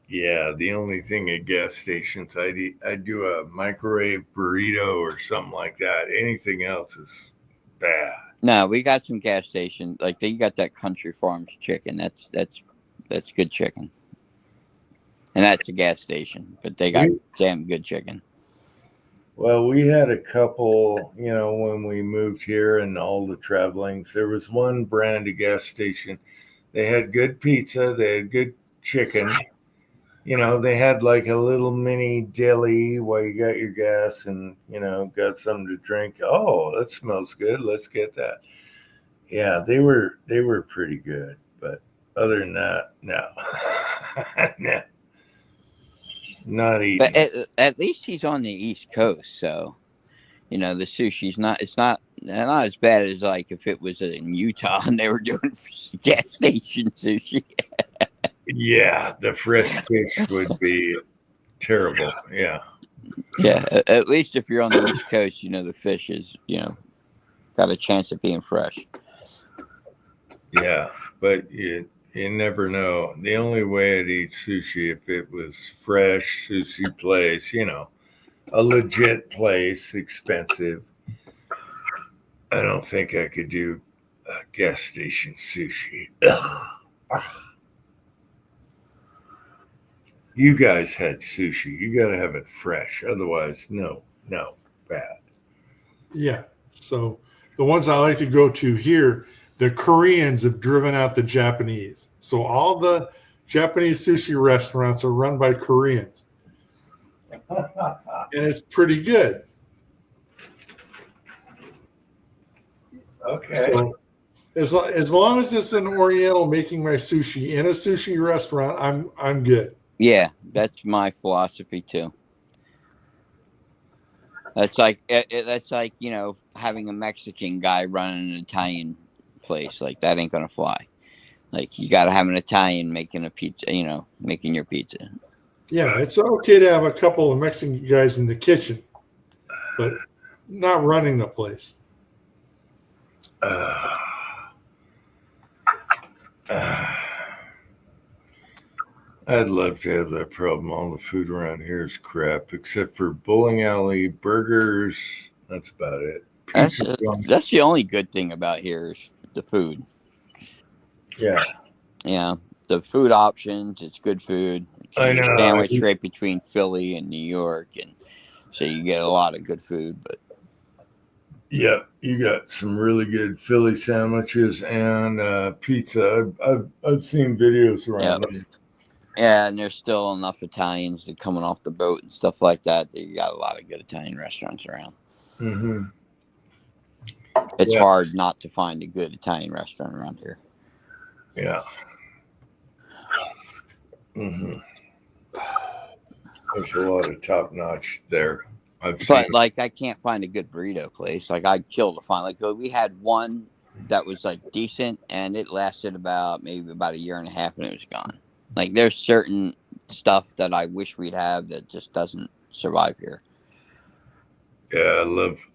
Yeah, the only thing at gas stations, I do a microwave burrito or something like that. Anything else is bad. No, we got some gas station. Like they got that Country Farms chicken. That's good chicken. And that's a gas station, but they got damn good chicken. Well, we had a couple, you know, when we moved here and all the travelings, there was one brand of gas station. They had good pizza. They had good chicken. You know, they had like a little mini deli while you got your gas and, you know, got something to drink. Oh, that smells good. Let's get that. Yeah, they were pretty good. But other than that, no. No. Not eating. But at least he's on the East Coast, so you know the sushi's not as bad as like if it was in Utah and they were doing gas station sushi. Yeah, the fresh fish would be terrible. Yeah. Yeah, at least if you're on the East Coast, you know the fish is, you know, got a chance of being fresh. Yeah, but you never know. The only way I'd eat sushi if it was fresh sushi place, you know, a legit place, expensive. I don't think I could do a gas station sushi. Ugh. You guys had sushi. You got to have it fresh. Otherwise, no, bad. Yeah. So the ones I like to go to here, the Koreans have driven out the Japanese. So all the Japanese sushi restaurants are run by Koreans. And it's pretty good. Okay. So as long as it's an Oriental making my sushi in a sushi restaurant, I'm good. Yeah, that's my philosophy too. That's like that's like, you know, having a Mexican guy running an Italian place. Like that ain't gonna fly. Like you got to have an Italian making a pizza, you know, making your pizza. Yeah, it's okay to have a couple of Mexican guys in the kitchen, but not running the place. I'd love to have that problem. All the food around here is crap, except for bowling alley, burgers. That's about it. That's the only good thing about here is the food. Yeah. Yeah, the food options. It's good food. I know. Sandwich right between Philly and New York, and so you get a lot of good food. But yeah, you got some really good Philly sandwiches and pizza. I've seen videos around them. Yeah, and there's still enough Italians that coming off the boat and stuff like that. That you got a lot of good Italian restaurants around. Mm-hmm. It's hard not to find a good Italian restaurant around here. Yeah. Mm-hmm. There's a lot of top notch there. But like, I can't find a good burrito place. Like, I'd kill to find. Like, we had one that was like decent, and it lasted about a year and a half, and it was gone. Like, there's certain stuff that I wish we'd have that just doesn't survive here. Yeah,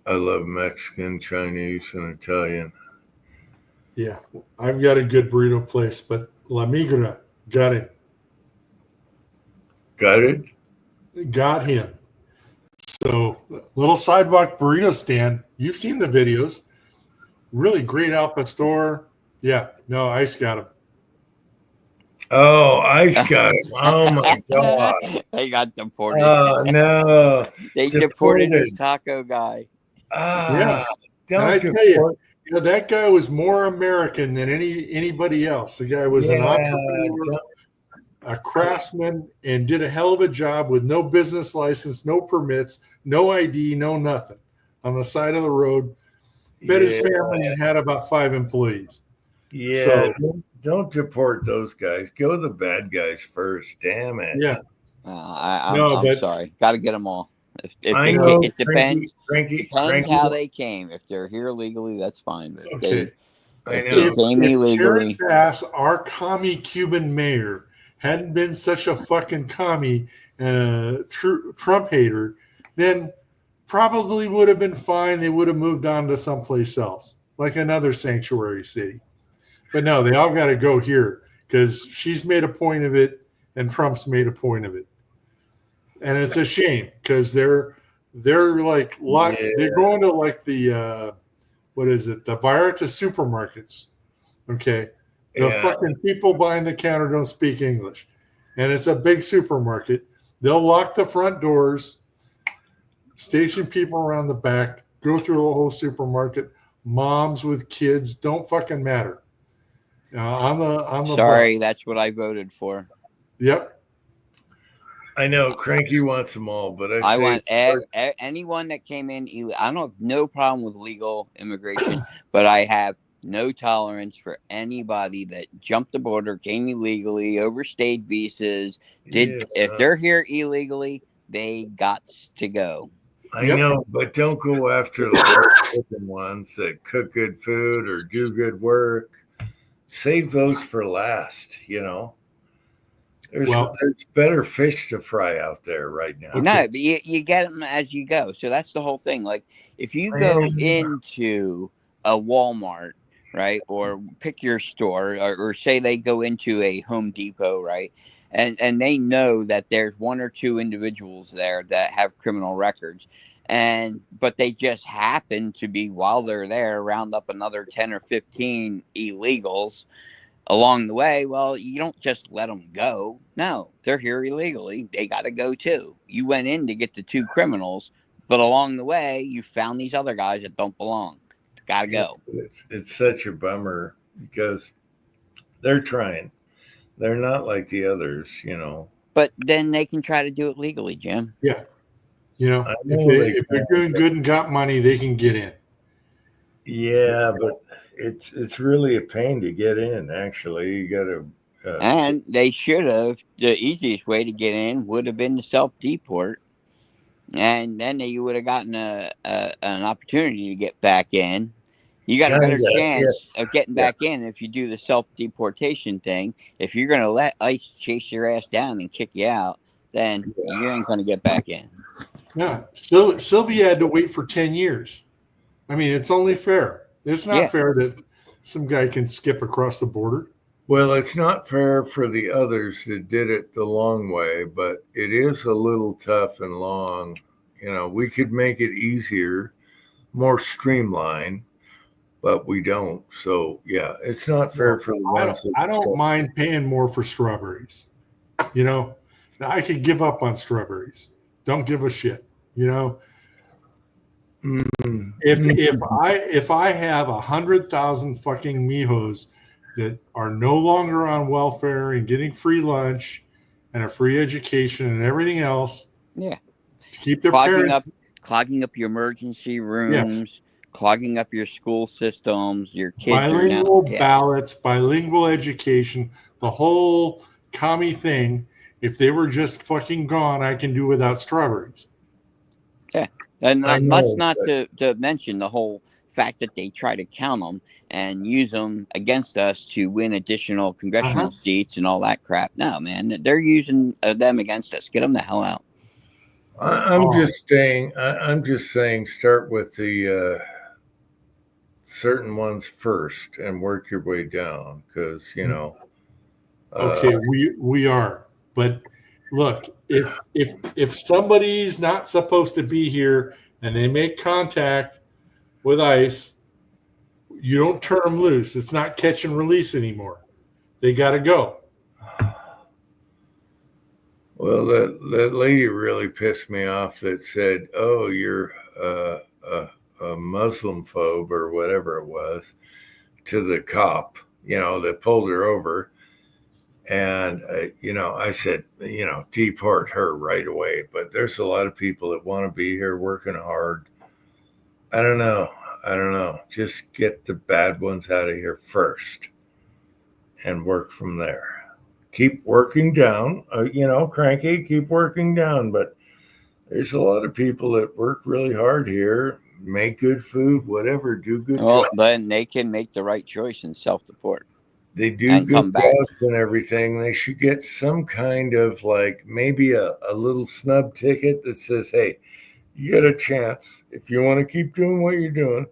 I love Mexican, Chinese, and Italian. Yeah, I've got a good burrito place, but La Migra got him. Got it? Got him. So, little sidewalk burrito stand. You've seen the videos. Really great outlet store. Yeah, no, Ice got him. Oh, Ice got him. Oh, my God. They got deported. Oh, no. They deported his taco guy. Yeah. Don't And I tell you, that guy was more American than anybody else. The guy was an entrepreneur, a craftsman, and did a hell of a job with no business license, no permits, no ID, no nothing. On the side of the road, fed his family and had about 5 employees. Yeah, So, don't deport those guys. Go the bad guys first. Damn it. yeah. I'm sorry. Got to get them all. If it depends. Depends how they came. If they're here legally, that's fine. But if they came illegally, Jared Bass, our commie Cuban mayor, hadn't been such a fucking commie and a Trump hater, then probably would have been fine. They would have moved on to someplace else, like another sanctuary city. But no, they all got to go here because she's made a point of it and Trump's made a point of it. And it's a shame because they're like they're going to like the what is it? The Vallarta supermarkets. Okay. The fucking people behind the counter don't speak English. And it's a big supermarket. They'll lock the front doors, station people around the back, go through the whole supermarket. Moms with kids don't fucking matter. I'm the sorry, that's what I voted for. Yep. I know Cranky wants them all, but I want anyone that came in. I don't have no problem with legal immigration, but I have no tolerance for anybody that jumped the border, came illegally, overstayed visas. If they're here illegally, they got to go. I know, but don't go after the ones that cook good food or do good work. Save those for last, you know. There's better fish to fry out there right now. No, but you get them as you go. So that's the whole thing. Like, if you go into a Walmart, right, or pick your store, or say they go into a Home Depot, right, and they know that there's 1 or 2 individuals there that have criminal records, but they just happen to be, while they're there, round up another 10 or 15 illegals along the way. Well, you don't just let them go. No, they're here illegally. They got to go too. You went in to get the 2 criminals, but along the way, you found these other guys that don't belong. Got to go. It's such a bummer because they're trying. They're not like the others, you know. But then they can try to do it legally, Jim. Yeah. You know, if they're doing good and got money, they can get in. Yeah, but it's really a pain to get in. Actually, you got to. And they should have. The easiest way to get in would have been to self deport, and then you would have gotten an opportunity to get back in. You got a better Kinda, chance of getting yeah. back in if you do the self deportation thing. If you're going to let ICE chase your ass down and kick you out, then you ain't going to get back in. Yeah. So Sylvia had to wait for 10 years. I mean, it's only fair. It's not Yeah. fair that some guy can skip across the border. Well, it's not fair for the others that did it the long way, but it is a little tough and long. You know, we could make it easier, more streamlined, but we don't. So yeah, it's not fair for the ones I don't mind paying more for strawberries. You know, now I could give up on strawberries. Don't give a shit. You know, if I have 100,000 fucking mijos that are no longer on welfare and getting free lunch and a free education and everything else, yeah, to keep their parents clogging up your emergency rooms, clogging up your school systems, your kids bilingual are now ballots, bilingual education, the whole commie thing. If they were just fucking gone, I can do without strawberries. Yeah, and I let's know, not to mention the whole fact that they try to count them and use them against us to win additional congressional seats and all that crap. No, man, they're using them against us. Get them the hell out. I'm just saying. I'm just saying. Start with the certain ones first and work your way down, because you know. Okay, we are, but look, if somebody's not supposed to be here and they make contact with ICE, you don't turn them loose. It's not catch and release anymore. They got to go. Well, that lady really pissed me off that said, "Oh, you're a Muslim phobe," or whatever it was, to the cop, you know, that pulled her over. And, you know, I said, you know, deport her right away. But there's a lot of people that want to be here working hard. I don't know. Just get the bad ones out of here first and work from there. Keep working down, you know, cranky, keep working down. But there's a lot of people that work really hard here, make good food, whatever, do good Well, jobs. then they can make the right choice and self-deport. They do and good come back. jobs and everything. They should get some kind of like maybe a little snub ticket that says, hey, you get a chance. If you want to keep doing what you're doing,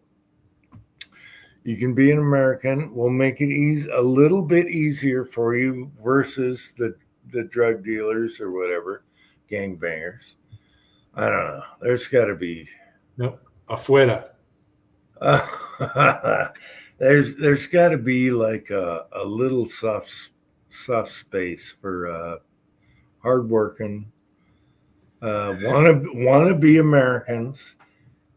you can be an American. We'll make it a little bit easier for you versus the drug dealers or whatever, gangbangers. I don't know. There's got to be. No, afuera. There's got to be like a little soft space for hardworking, want to be Americans,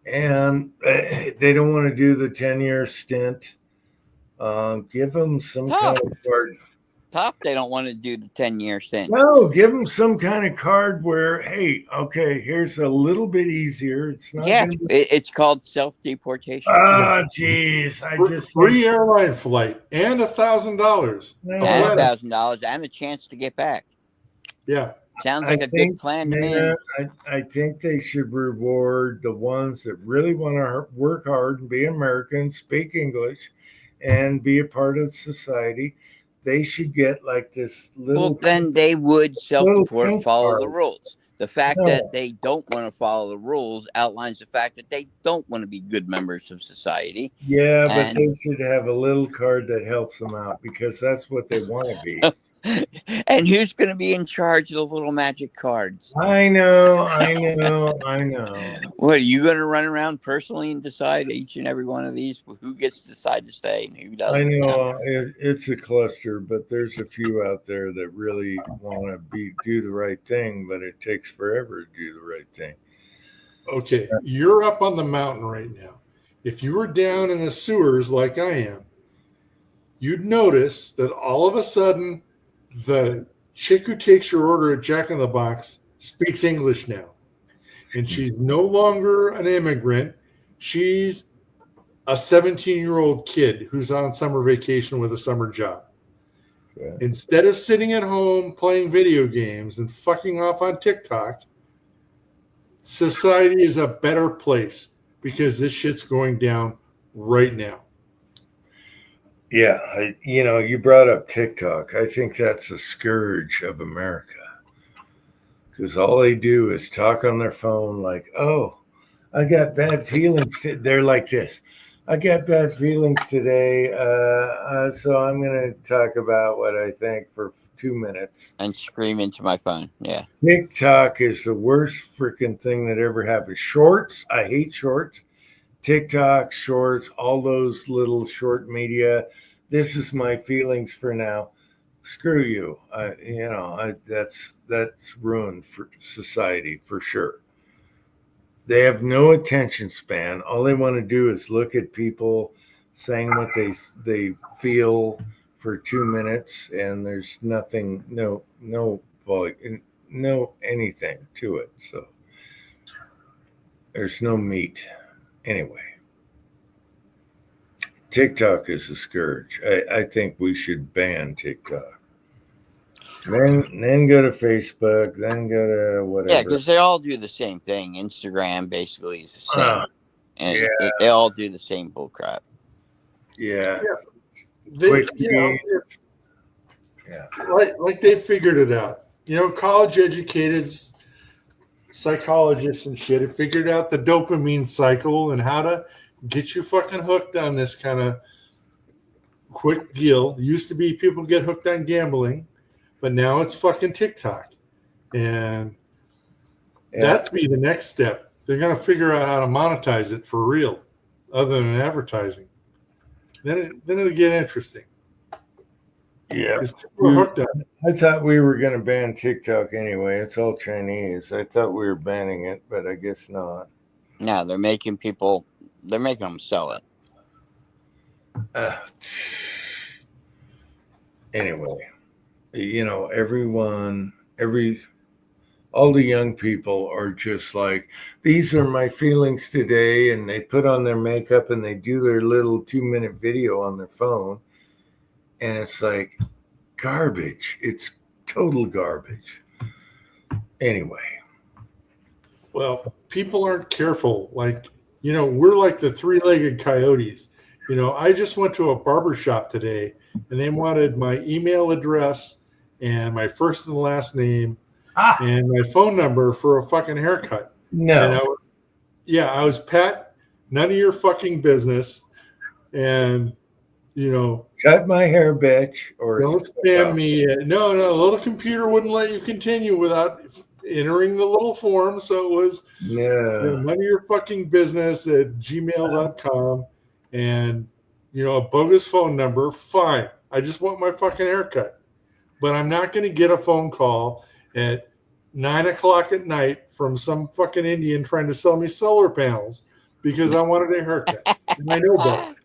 and they don't want to do the 10-year stint. Give them some kind of card. They don't want to do the 10-year stint. No, give them some kind of card where, hey, okay, here's a little bit easier. It's not. Yeah, it's called self-deportation. Oh, geez, I just free airline flight and $1,000. And $1,000 and a chance to get back. Yeah, sounds like a good plan to me. I think they should reward the ones that really want to work hard and be Americans, speak English, and be a part of society. They should get like this little. Well, then they would self-deport, follow the rules. The fact that they don't want to follow the rules outlines the fact that they don't want to be good members of society. Yeah, but they should have a little card that helps them out because that's what they want to be. And who's going to be in charge of the little magic cards? I know. What, are you going to run around personally and decide each and every one of these who gets to decide to stay and who doesn't? I know it's a cluster, but there's a few out there that really want to do the right thing, but it takes forever to do the right thing. Okay, you're up on the mountain right now. If you were down in the sewers like I am, you'd notice that all of a sudden the chick who takes your order at Jack in the Box speaks English now. And she's no longer an immigrant. She's a 17-year-old kid who's on summer vacation with a summer job. Okay. Instead of sitting at home playing video games and fucking off on TikTok, society is a better place because this shit's going down right now. Yeah, you brought up TikTok. I think that's a scourge of America because all they do is talk on their phone like, oh, I got bad feelings. They're like this. I got bad feelings today, so I'm going to talk about what I think for 2 minutes. And scream into my phone. Yeah. TikTok is the worst freaking thing that ever happened. Shorts, I hate shorts. TikTok, shorts, all those little short media. This is my feelings for now. Screw you. That's ruined for society for sure. They have no attention span. All they want to do is look at people saying what they feel for 2 minutes, and there's nothing, no volume, no anything to it. So there's no meat. Anyway, TikTok is a scourge. I think we should ban TikTok. Then go to Facebook, then go to whatever. Yeah, because they all do the same thing. Instagram basically is the same. And yeah. they all do the same bullcrap. Yeah. They, like they figured it out. College educated psychologists and shit have figured out the dopamine cycle and how to get you fucking hooked on this kind of quick deal. It used to be people get hooked on gambling, but now it's fucking TikTok. And that'd be the next step. They're going to figure out how to monetize it for real, other than advertising. Then it'll get interesting. Yeah. I thought we were going to ban TikTok anyway. It's all Chinese. I thought we were banning it, but I guess not. No, they're making them sell it. Anyway, all the young people are just like, these are my feelings today. And they put on their makeup and they do their little 2-minute video on their phone. And it's like garbage. It's total garbage. Anyway. Well, people aren't careful. We're like the three-legged coyotes. I just went to a barber shop today and they wanted my email address and my first and last name and my phone number for a fucking haircut. No. And I was Pat, none of your fucking business. And, cut my hair, bitch. Or don't spam me. No, the little computer wouldn't let you continue without entering the little form. So it was none of your fucking business at gmail.com and, a bogus phone number. Fine. I just want my fucking haircut. But I'm not going to get a phone call at 9:00 at night from some fucking Indian trying to sell me solar panels because I wanted a haircut. And I know better.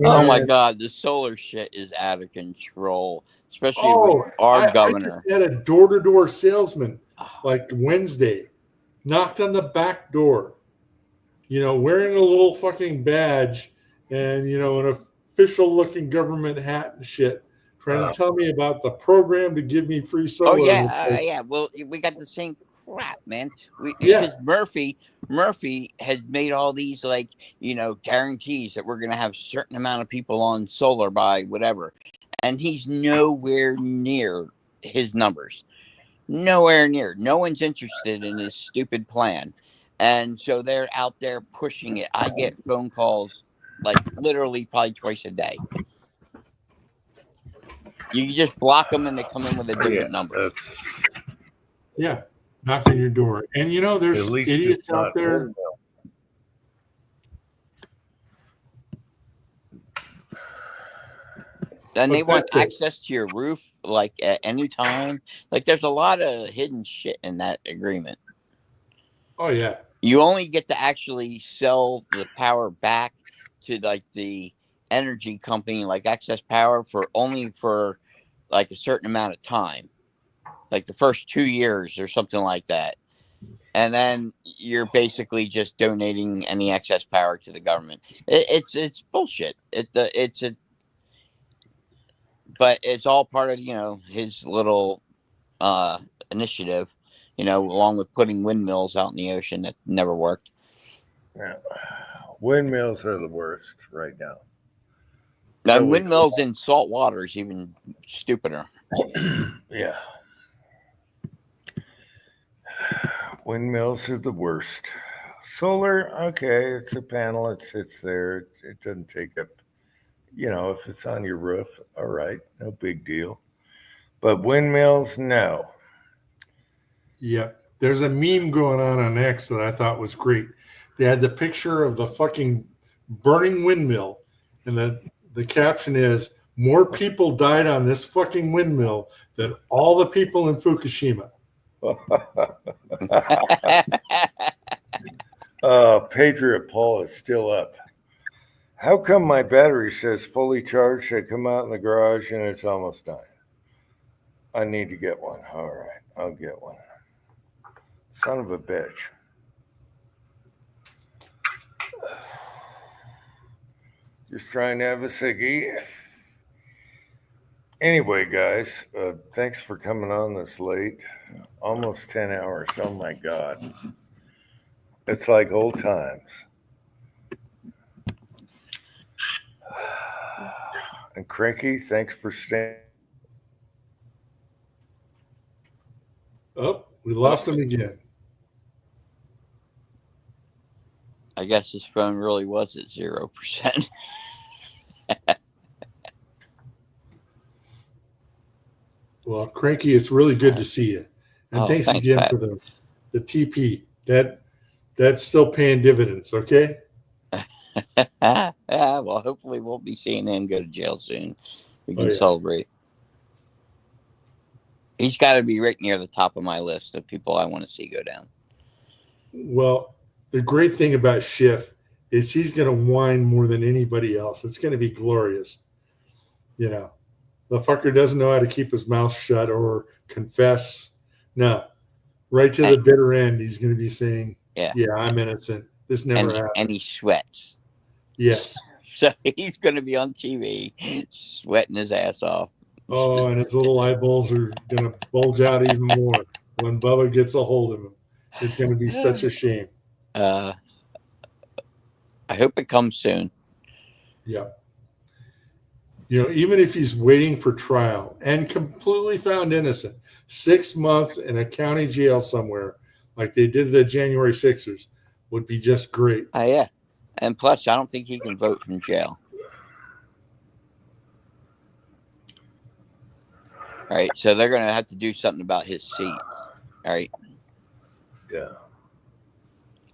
Oh my God, the solar shit is out of control, especially with our governor. I just had a door-to-door salesman Wednesday, knocked on the back door, wearing a little fucking badge and, an official-looking government hat and shit, trying to tell me about the program to give me free solar. Oh, yeah. Well, we got the same crap, man. Because Murphy has made all these guarantees that we're going to have a certain amount of people on solar by whatever, and he's nowhere near his numbers. Nowhere near. No one's interested in his stupid plan, and so they're out there pushing it. I get phone calls literally probably twice a day. You just block them and they come in with a different number. Yeah. Knock on your door. And there's idiots out there. And they want access to your roof at any time. There's a lot of hidden shit in that agreement. Oh yeah. You only get to actually sell the power back to the energy company Access Power for a certain amount of time. The first 2 years or something like that. and then you're basically just donating any excess power to the government. It's bullshit. But it's all part of his little initiative, along with putting windmills out in the ocean that never worked. Yeah. Windmills are the worst right now. Now, windmills in salt water is even stupider. Yeah. Windmills are the worst. Solar, okay, it's a panel, it sits there, it doesn't take up, if it's on your roof, all right, no big deal. But windmills, no. Yep. There's a meme going on X that I thought was great. They had the picture of the fucking burning windmill, and the caption is, "More people died on this fucking windmill than all the people in Fukushima." Patriot Paul is still up. How come my battery says fully charged? I come out in the garage and it's almost dying. I need to get one. All right, I'll get one. Son of a bitch. Just trying to have a ciggy. Anyway, guys, thanks for coming on this late. Almost 10 hours. Oh, my God. It's like old times. And Cranky, thanks for staying. Oh, we lost him again. I guess his phone really was at 0%. Well, Cranky, it's really good to see you. And thanks again Pat. for the TP. That's still paying dividends, okay? Yeah, well, hopefully we'll be seeing him go to jail soon. We can celebrate. He's got to be right near the top of my list of people I want to see go down. Well, the great thing about Schiff is he's going to whine more than anybody else. It's going to be glorious. The fucker doesn't know how to keep his mouth shut or confess. No, right to the bitter end, he's going to be saying, yeah, I'm innocent. This never happened. And he sweats. Yes. So he's going to be on TV sweating his ass off. Oh, and his little eyeballs are going to bulge out even more when Bubba gets a hold of him. It's going to be such a shame. I hope it comes soon. Yeah. Even if he's waiting for trial and completely found innocent, 6 months in a county jail somewhere, like they did the January 6ers, would be just great. Yeah. And plus, I don't think he can vote from jail. All right. So they're going to have to do something about his seat. All right. Yeah.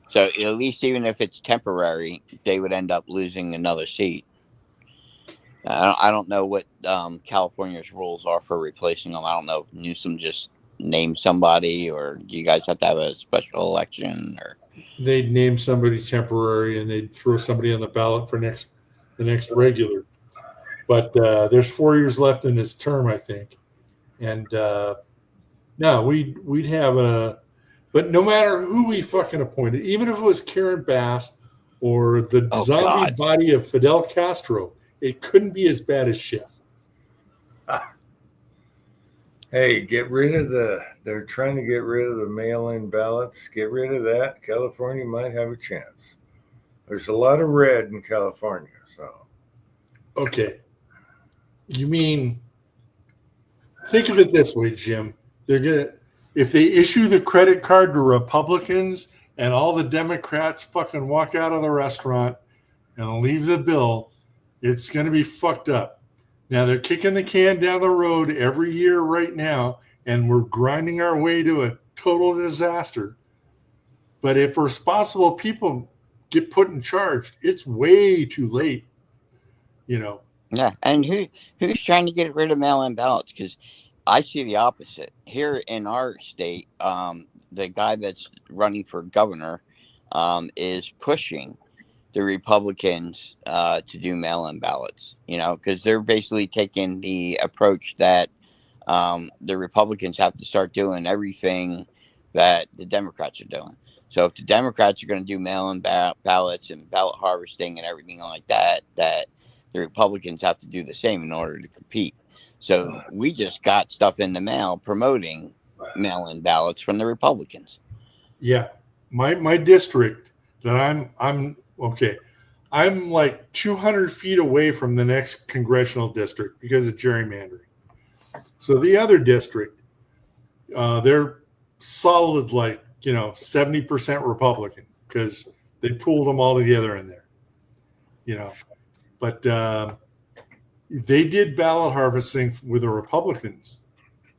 So at least even if it's temporary, they would end up losing another seat. I don't know what California's rules are for replacing them. I don't know if Newsom just named somebody, or do you guys have to have a special election? Or they'd name somebody temporary and they'd throw somebody on the ballot for the next regular. But there's 4 years left in his term, I think. And no, we'd have a. But no matter who we fucking appointed, even if it was Karen Bass or the zombie body of Fidel Castro, it couldn't be as bad as Schiff. Hey, get rid of they're trying to get rid of the mail-in ballots. Get rid of that. California might have a chance. There's a lot of red in California, so. Okay. You mean, think of it this way, Jim. If they issue the credit card to Republicans and all the Democrats fucking walk out of the restaurant and leave the bill, it's going to be fucked up. Now, they're kicking the can down the road every year right now, and we're grinding our way to a total disaster. But if responsible people get put in charge, it's way too late, Yeah, and who's trying to get rid of mail-in ballots? Because I see the opposite. Here in our state, the guy that's running for governor is pushing the Republicans to do mail-in ballots, because they're basically taking the approach that the Republicans have to start doing everything that the Democrats are doing. So if the Democrats are going to do mail-in ballots and ballot harvesting and everything like that, that the Republicans have to do the same in order to compete. So we just got stuff in the mail promoting mail-in ballots from the Republicans. Yeah, my district that I'm okay. I'm like 200 feet away from the next congressional district because of gerrymandering. So the other district, they're solid, like 70% Republican because they pulled them all together in there. But they did ballot harvesting with the Republicans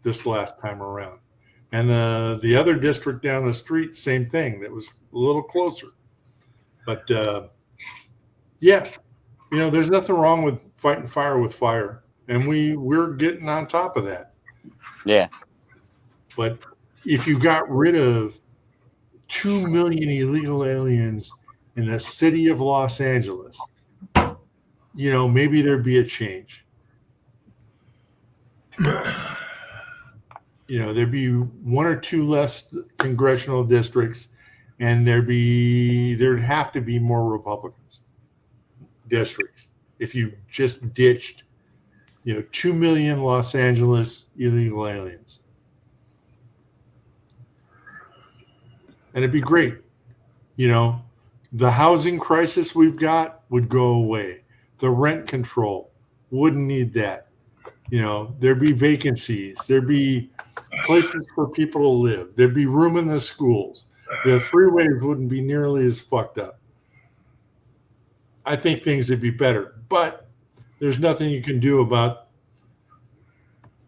this last time around. And the other district down the street, same thing. That was a little closer. But yeah, there's nothing wrong with fighting fire with fire, and we're getting on top of that. Yeah. But if you got rid of 2 million illegal aliens in the city of Los Angeles, maybe there'd be a change. There'd be 1 or 2 less congressional districts, and there'd have to be more Republicans districts if you just ditched 2 million Los Angeles illegal aliens. And it'd be great. The housing crisis we've got would go away. The rent control wouldn't need that. There'd be vacancies. There'd be places for people to live. There'd be room in the schools. The freeways wouldn't be nearly as fucked up. I think things would be better, but there's nothing you can do about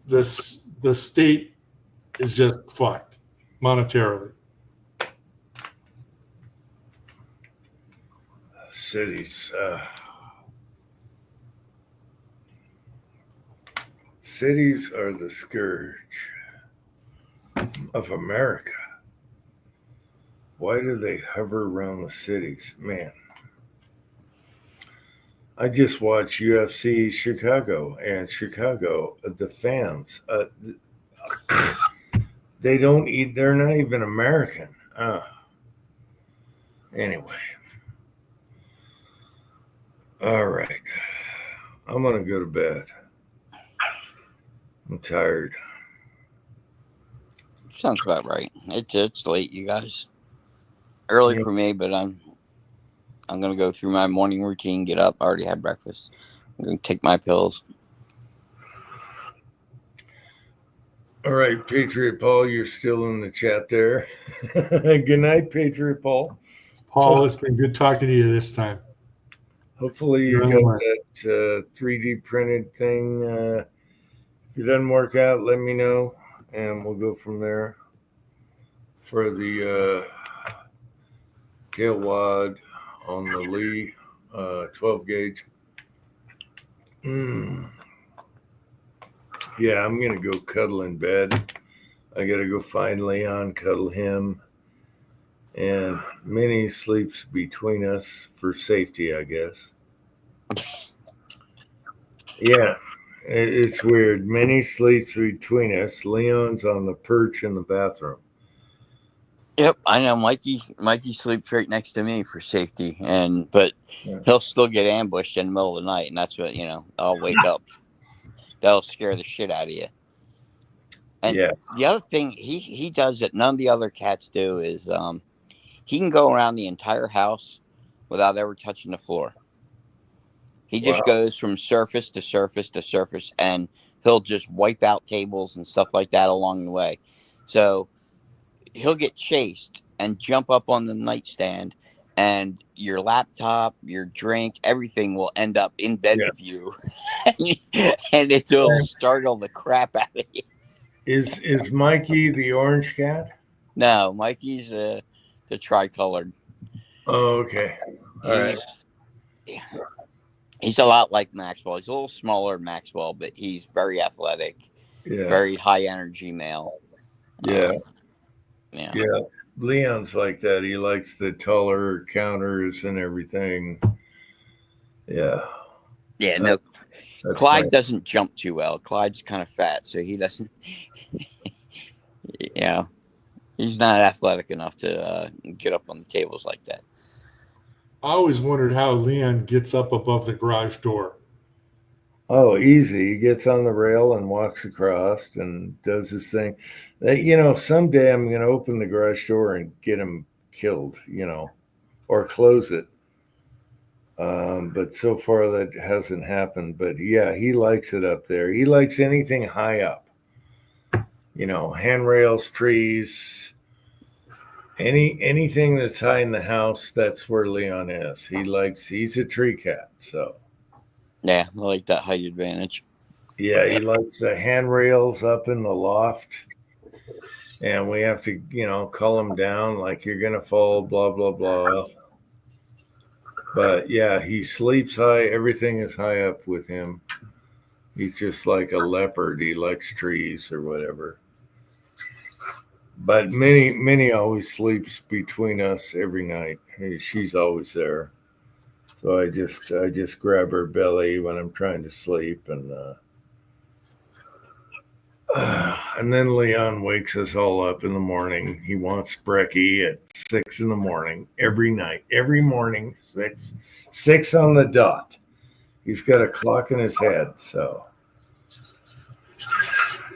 this. The state is just fucked monetarily. Cities. Cities are the scourge of America. Why do they hover around the cities? Man. I just watched UFC Chicago, and Chicago, the fans, they don't eat, they're not even American. Anyway. All right. I'm going to go to bed. I'm tired. Sounds about right. It's late, you guys. Early for me, but I'm going to go through my morning routine, get up. I already had breakfast. I'm going to take my pills. All right, Patriot Paul, you're still in the chat there. Good night, Patriot Paul. Paul, it's been good talking to you this time. Hopefully you got that 3D printed thing. If it doesn't work out, let me know, and we'll go from there. For the tail wad on the Lee 12 gauge. Yeah, I'm going to go cuddle in bed. I got to go find Leon, cuddle him. And Minnie sleeps between us for safety, I guess. Yeah, it's weird. Minnie sleeps between us. Leon's on the perch in the bathroom. Yep, I know. Mikey sleeps right next to me for safety, but he'll still get ambushed in the middle of the night, and that's what I'll wake up. That'll scare the shit out of you. And the other thing he does that none of the other cats do is he can go around the entire house without ever touching the floor. He just goes from surface to surface to surface, and he'll just wipe out tables and stuff like that along the way. So he'll get chased and jump up on the nightstand, and your laptop, your drink, everything will end up in bed with you, and it'll startle the crap out of you. Is Mikey the orange cat? No, Mikey's the tricolored. Oh, okay. All right. He's a lot like Maxwell. He's a little smaller than Maxwell, but he's very athletic, very high energy male. Yeah. Leon's like that. He likes the taller counters and everything. Yeah. Yeah, no. Clyde doesn't jump too well. Clyde's kind of fat, so he doesn't. He's not athletic enough to get up on the tables like that. I always wondered how Leon gets up above the garage door. Oh, easy. He gets on the rail and walks across and does his thing. Someday I'm going to open the garage door and get him killed, or close it. But so far that hasn't happened. But yeah, he likes it up there. He likes anything high up. Handrails, trees, anything that's high in the house, that's where Leon is. He's a tree cat, so. Yeah, I like that height advantage. Yeah, he likes the handrails up in the loft. And we have to, call him down like you're going to fall, blah, blah, blah. But yeah, he sleeps high. Everything is high up with him. He's just like a leopard. He likes trees or whatever. But Minnie always sleeps between us every night. She's always there. So I just grab her belly when I'm trying to sleep, and then Leon wakes us all up in the morning. He wants brekkie at 6 a.m. every night, every morning, 6 on the dot. He's got a clock in his head, so.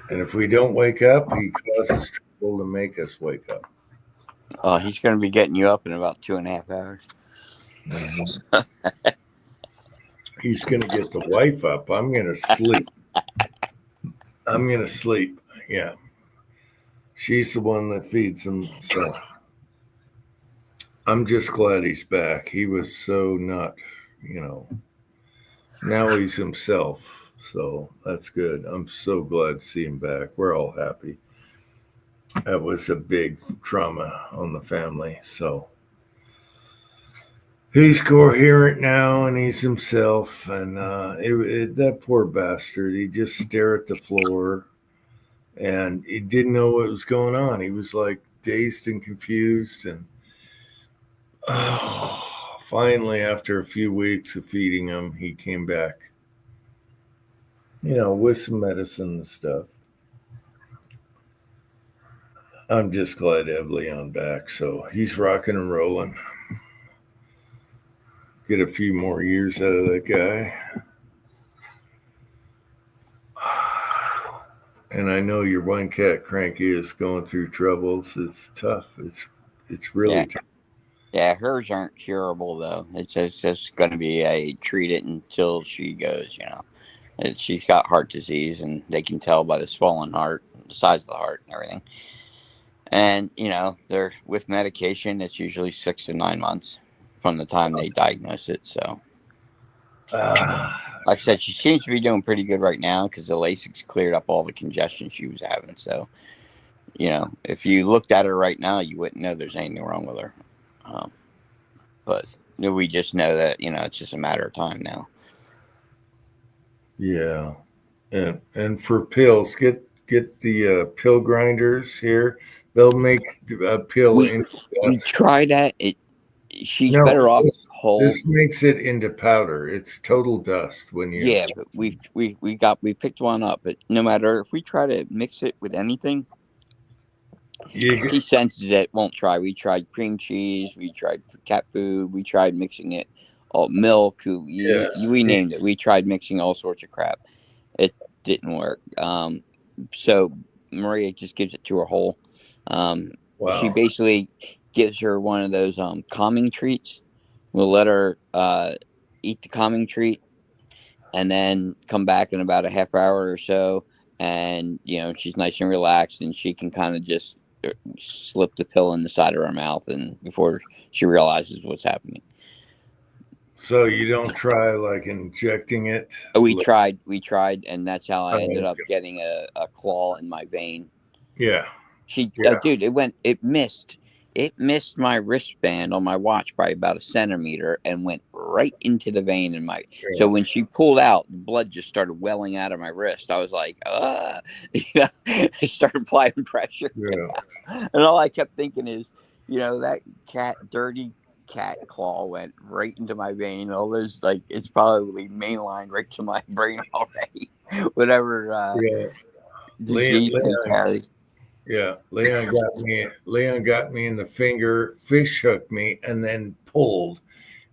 And if we don't wake up, he causes trouble to make us wake up. He's going to be getting you up in about 2.5 hours. He's going to get the wife up. I'm going to sleep. Yeah. She's the one that feeds him. So I'm just glad he's back. He was so not, now he's himself. So that's good. I'm so glad to see him back. We're all happy. That was a big trauma on the family. So he's coherent now, and he's himself. And that poor bastard, he just stared at the floor, and he didn't know what was going on. He was like dazed and confused. And finally, after a few weeks of feeding him, he came back, with some medicine and stuff. I'm just glad to have Leon back. So he's rocking and rolling. Get a few more years out of that guy. And I know your one cat Cranky is going through troubles. It's tough. It's really tough. Yeah, hers aren't curable though. It's just going to be treat it until she goes. She's got heart disease, and they can tell by the swollen heart, the size of the heart, and everything. And they're with medication. It's usually 6 to 9 months from the time they diagnose it. So, like I said, she seems to be doing pretty good right now because the Lasix cleared up all the congestion she was having. So, if you looked at her right now, you wouldn't know there's anything wrong with her. But we just know that, it's just a matter of time now. Yeah. And for pills, get the pill grinders here. They'll make a pill. We try that. She's better off whole. This makes it into powder. It's total dust when you. Yeah, but we picked one up. But no matter if we try to mix it with anything, he senses it. Won't try. We tried cream cheese. We tried cat food. We tried mixing it. Milk. We named it. We tried mixing all sorts of crap. It didn't work. So Maria just gives it to her whole. Wow. She basically gives her one of those calming treats. We'll let her eat the calming treat, and then come back in about a half hour or so, and she's nice and relaxed, and she can kind of just slip the pill in the side of her mouth, and before she realizes what's happening. So you don't try like injecting it? We tried, and that's how I ended up getting a claw in my vein. Yeah. Dude, it missed my wristband on my watch by about a centimeter and went right into the vein in my. Yeah. So when she pulled out, the blood just started welling out of my wrist. I was like, I started applying pressure. Yeah. And all I kept thinking is, that dirty cat claw went right into my vein. All those, it's probably mainlined right to my brain already. Whatever disease they carry. Yeah, Leon got me. Leon got me in the finger, fish hooked me, and then pulled,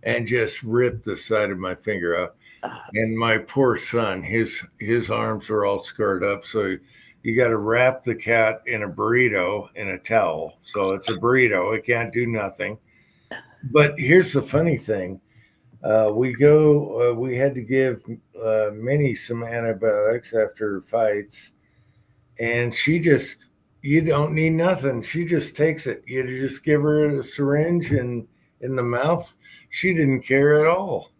and just ripped the side of my finger out. And my poor son, his arms are all scarred up. So you got to wrap the cat in a burrito in a towel. So it's a burrito. It can't do nothing. But here's the funny thing: we had to give Minnie some antibiotics after fights, and you don't need nothing. She just takes it. You just give her a syringe and in the mouth. She didn't care at all.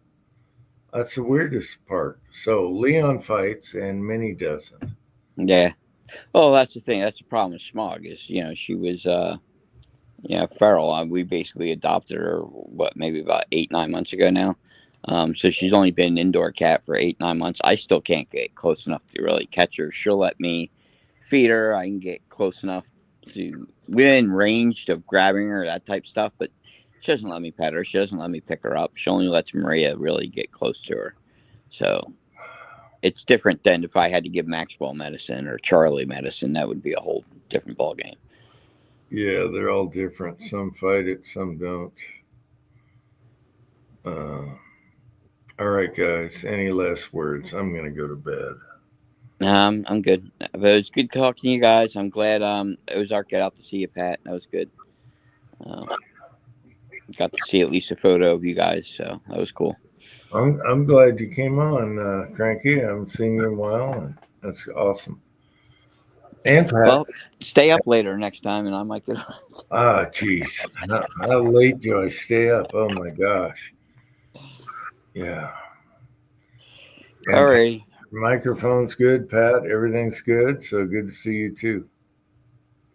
That's the weirdest part. So Leon fights and Minnie doesn't. Yeah. Well, that's the thing. That's the problem with Smog is, she was, feral. We basically adopted her, maybe about 8-9 months ago now. So she's only been an indoor cat for 8-9 months. I still can't get close enough to really catch her. She'll let me feed her. I can get close enough to within range of grabbing her, that type of stuff, but she doesn't let me pet her. She doesn't let me pick her up. She only lets Maria really get close to her. So it's different than if I had to give Maxwell medicine or Charlie medicine. That would be a whole different ballgame. Yeah, they're all different. Some fight it, some don't. All right, guys. Any last words? I'm gonna go to bed. I'm good. But it was good talking to you guys. I'm glad Ozark got out to see you, Pat. That was good. Got to see at least a photo of you guys, so that was cool. I'm glad you came on, Cranky. I haven't seen you in a while, and that's awesome. And Pat. Well, stay up later next time, and I might get. Jeez, how late do I stay up? Oh my gosh. Yeah. And all right. Microphone's good, Pat. Everything's good. So good to see you too.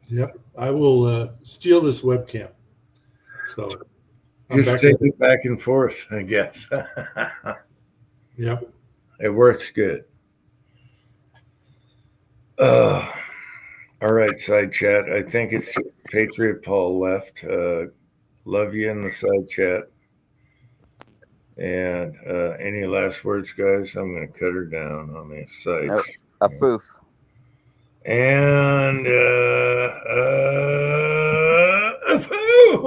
Yep. I will steal this webcam. So just take it back and forth, I guess. Yep. It works good. All right, side chat. I think it's Patriot Paul left. Love you in the side chat. And any last words, guys? I'm going to cut her down on the side. Nope. Approve. And approve.